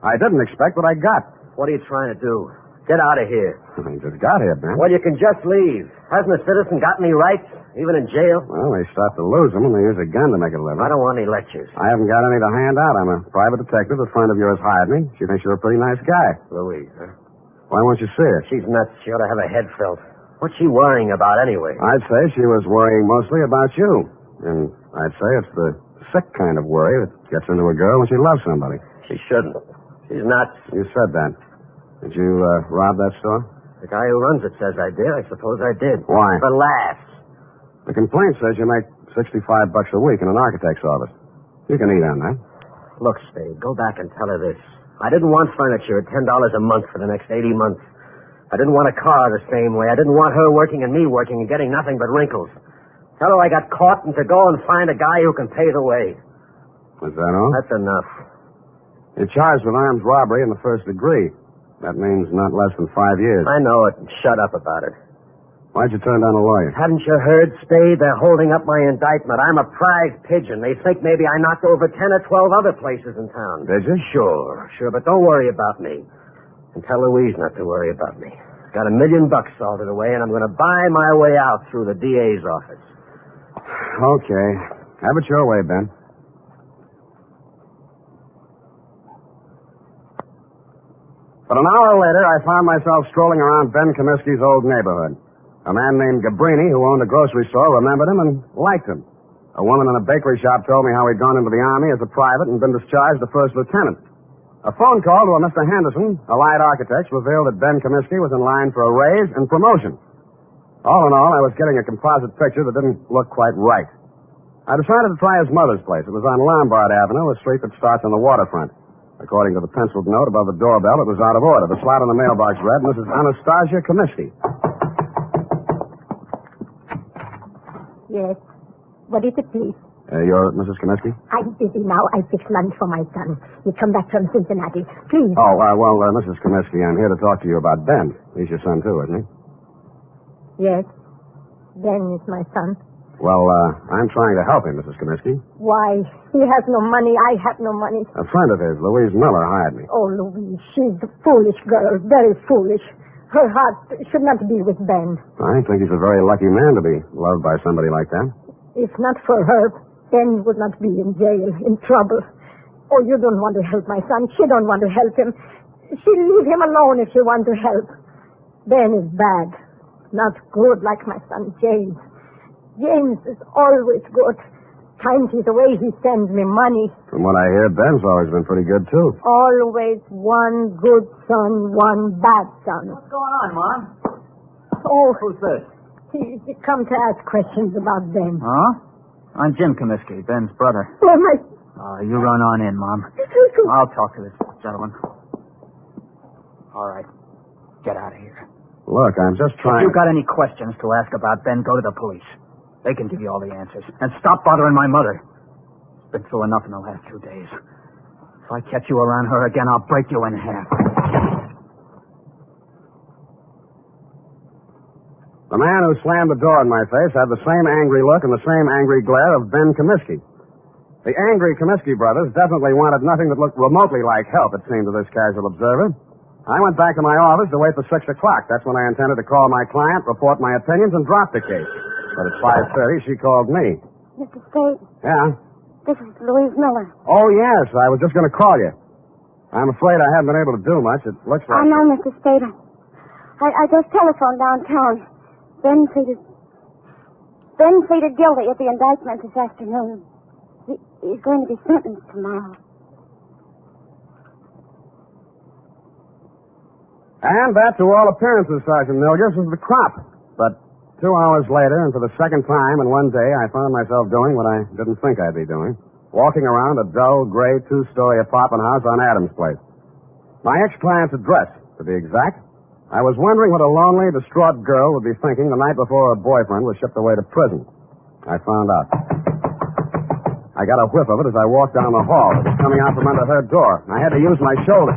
I didn't expect what I got. What are you trying to do? Get out of here. He just got here, Ben. Well, you can just leave. Hasn't a citizen got any rights, even in jail? Well, they start to lose them when they use a gun to make a living. I don't want any lectures. I haven't got any to hand out. I'm a private detective. A friend of yours hired me. She thinks you're a pretty nice guy. Louise, huh? Why won't you see her? She's nuts. She ought to have her head felt. What's she worrying about anyway? I'd say she was worrying mostly about you. And I'd say it's the sick kind of worry that gets into a girl when she loves somebody. She shouldn't. She's nuts. You said that. Did you rob that store? The guy who runs it says I did. I suppose I did. Why? For laughs. The complaint says you make $65 a week in an architect's office. You can eat on that. Look, Spade, go back and tell her this. I didn't want furniture at $10 a month for the next 80 months. I didn't want a car the same way. I didn't want her working and me working and getting nothing but wrinkles. Tell her I got caught and to go and find a guy who can pay the way. Is that all? That's enough. You're charged with armed robbery in the first degree. That means not less than 5 years. I know it. Shut up about it. Why'd you turn down a lawyer? Hadn't you heard, Spade? They're holding up my indictment. I'm a prize pigeon. They think maybe I knocked over 10 or 12 other places in town. Did you? Sure, but don't worry about me. And tell Louise not to worry about me. Got $1 million salted away, and I'm going to buy my way out through the DA's office. Okay. Have it your way, Ben. But an hour later, I found myself strolling around Ben Comiskey's old neighborhood. A man named Gabrini, who owned a grocery store, remembered him and liked him. A woman in a bakery shop told me how he'd gone into the Army as a private and been discharged a first lieutenant. A phone call to a Mr. Henderson, Allied Architects, revealed that Ben Comiskey was in line for a raise and promotion. All in all, I was getting a composite picture that didn't look quite right. I decided to try his mother's place. It was on Lombard Avenue, a street that starts on the waterfront. According to the penciled note above the doorbell, it was out of order. The slot in the mailbox read, Mrs. Anastasia Comiskey. Yes. What is it, please? You're Mrs. Comiskey? I'm busy now. I fix lunch for my son. He come back from Cincinnati. Please. Oh, Mrs. Comiskey, I'm here to talk to you about Ben. He's your son, too, isn't he? Yes. Ben is my son. Well, I'm trying to help him, Mrs. Comiskey. Why? He has no money. I have no money. A friend of his, Louise Miller, hired me. Oh, Louise, she's a foolish girl. Very foolish. Her heart should not be with Ben. I think he's a very lucky man to be loved by somebody like that. If not for her, Ben would not be in jail, in trouble. Oh, you don't want to help my son. She don't want to help him. She'll leave him alone if she wants to help. Ben is bad. Not good like my son, James. James is always good. Times he's away, he sends me money. From what I hear, Ben's always been pretty good, too. Always one good son, one bad son. What's going on, Mom? Oh. Who's this? He come to ask questions about Ben. Huh? I'm Jim Comiskey, Ben's brother. Oh, my... You run on in, Mom. I'll talk to this gentleman. All right. Get out of here. Look, I'm just trying... If you've got any questions to ask about Ben, go to the police. They can give you all the answers. And stop bothering my mother. Been through enough in the last 2 days. If I catch you around her again, I'll break you in half. The man who slammed the door in my face had the same angry look and the same angry glare of Ben Comiskey. The angry Comiskey brothers definitely wanted nothing that looked remotely like help, it seemed to this casual observer. I went back to my office to wait for 6 o'clock. That's when I intended to call my client, report my opinions, and drop the case. But at 5:30, she called me. Mr. Spade, Yeah? this is Louise Miller. Oh, yes. I was just going to call you. I'm afraid I haven't been able to do much. It looks like... I know, Mr. Spade. I just telephoned downtown. Ben pleaded guilty at the indictment this afternoon. He's going to be sentenced tomorrow. And that, to all appearances, Sergeant Milgers, was the crop. But 2 hours later, and for the second time in one day, I found myself doing what I didn't think I'd be doing. Walking around a dull, gray, 2-story apartment house on Adams Place. My ex-client's address, to be exact. I was wondering what a lonely, distraught girl would be thinking the night before her boyfriend was shipped away to prison. I found out. I got a whiff of it as I walked down the hall. It was coming out from under her door. I had to use my shoulder.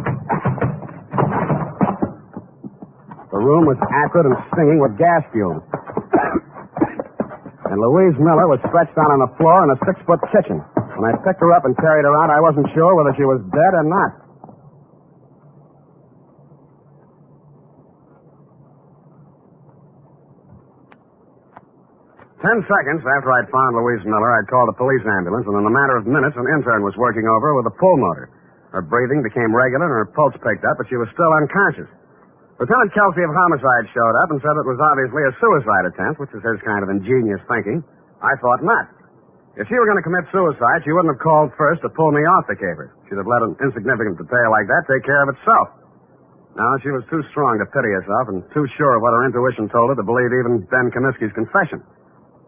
The room was acrid and stinging with gas fumes. And Louise Miller was stretched out on the floor in a 6-foot kitchen. When I picked her up and carried her out, I wasn't sure whether she was dead or not. 10 seconds after I'd found Louise Miller, I'd called a police ambulance, and in a matter of minutes, an intern was working over her with a pull motor. Her breathing became regular, and her pulse picked up, but she was still unconscious. Lieutenant Kelsey of Homicide showed up and said it was obviously a suicide attempt, which is his kind of ingenious thinking. I thought not. If she were going to commit suicide, she wouldn't have called first to pull me off the caper. She'd have let an insignificant detail like that take care of itself. No, she was too strong to pity herself and too sure of what her intuition told her to believe even Ben Comiskey's confession.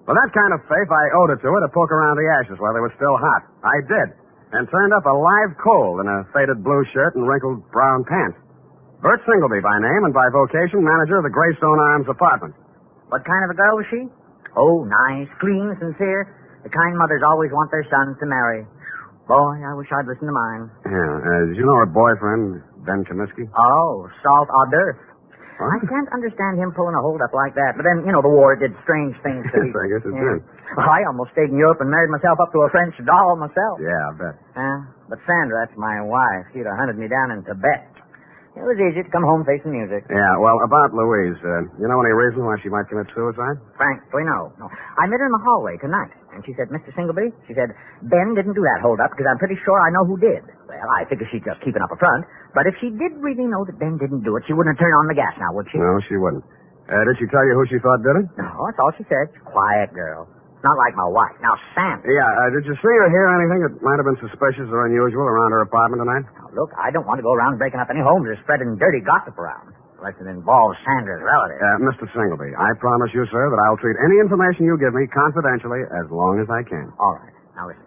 With that kind of faith, I owed it to her to poke around the ashes while they were still hot. I did, and turned up a live coal in a faded blue shirt and wrinkled brown pants. Bert Singleby by name and by vocation, manager of the Greystone Arms apartment. What kind of a girl was she? Oh, nice, clean, sincere. The kind mothers always want their sons to marry. Boy, I wish I'd listened to mine. Yeah, did you know her boyfriend, Ben Comiskey? Oh, salt hors d'oeuvre. Huh? I can't understand him pulling a hold-up like that. But then, the war did strange things to me. I guess it did. I almost stayed in Europe and married myself up to a French doll myself. Yeah, I bet. But Sandra, that's my wife. She'd have hunted me down in Tibet. It was easy to come home facing music. Yeah, well, about Louise, you know any reason why she might commit suicide? Frankly, no. I met her in the hallway tonight, and she said, Mr. Singleby, she said, Ben didn't do that hold-up because I'm pretty sure I know who did. Well, I figure she's just keeping up a front. But if she did really know that Ben didn't do it, she wouldn't have turned on the gas now, would she? No, she wouldn't. Did she tell you who she thought did it? No, that's all she said. Quiet girl. Not like my wife. Now, Sam. Yeah, did you see or hear anything that might have been suspicious or unusual around her apartment tonight? Now, look, I don't want to go around breaking up any homes or spreading dirty gossip around. Unless it involves Sandra's relatives. Mr. Singleby, I promise you, sir, that I'll treat any information you give me confidentially as long as I can. All right. Now, listen.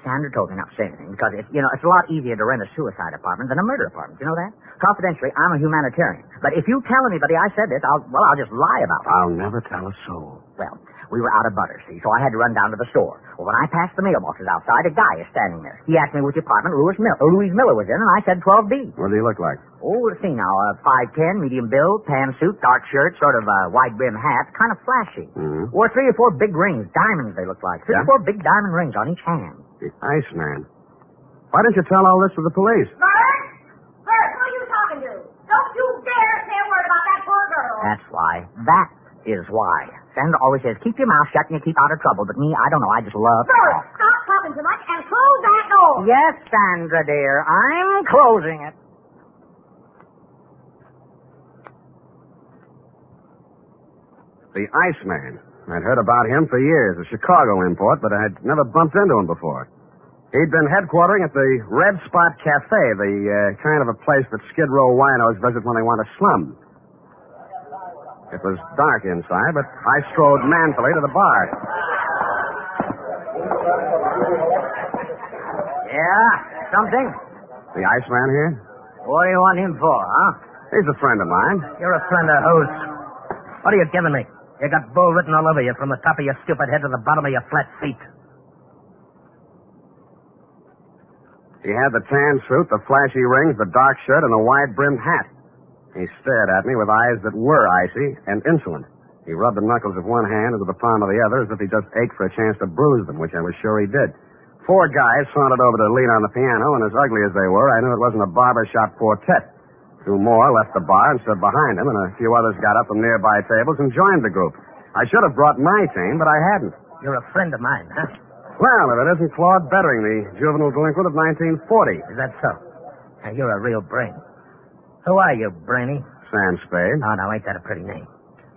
Sandra told me not to say anything because it's a lot easier to rent a suicide apartment than a murder apartment. You know that? Confidentially, I'm a humanitarian. But if you tell anybody I said this, I'll just lie about it. I'll never tell a soul. Well, we were out of butter, see, so I had to run down to the store. Well, when I passed the mailboxes outside, a guy is standing there. He asked me which apartment Louise Miller was in, and I said 12B. What do you look like? Oh, let's see now. 5'10", medium build, tan suit, dark shirt, sort of wide brim hat, kind of flashy. Mm-hmm. Wore 3 or 4 big rings, diamonds they looked like. 3 or 4 big diamond rings on each hand. The Iceman. Why didn't you tell all this to the police? Bert, who are you talking to? Don't you dare say a word about that poor girl. That's why. That is why. Sandra always says, keep your mouth shut and you keep out of trouble. But me, I don't know. I just love... Bert, stop talking too much and close that door. Yes, Sandra, dear. I'm closing it. The Iceman. I'd heard about him for years, a Chicago import, but I'd never bumped into him before. He'd been headquartering at the Red Spot Cafe, the kind of a place that Skid Row winos visit when they want to slum. It was dark inside, but I strode manfully to the bar. Yeah, something? The Iceman here? What do you want him for, huh? He's a friend of mine. You're a friend of whose? What are you giving me? You got bull written all over you from the top of your stupid head to the bottom of your flat feet. He had the tan suit, the flashy rings, the dark shirt, and the wide-brimmed hat. He stared at me with eyes that were icy and insolent. He rubbed the knuckles of one hand into the palm of the other as if he just ached for a chance to bruise them, which I was sure he did. 4 guys sauntered over to lean on the piano, and as ugly as they were, I knew it wasn't a barbershop quartet. 2 more left the bar and stood behind him, and a few others got up from nearby tables and joined the group. I should have brought my team, but I hadn't. You're a friend of mine, huh? Well, if it isn't Claude Bettering, the juvenile delinquent of 1940. Is that so? Now, you're a real brain. Who are you, Brainy? Sam Spade. Oh, no, ain't that a pretty name?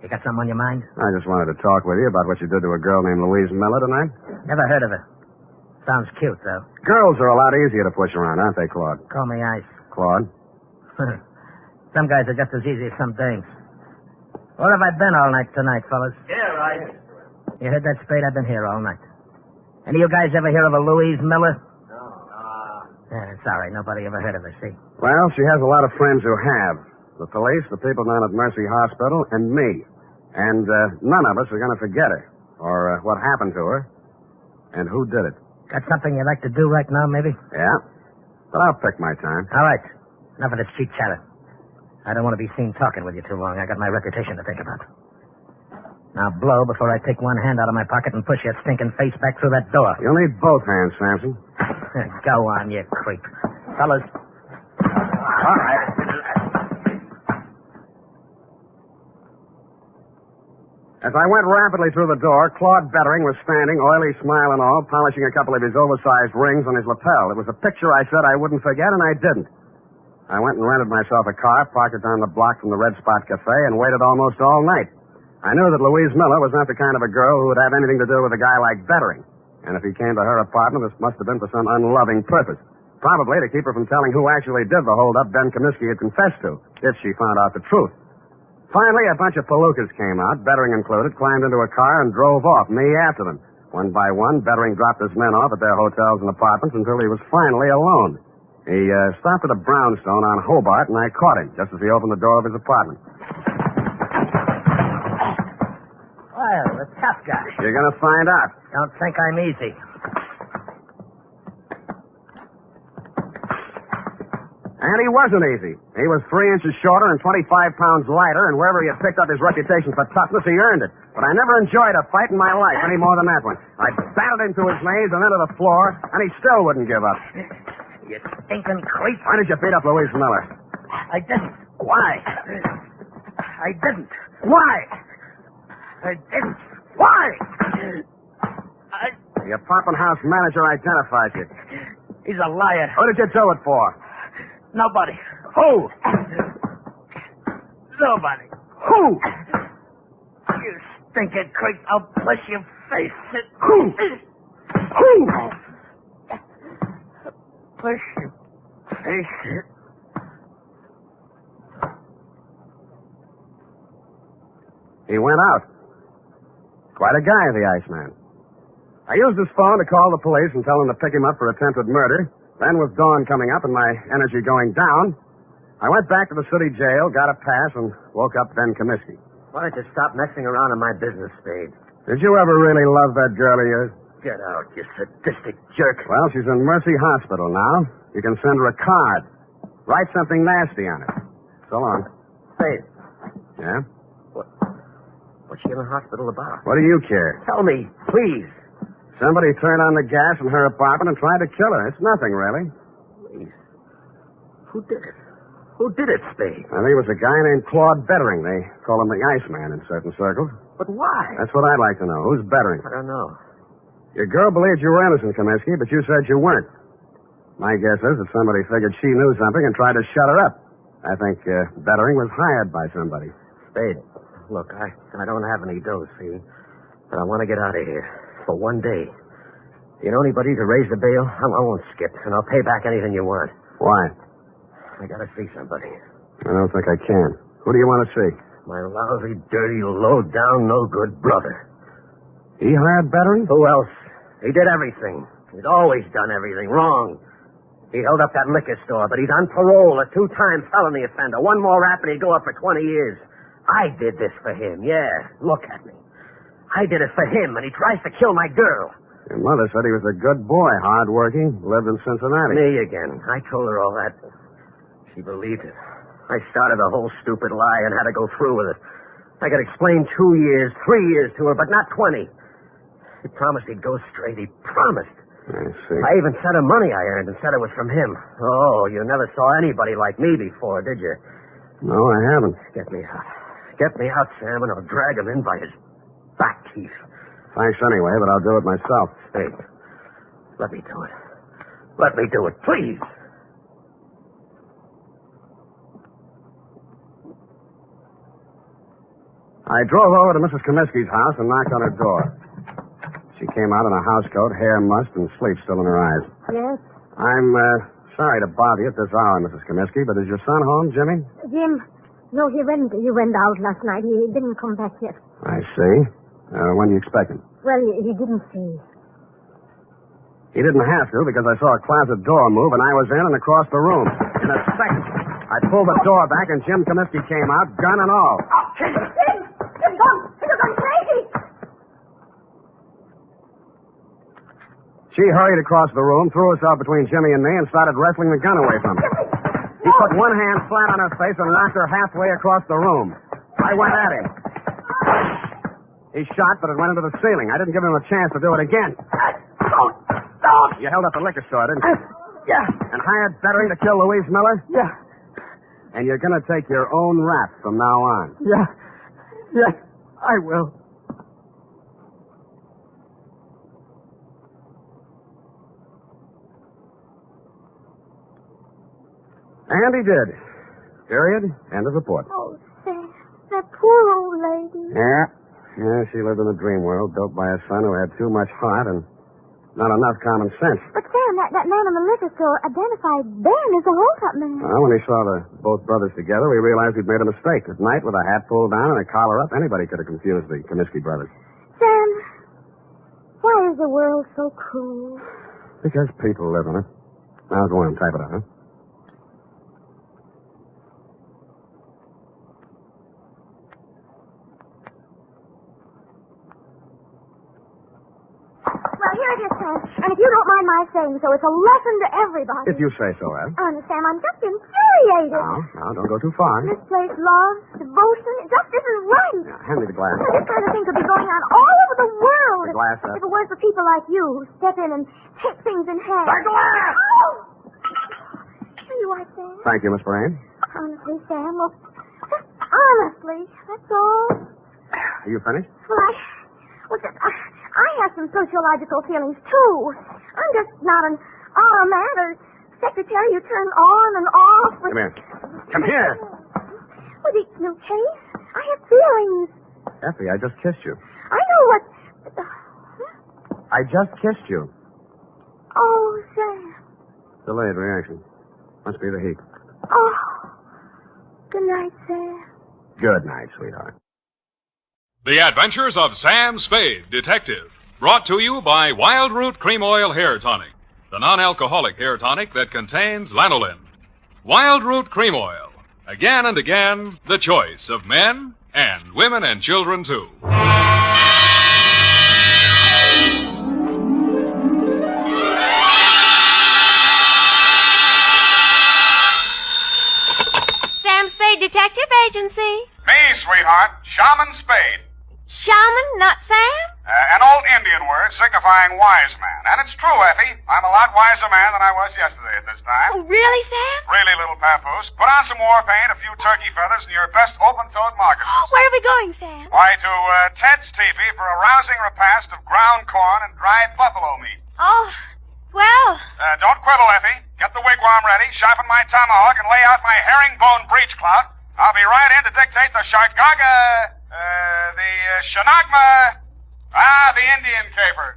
You got something on your mind? I just wanted to talk with you about what you did to a girl named Louise Miller tonight. Never heard of her. Sounds cute, though. Girls are a lot easier to push around, aren't they, Claude? Call me Ice. Claude? Some guys are just as easy as some dames. Where have I been all night tonight, fellas? Here, Ice. You heard that, Spade? I've been here all night. Any of you guys ever hear of a Louise Miller? No. Yeah, sorry, nobody ever heard of her, see? Well, she has a lot of friends who have. The police, the people down at Mercy Hospital, and me. And none of us are going to forget her. Or what happened to her. And who did it. Got something you'd like to do right now, maybe? Yeah. But I'll pick my time. All right. Enough of this cheap chatter. I don't want to be seen talking with you too long. I got my reputation to think about. Now blow before I take one hand out of my pocket and push your stinking face back through that door. You'll need both hands, Samson. Go on, you creep. Fellas. All right. As I went rapidly through the door, Claude Bettering was standing, oily smile and all, polishing a couple of his oversized rings on his lapel. It was a picture I said I wouldn't forget, and I didn't. I went and rented myself a car, parked it down the block from the Red Spot Cafe, and waited almost all night. I knew that Louise Miller was not the kind of a girl who would have anything to do with a guy like Bettering. And if he came to her apartment, this must have been for some unloving purpose. Probably to keep her from telling who actually did the holdup Ben Comiskey had confessed to, if she found out the truth. Finally, a bunch of palookas came out, Bettering included, climbed into a car and drove off, me after them. One by one, Bettering dropped his men off at their hotels and apartments until he was finally alone. He stopped at a brownstone on Hobart, and I caught him just as he opened the door of his apartment. Well, the tough guy. You're going to find out. Don't think I'm easy. And he wasn't easy. He was 3 inches shorter and 25 pounds lighter, and wherever he had picked up his reputation for toughness, he earned it. But I never enjoyed a fight in my life any more than that one. I battered him to his knees and into the floor, and he still wouldn't give up. You stinking creep. Why did you beat up Louise Miller? I didn't. Why? I didn't. Why? I didn't. Why? The apartment house manager identified you. He's a liar. Who did you do it for? Nobody. Who? Nobody. Who? You stinking creep. I'll push your face. Who? Who? Push your face. He went out. Quite a guy, the Iceman. I used his phone to call the police and tell them to pick him up for attempted murder. Then, with dawn coming up and my energy going down, I went back to the city jail, got a pass, and woke up Ben Comiskey. Why don't you stop messing around in my business, Spade? Did you ever really love that girl of yours? Get out, you sadistic jerk. Well, she's in Mercy Hospital now. You can send her a card. Write something nasty on it. So long. Spade. Yeah? What's she in the hospital about? What do you care? Tell me, please. Somebody turned on the gas in her apartment and tried to kill her. It's nothing, really. Please. Who did it? Who did it, Spade? I think it was a guy named Claude Bettering. They call him the Iceman in certain circles. But why? That's what I'd like to know. Who's Bettering? I don't know. Your girl believed you were innocent, Comiskey, but you said you weren't. My guess is that somebody figured she knew something and tried to shut her up. I think Bettering was hired by somebody. Spade, look, I don't have any dough, see? But I want to get out of here. For one day. You know anybody to raise the bail? I won't skip, and I'll pay back anything you want. Why? I gotta see somebody. I don't think I can. Who do you want to see? My lousy, dirty, low-down, no-good brother. He hired Bettering? Who else? He did everything. He'd always done everything wrong. He held up that liquor store, but he's on parole, a 2-time felony offender. One more rap and he'd go up for 20 years. I did this for him, yeah. Look at me. I did it for him, and he tries to kill my girl. Your mother said he was a good boy, hard-working, lived in Cincinnati. Me again. I told her all that. She believed it. I started a whole stupid lie and had to go through with it. I could explain 2 years, 3 years to her, but not 20. He promised he'd go straight. He promised. I see. I even sent him money I earned and said it was from him. Oh, you never saw anybody like me before, did you? No, I haven't. Get me out. Get me out, Sam, and I'll drag him in by his back teeth. Thanks anyway, but I'll do it myself. Hey, let me do it. Let me do it, please. I drove over to Mrs. Comiskey's house and knocked on her door. She came out in a housecoat, hair mussed, and sleep still in her eyes. Yes? I'm sorry to bother you at this hour, Mrs. Comiskey, but is your son home, Jimmy? Jim, no, he went out last night. He didn't come back yet. I see. When do you expect him? Well, he didn't say. He didn't have to, because I saw a closet door move, and I was in and across the room. In a second, I pulled the door back, and Jim Comiskey came out, gun and all. Oh, Jim, you've gone crazy. She hurried across the room, threw herself between Jimmy and me, and started wrestling the gun away from her. He put one hand flat on her face and knocked her halfway across the room. I went at him. He shot, but it went into the ceiling. I didn't give him a chance to do it again. Don't. You held up the liquor store, didn't you? Yeah. And hired Bettery to kill Louise Miller? Yeah. And you're going to take your own rap from now on? Yeah. Yes, I will. And he did. Period. End of report. Oh, Sam, that poor old lady. Yeah, she lived in a dream world built by a son who had too much heart and not enough common sense. But, Sam, that man in the liquor store identified Ben as the hold-up man. Well, when he saw both brothers together, we realized we'd made a mistake. At night, with a hat pulled down and a collar up, anybody could have confused the Comiskey brothers. Sam, why is the world so cruel? Because people live in it. Now, go on, type it out, huh? Well, here it is, Sam. And if you don't mind my saying so, it's a lesson to everybody. If you say so, Ed. Honest, Sam, I'm just infuriated. Now, don't go too far. Misplaced love, devotion, it just isn't right. Now, hand me the glass. This sort of thing could be going on all over the world. The glass, If it weren't for people like you who step in and take things in hand. The glass! Oh! Are you right, Sam? Thank you, Miss Brain. Honestly, Sam, look, just honestly, that's all. Are you finished? Well, I have some sociological feelings, too. I'm just not an automat or secretary you turn on and off. Come here. Come here. With each new case, I have feelings. Effie, I just kissed you. I know what... I just kissed you. Oh, Sam. Delayed reaction. Must be the heat. Oh. Good night, Sam. Good night, sweetheart. The Adventures of Sam Spade, Detective. Brought to you by Wild Root Cream Oil Hair Tonic, the non-alcoholic hair tonic that contains lanolin. Wild Root Cream Oil. Again and again, the choice of men and women and children, too. Sam Spade Detective Agency. Me, sweetheart, Shaman Spade. Shaman, not Sam? An old Indian word signifying wise man. And it's true, Effie. I'm a lot wiser man than I was yesterday at this time. Oh, really, Sam? Really, little papoose. Put on some war paint, a few turkey feathers, and your best open-toed moccasins. Where are we going, Sam? Why, to Ted's teepee for a rousing repast of ground corn and dried buffalo meat. Oh, well. Don't quibble, Effie. Get the wigwam ready, sharpen my tomahawk, and lay out my herringbone breechclout. I'll be right in to dictate the the Shanagma, the Indian caper.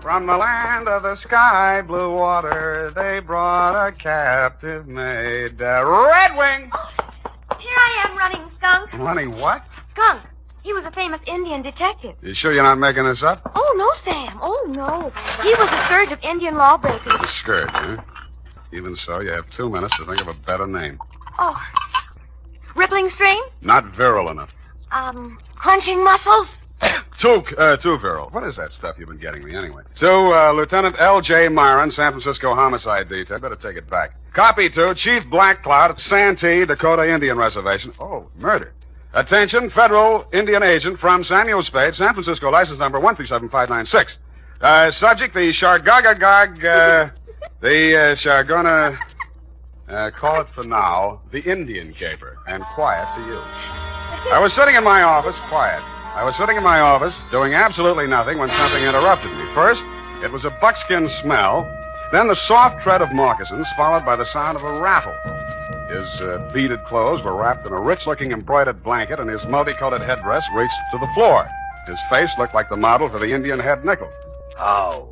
From the land of the sky blue water, they brought a captive maid. Red Wing! Here I am running, Skunk. Running what? Skunk. He was a famous Indian detective. You sure you're not making this up? Oh, no, Sam. Oh, no. He was the scourge of Indian lawbreakers. The scourge, huh? Even so, you have 2 minutes to think of a better name. Oh. Rippling Stream? Not virile enough. Crunching Muscles? Too virile. What is that stuff you've been getting me, anyway? To Lieutenant L.J. Myron, San Francisco Homicide Detail. Better take it back. Copy to Chief Black Cloud at Santee, Dakota Indian Reservation. Oh, murder. Attention, federal Indian agent from Samuel Spade, San Francisco, license number 137596. Subject, the Shargagagag, the Shargona, call it for now, the Indian caper, and quiet to you. I was sitting in my office, doing absolutely nothing when something interrupted me. First, it was a buckskin smell, then the soft tread of moccasins, followed by the sound of a rattle. His beaded clothes were wrapped in a rich-looking embroidered blanket, and his multicolored headdress reached to the floor. His face looked like the model for the Indian head nickel. How?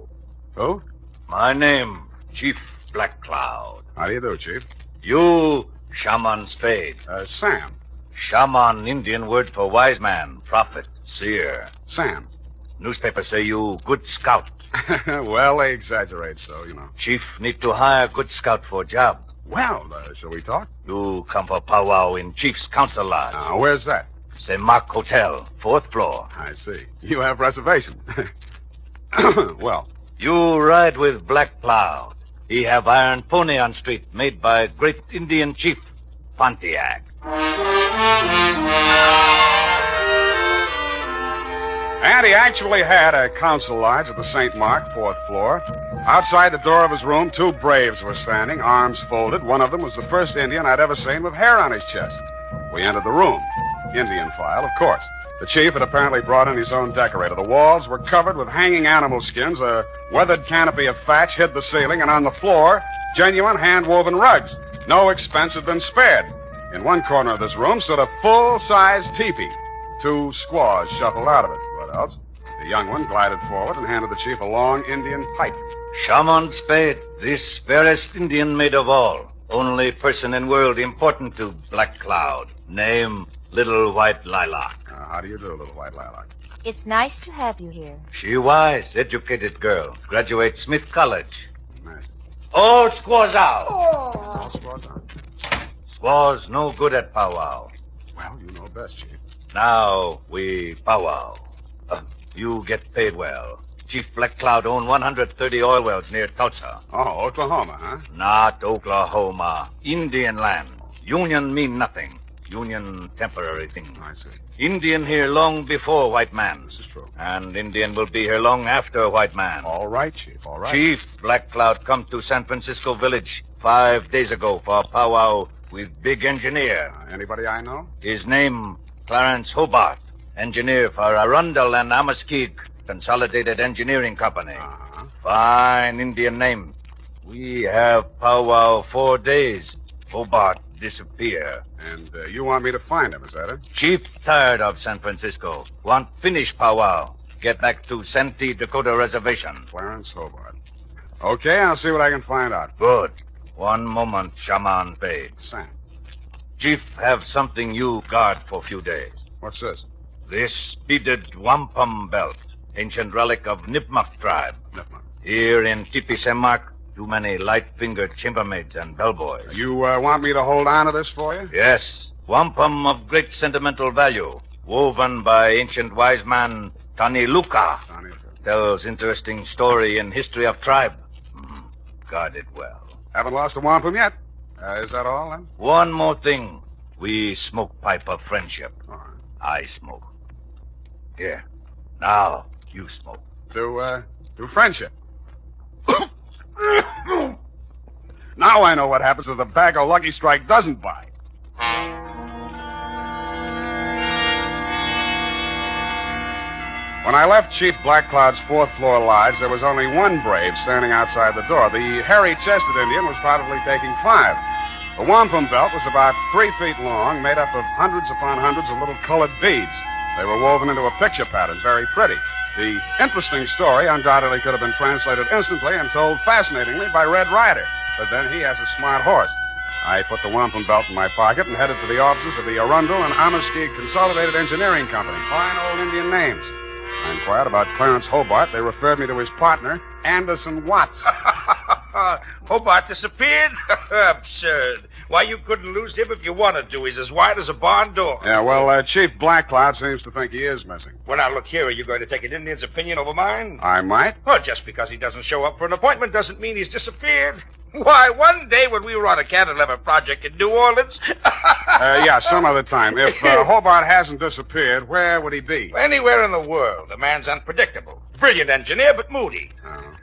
Who? My name, Chief Black Cloud. How do you do, Chief? You, Shaman Spade. Sam. Shaman, Indian word for wise man, prophet, seer. Sam. Newspapers say you good scout. Well, they exaggerate so, you know. Chief need to hire good scout for job. Well, shall we talk? You come for powwow in Chief's Council Lodge. Where's that? Semak Hotel, 4th floor. I see. You have reservation. Well. You ride with Black Cloud. He have iron pony on street made by great Indian chief, Pontiac. And he actually had a council lodge at the St. Mark, 4th floor. Outside the door of his room, 2 braves were standing, arms folded. One of them was the first Indian I'd ever seen with hair on his chest. We entered the room. Indian file, of course. The chief had apparently brought in his own decorator. The walls were covered with hanging animal skins. A weathered canopy of thatch hid the ceiling, and on the floor, genuine hand-woven rugs. No expense had been spared. In one corner of this room stood a full-size teepee. 2 squaws shuffled out of it. What else? The young one glided forward and handed the chief a long Indian pipe. Shaman Spade, this fairest Indian maid of all. Only person in world important to Black Cloud. Name, Little White Lilac. How do you do, Little White Lilac? It's nice to have you here. She wise, educated girl. Graduate Smith College. Nice. All squaws out. All squaws out. Squaws no good at powwow. Well, you know best, Chief. Now we powwow. You get paid well. Chief Black Cloud own 130 oil wells near Tulsa. Oh, Oklahoma, huh? Not Oklahoma. Indian land. Union mean nothing. Union temporary thing. I see. Indian here long before white man. This is true. And Indian will be here long after white man. All right, Chief, all right. Chief Black Cloud come to San Francisco Village 5 days ago for powwow with big engineer. Anybody I know? His name, Clarence Hobart. Engineer for Arundel and Amaskig Consolidated Engineering Company. Fine Indian name. We have powwow 4 days. Hobart disappear. And you want me to find him, is that it? Chief tired of San Francisco. Want finish powwow. Get back to Santee, Dakota Reservation. Clarence Hobart. Okay, I'll see what I can find out. Good. One moment, Shaman Spade. Sam. Chief have something you guard for few days. What's this? This beaded wampum belt. Ancient relic of Nipmuc tribe. Nipmuc. Here in Tipi-Semak, too many light-fingered chambermaids and bellboys. You want me to hold on to this for you? Yes. Wampum of great sentimental value. Woven by ancient wise man Tani Luka. Tells interesting story in history of tribe. Guard it well. Haven't lost a wampum yet. Is that all, then? One more thing. We smoke pipe of friendship. All right. I smoke. Here. Now, you smoke. To friendship. Now I know what happens if the bag of Lucky Strike doesn't bite. When I left Chief Black Cloud's 4th floor lodge, there was only one brave standing outside the door. The hairy-chested Indian was probably taking 5. The wampum belt was about 3 feet long, made up of hundreds upon hundreds of little colored beads. They were woven into a picture pattern, very pretty. The interesting story undoubtedly could have been translated instantly and told fascinatingly by Red Ryder. But then he has a smart horse. I put the wampum belt in my pocket and headed for the offices of the Arundel and Amaskig Consolidated Engineering Company. Fine old Indian names. I inquired about Clarence Hobart. They referred me to his partner, Anderson Watts. Hobart disappeared? Absurd. Why, you couldn't lose him if you wanted to. He's as wide as a barn door. Yeah, well, Chief Blackcloud seems to think he is missing. Well, now, look here. Are you going to take an Indian's opinion over mine? I might. Well, just because he doesn't show up for an appointment doesn't mean he's disappeared. Why, one day when we were on a cantilever project in New Orleans... Yeah, some other time. If Hobart hasn't disappeared, where would he be? Anywhere in the world. The man's unpredictable. Brilliant engineer, but moody.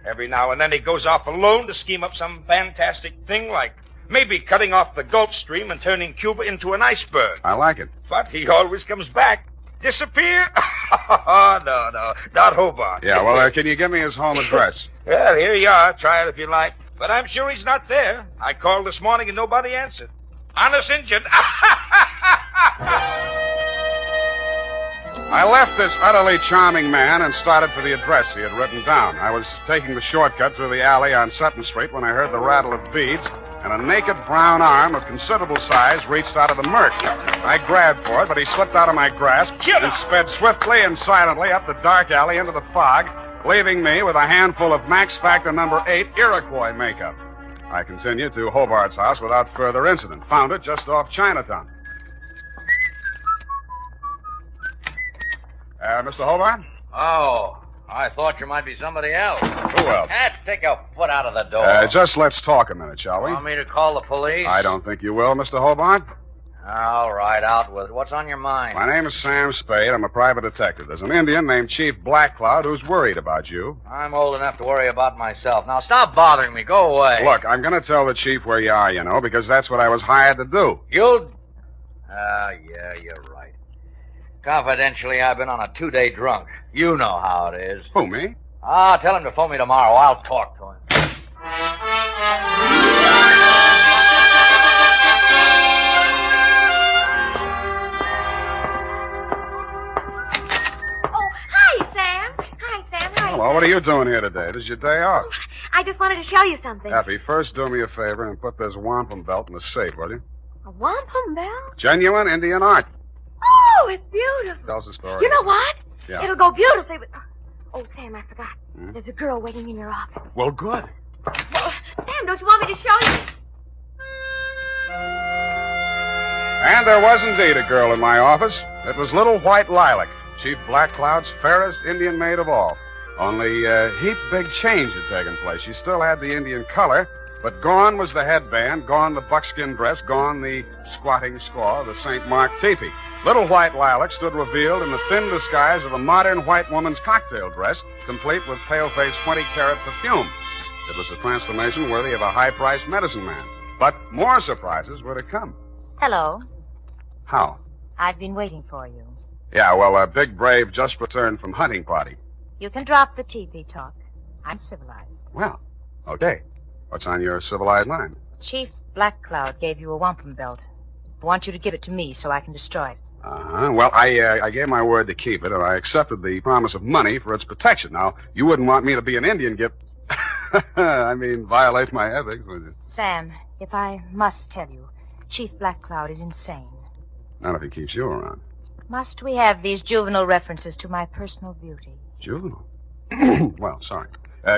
Every now and then he goes off alone to scheme up some fantastic thing like maybe cutting off the Gulf Stream and turning Cuba into an iceberg. I like it. But he always comes back. Disappear? No, not Hobart. Yeah, well, can you give me his home address? Well, here you are. Try it if you like. But I'm sure he's not there. I called this morning and nobody answered. Honest injured. I left this utterly charming man and started for the address he had written down. I was taking the shortcut through the alley on Sutton Street when I heard the rattle of beads, and a naked brown arm of considerable size reached out of the murk. I grabbed for it, but he slipped out of my grasp and sped swiftly and silently up the dark alley into the fog, leaving me with a handful of Max Factor number 8 Iroquois makeup. I continued to Hobart's house without further incident. Found it just off Chinatown. Mr. Hobart? Oh, I thought you might be somebody else. Who else? Take a foot out of the door. Just let's talk a minute, shall we? Want me to call the police? I don't think you will, Mr. Hobart. All right, out with it. What's on your mind? My name is Sam Spade. I'm a private detective. There's an Indian named Chief Blackcloud who's worried about you. I'm old enough to worry about myself. Now, stop bothering me. Go away. Look, I'm going to tell the chief where you are, you know, because that's what I was hired to do. You'll... yeah, you're right. Confidentially, I've been on a 2-day drunk. You know how it is. Who, me? Tell him to phone me tomorrow. I'll talk to him. Hello, what are you doing here today? This is your day off. I just wanted to show you something. Happy, first do me a favor and put this wampum belt in the safe, will you? A wampum belt? Genuine Indian art. Oh, it's beautiful. Tells the story. You know what? Yeah. It'll go beautifully with... Oh, Sam, I forgot. There's a girl waiting in your office. Well, good. Well, Sam, don't you want me to show you? And there was indeed a girl in my office. It was Little White Lilac, Chief Blackcloud's fairest Indian maid of all. Only a heap big change had taken place. She still had the Indian color, but gone was the headband, gone the buckskin dress, gone the squatting squaw, the St. Mark teepee. Little White Lilac stood revealed in the thin disguise of a modern white woman's cocktail dress, complete with pale-faced 20-carat perfume. It was a transformation worthy of a high-priced medicine man. But more surprises were to come. Hello. How? I've been waiting for you. Yeah, well, Big Brave just returned from hunting party. You can drop the teepee talk. I'm civilized. Well, okay. What's on your civilized mind? Chief Blackcloud gave you a wampum belt. I want you to give it to me so I can destroy it. Uh-huh. Well, I gave my word to keep it, and I accepted the promise of money for its protection. Now, you wouldn't want me to be an Indian gift. I mean, violate my ethics, would you? Sam, if I must tell you, Chief Blackcloud is insane. Not if he keeps you around. Must we have these juvenile references to my personal beauty? Juvenile? Well, sorry.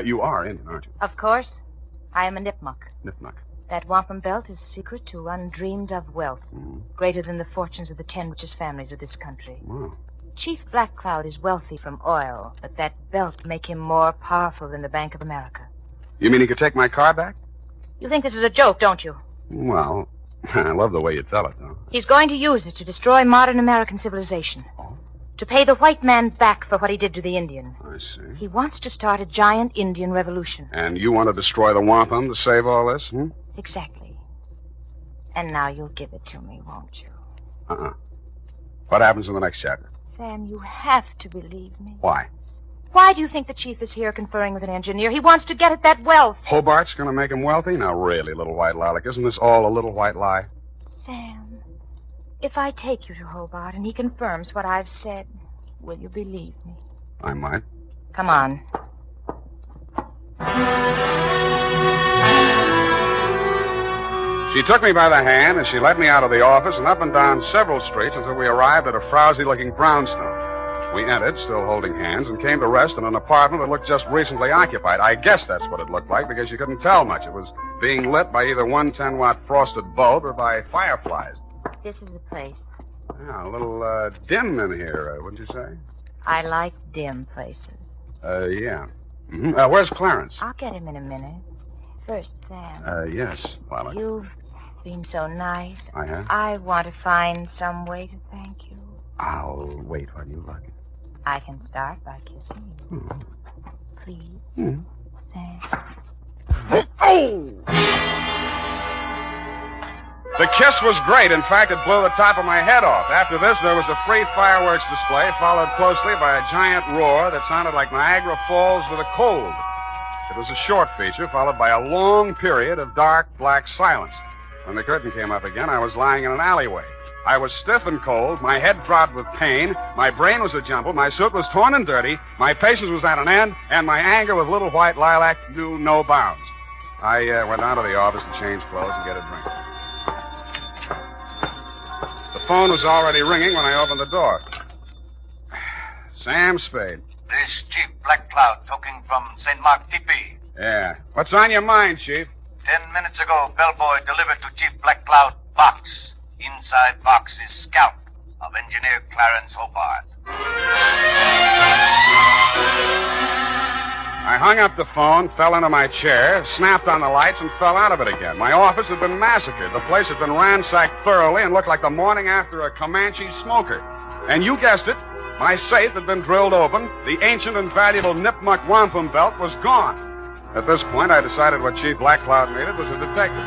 You are Indian, aren't you? Of course. I am a Nipmuc. Nipmuc. That wampum belt is a secret to undreamed-of wealth, greater than the fortunes of the 10 richest families of this country. Wow. Chief Blackcloud is wealthy from oil, but that belt make him more powerful than the Bank of America. You mean he could take my car back? You think this is a joke, don't you? Well, I love the way you tell it, though. He's going to use it to destroy modern American civilization. Oh? To pay the white man back for what he did to the Indian. I see. He wants to start a giant Indian revolution. And you want to destroy the wampum to save all this, Exactly. And now you'll give it to me, won't you? Uh-uh. What happens in the next chapter? Sam, you have to believe me. Why? Why do you think the chief is here conferring with an engineer? He wants to get at that wealth. Hobart's going to make him wealthy? Now, really, Little White Lilac, isn't this all a little white lie? Sam, if I take you to Hobart and he confirms what I've said, Will you believe me? I might. Come on. She took me by the hand, and she led me out of the office and up and down several streets until we arrived at a frowsy-looking brownstone. We entered, still holding hands, and came to rest in an apartment that looked just recently occupied. I guess that's what it looked like, because you couldn't tell much. It was being lit by either one 10-watt frosted bulb or by fireflies. This is the place. Yeah, a little dim in here, wouldn't you say? I like dim places. Yeah. Mm-hmm. Where's Clarence? I'll get him in a minute. First, Sam. Yes, Lila. You've been so nice. I have? I want to find some way to thank you. I'll wait while you look. I can start by kissing you. Hmm. Please, Sam. Oh! The kiss was great. In fact, it blew the top of my head off. After this, there was a free fireworks display, followed closely by a giant roar that sounded like Niagara Falls with a cold. It was a short feature, followed by a long period of dark, black silence. When the curtain came up again, I was lying in an alleyway. I was stiff and cold, my head throbbed with pain, my brain was a jumble, my suit was torn and dirty, my patience was at an end, and my anger with Little White Lilac knew no bounds. I went down to the office to change clothes and get a drink. The phone was already ringing when I opened the door. Sam Spade. This Chief McCloud talking from St. Mark Tipi. Yeah. What's on your mind, Chief? 10 minutes ago, bellboy delivered to Chief McCloud box. Inside box is scalp of Engineer Clarence Hobart. I hung up the phone, fell into my chair, snapped on the lights, and fell out of it again. My office had been massacred. The place had been ransacked thoroughly and looked like the morning after a Comanche smoker. And you guessed it, my safe had been drilled open. The ancient and valuable Nipmuc wampum belt was gone. At this point, I decided what Chief McCloud needed was a detective.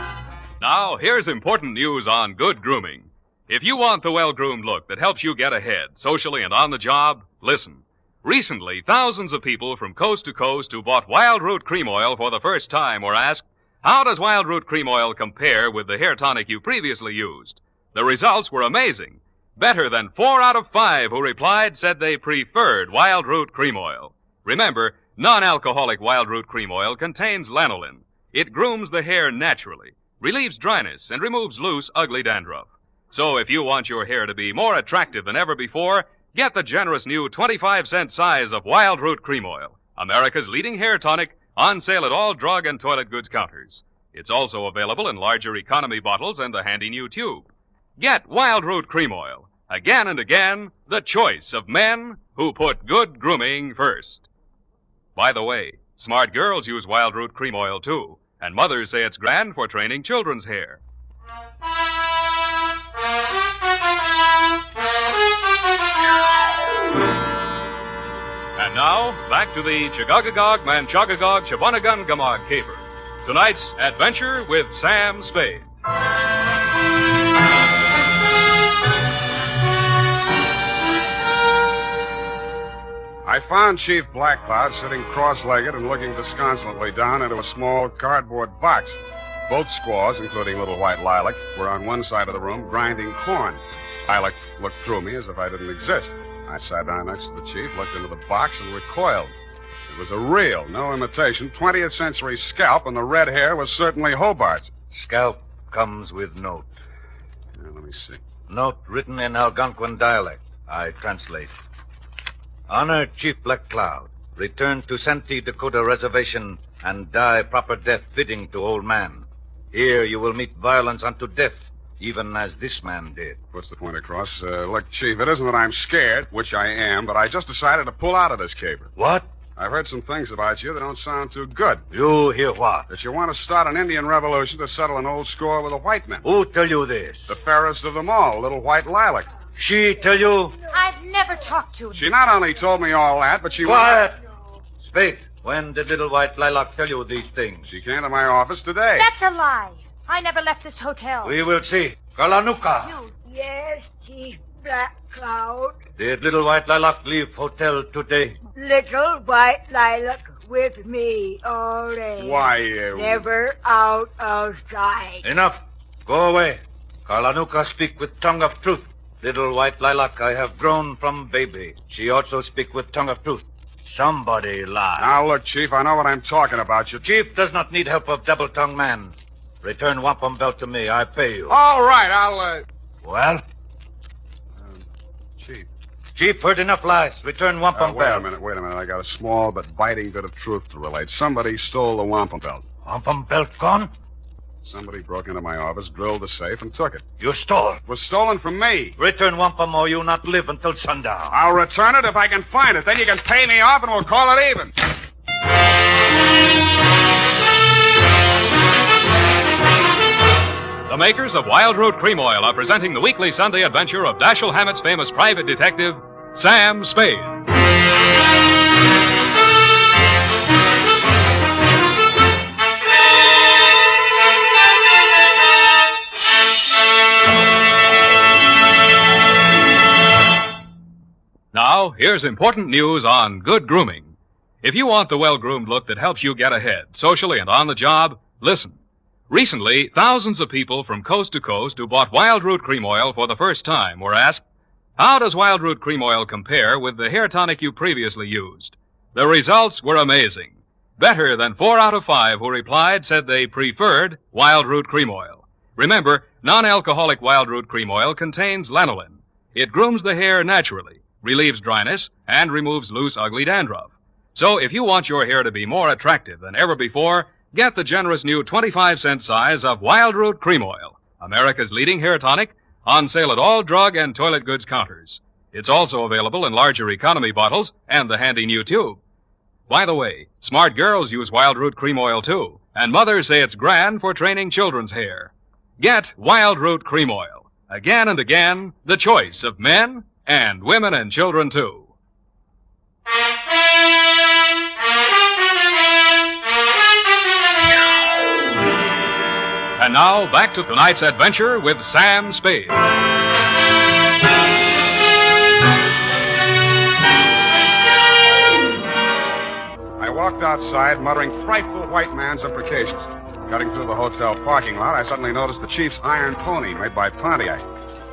Now, here's important news on good grooming. If you want the well-groomed look that helps you get ahead, socially and on the job, listen. Recently, thousands of people from coast to coast who bought Wild Root Cream Oil for the first time were asked, how does Wild Root Cream Oil compare with the hair tonic you previously used? The results were amazing. Better than 4 out of 5 who replied said they preferred Wild Root Cream Oil. Remember, non-alcoholic Wild Root Cream Oil contains lanolin. It grooms the hair naturally, relieves dryness, and removes loose, ugly dandruff. So if you want your hair to be more attractive than ever before, get the generous new 25-cent size of Wild Root Cream Oil, America's leading hair tonic, on sale at all drug and toilet goods counters. It's also available in larger economy bottles and the handy new tube. Get Wild Root Cream Oil. Again and again, the choice of men who put good grooming first. By the way, smart girls use Wild Root Cream Oil, too, and mothers say it's grand for training children's hair. And now, back to the Chagagagog, Manchagagog, Shabanagun, Gamog caper. Tonight's adventure with Sam Spade. I found Chief McCloud sitting cross-legged and looking disconsolately down into a small cardboard box. Both squaws, including Little White Lilac, were on one side of the room grinding corn. Lilac looked through me as if I didn't exist. I sat down next to the chief, looked into the box, and recoiled. It was a real, no imitation, 20th century scalp, and the red hair was certainly Hobart's. Scalp comes with note. Let me see. Note written in Algonquin dialect. I translate. Honor Chief McCloud. Return to Santee Dakota Reservation and die proper death fitting to old man. Here you will meet violence unto death, even as this man did. Puts the point across. Look, Chief, it isn't that I'm scared, which I am, but I just decided to pull out of this caper. What? I've heard some things about you that don't sound too good. You hear what? That you want to start an Indian revolution to settle an old score with the white men. Who tell you this? The fairest of them all, Little White Lilac. She tell you? I've never talked to him. She not only told me all that, but she... Quiet! Spade, when did Little White Lilac tell you these things? She came to my office today. That's a lie. I never left this hotel. We will see. Kalanuka. Yes, Chief McCloud. Did Little White Lilac leave hotel today? Little White Lilac with me all day. Why, Never out of sight. Enough. Go away. Kalanuka speak with tongue of truth. Little white lilac, I have grown from baby. She also speak with tongue of truth. Somebody lie. Now, look, Chief, I know what I'm talking about. Chief does not need help of double-tongued man. Return wampum belt to me. I pay you. All right, I'll, Well? Chief. Chief, heard enough lies. Return wampum Wait a belt. minute. I got a small but biting bit of truth to relate. Somebody stole the wampum belt. Wampum belt gone? Somebody broke into my office, drilled the safe, and took it. You stole. It was stolen from me. Return wampum or you not live until sundown. I'll return it if I can find it. Then you can pay me off and we'll call it even. The makers of Wild Root Cream Oil are presenting the weekly Sunday adventure of Dashiell Hammett's famous private detective, Sam Spade. Now, here's important news on good grooming. If you want the well-groomed look that helps you get ahead, socially and on the job, listen. Recently, thousands of people from coast to coast who bought Wild Root Cream Oil for the first time were asked, how does Wild Root Cream Oil compare with the hair tonic you previously used? The results were amazing. Better than 4 out of 5 who replied said they preferred Wild Root Cream Oil. Remember, non-alcoholic Wild Root Cream Oil contains lanolin. It grooms the hair naturally, relieves dryness, and removes loose, ugly dandruff. So if you want your hair to be more attractive than ever before, get the generous new 25-cent size of Wild Root Cream Oil, America's leading hair tonic, on sale at all drug and toilet goods counters. It's also available in larger economy bottles and the handy new tube. By the way, smart girls use Wild Root Cream Oil too, and mothers say it's grand for training children's hair. Get Wild Root Cream Oil. Again and again, the choice of men and women and children, too. And now, back to tonight's adventure with Sam Spade. I walked outside, muttering frightful white man's imprecations. Cutting through the hotel parking lot, I suddenly noticed the chief's iron pony made by Pontiac.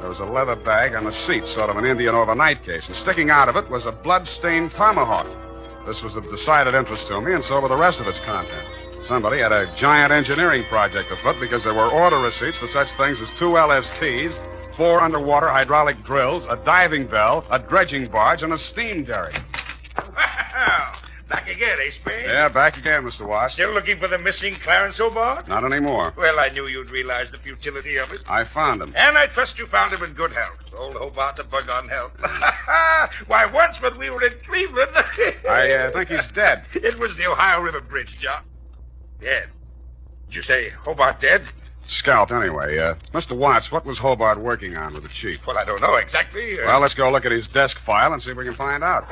There was a leather bag on the seat, sort of an Indian overnight case, and sticking out of it was a blood-stained tomahawk. This was of decided interest to me, and so were the rest of its contents. Somebody had a giant engineering project afoot because there were order receipts for such things as 2 LSTs, 4 underwater hydraulic drills, a diving bell, a dredging barge, and a steam derrick. Back again, eh, Spade? Yeah, back again, Mr. Wash. Still looking for the missing Clarence Hobart? Not anymore. Well, I knew you'd realize the futility of it. I found him. And I trust you found him in good health. Old Hobart, a bug on health. Why, once when we were in Cleveland... I think he's dead. It was the Ohio River Bridge, John. Dead? Did you say Hobart dead? Scalped, anyway. Mr. Watts, what was Hobart working on with the chief? Well, I don't know exactly. Well, let's go look at his desk file and see if we can find out.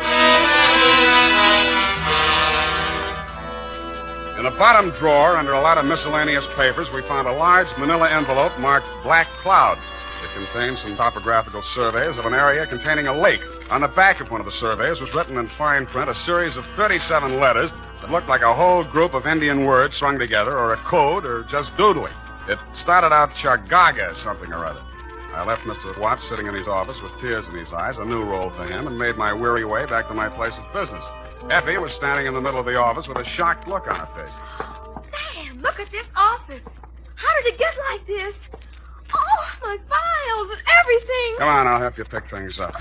In a bottom drawer, under a lot of miscellaneous papers, we found a large manila envelope marked Black Cloud. It contained some topographical surveys of an area containing a lake. On the back of one of the surveys was written in fine print a series of 37 letters that looked like a whole group of Indian words strung together, or a code, or just doodling. It started out Chagaga something or other. I left Mr. Watts sitting in his office with tears in his eyes, a new role for him, and made my weary way back to my place of business. Effie was standing in the middle of the office with a shocked look on her face. Sam, look at this office. How did it get like this? Oh, my files and everything. Come on, I'll help you pick things up.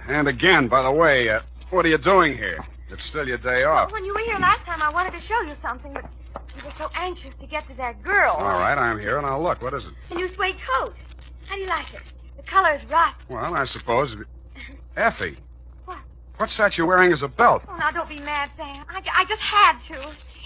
And again, by the way, what are you doing here? It's still your day off. When you were here last time, I wanted to show you something, but you were so anxious to get to that girl. All right, I'm here, and I'll look. What is it? A new suede coat. How do you like it? The color is rust. Well, I suppose... Effie. What? What's that you're wearing as a belt? Oh, now, don't be mad, Sam. I just had to.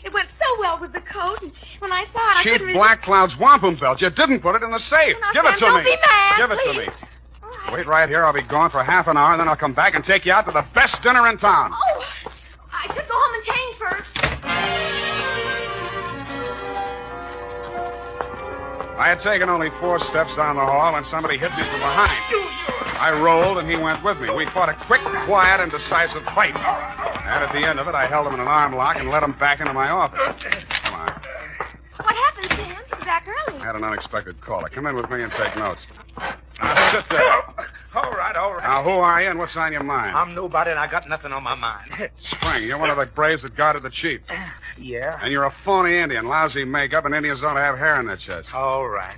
It went so well with the coat, and when I saw it, I Chief couldn't... Black Cloud's wampum belt. You didn't put it in the safe. Now, Give Sam, it to don't me. be mad, Give it please. to me. Wait right here. I'll be gone for half an hour, and then I'll come back and take you out to the best dinner in town. Oh, I should go home and change first. I had taken only 4 steps down the hall when somebody hit me from behind. I rolled, and he went with me. We fought a quick, quiet, and decisive fight. And at the end of it, I held him in an arm lock and led him back into my office. Come on. What happened, Sam? You're back early. I had an unexpected caller. Come in with me and take notes. Now, sit there. All right. right, all right. Now, who are you and what's on your mind? I'm nobody, and I got nothing on my mind. Spring, you're one of the braves that guarded the chief. Yeah? And you're a phony Indian, lousy makeup, and Indians don't have hair in their chest. All right.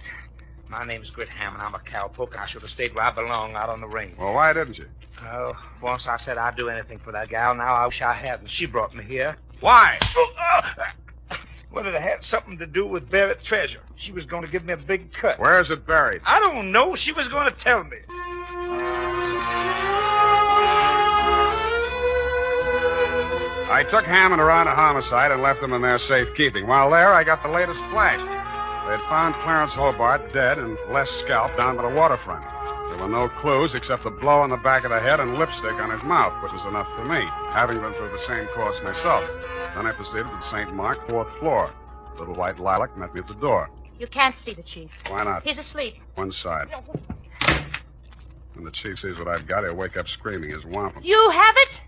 My name's Grit Hammett. I'm a cowpoke, and I should have stayed where I belong, out on the range. Well, why didn't you? Oh, once I said I'd do anything for that gal. Now I wish I hadn't. She brought me here. Why? Whether it had something to do with buried treasure. She was going to give me a big cut. Where is it buried? I don't know. She was going to tell me. I took Hammond around a homicide and left them in their safekeeping. While there, I got the latest flash. They had found Clarence Hobart dead and Les scalped down by the waterfront. There were no clues except a blow on the back of the head and lipstick on his mouth, which was enough for me, having been through the same course myself. Then I proceeded to St. Mark, 4th floor. Little White Lilac met me at the door. You can't see the chief. Why not? He's asleep. One side. When the chief sees what I've got, he'll wake up screaming his wampum. You have it?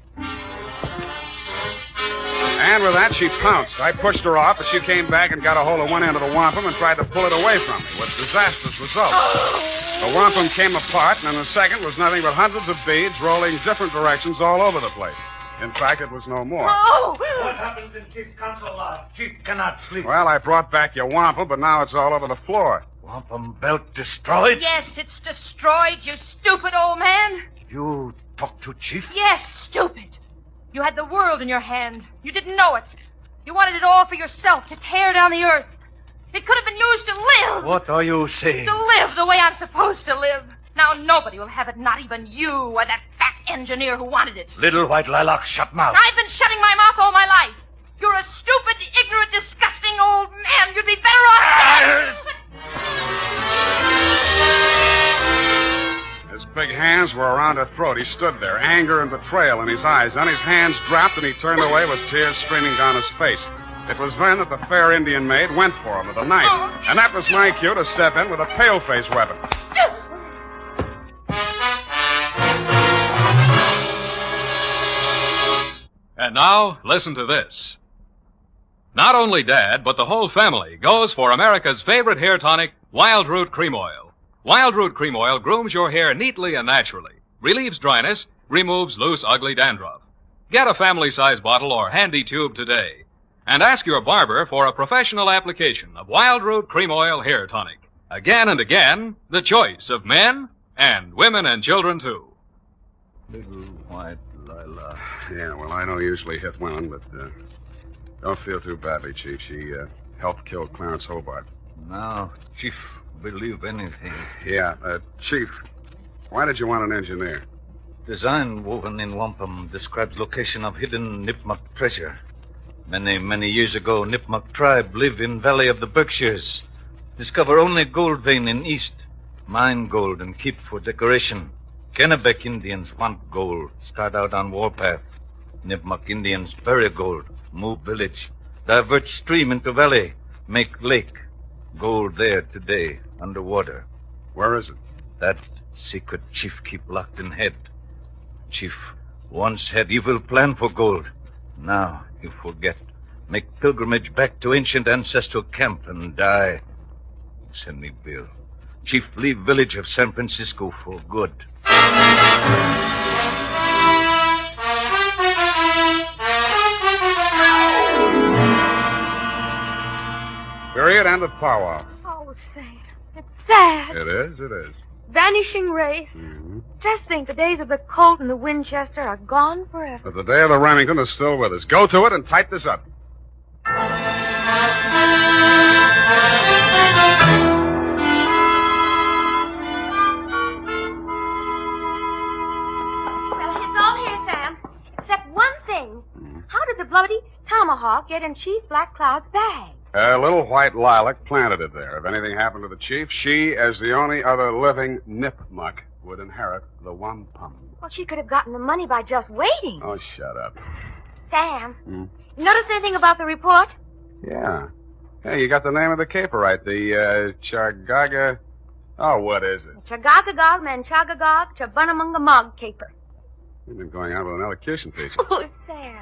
And with that, she pounced. I pushed her off, but she came back and got a hold of one end of the wampum and tried to pull it away from me, with disastrous results. The wampum came apart, and in a second was nothing but hundreds of beads rolling different directions all over the place. In fact, it was no more. Oh! What happens in Chief's council lodge? Chief cannot sleep. Well, I brought back your wampum, but now it's all over the floor. Wampum belt destroyed? Yes, it's destroyed, you stupid old man. You talk to Chief? Yes, stupid. You had the world in your hand. You didn't know it. You wanted it all for yourself, to tear down the earth. It could have been used to live. What are you saying? To live the way I'm supposed to live. Now nobody will have it, not even you or that fat engineer who wanted it. Little White Lilac, shut mouth. I've been shutting my mouth all my life. You're a stupid, ignorant, disgusting old man. You'd be better off. His big hands were around her throat. He stood there, anger and betrayal in his eyes. Then his hands dropped and he turned away with tears streaming down his face. It was then that the fair Indian maid went for him with a knife. And that was my cue to step in with a pale-face weapon. And now, listen to this. Not only Dad, but the whole family goes for America's favorite hair tonic, Wild Root Cream Oil. Wild Root Cream Oil grooms your hair neatly and naturally, relieves dryness, removes loose, ugly dandruff. Get a family-size bottle or handy tube today. And ask your barber for a professional application of Wild Root Cream Oil Hair Tonic. Again and again, the choice of men and women and children, too. Little White Lilac. Yeah, well, I don't usually hit women, but don't feel too badly, Chief. She helped kill Clarence Hobart. Now, Chief, believe anything. Yeah, Chief, why did you want an engineer? Design woven in wampum describes location of hidden Nipmuc treasure. Many years ago, Nipmuc tribe live in Valley of the Berkshires. Discover only gold vein in east. Mine gold and keep for decoration. Kennebec Indians want gold. Start out on warpath. Nipmuc Indians bury gold. Move village. Divert stream into valley. Make lake. Gold there today, underwater. Where is it? That secret chief keep locked in head. Chief once had evil plan for gold. Now you forget. Make pilgrimage back to ancient ancestral camp and die. Send me bill. Chief leave village of San Francisco for good. Period. End of powwow. Oh, Sam, it's sad. It is, it is. Vanishing race. Just think, the days of the Colt and the Winchester are gone forever. But the day of the Remington is still with us. Go to it and type this up. Well, it's all here, Sam. Except one thing. How did the bloody tomahawk get in Chief Black Cloud's bag? Little White Lilac planted it there. If anything happened to the chief, she, as the only other living Nipmuc, would inherit the wampum. Well, she could have gotten the money by just waiting. Oh, shut up. Sam, you notice anything about the report? Yeah. Hey, you got the name of the caper right. The, Chargaga... Oh, what is it? Chagagagog, Manchagagog, Chabunamungamog caper. You've been going out with an elocution teacher. Oh, Sam.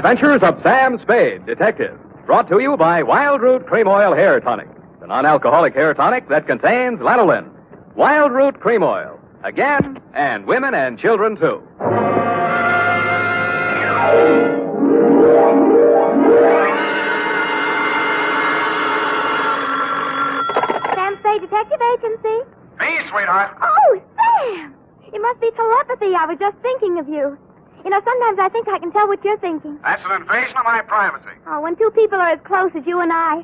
Adventures of Sam Spade, Detective. Brought to you by Wild Root Cream Oil Hair Tonic, the non-alcoholic hair tonic that contains lanolin. Wild Root Cream Oil. Again, and women and children, too. Sam Spade Detective Agency. Me, sweetheart. Oh, Sam! It must be telepathy. I was just thinking of you. You know, sometimes I think I can tell what you're thinking. That's an invasion of my privacy. Oh, when two people are as close as you and I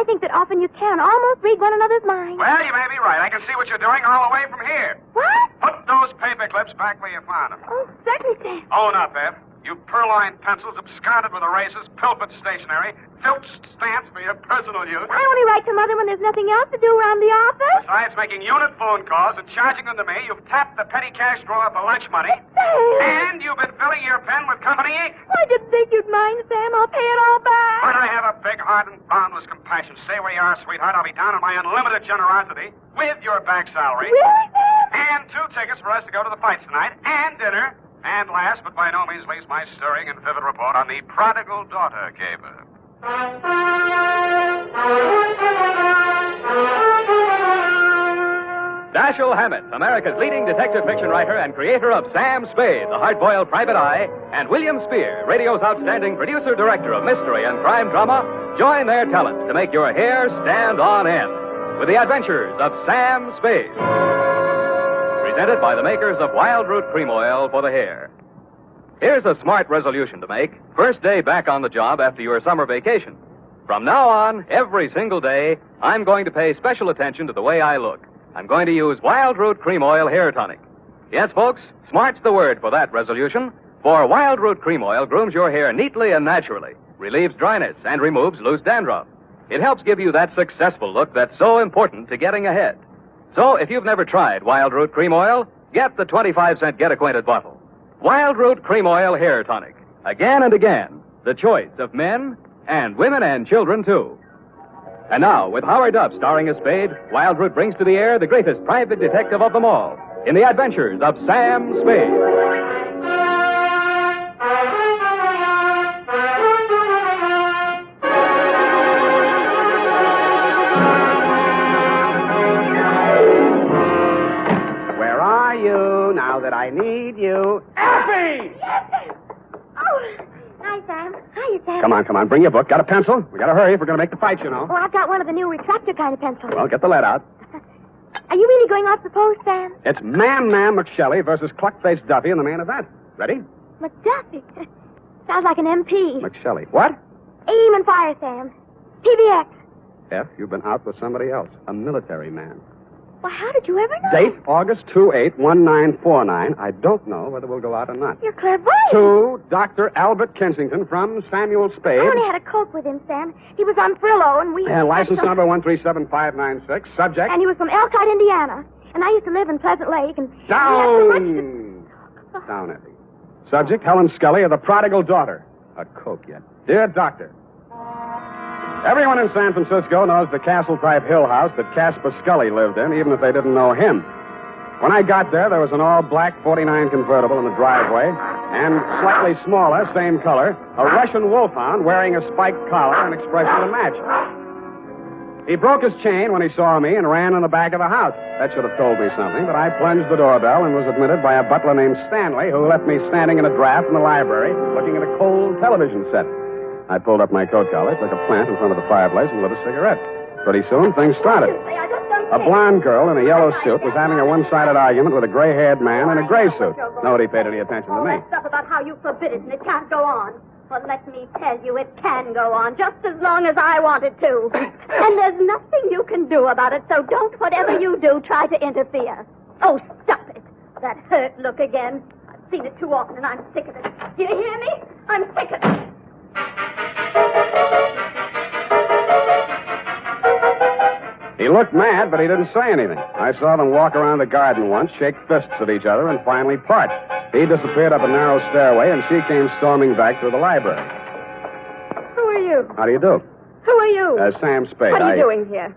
think that often you can almost read one another's minds. Well, you may be right. I can see what you're doing all the way from here. What? Put those paper clips back where you found them. Oh, certainly, Sam. Own up, Ed. You purloined pencils, absconded with erasers, pilfered stationery, filched stamps for your personal use. I only write to Mother when there's nothing else to do around the office. Besides making unit phone calls and charging them to me, you've tapped the petty cash drawer for lunch money. Sam! And you've been filling your pen with company ink. I didn't think you'd mind, Sam. I'll pay it all back. But I have a big heart and boundless compassion. Stay where you are, sweetheart. I'll be down on my unlimited generosity with your back salary. Really, Sam? And 2 tickets for us to go to the fights tonight, and dinner. And last, but by no means least, my stirring and vivid report on the prodigal daughter caper. Dashiell Hammett, America's leading detective fiction writer and creator of Sam Spade, the hard-boiled private eye, and William Spear, radio's outstanding producer-director of mystery and crime drama, join their talents to make your hair stand on end with the Adventures of Sam Spade. Presented by the makers of Wild Root Cream Oil for the hair. Here's a smart resolution to make. First day back on the job after your summer vacation. From now on, every single day, I'm going to pay special attention to the way I look. I'm going to use Wild Root Cream Oil Hair Tonic. Yes, folks, smart's the word for that resolution. For Wild Root Cream Oil grooms your hair neatly and naturally, relieves dryness, and removes loose dandruff. It helps give you that successful look that's so important to getting ahead. So, if you've never tried Wild Root Cream Oil, get the 25-cent get-acquainted bottle. Wild Root Cream Oil Hair Tonic. Again and again, the choice of men and women and children, too. And now, with Howard Duff starring as Spade, Wild Root brings to the air the greatest private detective of them all in the Adventures of Sam Spade. Now that I need you. Effie! Oh, hi, Sam. Hiya, Sam. Come on. Bring your book. Got a pencil? We gotta hurry if we're gonna make the fight, you know. Oh, I've got one of the new retractor kind of pencils. Well, get the lead out. Are you really going off the post, Sam? It's Man McShelly versus Cluck-Faced Duffy in the main event. Ready? McDuffie. Sounds like an MP. McShelly. What? Aim and fire, Sam. PBX. F, you've been out with somebody else. A military man. Well, how did you ever know? Date, August 28-1949. I don't know whether we'll go out or not. You're clairvoyant. To Dr. Albert Kensington from Samuel Spade. I only had a coke with him, Sam. He was on Frillo, and we... And license number 137596. Subject? And he was from Elkhart, Indiana. And I used to live in Pleasant Lake, and... Down! Down, Effie. Subject, Helen Scully of the Prodigal Daughter. A coke yet. Dear Doctor, everyone in San Francisco knows the castle-type hill house that Caspar Scully lived in, even if they didn't know him. When I got there was an all-black 49 convertible in the driveway, and slightly smaller, same color, a Russian wolfhound wearing a spiked collar and expression to match. He broke his chain when he saw me and ran in the back of the house. That should have told me something, but I plunged the doorbell and was admitted by a butler named Stanley, who left me standing in a draft in the library, looking at a cold television set. I pulled up my coat collar, took a plant in front of the fireplace, and lit a cigarette. Pretty soon, things started. A blonde girl in a yellow suit was having a one-sided argument with a gray-haired man in a gray suit. Nobody paid any attention to me. That stuff about how you forbid it and it can't go on. Well, let me tell you, it can go on just as long as I want it to. And there's nothing you can do about it, so don't, whatever you do, try to interfere. Oh, stop it. That hurt look again. I've seen it too often, and I'm sick of it. Do you hear me? I'm sick of it. He looked mad, but he didn't say anything. I saw them walk around the garden once, shake fists at each other, and finally part. He disappeared up a narrow stairway, and she came storming back through the library. Who are you? How do you do? Who are you? Sam Spade. What are you doing here?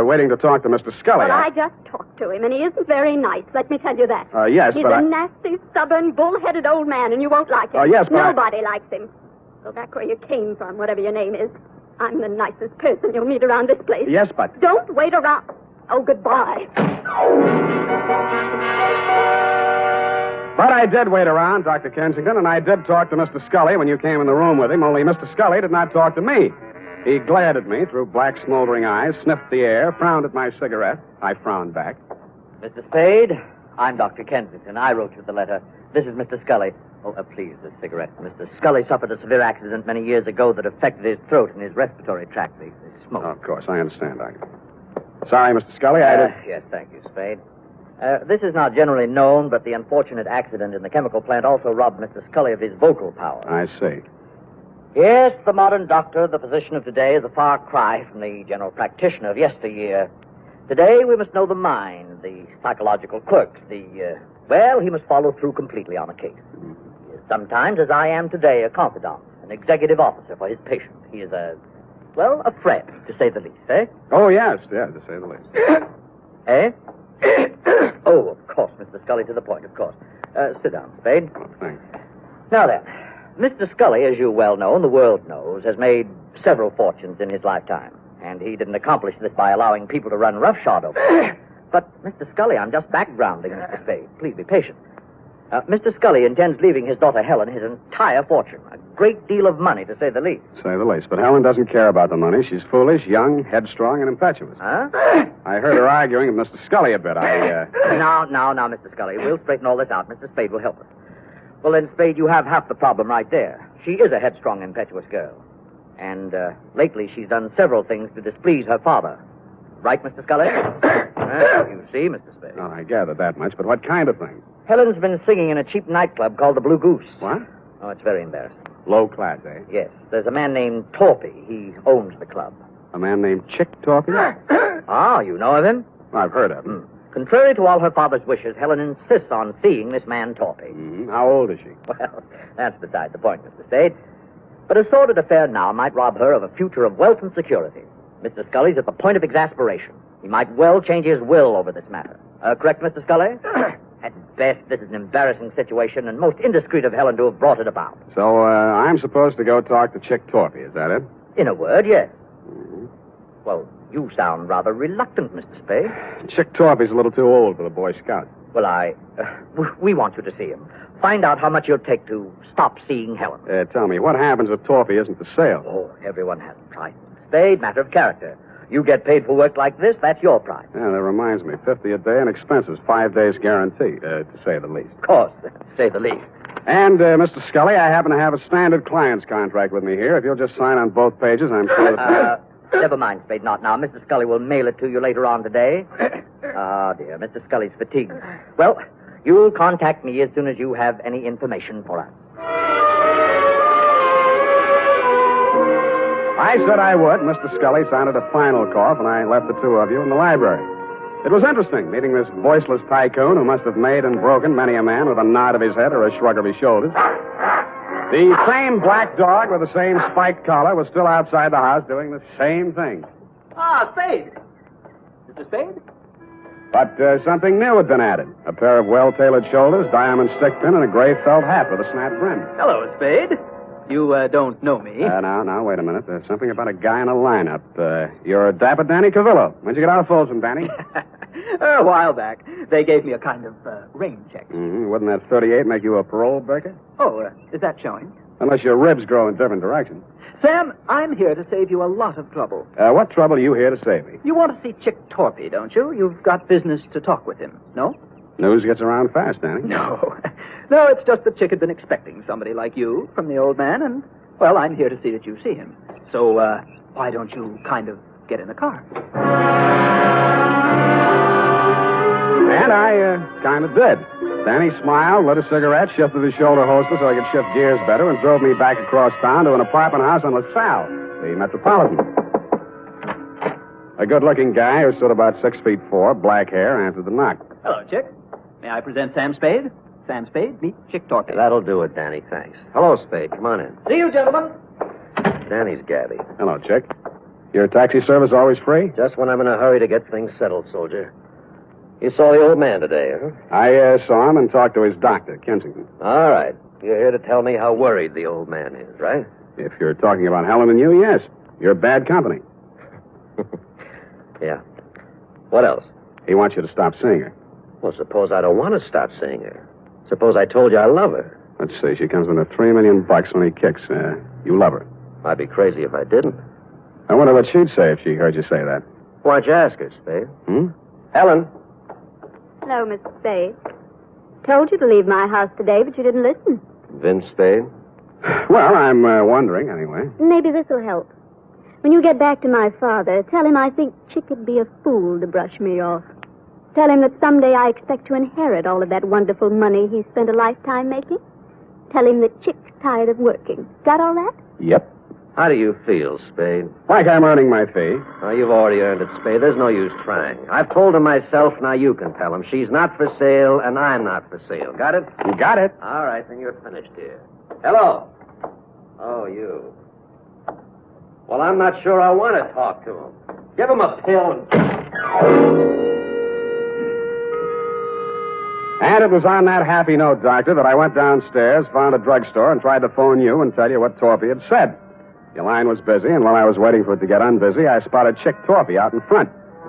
Waiting to talk to Mr. Scully. Well, I just talked to him, and he isn't very nice. Let me tell you that. Yes, He's but a nasty, stubborn, bull-headed old man, and you won't like him. Yes, but Nobody likes him. Go back where you came from, whatever your name is. I'm the nicest person you'll meet around this place. Yes, but... Don't wait around. Oh, goodbye. But I did wait around, Dr. Kensington, and I did talk to Mr. Scully when you came in the room with him, only Mr. Scully did not talk to me. He glared at me through black, smoldering eyes, sniffed the air, frowned at my cigarette. I frowned back. Mr. Spade, I'm Dr. Kensington. I wrote you the letter. This is Mr. Scully. Oh, please, this cigarette. Mr. Scully suffered a severe accident many years ago that affected his throat and his respiratory tract. He smoked. Oh, of course, I understand, Doctor. Sorry, Mr. Scully, I did... Yes, thank you, Spade. This is not generally known, but the unfortunate accident in the chemical plant also robbed Mr. Scully of his vocal power. I see. Yes, the modern doctor, the physician of today, is a far cry from the general practitioner of yesteryear. Today, we must know the mind, the psychological quirks, well, he must follow through completely on a case. He is sometimes, as I am today, a confidant, an executive officer for his patient. He is a friend, to say the least, eh? Oh, yes, to say the least. Eh? Oh, of course, Mr. Scully, to the point, of course. Sit down, Spade. Oh, thanks. Now then, Mr. Scully, as you well know, and the world knows, has made several fortunes in his lifetime. And he didn't accomplish this by allowing people to run roughshod over him. But, Mr. Scully, I'm just backgrounding Mr. Spade. Please be patient. Mr. Scully intends leaving his daughter Helen his entire fortune. A great deal of money, to say the least. Say the least. But Helen doesn't care about the money. She's foolish, young, headstrong, and impetuous. Huh? I heard her arguing with Mr. Scully a bit. Now, Mr. Scully. We'll straighten all this out. Mr. Spade will help us. Well, then, Spade, you have half the problem right there. She is a headstrong, impetuous girl. And lately she's done several things to displease her father. Right, Mr. Scully? You see, Mr. Spade. Oh, I gathered that much, but what kind of thing? Helen's been singing in a cheap nightclub called the Blue Goose. What? Oh, it's very embarrassing. Low class, eh? Yes. There's a man named Torpy. He owns the club. A man named Chick Torpy? Ah, you know of him? I've heard of him. Contrary to all her father's wishes, Helen insists on seeing this man Torpy. How old is she? Well, that's beside the point, Mr. Spade. But a sordid affair now might rob her of a future of wealth and security. Mr. Scully's at the point of exasperation. He might well change his will over this matter. Correct, Mr. Scully? At best, this is an embarrassing situation, and most indiscreet of Helen to have brought it about. So, I'm supposed to go talk to Chick Torpy, is that it? In a word, yes. Well, you sound rather reluctant, Mr. Spade. Chick Torpy's a little too old for the Boy Scouts. Well, we want you to see him. Find out how much you'll take to stop seeing Helen. Tell me, what happens if Torpy isn't for sale? Oh, everyone has a price. Spade, matter of character. You get paid for work like this, that's your price. Yeah, that reminds me. 50 a day and expenses. 5 days guarantee, to say the least. Of course, to say the least. And, Mr. Scully, I happen to have a standard client's contract with me here. If you'll just sign on both pages, I'm sure that... Never mind, Spade, not now. Mr. Scully will mail it to you later on today. Ah, dear, Mr. Scully's fatigued. Well, you'll contact me as soon as you have any information for us. I said I would. Mr. Scully sounded a final cough, and I left the two of you in the library. It was interesting, meeting this voiceless tycoon who must have made and broken many a man with a nod of his head or a shrug of his shoulders. The same black dog with the same spiked collar was still outside the house doing the same thing. Ah, Spade. Mr. Spade? But something new had been added. A pair of well-tailored shoulders, diamond stickpin, and a gray felt hat with a snap brim. Hello, Spade. You don't know me. Now, wait a minute. There's something about a guy in a lineup. You're Dapper Danny Cavillo. When'd you get out of Folsom, Danny? A while back. They gave me a kind of rain check. Wouldn't that 38 make you a parole breaker? Oh, is that showing? Unless your ribs grow in different directions. Sam, I'm here to save you a lot of trouble. What trouble are you here to save me? You want to see Chick Torpy, don't you? You've got business to talk with him, no? News gets around fast, Danny. No. No, it's just that Chick had been expecting somebody like you from the old man, and, well, I'm here to see that you see him. So, why don't you kind of get in the car? And I kind of did. Danny smiled, lit a cigarette, shifted his shoulder holster so I could shift gears better, and drove me back across town to an apartment house on LaSalle, the Metropolitan. A good-looking guy who stood about 6'4", black hair, answered the knock. Hello, Chick. May I present Sam Spade? Sam Spade, meet Chick Torpy. That'll do it, Danny, thanks. Hello, Spade. Come on in. See you, gentlemen. Danny's Gabby. Hello, Chick. Your taxi service always free? Just when I'm in a hurry to get things settled, soldier. You saw the old man today, huh? I saw him and talked to his doctor, Kensington. All right. You're here to tell me how worried the old man is, right? If you're talking about Helen and you, yes. You're bad company. Yeah. What else? He wants you to stop seeing her. Well, suppose I don't want to stop seeing her. Suppose I told you I love her. Let's see. She comes into $3 million when he kicks. You love her. I'd be crazy if I didn't. I wonder what she'd say if she heard you say that. Why don't you ask her, Spade? Hmm? Helen. Hello, Mr. Spade. Told you to leave my house today, but you didn't listen. Vince Spade? Well, I'm wondering, anyway. Maybe this will help. When you get back to my father, tell him I think Chick would be a fool to brush me off. Tell him that someday I expect to inherit all of that wonderful money he spent a lifetime making. Tell him that Chick's tired of working. Got all that? Yep. How do you feel, Spade? Like I'm earning my fee. Oh, you've already earned it, Spade. There's no use trying. I've told her myself, now you can tell him. She's not for sale, and I'm not for sale. Got it? You got it. All right, then you're finished here. Hello. Oh, you. Well, I'm not sure I want to talk to him. Give him a pill and... And it was on that happy note, Doctor, that I went downstairs, found a drugstore, and tried to phone you and tell you what Torpy had said. Your line was busy, and while I was waiting for it to get unbusy, I spotted Chick Torpy out in front.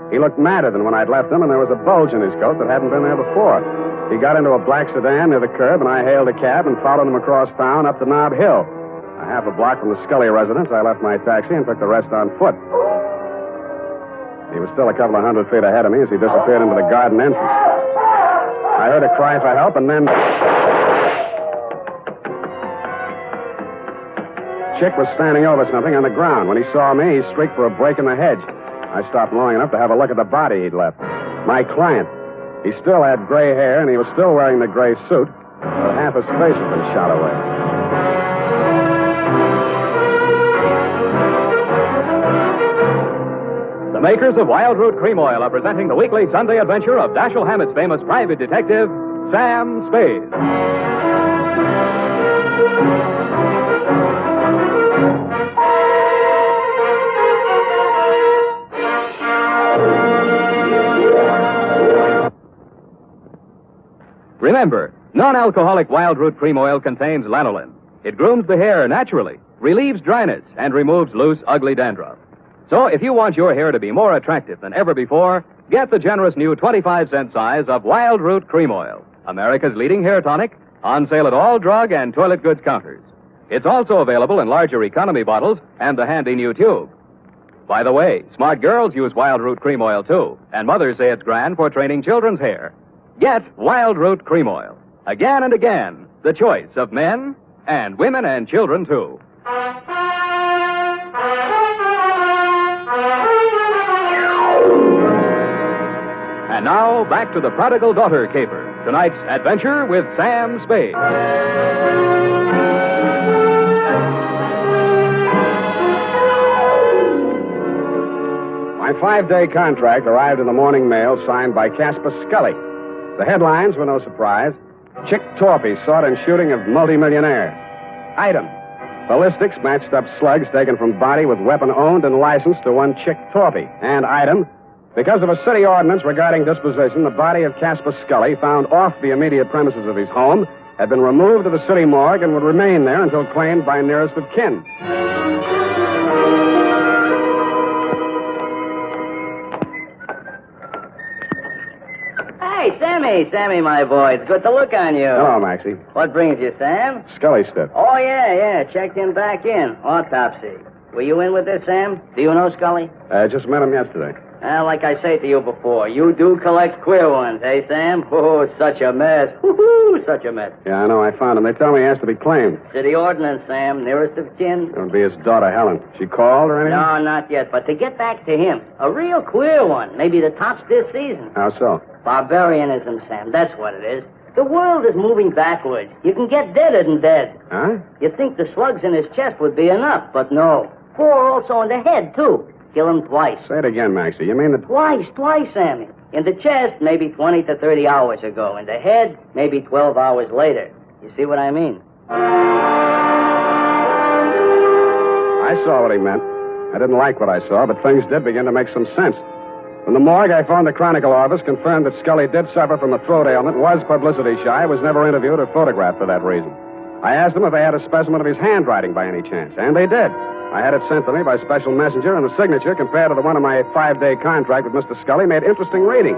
He looked madder than when I'd left him, and there was a bulge in his coat that hadn't been there before. He got into a black sedan near the curb, and I hailed a cab and followed him across town up to Nob Hill. A half a block from the Scully residence, I left my taxi and took the rest on foot. He was still a couple of 100 feet ahead of me as he disappeared into the garden entrance. I heard a cry for help, and then... Chick was standing over something on the ground. When he saw me, he streaked for a break in the hedge. I stopped long enough to have a look at the body he'd left. My client. He still had gray hair, and he was still wearing the gray suit, but half his face had been shot away. The makers of Wild Root Cream Oil are presenting the weekly Sunday adventure of Dashiell Hammett's famous private detective, Sam Spade. Remember, non-alcoholic Wild Root Cream Oil contains lanolin. It grooms the hair naturally, relieves dryness, and removes loose, ugly dandruff. So if you want your hair to be more attractive than ever before, get the generous new 25-cent size of Wild Root Cream Oil, America's leading hair tonic, on sale at all drug and toilet goods counters. It's also available in larger economy bottles and the handy new tube. By the way, smart girls use Wild Root Cream Oil, too, and mothers say it's grand for training children's hair. Get Wild Root Cream Oil. Again and again, the choice of men and women and children, too. And now, back to the Prodigal Daughter caper. Tonight's adventure with Sam Spade. My 5-day contract arrived in the morning mail signed by Casper Scully. The headlines were no surprise. Chick Torpy sought in shooting of multimillionaire. Item: ballistics matched up slugs taken from body with weapon owned and licensed to one Chick Torpy. And item: because of a city ordinance regarding disposition, the body of Casper Scully, found off the immediate premises of his home, had been removed to the city morgue and would remain there until claimed by nearest of kin. Hey, Sammy, my boy. It's good to look on you. Hello, Maxie. What brings you, Sam? Scully stiff. Oh, yeah. Checked him back in. Autopsy. Were you in with this, Sam? Do you know Scully? Just met him yesterday. Well, like I say to you before, you do collect queer ones, eh, Sam? Oh, such a mess. Woo-hoo, such a mess. Yeah, I know. I found him. They tell me he has to be claimed. City ordinance, Sam. Nearest of kin. It would be his daughter, Helen. She called or anything? No, not yet. But to get back to him, a real queer one. Maybe the tops this season. How so? Barbarianism, Sam. That's what it is. The world is moving backwards. You can get deader than dead. Huh? You'd think the slugs in his chest would be enough, but no. 4 also in the head, too. Kill him twice. Say it again, Maxie. You mean that... Twice, Sammy. In the chest, maybe 20 to 30 hours ago. In the head, maybe 12 hours later. You see what I mean? I saw what he meant. I didn't like what I saw, but things did begin to make some sense. From the morgue, I phoned the Chronicle office, confirmed that Scully did suffer from a throat ailment, was publicity shy, was never interviewed or photographed for that reason. I asked them if they had a specimen of his handwriting by any chance, and they did. I had it sent to me by special messenger, and the signature, compared to the one of my 5-day contract with Mr. Scully, made interesting reading.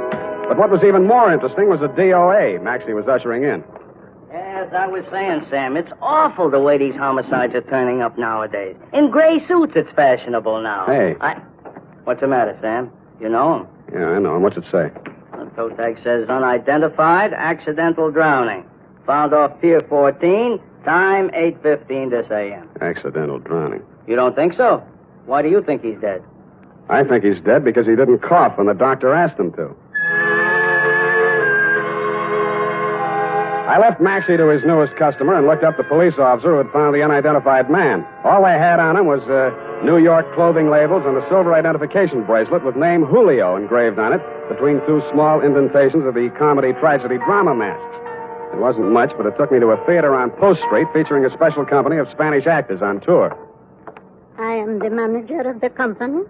But what was even more interesting was the DOA Maxie was ushering in. As I was saying, Sam, it's awful the way these homicides are turning up nowadays. In gray suits, it's fashionable now. Hey. What's the matter, Sam? You know him? Yeah, I know him. What's it say? The toe tag says unidentified, accidental drowning. Found off Pier 14, time 8:15 this a.m. Accidental drowning. You don't think so? Why do you think he's dead? I think he's dead because he didn't cough when the doctor asked him to. I left Maxie to his newest customer and looked up the police officer who had found the unidentified man. All they had on him was New York clothing labels and a silver identification bracelet with name Julio engraved on it between two small indentations of the comedy tragedy drama masks. It wasn't much, but it took me to a theater on Post Street featuring a special company of Spanish actors on tour. I am the manager of the company.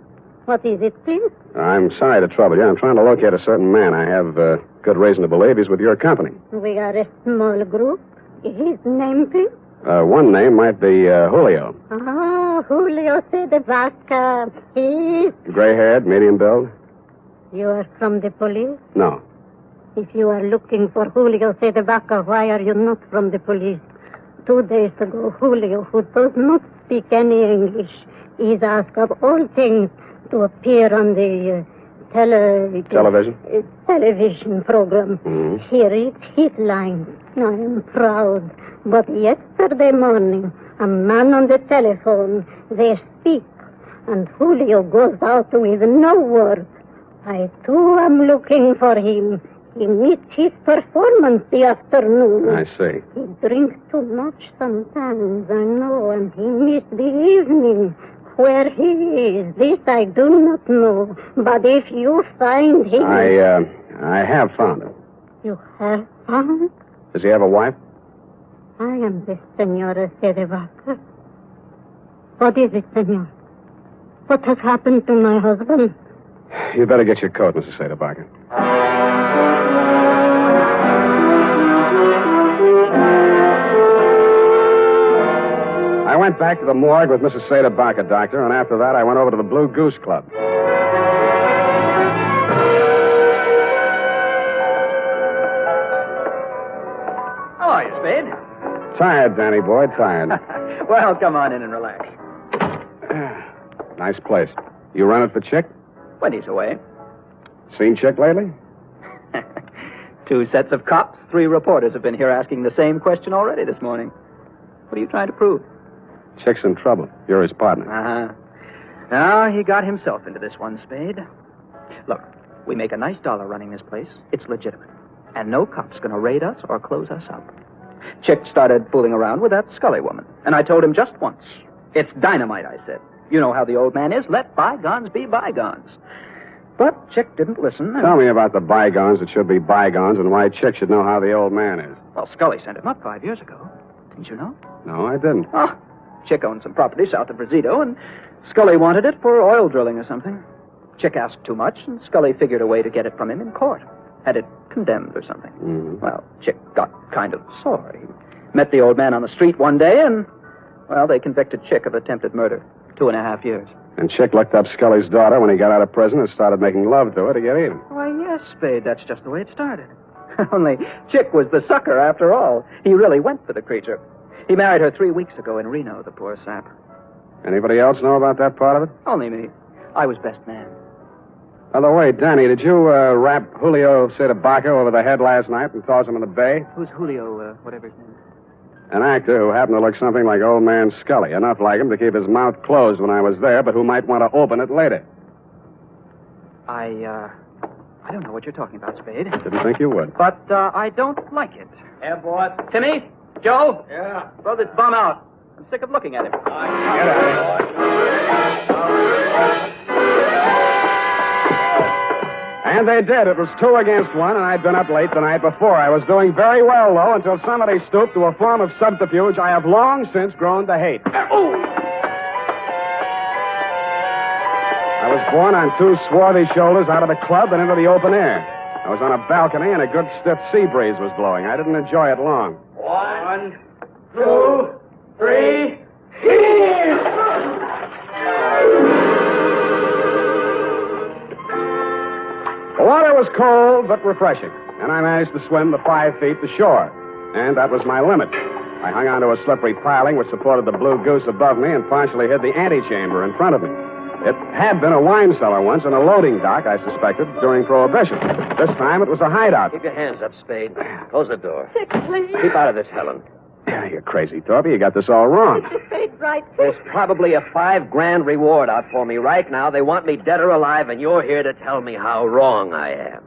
What is it, please? I'm sorry to trouble you. I'm trying to locate a certain man. I have good reason to believe he's with your company. We are a small group. His name, please? One name might be Julio. Oh, Julio C. de Vaca. He... Gray-haired, medium build? You are from the police? No. If you are looking for Julio C. de Vaca, why are you not from the police? 2 days ago, Julio, who does not speak any English, is asked of all things to appear on the television program. Mm-hmm. He reads his lines. I am proud. But yesterday morning, a man on the telephone, they speak, and Julio goes out with no word. I, too, am looking for him. He missed his performance the afternoon. I see. He drinks too much sometimes, I know, and he missed the evening. Where he is, this I do not know. But if you find him... I have found him. You have found? Does he have a wife? I am the Senora Cedevaca. What is it, Senor? What has happened to my husband? You better get your coat, Mrs. Cedevaca. I went back to the morgue with Mrs. Cedevaca, Doctor, and after that I went over to the Blue Goose Club. How are you, Spade? Tired, Danny boy, tired. Well, come on in and relax. Nice place. You run it for Chick? When he's away. Seen Chick lately? 2 sets of cops, 3 reporters have been here asking the same question already this morning. What are you trying to prove? Chick's in trouble. You're his partner. Uh-huh. Now, he got himself into this one, Spade. Look, we make a nice dollar running this place. It's legitimate. And no cop's going to raid us or close us up. Chick started fooling around with that Scully woman. And I told him just once. It's dynamite, I said. You know how the old man is. Let bygones be bygones. But Chick didn't listen. Tell me about the bygones that should be bygones and why Chick should know how the old man is. Well, Scully sent him up 5 years ago. Didn't you know? No, I didn't. Oh, Chick owned some property south of Brazito, and Scully wanted it for oil drilling or something. Chick asked too much, and Scully figured a way to get it from him in court. Had it condemned or something. Mm-hmm. Well, Chick got kind of sore. He met the old man on the street one day, and, well, they convicted Chick of attempted murder. 2.5 years. And Chick looked up Scully's daughter when he got out of prison and started making love to her to get even. Why, yes, Spade, that's just the way it started. Only Chick was the sucker after all. He really went for the creature. He married her 3 weeks ago in Reno, the poor sap. Anybody else know about that part of it? Only me. I was best man. By the way, Danny, did you rap Julio Cedevaca over the head last night and toss him in the bay? Who's Julio, whatever his name is? An actor who happened to look something like old man Scully. Enough like him to keep his mouth closed when I was there, but who might want to open it later. I don't know what you're talking about, Spade. Didn't think you would. But I don't like it. Yeah, boy. Timmy? Joe? Yeah. Throw this bum out. I'm sick of looking at him. Get out of here. And they did. It was 2 against 1, and I'd been up late the night before. I was doing very well, though, until somebody stooped to a form of subterfuge I have long since grown to hate. I was born on 2 swarthy shoulders out of the club and into the open air. I was on a balcony, and a good stiff sea breeze was blowing. I didn't enjoy it long. 1, 2, 3, The water was cold but refreshing, and I managed to swim the 5 feet to shore. And that was my limit. I hung onto a slippery piling which supported the blue goose above me and partially hid the antechamber in front of me. It had been a wine cellar once and a loading dock, I suspected, during Prohibition. This time it was a hideout. Keep your hands up, Spade. Close the door. Chick, please. Keep out of this, Helen. You're crazy, Torpy. You got this all wrong. Mr. Spade's right. There's probably a $5,000 reward out for me right now. They want me dead or alive, and you're here to tell me how wrong I am.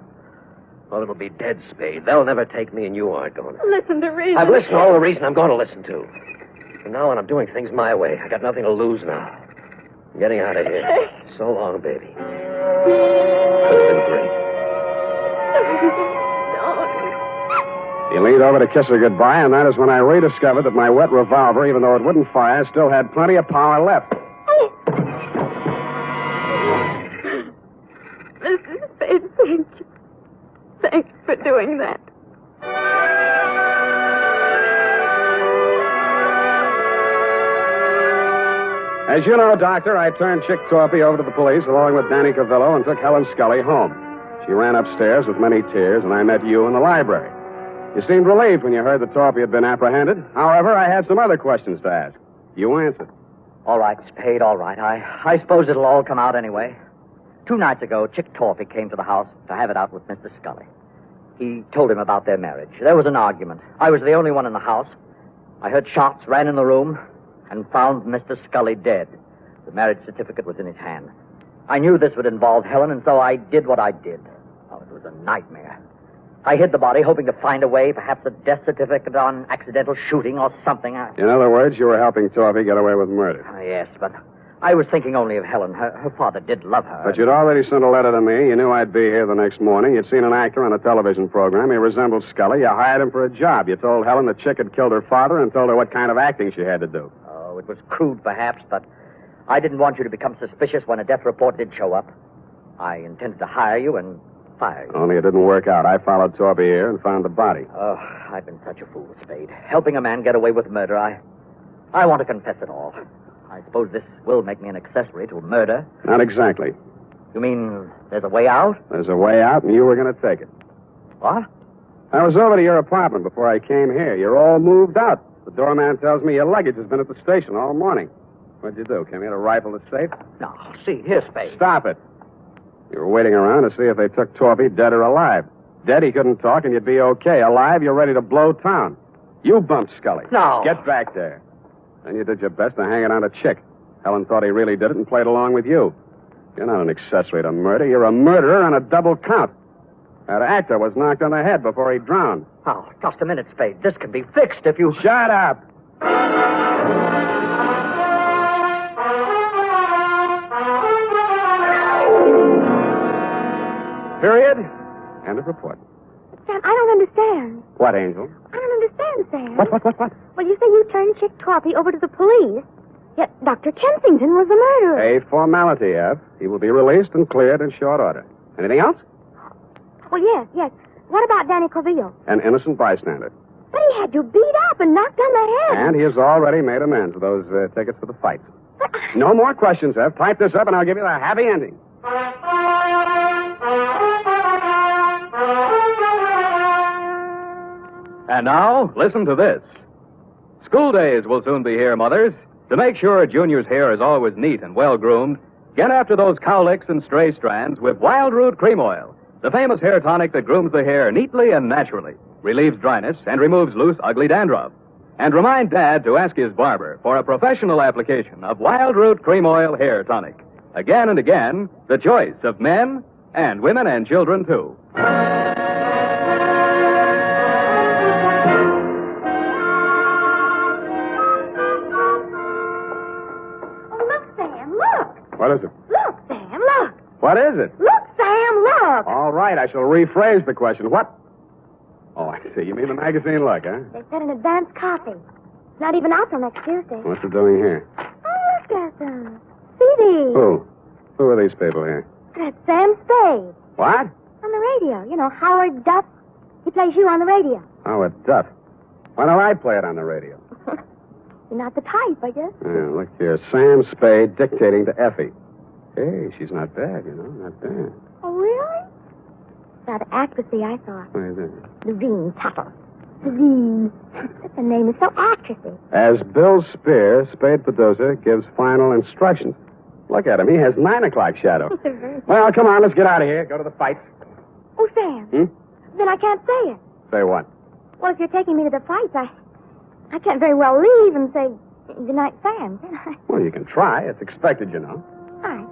Well, it'll be dead, Spade. They'll never take me, and you aren't going to. Listen to reason. I've listened to all the reason I'm going to listen to. From now on, I'm doing things my way. I got nothing to lose now. I'm getting out of here. So long, baby. It's been great. He leaned over to kiss her goodbye, and that is when I rediscovered that my wet revolver, even though it wouldn't fire, still had plenty of power left. Mr. Spade, thank you. Thanks for doing that. As you know, Doctor, I turned Chick Torpy over to the police along with Danny Cavillo and took Helen Scully home. She ran upstairs with many tears, and I met you in the library. You seemed relieved when you heard that Torpy had been apprehended. However, I had some other questions to ask. You answered. All right, Spade, all right. I suppose it'll all come out anyway. 2 nights ago, Chick Torpy came to the house to have it out with Mr. Scully. He told him about their marriage. There was an argument. I was the only one in the house. I heard shots, ran in the room, and found Mr. Scully dead. The marriage certificate was in his hand. I knew this would involve Helen, and so I did what I did. Oh, it was a nightmare. I hid the body, hoping to find a way, perhaps a death certificate on accidental shooting or something. In other words, you were helping Torpy get away with murder. Yes, but I was thinking only of Helen. Her father did love her. But you'd already sent a letter to me. You knew I'd be here the next morning. You'd seen an actor on a television program. He resembled Scully. You hired him for a job. You told Helen that Chick had killed her father and told her what kind of acting she had to do. Oh, it was crude, perhaps, but I didn't want you to become suspicious when a death report did show up. I intended to hire you and fire you. Only it didn't work out. I followed Torpy here and found the body. Oh, I've been such a fool, Spade. Helping a man get away with murder, I want to confess it all. I suppose this will make me an accessory to a murder. Not exactly. You mean there's a way out? There's a way out, and you were going to take it. What? I was over to your apartment before I came here. You're all moved out. The doorman tells me your luggage has been at the station all morning. What'd you do? Came here to rifle the safe? No, see, here, Spade. Stop it. You were waiting around to see if they took Torpy dead or alive. Dead, he couldn't talk, and you'd be okay. Alive, you're ready to blow town. You bumped Scully. No. Get back there. Then you did your best to hang it on a chick. Helen thought he really did it and played along with you. You're not an accessory to murder. You're a murderer on a double count. That actor was knocked on the head before he drowned. Oh, just a minute, Spade. This can be fixed if you... Shut up! Period. End of report. Sam, I don't understand. What, Angel? I don't understand, Sam. What? Well, you say you turned Chick Torpy over to the police, yet Dr. Kensington was the murderer. A formality, F. He will be released and cleared in short order. Anything else? Well, yes. What about Danny Cavillo? An innocent bystander. But he had you beat up and knocked on the head. And he has already made amends with those tickets for the fight. No more questions, F. Type this up and I'll give you the happy ending. And now, listen to this. School days will soon be here, mothers. To make sure Junior's hair is always neat and well-groomed, get after those cowlicks and stray strands with Wild Root Cream Oil, the famous hair tonic that grooms the hair neatly and naturally, relieves dryness, and removes loose, ugly dandruff. And remind Dad to ask his barber for a professional application of Wild Root Cream Oil Hair Tonic. Again and again, the choice of men and women and children, too. What is it? Look, Sam, look. What is it? Look, Sam, look. All right, I shall rephrase the question. What? Oh, I see. You mean the magazine Look, huh? They said an advance copy. It's not even out till next Tuesday. What's it doing here? Oh, look at them. See these? Who? Who are these people here? That's Sam Spade. What? On the radio. You know, Howard Duff. He plays you on the radio. Howard Duff. Why don't I play it on the radio? You're not the type, I guess. Yeah, look here. Sam Spade dictating to Effie. Hey, she's not bad, you know. Not bad. Oh, really? Not actressy, I thought. What is it? Levine Tuttle. Levine. The name is so actressy. As Bill Spear, Spade producer, gives final instructions. Look at him. He has 9 o'clock shadow. Well, come on. Let's get out of here. Go to the fight. Oh, Sam. Then I can't say it. Say what? Well, if you're taking me to the fights, I can't very well leave and say goodnight, Sam, can I? Well, you can try. It's expected, you know. All right.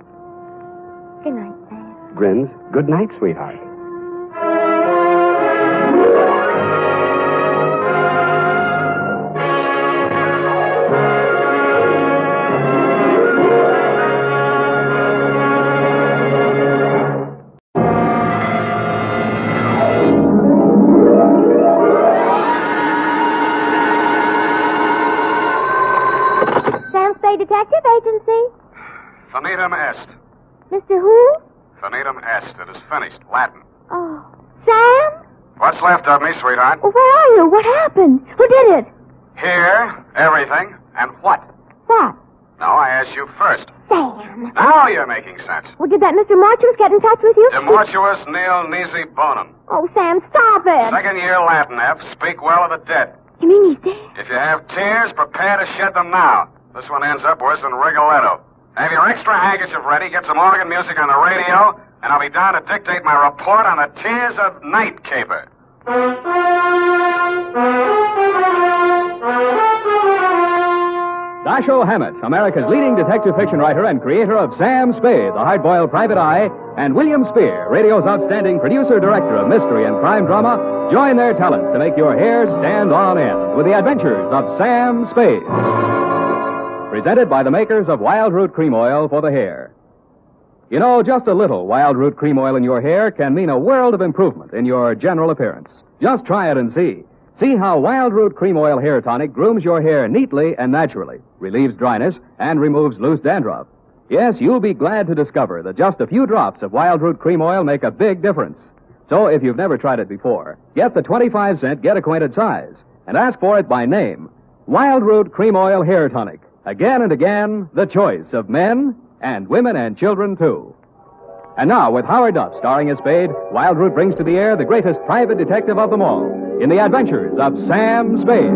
Good night, Sam. Grins. Good night, sweetheart. Detective Agency? Finitum est. Mr. Who? Finitum est. It is finished. Latin. Oh. Sam? What's left of me, sweetheart? Well, where are you? What happened? Who did it? Here, everything, and what? What? No, I asked you first. Sam. Now you're making sense. Well, did that Mr. Mortuus get in touch with you? Demortuus nil nisi bonum. Oh, Sam, stop it. Second year Latin, F. Speak well of the dead. You mean he's dead? If you have tears, prepare to shed them now. This one ends up worse than Rigoletto. Have your extra handkerchief ready, get some organ music on the radio, and I'll be down to dictate my report on the Tears of Night caper. Dashiell Hammett, America's leading detective fiction writer and creator of Sam Spade, the hard-boiled private eye, and William Spear, radio's outstanding producer-director of mystery and crime drama, join their talents to make your hair stand on end with the Adventures of Sam Spade. Presented by the makers of Wild Root Cream Oil for the hair. You know, just a little Wild Root Cream Oil in your hair can mean a world of improvement in your general appearance. Just try it and see. See how Wild Root Cream Oil Hair Tonic grooms your hair neatly and naturally, relieves dryness, and removes loose dandruff. Yes, you'll be glad to discover that just a few drops of Wild Root Cream Oil make a big difference. So if you've never tried it before, get the 25-cent Get Acquainted size and ask for it by name. Wild Root Cream Oil Hair Tonic. Again and again, the choice of men and women and children, too. And now, with Howard Duff starring as Spade, Wild Root brings to the air the greatest private detective of them all in the Adventures of Sam Spade.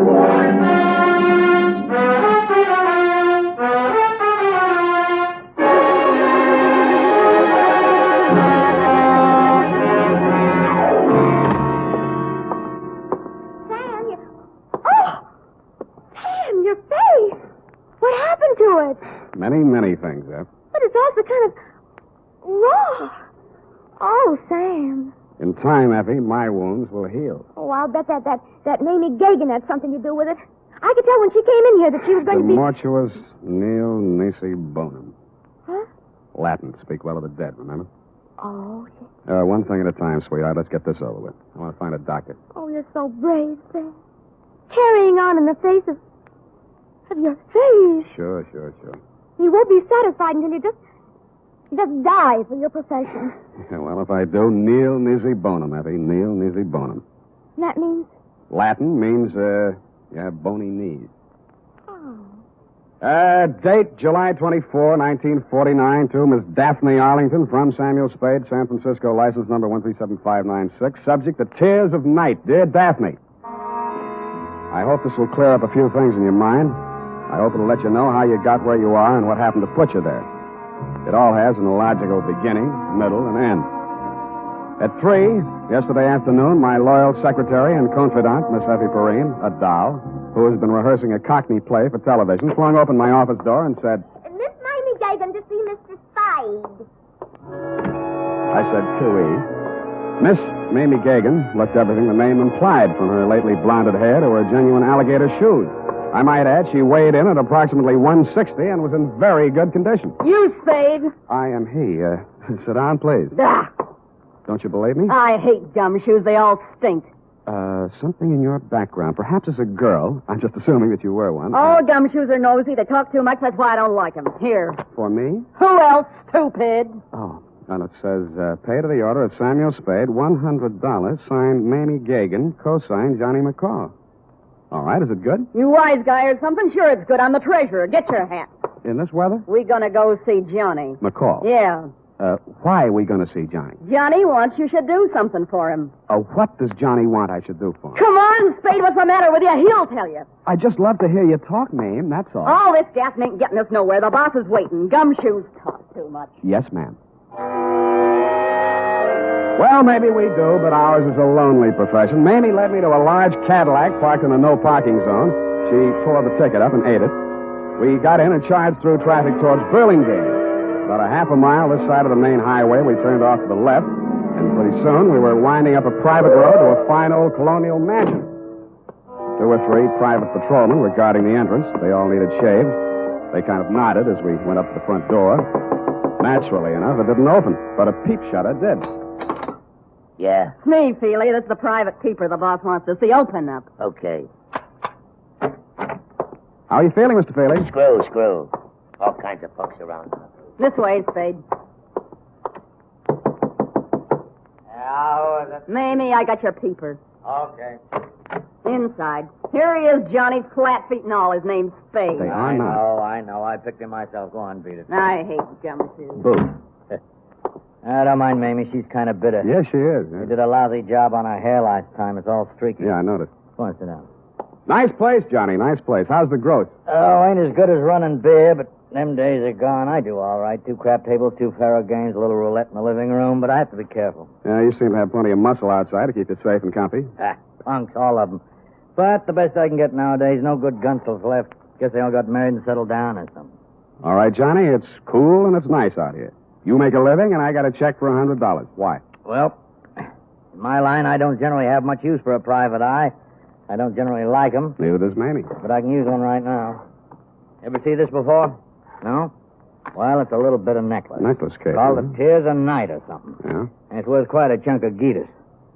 Many things, Eph. But it's also kind of raw. Oh, Sam. In time, Effie, my wounds will heal. Oh, I'll bet that Mamie Gagan had something to do with it. I could tell when she came in here that she was going to be... Demortuus nil nisi bonum. Huh? Latin. Speak well of the dead, remember? Oh, yes. One thing at a time, sweetheart. Let's get this over with. I want to find a doctor. Oh, you're so brave, Sam. Carrying on in the face of your face. Sure. You won't be satisfied until you just die for your profession. Yeah, well, if I do, nil nisi bonum, Effie. Nil nisi bonum. And that means? Latin means, you have bony knees. Oh. Date, July 24, 1949, to Miss Daphne Arlington from Samuel Spade, San Francisco, license number 137596. Subject, the Tears of Night. Dear Daphne, I hope this will clear up a few things in your mind. I hope it'll let you know how you got where you are and what happened to put you there. It all has an illogical beginning, middle, and end. At 3, yesterday afternoon, my loyal secretary and confidant, Miss Effie Perrine, a doll, who has been rehearsing a Cockney play for television, flung open my office door and said, Miss Mamie Gagan to see Mr. Spade. I said 2E. Miss Mamie Gagan looked everything the name implied, from her lately blonded hair to her genuine alligator shoes. I might add, she weighed in at approximately 160 and was in very good condition. You, Spade. I am he. Sit down, please. Ah, Don't you believe me? I hate gumshoes. They all stink. Something in your background. Perhaps as a girl. I'm just assuming that you were one. All gumshoes are nosy. They talk too much. That's why I don't like them. Here. For me? Who else, stupid? Oh, and it says, pay to the order of Samuel Spade, $100, signed Mamie Gagan, co-signed Johnny McCall. All right, is it good? You wise guy or something? Sure it's good. I'm the treasurer. Get your hat. In this weather? We gonna go see Johnny. McCall. Yeah. Why are we going to see Johnny? Johnny wants you should do something for him. What does Johnny want I should do for him? Come on, Spade, what's the matter with you? He'll tell you. I just love to hear you talk, Mame, that's all. All this gassing ain't getting us nowhere. The boss is waiting. Gumshoes talk too much. Yes, ma'am. Well, maybe we do, but ours is a lonely profession. Mamie led me to a large Cadillac parked in a no-parking zone. She tore the ticket up and ate it. We got in and charged through traffic towards Burlingame. About a half a mile this side of the main highway, we turned off to the left, and pretty soon we were winding up a private road to a fine old colonial mansion. 2 or 3 private patrolmen were guarding the entrance. They all needed shaves. They kind of nodded as we went up to the front door. Naturally enough, it didn't open, but a peep shutter did. Yeah. It's me, Feely. This is the private peeper the boss wants to see. Open up. Okay. How are you feeling, Mr. Feely? Screw. All kinds of folks around. This way, Spade. How is it? Mamie, I got your peeper. Okay. Inside. Here he is, Johnny, flat feet and all. His name's Spade. They are not. I know. I picked him myself. Go on, beat it. I hate gumshoes. Boo. Don't mind Mamie. She's kind of bitter. Yes, she is. We did a lousy job on her hair last time. It's all streaky. Yeah, I noticed. Go on, sit down. Nice place, Johnny. Nice place. How's the growth? Oh, ain't as good as running beer, but them days are gone. I do all right. 2 crap tables, 2 faro games, a little roulette in the living room, but I have to be careful. Yeah, you seem to have plenty of muscle outside to keep you safe and comfy. Punks, all of them. But the best I can get nowadays, no good gunsels left. Guess they all got married and settled down or something. All right, Johnny, it's cool and it's nice out here. You make a living, and I got a check for $100. Why? Well, in my line, I don't generally have much use for a private eye. I don't generally like them. Neither does Mamie. But I can use one right now. Ever see this before? No? Well, it's a little bit of necklace. Necklace case. Called the Tears of Night or something. Yeah? And it's worth quite a chunk of Geetus.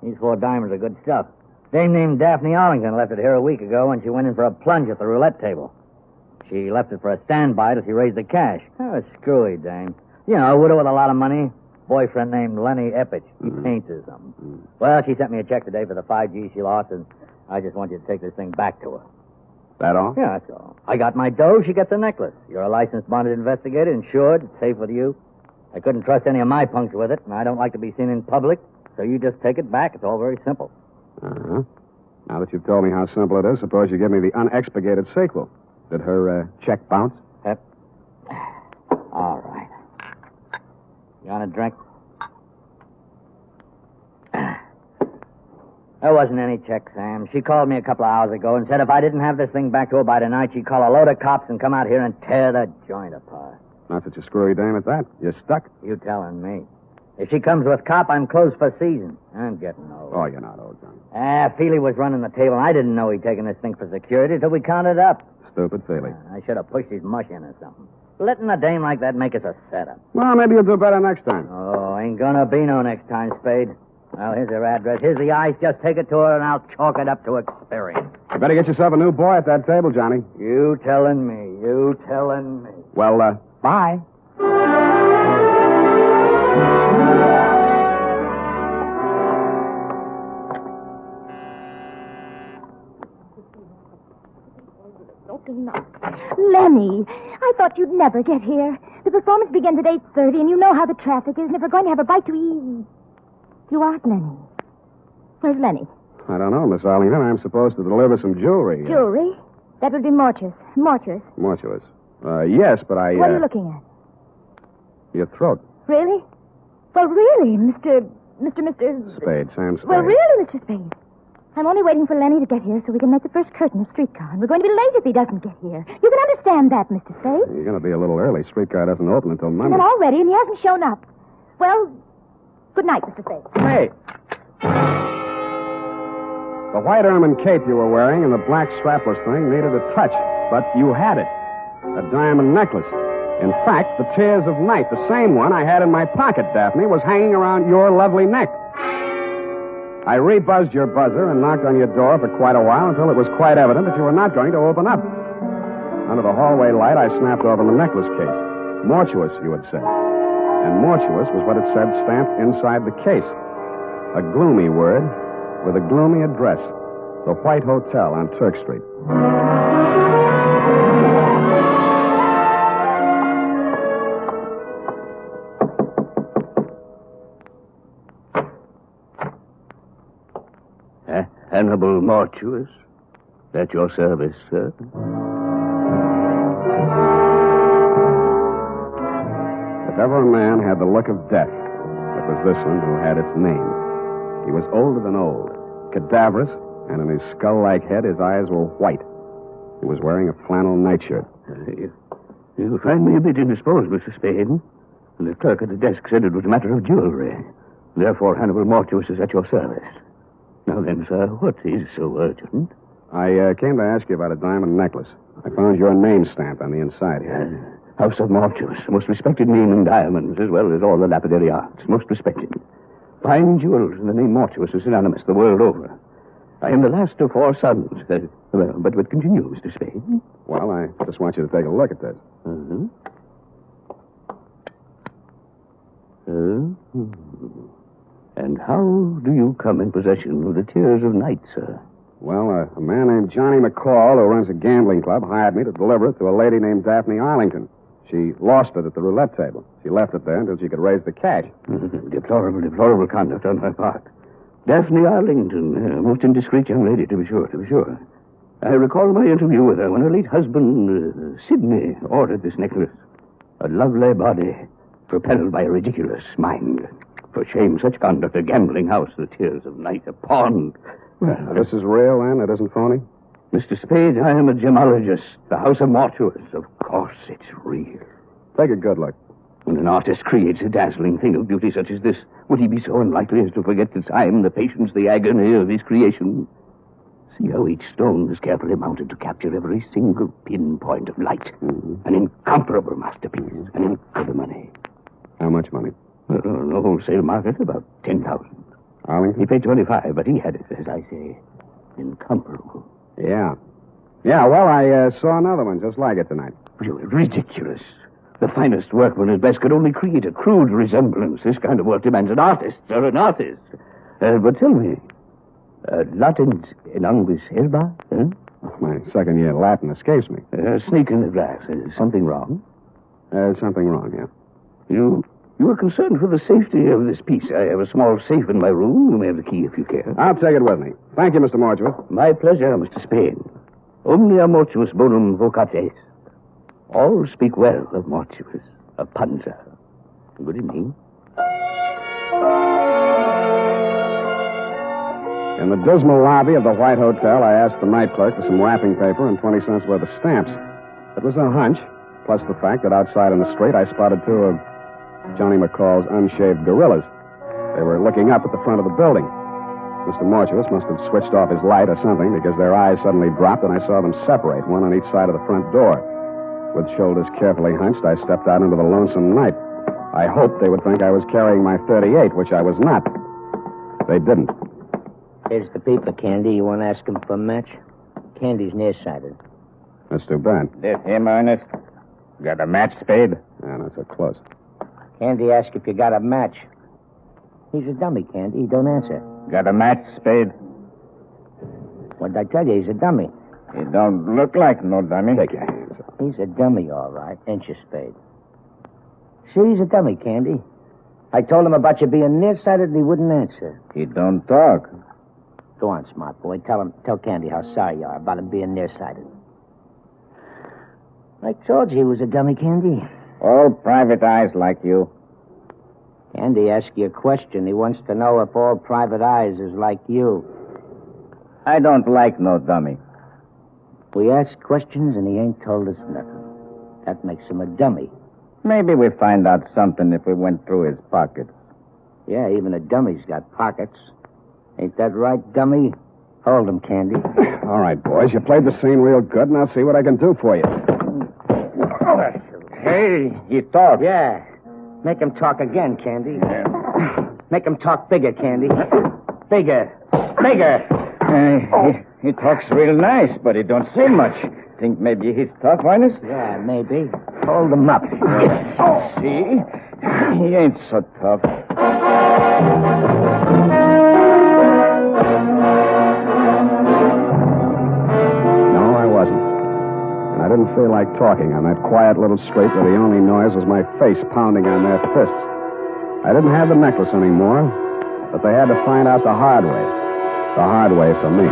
These 4 diamonds are good stuff. Dame named Daphne Arlington left it here a week ago when she went in for a plunge at the roulette table. She left it for a standby till she raised the cash. Oh, a screwy dame. You know, a widow with a lot of money. Boyfriend named Lenny Eppich. He paints or something. Well, she sent me a check today for the 5 G's she lost, and I just want you to take this thing back to her. That all? Yeah, that's all. I got my dough, she gets a necklace. You're a licensed bonded investigator, insured, it's safe with you. I couldn't trust any of my punks with it, and I don't like to be seen in public, so you just take it back. It's all very simple. Uh-huh. Now that you've told me how simple it is, suppose you give me the unexpurgated sequel. Did her check bounce? Yep. All right. You want a drink? There wasn't any check, Sam. She called me a couple of hours ago and said if I didn't have this thing back to her by tonight, she'd call a load of cops and come out here and tear the joint apart. Not such a screwy dame at that. You're stuck. You telling me. If she comes with cop, I'm closed for season. I'm getting old. Oh, you're not old, Johnny. Feely was running the table, and I didn't know he'd taken this thing for security until we counted up. Stupid Feely. I should have pushed his mush in or something. Letting a dame like that make us a setup. Well, maybe you'll do better next time. Oh, ain't gonna be no next time, Spade. Well, here's her address. Here's the ice. Just take it to her, and I'll chalk it up to experience. You better get yourself a new boy at that table, Johnny. You telling me. You telling me. Well, bye. Lenny, I thought you'd never get here. The performance begins at 8:30, and you know how the traffic is, and if we're going to have a bite to eat... You aren't Lenny. Where's Lenny? I don't know, Miss Arlington. I'm supposed to deliver some jewelry. Jewelry? That would be mortuous. Mortuous. Mortuous. Yes, but I... What are you looking at? Your throat. Really? Well, really, Mr. Spade, Sam Spade. Well, really, Mr. Spade. I'm only waiting for Lenny to get here so we can make the first curtain of Streetcar. And we're going to be late if he doesn't get here. You can understand that, Mr. Spade. You're going to be a little early. Streetcar doesn't open until Monday. And already, and he hasn't shown up. Well, good night, Mr. Spade. Hey! The white ermine cape you were wearing and the black strapless thing needed a touch, but you had it. A diamond necklace. In fact, the Tears of Night, the same one I had in my pocket, Daphne, was hanging around your lovely neck. I rebuzzed your buzzer and knocked on your door for quite a while until it was quite evident that you were not going to open up. Under the hallway light, I snapped over the necklace case. Mortuous, you had said. And mortuous was what it said stamped inside the case. A gloomy word with a gloomy address. The White Hotel on Turk Street. Hannibal Mortuus. At your service, sir. If ever a man had the look of death, it was this one who had its name. He was older than old, cadaverous, and in his skull-like head his eyes were white. He was wearing a flannel nightshirt. You find me a bit indisposed, Mr. Spade. The clerk at the desk said it was a matter of jewelry. Therefore, Hannibal Mortuus is at your service. Now then, sir, what is so urgent? I came to ask you about a diamond necklace. I found your name stamped on the inside here. House of Mortuus, most respected name in diamonds, as well as all the lapidary arts. Most respected. Fine jewels, and the name Mortuus is synonymous the world over. I am the last of 4 sons. But continue, Mr. Spade. Well, I just want you to take a look at this. And how do you come in possession of the Tears of Night, sir? Well, a man named Johnny McCall, who runs a gambling club, hired me to deliver it to a lady named Daphne Arlington. She lost it at the roulette table. She left it there until she could raise the cash. Deplorable conduct on her part. Daphne Arlington, a most indiscreet young lady, to be sure. I recall my interview with her when her late husband, Sidney, ordered this necklace. A lovely body, propelled by a ridiculous mind. For shame, such conduct, a gambling house, the Tears of Night, a pond. Well, this is real, then? It isn't phony? Mr. Spade, I am a gemologist. The House of Mortuus. Of course it's real. Take a good look. When an artist creates a dazzling thing of beauty such as this, would he be so unlikely as to forget the time, the patience, the agony of his creation? See how each stone is carefully mounted to capture every single pinpoint of light. An incomparable masterpiece. An incredible money. How much money? On the wholesale market, about 10,000. Arlington? He paid 25, but he had it, as I say, incomparable. Yeah, well, I saw another one just like it tonight. Ridiculous. The finest workman at best could only create a crude resemblance. This kind of work demands an artist, or an artist. But tell me, Latin's enanguis herba? My second year Latin escapes me. Snake in the glass. Something wrong? Something wrong, yeah. You are concerned for the safety of this piece. I have a small safe in my room. You may have the key if you care. I'll take it with me. Thank you, Mr. Mortuus. My pleasure, Mr. Spade. Omnia Mortuus bonum vocat est. All speak well of Mortuus, of Panza. Good evening. In the dismal lobby of the White Hotel, I asked the night clerk for some wrapping paper and 20 cents worth of stamps. It was a hunch, plus the fact that outside in the street I spotted 2 of Johnny McCall's unshaved gorillas. They were looking up at the front of the building. Mr. Mortuus must have switched off his light or something because their eyes suddenly dropped and I saw them separate, one on each side of the front door. With shoulders carefully hunched, I stepped out into the lonesome night. I hoped they would think I was carrying my .38, which I was not. They didn't. Here's the paper, Candy. You want to ask him for a match? Candy's nearsighted. That's too bad. This him, Ernest? Got a match, Spade? Yeah, not so close. Candy asked if you got a match. He's a dummy, Candy. He don't answer. Got a match, Spade? What'd I tell you? He's a dummy. He don't look like no dummy. Take your hands up. He's a dummy, all right. Ain't you, Spade? See, he's a dummy, Candy. I told him about you being nearsighted and he wouldn't answer. He don't talk. Go on, smart boy. Tell Candy how sorry you are about him being nearsighted. I told you he was a dummy, Candy. All private eyes like you. Candy asked you a question. He wants to know if all private eyes is like you. I don't like no dummy. We ask questions and he ain't told us nothing. That makes him a dummy. Maybe we find out something if we went through his pockets. Yeah, even a dummy's got pockets. Ain't that right, dummy? Hold him, Candy. All right, boys. You played the scene real good, and I'll see what I can do for you. Hey, he talks. Yeah. Make him talk again, Candy. Make him talk bigger, Candy. Bigger. He talks real nice, but he don't say much. Think maybe he's tough, Ernest? Yeah, maybe. Hold him up. See? He ain't so tough. feel like talking on that quiet little street where the only noise was my face pounding on their fists. I didn't have the necklace anymore, but they had to find out the hard way. The hard way for me.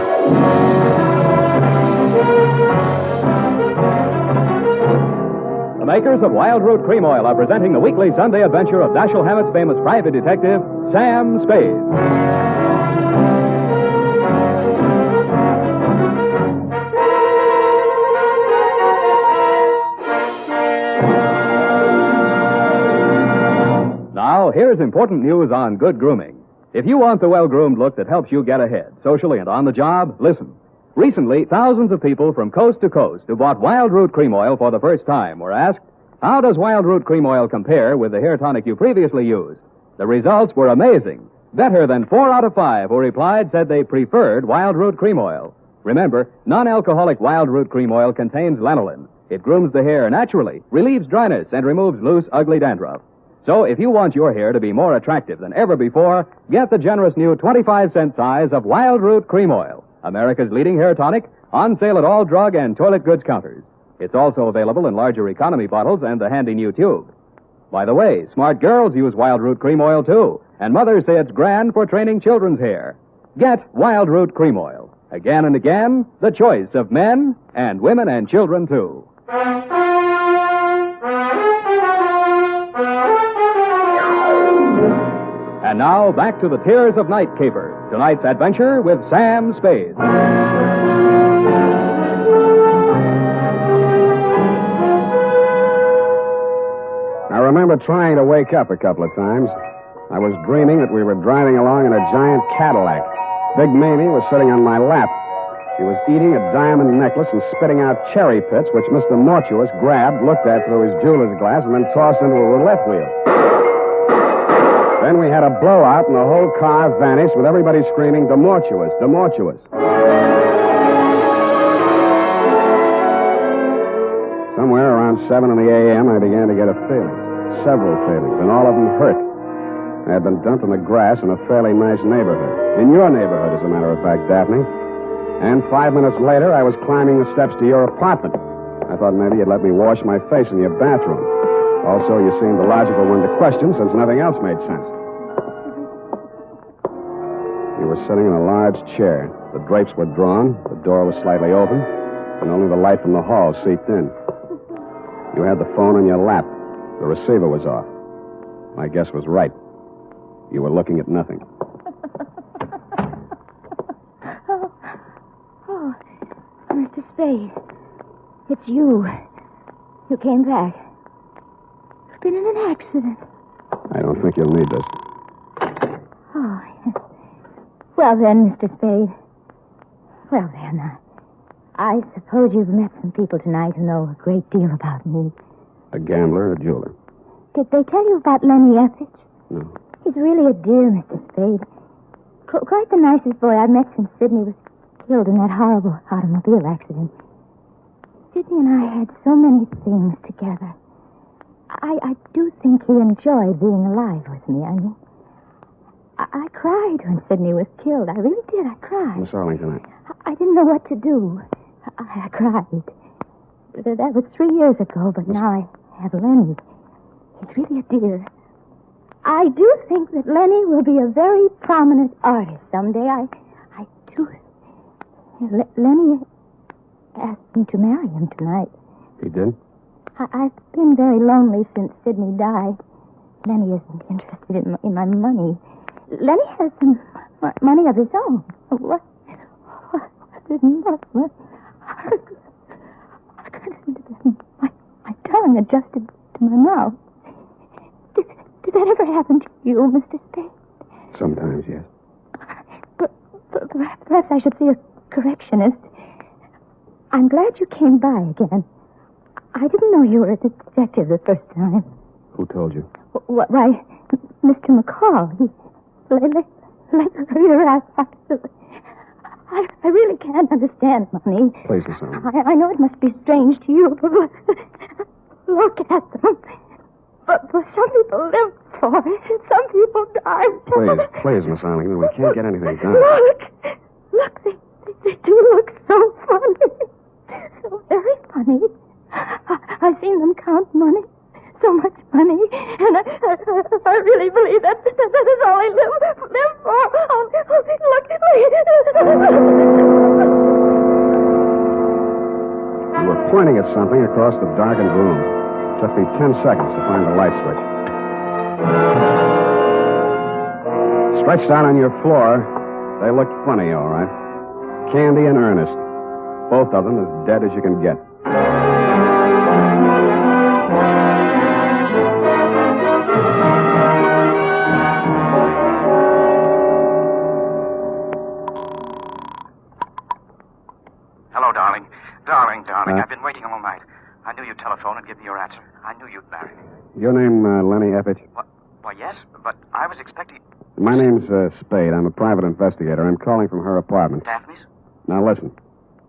The makers of Wild Root Cream Oil are presenting the weekly Sunday adventure of Dashiell Hammett's famous private detective, Sam Spade. Now, here's important news on good grooming. If you want the well-groomed look that helps you get ahead, socially and on the job, listen. Recently, thousands of people from coast to coast who bought Wild Root Cream Oil for the first time were asked, how does Wild Root Cream Oil compare with the hair tonic you previously used? The results were amazing. Better than 4 out of 5 who replied said they preferred Wild Root Cream Oil. Remember, non-alcoholic Wild Root Cream Oil contains lanolin. It grooms the hair naturally, relieves dryness, and removes loose, ugly dandruff. So if you want your hair to be more attractive than ever before, get the generous new 25-cent size of Wild Root Cream Oil, America's leading hair tonic, on sale at all drug and toilet goods counters. It's also available in larger economy bottles and the handy new tube. By the way, smart girls use Wild Root Cream Oil, too, and mothers say it's grand for training children's hair. Get Wild Root Cream Oil. Again and again, the choice of men and women and children, too. And now, back to the Tears of Night caper. Tonight's adventure with Sam Spade. I remember trying to wake up a couple of times. I was dreaming that we were driving along in a giant Cadillac. Big Mamie was sitting on my lap. She was eating a diamond necklace and spitting out cherry pits, which Mr. Mortuus grabbed, looked at through his jeweler's glass, and then tossed into a roulette wheel. Then we had a blowout, and the whole car vanished with everybody screaming, "Demortuous, Demortuous." Somewhere around 7 in the a.m., I began to get a feeling. Several feelings, and all of them hurt. I had been dumped in the grass in a fairly nice neighborhood. In your neighborhood, as a matter of fact, Daphne. And 5 minutes later, I was climbing the steps to your apartment. I thought maybe you'd let me wash my face in your bathroom. Also, you seemed the logical one to question since nothing else made sense. You were sitting in a large chair. The drapes were drawn, the door was slightly open, and only the light from the hall seeped in. You had the phone in your lap. The receiver was off. My guess was right. You were looking at nothing. Oh, Mr. Spade. It's you. You came back. You've been in an accident. I don't think you'll need this. Oh, yes. Well then, Mr. Spade. Well then, I suppose you've met some people tonight who know a great deal about me. A gambler, a jeweler. Did they tell you about Lenny Effich? No. He's really a dear, Mr. Spade. Quite the nicest boy I've met since Sidney was killed in that horrible automobile accident. Sidney and I had so many things together. I do think he enjoyed being alive with me. I mean, I cried when Sidney was killed. I really did. I cried. Miss Arlington, I didn't know what to do. I cried. That was 3 years ago, but now I have Lenny. He's really a dear. I do think that Lenny will be a very prominent artist someday. I do. Lenny asked me to marry him tonight. He did? I've been very lonely since Sidney died. Lenny isn't interested in my money. Lenny has some money of his own. What didn't I couldn't. My tongue adjusted to my mouth. Did that ever happen to you, Mr. Spade? Sometimes, yes. But perhaps I should see a correctionist. I'm glad you came by again. I didn't know you were a detective the first time. Who told you? Why, Mr. McCall. I really can't understand money. Please, Miss Arlington. I know it must be strange to you, but look at them. But some people live for it, and some people die. Please, Miss Arlington, we can't get anything done. Look, they do look so funny. So very funny. I've seen them count money. So much money. And I really believe that is all I live for. Oh, look. You were pointing at something across the darkened room. It took me 10 seconds to find the light switch. Stretched out on your floor, they looked funny, all right. Candy and Ernest. Both of them as dead as you can get. Hello, darling. Darling. I've been waiting all night. I knew you'd telephone and give me your answer. I knew you'd marry me. Your name, Lenny Eppich? Why, yes, but I was expecting... My name's Spade. I'm a private investigator. I'm calling from her apartment. Daphne's? Now, listen.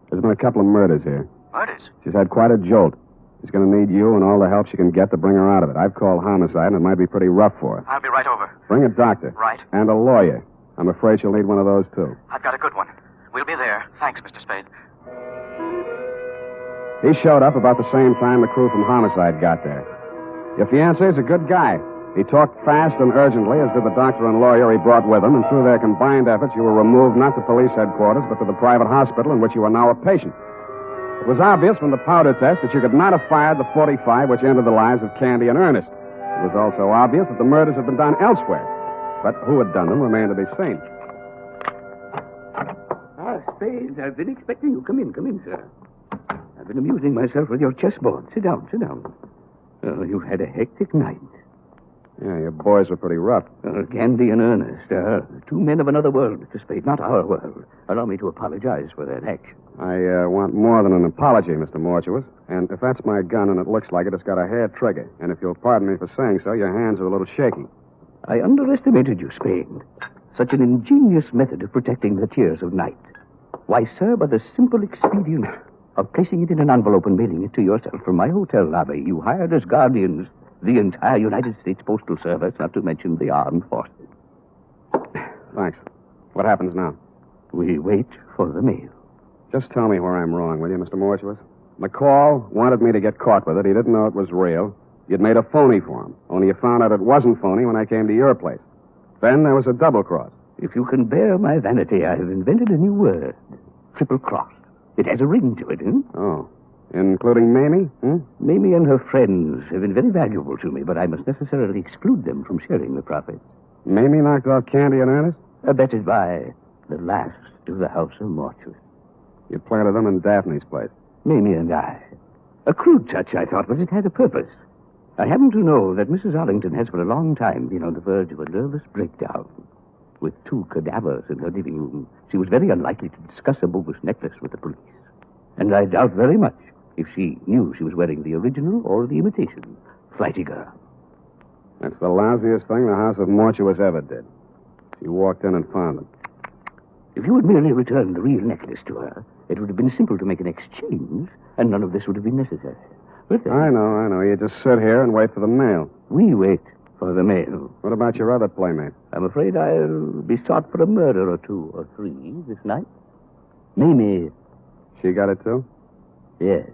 There's been a couple of murders here. Murders? She's had quite a jolt. She's going to need you and all the help she can get to bring her out of it. I've called homicide, and it might be pretty rough for her. I'll be right over. Bring a doctor. Right. And a lawyer. I'm afraid she'll need one of those, too. I've got a good one. We'll be there. Thanks, Mr. Spade. He showed up about the same time the crew from homicide got there. Your fiancé's a good guy. He talked fast and urgently, as did the doctor and lawyer he brought with him, and through their combined efforts, you were removed not to police headquarters, but to the private hospital in which you are now a patient. It was obvious from the powder test that you could not have fired the .45 which ended the lives of Candy and Ernest. It was also obvious that the murders had been done elsewhere. But who had done them remained to be seen. Spade, I've been expecting you. Come in, sir. I've been amusing myself with your chessboard. Sit down. Oh, you've had a hectic night. Yeah, your boys were pretty rough. Candy and Ernest, two men of another world, Mr. Spade, not our world. Allow me to apologize for that action. I want more than an apology, Mr. Mortuus. And if that's my gun and it looks like it, it's got a hair trigger. And if you'll pardon me for saying so, your hands are a little shaky. I underestimated you, Spade. Such an ingenious method of protecting the tears of night. Why, sir, by the simple expedient of placing it in an envelope and mailing it to yourself from my hotel lobby, you hired as guardians the entire United States Postal Service, not to mention the armed forces. Thanks. What happens now? We wait for the mail. Just tell me where I'm wrong, will you, Mr. Mortuus? McCall wanted me to get caught with it. He didn't know it was real. You'd made a phony for him, only you found out it wasn't phony when I came to your place. Then there was a double cross. If you can bear my vanity, I've invented a new word. Triple cross. It has a ring to it, Oh. Including Mamie? Mamie and her friends have been very valuable to me, but I must necessarily exclude them from sharing the profits. Mamie knocked off Candy and Ernest? Abetted by the last of the House of Mortuus. You planted them in Daphne's place. Mamie and I. A crude touch, I thought, but it had a purpose. I happen to know that Mrs. Arlington has for a long time been on the verge of a nervous breakdown. With two cadavers in her living room, she was very unlikely to discuss a bogus necklace with the police. And I doubt very much if she knew she was wearing the original or the imitation. Flighty girl. That's the lousiest thing the House of Mortuus ever did. She walked in and found them. If you had merely returned the real necklace to her, it would have been simple to make an exchange, and none of this would have been necessary. But I know. You just sit here and wait for the mail. We wait for the mail. What about your other playmate? I'm afraid I'll be sought for a murder or two or three this night. Mamie. She got it, too? Yes.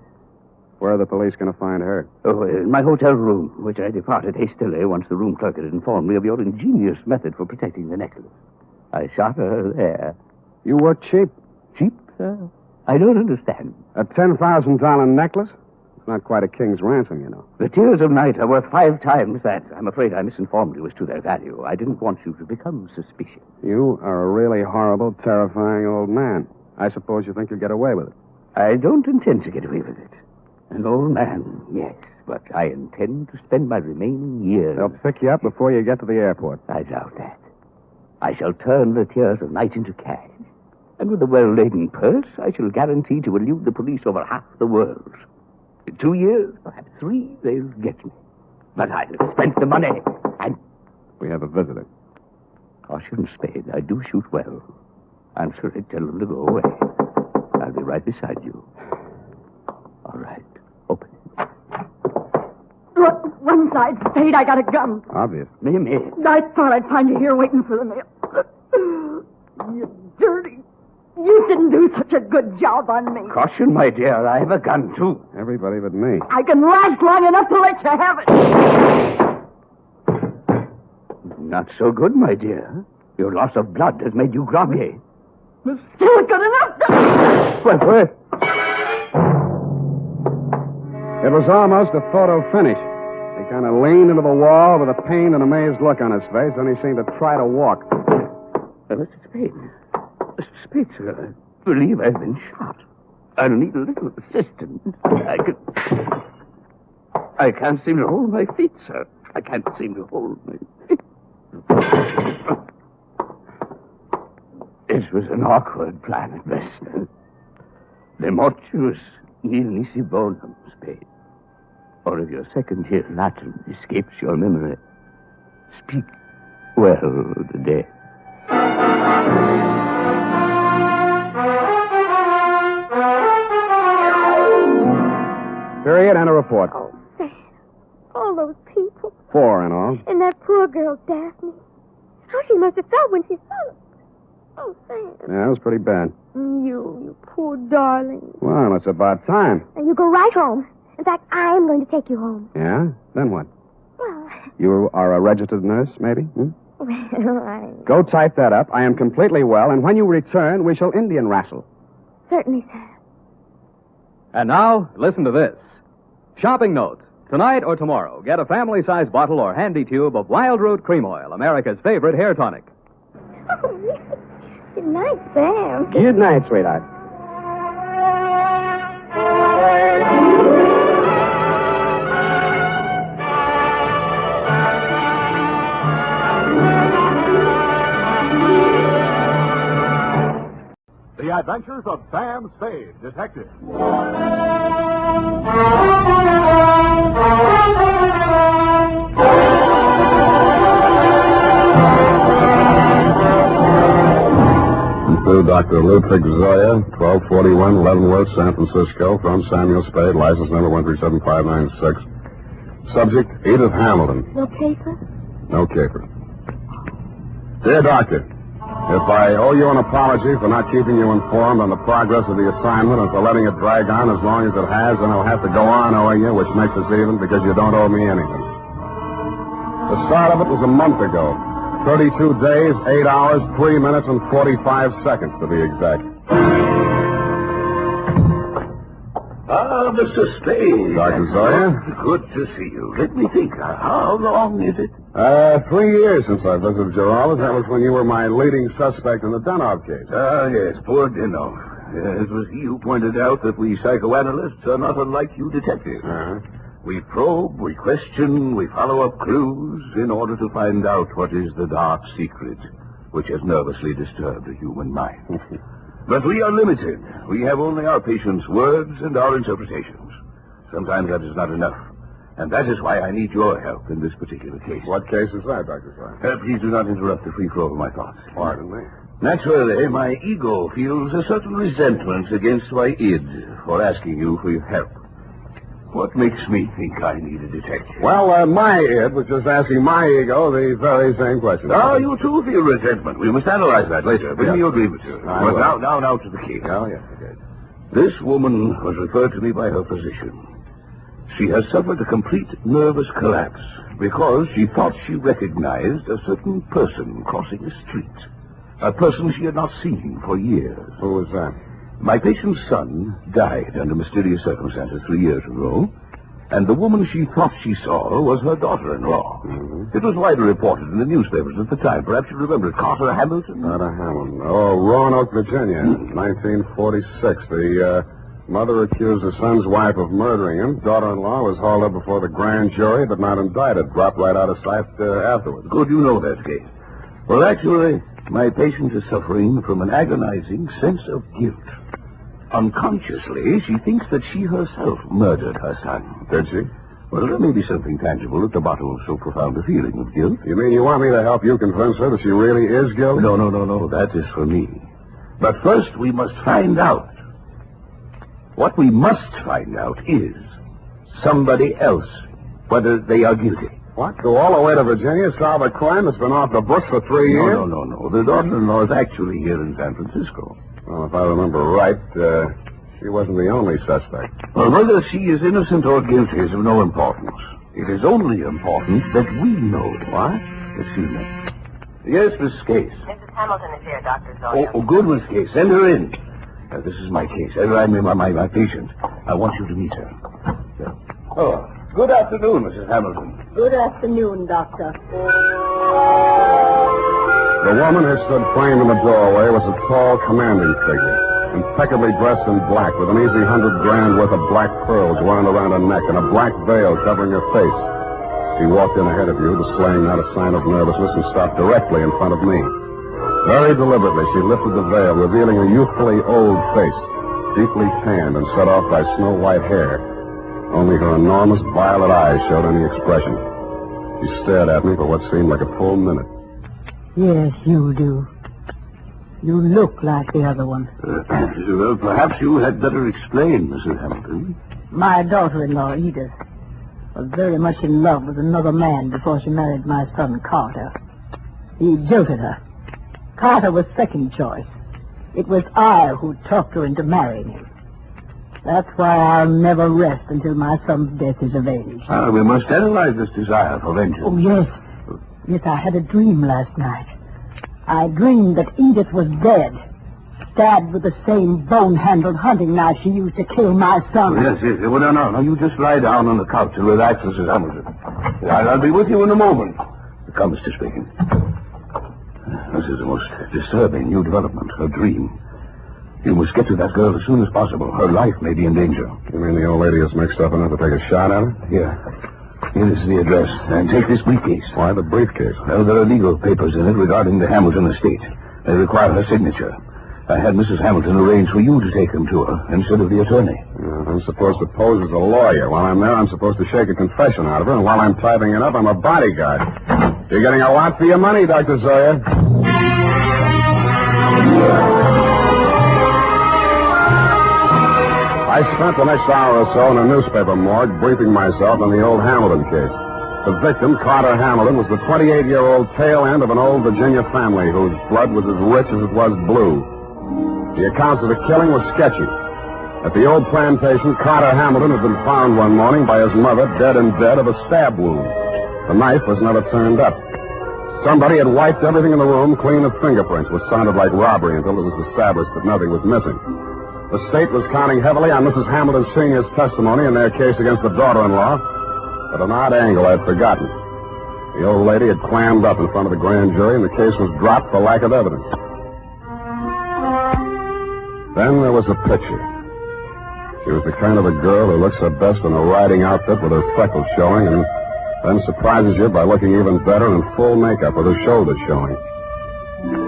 Where are the police going to find her? Oh, in my hotel room, which I departed hastily once the room clerk had informed me of your ingenious method for protecting the necklace. I shot her there. You were cheap. Cheap, sir? I don't understand. A $10,000 necklace? It's not quite a king's ransom, you know. The tears of night are worth 5 times that. I'm afraid I misinformed you as to their value. I didn't want you to become suspicious. You are a really horrible, terrifying old man. I suppose you think you'll get away with it. I don't intend to get away with it. An old man, yes, but I intend to spend my remaining years... They'll pick you up before you get to the airport. I doubt that. I shall turn the tears of night into cash. And with a well-laden purse, I shall guarantee to elude the police over half the world. In 2 years, perhaps 3, they'll get me. But I'll have spent the money, and... We have a visitor. Caution, Spade. I do shoot well. Answer it, tell them to go away. I'll be right beside you. All right. Open it. Look, one side, Spade, I got a gun. Obvious. Mamie. I thought I'd find you here waiting for the mail. You dirty, You didn't do such a good job on me. Caution, my dear. I have a gun, too. Everybody but me. I can last long enough to let you have it. Not so good, my dear. Your loss of blood has made you groggy. It's still good enough to... Wait. It was almost a photo finish. He kind of leaned into the wall with a pained and amazed look on his face, then he seemed to try to walk. Mr. Spade. Mr. Spade, sir, I believe I've been shot. I'll need a little assistance. I can't seem to hold my feet, sir. I can't seem to hold my feet. It was an awkward plan at best. The mortuus nil nisi bonum, Spade. Or if your second year Latin escapes your memory, speak well of the dead. Period and a report. Oh, Sam. All those people. 4 in all. And that poor girl, Daphne. How she must have felt when she saw it. Oh, Sam. Yeah, it was pretty bad. You poor darling. Well, it's about time. And you go right home. In fact, I'm going to take you home. Yeah? Then what? Well, You are a registered nurse, maybe? Hmm? I... Go type that up. I am completely well, and when you return, we shall Indian wrestle. Certainly, sir. And now, listen to this. Shopping note. Tonight or tomorrow, get a family-sized bottle or handy tube of Wild Root Cream Oil, America's favorite hair tonic. Oh, good night, Sam. Good night, sweetheart. The Adventures of Sam Spade, Detective. To Dr. Ludwig Zoya, 1241 Leavenworth, San Francisco, from Samuel Spade, license number 1375596. Subject, Edith Hamilton. No paper? No caper. Dear Doctor, if I owe you an apology for not keeping you informed on the progress of the assignment and for letting it drag on as long as it has, then I'll have to go on owing you, which makes us even because you don't owe me anything. The start of it was a month ago. 32 days, 8 hours, 3 minutes, and 45 seconds, to be exact. Ah, Mr. Spade. Dr. Zoya? Good to see you. Let me think. How long is it? 3 years since I visited your office. That was when you were my leading suspect in the Denov case. Ah, yes, poor Denny. It was he who pointed out that we psychoanalysts are not unlike you detectives. We probe, we question, we follow up clues in order to find out what is the dark secret which has nervously disturbed the human mind. But we are limited. We have only our patients' words and our interpretations. Sometimes that is not enough. And that is why I need your help in this particular case. What case is that, Dr. Zoya? Please do not interrupt the free flow of my thoughts. Pardon me. Naturally, my ego feels a certain resentment against my id for asking you for your help. What makes me think I need a detective? Well, my id was just asking my ego the very same question. You too feel resentment. We must analyze that later. Bring me your grievances. But now to the case. Oh, yes, okay. This woman was referred to me by her physician. She has suffered a complete nervous collapse because she thought she recognized a certain person crossing the street. A person she had not seen for years. Who was that? My patient's son died under mysterious circumstances 3 years ago, and the woman she thought she saw was her daughter-in-law. It was widely reported in the newspapers at the time. Perhaps you remember it. Carter Hamilton? Carter Hamilton. Oh, Roanoke, Virginia, 1946. The mother accused her son's wife of murdering him. Daughter-in-law was hauled up before the grand jury, but not indicted. Dropped right out of sight afterwards. Good, you know that case. Well, actually, my patient is suffering from an agonizing sense of guilt. Unconsciously, she thinks that she herself murdered her son. Did she? Well, there may be something tangible at the bottom of so profound a feeling of guilt. You mean you want me to help you convince her that she really is guilty? No. That is for me. But first, we must find out. What we must find out is somebody else, whether they are guilty. What? Go all the way to Virginia, solve a crime that's been off the books for 3 years? No. The daughter-in-law is actually here in San Francisco. Well, if I remember right, she wasn't the only suspect. Well, whether she is innocent or guilty is of no importance. It is only important that we know. What? Excuse me. Yes, Mrs. Case. Mrs. Hamilton is here, Dr. Zoya. Oh, good, Miss Case. Send her in. This is my case. I mean, my patient. I want you to meet her. Oh, good afternoon, Mrs. Hamilton. Good afternoon, Doctor. The woman who stood framed in the doorway was a tall, commanding figure, impeccably dressed in black, with an easy $100,000 worth of black pearls wound around her neck and a black veil covering her face. She walked in ahead of you, displaying not a sign of nervousness, and stopped directly in front of me. Very deliberately, she lifted the veil, revealing a youthfully old face, deeply tanned and set off by snow-white hair. Only her enormous violet eyes showed any expression. She stared at me for what seemed like a full minute. Yes, you do. You look like the other one. Well, perhaps you had better explain, Mrs. Hamilton. My daughter-in-law, Edith, was very much in love with another man before she married my son, Carter. He jilted her. Carter was second choice. It was I who talked her into marrying him. That's why I'll never rest until my son's death is avenged. We must analyze this desire for vengeance. Oh, yes. Yes, I had a dream last night. I dreamed that Edith was dead, stabbed with the same bone-handled hunting knife she used to kill my son. Oh, yes. Well, no. You just lie down on the couch and relax, Mrs. Hamilton. I'll be with you in a moment. Come, Mr. Speaking. This is the most disturbing new development, her dream. You must get to that girl as soon as possible. Her life may be in danger. You mean the old lady is mixed up enough to take a shot at her? Here is the address. And take this briefcase. Why the briefcase? Well, there are legal papers in it regarding the Hamilton estate. They require her signature. I had Mrs. Hamilton arrange for you to take them to her instead of the attorney. I'm supposed to pose as a lawyer. While I'm there, I'm supposed to shake a confession out of her, and while I'm typing it up, I'm a bodyguard. You're getting a lot for your money, Dr. Zoya. I spent the next hour or so in a newspaper morgue briefing myself on the old Hamilton case. The victim, Carter Hamilton, was the 28-year-old tail end of an old Virginia family whose blood was as rich as it was blue. The accounts of the killing were sketchy. At the old plantation, Carter Hamilton had been found one morning by his mother dead in bed of a stab wound. The knife was never turned up. Somebody had wiped everything in the room clean of fingerprints, which sounded like robbery until it was established that nothing was missing. The state was counting heavily on Mrs. Hamilton Sr.'s testimony in their case against the daughter-in-law, but an odd angle I'd forgotten. The old lady had clammed up in front of the grand jury, and the case was dropped for lack of evidence. Then there was a picture. She was the kind of a girl who looks her best in a riding outfit with her freckles showing, and then surprises you by looking even better in full makeup with her shoulders showing.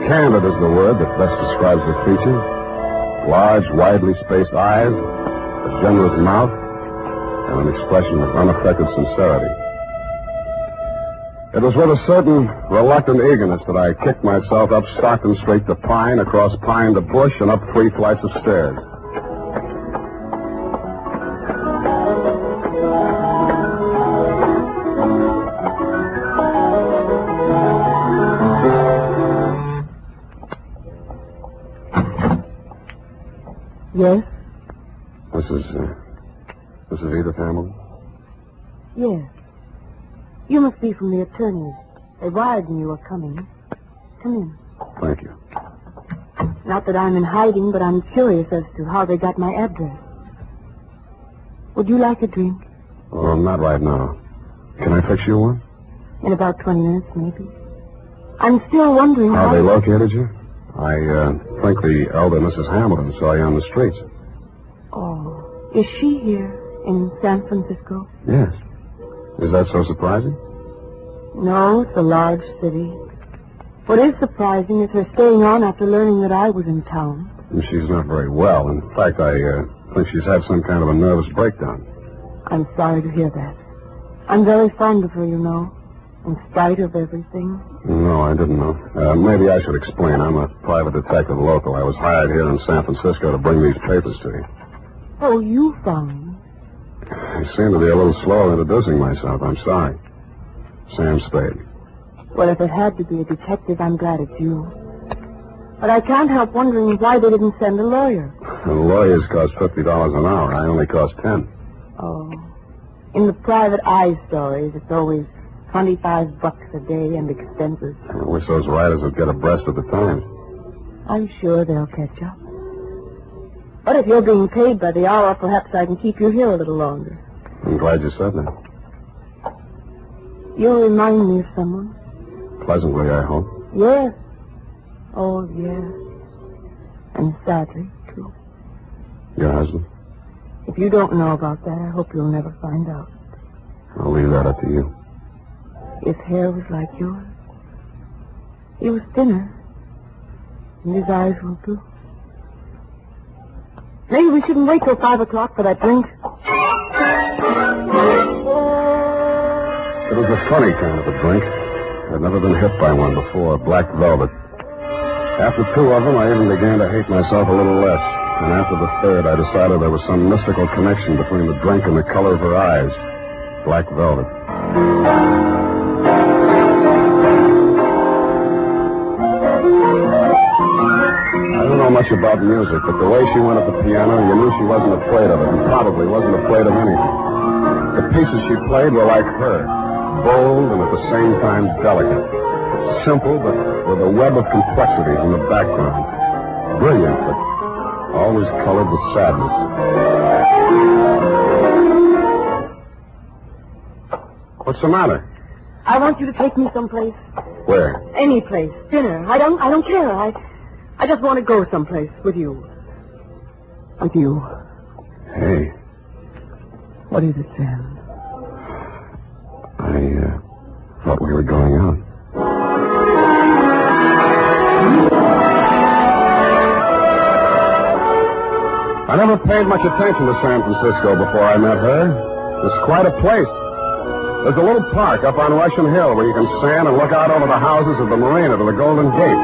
Candid is the word that best describes her features. Large, widely spaced eyes, a generous mouth, and an expression of unaffected sincerity. It was with a certain reluctant eagerness that I kicked myself up Stockton Street to Pine, across Pine to Bush, and up 3 flights of stairs. Yes? This is Edith Hamilton? Yes. You must be from the attorneys. They wired me you were coming. Come in. Thank you. Not that I'm in hiding, but I'm curious as to how they got my address. Would you like a drink? Oh, not right now. Can I fix you one? In about 20 minutes, maybe. I'm still wondering how they located you? I think the elder Mrs. Hamilton saw you on the streets. Oh, is she here in San Francisco? Yes. Is that so surprising? No, it's a large city. What is surprising is her staying on after learning that I was in town. And she's not very well. In fact, I think she's had some kind of a nervous breakdown. I'm sorry to hear that. I'm very fond of her, you know, in spite of everything. No, I didn't know. Maybe I should explain. I'm a private detective local. I was hired here in San Francisco to bring these papers to you. Oh, you found me? I seem to be a little slow introducing myself. I'm sorry. Sam Spade. Well, if it had to be a detective, I'm glad it's you. But I can't help wondering why they didn't send a lawyer. The lawyers cost $50 an hour. I only cost 10. Oh. In the private eye stories, it's always $25 a day and expenses. I wish those writers would get abreast of the times. I'm sure they'll catch up. But if you're being paid by the hour, perhaps I can keep you here a little longer. I'm glad you said that. You remind me of someone. Pleasantly, I hope. Yes. Oh, yes. And sadly, too. Your husband? If you don't know about that, I hope you'll never find out. I'll leave that up to you. His hair was like yours. He was thinner. And his eyes were blue. Maybe we shouldn't wait till 5 o'clock for that drink. It was a funny kind of a drink. I'd never been hit by one before, black velvet. After 2 of them, I even began to hate myself a little less. And after the third, I decided there was some mystical connection between the drink and the color of her eyes. Black velvet. I don't know much about music, but the way she went at the piano, you knew she wasn't afraid of it, and probably wasn't afraid of anything. The pieces she played were like her, bold and at the same time delicate. Simple, but with a web of complexities in the background. Brilliant, but always colored with sadness. What's the matter? I want you to take me someplace. Where? Any place. Dinner. I don't care. I just want to go someplace with you. With you. Hey. What is it, Sam? I thought we were going out. I never paid much attention to San Francisco before I met her. It's quite a place. There's a little park up on Russian Hill where you can stand and look out over the houses of the marina to the Golden Gate.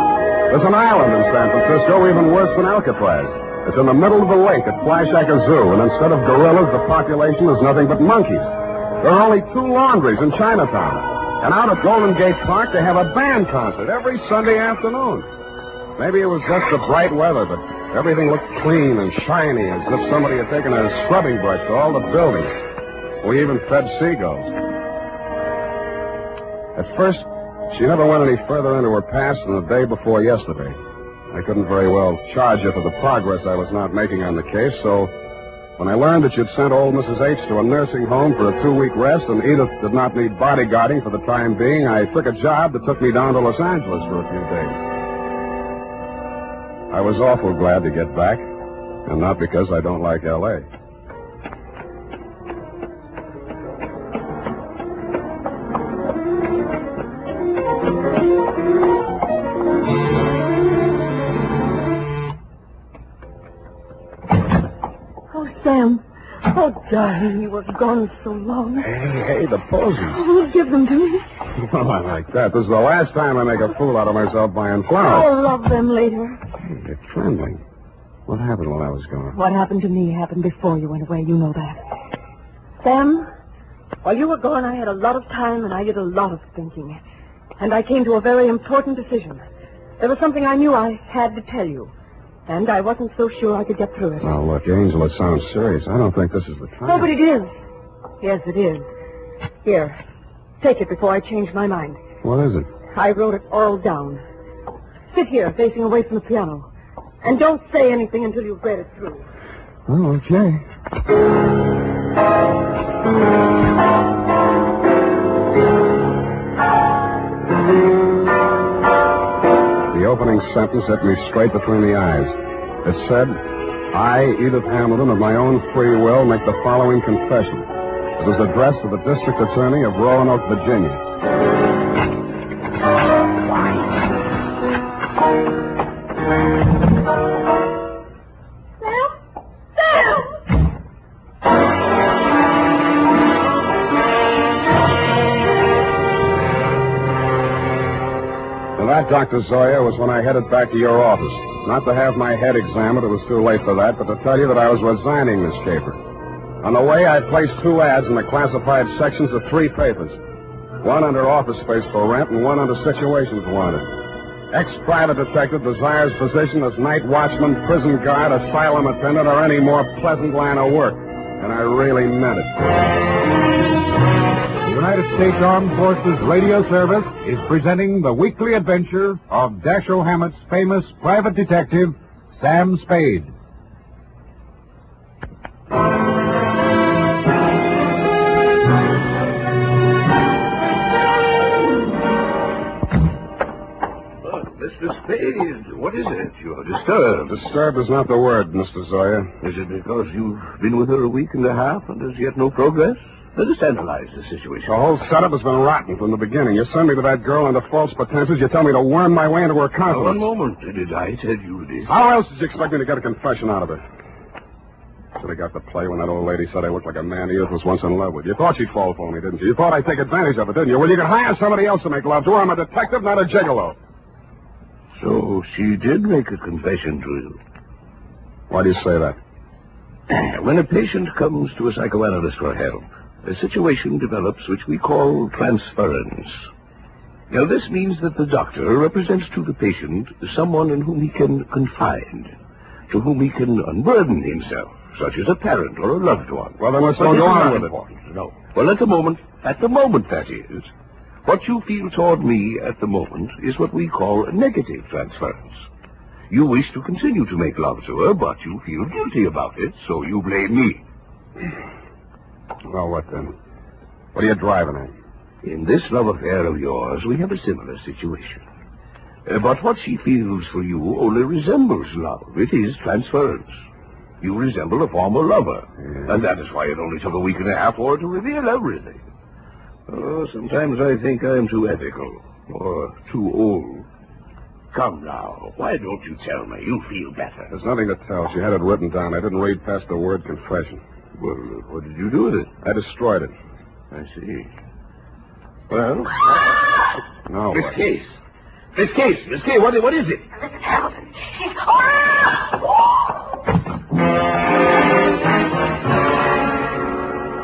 There's an island in San Francisco even worse than Alcatraz. It's in the middle of the lake at Flashacre Zoo, and instead of gorillas, the population is nothing but monkeys. There are only 2 laundries in Chinatown. And out at Golden Gate Park, they have a band concert every Sunday afternoon. Maybe it was just the bright weather, but everything looked clean and shiny, as if somebody had taken a scrubbing brush to all the buildings. We even fed seagulls. At first, she never went any further into her past than the day before yesterday. I couldn't very well charge her for the progress I was not making on the case, so when I learned that you'd sent old Mrs. H to a nursing home for a 2-week rest and Edith did not need bodyguarding for the time being, I took a job that took me down to Los Angeles for a few days. I was awful glad to get back, and not because I don't like L.A. Sam. Oh, darling, he was gone so long. Hey, the posies. Oh, give them to me. Well, I like that. This is the last time I make a fool out of myself buying flowers. I'll love them later. Hey, you're trembling. What happened while I was gone? What happened to me happened before you went away. You know that. Sam, while you were gone, I had a lot of time and I did a lot of thinking. And I came to a very important decision. There was something I knew I had to tell you. And I wasn't so sure I could get through it. Now, look, Angel, it sounds serious. I don't think this is the time. No, but it is. Yes, it is. Here, take it before I change my mind. What is it? I wrote it all down. Sit here, facing away from the piano. And don't say anything until you've read it through. Oh, okay. The opening sentence hit me straight between the eyes. It said, I, Edith Hamilton, of my own free will, make the following confession. It was addressed to the District Attorney of Roanoke, Virginia. That, Dr. Zoya, was when I headed back to your office. Not to have my head examined, it was too late for that, but to tell you that I was resigning this paper. On the way, I placed 2 ads in the classified sections of 3 papers. One under office space for rent and one under situations wanted. Ex-private detective desires position as night watchman, prison guard, asylum attendant, or any more pleasant line of work. And I really meant it. The United States Armed Forces Radio Service is presenting the weekly adventure of Dashiell Hammett's famous private detective, Sam Spade. Mr. Spade, what is it? You're disturbed. Disturbed is not the word, Mr. Zoya. Is it because you've been with her a week and a half and there's yet no progress? Let us analyze the situation. The whole setup has been rotten from the beginning. You send me to that girl under false pretenses. You tell me to worm my way into her confidence. One moment. Did I tell you this? How else did you expect me to get a confession out of her? Should have got the play when that old lady said I looked like a man Edith was once in love with. You thought she'd fall for me, didn't you? You thought I'd take advantage of it, didn't you? Well, you could hire somebody else to make love to her. I'm a detective, not a gigolo. So she did make a confession to you. Why do you say that? When a patient comes to a psychoanalyst for help, a situation develops which we call transference. Now, this means that the doctor represents to the patient someone in whom he can confide, to whom he can unburden himself, such as a parent or a loved one. Well, then let's don't go on with it. No. Well, at the moment that is, what you feel toward me at the moment is what we call negative transference. You wish to continue to make love to her, but you feel guilty about it, so you blame me. Well, what then? What are you driving at? In this love affair of yours, we have a similar situation. But what she feels for you only resembles love. It is transference. You resemble a former lover, and that is why it only took a week and a half for her to reveal everything. Oh, sometimes I think I'm too ethical, or too old. Come now, why don't you tell me? You feel better. There's nothing to tell. She had it written down. I didn't read past the word confession. Well, what did you do with it? I destroyed it. I see. Well, no. Miss Case, what is it? Mrs. Hamilton, she's...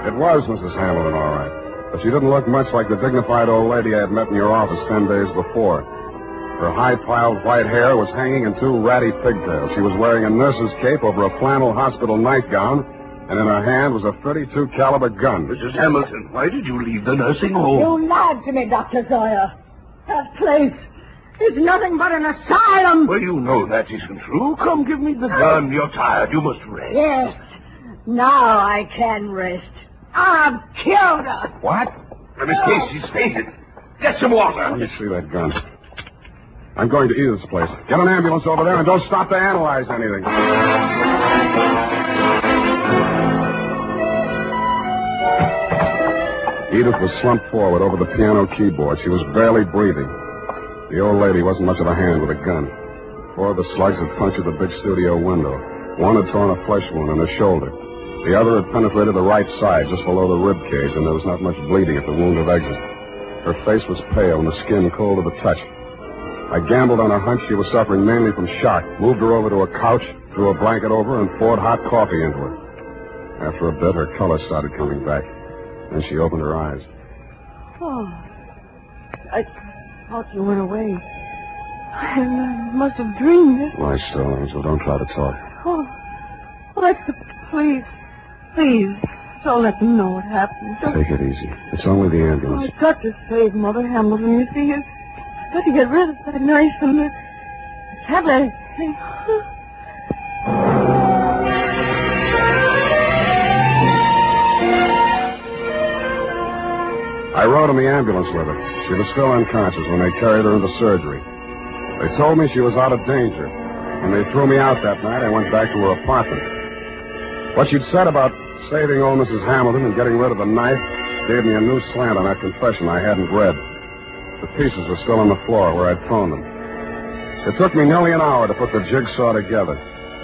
It was Mrs. Hamilton, all right. But she didn't look much like the dignified old lady I had met in your office 10 days before. Her high-piled white hair was hanging in two ratty pigtails. She was wearing a nurse's cape over a flannel hospital nightgown, and in her hand was a .32 caliber gun. Mrs. Hamilton, why did you leave the nursing home? You lied to me, Dr. Zoya. That place is nothing but an asylum. Well, you know that isn't true. Come, give me the gun. You're tired. You must rest. Yes. Now I can rest. I've killed her. What? Miss Case, she's fainted. Get some water. Let me see that gun. I'm going to Edith's place. Get an ambulance over there and don't stop to analyze anything. Edith was slumped forward over the piano keyboard. She was barely breathing. The old lady wasn't much of a hand with a gun. 4 of the slugs had punctured the big studio window. One had torn a flesh wound in her shoulder. The other had penetrated the right side, just below the rib cage, and there was not much bleeding at the wound of exit. Her face was pale and the skin cold to the touch. I gambled on a hunch she was suffering mainly from shock, moved her over to a couch, threw a blanket over her, and poured hot coffee into her. After a bit, her color started coming back. Then she opened her eyes. Oh, I thought you went away. I must have dreamed it. Lie still, Angel. Don't try to talk. Oh, please, don't let them know what happened. Take it easy. It's only the ambulance. I've got to save Mother Hamilton. You see, I've got to get rid of that knife and the tablet. I rode in the ambulance with her. She was still unconscious when they carried her into surgery. They told me she was out of danger. When they threw me out that night, I went back to her apartment. What she'd said about saving old Mrs. Hamilton and getting rid of the knife gave me a new slant on that confession I hadn't read. The pieces were still on the floor where I'd thrown them. It took me nearly an hour to put the jigsaw together,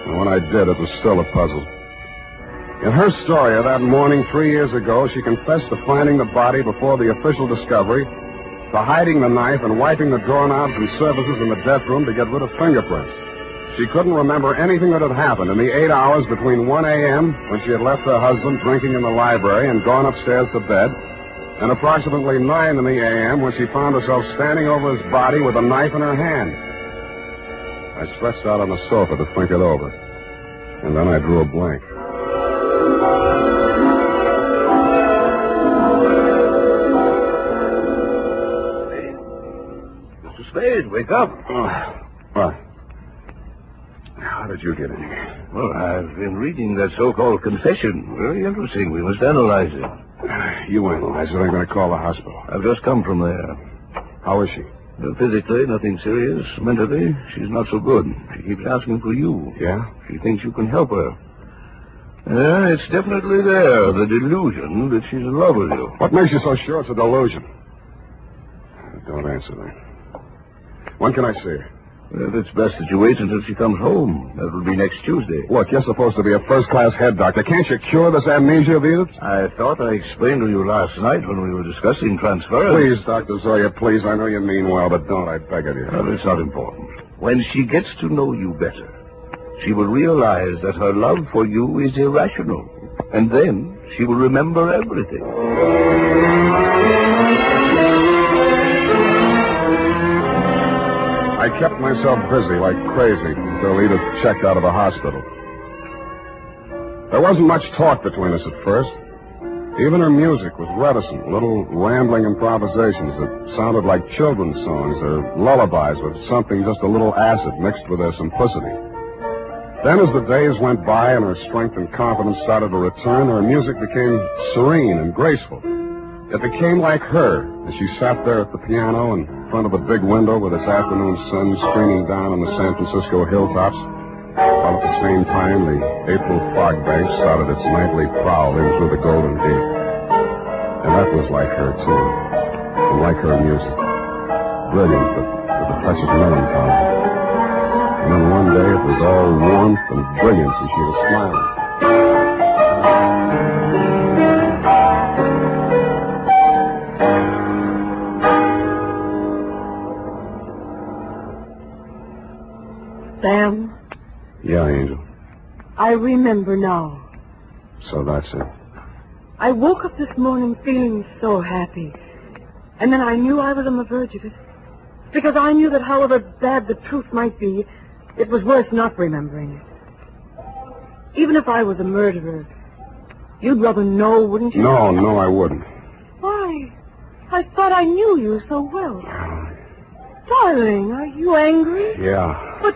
and when I did, it was still a puzzle. In her story of that morning 3 years ago, she confessed to finding the body before the official discovery, to hiding the knife and wiping the doorknobs and surfaces in the death room to get rid of fingerprints. She couldn't remember anything that had happened in the 8 hours between 1 a.m., when she had left her husband drinking in the library and gone upstairs to bed, and approximately 9 in the a.m. when she found herself standing over his body with a knife in her hand. I stretched out on the sofa to think it over, and then I drew a blank. Mr. Spade, wake up. What? How did you get in here? Well, I've been reading that so-called confession. Very interesting. We must analyze it. You analyze it. I'm going to call the hospital. I've just come from there. How is she? Physically, nothing serious. Mentally, she's not so good. She keeps asking for you. Yeah? She thinks you can help her. Yeah, it's definitely there, the delusion that she's in love with you. What makes you so sure it's a delusion? Don't answer that. When can I see her? Well, it's best that you wait until she comes home. That will be next Tuesday. Look, you're supposed to be a first-class head doctor. Can't you cure this amnesia of Edith? I thought I explained to you last night when we were discussing transference. Please, Dr. Zoya, please. I know you mean well, but don't, I beg of you. Well, it's not important. When she gets to know you better, she will realize that her love for you is irrational. And then she will remember everything. I kept myself busy like crazy until Edith checked out of the hospital. There wasn't much talk between us at first. Even her music was reticent, little rambling improvisations that sounded like children's songs or lullabies with something just a little acid mixed with their simplicity. Then as the days went by and her strength and confidence started to return, her music became serene and graceful. It became like her as she sat there at the piano in front of the big window with its afternoon sun streaming down on the San Francisco hilltops, while at the same time the April fog bank started its nightly prowl in through the Golden Gate. And that was like her, too, and like her music. Brilliant, but with a touch of melancholy. And then one day it was all warmth and brilliance and she was smiling. Sam? Yeah, Angel. I remember now. So that's it. I woke up this morning feeling so happy. And then I knew I was on the verge of it. Because I knew that however bad the truth might be, it was worse not remembering it. Even if I was a murderer, you'd rather know, wouldn't you? No, I wouldn't. Why? I thought I knew you so well. Darling, are you angry? Yeah. But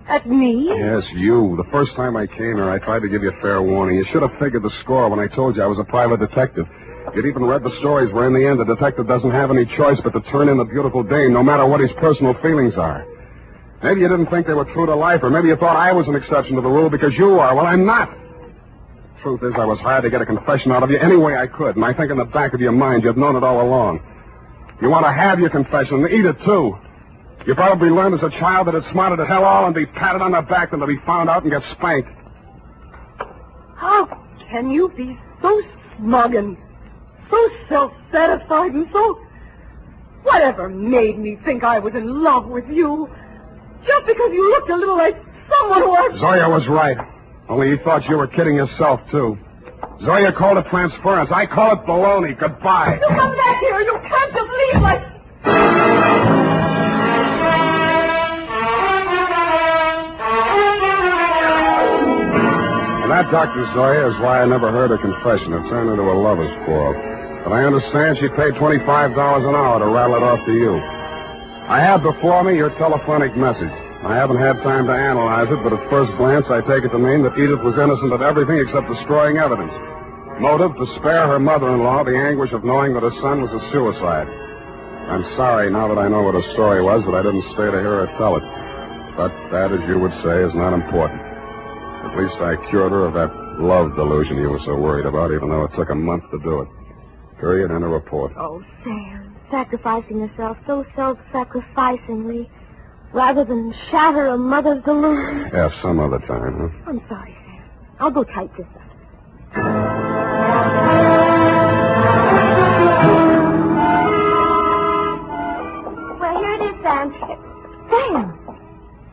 at me? Yes, you. The first time I came here, I tried to give you fair warning. You should have figured the score when I told you I was a private detective. You'd even read the stories where in the end the detective doesn't have any choice but to turn in the beautiful dame, no matter what his personal feelings are. Maybe you didn't think they were true to life, or maybe you thought I was an exception to the rule because you are. Well, I'm not. Truth is, I was hired to get a confession out of you any way I could, and I think in the back of your mind you've known it all along. You want to have your confession, and eat it, too. You probably learned as a child that it's smarter to tell all and be patted on the back than to be found out and get spanked. How can you be so smug and so self-satisfied and so... Whatever made me think I was in love with you? Just because you looked a little like someone who I... Zoya was right. Only you thought you were kidding yourself, too. Zoya called it transference. I call it baloney. Goodbye. You come back here. You can't just leave like... And that, Dr. Zoya, is why I never heard her confession. It turned into a lover's quarrel. But I understand she paid $25 an hour to rattle it off to you. I have before me your telephonic message. I haven't had time to analyze it, but at first glance I take it to mean that Edith was innocent of everything except destroying evidence. Motive, to spare her mother-in-law the anguish of knowing that her son was a suicide. I'm sorry, now that I know what her story was, that I didn't stay to hear her tell it. But that, as you would say, is not important. At least I cured her of that love delusion you were so worried about, even though it took a month to do it. Period, and a report. Oh, Sam, sacrificing yourself so self-sacrificingly, rather than shatter a mother's delusion. Yeah, some other time, huh? I'm sorry, Sam. I'll go type this up. Well, here it is, Sam. Sam!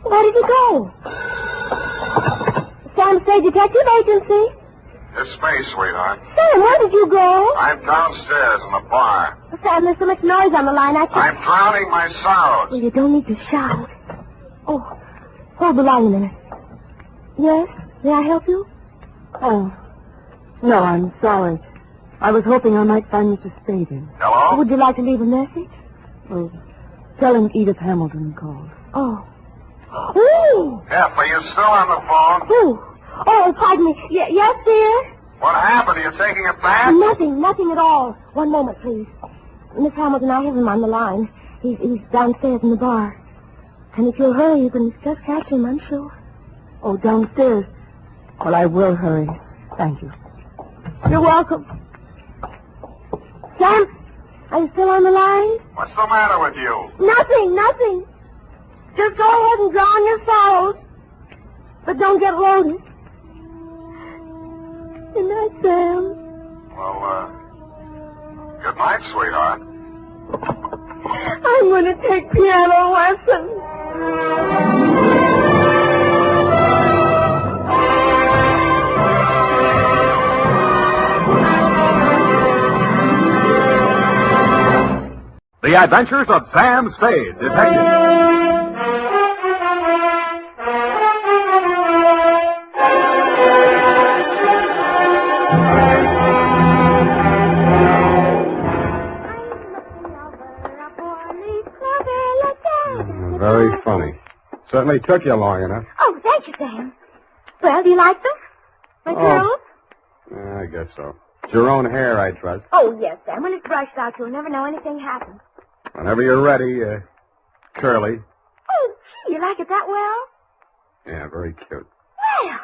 Where did you go? Sam Spade Detective Agency. It's space, sweetheart. Sam, where did you go? I'm downstairs in the bar. Sam, there's so much noise on the line, I can't... I'm drowning my sorrows. Well, you don't need to shout. Oh, hold the line a minute. Yes? May I help you? Oh. No, I'm sorry. I was hoping I might find Mr. Spade in. Hello? Would you like to leave a message? Oh, tell him Edith Hamilton called. Oh. Ooh! F, are you still on the phone? Ooh. Oh, pardon me. Yes, dear? What happened? Are you taking it back? Nothing at all. One moment, please. Miss Hamilton, I have him on the line. He's downstairs in the bar. And if you'll hurry, you can just catch him, I'm sure. Oh, downstairs. Well, I will hurry. Thank you. You're welcome. Sam, are you still on the line? What's the matter with you? Nothing. Just go ahead and drown your sorrows. But don't get loaded. Good night, Sam. Well, good night, sweetheart. I'm going to take piano lessons. The Adventures of Sam Spade, Detective. Very funny. Certainly took you long enough. Oh, thank you, Sam. Well, do you like them? My curls? Yeah, I guess so. It's your own hair, I trust. Oh, yes, Sam. When it's brushed out, you'll never know anything happened. Whenever you're ready, curly. Oh, gee, you like it that well? Yeah, very cute. Well.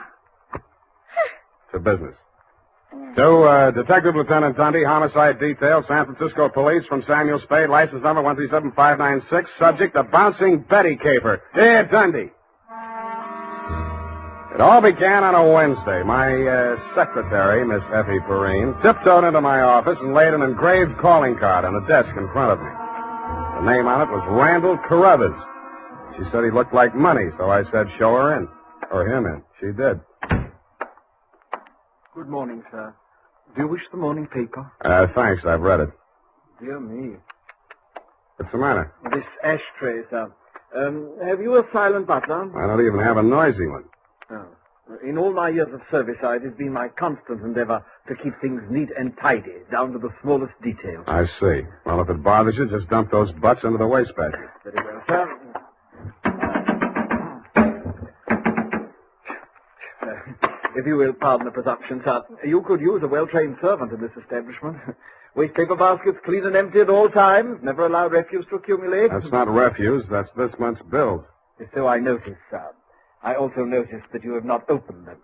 It's a business. To Detective Lieutenant Dundee, Homicide Detail, San Francisco Police, from Samuel Spade, license number 137596, subject, a bouncing Betty caper. Here, Dundee. It all began on a Wednesday. My secretary, Miss Effie Perrine, tiptoed into my office and laid an engraved calling card on the desk in front of me. The name on it was Randall Carruthers. She said he looked like money, so I said, show her in. Or him in. She did. Good morning, sir. Do you wish the morning paper? Thanks, I've read it. Dear me. What's the matter? This ashtray, sir. Have you a silent butler? I don't even have a noisy one. Oh. In all my years of service, it has been my constant endeavor to keep things neat and tidy, down to the smallest details. I see. Well, if it bothers you, just dump those butts into the wastebasket. Very well, sir. If you will pardon the presumption, sir, you could use a well-trained servant in this establishment. Waste paper baskets clean and empty at all times, never allow refuse to accumulate. That's not refuse, that's this month's bills. So I noticed, sir. I also noticed that you have not opened them.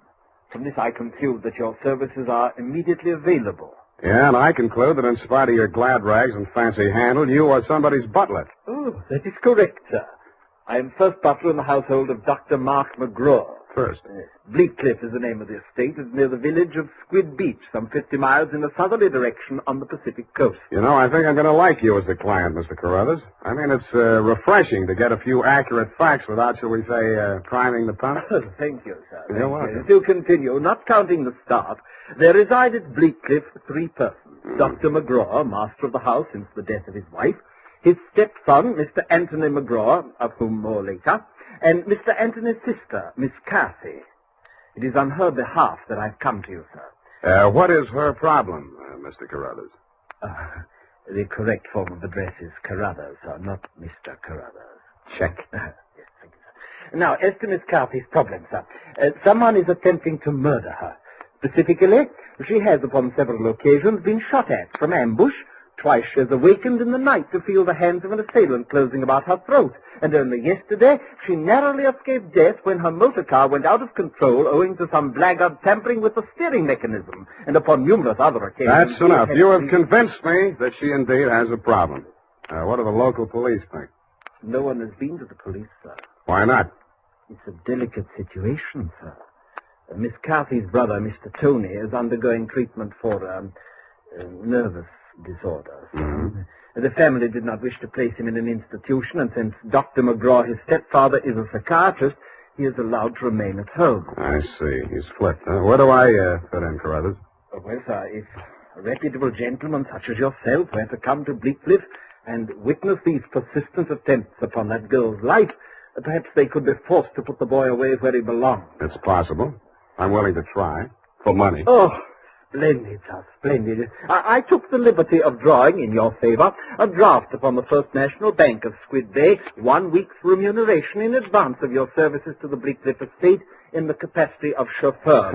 From this I conclude that your services are immediately available. Yeah, and I conclude that in spite of your glad rags and fancy handle, you are somebody's butler. Oh, that is correct, sir. I am first butler in the household of Dr. Mark McGraw. First. Bleakcliff is the name of the estate. It's near the village of Squid Beach, some 50 miles in a southerly direction on the Pacific coast. You know, I think I'm going to like you as a client, Mr. Carruthers. I mean, it's refreshing to get a few accurate facts without, shall we say, priming the pump. Thank you, sir. You're welcome. To continue, not counting the staff, there reside at Bleakcliff 3 persons. Dr. McGraw, master of the house since the death of his wife, his stepson, Mr. Anthony McGraw, of whom more later, and Mr. Anthony's sister, Miss Cathy. It is on her behalf that I've come to you, sir. What is her problem, Mr. Carruthers? The correct form of address is Carruthers, sir, not Mr. Carruthers. Check. Yes, thank you, sir. Now, as to Miss Cathy's problem, sir, someone is attempting to murder her. Specifically, she has upon several occasions been shot at from ambush. Twice she has awakened in the night to feel the hands of an assailant closing about her throat. And only yesterday, she narrowly escaped death when her motor car went out of control owing to some blackguard tampering with the steering mechanism. And upon numerous other occasions... That's enough. You have convinced me that she indeed has a problem. What do the local police think? No one has been to the police, sir. Why not? It's a delicate situation, sir. Miss Cathy's brother, Mr. Tony, is undergoing treatment for nervous disorders. Mm-hmm. The family did not wish to place him in an institution, and since Dr. McGraw, his stepfather, is a psychiatrist, he is allowed to remain at home. I see. He's flipped. Huh? Where do I fit in, Carruthers? Well, sir, if a reputable gentleman such as yourself were to come to Bleakcliff and witness these persistent attempts upon that girl's life, perhaps they could be forced to put the boy away where he belongs. It's possible. I'm willing to try. For money. Oh, splendid, sir, splendid. I took the liberty of drawing in your favor a draft upon the First National Bank of Squid Bay, 1 week's remuneration in advance of your services to the Bleakcliff estate in the capacity of chauffeur.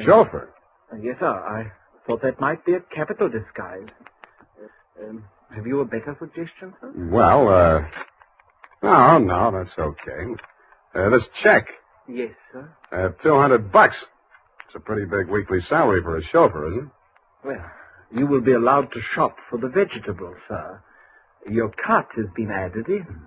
Chauffeur? Yes, sir. I thought that might be a capital disguise. Have you a better suggestion, sir? Well, no, that's okay. This check. Yes, sir. $200. It's a pretty big weekly salary for a chauffeur, isn't it? Well, you will be allowed to shop for the vegetables, sir. Your cut has been added in.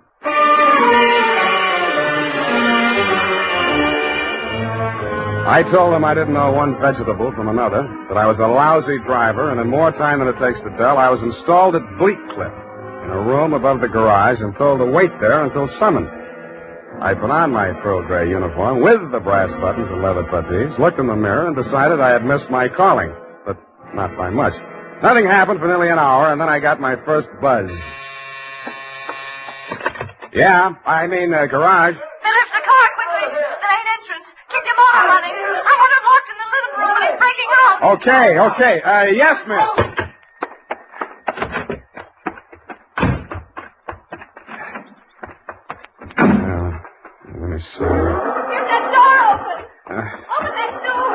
I told them I didn't know one vegetable from another, that I was a lousy driver, and in more time than it takes to tell, I was installed at Bleakcliff in a room above the garage and told to wait there until summoned. I put on my pearl gray uniform with the brass buttons and leather puttees, looked in the mirror, and decided I had missed my calling, but not by much. Nothing happened for nearly an hour, and then I got my first buzz. Yeah, I mean, garage. Lift the car quickly. The main entrance. Keep your motor running. I want him locked in the living room when he's breaking out. Okay. Yes, miss. Let me see. Get that door open. Open that door.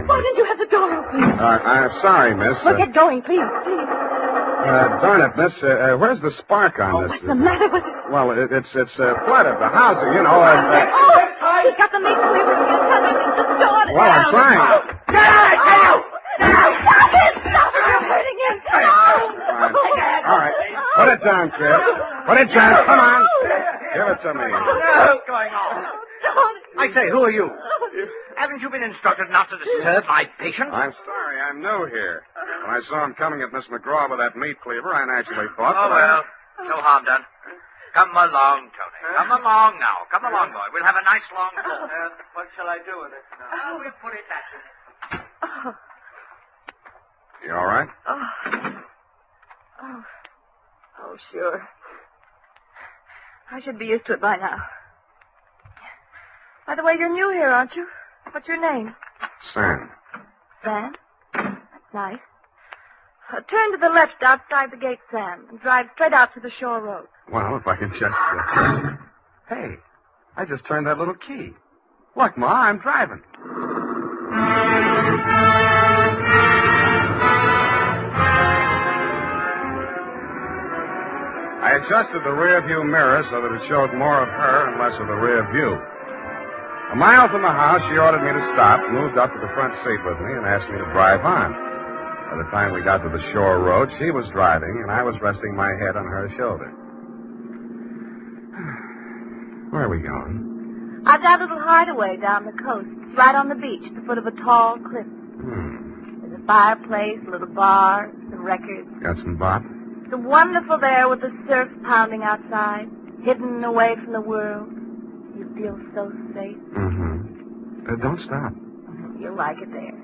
Why didn't you have the door open? I'm sorry, miss. Well, get going, please. Darn it, miss. Where's the spark on this? What's the matter with it? Well, it's flooded. The house, you know. He's got the meat cleaver. Well, I'm trying. Get out, I tell you! Stop it! Stop it! You're hurting him! All right. Put it down, Chris. Put it down. Come on. Give it to me. What's going on? I say, who are you? Haven't you been instructed not to disturb my patient? I'm sorry. I'm new here. When I saw him coming at Miss McGraw with that meat cleaver, I naturally thought... Oh, well, no harm done. Come along, Tony. Come along now. Come along, boy. We'll have a nice long talk. What shall I do with it now? We'll put it back. You all right? Oh, sure. I should be used to it by now. By the way, you're new here, aren't you? What's your name? Sam. Sam? That's nice. Turn to the left outside the gate, Sam, and drive straight out to the shore road. Well, if I can just... Hey, I just turned that little key. Look, Ma, I'm driving. I adjusted the rear view mirror so that it showed more of her and less of the rear view. A mile from the house, she ordered me to stop, moved up to the front seat with me, and asked me to drive on. By the time we got to the shore road, she was driving, and I was resting my head on her shoulder. Where are we going? I've got a little hideaway down the coast, right on the beach, at the foot of a tall cliff. There's a fireplace, a little bar, some records. Got some bop? It's wonderful there with the surf pounding outside, hidden away from the world. You feel so safe. Don't stop. You'll like it there.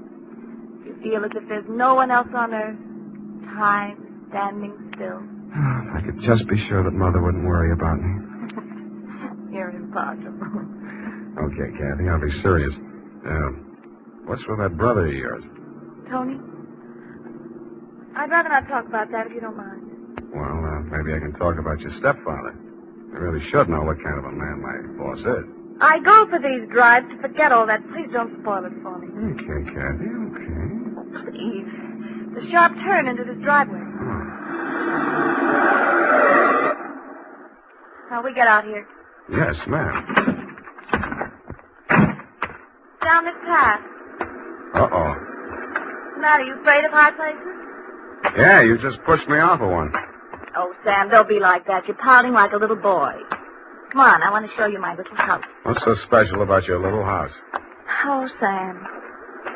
You feel as if there's no one else on earth. Time standing still. If I could just be sure that Mother wouldn't worry about me. You're impossible. Okay, Kathy, I'll be serious. What's with that brother of yours? Tony? I'd rather not talk about that if you don't mind. Well, maybe I can talk about your stepfather. I really should know what kind of a man my boss is. I go for these drives to forget all that. Please don't spoil it for me. Okay, Kathy, okay. Please. The sharp turn into this driveway. Now, we get out here. Yes, ma'am. Down this path. Uh-oh. What's the matter? You afraid of high places? Yeah, you just pushed me off of one. Oh, Sam, don't be like that. You're pouting like a little boy. Come on, I want to show you my little house. What's so special about your little house? Oh, Sam,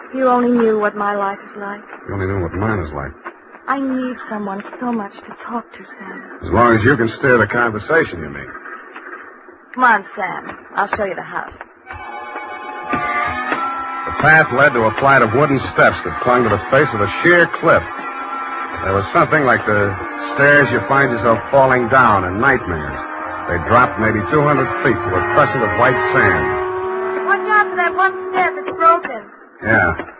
if you only knew what my life is like. You only know what mine is like. I need someone so much to talk to, Sam. As long as you can steer the conversation, you mean. Come on, Sam. I'll show you the house. The path led to a flight of wooden steps that clung to the face of a sheer cliff. There was something like the stairs you find yourself falling down in nightmares. They dropped maybe 200 feet to a crescent of white sand. Watch out for that one stair that's broken. Yeah.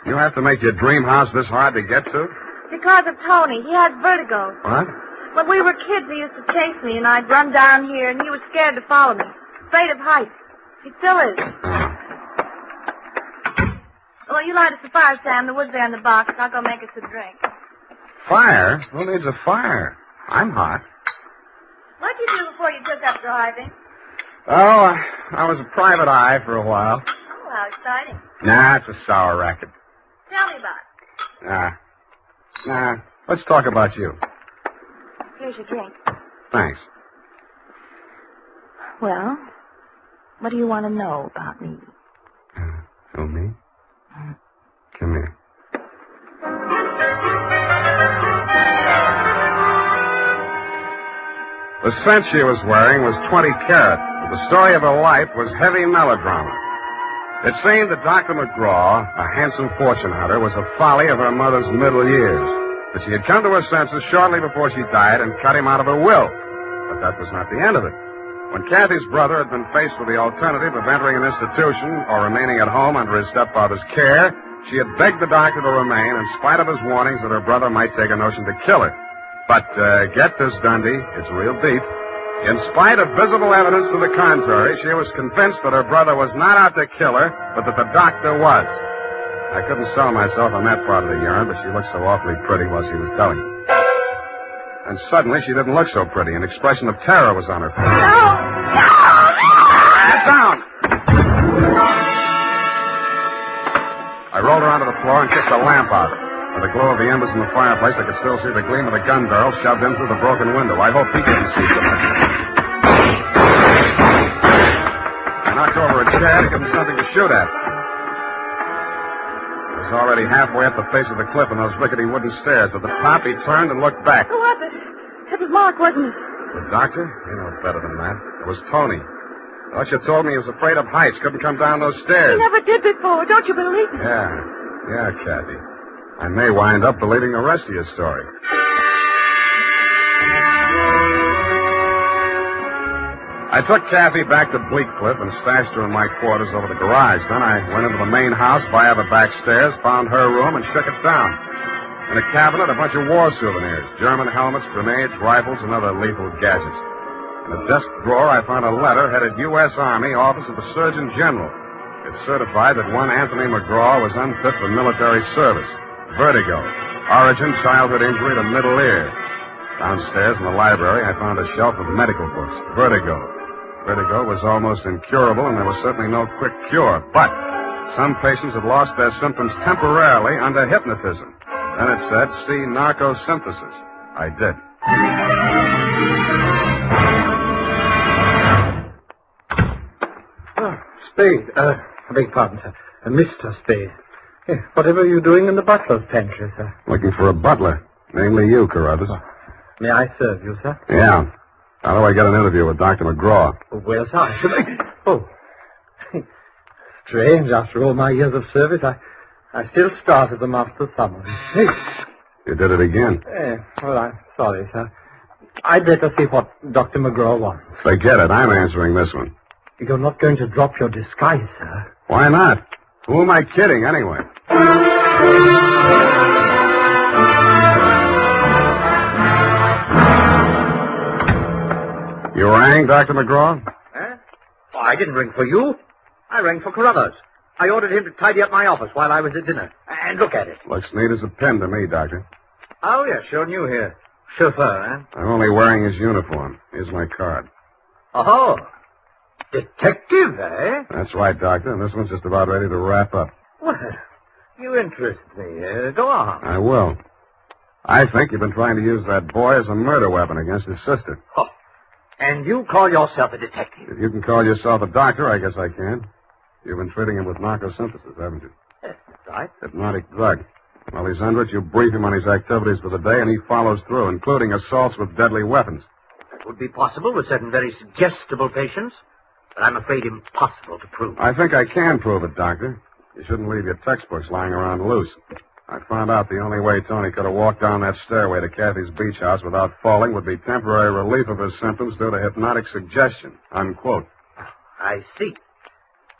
You have to make your dream house this hard to get to? Because of Tony. He has vertigo. What? When we were kids, he used to chase me, and I'd run down here, and he was scared to follow me. Afraid of heights. He still is. Well, you light us a fire, Sam. The wood's there in the box. I'll go make us a drink. Fire? Who needs a fire? I'm hot. What'd you do before you took up driving? Oh, I was a private eye for a while. Oh, how exciting. Nah, it's a sour racket. Tell me about it. Nah. Let's talk about you. Here's your drink. Thanks. Well, what do you want to know about me? Oh, me? Come here. The scent she was wearing was 20 carat, but the story of her life was heavy melodrama. It seemed that Dr. McGraw, a handsome fortune hunter, was a folly of her mother's middle years, that she had come to her senses shortly before she died and cut him out of her will. But that was not the end of it. When Kathy's brother had been faced with the alternative of entering an institution or remaining at home under his stepfather's care, she had begged the doctor to remain in spite of his warnings that her brother might take a notion to kill her. But, get this, Dundee, it's real deep. In spite of visible evidence to the contrary, she was convinced that her brother was not out to kill her, but that the doctor was. I couldn't sell myself on that part of the yarn, but she looked so awfully pretty while she was telling. And suddenly she didn't look so pretty. An expression of terror was on her face. Get down! I rolled her onto the floor and kicked the lamp out. By the glow of the embers in the fireplace, I could still see the gleam of the gun barrel shoved in through the broken window. I hoped he couldn't see so much. I knocked over a chair to give him something to shoot at. I was already halfway up the face of the cliff in those rickety wooden stairs. At the top, he turned and looked back. Who was it? It was Mark, wasn't it? The doctor? You know better than that. It was Tony. Thought you told me he was afraid of heights, couldn't come down those stairs. He never did before. Don't you believe me? Yeah, Kathy. I may wind up believing the rest of your story. I took Kathy back to Bleak Cliff and stashed her in my quarters over the garage. Then I went into the main house via the back stairs, found her room, and shook it down. In a cabinet, a bunch of war souvenirs, German helmets, grenades, rifles, and other lethal gadgets. In a desk drawer, I found a letter headed U.S. Army, Office of the Surgeon General. It certified that one Anthony McGraw was unfit for military service. Vertigo. Origin, childhood injury to middle ear. Downstairs in the library, I found a shelf of medical books. Vertigo. Vertigo was almost incurable, and there was certainly no quick cure. But some patients had lost their symptoms temporarily under hypnotism. Then it said, see narcosynthesis. I did. Spade. I beg pardon, sir. Mr. Spade. Whatever are you doing in the butler's pantry, sir? Looking for a butler. Namely you, Carruthers. May I serve you, sir? Yeah. How do I get an interview with Dr. McGraw? Well, sir, Oh. Strange, after all my years of service, I still start as a master summary. You did it again. Well, I'm sorry, sir. I'd better see what Dr. McGraw wants. Forget it. I'm answering this one. You're not going to drop your disguise, sir. Why not? Who am I kidding, anyway? You rang, Dr. McGraw? Oh, I didn't ring for you. I rang for Carruthers. I ordered him to tidy up my office while I was at dinner. And look at it. Looks neat as a pin to me, Doctor. Oh, yes, sure new here. Chauffeur, eh? I'm only wearing his uniform. Here's my card. Oh, detective, eh? That's right, Doctor, and this one's just about ready to wrap up. Well, you interest me. Go on. I will. I think you've been trying to use that boy as a murder weapon against his sister. Oh, and you call yourself a detective? If you can call yourself a doctor, I guess I can. You've been treating him with narcosynthesis, haven't you? That's right. Hypnotic drug. While he's under it, you brief him on his activities for the day, and he follows through, including assaults with deadly weapons. It would be possible with certain very suggestible patients, but I'm afraid impossible to prove. I think I can prove it, Doctor. You shouldn't leave your textbooks lying around loose. I found out the only way Tony could have walked down that stairway to Kathy's beach house without falling would be temporary relief of his symptoms due to hypnotic suggestion. Unquote. I see.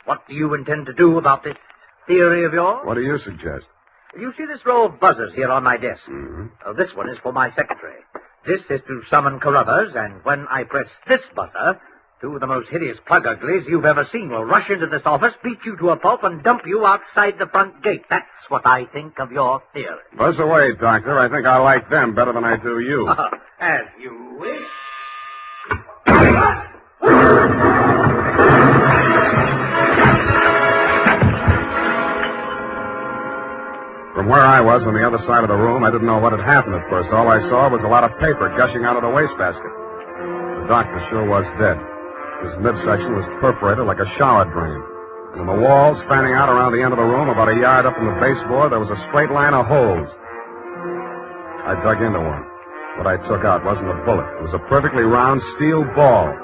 What do you intend to do about this theory of yours? What do you suggest? You see this row of buzzers here on my desk? Mm-hmm. This one is for my secretary. This is to summon Carruthers, and when I press this buzzer, two of the most hideous plug uglies you've ever seen will rush into this office, beat you to a pulp, and dump you outside the front gate. That's what I think of your theory. Buzz away, Doctor. I think I like them better than I do you. As you wish. From where I was on the other side of the room, I didn't know what had happened at first. All I saw was a lot of paper gushing out of the wastebasket. The doctor sure was dead. His midsection was perforated like a shower drain. And on the walls, fanning out around the end of the room, about a yard up from the baseboard, there was a straight line of holes. I dug into one. What I took out wasn't a bullet. It was a perfectly round steel ball.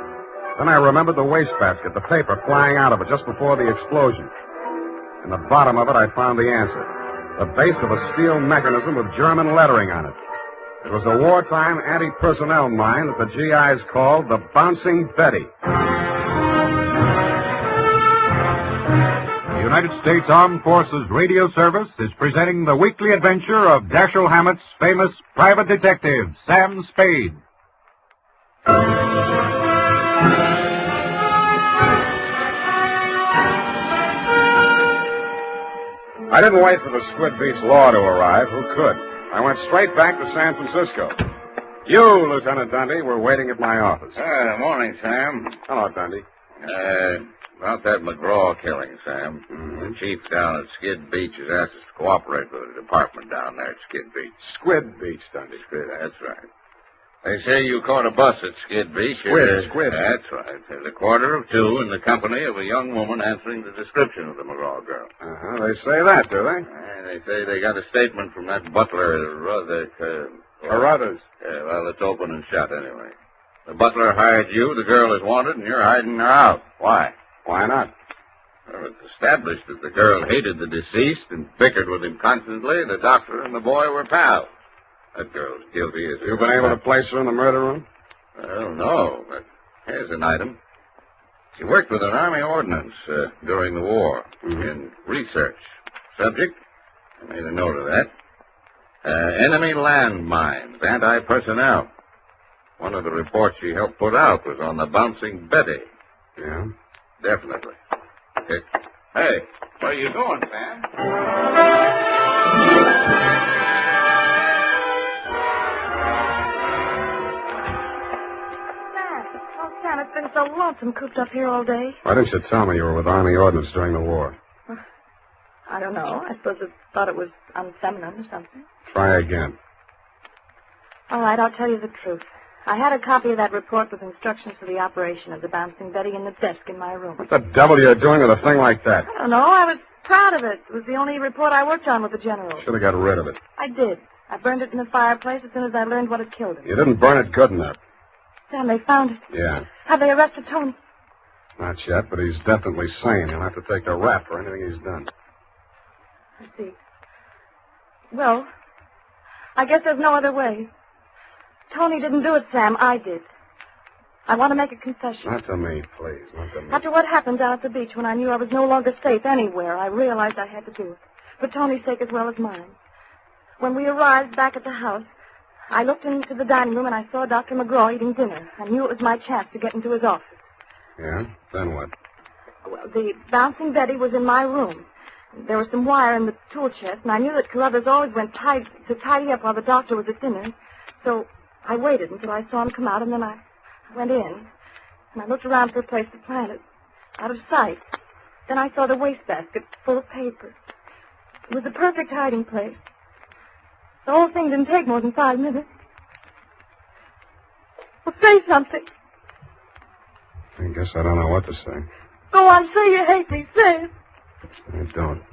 Then I remembered the wastebasket, the paper flying out of it just before the explosion. In the bottom of it, I found the answer. The base of a steel mechanism with German lettering on it. It was a wartime anti-personnel mine that the GIs called the Bouncing Betty. The United States Armed Forces Radio Service is presenting the weekly adventure of Dashiell Hammett's famous private detective, Sam Spade. I didn't wait for the Squid Beach law to arrive. Who could? I went straight back to San Francisco. You, Lieutenant Dundee, were waiting at my office. Morning, Sam. Hello, Dundee. About that McGraw killing, Sam. The chief down at Skid Beach has asked us to cooperate with the department down there at Skid Beach. Squid Beach, Dundee. Squid, that's right. They say you caught a bus at Skid Beach. Squid. That's right. There's a quarter of two in the company of a young woman answering the description of the McGraw girl. They say that, do they? They say they got a statement from that butler, Carruthers. Yeah, well, it's open and shut anyway. The butler hired you, the girl is wanted, and you're hiding her out. Why? Why not? Well, it's established that the girl hated the deceased and bickered with him constantly. The doctor and the boy were pals. That girl's guilty as... You've been able to place her in the murder room? Well, no, but here's an item. She worked with an Army ordnance during the war in research. Subject, I made a note of that. Enemy landmines, anti-personnel. One of the reports she helped put out was on the Bouncing Betty. Yeah? Definitely. Okay. Hey, what are you doing, Sam? Sam, it's been so lonesome cooped up here all day. Why didn't you tell me you were with Army Ordnance during the war? I don't know. I suppose I thought it was unfeminine or something. Try again. All right, I'll tell you the truth. I had a copy of that report with instructions for the operation of the Bouncing Betty in the desk in my room. What the devil are you doing with a thing like that? I don't know. I was proud of it. It was the only report I worked on with the general. Should have got rid of it. I did. I burned it in the fireplace as soon as I learned what had killed him. You didn't burn it good enough. Sam, they found it. Yeah. Have they arrested Tony? Not yet, but he's definitely sane. He'll have to take a rap for anything he's done. I see. Well, I guess there's no other way. Tony didn't do it, Sam. I did. I want to make a confession. Not to me, please. Not to me. After what happened down at the beach when I knew I was no longer safe anywhere, I realized I had to do it. For Tony's sake as well as mine. When we arrived back at the house, I looked into the dining room and I saw Dr. McGraw eating dinner. I knew it was my chance to get into his office. Yeah? Then what? Well, the Bouncing Betty was in my room. There was some wire in the tool chest, and I knew that Carruthers always went to tidy up while the doctor was at dinner. So I waited until I saw him come out, and then I went in. And I looked around for a place to plant it, out of sight. Then I saw the wastebasket full of papers. It was the perfect hiding place. The whole thing didn't take more than 5 minutes. Well, say something. I guess I don't know what to say. Go on, say you hate me. Say it. I don't.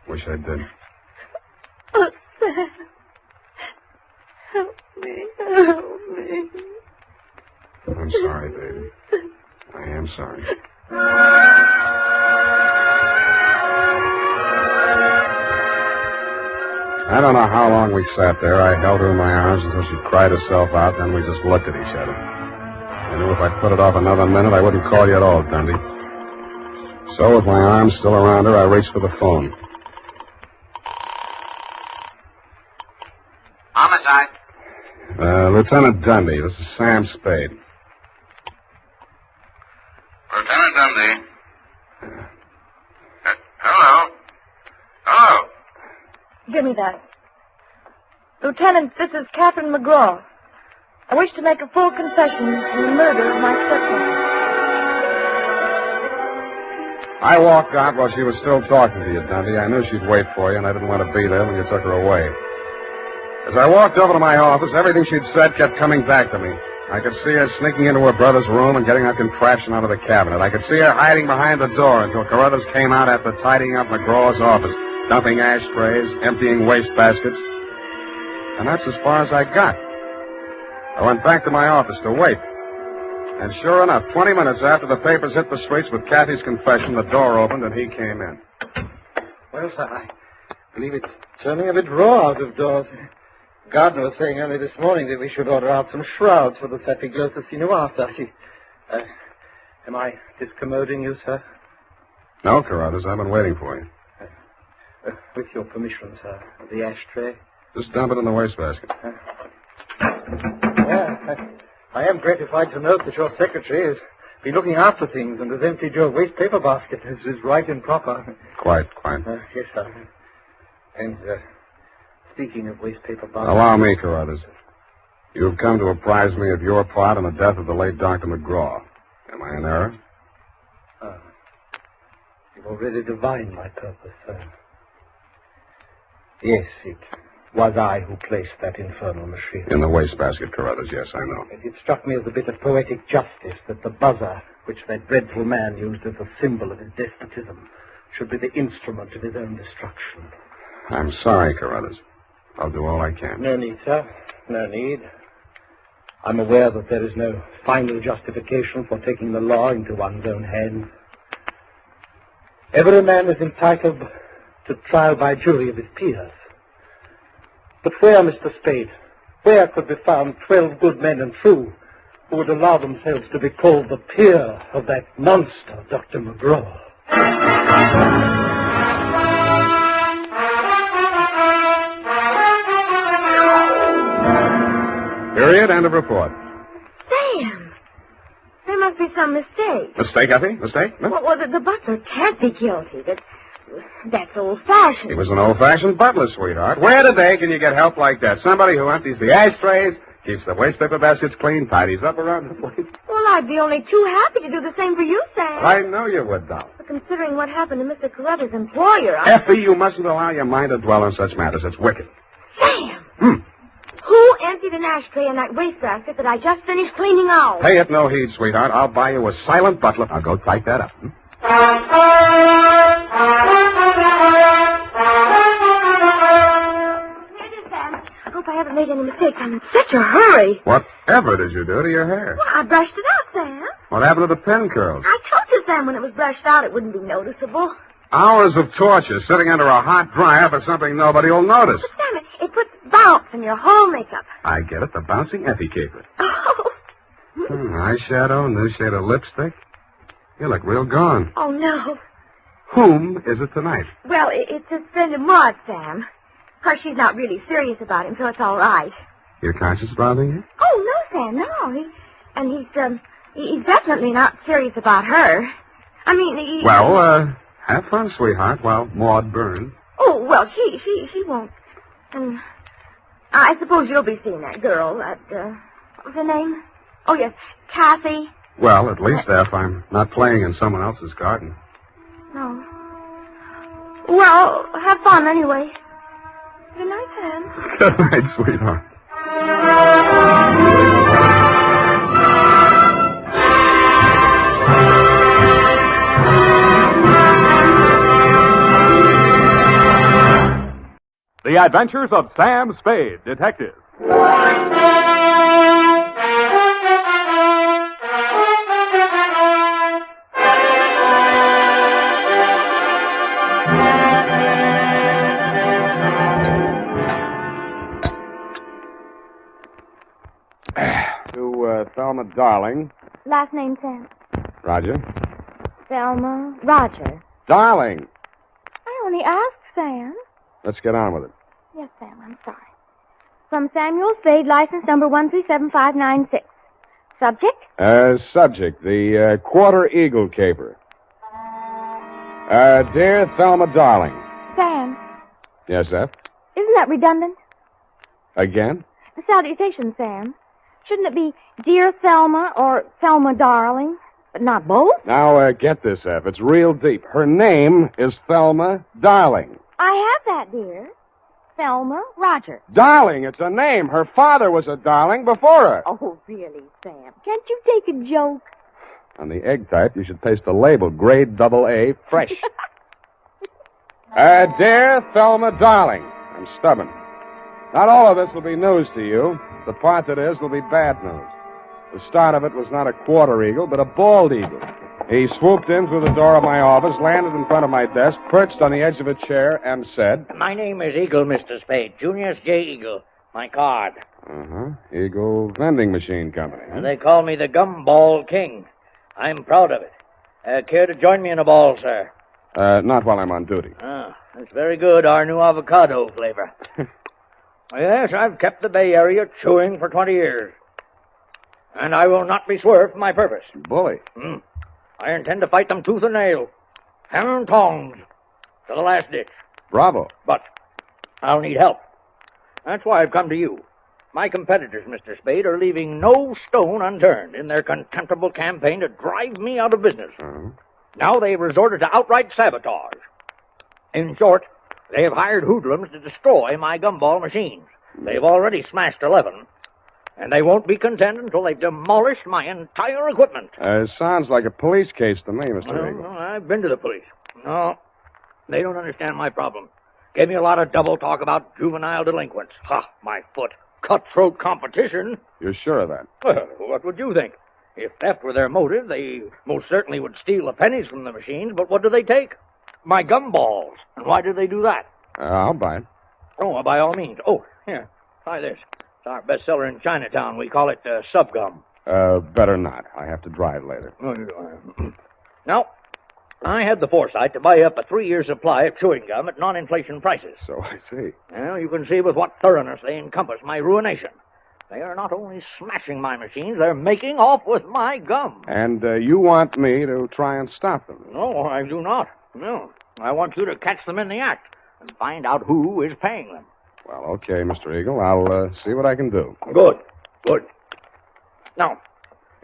Wish I did. Oh, Sam. Help me. Help me. I'm sorry, baby. I am sorry. I don't know how long we sat there. I held her in my arms until she cried herself out, then we just looked at each other. I knew if I put it off another minute, I wouldn't call you at all, Dundee. So, with my arms still around her, I reached for the phone. Homicide. Lieutenant Dundee, this is Sam Spade. Lieutenant Dundee. Hello. Hello. Give me that. Lieutenant, this is Catherine McGraw. I wish to make a full confession in the murder of my stepmother. I walked out while she was still talking to you, Dundee. I knew she'd wait for you, and I didn't want to be there when you took her away. As I walked over to my office, everything she'd said kept coming back to me. I could see her sneaking into her brother's room and getting her contraption out of the cabinet. I could see her hiding behind the door until Carruthers came out after tidying up McGraw's office, dumping ashtrays, emptying wastebaskets. And that's as far as I got. I went back to my office to wait. And sure enough, 20 minutes after the papers hit the streets with Kathy's confession, the door opened and he came in. Well, sir, I believe it's turning a bit raw out of doors. Gardner was saying only this morning that we should order out some shrouds for the Satiglos to see after. Am I discommoding you, sir? No, Carruthers, I've been waiting for you. With your permission, sir, the ashtray. Just dump it in the wastebasket. I am gratified to note that your secretary has been looking after things and has emptied your waste paper basket. This is right and proper. Quite. Yes, sir. And, speaking of waste paper baskets... Allow me, Carruthers. You have come to apprise me of your part in the death of the late Dr. McGraw. Am I in error? You've already divined my purpose, sir. Yes, it was I who placed that infernal machine. In the wastebasket, Carruthers, yes, I know. It struck me as a bit of poetic justice that the buzzer, which that dreadful man used as a symbol of his despotism, should be the instrument of his own destruction. I'm sorry, Carruthers. I'll do all I can. No need, sir. No need. I'm aware that there is no final justification for taking the law into one's own hands. Every man is entitled to trial by jury of his peers. But where, Mr. Spade, where could be found 12 good men and true who would allow themselves to be called the peer of that monster, Dr. McGraw? Period. End of report. Sam! There must be some mistake. Mistake, Effie? Mistake? No? Well, the butler can't be guilty. That's old-fashioned. He was an old-fashioned butler, sweetheart. Where today can you get help like that? Somebody who empties the ashtrays, keeps the waste paper baskets clean, tidies up around the place. Well, I'd be only too happy to do the same for you, Sam. I know you would, doll. But considering what happened to Mr. Carruthers' employer, Effie, you mustn't allow your mind to dwell on such matters. It's wicked. Sam! Who emptied an ashtray in that wastebasket that I just finished cleaning out? Pay it no heed, sweetheart. I'll buy you a silent butler. I'll go type that up. I hope I haven't made any mistakes. I'm in such a hurry. Whatever did you do to your hair? Well, I brushed it out, Sam. What happened to the pin curls? I told you, Sam, when it was brushed out, it wouldn't be noticeable. Hours of torture sitting under a hot dryer for something nobody will notice. But, Sam, it puts bounce in your whole makeup. I get it, the bouncing Effie caper. Oh. Eyeshadow, new shade of lipstick. You look real gone. Oh, no. Whom is it tonight? Well, it's his friend of Maud, Sam. Of course, she's not really serious about him, so it's all right. Your conscience bothering you? Oh, no, Sam, no. He's definitely not serious about her. I mean, Well, have fun, sweetheart, while Maud burns. Oh, well, she won't. And I suppose you'll be seeing that girl, what was her name? Oh, yes, Kathy. Well, at least if I'm not playing in someone else's garden. No. Well, have fun anyway. Good night, Sam. Good night, sweetheart. The Adventures of Sam Spade, Detective. Thelma Darling. Last name, Sam. Roger. Thelma Roger. Darling! I only asked, Sam. Let's get on with it. Yes, Sam, I'm sorry. From Samuel Spade, license number 1375596. Subject? Subject, the Quarter Eagle caper. Dear Thelma Darling. Sam, Yes, F? isn't that redundant? Again? The salutation, Sam. Shouldn't it be Dear Thelma or Thelma Darling? But not both? Now, get this, F. It's real deep. Her name is Thelma Darling. I have that, dear. Thelma Roger. Darling, it's a name. Her father was a darling before her. Oh, really, Sam? Can't you take a joke? On the egg type, you should paste the label, grade AA, fresh. Dear Thelma Darling, I'm stubborn. Not all of this will be news to you. The part that is will be bad news. The start of it was not a quarter eagle, but a bald eagle. He swooped in through the door of my office, landed in front of my desk, perched on the edge of a chair, and said... My name is Eagle, Mr. Spade. Junius J. Eagle. My card. Uh-huh. Eagle Vending Machine Company. And they call me the Gumball King. I'm proud of it. Care to join me in a ball, sir? Not while I'm on duty. Ah, that's very good. Our new avocado flavor. Yes, I've kept the Bay Area chewing for 20 years. And I will not be swerved from my purpose. Bully. I intend to fight them tooth and nail. Hammer and tongs. To the last ditch. Bravo. But I'll need help. That's why I've come to you. My competitors, Mr. Spade, are leaving no stone unturned in their contemptible campaign to drive me out of business. Now they've resorted to outright sabotage. In short, they have hired hoodlums to destroy my gumball machines. They've already smashed 11. And they won't be content until they've demolished my entire equipment. Sounds like a police case to me, Mr. Eagle. Well, I've been to the police. No, they don't understand my problem. Gave me a lot of double talk about juvenile delinquents. Ha, my foot. Cutthroat competition. You're sure of that? Well, what would you think? If theft were their motive, they most certainly would steal the pennies from the machines, but what do they take? My gumballs. And why did they do that? I'll buy it. Oh, well, by all means. Oh, here, try this. It's our bestseller in Chinatown. We call it Subgum. Better not. I have to drive later. Now, I had the foresight to buy up a 3-year supply of chewing gum at non-inflation prices. So I see. Well, you can see with what thoroughness they encompass my ruination. They are not only smashing my machines, they're making off with my gum. And you want me to try and stop them? No, I do not. No. I want you to catch them in the act and find out who is paying them. Well, okay, Mr. Eagle. I'll see what I can do. Good. Now,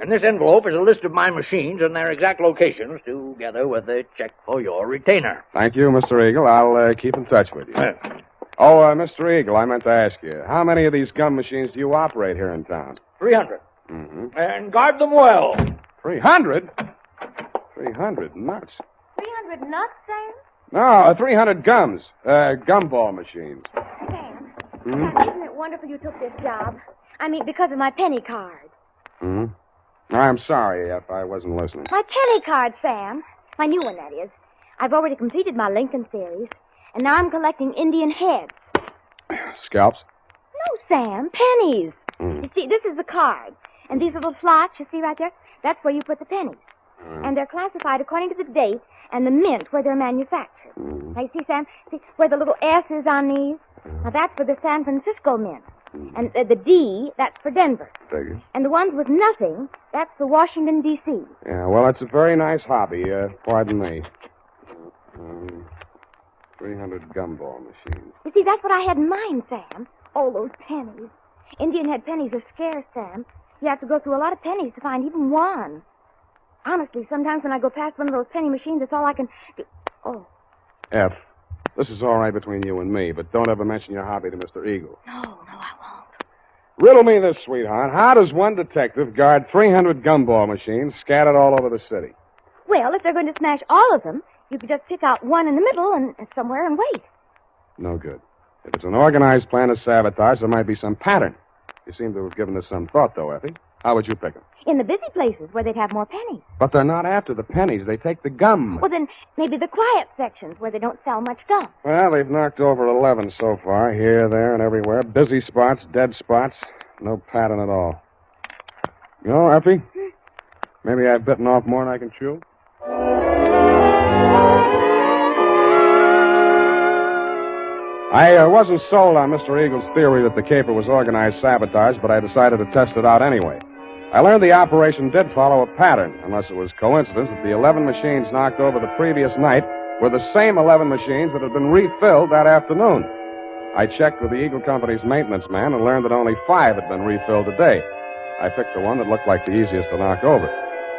in this envelope is a list of my machines and their exact locations, together with a check for your retainer. Thank you, Mr. Eagle. I'll keep in touch with you. Mr. Eagle, I meant to ask you, how many of these gum machines do you operate here in town? 300. Mm-hmm. And guard them well. 300? 300 nuts. 300 nuts, Sam? No, 300 gums. Gumball machines. Sam, Hmm? isn't it wonderful you took this job? I mean, because of my penny card. Hmm? I'm sorry if I wasn't listening. My penny card, Sam. My new one, that is. I've already completed my Lincoln series, and now I'm collecting Indian heads. Scalps? No, Sam, pennies. Hmm. You see, this is the card, and these little slots you see right there, that's where you put the pennies. And they're classified according to the date and the mint where they're manufactured. Now, you see, Sam, see where the little S is on these? Now, that's for the San Francisco mint. And the D, that's for Denver. Figures. And the ones with nothing, that's for Washington, D.C. Yeah, well, it's a very nice hobby. Pardon me. 300 gumball machines. You see, that's what I had in mind, Sam. Oh, those pennies. Indian head pennies are scarce, Sam. You have to go through a lot of pennies to find even one. Honestly, sometimes when I go past one of those penny machines, that's all I can do. Oh. F, this is all right between you and me, but don't ever mention your hobby to Mr. Eagle. No, I won't. Riddle me this, sweetheart. How does one detective guard 300 gumball machines scattered all over the city? Well, if they're going to smash all of them, you could just pick out one in the middle and somewhere and wait. No good. If it's an organized plan to sabotage, there might be some pattern. You seem to have given this some thought, though, Effie. How would you pick them? In the busy places where they'd have more pennies. But they're not after the pennies. They take the gum. Well, then maybe the quiet sections where they don't sell much gum. Well, they've knocked over 11 so far, here, there, and everywhere. Busy spots, dead spots. No pattern at all. You know, Effie, maybe I've bitten off more than I can chew. I wasn't sold on Mr. Eagle's theory that the caper was organized sabotage, but I decided to test it out anyway. I learned the operation did follow a pattern, unless it was coincidence that the 11 machines knocked over the previous night were the same 11 machines that had been refilled that afternoon. I checked with the Eagle Company's maintenance man and learned that only 5 had been refilled today. I picked the one that looked like the easiest to knock over.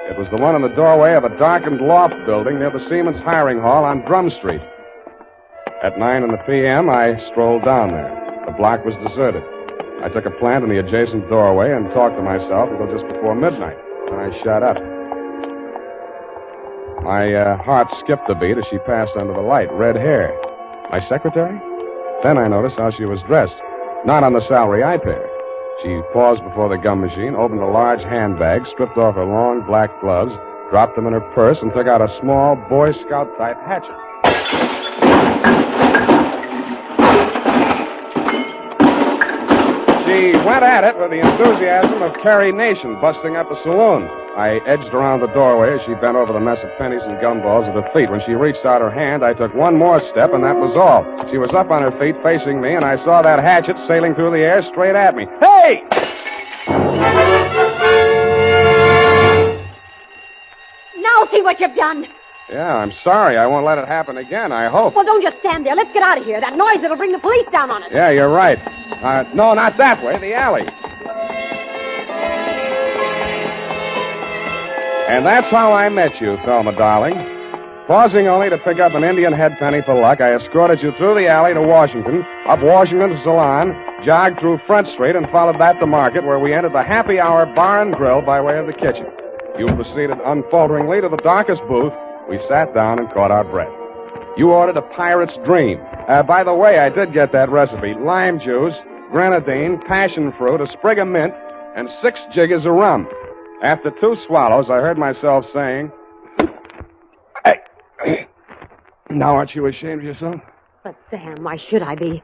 It was the one in the doorway of a darkened loft building near the Siemens Hiring Hall on Drum Street. At 9 p.m., I strolled down there. The block was deserted. I took a plant in the adjacent doorway and talked to myself until just before midnight. Then I shut up. My heart skipped a beat as she passed under the light. Red hair. My secretary? Then I noticed how she was dressed. Not on the salary I paid her. She paused before the gum machine, opened a large handbag, stripped off her long black gloves, dropped them in her purse, and took out a small Boy Scout-type hatchet. She went at it with the enthusiasm of Carrie Nation busting up a saloon. I edged around the doorway as she bent over the mess of pennies and gumballs at her feet. When she reached out her hand, I took one more step, and that was all. She was up on her feet, facing me, and I saw that hatchet sailing through the air straight at me. Hey! Now see what you've done. Yeah, I'm sorry. I won't let it happen again, I hope. Well, don't just stand there. Let's get out of here. That noise, it'll bring the police down on us. Yeah, you're right. No, not that way. The alley. And that's how I met you, Thelma, darling. Pausing only to pick up an Indian head penny for luck, I escorted you through the alley to Washington, up Washington to Salon, jogged through Front Street, and followed that to Market, where we entered the Happy Hour Bar and Grill by way of the kitchen. You proceeded unfalteringly to the darkest booth. We sat down and caught our breath. You ordered a pirate's dream. By the way, I did get that recipe. Lime juice, grenadine, passion fruit, a sprig of mint, and 6 jiggers of rum. After 2 swallows, I heard myself saying, Hey, now aren't you ashamed of yourself? But, Sam, why should I be?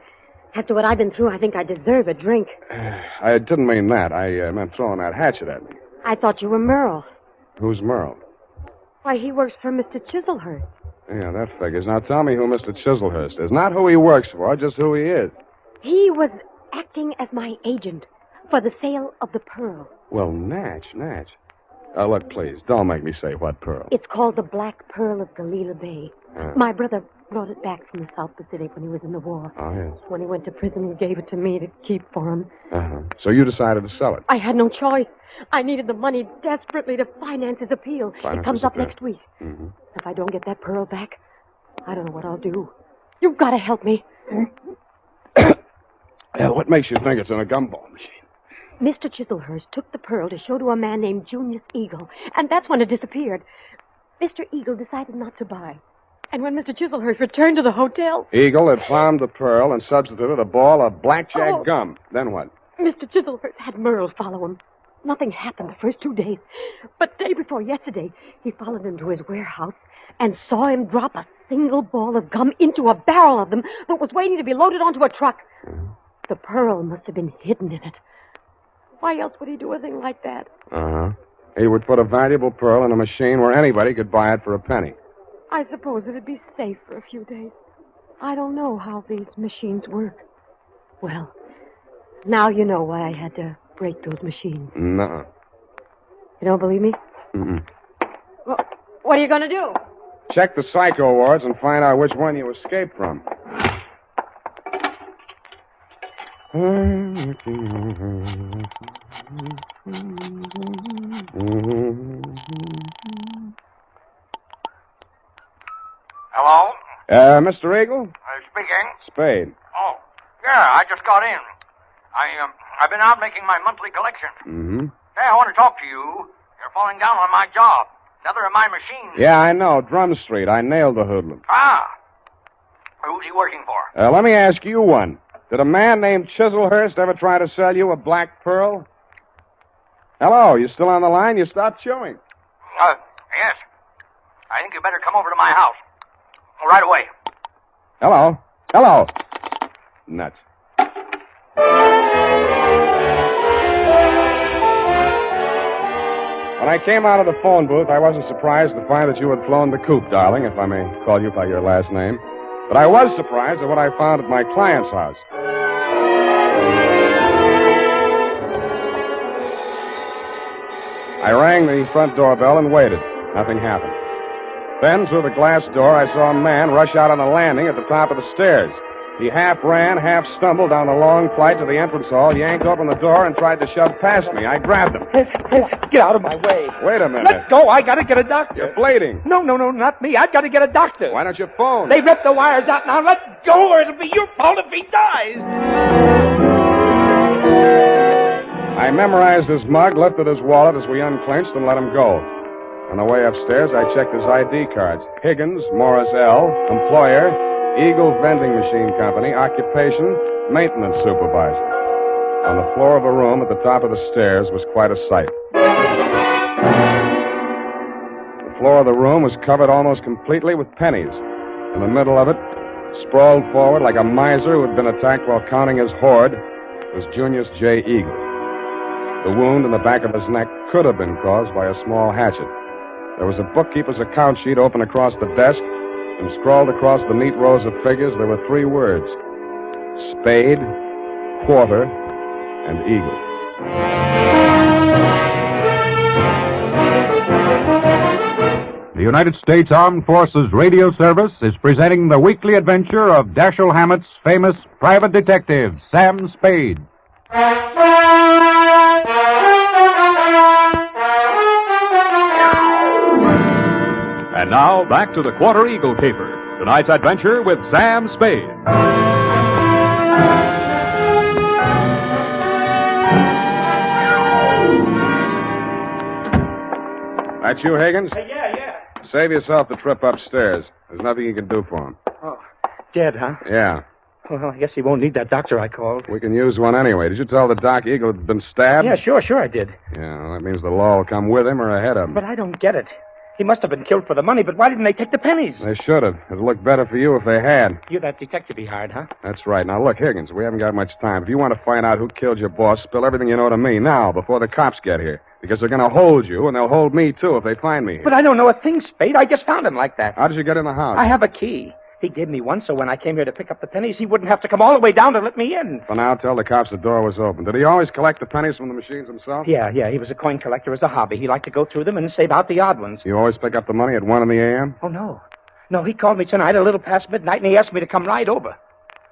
After what I've been through, I think I deserve a drink. I didn't mean that. I meant throwing that hatchet at me. I thought you were Merle. Who's Merle? Why, he works for Mr. Chiselhurst. Yeah, that figures. Now tell me who Mr. Chiselhurst is. Not who he works for, just who he is. He was acting as my agent for the sale of the pearl. Well, Natch. Look, please, don't make me say what pearl. It's called the Black Pearl of Galila Bay. My brother brought it back from the South Pacific when he was in the war. Oh, yes. When he went to prison, he gave it to me to keep for him. Uh-huh. So you decided to sell it? I had no choice. I needed the money desperately to finance his appeal. It comes up next week. Mm-hmm. If I don't get that pearl back, I don't know what I'll do. You've got to help me. What makes you think it's in a gumball machine? Mr. Chiselhurst took the pearl to show to a man named Junius Eagle, and that's when it disappeared. Mr. Eagle decided not to buy. And when Mr. Chiselhurst returned to the hotel... Eagle had found the pearl and substituted a ball of blackjack gum. Then what? Mr. Chiselhurst had Merle follow him. Nothing happened the first 2 days. But day before yesterday, he followed him to his warehouse and saw him drop a single ball of gum into a barrel of them that was waiting to be loaded onto a truck. The pearl must have been hidden in it. Why else would he do a thing like that? Uh-huh. He would put a valuable pearl in a machine where anybody could buy it for a penny. I suppose it'd be safe for a few days. I don't know how these machines work. Well, now you know why I had to break those machines. Nuh-uh. You don't believe me? Mm-mm. Well, what are you going to do? Check the psycho wards and find out which one you escaped from. Hello? Mr. Eagle? Speaking. Spade. Oh, yeah, I just got in. I've been out making my monthly collection. Mm-hmm. Hey, I want to talk to you. You're falling down on my job. Another of my machines. Yeah, I know. Drum Street. I nailed the hoodlum. Ah. Who's he working for? Let me ask you one. Did a man named Chiselhurst ever try to sell you a black pearl? Hello, you still on the line? You stopped chewing. Yes. I think you better come over to my house. Right away. Hello. Nuts. When I came out of the phone booth, I wasn't surprised to find that you had flown the coop, darling, if I may call you by your last name. But I was surprised at what I found at my client's house. I rang the front doorbell and waited. Nothing happened. Then, through the glass door, I saw a man rush out on the landing at the top of the stairs. He half ran, half stumbled down the long flight to the entrance hall, yanked open the door, and tried to shove past me. I grabbed him. Get out of my way. Wait a minute. Let go. I got to get a doctor. You're bleeding. No, not me. I've got to get a doctor. Why don't you phone? They ripped the wires out. Now let go, or it'll be your fault if he dies. I memorized his mug, lifted his wallet as we unclinched, and let him go. On the way upstairs, I checked his ID cards. Higgins, Morris L., employer, Eagle Vending Machine Company, occupation, maintenance supervisor. On the floor of a room at the top of the stairs was quite a sight. The floor of the room was covered almost completely with pennies. In the middle of it, sprawled forward like a miser who had been attacked while counting his hoard, was Junius J. Eagle. The wound in the back of his neck could have been caused by a small hatchet. There was a bookkeeper's account sheet open across the desk, and scrawled across the neat rows of figures there were 3 words: Spade, Quarter, and Eagle. The United States Armed Forces Radio Service is presenting the weekly adventure of Dashiell Hammett's famous private detective, Sam Spade. And now, back to the Quarter Eagle Caper. Tonight's adventure with Sam Spade. That you, Higgins? Yeah. Save yourself the trip upstairs. There's nothing you can do for him. Oh, dead, huh? Yeah. Well, I guess he won't need that doctor I called. We can use one anyway. Did you tell the doc Eagle had been stabbed? Yeah, sure I did. Yeah, well, that means the law will come with him or ahead of him. But I don't get it. He must have been killed for the money, but why didn't they take the pennies? They should have. It'd look better for you if they had. You're that detective he hired, huh? That's right. Now, look, Higgins, we haven't got much time. If you want to find out who killed your boss, spill everything you know to me now, before the cops get here. Because they're going to hold you, and they'll hold me, too, if they find me here. But I don't know a thing, Spade. I just found him like that. How did you get in the house? I have a key. He gave me one, so when I came here to pick up the pennies, he wouldn't have to come all the way down to let me in. For now, tell the cops the door was open. Did he always collect the pennies from the machines himself? Yeah. He was a coin collector as a hobby. He liked to go through them and save out the odd ones. You always pick up the money at 1 a.m.? Oh, no. No, he called me tonight a little past midnight, and he asked me to come right over.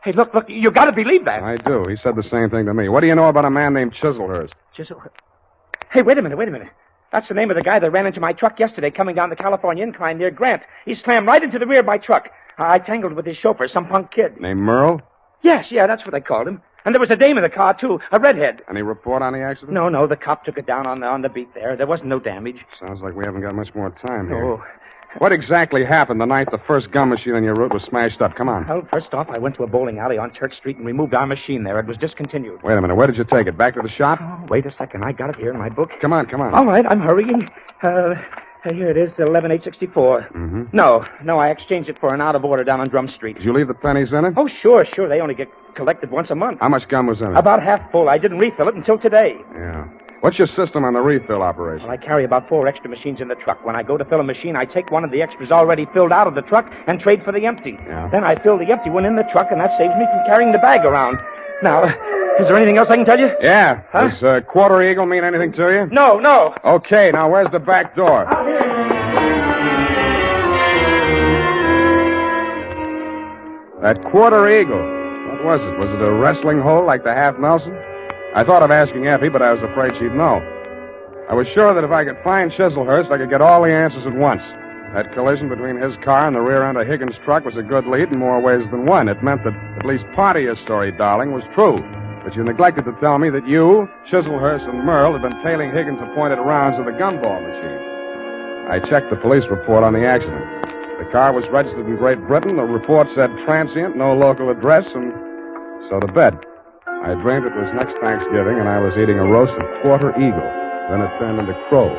Hey, look, you got to believe that. I do. He said the same thing to me. What do you know about a man named Chiselhurst? Hey, wait a minute. That's the name of the guy that ran into my truck yesterday coming down the California incline near Grant. He slammed right into the rear of my truck. I tangled with his chauffeur, some punk kid. Named Merle? Yes, that's what they called him. And there was a dame in the car, too, a redhead. Any report on the accident? No, the cop took it down on the beat there. There wasn't no damage. Sounds like we haven't got much more time here. Oh. What exactly happened the night the first gum machine on your route was smashed up? Come on. Well, first off, I went to a bowling alley on Church Street and removed our machine there. It was discontinued. Wait a minute. Where did you take it? Back to the shop? Oh, wait a second. I got it here in my book. Come on. All right, I'm hurrying. Here it is, 11864. Mm-hmm. No, I exchanged it for an out of order down on Drum Street. Did you leave the pennies in it? Oh, sure. They only get collected once a month. How much gum was in it? About half full. I didn't refill it until today. Yeah. What's your system on the refill operation? Well, I carry about 4 extra machines in the truck. When I go to fill a machine, I take one of the extras already filled out of the truck and trade for the empty. Yeah. Then I fill the empty one in the truck, and that saves me from carrying the bag around. Now, is there anything else I can tell you? Yeah. Huh? Does Quarter Eagle mean anything to you? No. Okay, now where's the back door? That Quarter Eagle. What was it? Was it a wrestling hole like the Half Nelson? I thought of asking Effie, but I was afraid she'd know. I was sure that if I could find Chiselhurst, I could get all the answers at once. That collision between his car and the rear end of Higgins' truck was a good lead in more ways than one. It meant that at least part of your story, darling, was true. But you neglected to tell me that you, Chiselhurst, and Merle had been tailing Higgins' appointed rounds of the gumball machine. I checked the police report on the accident. The car was registered in Great Britain. The report said transient, no local address, and so to bed. I dreamed it was next Thanksgiving, and I was eating a roasted Quarter Eagle. Then it turned into crow.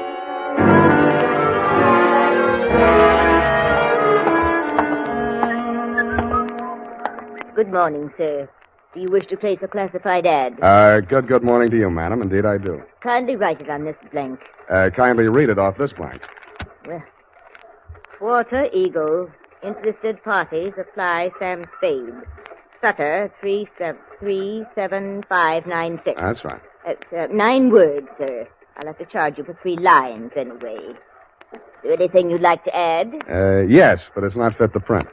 Good morning, sir. Do you wish to place a classified ad? Good morning to you, madam. Indeed, I do. Kindly write it on this blank. Kindly read it off this blank. Well, Quarter Eagle. Interested parties apply Sam Spade. Sutter 37596. That's right. It's 9 words, sir. I'll have to charge you for 3 lines anyway. Is there anything you'd like to add? Yes, but it's not fit to print.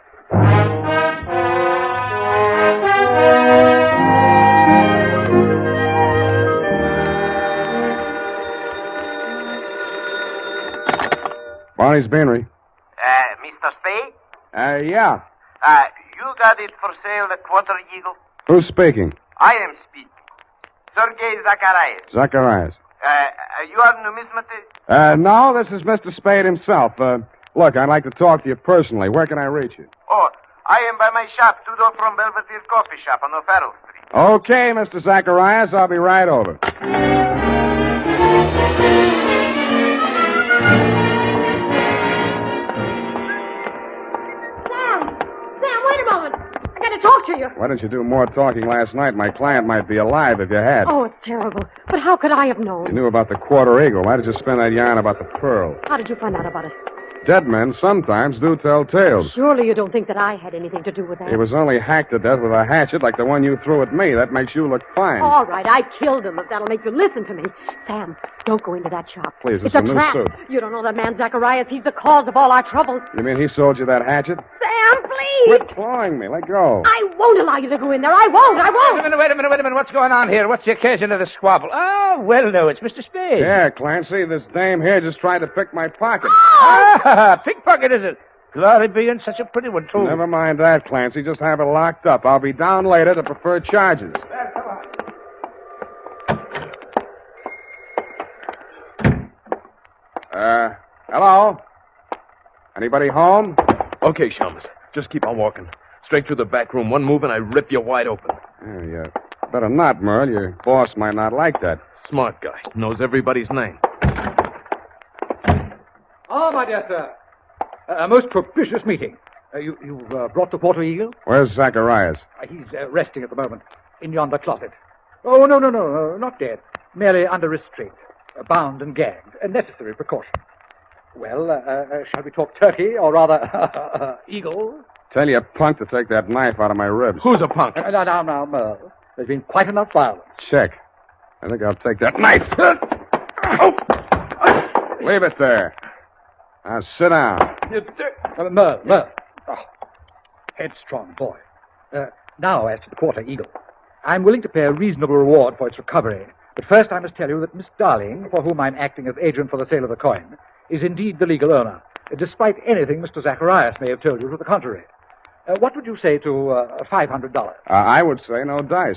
Barney's Beanery. Mr. Spade? Yeah. You got it for sale, the Quarter Eagle? Who's speaking? I am speaking. Sergei Zacharias. Zacharias. You are numismatist? No, this is Mr. Spade himself. Look, I'd like to talk to you personally. Where can I reach you? Oh, I am by my shop, 2 doors from Belvedere Coffee Shop on O'Farrell Street. Okay, Mr. Zacharias, I'll be right over. Talk to you. Why didn't you do more talking last night? My client might be alive if you had. Oh, it's terrible. But how could I have known? You knew about the Quarter Eagle. Why did you spin that yarn about the pearl? How did you find out about it? Dead men sometimes do tell tales. Surely you don't think that I had anything to do with that. He was only hacked to death with a hatchet like the one you threw at me. That makes you look fine. All right, I killed him, if that'll make you listen to me. Sam, don't go into that shop. Please, it's a a new trap. suit. You don't know that man Zacharias. He's the cause of all our troubles. You mean he sold you that hatchet? Sam, please! Quit clawing me. Let go. I won't allow you to go in there. I won't. Wait a minute. What's going on here? What's the occasion of the squabble? Oh, well, no, it's Mr. Spade. Yeah, Clancy, this dame here just tried to pick my pocket. Ah, pickpocket, is it? Glory be, and such a pretty one, too. Never mind that, Clancy. Just have it locked up. I'll be down later to preferred charges. Hello? Anybody home? Okay, chums. Just keep on walking. Straight through the back room. One move and I rip you wide open. Yeah. Better not, Merle. Your boss might not like that. Smart guy. Knows everybody's name. Ah, my dear sir. A most propitious meeting. You've brought the Quarter Eagle? Where's Zacharias? He's resting at the moment in yonder closet. Oh, no, not dead. Merely under restraint. Bound and gagged. A necessary precaution. Well, shall we talk turkey, or rather, eagle? Tell your punk to take that knife out of my ribs. Who's a punk? Now, Merle. There's been quite enough violence. Check. I think I'll take that knife. Leave it there. Now, sit down. Merle. Oh, headstrong boy. Now, as to the Quarter Eagle. I'm willing to pay a reasonable reward for its recovery. But first I must tell you that Miss Darling, for whom I'm acting as agent for the sale of the coin, is indeed the legal owner, despite anything Mr. Zacharias may have told you to the contrary. What would you say to $500? I would say no dice.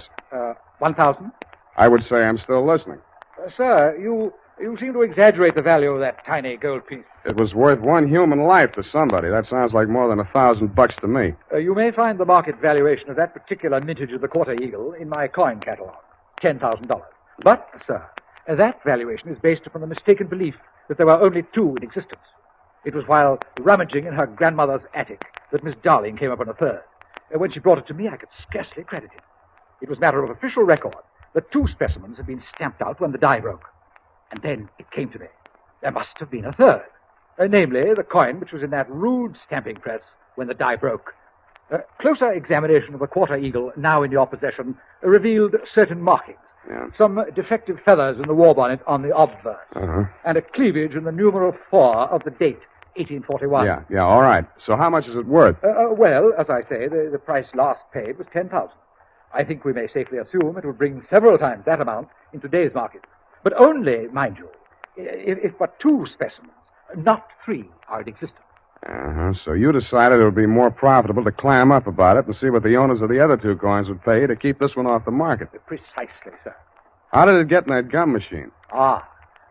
1,000? I would say I'm still listening. Sir, you seem to exaggerate the value of that tiny gold piece. It was worth one human life to somebody. That sounds like more than $1,000 to me. You may find the market valuation of that particular mintage of the Quarter Eagle in my coin catalog. $10,000. But, sir, that valuation is based upon the mistaken belief that there were only 2 in existence. It was while rummaging in her grandmother's attic that Miss Darling came upon a third. When she brought it to me, I could scarcely credit it. It was matter of official record that 2 specimens had been stamped out when the die broke. And then it came to me. There must have been a third. Namely, the coin which was in that rude stamping press when the die broke. Closer examination of the Quarter Eagle, now in your possession, revealed certain markings. Yeah. Some defective feathers in the war bonnet on the obverse. And a cleavage in the numeral 4 of the date, 1841. Yeah, all right. So how much is it worth? Well, as I say, the price last paid was $10,000. I think we may safely assume it would bring several times that amount in today's market. But only, mind you, if but 2 specimens, not 3, are in existence. So you decided it would be more profitable to clam up about it and see what the owners of the other 2 coins would pay to keep this one off the market. Precisely, sir. How did it get in that gum machine?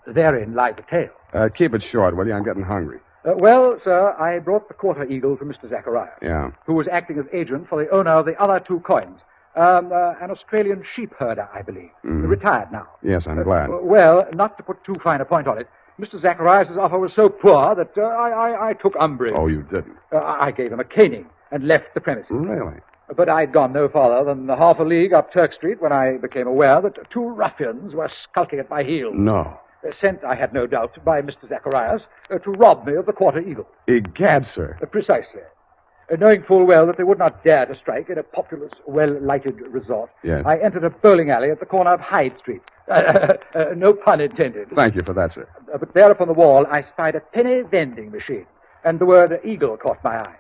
Therein lies the tale. Keep it short, will you? I'm getting hungry. Well, sir, I brought the Quarter Eagle to Mr. Zacharias. Yeah. Who was acting as agent for the owner of the other 2 coins. An Australian sheep herder, I believe. Retired now. Yes, I'm glad. Well, not to put too fine a point on it, Mr. Zacharias' offer was so poor that I took umbrage. Oh, you didn't? I gave him a caning and left the premises. Really? But I'd gone no farther than half a league up Turk Street when I became aware that two ruffians were skulking at my heels. No. Sent, I had no doubt, by Mr. Zacharias to rob me of the Quarter Eagle. Egad, sir. Precisely. Knowing full well that they would not dare to strike in a populous, well-lighted resort, Yes. I entered a bowling alley at the corner of Hyde Street. No pun intended. Thank you for that, sir. But there upon the wall, I spied a penny vending machine, and the word Eagle caught my eye.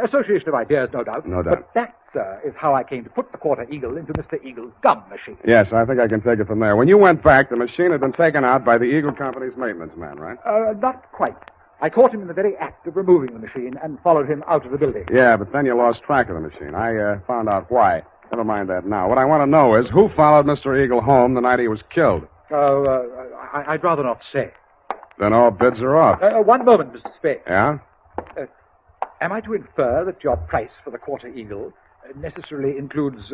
Association of ideas, no doubt. No doubt. But that, sir, is how I came to put the Quarter Eagle into Mr. Eagle's gum machine. Yes, I think I can take it from there. When you went back, the machine had been taken out by the Eagle Company's maintenance man, right? Not quite. I caught him in the very act of removing the machine and followed him out of the building. Yeah, but then you lost track of the machine. I found out why. Never mind that now. What I want to know is who followed Mr. Eagle home the night he was killed. I'd rather not say. Then all bids are off. One moment, Mr. Spade. Yeah? Am I to infer that your price for the Quarter Eagle necessarily includes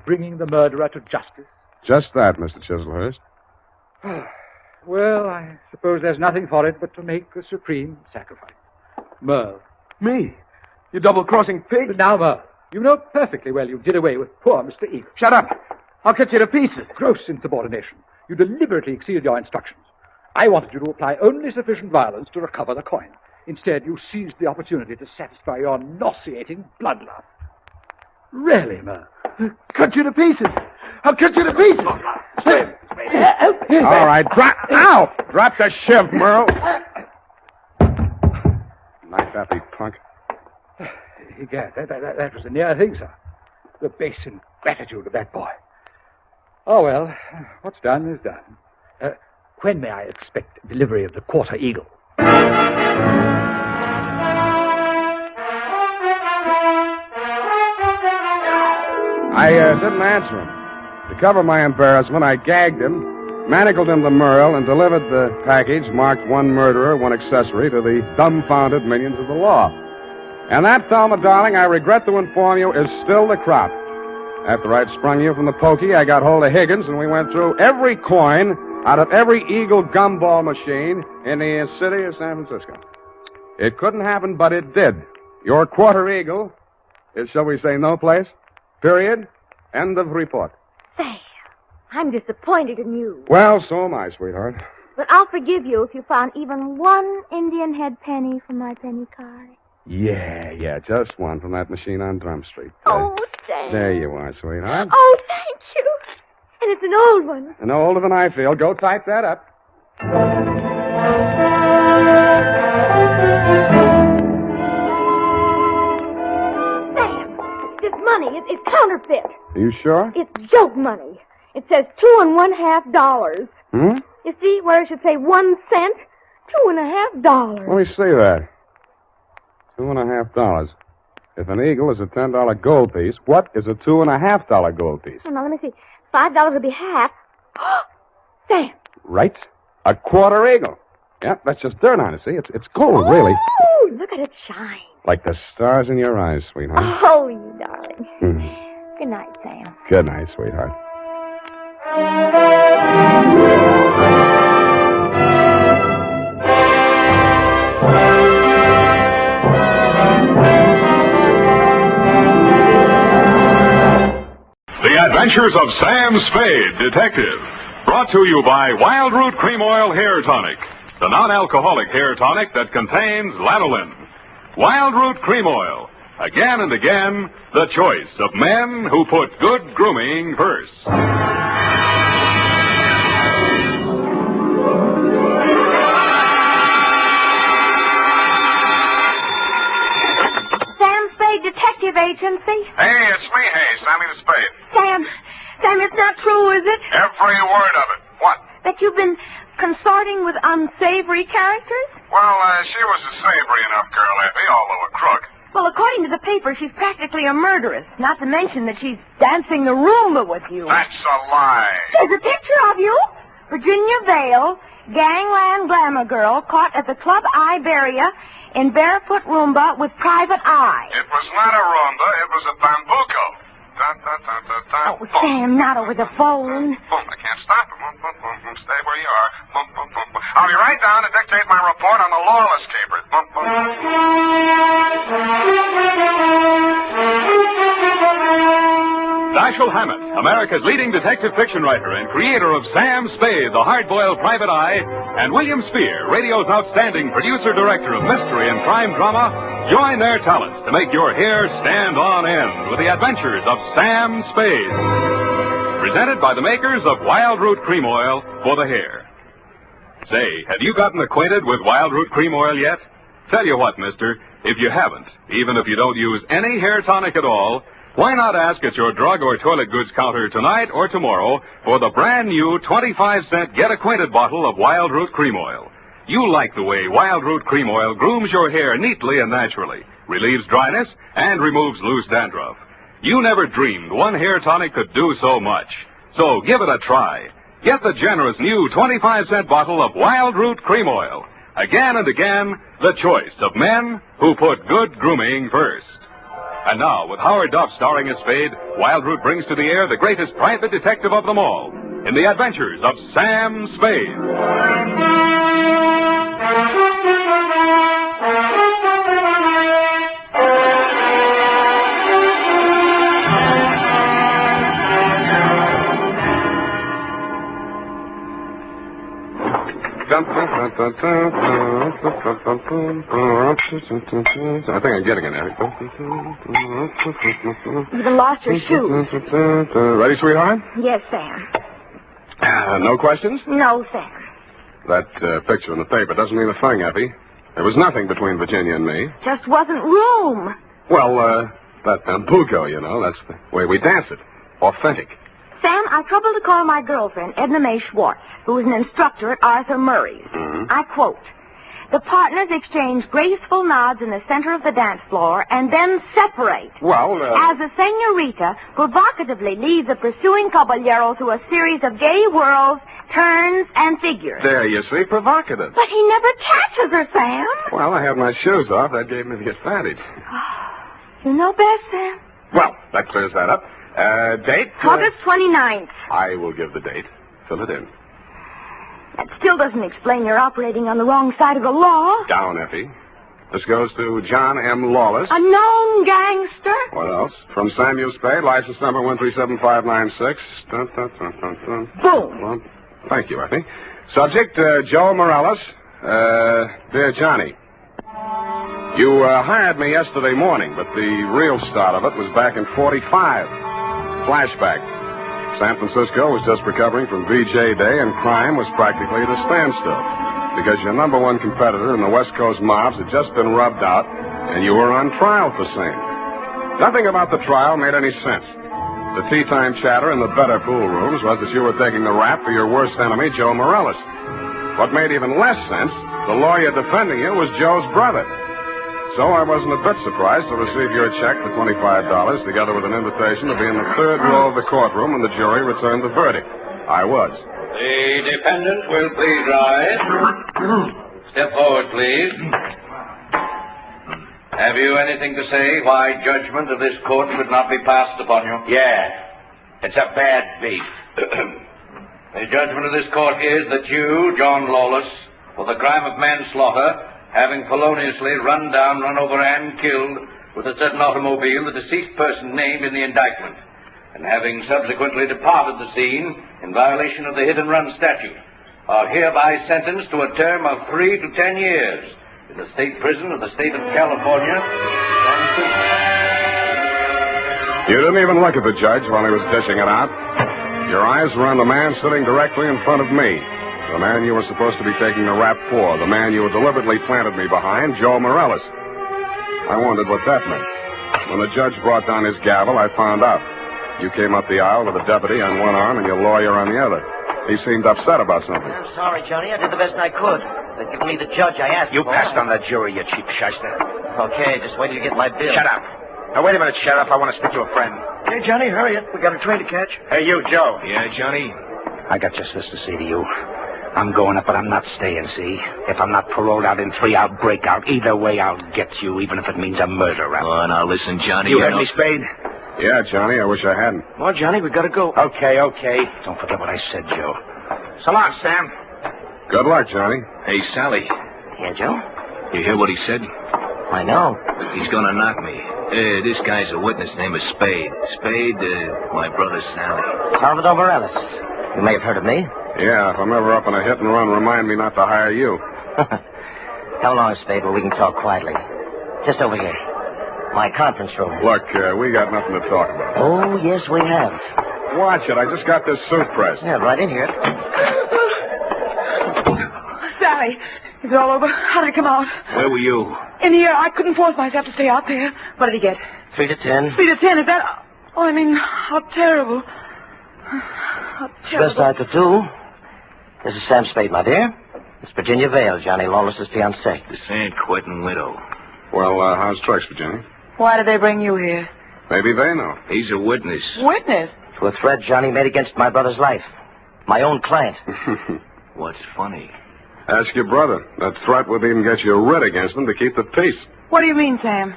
bringing the murderer to justice? Just that, Mr. Chislehurst. Well, I suppose there's nothing for it but to make a supreme sacrifice. Merle. Me? You double-crossing pig? Now, Merle, you know perfectly well you did away with poor Mr. Eagle. Shut up. I'll cut you to pieces. Gross insubordination. You deliberately exceeded your instructions. I wanted you to apply only sufficient violence to recover the coin. Instead, you seized the opportunity to satisfy your nauseating bloodlust. Really, Merle? Cut you to pieces. I'll cut you to pieces. All right, drop. Ow! Drop the shiv, Merle. Knife that, you punk. Egad, that was a near thing, sir. The base ingratitude of that boy. Oh, well, what's done is done. When may I expect delivery of the Quarter Eagle? I didn't answer him. To cover my embarrassment, I gagged him, manacled him to Merle, and delivered the package marked one murderer, one accessory to the dumbfounded minions of the law. And that, Thelma, darling, I regret to inform you, is still the crop. After I'd sprung you from the pokey, I got hold of Higgins, and we went through every coin out of every Eagle gumball machine in the city of San Francisco. It couldn't happen, but it did. Your Quarter Eagle is, shall we say, no place. Period. End of report. Sam, I'm disappointed in you. Well, so am I, sweetheart. But I'll forgive you if you found even one Indian head penny from my penny card. Yeah, just one from that machine on Drum Street. Oh, Sam. There you are, sweetheart. Oh, thank you. And it's an old one. And no older than I feel. Go type that up. Sam, this money, it's counterfeit. Are you sure? It's joke money. It says $2.50. You see where it should say 1 cent? $2.50. Let me see that. $2.50. If an eagle is a $10 gold piece, what is a $2.50 gold piece? Oh, now, let me see. $5 would be half. Sam. Right. A quarter eagle. Yeah, that's just dirt on it, see? It's gold, really. Oh, look at it shine. Like the stars in your eyes, sweetheart. Oh, you darling. Good night, Sam. Good night, sweetheart. The Adventures of Sam Spade, Detective. Brought to you by Wild Root Cream Oil Hair Tonic, the non-alcoholic hair tonic that contains lanolin. Wild Root Cream Oil. Again and again, the choice of men who put good grooming first. Sam Spade Detective Agency. Hey, it's me, Sammy the Spade. Sam, it's not true, is it? Every word of it. What? That you've been consorting with unsavory characters? Well, she was a savory enough girl, Effie, although a crook. Well, according to the paper, she's practically a murderess. Not to mention that she's dancing the Roomba with you. That's a lie. There's a picture of you. Virginia Vale, gangland glamour girl, caught at the Club Iberia in barefoot Roomba with private eye. It was not a Roomba, it was a bambuco. Oh, Sam, not over the phone. I can't stop it. Stay where you are. I'll be right down to dictate my report on the Lawless capers. Dashiell Hammett, America's leading detective fiction writer and creator of Sam Spade, the hard-boiled private eye, and William Spear, radio's outstanding producer-director of mystery and crime drama, join their talents to make your hair stand on end with the Adventures of Sam Spade. Presented by the makers of Wild Root Cream Oil for the hair. Say, have you gotten acquainted with Wild Root Cream Oil yet? Tell you what, mister, if you haven't, even if you don't use any hair tonic at all, why not ask at your drug or toilet goods counter tonight or tomorrow for the brand new 25-cent Get Acquainted bottle of Wild Root Cream Oil. You'll like the way Wild Root Cream Oil grooms your hair neatly and naturally, relieves dryness, and removes loose dandruff. You never dreamed one hair tonic could do so much. So give it a try. Get the generous new 25-cent bottle of Wild Root Cream Oil. Again and again, the choice of men who put good grooming first. And now, with Howard Duff starring as Spade, Wild Root brings to the air the greatest private detective of them all, in the Adventures of Sam Spade. I think I'm getting it now. You even lost your shoes. Ready, sweetheart? Yes, Sam. No questions? No, Sam. That picture in the paper doesn't mean a thing, Effie. There was nothing between Virginia and me. Just wasn't room. Well, that bambuco, you know, that's the way we dance it. Authentic. Sam, I troubled to call my girlfriend, Edna Mae Schwartz, who is an instructor at Arthur Murray's. Mm-hmm. I quote, "The partners exchange graceful nods in the center of the dance floor and then separate. Well, as the senorita provocatively leads the pursuing caballero through a series of gay whirls, turns, and figures." There you see, provocative. But he never catches her, Sam. Well, I had my shoes off. That gave me the advantage. You know best, Sam. Well, that clears that up. Date? August 29th. I will give the date. Fill it in. That still doesn't explain your operating on the wrong side of the law. Down, Effie. This goes to John M. Lawless. A known gangster. What else? From Samuel Spade, license number 137596. Dun, dun, dun, dun, dun. Boom. Well, thank you, Effie. Subject, Joe Morales. Dear Johnny, you hired me yesterday morning, but the real start of it was back in 45. Flashback. San Francisco was just recovering from VJ Day, and crime was practically at a standstill because your number one competitor in the West Coast mobs had just been rubbed out, and you were on trial for same. Nothing about the trial made any sense. The tea-time chatter in the better pool rooms was that you were taking the rap for your worst enemy, Joe Morales. What made even less sense, the lawyer defending you was Joe's brother. So I wasn't a bit surprised to receive your check for $25, together with an invitation to be in the third row of the courtroom when the jury returned the verdict. I was. The defendant will please rise. Step forward, please. Have you anything to say why judgment of this court should not be passed upon you? Yeah. It's a bad beef. The judgment of this court is that you, John Lawless, for the crime of manslaughter, having feloniously run down, run over, and killed with a certain automobile the deceased person named in the indictment, and having subsequently departed the scene in violation of the hit-and-run statute, are hereby sentenced to a term of 3 to 10 years in the state prison of the state of California. You didn't even look at the judge while he was dishing it out. Your eyes were on the man sitting directly in front of me. The man you were supposed to be taking the rap for. The man you had deliberately planted me behind, Joe Morales. I wondered what that meant. When the judge brought down his gavel, I found out. You came up the aisle with a deputy on one arm and your lawyer on the other. He seemed upset about something. I'm sorry, Johnny. I did the best I could. They've given me the judge I asked for. You passed on the jury, you cheap shyster. Okay, just wait till you get my bill. Shut up. Now, wait a minute, Sheriff. I want to speak to a friend. Hey, Johnny, hurry it. We got a train to catch. Hey, you, Joe. Yeah, Johnny? I got just this to say to you. I'm going up, but I'm not staying, see? If I'm not paroled out in 3, I'll break out. Either way, I'll get you, even if it means a murder rap. Oh, now listen, Johnny. You heard me, Spade? Yeah, Johnny, I wish I hadn't. Well, Johnny, we gotta go. Okay. Don't forget what I said, Joe. So long, Sam. Good luck, Johnny. Hey, Sally. Yeah, Joe? You hear what he said? I know. He's gonna knock me. This guy's a witness named Spade. Spade, my brother Sally. Salvador Morales. You may have heard of me. Yeah, if I'm ever up in a hit and run, remind me not to hire you. Come along, Spade, where we can talk quietly. Just over here. My conference room. Look, we got nothing to talk about. Oh, yes, we have. Watch it. I just got this suit pressed. Yeah, right in here. Sally, is it all over? How did it come out? Where were you? In the air. I couldn't force myself to stay out there. What did he get? 3 to 10. 3 to 10, is that... Oh, I mean, how terrible. How terrible. Best I could do. This is Sam Spade, my dear. It's Virginia Vale, Johnny Lawless's fiancée. The San Quentin widow. Well, how's tricks, Virginia? Why did they bring you here? Maybe they know. He's a witness. Witness? To a threat Johnny made against my brother's life. My own client. What's funny? Ask your brother. That threat would even get you a writ against him to keep the peace. What do you mean, Sam?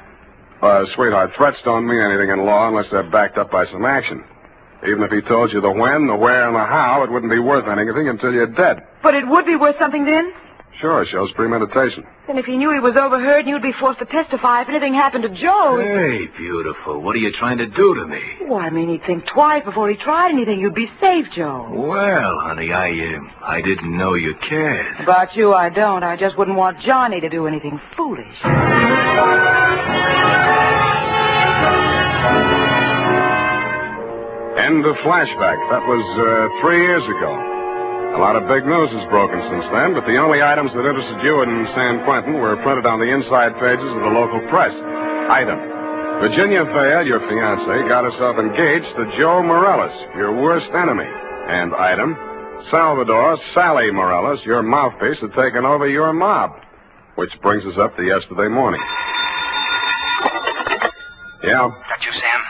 Sweetheart, threats don't mean anything in law unless they're backed up by some action. Even if he told you the when, the where, and the how, it wouldn't be worth anything until you're dead. But it would be worth something then? Sure, it shows premeditation. And if he knew he was overheard, you'd be forced to testify if anything happened to Joe. Hey, beautiful. What are you trying to do to me? Well, I mean, he'd think twice before he tried anything. You'd be safe, Joe. Well, honey, I didn't know you cared. About you, I don't. I just wouldn't want Johnny to do anything foolish. End of flashback. That was 3 years ago. A lot of big news has broken since then, but the only items that interested you in San Quentin were printed on the inside pages of the local press. Item: Virginia Vale, your fiancée, got herself engaged to Joe Morales, your worst enemy. And item: Salvador Sally Morales, your mouthpiece, had taken over your mob. Which brings us up to yesterday morning. Yeah? That you, Sam?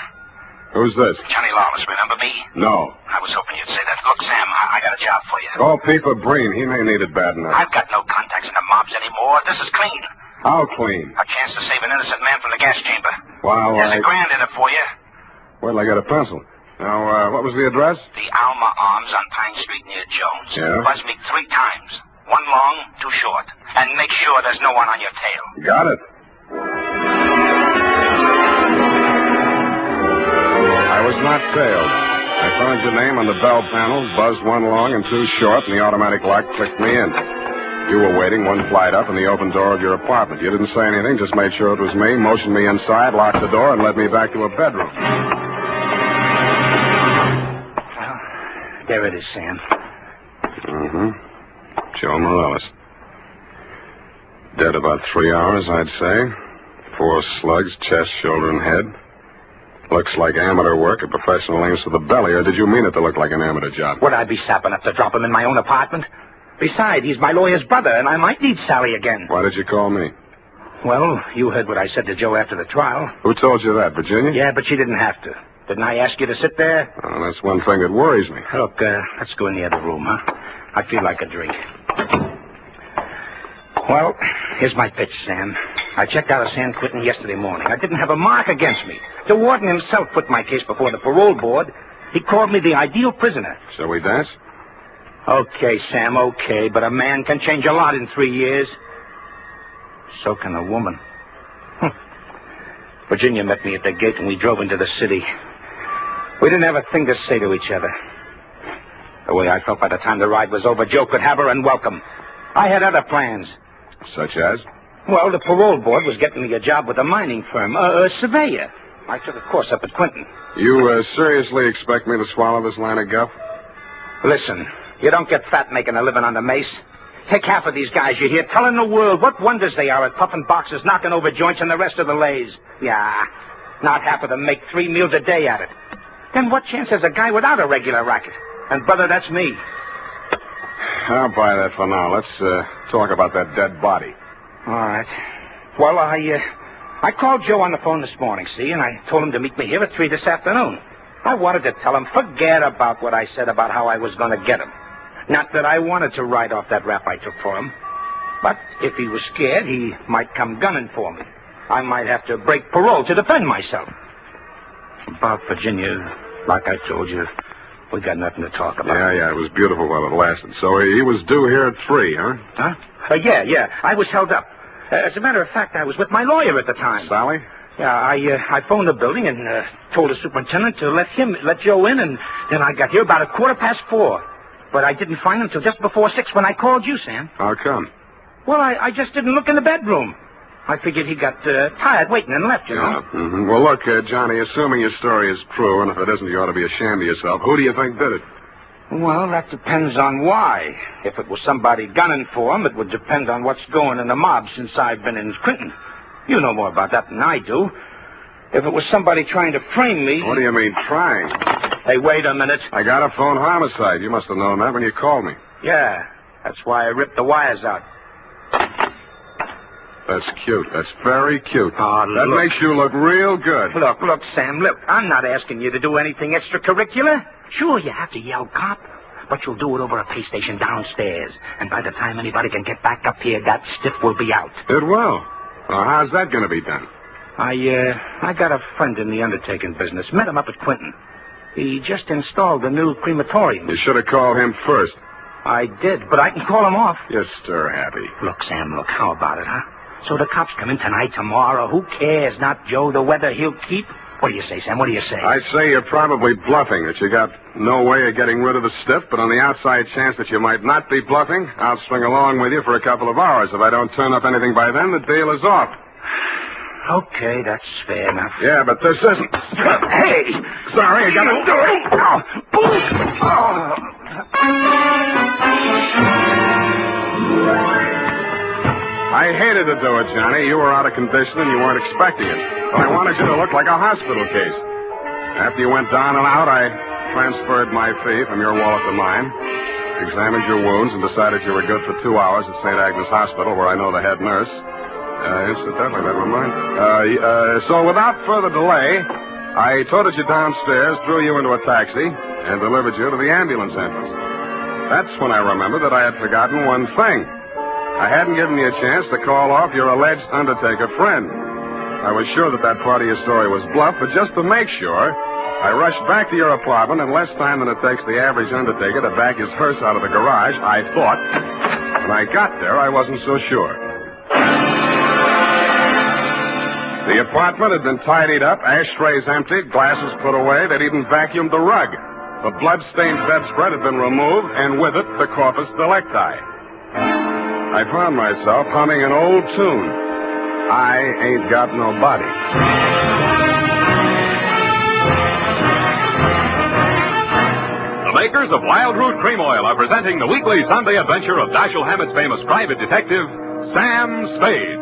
Who's this? Johnny Lawless, remember me? No. I was hoping you'd say that. Look, Sam, I got a job for you. Call Peeper Breen. He may need it bad enough. I've got no contacts in the mobs anymore. This is clean. How clean? A chance to save an innocent man from the gas chamber. Well, There's $1,000 in it for you. Wait till I get a pencil. Now, what was the address? The Alma Arms on Pine Street near Jones. Yeah? Buzz me 3 times. 1 long, 2 short. And make sure there's no one on your tail. Got it. I was not tailed. I found your name on the bell panels, buzzed 1 long and 2 short, and the automatic lock clicked me in. You were waiting 1 flight up in the open door of your apartment. You didn't say anything, just made sure it was me, motioned me inside, locked the door, and led me back to a bedroom. Well, there it is, Sam. Mm-hmm. Joe Morales. Dead about 3 hours, I'd say. 4 slugs, chest, shoulder, and head. Looks like amateur work, a professional aims for the belly, or did you mean it to look like an amateur job? Would I be sap enough to drop him in my own apartment? Besides, he's my lawyer's brother, and I might need Sally again. Why did you call me? Well, you heard what I said to Joe after the trial. Who told you that, Virginia? Yeah, but she didn't have to. Didn't I ask you to sit there? Oh, that's one thing that worries me. Look, let's go in the other room, huh? I feel like a drink. Well, here's my pitch, Sam. I checked out of San Quentin yesterday morning. I didn't have a mark against me. The warden himself put my case before the parole board. He called me the ideal prisoner. Shall we dance? Okay, Sam, okay, but a man can change a lot in 3 years. So can a woman. Virginia met me at the gate and we drove into the city. We didn't have a thing to say to each other. The way I felt by the time the ride was over, Joe could have her and welcome. I had other plans. Such as? Well, the parole board was getting me a job with a mining firm, a surveyor. I took a course up at Quentin. You seriously expect me to swallow this line of guff? Listen, you don't get fat making a living on the mace. Take half of these guys you hear telling the world what wonders they are at puffing boxes, knocking over joints, and the rest of the lays. Yeah, not half of them make 3 meals a day at it. Then what chance has a guy without a regular racket? And, brother, that's me. I'll buy that for now. Let's talk about that dead body. All right. Well, I called Joe on the phone this morning, see, and I told him to meet me here at 3 this afternoon. I wanted to tell him, forget about what I said about how I was going to get him. Not that I wanted to write off that rap I took for him. But if he was scared, he might come gunning for me. I might have to break parole to defend myself. About Virginia, like I told you, we got nothing to talk about. Yeah, it was beautiful while it lasted. So he was due here at 3, huh? Huh? Yeah. I was held up. As a matter of fact, I was with my lawyer at the time. Sally? Yeah, I phoned the building and told the superintendent to let Joe in, and then I got here about 4:15. But I didn't find him till just before 6 when I called you, Sam. How come? Well, I just didn't look in the bedroom. I figured he got tired waiting and left, you know. Mm-hmm. Well, look, Johnny, assuming your story is true, and if it isn't, you ought to be ashamed of yourself. Who do you think did it? Well, that depends on why. If it was somebody gunning for him, it would depend on what's going in the mob since I've been in Clinton. You know more about that than I do. If it was somebody trying to frame me... What do you mean, trying? Hey, wait a minute. I got a phone homicide. You must have known that when you called me. Yeah, that's why I ripped the wires out. That's cute. That's very cute. Oh, that makes you look real good. Look, Sam, look. I'm not asking you to do anything extracurricular. Sure, you have to yell cop, but you'll do it over a pay station downstairs. And by the time anybody can get back up here, that stiff will be out. It will. Well, how's that going to be done? I got a friend in the undertaking business. Met him up at Quinton. He just installed a new crematorium. You should have called him first. I did, but I can call him off. You're stir-happy. Look, Sam, look, how about it, huh? So the cops come in tonight, tomorrow. Who cares? Not Joe, the weather he'll keep. What do you say, Sam? What do you say? I say you're probably bluffing, that you got no way of getting rid of the stiff, but on the outside chance that you might not be bluffing, I'll swing along with you for a couple of hours. If I don't turn up anything by then, the deal is off. Okay, that's fair enough. Yeah, but this isn't... Hey! Sorry, I gotta do it. I hated to do it, Johnny. You were out of condition and you weren't expecting it. But I wanted you to look like a hospital case. After you went down and out, I transferred my fee from your wallet to mine, examined your wounds, and decided you were good for 2 hours at St. Agnes Hospital, where I know the head nurse. Incidentally, never mind. So without further delay, I toted you downstairs, threw you into a taxi, and delivered you to the ambulance entrance. That's when I remembered that I had forgotten one thing. I hadn't given you a chance to call off your alleged undertaker friend. I was sure that part of your story was bluff, but just to make sure, I rushed back to your apartment in less time than it takes the average undertaker to back his hearse out of the garage, I thought. When I got there, I wasn't so sure. The apartment had been tidied up, ashtrays emptied, glasses put away. They'd even vacuumed the rug. The blood-stained bedspread had been removed, and with it, the corpus delicti. I found myself humming an old tune. I ain't got no body. The makers of Wild Root Cream Oil are presenting the weekly Sunday adventure of Dashiell Hammett's famous private detective, Sam Spade.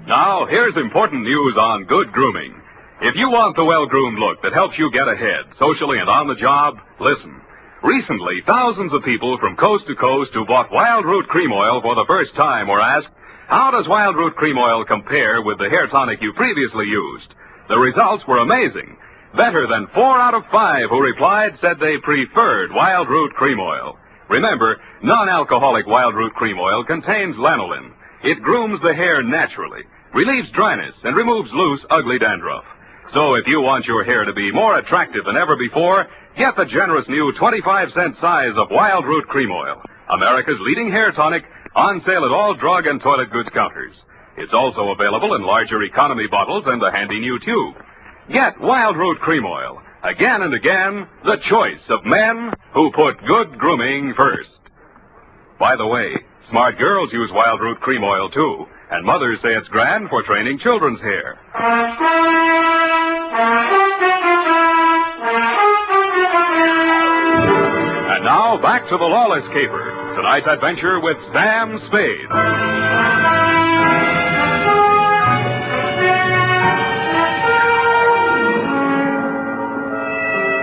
Now, here's important news on good grooming. If you want the well-groomed look that helps you get ahead, socially and on the job, listen. Recently, thousands of people from coast to coast who bought Wild Root Cream Oil for the first time were asked, how does Wild Root Cream Oil compare with the hair tonic you previously used? The results were amazing. Better than 4 out of 5 who replied said they preferred Wild Root Cream Oil. Remember, non-alcoholic Wild Root Cream Oil contains lanolin. It grooms the hair naturally, relieves dryness, and removes loose, ugly dandruff. So if you want your hair to be more attractive than ever before, get the generous new 25-cent size of Wild Root Cream Oil, America's leading hair tonic, on sale at all drug and toilet goods counters. It's also available in larger economy bottles and a handy new tube. Get Wild Root Cream Oil. Again and again, the choice of men who put good grooming first. By the way, smart girls use Wild Root Cream Oil, too, and mothers say it's grand for training children's hair. And now, back to the Lawless caper. Tonight's adventure with Sam Spade.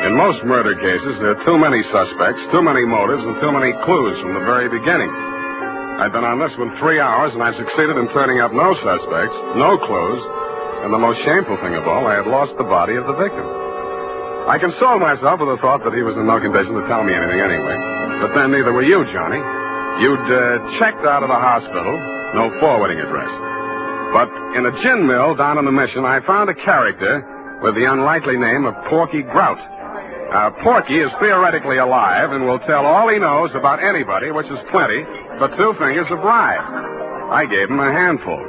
In most murder cases, there are too many suspects, too many motives, and too many clues from the very beginning. I've been on this one 3 hours, and I succeeded in turning up no suspects, no clues, and the most shameful thing of all, I had lost the body of the victim. I consoled myself with the thought that he was in no condition to tell me anything anyway. But then neither were you, Johnny. You'd checked out of the hospital, no forwarding address. But in a gin mill down in the Mission, I found a character with the unlikely name of Porky Grout. Porky is theoretically alive and will tell all he knows about anybody, which is plenty, for 2 fingers a bribe. I gave him a handful.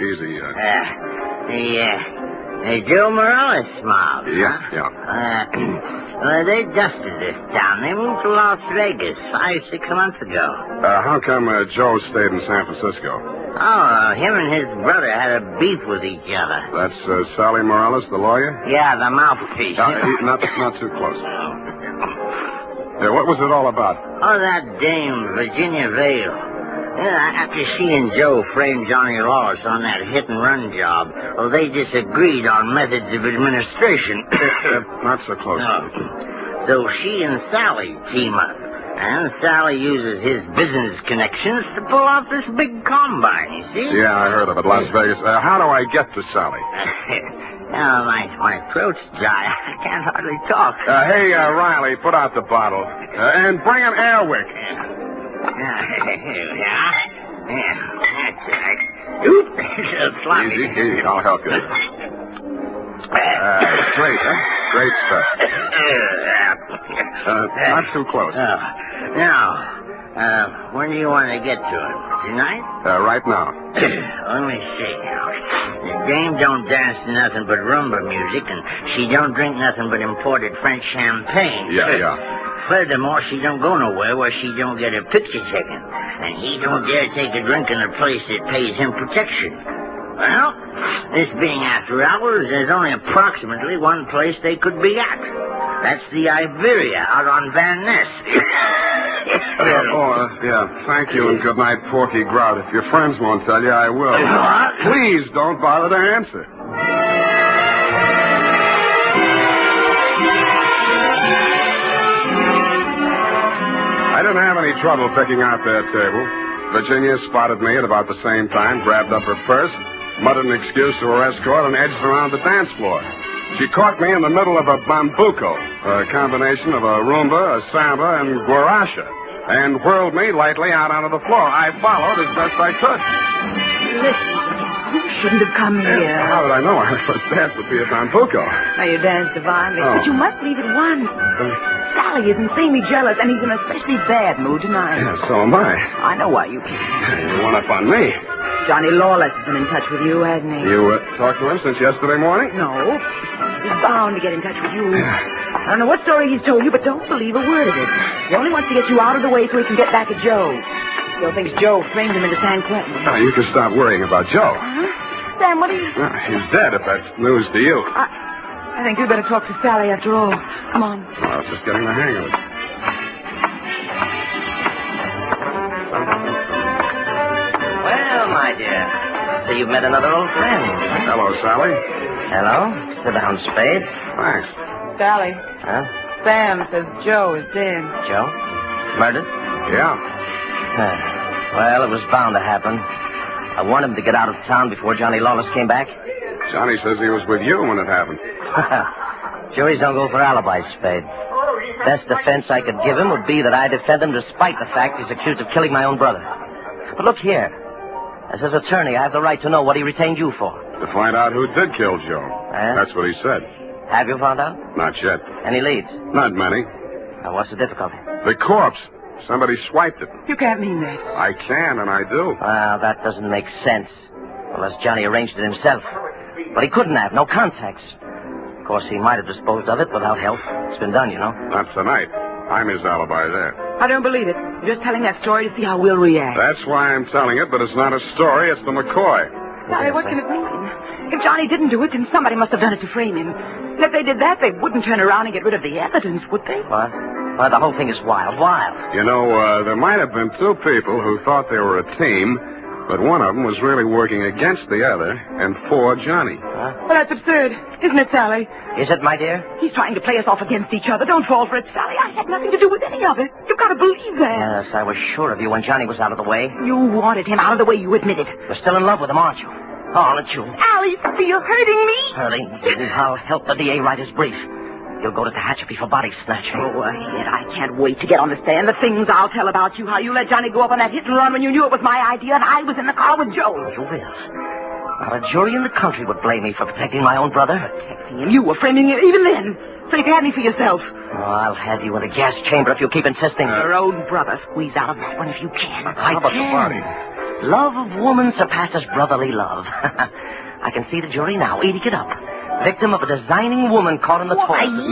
Easy. The Joe Morales mob. Yeah. They dusted this town. They moved to Las Vegas 5-6 months ago. How come Joe stayed in San Francisco? Oh, him and his brother had a beef with each other. That's Sally Morales, the lawyer? Yeah, the mouthpiece. Not too close. What was it all about? Oh, that dame, Virginia Vale. After she and Joe framed Johnny Lawless on that hit-and-run job, well, they disagreed on methods of administration. Not so close. No. So she and Sally team up. And Sally uses his business connections to pull off this big combine, you see? Yeah, I heard of it, Las Vegas. How do I get to Sally? My throat's dry. I can't hardly talk. Hey, Riley, put out the bottle. And bring an air wick. Easy, I'll help you. Great, huh? Great stuff. Not too close. Now, when do you want to get to it? Tonight? Right now. Let me see now. The dame don't dance to nothing but rumba music, and she don't drink nothing but imported French champagne. Yeah. Furthermore, she don't go nowhere where she don't get her picture taken. And he don't dare take a drink in a place that pays him protection. Well, this being after hours, there's only approximately one place they could be at. That's the Iberia out on Van Ness. Thank you and good night, Porky Grout. If your friends won't tell you, I will. What? Please don't bother to answer. I didn't have any trouble picking out their table. Virginia spotted me at about the same time, grabbed up her purse, muttered an excuse to her escort, and edged around the dance floor. She caught me in the middle of a bambuco, a combination of a rumba, a samba, and guaracha, and whirled me lightly out onto the floor. I followed as best I could. Listen, you shouldn't have come here. How did I know our first dance would be a bambuco? Now, you danced divinely, but you must leave at once. Sally is insanely jealous, and he's in an especially bad mood tonight. Yeah, so am I. I know why you came. You one up on me. Johnny Lawless has been in touch with you, hasn't he? You talked to him since yesterday morning? No. He's bound to get in touch with you. I don't know what story he's told you, but don't believe a word of it. He only wants to get you out of the way so he can get back at Joe. Joe thinks Joe framed him into San Quentin. Now, you can stop worrying about Joe. Huh? Sam, what are you... He's dead, if that's news to you. I think you'd better talk to Sally after all. Come on. Well, I was just getting the hang of it. Well, my dear, so you've met another old friend. Hello, Sally. Hello. Sit down, Spade. Thanks. Sally. Huh? Sam says Joe is dead. Joe? Murdered? Yeah. Well, it was bound to happen. I wanted him to get out of town before Johnny Lawless came back. Johnny says he was with you when it happened. Juries don't go for alibis, Spade. Best defense I could give him would be that I defend him despite the fact he's accused of killing my own brother. But look here. As his attorney, I have the right to know what he retained you for. To find out who did kill Joe. That's what he said. Have you found out? Not yet. Any leads? Not many. Now, what's the difficulty? The corpse. Somebody swiped it. You can't mean that. I can, and I do. Well, that doesn't make sense. Unless Johnny arranged it himself. But he couldn't have. No contacts. Of course, he might have disposed of it without help. It's been done, you know. Not tonight. I'm his alibi there. I don't believe it. You're just telling that story to see how we'll react. That's why I'm telling it, but it's not a story. It's the McCoy. Sally, what can it mean? If Johnny didn't do it, then somebody must have done it to frame him. And if they did that, they wouldn't turn around and get rid of the evidence, would they? What? Well, the whole thing is wild. You know, there might have been two people who thought they were a team, but one of them was really working against the other and for Johnny. Well, that's absurd, isn't it, Sally? Is it, my dear? He's trying to play us off against each other. Don't fall for it, Sally. I had nothing to do with any of it. You've got to believe that. Yes, I was sure of you when Johnny was out of the way. You wanted him out of the way, you admit it. You're still in love with him, aren't you? Oh, aren't you? Alice, you're hurting me. Hurting? I'll help the DA write his brief. He'll go to Tehachapi for body snatching. Go ahead. I can't wait to get on the stand. The things I'll tell about you, how you let Johnny go up on that hit and run when you knew it was my idea and I was in the car with Joe. You will. Not a jury in the country would blame me for protecting my own brother. Protecting him? You were framing him even then. So you could have me for yourself. Oh, I'll have you in a gas chamber if you keep insisting. Your own brother. Squeeze out of that one if you can. How about the body? Love of woman surpasses brotherly love. I can see the jury now, eating it up. Victim of a designing woman caught in the toilet.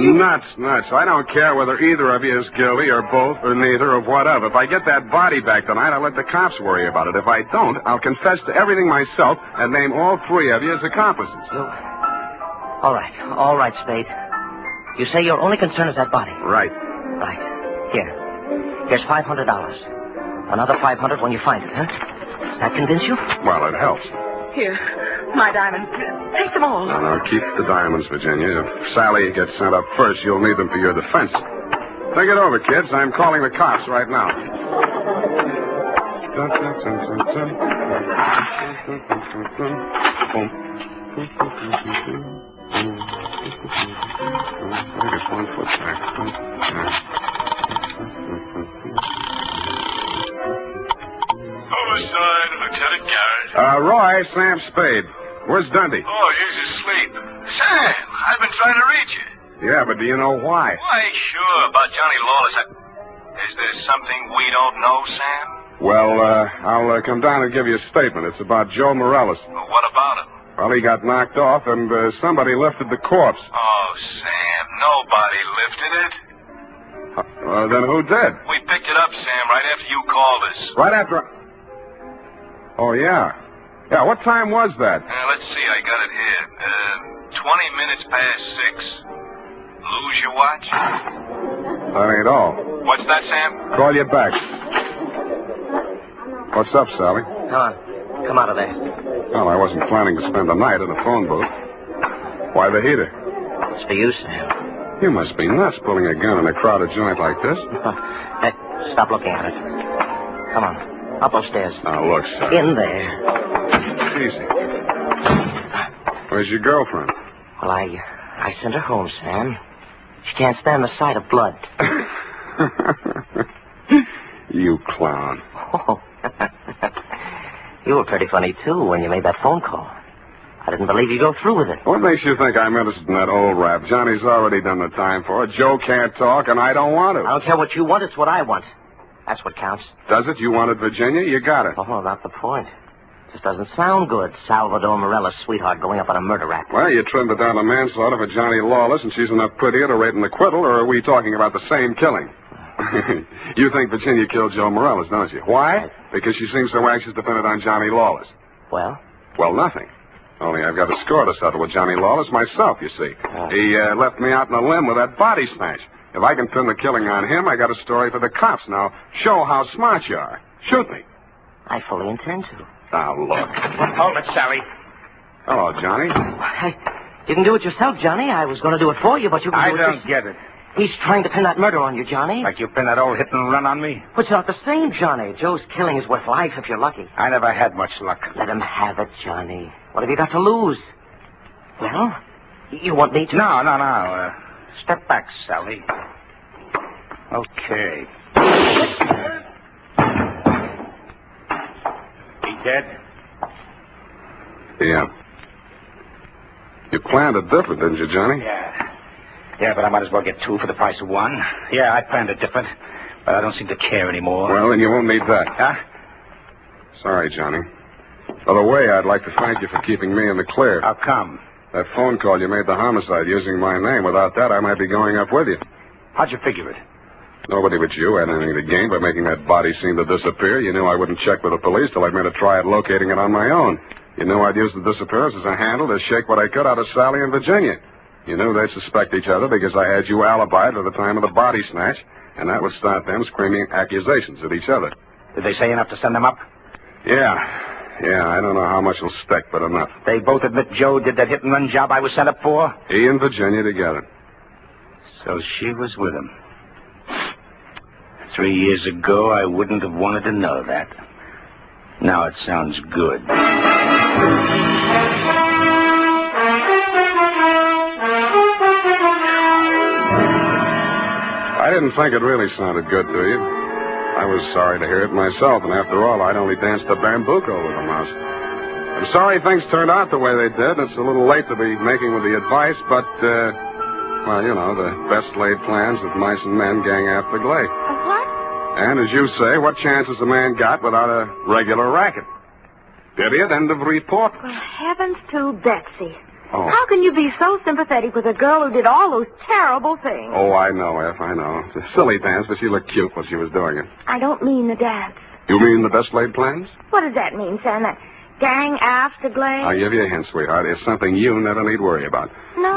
Nuts. I don't care whether either of you is guilty or both or neither or whatever. If I get that body back tonight, I'll let the cops worry about it. If I don't, I'll confess to everything myself and name all three of you as accomplices. All right, Spade. You say your only concern is that body? Right. Here's $500. Another $500 when you find it, huh? Does that convince you? Well, it helps. Here, my diamonds. Take them all. No, keep the diamonds, Virginia. If Sally gets sent up first, you'll need them for your defense. Think it over, kids. I'm calling the cops right now. I guess 1 foot back. Homicide, Lieutenant Garrett. Roy, Sam Spade. Where's Dundee? Oh, he's asleep. Sam, I've been trying to reach you. Yeah, but do you know why? Why, sure, about Johnny Lawless. Is there something we don't know, Sam? Well, I'll come down and give you a statement. It's about Joe Morales. Well, what about him? Well, he got knocked off, and somebody lifted the corpse. Oh, Sam, nobody lifted it. Then who did? We picked it up, Sam, right after you called us. Right after... Oh, yeah. Yeah, what time was that? Let's see, I got it here. 20 minutes past 6. Lose your watch? That ain't all. What's that, Sam? Call you back. What's up, Sally? Come out of there. Well, I wasn't planning to spend the night in a phone booth. Why the heater? It's for you, Sam. You must be nuts pulling a gun in a crowded joint like this. Hey, stop looking at it. Come on, up those stairs. Now, look, Sally. In there. Easy. Where's your girlfriend? Well, I sent her home, Sam. She can't stand the sight of blood. You clown. Oh. You were pretty funny, too, when you made that phone call. I didn't believe you'd go through with it. What makes you think I'm interested in that old rap? Johnny's already done the time for it. Joe can't talk, and I don't want to. I don't care what you want. It's what I want. That's what counts. Does it? You wanted Virginia? You got it. Oh, not the point. Just doesn't sound good. Salvador Morella's sweetheart going up on a murder rap. Well, you trimmed it down to manslaughter for Johnny Lawless, and she's enough prettier to rate an acquittal, or are we talking about the same killing? You think Virginia killed Joe Morales, don't you? Why? Because she seems so anxious to pin it on Johnny Lawless. Well? Well, nothing. Only I've got a score to settle with Johnny Lawless myself, you see. He left me out in a limb with that body snatch. If I can pin the killing on him, I got a story for the cops. Now, show how smart you are. Shoot me. I fully intend to. Now, look. Hold it, Sally. Hello, Johnny. You didn't do it yourself, Johnny. I was going to do it for you, but you can do it. I don't get it. He's trying to pin that murder on you, Johnny. Like you pinned that old hit and run on me? But it's not the same, Johnny. Joe's killing is worth life if you're lucky. I never had much luck. Let him have it, Johnny. What have you got to lose? Well, you want me to... No. Step back, Sally. Okay. He dead? Yeah. You planned it different, didn't you, Johnny? Yeah, but I might as well get two for the price of one. Yeah, I planned it different, but I don't seem to care anymore. Well, then you won't need that. Huh? Sorry, Johnny. By the way, I'd like to thank you for keeping me in the clear. How come? That phone call you made the homicide using my name. Without that, I might be going up with you. How'd you figure it? Nobody but you had anything to gain by making that body seem to disappear. You knew I wouldn't check with the police till I'd made a try at locating it on my own. You knew I'd use the disappearance as a handle to shake what I could out of Sally and Virginia. You knew they'd suspect each other because I had you alibied at the time of the body snatch, and that would start them screaming accusations at each other. Did they say enough to send them up? Yeah, I don't know how much will stick, but enough. They both admit Joe did that hit-and-run job I was sent up for? He and Virginia together. So she was with him. 3 years ago, I wouldn't have wanted to know that. Now it sounds good. I didn't think it really sounded good to you. I was sorry to hear it myself, and after all, I'd only danced the bambuco with the mouse. I'm sorry things turned out the way they did. It's a little late to be making with the advice, but, well, you know, the best laid plans of mice and men gang after Glade. What? And as you say, what chance has a man got without a regular racket? Period. End of report. Well, heavens to Betsy. Oh. How can you be so sympathetic with a girl who did all those terrible things? Oh, I know, F, I know. It's a silly dance, but she looked cute while she was doing it. I don't mean the dance. You mean the best laid plans? What does that mean, Sam? That gang after Glade? I'll give you a hint, sweetheart. It's something you never need worry about. No.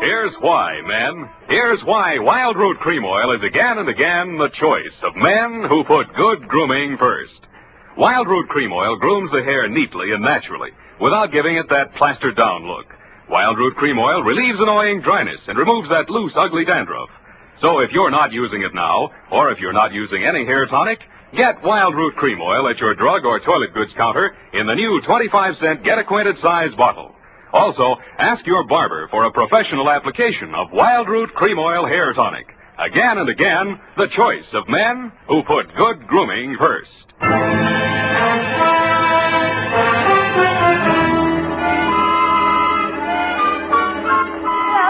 Here's why, men. Here's why Wild Root Cream Oil is again and again the choice of men who put good grooming first. Wild Root Cream Oil grooms the hair neatly and naturally without giving it that plastered down look. Wild Root Cream Oil relieves annoying dryness and removes that loose, ugly dandruff. So if you're not using it now, or if you're not using any hair tonic, get Wild Root Cream Oil at your drug or toilet goods counter in the new 25-cent Get Acquainted size bottle. Also, ask your barber for a professional application of Wild Root Cream Oil Hair Tonic. Again and again, the choice of men who put good grooming first. Well,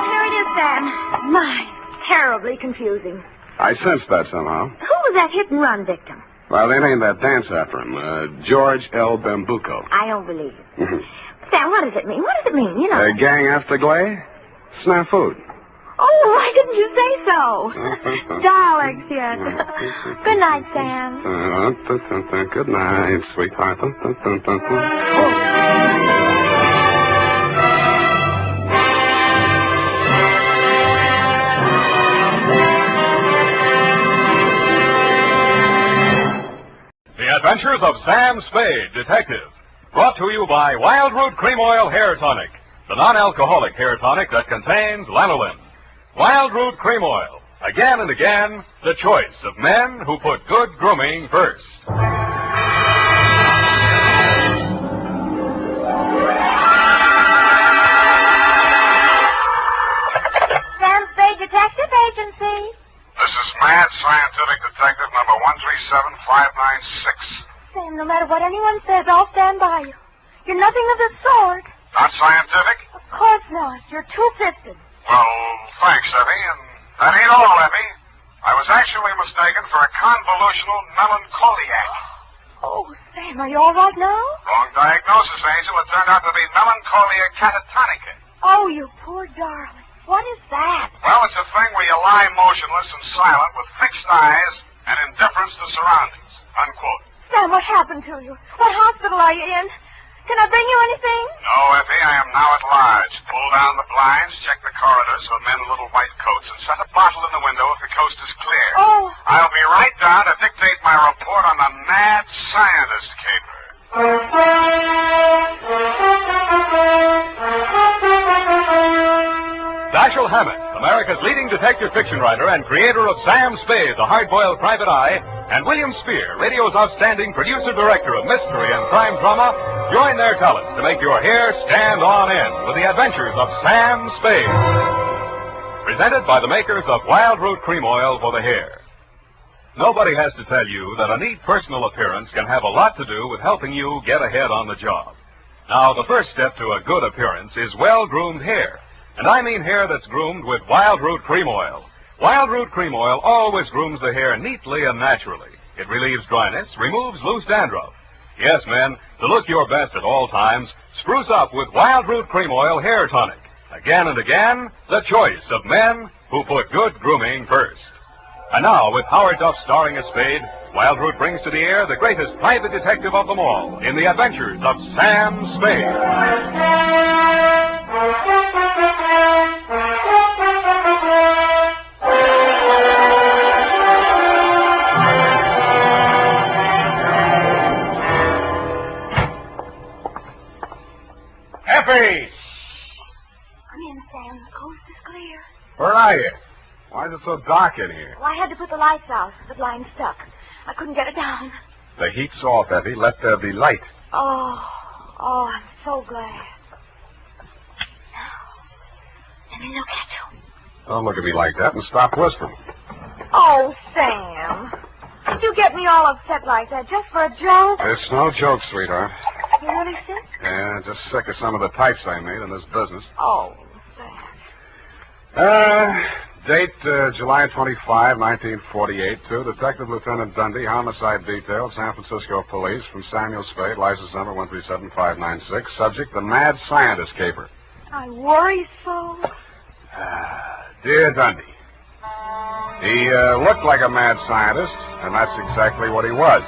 here it is, Sam. My, terribly confusing. I sensed that somehow. Who was that hit-and-run victim? Well, they named that dance after him, George L. Bambuco. I don't believe it. Sam, what does it mean? What does it mean? You know. Gang after Glade? Snafu. Oh, why didn't you say so? Darlings, yes. Good night, Sam. Good night, sweetheart. The Adventures of Sam Spade, Detective. Brought to you by Wild Root Cream Oil Hair Tonic, the non-alcoholic hair tonic that contains lanolin. Wild Root Cream Oil. Again and again, the choice of men who put good grooming first. Sam Spade Detective Agency. This is Mad Scientific Detective number 137596. Sam, no matter what anyone says, I'll stand by you. You're nothing of the sort. Not scientific? Of course not. You're two-fisted. Well, thanks, Effie, and that ain't all, Effie. I was actually mistaken for a convolutional melancholiac. Oh, Sam, are you all right now? Wrong diagnosis, Angel. It turned out to be melancholia catatonica. Oh, you poor darling. What is that? Well, it's a thing where you lie motionless and silent with fixed eyes and indifference to surroundings. Unquote. Sam, what happened to you? What hospital are you in? Can I bring you anything? No, Effie, I am now at large. Pull down the blinds, check the corridors for men in little white coats, and set a bottle in the window if the coast is clear. Oh. I'll be right down to dictate my report on the Mad Scientist caper. Dashiell Hammett, America's leading detective fiction writer and creator of Sam Spade, the hard-boiled private eye, and William Spear, radio's outstanding producer-director of mystery and crime drama, join their talents to make your hair stand on end with the adventures of Sam Spade. Presented by the makers of Wild Root Cream Oil for the hair. Nobody has to tell you that a neat personal appearance can have a lot to do with helping you get ahead on the job. Now, the first step to a good appearance is well-groomed hair. And I mean hair that's groomed with Wild Root Cream Oil. Wild Root Cream Oil always grooms the hair neatly and naturally. It relieves dryness, removes loose dandruff. Yes, men, to look your best at all times, spruce up with Wild Root Cream Oil Hair Tonic. Again and again, the choice of men who put good grooming first. And now, with Howard Duff starring as Spade, Wild Root brings to the air the greatest private detective of them all in the adventures of Sam Spade. Effie! Come in, Sam. The coast is clear. Where are you? Why is it so dark in here? Well, I had to put the lights out. The blind stuck. I couldn't get it down. The heat's off, Effie. Let there be light. Oh, I'm so glad. Let me look at you. Don't look at me like that and stop whispering. Oh, Sam. Don't you get me all upset like that just for a joke. It's no joke, sweetheart. You really sick? Yeah, just sick of some of the types I made in this business. Oh, Date July 25, 1948, to Detective Lieutenant Dundee, Homicide Detail, San Francisco Police, from Samuel Spade, license number 137596. Subject, the Mad Scientist Caper. I worry so. Dear Dundee, he looked like a mad scientist, and that's exactly what he was.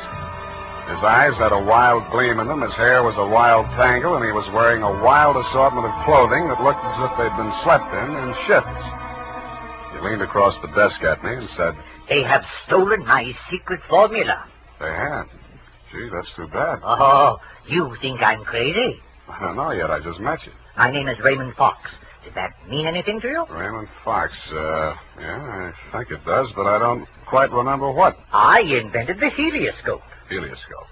His eyes had a wild gleam in them, his hair was a wild tangle, and he was wearing a wild assortment of clothing that looked as if they'd been slept in shifts. He leaned across the desk at me and said, They have stolen my secret formula. They had? Gee, that's too bad. Oh, you think I'm crazy? I don't know yet, I just met you. My name is Raymond Fox. Does that mean anything to you? Raymond Fox, yeah, I think it does, but I don't quite remember what. I invented the helioscope. Helioscope?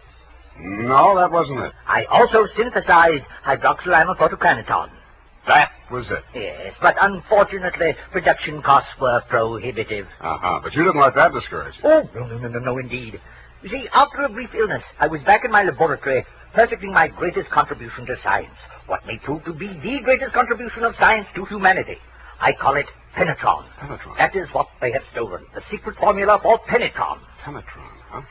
No, that wasn't it. I also synthesized hydroxylamophotochronaton. That was it. Yes, but unfortunately, production costs were prohibitive. But you didn't let that discourage you. Oh, no, indeed. You see, after a brief illness, I was back in my laboratory, perfecting my greatest contribution to science. What may prove to be the greatest contribution of science to humanity. I call it penetron. Penetron? That is what they have stolen. The secret formula for penetron. Penetron, huh?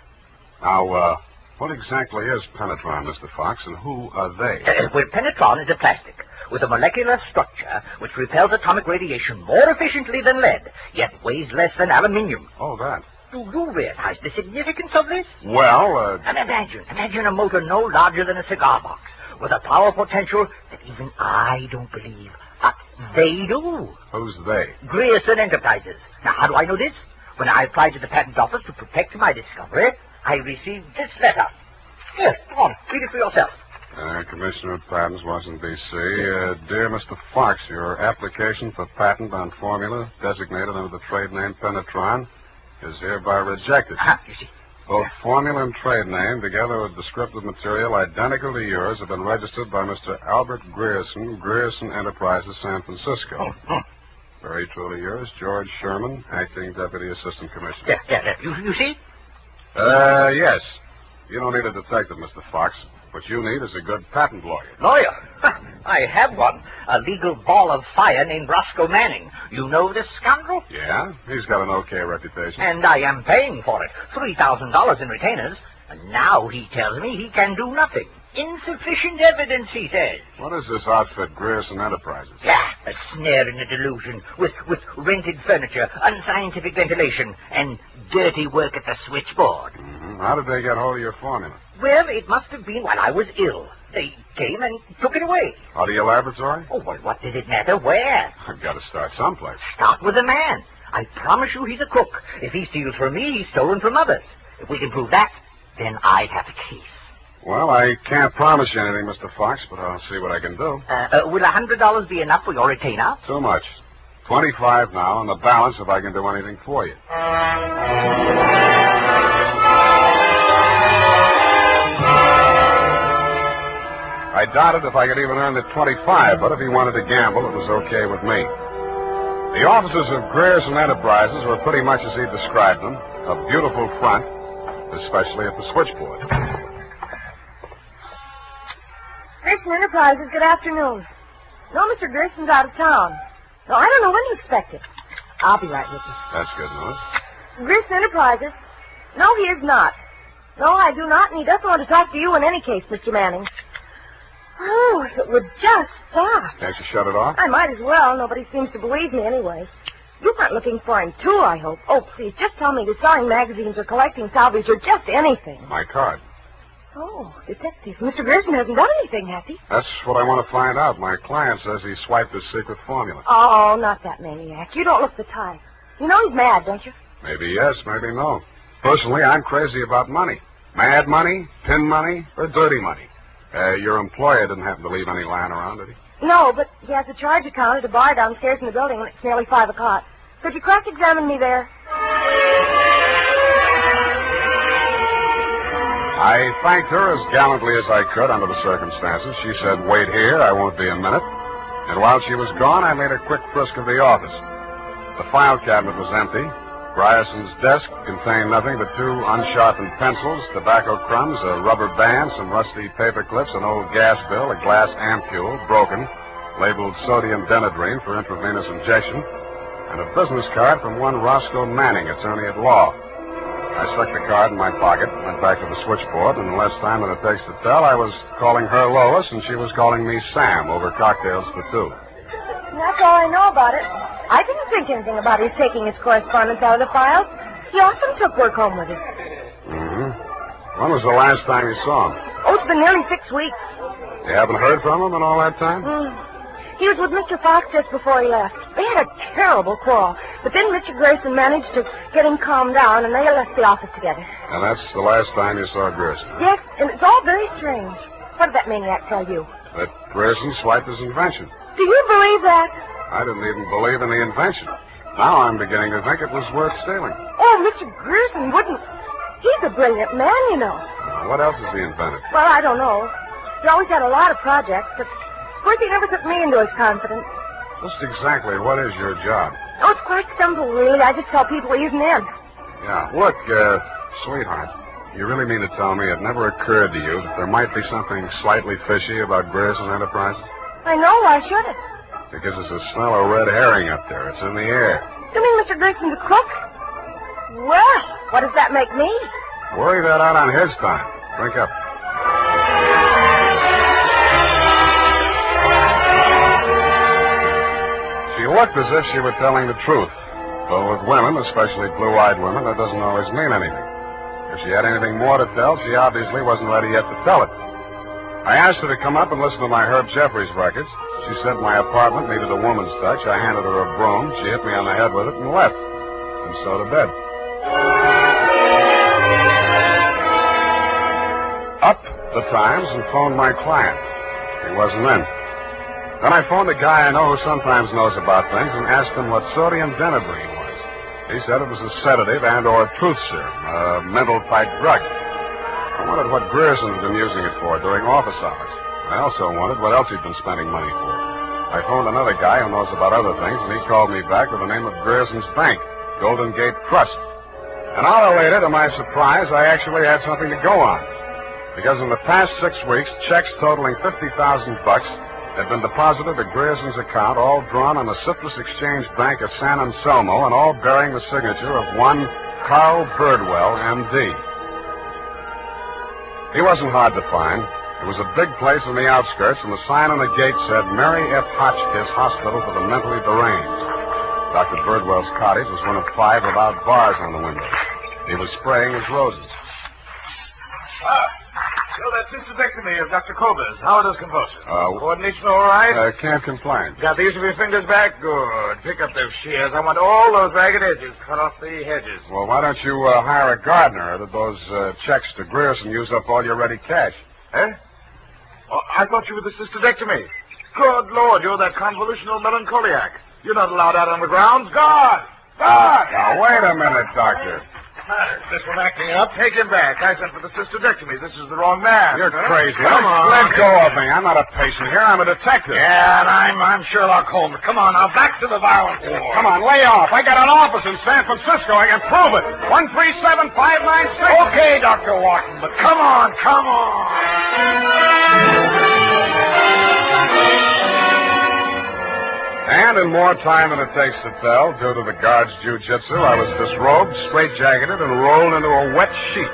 Now, what exactly is penetron, Mr. Fox, and who are they? Well, penetron is a plastic with a molecular structure which repels atomic radiation more efficiently than lead, yet weighs less than aluminium. Oh, that. Do you realize the significance of this? Well, And imagine a motor no larger than a cigar box, with a power potential that even I don't believe. But they do. Who's they? Grierson Enterprises. Now, how do I know this? When I applied to the patent office to protect my discovery, I received this letter. Here, come on, read it for yourself. Commissioner of Patents, Washington, D.C. Dear Mr. Fox, your application for patent on formula designated under the trade name penetron is hereby rejected. You see. Both formula and trade name, together with descriptive material identical to yours, have been registered by Mr. Albert Grierson, Grierson Enterprises, San Francisco. Very truly yours, George Sherman, Acting Deputy Assistant Commissioner. Yeah. You see? Yes. You don't need a detective, Mr. Fox. What you need is a good patent lawyer. Lawyer? I have one. A legal ball of fire named Roscoe Manning. You know this scoundrel? Yeah? He's got an okay reputation. And I am paying for it. $3,000 in retainers. And now he tells me he can do nothing. Insufficient evidence, he says. What is this outfit, Grierson Enterprises? Yeah, a snare in a delusion, with rented furniture, unscientific ventilation, and dirty work at the switchboard. Mm-hmm. How did they get hold of your formula? Well, it must have been while I was ill. They came and took it away. Out of your laboratory? Oh, well, what did it matter where? I've got to start someplace. Start with the man. I promise you he's a crook. If he steals from me, he's stolen from others. If we can prove that, then I have a case. Well, I can't promise you anything, Mr. Fox, but I'll see what I can do. Will $100 be enough for your retainer? Too much. 25 now, and the balance if I can do anything for you. I doubted if I could even earn the 25, but if he wanted to gamble, it was okay with me. The offices of Grierson Enterprises were pretty much as he described them, a beautiful front, especially at the switchboard. Grierson Enterprises, good afternoon. No, Mr. Grierson's out of town. No, I don't know when to expect it. I'll be right with you. That's good news. Grierson Enterprises? No, he is not. No, I do not, and he doesn't want to talk to you in any case, Mr. Manning. Oh, if it would just stop. Can't you shut it off? I might as well. Nobody seems to believe me anyway. You weren't looking for him, too, I hope. Oh, please, just tell me you're selling magazines or collecting salvage or just anything. My card. Oh, detective. Mr. Grierson hasn't done anything, has he? That's what I want to find out. My client says he swiped his secret formula. Oh, not that maniac. You don't look the type. You know he's mad, don't you? Maybe yes, maybe no. Personally, I'm crazy about money. Mad money, pin money, or dirty money. Your employer didn't happen to leave any lying around, did he? No, but he has a charge account at a bar downstairs in the building when it's nearly 5 o'clock. Could you cross-examine me there? I thanked her as gallantly as I could under the circumstances. She said, wait here, I won't be a minute. And while she was gone, I made a quick frisk of the office. The file cabinet was empty. Grierson's desk contained nothing but 2 unsharpened pencils, tobacco crumbs, a rubber band, some rusty paper clips, an old gas bill, a glass ampule, broken, labeled sodium denadrine for intravenous injection, and a business card from one Roscoe Manning, attorney at law. I stuck the card in my pocket, went back to the switchboard, and in less time than it takes to tell, I was calling her Lawless, and she was calling me Sam over cocktails for 2. That's all I know about it. I didn't think anything about his taking his correspondence out of the files. He often took work home with him. Mm-hmm. When was the last time you saw him? Oh, it's been nearly 6 weeks. You haven't heard from him in all that time? He was with Mr. Fox just before he left. They had a terrible quarrel, but then Mr. Grierson managed to get him calmed down, and they left the office together. And that's the last time you saw Grierson? Yes, and it's all very strange. What did that maniac tell you? That Grierson swiped his invention. Do you believe that? I didn't even believe in the invention. Now I'm beginning to think it was worth stealing. Oh, Mr. Grierson wouldn't. He's a brilliant man, you know. What else has he invented? Well, I don't know. He always had a lot of projects, but of course he never took me into his confidence. Just exactly what is your job? Oh, it's quite simple, really. I just tell people he's an imp. Yeah. Look, sweetheart, you really mean to tell me it never occurred to you that there might be something slightly fishy about Grierson's enterprises? I know. Why should it? Because there's a smell of red herring up there. It's in the air. You mean Mr. Grierson's a crook? Well, what does that make me? Worry that out on his time. Drink up. She looked as if she were telling the truth. But with women, especially blue-eyed women, that doesn't always mean anything. If she had anything more to tell, she obviously wasn't ready yet to tell it. I asked her to come up and listen to my Herb Jeffries records. She said my apartment needed a woman's touch. I handed her a broom. She hit me on the head with it and left. And so to bed. Up the Times and phoned my client. He wasn't in. Then I phoned a guy I know who sometimes knows about things and asked him what sodium denadrine was. He said it was a sedative and or truth serum, a mental-type drug. I wondered what Grierson had been using it for during office hours. I also wondered what else he'd been spending money for. I phoned another guy who knows about other things, and he called me back with the name of Grierson's bank, Golden Gate Trust. An hour later, to my surprise, I actually had something to go on. Because in the past 6 weeks, checks totaling $50,000 had been deposited to Grierson's account, all drawn on the Citrus Exchange Bank of San Anselmo, and all bearing the signature of one Carl Birdwell, M.D. He wasn't hard to find. It was a big place in the outskirts, and the sign on the gate said, Mary F. Hotchkiss Hospital for the Mentally Deranged. Dr. Birdwell's cottage was one of 5 without bars on the windows. He was spraying his roses. So that cystectomy of Dr. Kober's, how are those convulsions? Coordination all right? Can't complain. Got the use of your fingers back? Good. Pick up those shears. I want all those ragged edges. Cut off the hedges. Well, why don't you hire a gardener? Or did those checks to Grierson use up all your ready cash? Eh? Oh, I thought you were the cystectomy. Good Lord, you're that convolutional melancholiac. You're not allowed out on the grounds. Guard! Guard! Now, wait a minute, Doctor. This one acting up. Take him back. I sent for the cystectomy. This is the wrong man. You're crazy. Come on. Let go of me. I'm not a patient here. I'm a detective. Yeah, and I'm Sherlock Holmes. Come on, now, back to the violent war. Come on, lay off. I got an office in San Francisco. I can prove it. 137596. Okay, Dr. Wharton, but come on, come on. And in more time than it takes to tell, due to the guard's jiu-jitsu, I was disrobed, straitjacketed, and rolled into a wet sheet.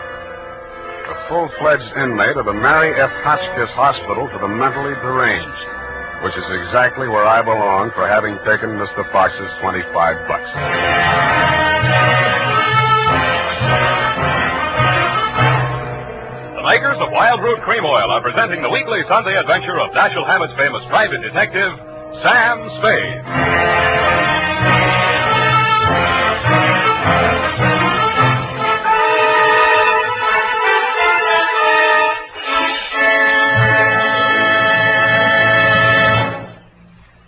A full-fledged inmate of the Mary F. Hotchkiss Hospital for the Mentally Deranged, which is exactly where I belong for having taken Mr. Fox's $25. The makers of Wild Root Cream Oil are presenting the weekly Sunday adventure of Dashiell Hammett's famous private detective, Sam Spade.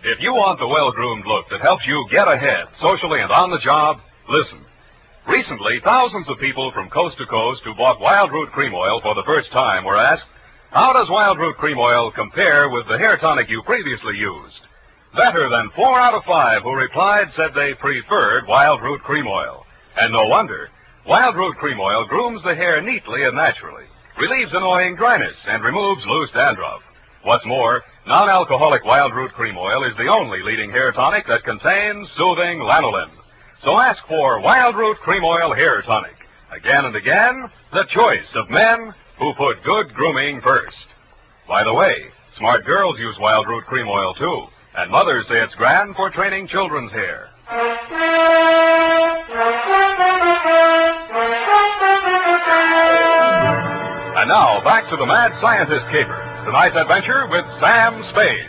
If you want the well-groomed look that helps you get ahead, socially and on the job, listen. Recently, thousands of people from coast to coast who bought Wild Root Cream Oil for the first time were asked, how does Wild Root Cream Oil compare with the hair tonic you previously used? Better than 4 out of 5 who replied said they preferred Wild Root Cream Oil. And no wonder. Wild Root Cream Oil grooms the hair neatly and naturally, relieves annoying dryness, and removes loose dandruff. What's more, non-alcoholic Wild Root Cream Oil is the only leading hair tonic that contains soothing lanolin. So ask for Wild Root Cream Oil Hair Tonic. Again and again, the choice of men who put good grooming first. By the way, smart girls use Wild Root Cream Oil too, and mothers say it's grand for training children's hair. And now, back to the Mad Scientist Caper. Tonight's adventure with Sam Spade.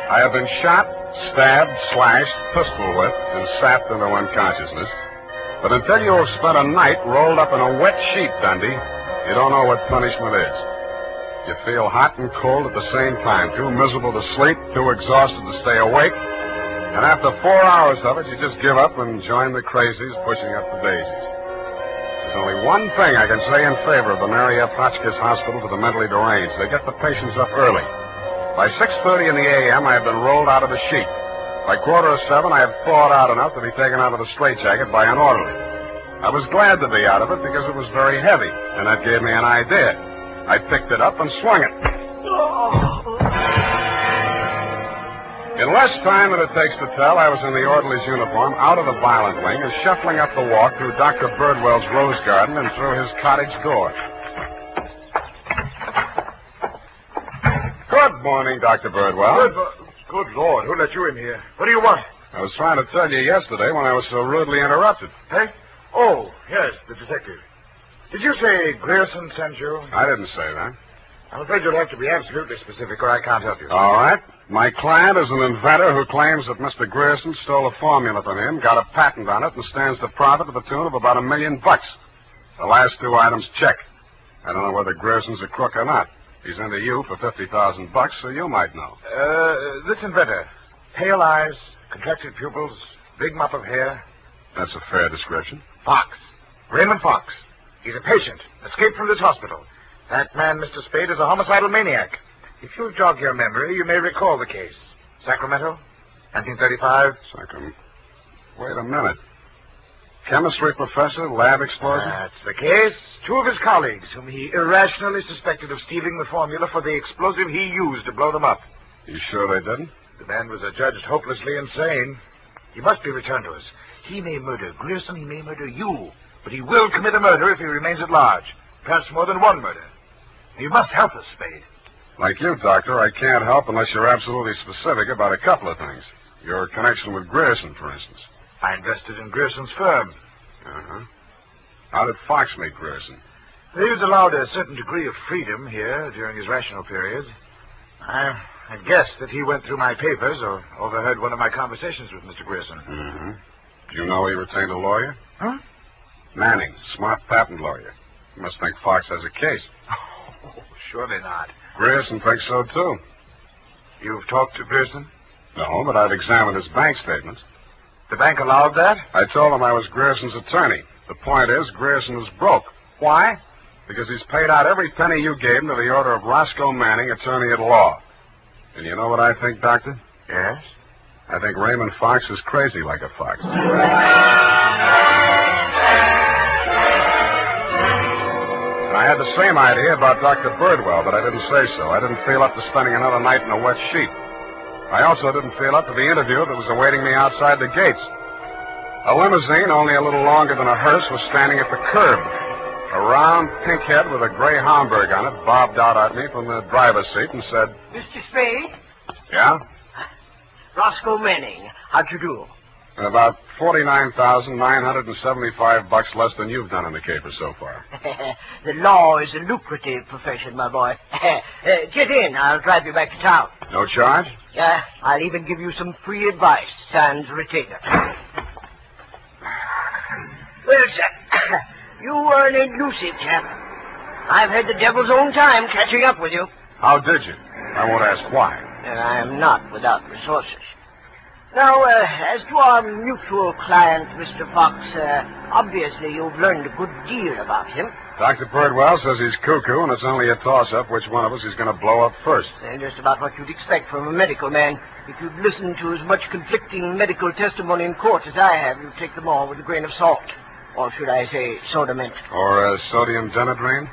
I have been shot, stabbed, slashed, pistol whipped, and sapped into unconsciousness. But until you have spent a night rolled up in a wet sheet, Dundee, you don't know what punishment is. You feel hot and cold at the same time, too miserable to sleep, too exhausted to stay awake. And after 4 hours of it, you just give up and join the crazies pushing up the daisies. There's only one thing I can say in favor of the Mary F. Hotchkiss Hospital for the mentally deranged. They get the patients up early. By 6:30 in the a.m., I have been rolled out of the sheet. By 6:45, I had thawed out enough to be taken out of the straitjacket by an orderly. I was glad to be out of it because it was very heavy, and that gave me an idea. I picked it up and swung it. In less time than it takes to tell, I was in the orderly's uniform, out of the violent wing, and shuffling up the walk through Dr. Birdwell's rose garden and through his cottage door. Good morning, Dr. Birdwell. Good Lord, who let you in here? What do you want? I was trying to tell you yesterday when I was so rudely interrupted. Hey? Oh, yes, the detective. Did you say Grierson sent you? I didn't say that. I'm afraid you'll have to be absolutely specific or I can't help you. All right. My client is an inventor who claims that Mr. Grierson stole a formula from him, got a patent on it, and stands to profit to the tune of about $1 million. The last two items check. I don't know whether Grierson's a crook or not. He's into you for $50,000, so you might know. This inventor. Pale eyes, contracted pupils, big mop of hair. That's a fair description. Fox. Raymond Fox. He's a patient, escaped from this hospital. That man, Mr. Spade, is a homicidal maniac. If you'll jog your memory, you may recall the case. Sacramento, 1935. Wait a minute. Chemistry professor, lab explosion? That's the case. Two of his colleagues, whom he irrationally suspected of stealing the formula for the explosive he used to blow them up. You sure they didn't? The man was adjudged hopelessly insane. He must be returned to us. He may murder Grierson, he may murder you, but he will commit a murder if he remains at large. Perhaps more than one murder. You must help us, Spade. Like you, Doctor, I can't help unless you're absolutely specific about a couple of things. Your connection with Grierson, for instance. I invested in Grierson's firm. Uh-huh. How did Fox meet Grierson? He was allowed a certain degree of freedom here during his rational periods. I guessed that he went through my papers or overheard one of my conversations with Mr. Grierson. Mm-hmm. Do you know he retained a lawyer? Huh? Manning, smart patent lawyer. You must think Fox has a case. Oh, surely not. Grierson thinks so, too. You've talked to Grierson? No, but I've examined his bank statements. The bank allowed that? I told him I was Grierson's attorney. The point is, Grierson is broke. Why? Because he's paid out every penny you gave him to the order of Roscoe Manning, attorney at law. And you know what I think, Doctor? Yes? I think Raymond Fox is crazy like a fox. And I had the same idea about Dr. Birdwell, but I didn't say so. I didn't feel up to spending another night in a wet sheet. I also didn't feel up to the interview that was awaiting me outside the gates. A limousine, only a little longer than a hearse, was standing at the curb. A round pink head with a gray Homburg on it bobbed out at me from the driver's seat and said, Mr. Spade? Yeah? Roscoe Manning. How'd you do? About $49,975 less than you've done in the caper so far. The law is a lucrative profession, my boy. Get in. I'll drive you back to town. No charge? Yeah, I'll even give you some free advice, sans retainer. Well, sir, you are an elusive chap. I've had the devil's own time catching up with you. How did you? I won't ask why. And I am not without resources. Now, as to our mutual client, Mr. Fox, obviously you've learned a good deal about him. Dr. Birdwell says he's cuckoo, and it's only a toss-up which one of us is going to blow up first. Just about what you'd expect from a medical man. If you'd listened to as much conflicting medical testimony in court as I have, you'd take them all with a grain of salt. Or should I say soda mint? Or sodium denadrine?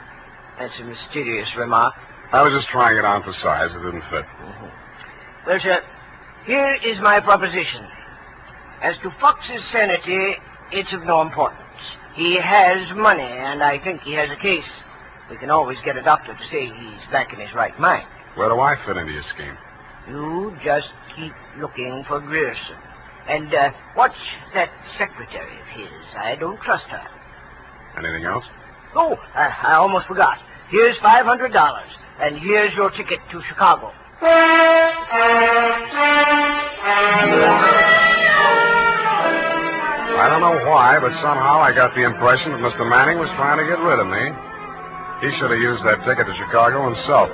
That's a mysterious remark. I was just trying it on for size. It didn't fit. Well, sir, here is my proposition. As to Fox's sanity, it's of no importance. He has money, and I think he has a case. We can always get a doctor to say he's back in his right mind. Where do I fit into your scheme? You just keep looking for Grierson. And watch that secretary of his. I don't trust her. Anything else? Oh, I almost forgot. Here's $500, and here's your ticket to Chicago. I don't know why, but somehow I got the impression that Mr. Manning was trying to get rid of me. He should have used that ticket to Chicago himself.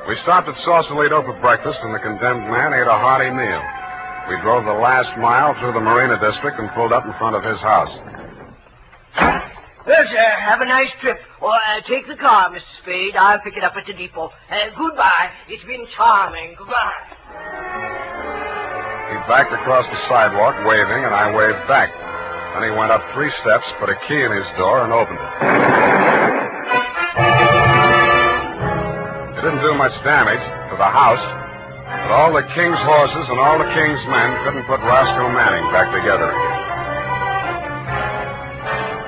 We stopped at Sausalito for breakfast, and the condemned man ate a hearty meal. We drove the last mile through the Marina District and pulled up in front of his house. Well, sir, have a nice trip. Or take the car, Mr. Spade. I'll pick it up at the depot. Goodbye. It's been charming. Goodbye. He backed across the sidewalk, waving, and I waved back. Then he went up 3 steps, put a key in his door, and opened it. It didn't do much damage to the house, but all the king's horses and all the king's men couldn't put Roscoe Manning back together again.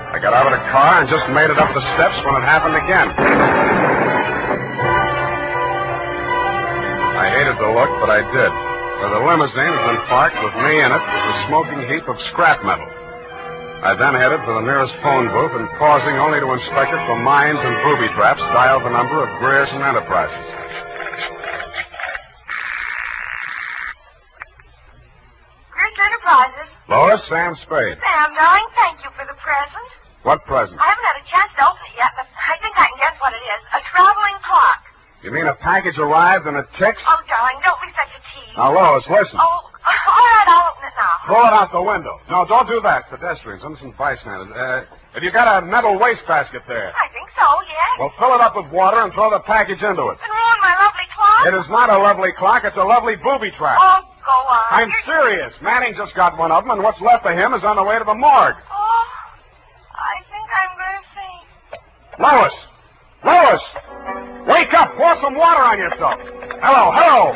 I got out of the car and just made it up the steps when it happened again. I hated the look, but I did. Where the limousine had been parked with me in it was a smoking heap of scrap metal. I then headed for the nearest phone booth and, pausing only to inspect it for mines and booby traps, dialed the number of Grierson Enterprises. Grierson Enterprises. Lois, Sam Spade. Sam, darling, thank you for the present. What present? I haven't had a chance to open it yet, but I think I can guess what it is. A traveling clock. You mean a package arrived and it ticks? Oh, darling, don't be such a tease. Now, Lois, listen. Oh, all right, I'll open it now. Throw it out the window. No, don't do that. Pedestrians, innocent bystanders. Have you got a metal wastebasket there? I think so, yes. Well, fill it up with water and throw the package into it. And ruin my lovely clock? It is not a lovely clock. It's a lovely booby trap. Oh, go on. I'm serious. Manning just got one of them, and what's left of him is on the way to the morgue. Oh, I think I'm going to faint. Lois! Lois! Wake up! Pour some water on yourself. Hello, hello!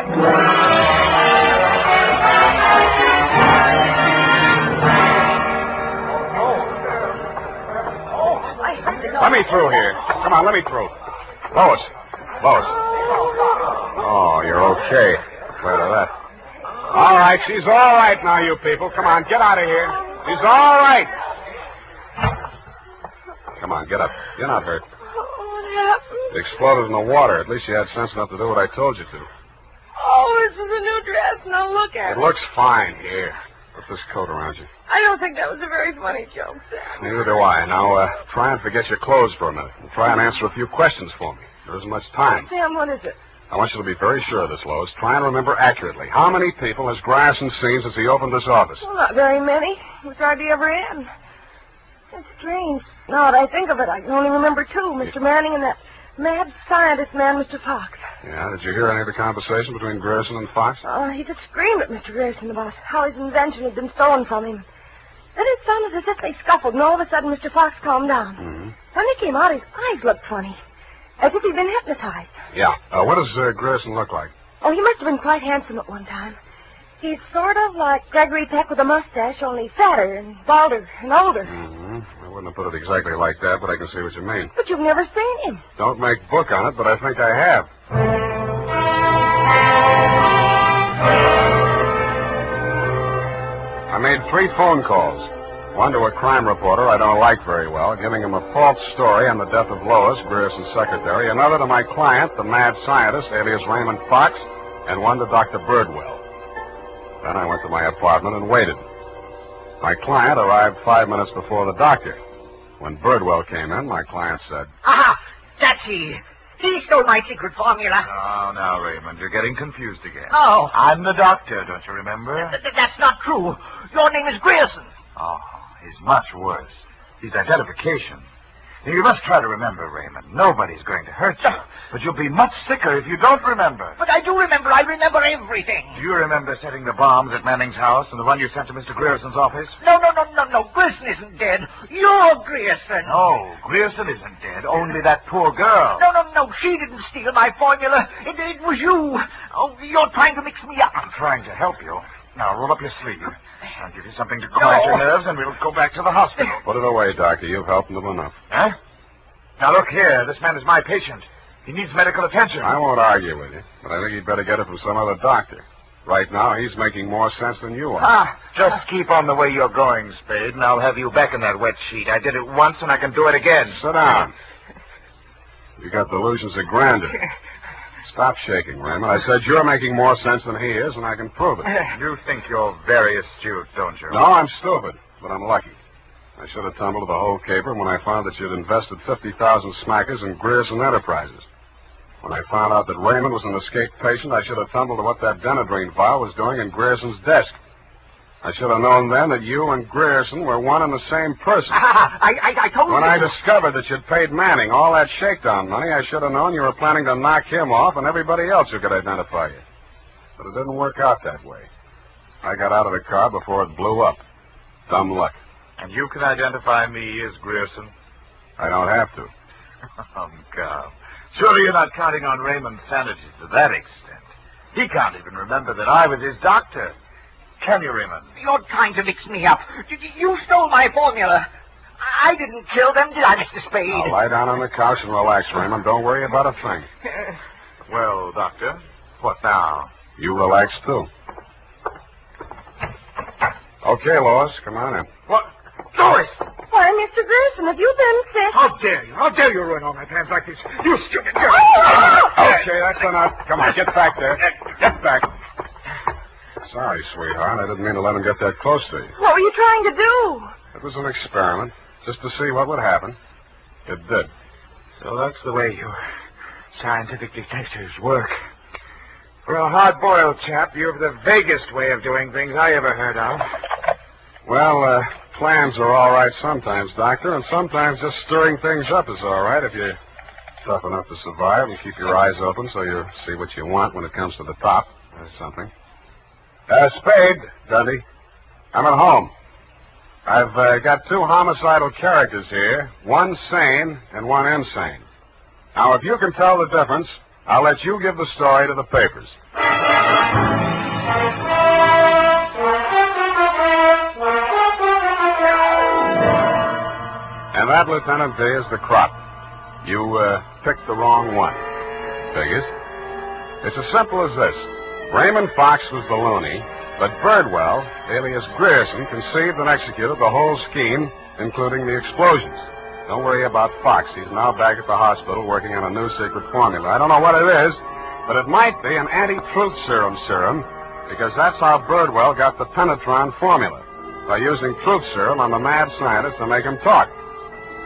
Let me through here. Come on, let me through. Lois. Lois. Oh, you're okay. Glad of that. All right, she's all right now, you people. Come on, get out of here. She's all right. Come on, get up. You're not hurt. What happened? It exploded in the water. At least you had sense enough to do what I told you to. Oh, this is a new dress. Now look at it. It looks fine. Here, put this coat around you. I don't think that was a very funny joke, Sam. Neither do I. Now, try and forget your clothes for a minute. And try and answer a few questions for me. There isn't much time. Sam, what is it? I want you to be very sure of this, Lois. Try and remember accurately. How many people has Grierson seen since he opened this office? Well, not very many. Which are the ever in? It's strange. Now that I think of it, I can only remember 2. Mr. Manning and that mad scientist man, Mr. Fox. Yeah, did you hear any of the conversation between Grierson and Fox? He just screamed at Mr. Grierson about how his invention had been stolen from him. Then it sounded as if they scuffled, and all of a sudden Mr. Fox calmed down. Mm-hmm. When he came out, his eyes looked funny, as if he'd been hypnotized. Yeah. What does Grierson look like? Oh, he must have been quite handsome at one time. He's sort of like Gregory Peck with a mustache, only fatter and balder and older. Mm-hmm. I wouldn't have put it exactly like that, but I can see what you mean. But you've never seen him. Don't make book on it, but I think I have. I made 3 phone calls. One to a crime reporter I don't like very well, giving him a false story on the death of Lois, Grierson's secretary. Another to my client, the mad scientist, alias Raymond Fox, and one to Dr. Birdwell. Then I went to my apartment and waited. My client arrived 5 minutes before the doctor. When Birdwell came in, my client said, Aha! That's he. He stole my secret formula. Oh, now, Raymond, you're getting confused again. Oh. I'm the doctor, don't you remember? That's not true. Your name is Grierson. Oh, he's much worse. His identification. You must try to remember, Raymond. Nobody's going to hurt you. But you'll be much sicker if you don't remember. But I do remember. I remember everything. Do you remember setting the bombs at Manning's house and the one you sent to Mr. Grierson's office? No. Grierson isn't dead. You're Grierson. No, Grierson isn't dead. Only that poor girl. No. She didn't steal my formula. It was you. Oh, you're trying to mix me up. I'm trying to help you. Now, roll up your sleeve. I'll give you something to quiet your nerves, and we'll go back to the hospital. Put it away, Doctor. You've helped them enough. Huh? Now, look here. This man is my patient. He needs medical attention. I won't argue with you, but I think you'd better get it from some other doctor. Right now, he's making more sense than you are. Just keep on the way you're going, Spade, and I'll have you back in that wet sheet. I did it once, and I can do it again. Sit down. You got delusions of grandeur. Stop shaking, Raymond. I said you're making more sense than he is, and I can prove it. You think you're very astute, don't you? No, I'm stupid, but I'm lucky. I should have tumbled the whole caper when I found that you'd invested 50,000 smackers in Grierson Enterprises. When I found out that Raymond was an escaped patient, I should have tumbled to what that Denadrine file was doing in Grierson's desk. I should have known then that you and Grierson were one and the same person. I told you. When I discovered that you'd paid Manning all that shakedown money, I should have known you were planning to knock him off and everybody else who could identify you. But it didn't work out that way. I got out of the car before it blew up. Dumb luck. And you can identify me as Grierson? I don't have to. Oh, God. Surely you're not counting on Raymond's sanity to that extent. He can't even remember that I was his doctor. Can you, Raymond? You're trying to mix me up. You stole my formula. I didn't kill them, did I, Mr. Spade? Now, lie down on the couch and relax, Raymond. Don't worry about a thing. Well, Doctor, what now? You relax, too. Okay, Lois, come on in. What? Lois! Why, Mr. Grierson, have you been sick? How dare you? How dare you ruin all my plans like this? You stupid girl! Okay, that's enough. Come on, get back there. Get back. Sorry, sweetheart. I didn't mean to let him get that close to you. What were you trying to do? It was an experiment, just to see what would happen. It did. So that's the way you scientific detectives work. For a hard-boiled chap, you have the vaguest way of doing things I ever heard of. Well, plans are all right sometimes, Doctor, and sometimes just stirring things up is all right if you're tough enough to survive and keep your eyes open so you see what you want when it comes to the top or something. Spade, Dundee. I'm at home. I've got two homicidal characters here, one sane and one insane. Now, if you can tell the difference, I'll let you give the story to the papers. And that, Lieutenant D, is the crop. You picked the wrong one. Figures. It's as simple as this. Raymond Fox was the loony, but Birdwell, alias Grierson, conceived and executed the whole scheme, including the explosions. Don't worry about Fox. He's now back at the hospital working on a new secret formula. I don't know what it is, but it might be an anti-truth serum, because that's how Birdwell got the Penetron formula, by using truth serum on the mad scientist to make him talk.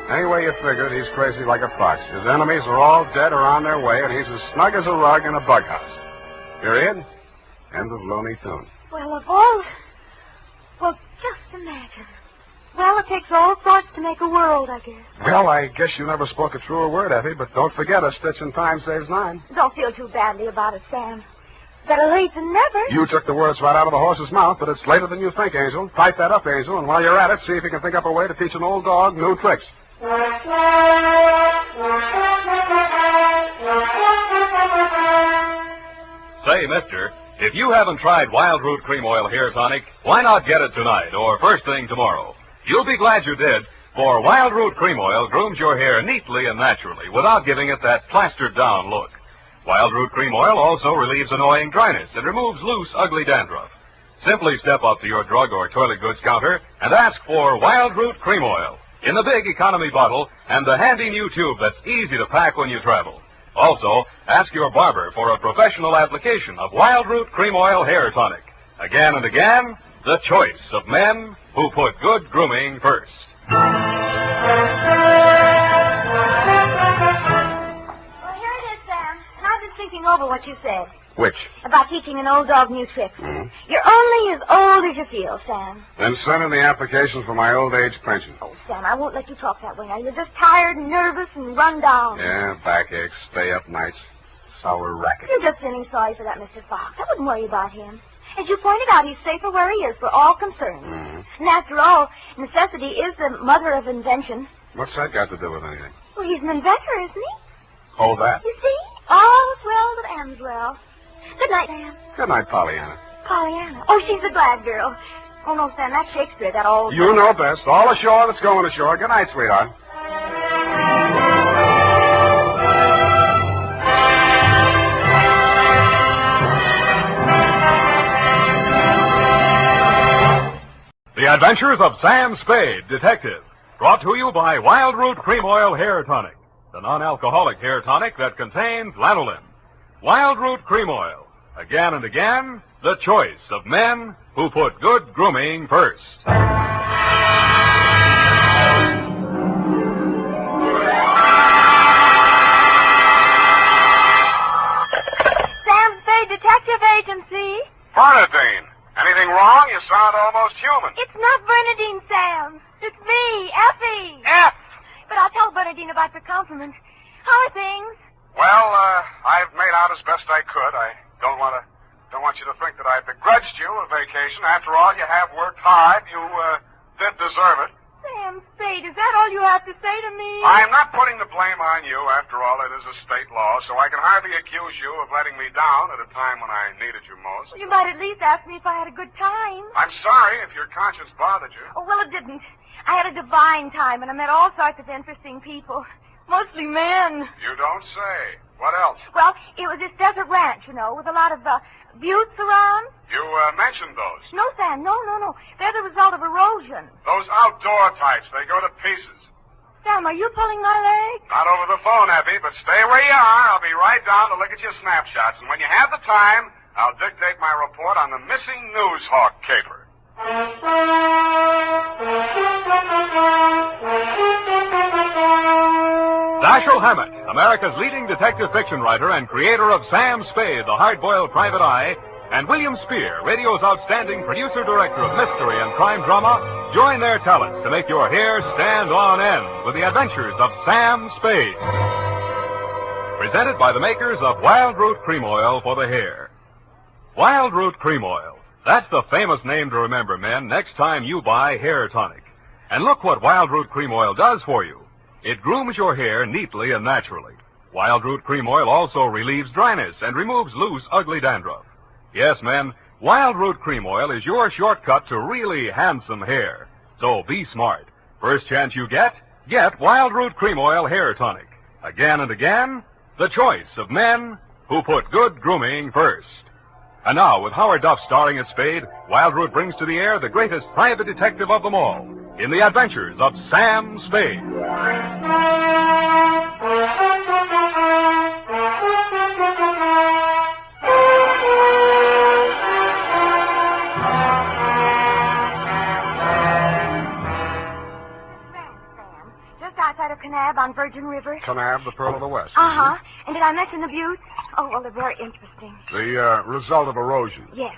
Anyway you figure it, he's crazy like a fox. His enemies are all dead or on their way, and he's as snug as a rug in a bug house. Period. End of Looney Tunes. Well, of all... Well, just imagine. Well, it takes all sorts to make a world, I guess. Well, I guess you never spoke a truer word, Effie, but don't forget a stitch in time saves 9. Don't feel too badly about it, Sam. Better late than never. You took the words right out of the horse's mouth, but it's later than you think, Angel. Type that up, Angel, and while you're at it, see if you can think up a way to teach an old dog new tricks. Say, mister, if you haven't tried Wild Root Cream Oil Hair Tonic, why not get it tonight or first thing tomorrow? You'll be glad you did, for Wild Root Cream Oil grooms your hair neatly and naturally without giving it that plastered-down look. Wild Root Cream Oil also relieves annoying dryness and removes loose, ugly dandruff. Simply step up to your drug or toilet goods counter and ask for Wild Root Cream Oil in the big economy bottle and the handy new tube that's easy to pack when you travel. Also, ask your barber for a professional application of Wild Root Cream Oil Hair Tonic. Again and again, the choice of men who put good grooming first. Well, here it is, Sam. And I've been thinking over what you said. Which? About teaching an old dog new tricks. You're only as old as you feel, Sam. Then send in the application for my old age pension. Oh, Sam, I won't let you talk that way now. You're just tired and nervous and run down. Yeah, backaches, stay up nights, sour racket. You're just feeling sorry for that Mr. Fox. I wouldn't worry about him. As you pointed out, he's safer where he is for all concerned. And after all, necessity is the mother of invention. What's that got to do with anything? Well, he's an inventor, isn't he? Oh, that. You see? All's well that ends well. Good night, Sam. Good night, Pollyanna. Pollyanna. Oh, she's a glad girl. Oh, no, Sam, that's Shakespeare, that old... You know best. All ashore that's going ashore. Good night, sweetheart. The Adventures of Sam Spade, Detective. Brought to you by Wild Root Cream Oil Hair Tonic, the non-alcoholic hair tonic that contains lanolin. Wild Root Cream Oil. Again and again, the choice of men who put good grooming first. Sam Spade Detective Agency. Bernadine, anything wrong? You sound almost human. It's not Bernadine, Sam. It's me, Effie. F. But I'll tell Bernadine about your compliment. How are things? Well, I've made out as best I could. I don't want you to think that I begrudged you a vacation. After all, you have worked hard. You did deserve it. Sam Spade, is that all you have to say to me? I'm not putting the blame on you. After all, it is a state law, so I can hardly accuse you of letting me down at a time when I needed you most. Well, you might at least ask me if I had a good time. I'm sorry if your conscience bothered you. Oh, well, it didn't. I had a divine time, and I met all sorts of interesting people. Mostly men. You don't say. What else? Well, it was this desert ranch, you know, with a lot of buttes around. You mentioned those. No, Sam, no. They're the result of erosion. Those outdoor types, they go to pieces. Sam, are you pulling my leg? Not over the phone, Effie, but stay where you are. I'll be right down to look at your snapshots. And when you have the time, I'll dictate my report on the missing Newshawk caper. Dashiell Hammett, America's leading detective fiction writer and creator of Sam Spade, the hard-boiled private eye, and William Spear, radio's outstanding producer-director of mystery and crime drama, join their talents to make your hair stand on end with the adventures of Sam Spade. Presented by the makers of Wild Root Cream Oil for the hair. Wild Root Cream Oil. That's the famous name to remember, men, next time you buy hair tonic. And look what Wild Root Cream Oil does for you. It grooms your hair neatly and naturally. Wild Root Cream Oil also relieves dryness and removes loose, ugly dandruff. Yes, men, Wild Root Cream Oil is your shortcut to really handsome hair. So be smart. First chance you get Wild Root Cream Oil Hair Tonic. Again and again, the choice of men who put good grooming first. And now, with Howard Duff starring as Spade, Wild Root brings to the air the greatest private detective of them all, in the adventures of Sam Spade. Outside of Kanab on Virgin River. Kanab, the Pearl of the West. Uh-huh. And did I mention the buttes? Oh, well, they're very interesting. The result of erosion. Yes.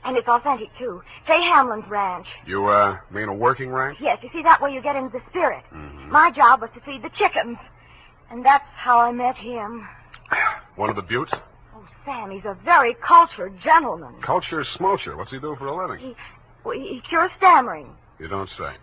And it's authentic, too. Say Hamlin's ranch. You, mean a working ranch? Yes. You see, that way you get into the spirit. Mm-hmm. My job was to feed the chickens. And that's how I met him. One of the buttes? Oh, Sam, he's a very cultured gentleman. Culture smulcher. What's he do for a living? He cures stammering. You don't say.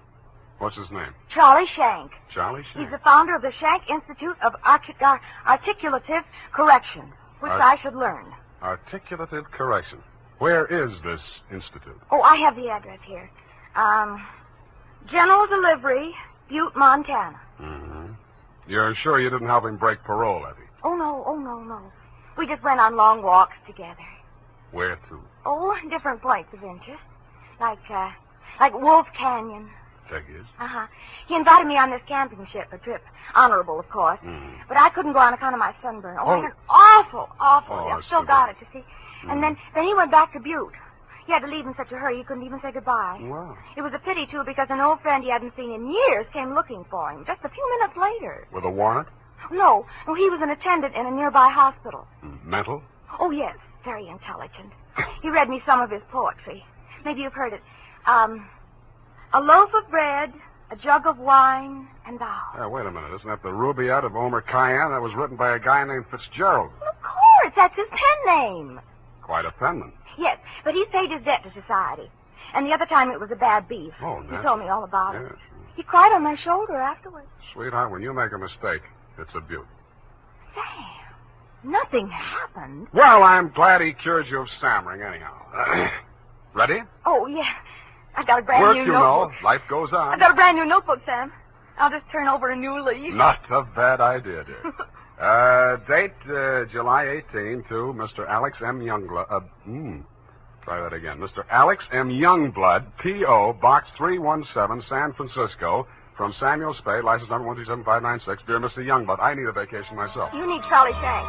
What's his name? Charlie Shank. Charlie Shank? He's the founder of the Shank Institute of Articulative Correction, which I should learn. Articulative Correction. Where is this institute? Oh, I have the address here. General Delivery, Butte, Montana. Mm-hmm. You're sure you didn't help him break parole, Effie? Oh, no. We just went on long walks together. Where to? Oh, different points of interest. Like Wolf Canyon. Figures. Uh-huh. He invited me on this camping trip, a trip. Honorable, of course. Mm. But I couldn't go on account of my sunburn. Oh, I had an awful. I've still got it, you see. Mm. And then he went back to Butte. He had to leave in such a hurry he couldn't even say goodbye. Wow. It was a pity, too, because an old friend he hadn't seen in years came looking for him just a few minutes later. With a warrant? No, he was an attendant in a nearby hospital. Mental? Oh, yes. Very intelligent. He read me some of his poetry. Maybe you've heard it. A loaf of bread, a jug of wine, and thou. Wait a minute. Isn't that the Rubaiyat of Omer Khayyam? That was written by a guy named Fitzgerald. Well, of course. That's his pen name. Quite a penman. Yes, but he's paid his debt to society. And the other time it was a bad beef. Oh, He told me all about it. Yes. He cried on my shoulder afterwards. Sweetheart, when you make a mistake, it's a beaut. Sam, nothing happened. Well, I'm glad he cured you of stammering, anyhow. Ready? Oh, yeah. I've got a brand Work, new you notebook. know. Life goes on. I've got a brand new notebook, Sam. I'll just turn over a new leaf. Not a bad idea, dear. Date, July 18 to Mr. Alex M. Youngblood. Try that again. Mr. Alex M. Youngblood, P.O., Box 317, San Francisco, from Samuel Spade, license number 127-596. Dear Mr. Youngblood, I need a vacation myself. You need Charlie Shanks.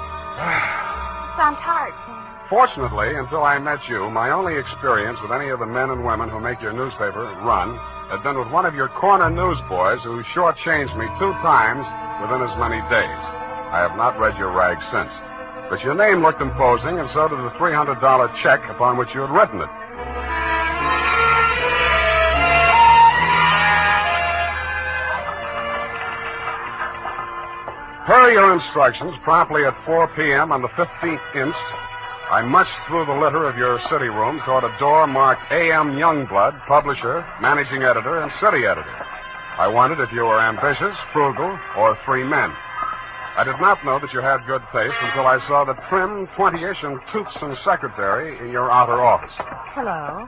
I'm tired, Sam. Fortunately, until I met you, my only experience with any of the men and women who make your newspaper run had been with one of your corner newsboys who shortchanged me 2 times within as many days. I have not read your rag since. But your name looked imposing, and so did the $300 check upon which you had written it. Per your instructions, promptly at 4 p.m. on the 15th inst., I munched through the litter of your city room toward a door marked A.M. Youngblood, publisher, managing editor, and city editor. I wondered if you were ambitious, frugal, or 3 men. I did not know that you had good taste until I saw the trim, 20-ish, and toothsome secretary in your outer office. Hello.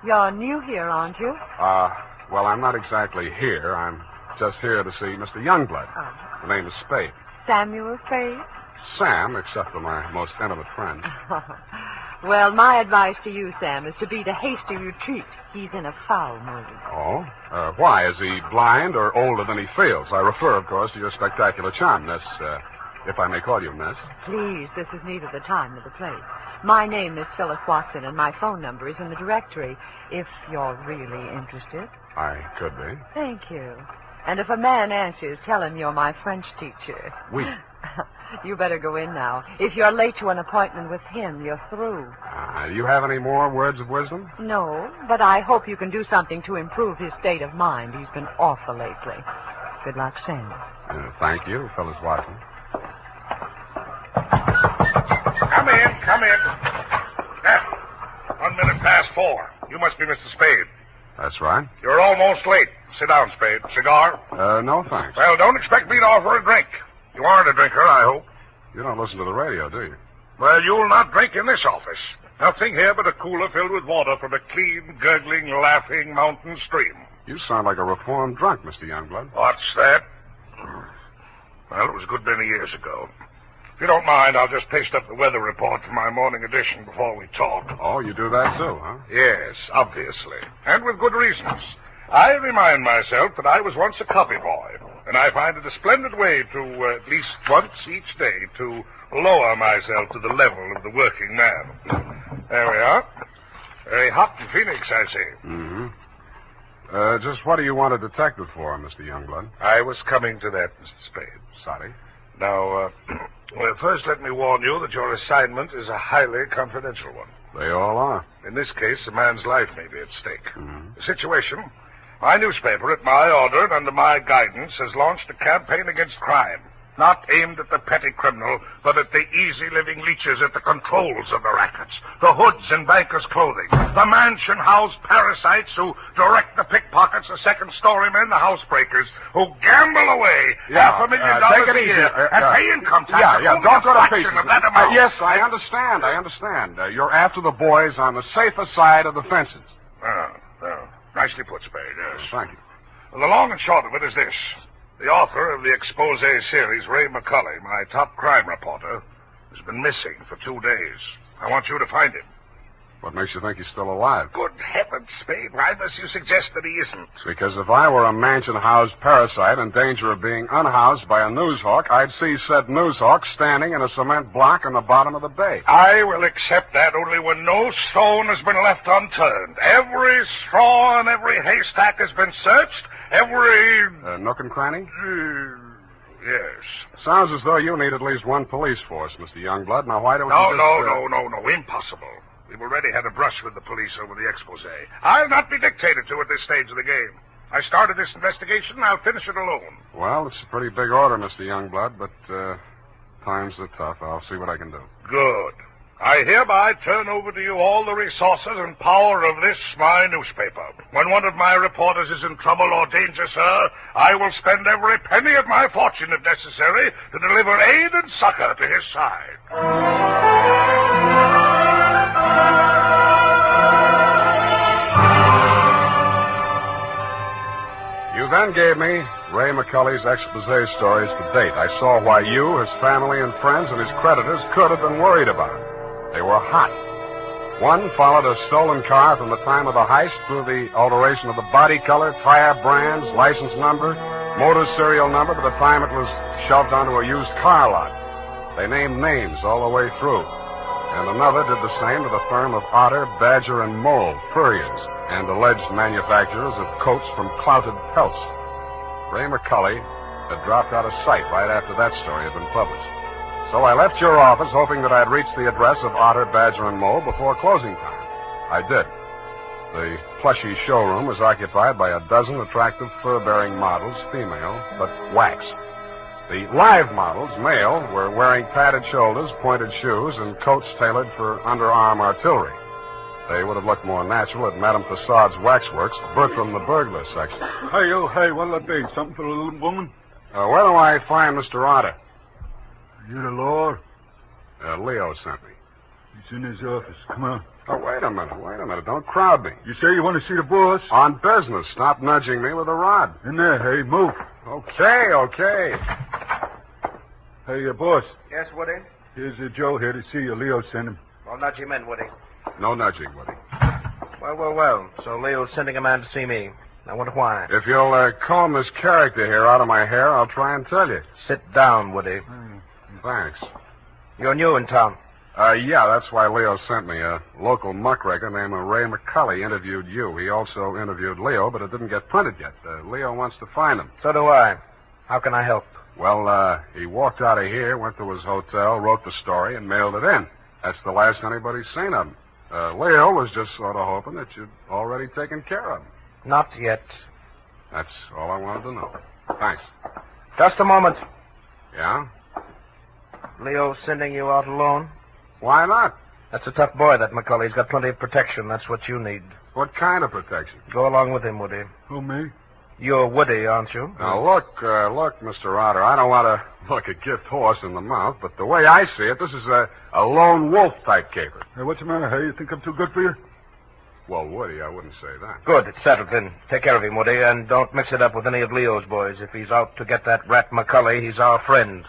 You're new here, aren't you? Well, I'm not exactly here. I'm just here to see Mr. Youngblood. Oh. The name is Spade. Samuel Spade? Sam, except for my most intimate friend. Well, my advice to you, Sam, is to beat a hasty retreat. He's in a foul mood. Oh? Why? Is he blind or older than he feels? I refer, of course, to your spectacular charm, Miss, if I may call you Miss. Please, this is neither the time nor the place. My name is Phyllis Watson, and my phone number is in the directory, if you're really interested. I could be. Thank you. And if a man answers, tell him you're my French teacher. Oui. You better go in now. If you're late to an appointment with him, you're through. Do you have any more words of wisdom? No, but I hope you can do something to improve his state of mind. He's been awful lately. Good luck, Sam. Thank you, Phyllis Watson. Come in. 1 minute past 4. You must be Mr. Spade. That's right. You're almost late. Sit down, Spade. Cigar? No, thanks. Well, don't expect me to offer a drink. You aren't a drinker, I hope. You don't listen to the radio, do you? Well, you'll not drink in this office. Nothing here but a cooler filled with water from a clean, gurgling, laughing mountain stream. You sound like a reformed drunk, Mr. Youngblood. What's that? Well, it was a good many years ago. If you don't mind, I'll just paste up the weather report for my morning edition before we talk. Oh, you do that too, huh? Yes, obviously. And with good reasons. I remind myself that I was once a copy boy, and I find it a splendid way to, at least once each day, to lower myself to the level of the working man. There we are. Very hot in Phoenix, I see. Mm-hmm. Just what do you want a detective for, Mr. Youngblood? I was coming to that, Mr. Spade. Sorry. Now, well, first let me warn you that your assignment is a highly confidential one. They all are. In this case, a man's life may be at stake. Mm-hmm. The situation... My newspaper, at my order and under my guidance, has launched a campaign against crime. Not aimed at the petty criminal, but at the easy-living leeches at the controls of the rackets, the hoods in bankers' clothing, the mansion-house parasites who direct the pickpockets, the second-story men, the housebreakers, who gamble away $500,000 a year and pay income tax. Don't go to pieces. Of that amount. Yes, I understand. You're after the boys on the safer side of the fences. Nicely put, Spade, yes. Thank you. Well, the long and short of it is this. The author of the expose series, Ray McCully, my top crime reporter, has been missing for 2 days. I want you to find him. What makes you think he's still alive? Good heavens, Spade. Why must you suggest that he isn't? Because if I were a mansion-housed parasite in danger of being unhoused by a newshawk, I'd see said newshawk standing in a cement block on the bottom of the bay. I will accept that only when no stone has been left unturned. Every straw and every haystack has been searched. Every... nook and cranny? Yes. Sounds as though you need at least one police force, Mr. Youngblood. Now, why don't No, you no. Impossible. We've already had a brush with the police over the expose. I'll not be dictated to at this stage of the game. I started this investigation, I'll finish it alone. Well, it's a pretty big order, Mr. Youngblood, but times are tough. I'll see what I can do. Good. I hereby turn over to you all the resources and power of this, my newspaper. When one of my reporters is in trouble or danger, sir, I will spend every penny of my fortune, if necessary, to deliver aid and succor to his side. You then gave me Ray McCully's expose stories to date. I saw why you, his family and friends, and his creditors could have been worried about him. They were hot. One followed a stolen car from the time of the heist through the alteration of the body color, tire brands, license number, motor serial number to the time it was shoved onto a used car lot. They named names all the way through. And another did the same to the firm of Otter, Badger, and Mole, furriers, and alleged manufacturers of coats from clouted pelts. Ray McCully had dropped out of sight right after that story had been published. So I left your office hoping that I'd reach the address of Otter, Badger, and Mole before closing time. I did. The plushy showroom was occupied by a dozen attractive fur-bearing models, female, but wax. The live models, male, were wearing padded shoulders, pointed shoes, and coats tailored for underarm artillery. They would have looked more natural at Madame Tussaud's waxworks, Bertram the burglar section. Hey, what'll that be? Something for the little woman? Where do I find Mr. Otter? You the law? Leo sent me. He's in his office. Come on. Oh, wait a minute. Don't crowd me. You say you want to see the boss? On business. Stop nudging me with a rod. In there, hey, move. Okay. Hey, boss. Yes, Woody? Here's Joe here to see you. Leo sent him. Well, nudge him in, Woody. No nudging, Woody. Well. So Leo's sending a man to see me. I wonder why. If you'll comb this character here out of my hair, I'll try and tell you. Sit down, Woody. Thanks. You're new in town. Yeah, that's why Leo sent me. A local muckraker named Ray McCully interviewed you. He also interviewed Leo, but it didn't get printed yet. Leo wants to find him. So do I. How can I help? Well, he walked out of here, went to his hotel, wrote the story, and mailed it in. That's the last anybody's seen of him. Leo was just sort of hoping that you'd already taken care of him. Not yet. That's all I wanted to know. Thanks. Just a moment. Yeah? Leo's sending you out alone? Why not? That's a tough boy, that McCully. He's got plenty of protection. That's what you need. What kind of protection? Go along with him, Woody. Who, me? You're Woody, aren't you? Now, look, Mr. Otter, I don't want to look a gift horse in the mouth, but the way I see it, this is a lone wolf type caper. Hey, what's the matter, hey? You think I'm too good for you? Well, Woody, I wouldn't say that. Good, it's settled then. Take care of him, Woody, and don't mix it up with any of Leo's boys. If he's out to get that rat McCully, he's our friend.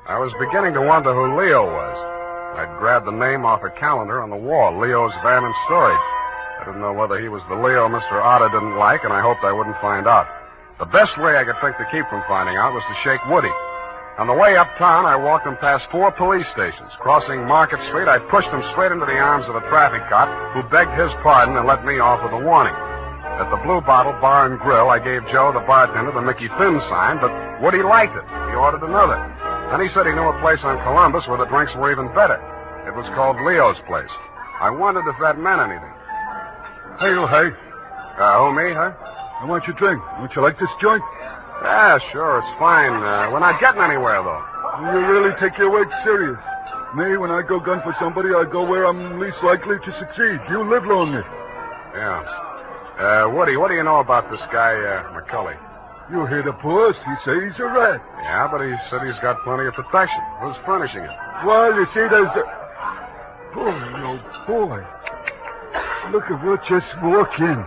I was beginning to wonder who Leo was. I'd grabbed the name off a calendar on the wall, Leo's Van and Storage. I didn't know whether he was the Leo Mr. Otter didn't like, and I hoped I wouldn't find out. The best way I could think to keep from finding out was to shake Woody. On the way uptown, I walked him past 4 police stations. Crossing Market Street, I pushed him straight into the arms of a traffic cop who begged his pardon and let me off with a warning. At the Blue Bottle Bar and Grill, I gave Joe, the bartender, the Mickey Finn sign, but Woody liked it. He ordered another. Then he said he knew a place on Columbus where the drinks were even better. It was called Leo's Place. I wondered if that meant anything. Hey, you, hey. Who, me, huh? I want your drink. Don't you like this joint? Yeah, sure, it's fine. We're not getting anywhere, though. You really take your work serious. Me, when I go gun for somebody, I go where I'm least likely to succeed. You live longer. Yeah. Woody, what do you know about this guy, McCully? You hear the boss. He says he's a rat. Yeah, but he said he's got plenty of protection. Who's furnishing it? Well, you see, there's a... Boy, oh, boy. Look at what just walked in.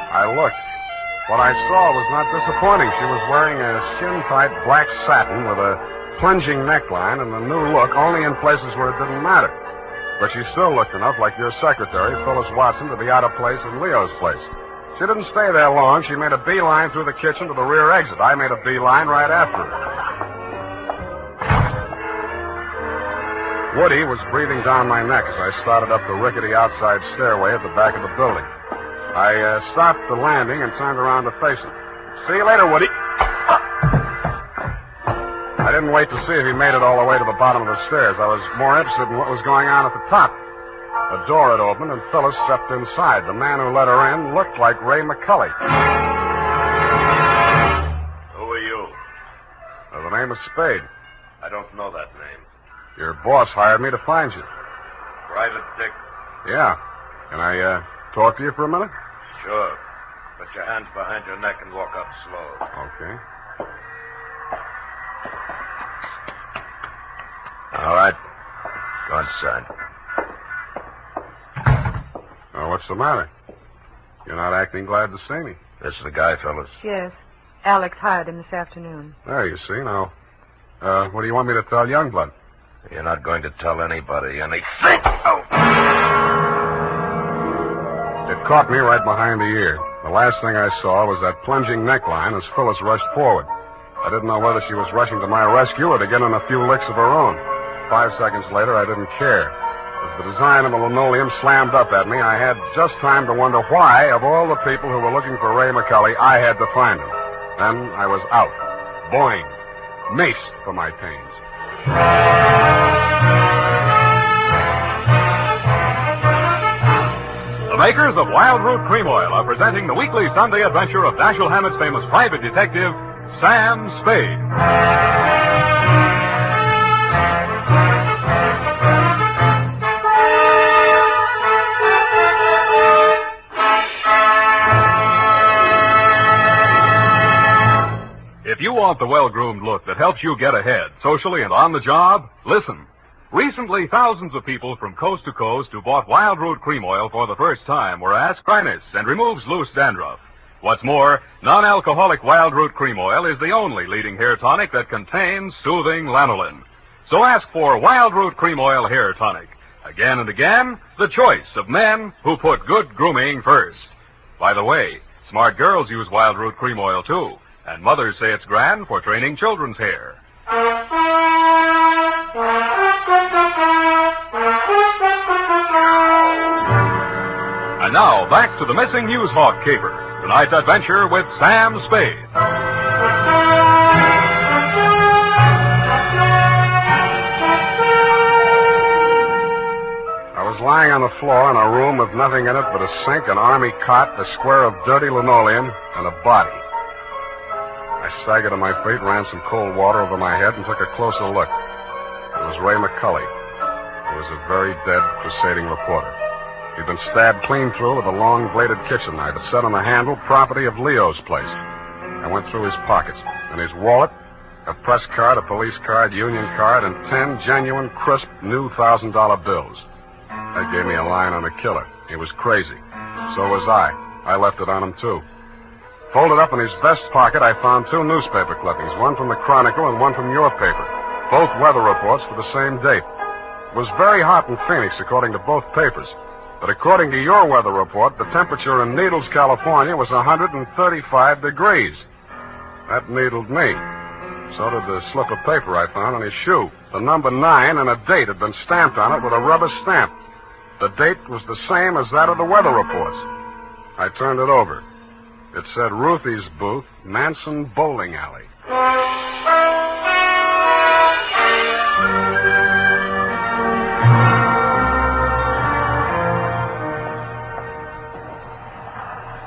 I looked. What I saw was not disappointing. She was wearing a skin-tight black satin with a plunging neckline and a new look only in places where it didn't matter. But she still looked enough like your secretary, Phyllis Watson, to be out of place in Leo's place. She didn't stay there long. She made a beeline through the kitchen to the rear exit. I made a beeline right after her. Woody was breathing down my neck as I started up the rickety outside stairway at the back of the building. I stopped the landing and turned around to face him. See you later, Woody. I didn't wait to see if he made it all the way to the bottom of the stairs. I was more interested in what was going on at the top. A door had opened, and Phyllis stepped inside. The man who let her in looked like Ray McCully. Who are you? The name is Spade. I don't know that name. Your boss hired me to find you. Private Dick. Yeah. Can I talk to you for a minute? Sure. Put your hands behind your neck and walk up slow. Okay. All right. Go inside. Oh, what's the matter? You're not acting glad to see me. This is the guy, fellas. Yes. Alex hired him this afternoon. There, you see. Now, what do you want me to tell Youngblood? You're not going to tell anybody anything. Oh. It caught me right behind the ear. The last thing I saw was that plunging neckline as Phyllis rushed forward. I didn't know whether she was rushing to my rescue or to get in a few licks of her own. 5 seconds later, I didn't care. As the design of the linoleum slammed up at me, I had just time to wonder why, of all the people who were looking for Ray McCully, I had to find him. Then I was out. Boing. Maced for my pains. The makers of Wild Root Cream Oil are presenting the weekly Sunday adventure of Dashiell Hammett's famous private detective, Sam Spade. If you want the well-groomed look that helps you get ahead, socially and on the job, listen. Recently, thousands of people from coast to coast who bought Wild Root Cream Oil for the first time were asked dryness and removes loose dandruff. What's more, non-alcoholic Wild Root Cream Oil is the only leading hair tonic that contains soothing lanolin. So ask for Wild Root Cream Oil Hair Tonic. Again and again, the choice of men who put good grooming first. By the way, smart girls use Wild Root Cream Oil, too. And mothers say it's grand for training children's hair. And now, back to the missing Newshawk caper. Tonight's adventure with Sam Spade. I was lying on the floor in a room with nothing in it but a sink, an army cot, a square of dirty linoleum, and a body. I staggered to my feet, ran some cold water over my head, and took a closer look. It was Ray McCully. He was a very dead crusading reporter. He'd been stabbed clean through with a long-bladed kitchen knife. It set on the handle, property of Leo's place. I went through his pockets. In his wallet, a press card, a police card, union card, and 10 genuine, crisp, new $1,000 bills. That gave me a line on the killer. He was crazy. So was I. I left it on him, too. Folded up in his vest pocket, I found 2 newspaper clippings, one from the Chronicle and one from your paper. Both weather reports for the same date. It was very hot in Phoenix, according to both papers. But according to your weather report, the temperature in Needles, California was 135 degrees. That needled me. So did the slip of paper I found on his shoe. The number 9 and a date had been stamped on it with a rubber stamp. The date was the same as that of the weather reports. I turned it over. It said Ruthie's Booth, Manson Bowling Alley.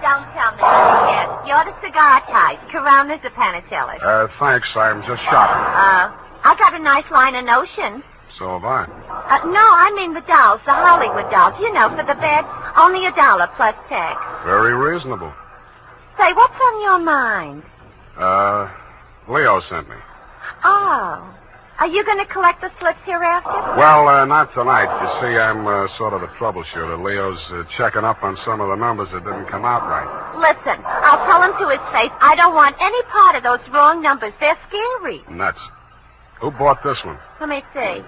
Don't tell me yes. You're the cigar type. Coronas or Panicellas? Thanks. I'm just shopping. I got a nice line of notions. So have I. No, I mean the dolls, the Hollywood dolls. You know, for the bed, only $1 plus tax. Very reasonable. Say, what's on your mind? Leo sent me. Oh. Are you going to collect the slips hereafter? Well, not tonight. You see, I'm sort of a troubleshooter. Leo's checking up on some of the numbers that didn't come out right. Listen, I'll tell him to his face I don't want any part of those wrong numbers. They're scary. Nuts. Who bought this one? Let me see.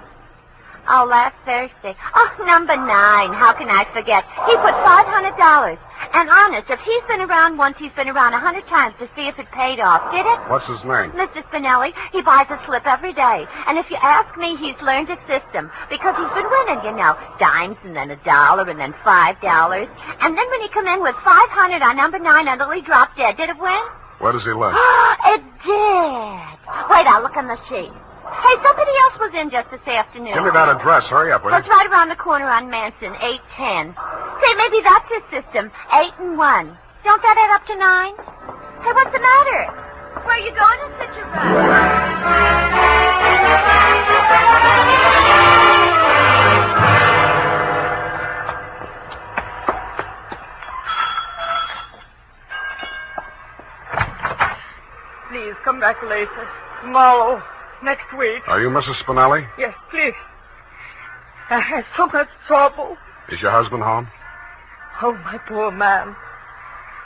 Oh, last Thursday. Oh, number 9. How can I forget? He put $500. And honest, if he's been around once, he's been around 100 times to see if it paid off. Did it? What's his name? Mr. Spinelli. He buys a slip every day. And if you ask me, he's learned a system. Because he's been winning, you know. Dimes and then $1 and then $5. And then when he come in with 500 on number 9 until he dropped dead, did it win? Where does he live? It did. Wait, I'll look on the sheet. Hey, somebody else was in just this afternoon. Give me that address. Hurry up, will you? It's right around the corner on Manson, 810. Say, maybe that's his system, 8 and 1. Don't that add up to 9? Hey, what's the matter? Where are you going in such a rush? Please, come back later. Tomorrow. Next week. Are you Mrs. Spinelli? Yes, please. I had so much trouble. Is your husband home? Oh, my poor man.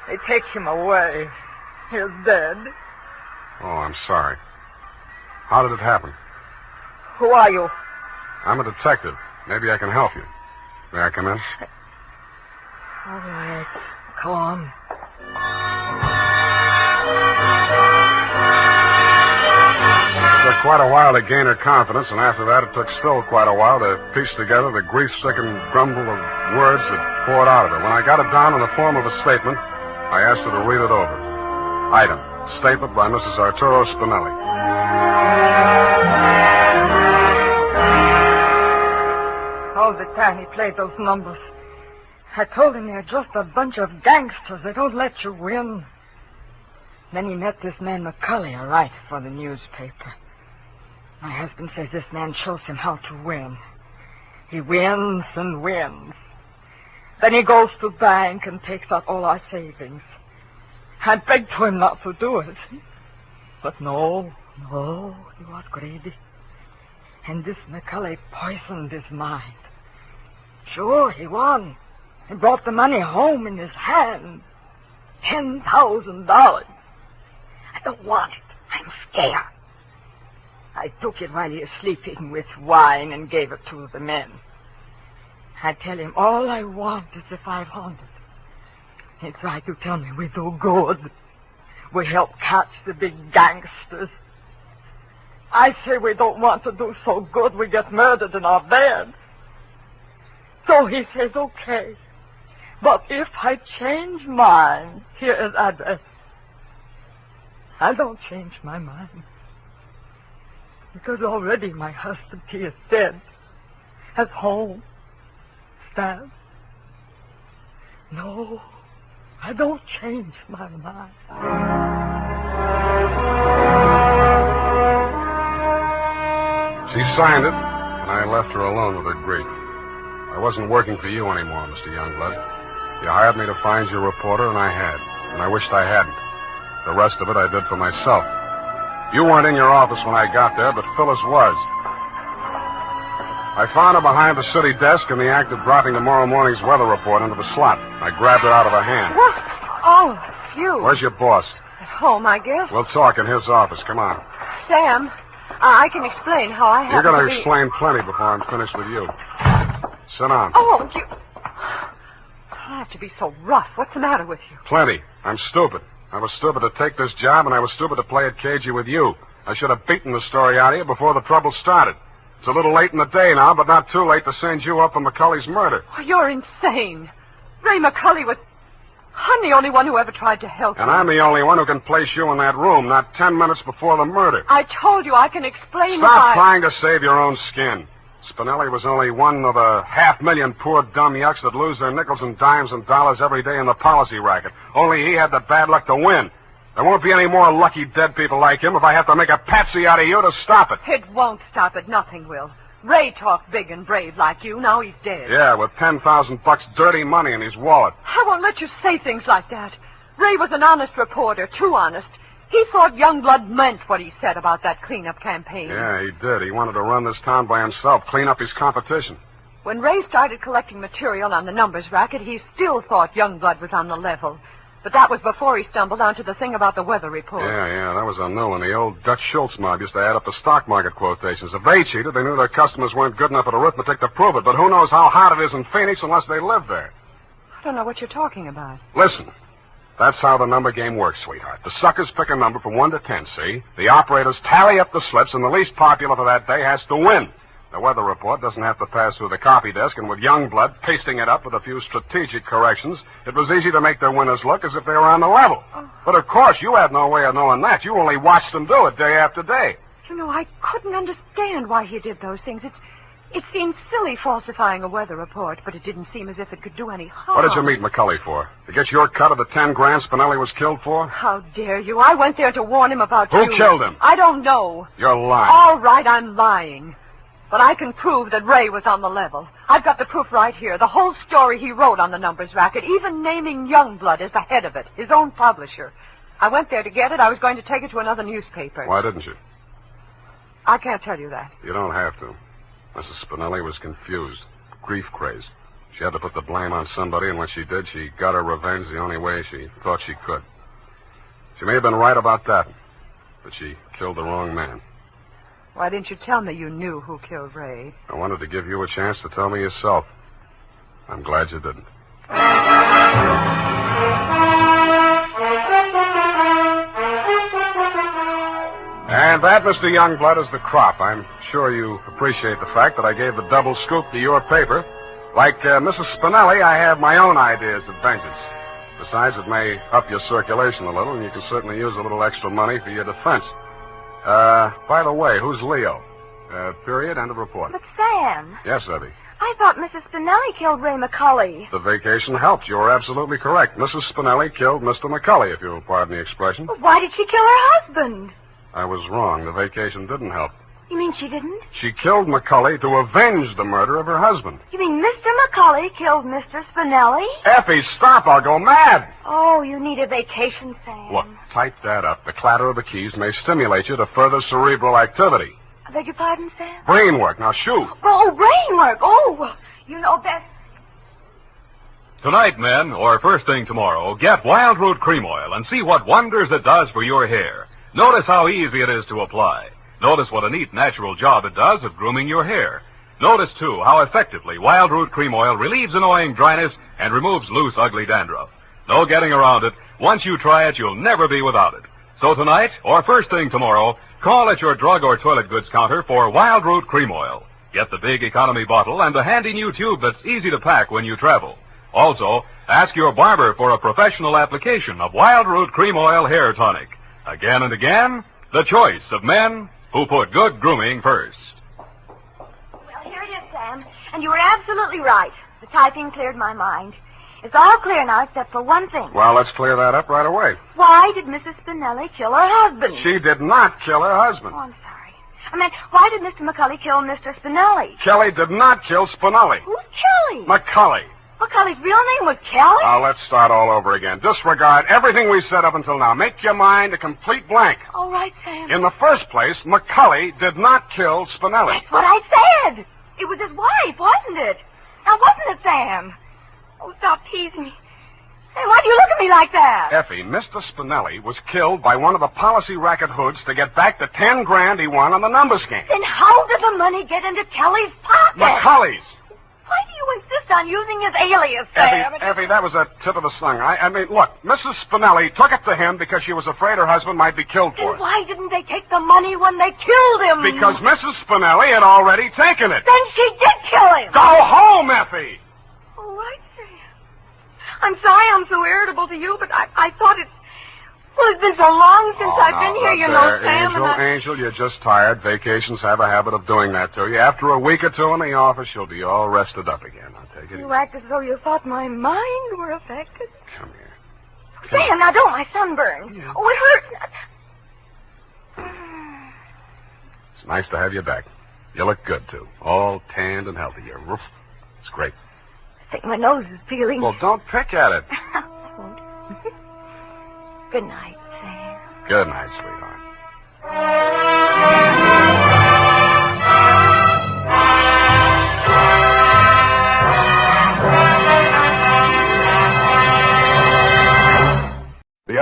They take him away. He's dead. Oh, I'm sorry. How did it happen? Who are you? I'm a detective. Maybe I can help you. May I come in? All right. Come on. It took quite a while to gain her confidence, and after that it took still quite a while to piece together the grief-stricken grumble of words that poured out of her. When I got it down in the form of a statement, I asked her to read it over. Item, statement by Mrs. Arturo Spinelli. All the time he played those numbers. I told him they're just a bunch of gangsters. They don't let you win. Then he met this man McCulley, a writer for the newspaper. My husband says this man shows him how to win. He wins and wins. Then he goes to the bank and takes out all our savings. I begged for him not to do it. But no, he was greedy. And this McCulley poisoned his mind. Sure, he won. He brought the money home in his hand. $10,000. I don't want it. I'm scared. I took it while he was sleeping with wine and gave it to the men. I tell him all I want is the 500. He tried to tell me we do good. We help catch the big gangsters. I say we don't want to do so good we get murdered in our bed. So he says, okay. But if I change mine, here is address. I don't change my mind. Because already my husband, he is dead. At home. Stabbed. No, I don't change my mind. She signed it, and I left her alone with her grief. I wasn't working for you anymore, Mr. Youngblood. You hired me to find you a reporter, and I had. And I wished I hadn't. The rest of it I did for myself. You weren't in your office when I got there, but Phyllis was. I found her behind the city desk in the act of dropping tomorrow morning's weather report into the slot. I grabbed it out of her hand. What? Oh, it's you. Where's your boss? At home, I guess. We'll talk in his office. Come on. Sam, I can explain how I You're happened going to to be... explain plenty before I'm finished with you. Sit down. Oh, you... I have to be so rough. What's the matter with you? Plenty. I'm stupid. I was stupid to take this job, and I was stupid to play it cagey with you. I should have beaten the story out of you before the trouble started. It's a little late in the day now, but not too late to send you up for McCulley's murder. Oh, you're insane. Ray McCulley was... I'm the only one who ever tried to help And you. I'm the only one who can place you in that room, not 10 minutes before the murder. I told you I can explain Stop trying to save your own skin. Spinelli was only one of a 500,000 poor dumb yucks that lose their nickels and dimes and dollars every day in the policy racket. Only he had the bad luck to win. There won't be any more lucky dead people like him if I have to make a patsy out of you to stop it. It won't stop it. Nothing will. Ray talked big and brave like you. Now he's dead. Yeah, with $10,000 dirty money in his wallet. I won't let you say things like that. Ray was an honest reporter, too honest. He thought Youngblood meant what he said about that cleanup campaign. Yeah, he did. He wanted to run this town by himself, clean up his competition. When Ray started collecting material on the numbers racket, he still thought Youngblood was on the level. But that was before he stumbled onto the thing about the weather report. Yeah, that was a new one. The old Dutch Schultz mob used to add up the stock market quotations. If they cheated, they knew their customers weren't good enough at arithmetic to prove it. But who knows how hot it is in Phoenix unless they live there. I don't know what you're talking about. Listen, that's how the number game works, sweetheart. The suckers pick a number from 1 to 10, see? The operators tally up the slips, and the least popular for that day has to win. The weather report doesn't have to pass through the copy desk, and with young blood pasting it up with a few strategic corrections, it was easy to make their winners look as if they were on the level. But of course, you had no way of knowing that. You only watched them do it day after day. You know, I couldn't understand why he did those things. It seemed silly falsifying a weather report, but it didn't seem as if it could do any harm. What did you meet McCully for? To get your cut of the 10 grand Spinelli was killed for? How dare you? I went there to warn him about you. Who killed him? I don't know. You're lying. All right, I'm lying. But I can prove that Ray was on the level. I've got the proof right here. The whole story he wrote on the numbers racket, even naming Youngblood as the head of it, his own publisher. I went there to get it. I was going to take it to another newspaper. Why didn't you? I can't tell you that. You don't have to. Mrs. Spinelli was confused, grief-crazed. She had to put the blame on somebody, and when she did, she got her revenge the only way she thought she could. She may have been right about that, but she killed the wrong man. Why didn't you tell me you knew who killed Ray? I wanted to give you a chance to tell me yourself. I'm glad you didn't. And that, Mr. Youngblood, is the crop. I'm sure you appreciate the fact that I gave the double scoop to your paper. Like Mrs. Spinelli, I have my own ideas of vengeance. Besides, it may up your circulation a little, and you can certainly use a little extra money for your defense. By the way, who's Leo? Period, end of report. But, Sam. Yes, Evie. I thought Mrs. Spinelli killed Ray McCully. The vacation helped. You were absolutely correct. Mrs. Spinelli killed Mr. McCully, if you'll pardon the expression. But why did she kill her husband? I was wrong. The vacation didn't help. You mean she didn't? She killed McCully to avenge the murder of her husband. You mean Mr. McCully killed Mr. Spinelli? Effie, stop. I'll go mad. Oh, you need a vacation, Sam. Look, type that up. The clatter of the keys may stimulate you to further cerebral activity. I beg your pardon, Sam? Brain work. Now, shoot. Oh, brain work. Oh, well, you know best. Tonight, men, or first thing tomorrow, get Wild Root Cream Oil and see what wonders it does for your hair. Notice how easy it is to apply. Notice what a neat, natural job it does of grooming your hair. Notice, too, how effectively Wild Root Cream Oil relieves annoying dryness and removes loose, ugly dandruff. No getting around it. Once you try it, you'll never be without it. So tonight, or first thing tomorrow, call at your drug or toilet goods counter for Wild Root Cream Oil. Get the big economy bottle and the handy new tube that's easy to pack when you travel. Also, ask your barber for a professional application of Wild Root Cream Oil Hair Tonic. Again and again, the choice of men who put good grooming first. Well, here it is, Sam. And you were absolutely right. The typing cleared my mind. It's all clear now except for one thing. Well, let's clear that up right away. Why did Mrs. Spinelli kill her husband? She did not kill her husband. Oh, I'm sorry. I meant, why did Mr. McCully kill Mr. Spinelli? Kelly did not kill Spinelli. Who's Kelly? McCully. McCully's real name was Kelly? Now, let's start all over again. Disregard everything we said up until now. Make your mind a complete blank. All right, Sam. In the first place, McCully did not kill Spinelli. That's what I said. It was his wife, wasn't it? Now, wasn't it, Sam? Oh, stop teasing me. Hey, why do you look at me like that? Effie, Mr. Spinelli was killed by one of the policy racket hoods to get back the 10 grand he won on the numbers game. Then how did the money get into Kelly's pocket? McCully's. Why do you insist on using his alias, Sam? Effie, that was a tip of the tongue. I mean, look, Mrs. Spinelli took it to him because she was afraid her husband might be killed for Then it. why didn't they take the money when they killed him? Because Mrs. Spinelli had already taken it. Then she did kill him. Go home, Effie! All right, Sam. I'm sorry I'm so irritable to you, but I thought it... Well, it's been so long since I've been here, you know, Sam. Angel, you're just tired. Vacations have a habit of doing that to you. After a week or two in the office, you'll be all rested up again. I'll take it easy. You act as though you thought my mind were affected. Come here. Sam, now don't. My sunburn. Yeah. Oh, it hurts. It's nice to have you back. You look good, too. All tanned and healthy. You're roof. It's great. I think my nose is peeling. Well, don't pick at it. I won't. Good night, Sam. Good night, sweetheart.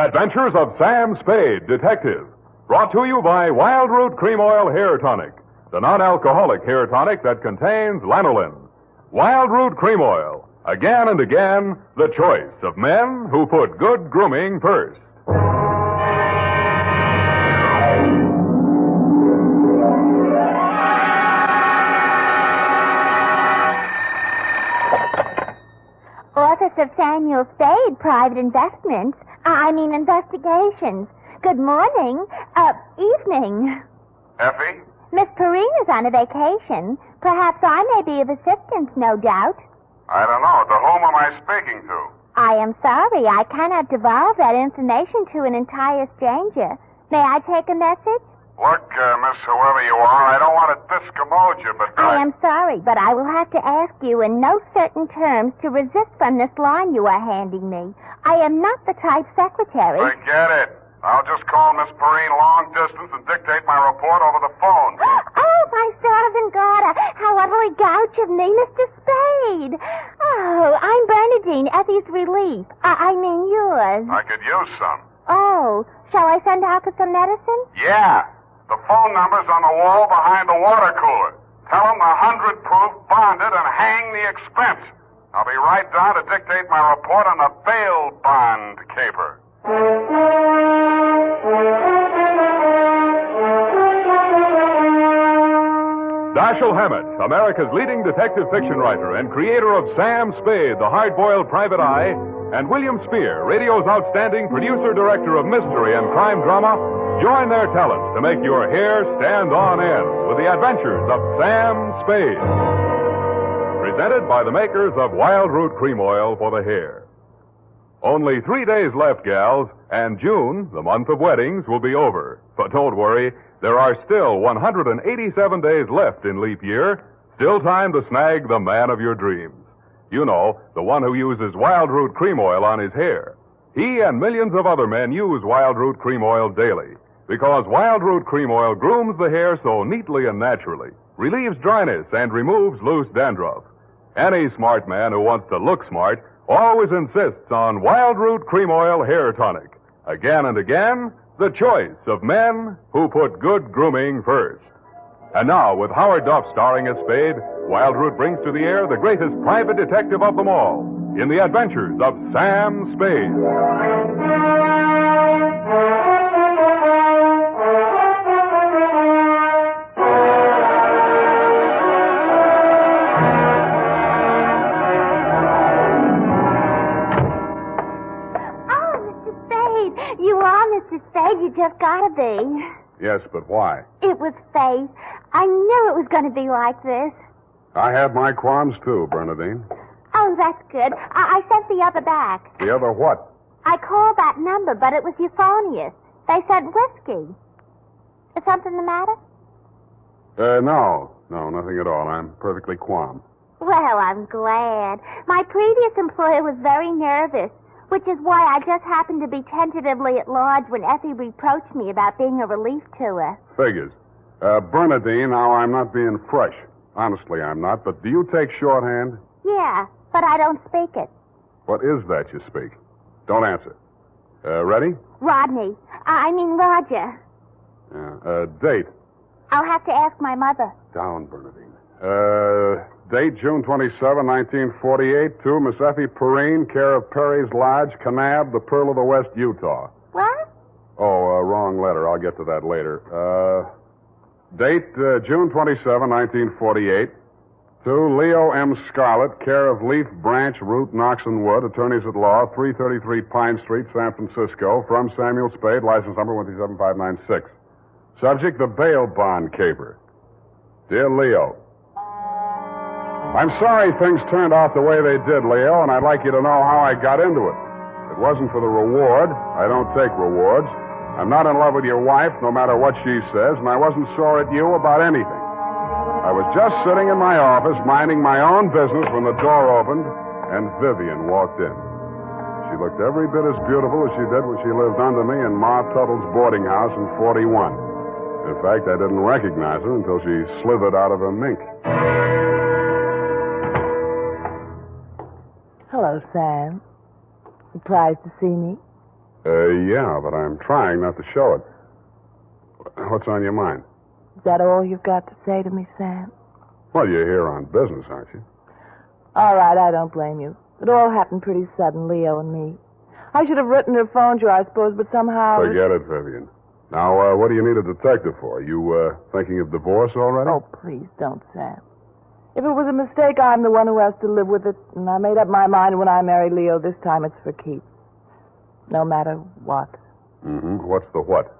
Adventures of Sam Spade, Detective. Brought to you by Wild Root Cream Oil Hair Tonic, the non-alcoholic hair tonic that contains lanolin. Wild Root Cream Oil. Again and again, the choice of men who put good grooming first. Office of Samuel Spade, Private Investigations. Good morning. Evening. Effie? Miss Perrine is on a vacation. Perhaps I may be of assistance, no doubt. I don't know. To whom am I speaking to? I am sorry. I cannot divulge that information to an entire stranger. May I take a message? Look, Miss Whoever you are, I don't want to discommode you, but I am sorry, but I will have to ask you in no certain terms to resist from this line you are handing me. I am not the type secretary. Forget it. I'll just call Miss Perrine long distance and dictate my report over the phone. Oh, my servant daughter, how utterly gouch of me, Mr. Spade. Oh, I'm Bernadine, Effie's relief. I mean yours. I could use some. Oh, shall I send out for some medicine? Yeah. The phone number's on the wall behind the water cooler. Tell them the 100 proof bonded and hang the expense. I'll be right down to dictate my report on the bail bond caper. Dashiell Hammett, America's leading detective fiction writer and creator of Sam Spade, the hard-boiled private eye, and William Spear, radio's outstanding producer-director of mystery and crime drama, join their talents to make your hair stand on end with the Adventures of Sam Spade. Presented by the makers of Wild Root Cream Oil for the hair. Only 3 days left, gals, and June, the month of weddings, will be over. But don't worry, there are still 187 days left in leap year. Still time to snag the man of your dreams. You know, the one who uses Wild Root Cream Oil on his hair. He and millions of other men use Wild Root Cream Oil daily because Wild Root Cream Oil grooms the hair so neatly and naturally, relieves dryness, and removes loose dandruff. Any smart man who wants to look smart always insists on Wild Root Cream Oil Hair Tonic. Again and again, the choice of men who put good grooming first. And now, with Howard Duff starring as Spade, Wild Root brings to the air the greatest private detective of them all in the Adventures of Sam Spade. Mr. Spade, you just gotta be. Yes, but why? It was fate. I knew it was going to be like this. I had my qualms, too, Bernadine. Oh, that's good. I sent the other back. The other what? I called that number, but it was euphonious. They said whiskey. Is something the matter? No, nothing at all. I'm perfectly calm. Well, I'm glad. My previous employer was very nervous, which is why I just happened to be tentatively at large when Effie reproached me about being a relief to her. Figures. Bernadine, now I'm not being fresh. Honestly, I'm not, but do you take shorthand? Yeah, but I don't speak it. What is that you speak? Don't answer. Ready? Rodney. I mean Roger. Date. I'll have to ask my mother. Down, Bernadine. Date, June 27, 1948, to Miss Effie Perrine, care of Perry's Lodge, Kanab, the Pearl of the West, Utah. What? Oh, wrong letter. I'll get to that later. Date, June 27, 1948, to Leo M. Scarlett, care of Leaf Branch, Root, Knox and Wood, attorneys at law, 333 Pine Street, San Francisco, from Samuel Spade, license number 137596. Subject, the bail bond caper. Dear Leo, I'm sorry things turned out the way they did, Leo, and I'd like you to know how I got into it. It wasn't for the reward. I don't take rewards. I'm not in love with your wife, no matter what she says, and I wasn't sore at you about anything. I was just sitting in my office, minding my own business, when the door opened, and Vivian walked in. She looked every bit as beautiful as she did when she lived under me in Ma Tuttle's boarding house in 41. In fact, I didn't recognize her until she slithered out of her mink. Hello, Sam. Surprised to see me? Yeah, but I'm trying not to show it. What's on your mind? Is that all you've got to say to me, Sam? Well, you're here on business, aren't you? All right, I don't blame you. It all happened pretty sudden, Leo and me. I should have written or phoned you, I suppose, but somehow... Forget it, Vivian. Now, what do you need a detective for? You, thinking of divorce already? Oh, please don't, Sam. If it was a mistake, I'm the one who has to live with it, and I made up my mind when I married Leo. This time it's for keeps. No matter what. Mm-hmm. What's the what?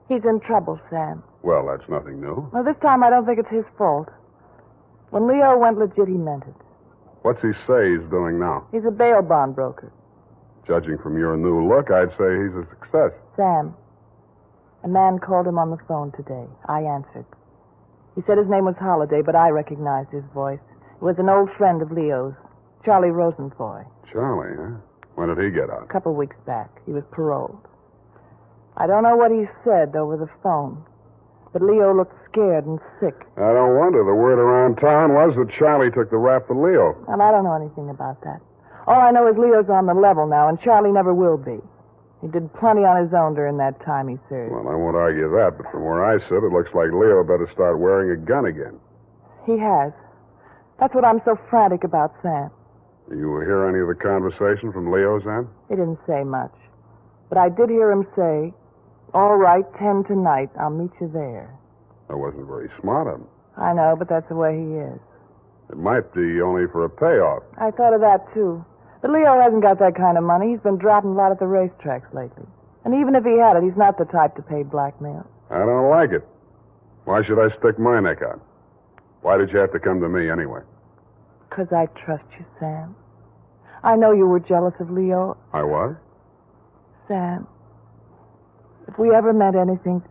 He's in trouble, Sam. Well, that's nothing new. Well, this time I don't think it's his fault. When Leo went legit, he meant it. What's he say he's doing now? He's a bail bond broker. Judging from your new look, I'd say he's a success. Sam, a man called him on the phone today. I answered. He said his name was Holiday, but I recognized his voice. It was an old friend of Leo's, Charlie Rosenfoy. Charlie, huh? When did he get out? A couple weeks back. He was paroled. I don't know what he said over the phone, but Leo looked scared and sick. I don't wonder. The word around town was that Charlie took the rap for Leo. And I don't know anything about that. All I know is Leo's on the level now, and Charlie never will be. He did plenty on his own during that time he served. Well, I won't argue that, but from where I sit, it looks like Leo better start wearing a gun again. He has. That's what I'm so frantic about, Sam. You hear any of the conversation from Leo's end? He didn't say much. But I did hear him say, "All right, 10 tonight. I'll meet you there." That wasn't very smart of him. I know, but that's the way he is. It might be only for a payoff. I thought of that, too. But Leo hasn't got that kind of money. He's been dropping a lot at the racetracks lately. And even if he had it, he's not the type to pay blackmail. I don't like it. Why should I stick my neck out? Why did you have to come to me anyway? 'Cause I trust you, Sam. I know you were jealous of Leo. I was? Sam, if we ever meant anything...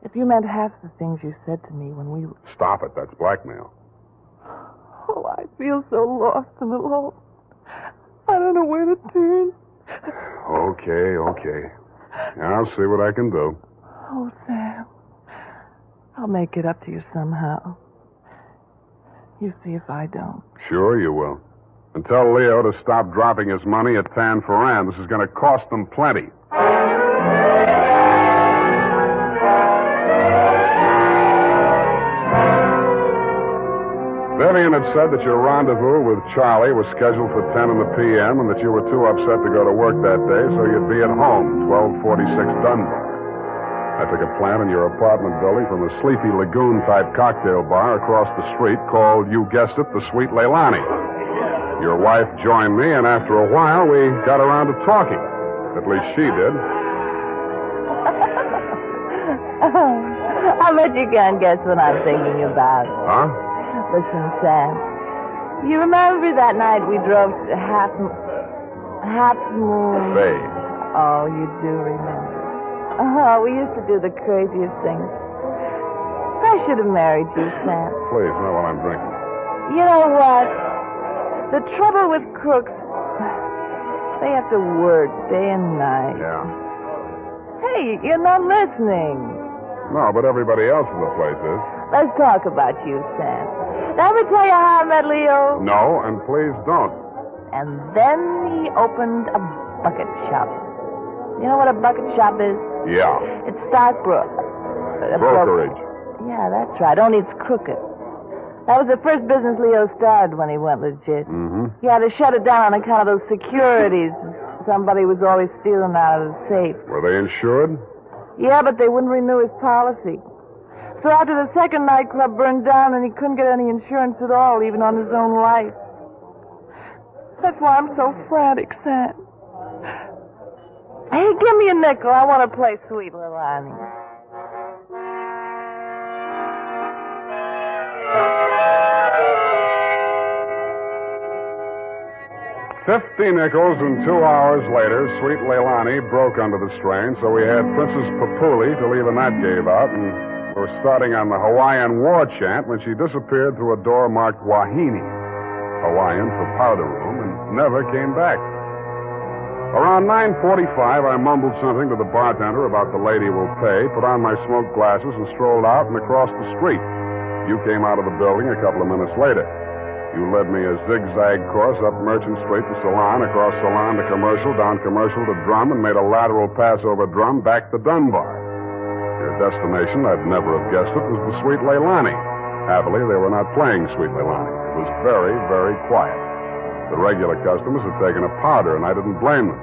If you meant half the things you said to me when we... Stop it. That's blackmail. Oh, I feel so lost and alone. I don't know where to turn. Okay. I'll see what I can do. Oh, Sam. I'll make it up to you somehow. You see if I don't. Sure you will. And tell Leo to stop dropping his money at Tan Ferran. This is going to cost them plenty. Vivian had said that your rendezvous with Charlie was scheduled for 10 p.m. and that you were too upset to go to work that day, so you'd be at home, 1246 Dunbar. I took a plant in your apartment building from a sleepy lagoon-type cocktail bar across the street called, you guessed it, the Sweet Leilani. Your wife joined me, and after a while, we got around to talking. At least she did. I bet you can't guess what I'm thinking about. Huh? Listen, Sam. You remember that night we drove to Half Moon? Bay. Oh, you do remember. Oh, we used to do the craziest things. I should have married you, Sam. Please, not while I'm drinking. You know what? The trouble with crooks, they have to work day and night. Yeah. Hey, you're not listening. No, but everybody else in the place is. Let's talk about you, Sam. Did I ever tell you how I met Leo? No, and please don't. And then he opened a bucket shop. You know what a bucket shop is? Yeah. It's stockbroker. Brokerage. Yeah, that's right. Only it's crooked. That was the first business Leo started when he went legit. Mm-hmm. He had to shut it down on account of those securities. Somebody was always stealing out of the safe. Were they insured? Yeah, but they wouldn't renew his policy. So after the second nightclub burned down and he couldn't get any insurance at all, even on his own life. That's why I'm so frantic, Sam. Hey, give me a nickel. I want to play Sweet Leilani. 50 nickels, and 2 hours later, Sweet Leilani broke under the strain, so we had Princess Papuli to leave, and that gave out, and we're starting on the Hawaiian war chant when she disappeared through a door marked Wahine, Hawaiian for powder room, and never came back. Around 9:45, I mumbled something to the bartender about the lady will pay, put on my smoke glasses, and strolled out and across the street. You came out of the building a couple of minutes later. You led me a zigzag course up Merchant Street to Salon, across Salon to Commercial, down Commercial to Drum, and made a lateral pass over Drum back to Dunbar. Your destination, I'd never have guessed it, was the Sweet Leilani. Happily, they were not playing Sweet Leilani. It was very, very quiet. The regular customers had taken a powder, and I didn't blame them.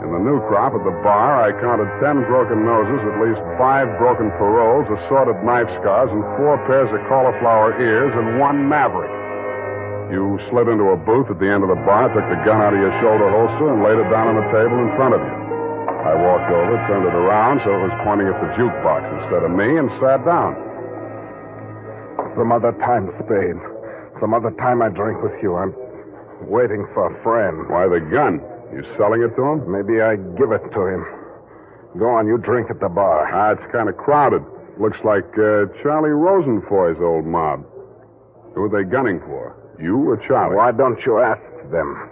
In the new crop at the bar, I counted 10 broken noses, at least 5 broken paroles, assorted knife scars, and 4 pairs of cauliflower ears, and 1 maverick. You slid into a booth at the end of the bar, took the gun out of your shoulder holster, and laid it down on the table in front of you. I walked over, turned it around so it was pointing at the jukebox instead of me, and sat down. Some other time, Spade. Some other time I drink with you. I'm waiting for a friend. Why the gun? You selling it to him? Maybe I give it to him. Go on, you drink at the bar. It's kind of crowded. Looks like Charlie Rosenfoy's old mob. Who are they gunning for? You or Charlie? Why don't you ask them?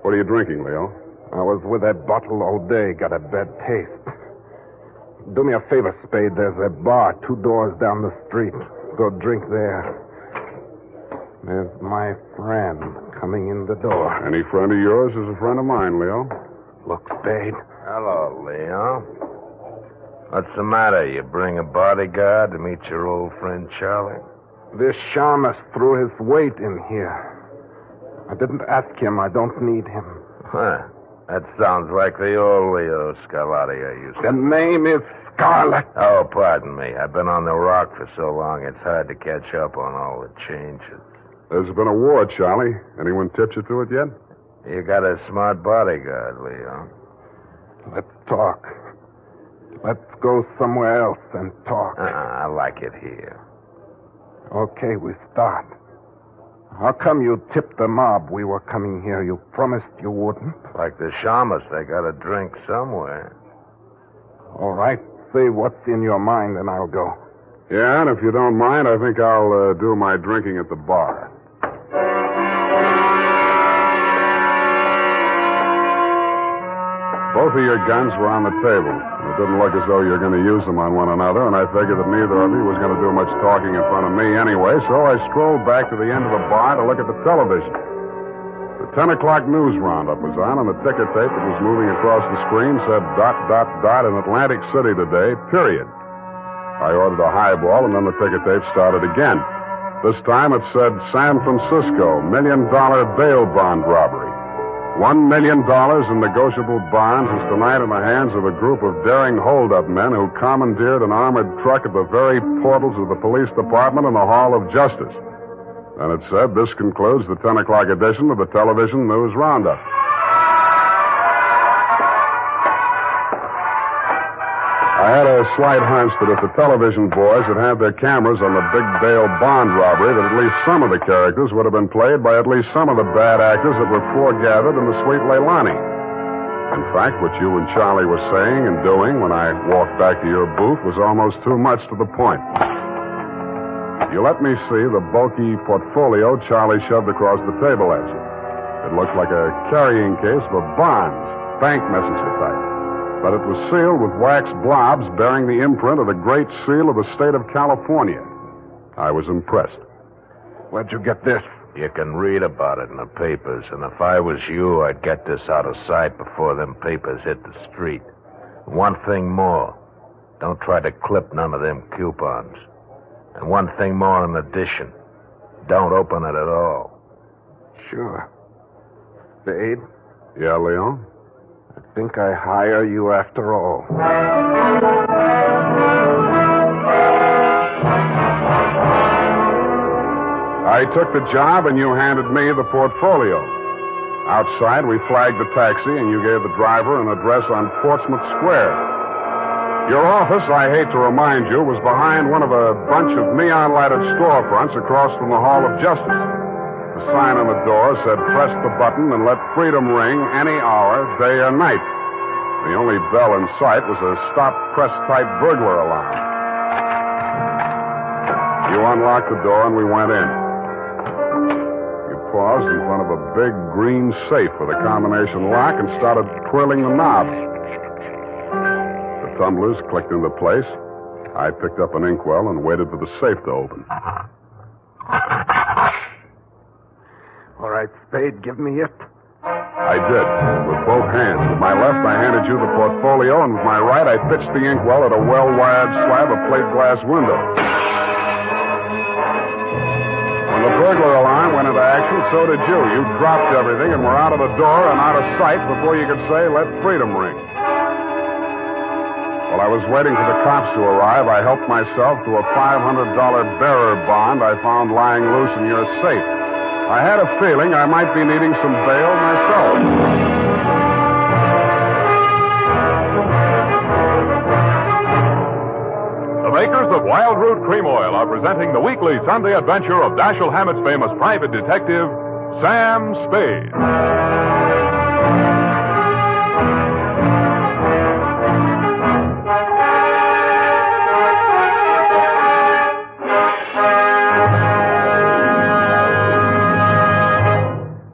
What are you drinking, Leo? I was with that bottle all day. Got a bad taste. Do me a favor, Spade. There's a bar 2 doors down the street. Go drink there. There's my friend coming in the door. Any friend of yours is a friend of mine, Leo. Look, Spade. Hello, Leo. What's the matter? You bring a bodyguard to meet your old friend Charlie? This shamus threw his weight in here. I didn't ask him. I don't need him. Huh. That sounds like the old Leo Scarlatti I used to... The name is Scarlet. Oh, pardon me. I've been on the rock for so long, it's hard to catch up on all the changes. There's been a war, Charlie. Anyone tipped you to it yet? You got a smart bodyguard, Leo. Let's talk. Let's go somewhere else and talk. I like it here. Okay, we start. How come you tipped the mob we were coming here? You promised you wouldn't. Like the shamus, they got to drink somewhere. All right. Say what's in your mind, and I'll go. Yeah, and if you don't mind, I think I'll do my drinking at the bar. Both of your guns were on the table. It didn't look as though you were going to use them on one another, and I figured that neither of you was going to do much talking in front of me anyway, so I strolled back to the end of the bar to look at the television. The 10 o'clock news roundup was on, and the ticker tape that was moving across the screen said ... in Atlantic City today, period. I ordered a highball, and then the ticker tape started again. This time it said San Francisco, $1 million bail bond robbery. $1 million in negotiable bonds is tonight in the hands of a group of daring hold-up men who commandeered an armored truck at the very portals of the police department in the Hall of Justice. And it said, this concludes the 10 o'clock edition of the television news roundup. I had a slight hunch that if the television boys had had their cameras on the big bail bond robbery, that at least some of the characters would have been played by at least some of the bad actors that were foregathered in the Sweet Leilani. In fact, what you and Charlie were saying and doing when I walked back to your booth was almost too much to the point. You let me see the bulky portfolio Charlie shoved across the table at you. It looked like a carrying case for bonds, bank messenger type. But it was sealed with wax blobs bearing the imprint of the Great Seal of the state of California. I was impressed. Where'd you get this? You can read about it in the papers, and if I was you, I'd get this out of sight before them papers hit the street. One thing more. Don't try to clip none of them coupons. And one thing more in addition. Don't open it at all. Sure. Spade? Yeah, Leon? I think I hire you after all. I took the job, and you handed me the portfolio. Outside, we flagged the taxi, and you gave the driver an address on Portsmouth Square. Your office, I hate to remind you, was behind one of a bunch of neon-lighted storefronts across from the Hall of Justice. The sign on the door said, press the button and let freedom ring any hour, day or night. The only bell in sight was a stop-press-type burglar alarm. You unlocked the door and we went in. You paused in front of a big green safe with a combination lock and started twirling the knob. The tumblers clicked into place. I picked up an inkwell and waited for the safe to open. All right, Spade, give me it. I did, with both hands. With my left, I handed you the portfolio, and with my right, I fixed the inkwell at a well-wired slab of plate glass window. When the burglar alarm went into action, so did you. You dropped everything and were out of the door and out of sight before you could say, "Let freedom ring." While I was waiting for the cops to arrive, I helped myself to a $500 bearer bond I found lying loose in your safe. I had a feeling I might be needing some bail myself. The makers of Wild Root Cream Oil are presenting the weekly Sunday adventure of Dashiell Hammett's famous private detective, Sam Spade.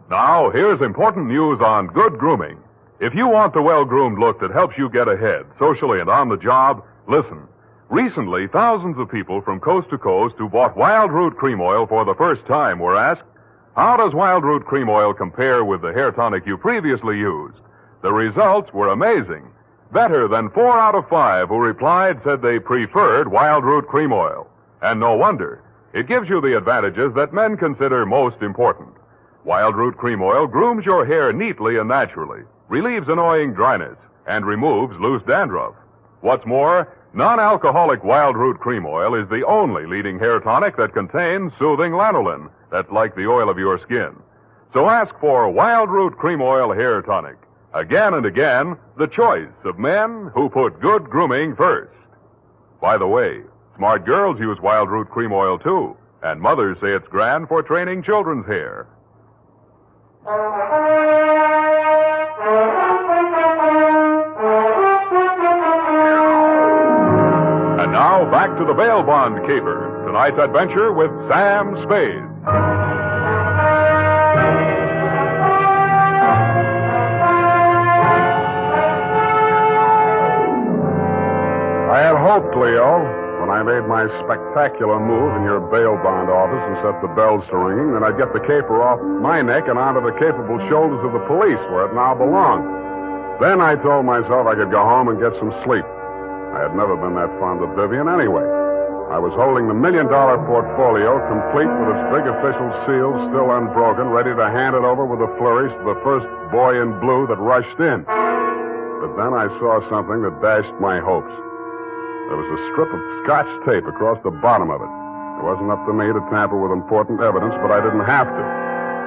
Now, here's important news on good grooming. If you want the well-groomed look that helps you get ahead, socially and on the job, listen. Recently, thousands of people from coast to coast who bought Wild Root Cream Oil for the first time were asked, how does Wild Root Cream Oil compare with the hair tonic you previously used? The results were amazing. Better than 4 out of 5 who replied said they preferred Wild Root Cream Oil. And no wonder. It gives you the advantages that men consider most important. Wild Root Cream Oil grooms your hair neatly and naturally, relieves annoying dryness, and removes loose dandruff. What's more, non-alcoholic Wild Root Cream Oil is the only leading hair tonic that contains soothing lanolin, that's like the oil of your skin. So ask for Wild Root Cream Oil Hair Tonic. Again and again, the choice of men who put good grooming first. By the way, smart girls use Wild Root Cream Oil too, and mothers say it's grand for training children's hair. And now, back to the bail bond caper. Tonight's adventure with Sam Spade. I had hoped, Leo, when I made my spectacular move in your bail bond office and set the bells to ringing, that I'd get the caper off my neck and onto the capable shoulders of the police, where it now belonged. Then I told myself I could go home and get some sleep. I had never been that fond of Vivian anyway. I was holding the $1 million portfolio, complete with its big official seal still unbroken, ready to hand it over with a flourish to the first boy in blue that rushed in. But then I saw something that dashed my hopes. There was a strip of Scotch tape across the bottom of it. It wasn't up to me to tamper with important evidence, but I didn't have to.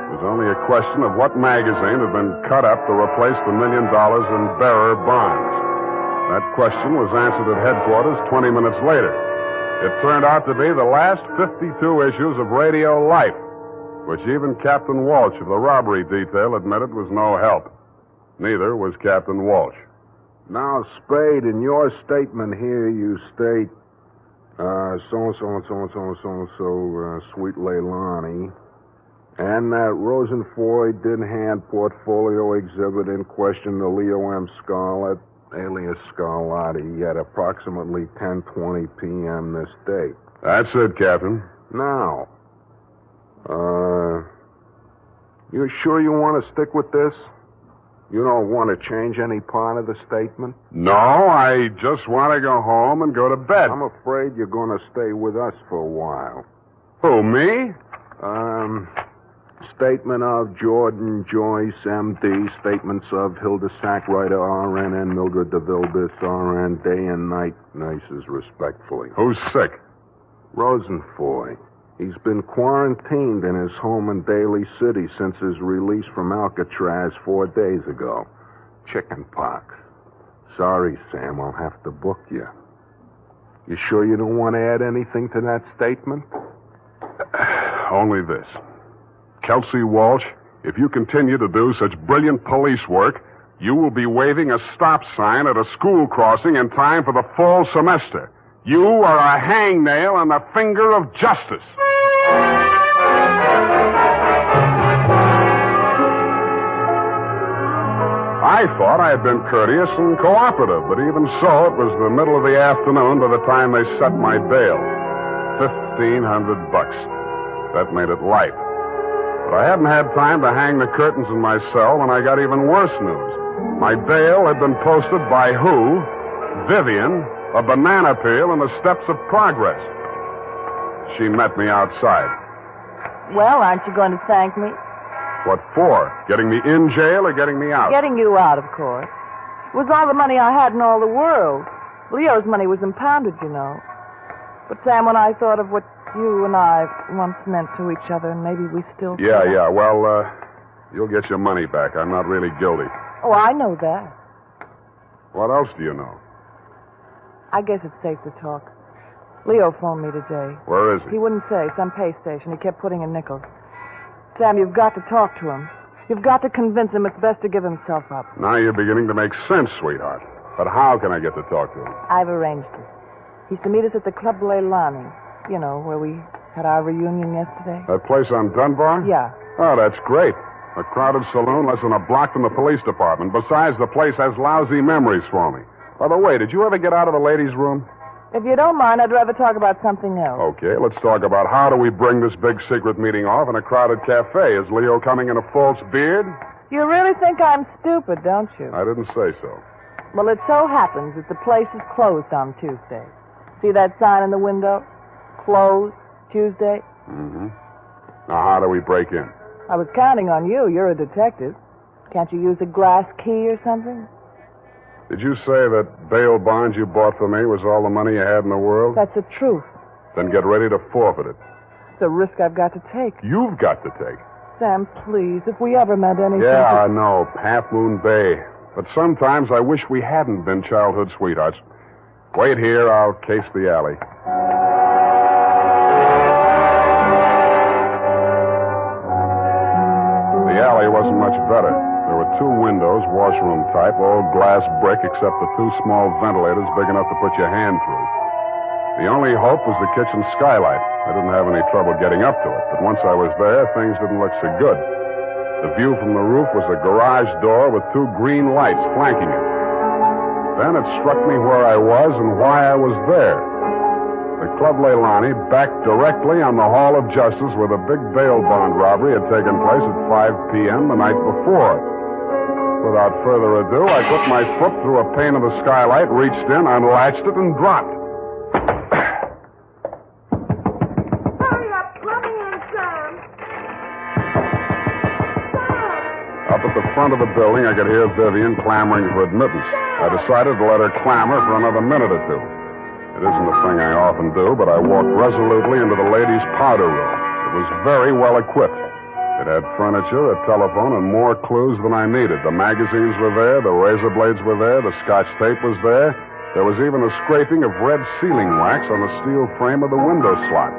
It was only a question of what magazine had been cut up to replace the $1 million in bearer bonds. That question was answered at headquarters 20 minutes later. It turned out to be the last 52 issues of Radio Life, which even Captain Walsh of the robbery detail admitted was no help. Neither was Captain Walsh. Now, Spade, in your statement here, you state, so-and-so, Sweet Leilani, and that Rosenfoy did hand portfolio exhibit in question to Leo M. Scarlett, alias Scarlatti, at approximately 10:20 p.m. this date. That's it, Captain. Now, you sure you want to stick with this? You don't want to change any part of the statement? No, I just want to go home and go to bed. I'm afraid you're going to stay with us for a while. Who, me? Statement of Jordan Joyce, M.D. Statements of Hilda Sackwriter, R.N. and Mildred DeVille, Bis, R.N. Day and night nurses, respectfully. Who's sick? Rosenfoy. He's been quarantined in his home in Daly City since his release from Alcatraz 4 days ago. Chicken pox. Sorry, Sam, I'll have to book you. You sure you don't want to add anything to that statement? Only this. Kelsey Walsh, if you continue to do such brilliant police work, you will be waving a stop sign at a school crossing in time for the fall semester. You are a hangnail on the finger of justice. I thought I had been courteous and cooperative, but even so, it was the middle of the afternoon by the time they set my bail. $1,500. That made it light. But I hadn't had time to hang the curtains in my cell when I got even worse news. My bail had been posted by who? Vivian, a banana peel, and the steps of progress. She met me outside. Well, aren't you going to thank me? What for? Getting me in jail or getting me out? Getting you out, of course. It was all the money I had in all the world. Leo's money was impounded, you know. But, Sam, when I thought of what you and I once meant to each other, and maybe we still... Yeah. Well, you'll get your money back. I'm not really guilty. Oh, I know that. What else do you know? I guess it's safe to talk. Leo phoned me today. Where is he? He wouldn't say. Some pay station. He kept putting in nickels. Sam, you've got to talk to him. You've got to convince him it's best to give himself up. Now you're beginning to make sense, sweetheart. But how can I get to talk to him? I've arranged it. He's to meet us at the Club Leilani. You know, where we had our reunion yesterday. That place on Dunbar? Yeah. Oh, that's great. A crowded saloon less than a block from the police department. Besides, the place has lousy memories for me. By the way, did you ever get out of the ladies' room? If you don't mind, I'd rather talk about something else. Okay, let's talk about how do we bring this big secret meeting off in a crowded cafe. Is Leo coming in a false beard? You really think I'm stupid, don't you? I didn't say so. Well, it so happens that the place is closed on Tuesday. See that sign in the window? Closed, Tuesday. Mm-hmm. Now, how do we break in? I was counting on you. You're a detective. Can't you use a glass key or something? Did you say that bail bond you bought for me was all the money you had in the world? That's the truth. Then get ready to forfeit it. It's a risk I've got to take. You've got to take. Sam, please, if we ever meant anything... Yeah, I know. Half Moon Bay. But sometimes I wish we hadn't been childhood sweethearts. Wait here. I'll case the alley. The alley wasn't much better. There were two windows, washroom type, all glass brick except the two small ventilators big enough to put your hand through. The only hope was the kitchen skylight. I didn't have any trouble getting up to it, but once I was there, things didn't look so good. The view from the roof was a garage door with two green lights flanking it. Then it struck me where I was and why I was there. The Club Leilani backed directly on the Hall of Justice where the big bail bond robbery had taken place at 5 p.m. the night before. Without further ado, I put my foot through a pane of the skylight, reached in, unlatched it, and dropped. Hurry up. Let me in, Sam. Up at the front of the building, I could hear Vivian clamoring for admittance. I decided to let her clamor for another minute or two. It isn't a thing I often do, but I walked resolutely into the ladies' powder room. It was very well equipped. It had furniture, a telephone, and more clues than I needed. The magazines were there, the razor blades were there, the Scotch tape was there. There was even a scraping of red sealing wax on the steel frame of the window slot.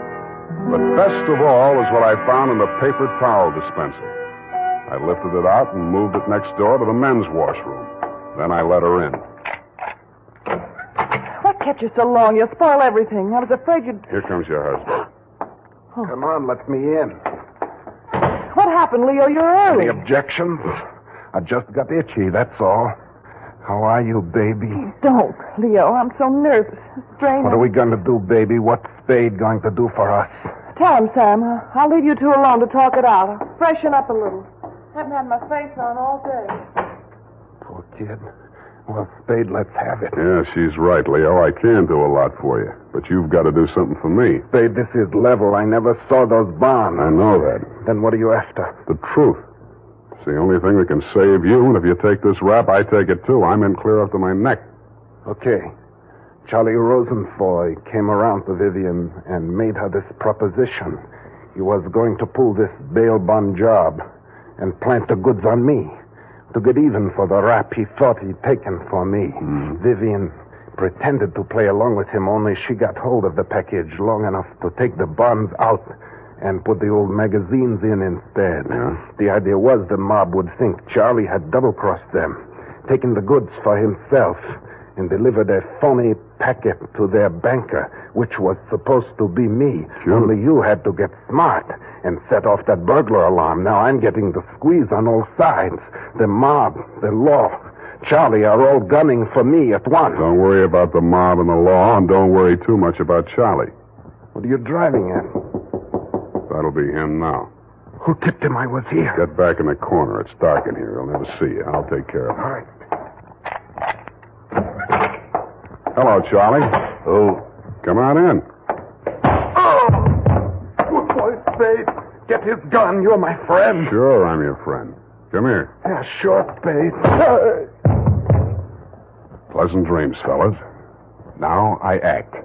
But best of all is what I found in the paper towel dispenser. I lifted it out and moved it next door to the men's washroom. Then I let her in. What kept you so long? You'll spoil everything. I was afraid you'd... Here comes your husband. Oh. Come on, let me in. What happened, Leo? You're early. Any objections? I just got itchy, that's all. How are you, baby? Don't, Leo. I'm so nervous. Straining. What are we going to do, baby? What's Spade going to do for us? Tell him, Sam. I'll leave you two alone to talk it out. I'll freshen up a little. Haven't had my face on all day. Poor kid. Well, Spade, let's have it. Yeah, she's right, Leo. I can do a lot for you. But you've got to do something for me. Spade, this is level. I never saw those bonds. I know that. Then what are you after? The truth. It's the only thing that can save you, and if you take this rap, I take it too. I'm in clear up to my neck. Okay. Charlie Rosenfoy came around to Vivian and made her this proposition. He was going to pull this bail bond job and plant the goods on me to get even for the rap he thought he'd taken for me. Vivian pretended to play along with him, only she got hold of the package long enough to take the bonds out and put the old magazines in instead. Yeah. The idea was the mob would think Charlie had double-crossed them, taken the goods for himself, and delivered a phony packet to their banker, which was supposed to be me. Sure. Only you had to get smart and set off that burglar alarm. Now I'm getting the squeeze on all sides. The mob, the law, Charlie are all gunning for me at once. Don't worry about the mob and the law, and don't worry too much about Charlie. What are you driving at? That'll be him now. Who tipped him I was here? Get back in the corner. It's dark in here. He'll never see you. I'll take care of him. All right. Hello, Charlie. Oh. Come on in. Good boy, Spade. Get his gun. You're my friend. Sure, I'm your friend. Come here. Yeah, sure, Spade. Pleasant dreams, fellas. Now I act.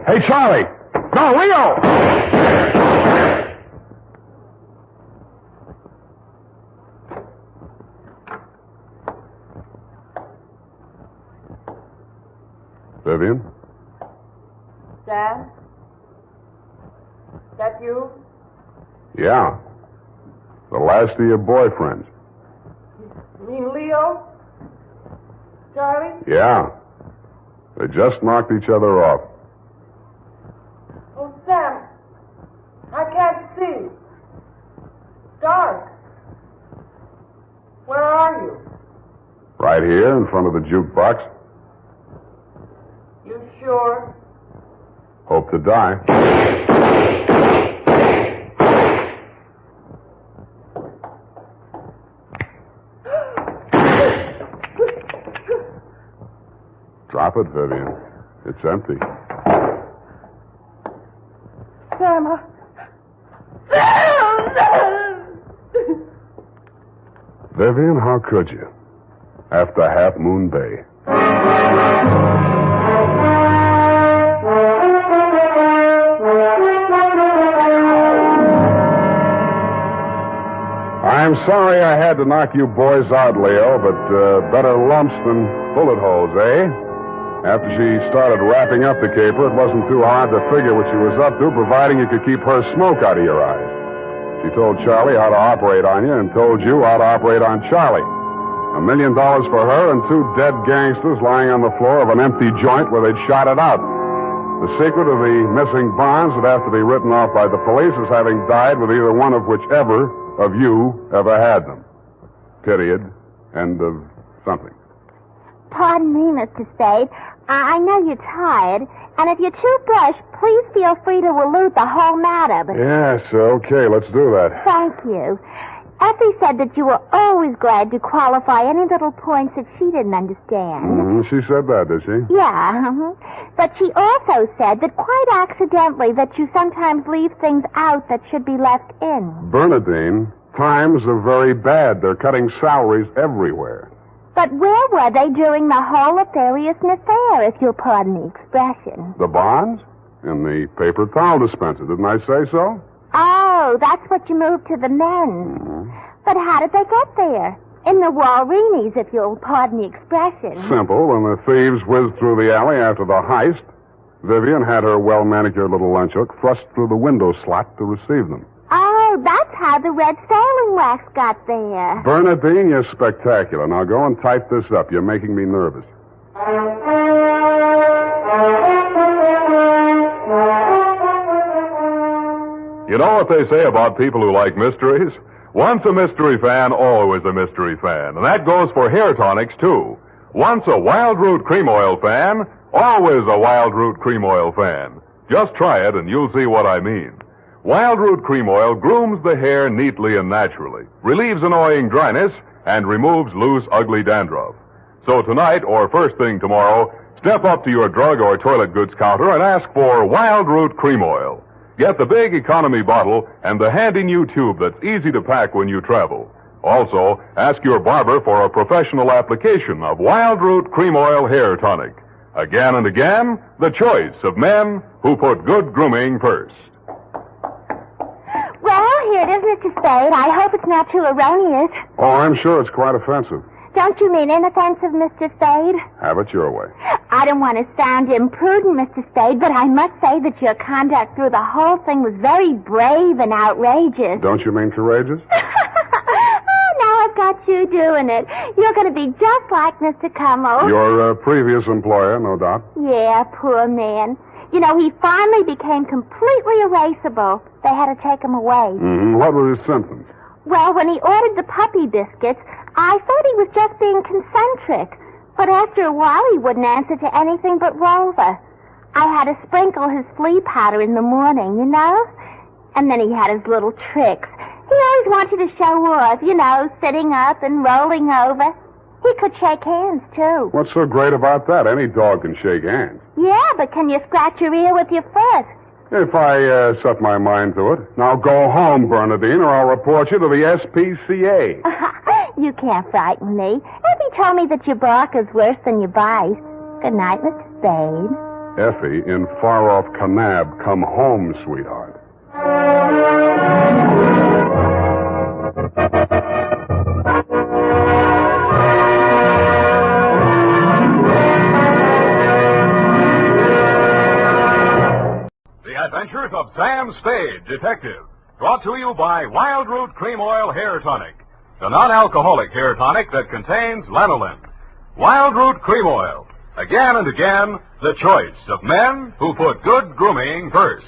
Hey, Charlie! No, Leo! Vivian? Sam? That you? Yeah. The last of your boyfriends. You mean Leo? Charlie? Yeah. They just knocked each other off. Oh, Sam. I can't see. Dark. Where are you? Right here in front of the jukebox. You sure? Hope to die. Drop it, Vivian. It's empty. Sam, Vivian, how could you? After Half Moon Bay. I'm sorry I had to knock you boys out, Leo, but better lumps than bullet holes, eh? After she started wrapping up the caper, it wasn't too hard to figure what she was up to, providing you could keep her smoke out of your eyes. She told Charlie how to operate on you and told you how to operate on Charlie. $1 million for her and 2 dead gangsters lying on the floor of an empty joint where they'd shot it out. The secret of the missing bonds would have to be written off by the police as having died with either one of whichever of you ever had them. Period. End of something. Pardon me, Mr. Spade. I know you're tired, and if you're too brushed, please feel free to allude the whole matter, but... Yes, okay, let's do that. Thank you. Effie said that you were always glad to qualify any little points that she didn't understand. She said that, did she? Yeah, But she also said that quite accidentally that you sometimes leave things out that should be left in. Bernadine, times are very bad. They're cutting salaries everywhere. But where were they during the whole nefarious affair, if you'll pardon the expression? The bonds? In the paper towel dispenser, didn't I say so? Oh, that's what you moved to the men's. But how did they get there? In the Walreenies, if you'll pardon the expression. Simple. When the thieves whizzed through the alley after the heist, Vivian had her well-manicured little lunch hook thrust through the window slot to receive them. Oh, that's how the red sailing wax got there. Bernadine, you're spectacular. Now go and type this up. You're making me nervous. You know what they say about people who like mysteries? Once a mystery fan, always a mystery fan. And that goes for hair tonics, too. Once a Wild Root Cream Oil fan, always a Wild Root Cream Oil fan. Just try it and you'll see what I mean. Wild Root Cream Oil grooms the hair neatly and naturally, relieves annoying dryness, and removes loose, ugly dandruff. So tonight, or first thing tomorrow, step up to your drug or toilet goods counter and ask for Wild Root Cream Oil. Get the big economy bottle and the handy new tube that's easy to pack when you travel. Also, ask your barber for a professional application of Wild Root Cream Oil Hair Tonic. Again and again, the choice of men who put good grooming first. Well, here it is, Mr. Spade. I hope it's not too erroneous. Oh, I'm sure it's quite offensive. Don't you mean inoffensive, Mr. Spade? Have it your way. I don't want to sound imprudent, Mr. Spade, but I must say that your conduct through the whole thing was very brave and outrageous. Don't you mean courageous? Now I've got you doing it. You're going to be just like Mr. Cummel. Your previous employer, no doubt. Yeah, poor man. You know, he finally became completely erasable. They had to take him away. What were his symptoms? Well, when he ordered the puppy biscuits, I thought he was just being concentric. But after a while, he wouldn't answer to anything but Rover. I had to sprinkle his flea powder in the morning, you know? And then he had his little tricks. He always wants you to show off, sitting up and rolling over. He could shake hands, too. What's so great about that? Any dog can shake hands. Yeah, but can you scratch your ear with your foot? If I set my mind to it. Now go home, Bernadine, or I'll report you to the SPCA. You can't frighten me. Effie told me that your bark is worse than your bite. Good night, Mr. Spade. Effie, in far-off Kanab, come home, sweetheart. The Adventures of Sam Spade, Detective. Brought to you by Wild Root Cream Oil Hair Tonic, the non-alcoholic hair tonic that contains lanolin. Wild Root Cream Oil. Again and again, the choice of men who put good grooming first.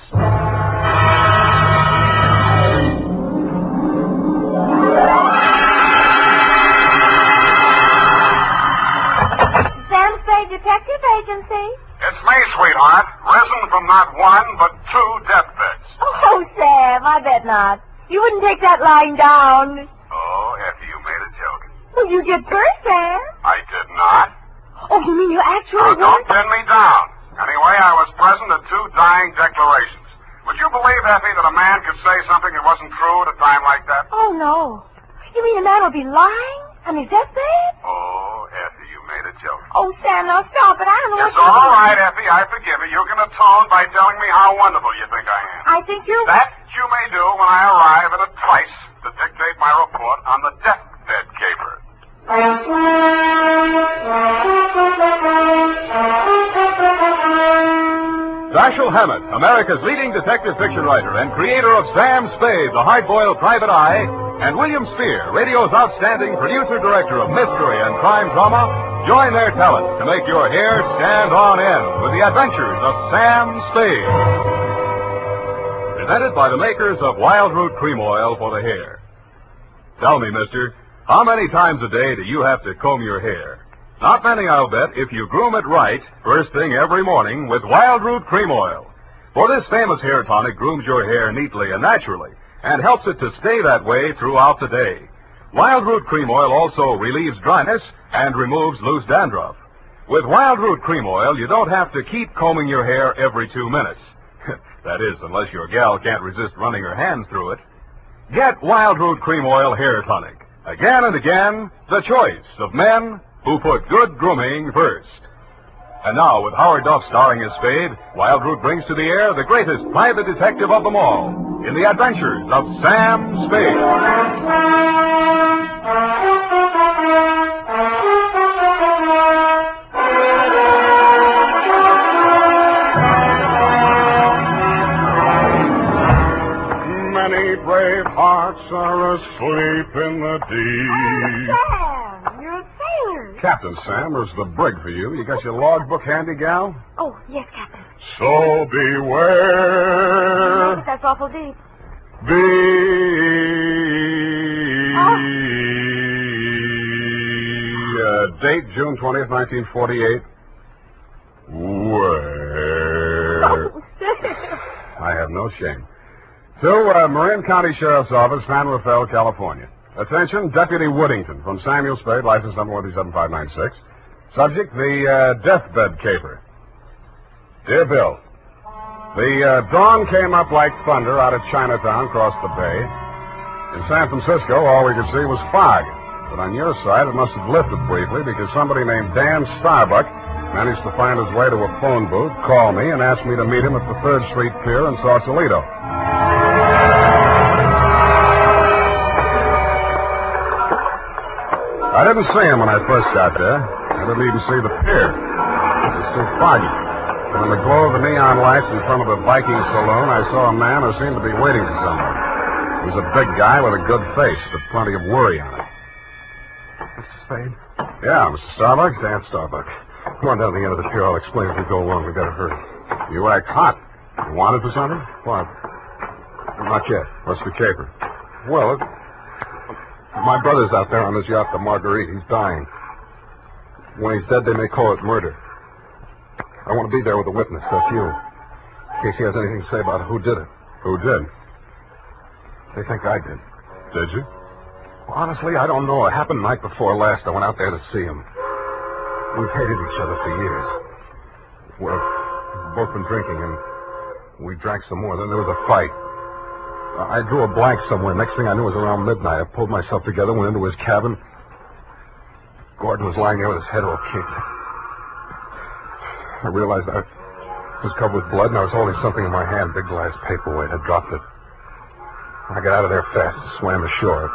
Sam Spade Detective Agency. It's me, sweetheart. Risen from not one, but 2 deathbeds. Oh, Sam, I bet not. You wouldn't take that lying down. Oh, Effie, you made a joke. Well, you did first, Sam. I did not. Oh, you mean you actually Now, don't pin me down. Anyway, I was present at 2 dying declarations. Would you believe, Effie, that a man could say something that wasn't true at a time like that? Oh, no. You mean a man will be lying on his deathbed? Oh, Effie, you made a joke. Oh, Sam, now stop it. I don't know It's what you're all doing. right, Effie. I forgive you. You can atone by telling me how wonderful you think I am. I think you're... That you may do when I arrive at a place to dictate my report on the deathbed caper. Dashiell Hammett, America's leading detective fiction writer and creator of Sam Spade, the hard-boiled private eye, and William Spear, radio's outstanding producer-director of mystery and crime drama, join their talents to make your hair stand on end with the Adventures of Sam Spade. Presented by the makers of Wild Root Cream Oil for the hair. Tell me, mister, how many times a day do you have to comb your hair? Not many, I'll bet, if you groom it right first thing every morning with Wild Root Cream Oil. For this famous hair tonic grooms your hair neatly and naturally and helps it to stay that way throughout the day. Wild Root Cream Oil also relieves dryness and removes loose dandruff. With Wild Root Cream Oil, you don't have to keep combing your hair every 2 minutes. That is, unless your gal can't resist running her hands through it. Get Wild Root Cream Oil Hair Tonic. Again and again, the choice of men who put good grooming first. And now, with Howard Duff starring as Spade, Wild Root brings to the air the greatest private detective of them all in the Adventures of Sam Spade. Many brave hearts are asleep in the deep. Sam, you're a sailor. Captain Sam, there's the brig for you. You got your logbook handy, gal? Oh, yes, Captain. So beware. But that's awful deep. Date June 20th, 1948. Where? I have no shame. To Marin County Sheriff's Office, San Rafael, California. Attention, Deputy Woodington from Samuel Spade, license number 137-596. Subject, the deathbed caper. Dear Bill, the dawn came up like thunder out of Chinatown across the bay. In San Francisco, all we could see was fog. But on your side, it must have lifted briefly because somebody named Dan Starbuck managed to find his way to a phone booth, call me, and ask me to meet him at the 3rd Street Pier in Sausalito. I didn't see him when I first got there. I didn't even see the pier. It was too foggy. But in the glow of the neon lights in front of the Viking saloon, I saw a man who seemed to be waiting for someone. He was a big guy with a good face, but plenty of worry on it. Mr. Spade? Yeah, Mr. Starbuck. Dan Starbuck. Come on down to the end of the pier. I'll explain as we go along. We gotta hurry. You act hot. You wanted for something? What? Not yet. What's the caper? Well, my brother's out there on his yacht, the Marguerite. He's dying. When he's dead, they may call it murder. I want to be there with a witness. That's you. In case he has anything to say about who did it. Who did? They think I did. did you? Well, honestly, I don't know. It happened the night before last. I went out there to see him. We've hated each other for years. We've both been drinking, and we drank some more. Then there was a fight. I drew a blank somewhere. Next thing I knew, it was around midnight. I pulled myself together, went into his cabin. Gordon was lying there with his head all kicked. I realized I was covered with blood, and I was holding something in my hand, big glass paperweight. I dropped it. I got out of there fast and swam ashore.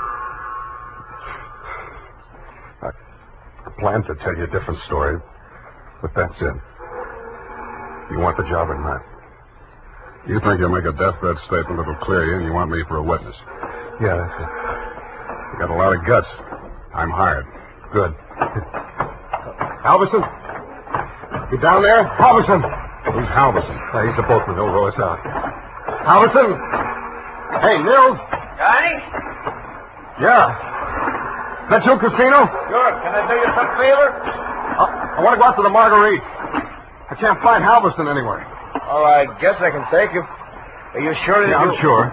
I planned to tell you a different story, but that's it. You want the job or not? You think you'll make a deathbed statement that'll clear you, and you want me for a witness? Yeah, that's it. You got a lot of guts. I'm hired. Good. Halverson? You down there? Halverson! Who's Halverson? He's the boatman. He'll row us out. Halverson! Hey, Nils! Johnny? Yeah. Is that your casino? Sure. Can I do you some favor? I want to go out to the Marguerite. I can't find Halverson anywhere. Oh, I guess I can take you. Are you sure? Yeah, I'm sure.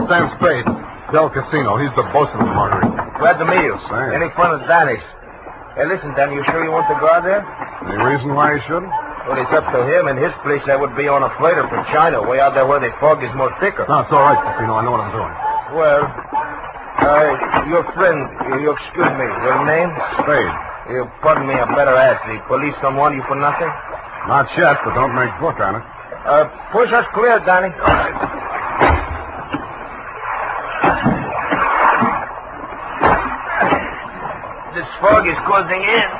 Sam Spade, Del Casino. He's the bosun of the Marguerite. Glad to meet you. Thanks. Any fun at Danny's? Hey, listen, Danny, you sure you want to go out there? Any reason why he shouldn't? Well, it's up to him. In his place, I would be on a freighter for China, way out there where the fog is more thicker. No, it's all right, Casino. I know what I'm doing. Well, your friend, you excuse me, your name? Spade. You pardon me, I better ask. The police don't want you for nothing? Not yet, but don't make book on it. Push us clear, Danny. All right. This fog is closing in,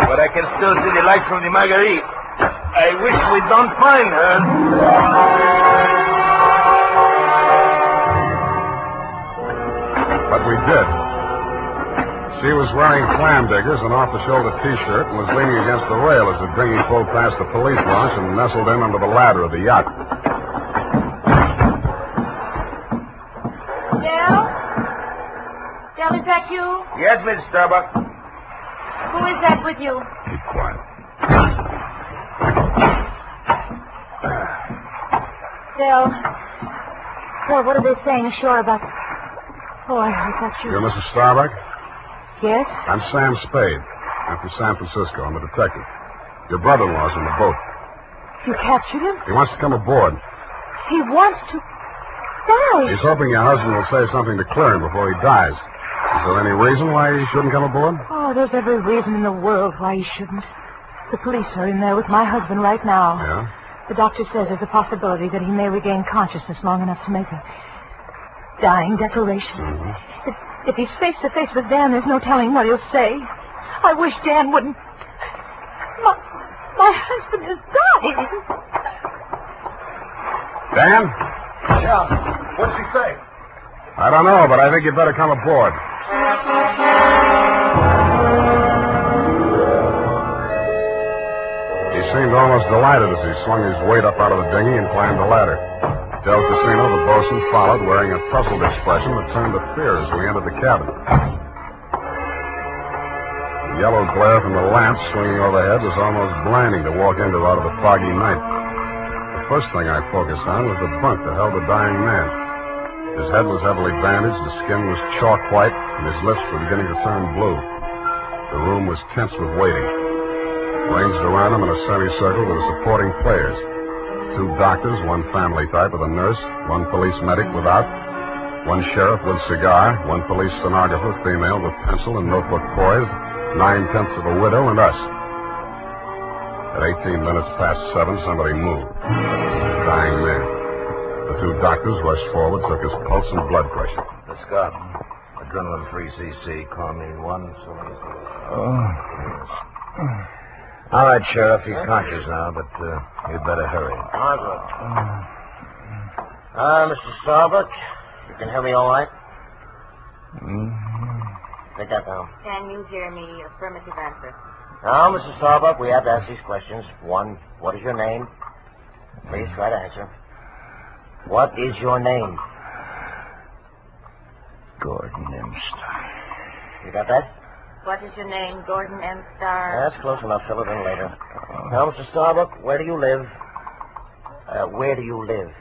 but I can still see the lights from the Marguerite. I wish we don't find her. But we did. She was wearing clam diggers, an off-the-shoulder T-shirt, and was leaning against the rail as the dinghy pulled past the police launch and nestled in under the ladder of the yacht. Del? Del, is that you? Yes, Miss Starbuck. Who is that with you? Keep quiet. Del. Well, what are they saying ashore about... Oh, I thought you... You're Mrs. Starbuck? Yes? I'm Sam Spade. I'm from San Francisco. I'm a detective. Your brother-in-law's in the boat. You captured him? He wants to come aboard. He wants to... die. He's hoping your husband will say something to clear him before he dies. Is there any reason why he shouldn't come aboard? Oh, there's every reason in the world why he shouldn't. The police are in there with my husband right now. Yeah? The doctor says there's a possibility that he may regain consciousness long enough to make a dying declaration. Mm-hmm. If he's face to face with Dan, there's no telling what he'll say. I wish Dan wouldn't. My husband is dying. Dan? Yeah. What's he say? I don't know, but I think you'd better come aboard. He seemed almost delighted as he swung his weight up out of the dinghy and climbed the ladder. Del Casino, the bosun, followed, wearing a puzzled expression that turned to fear as we entered the cabin. The yellow glare from the lamps swinging overhead was almost blinding to walk into out of the foggy night. The first thing I focused on was the bunk that held the dying man. His head was heavily bandaged, his skin was chalk white, and his lips were beginning to turn blue. The room was tense with waiting. Ranged around him in a semicircle were the supporting players. 2 doctors, 1 family type with a nurse, 1 police medic without, 1 sheriff with cigar, 1 police stenographer, female with pencil and notebook poised, 9/10 of a widow, and us. At 18 minutes past 7, somebody moved. Dying man. The 2 doctors rushed forward, took his pulse and blood pressure. The Scott. Adrenaline 3cc. Chlorine 1. All right, Sheriff. He's conscious now, but you'd better hurry. Mr. Starbuck, you can hear me all right? Take that down. Can you hear me? Affirmative answer. Now, Mr. Starbuck, we have to ask these questions. 1, what is your name? Please try to answer. What is your name? Gordon M. Starr. You got that? What is your name, Gordon M. Starr? That's close enough. Fill it in later. Now, Mr. Starbuck, where do you live? Where do you live?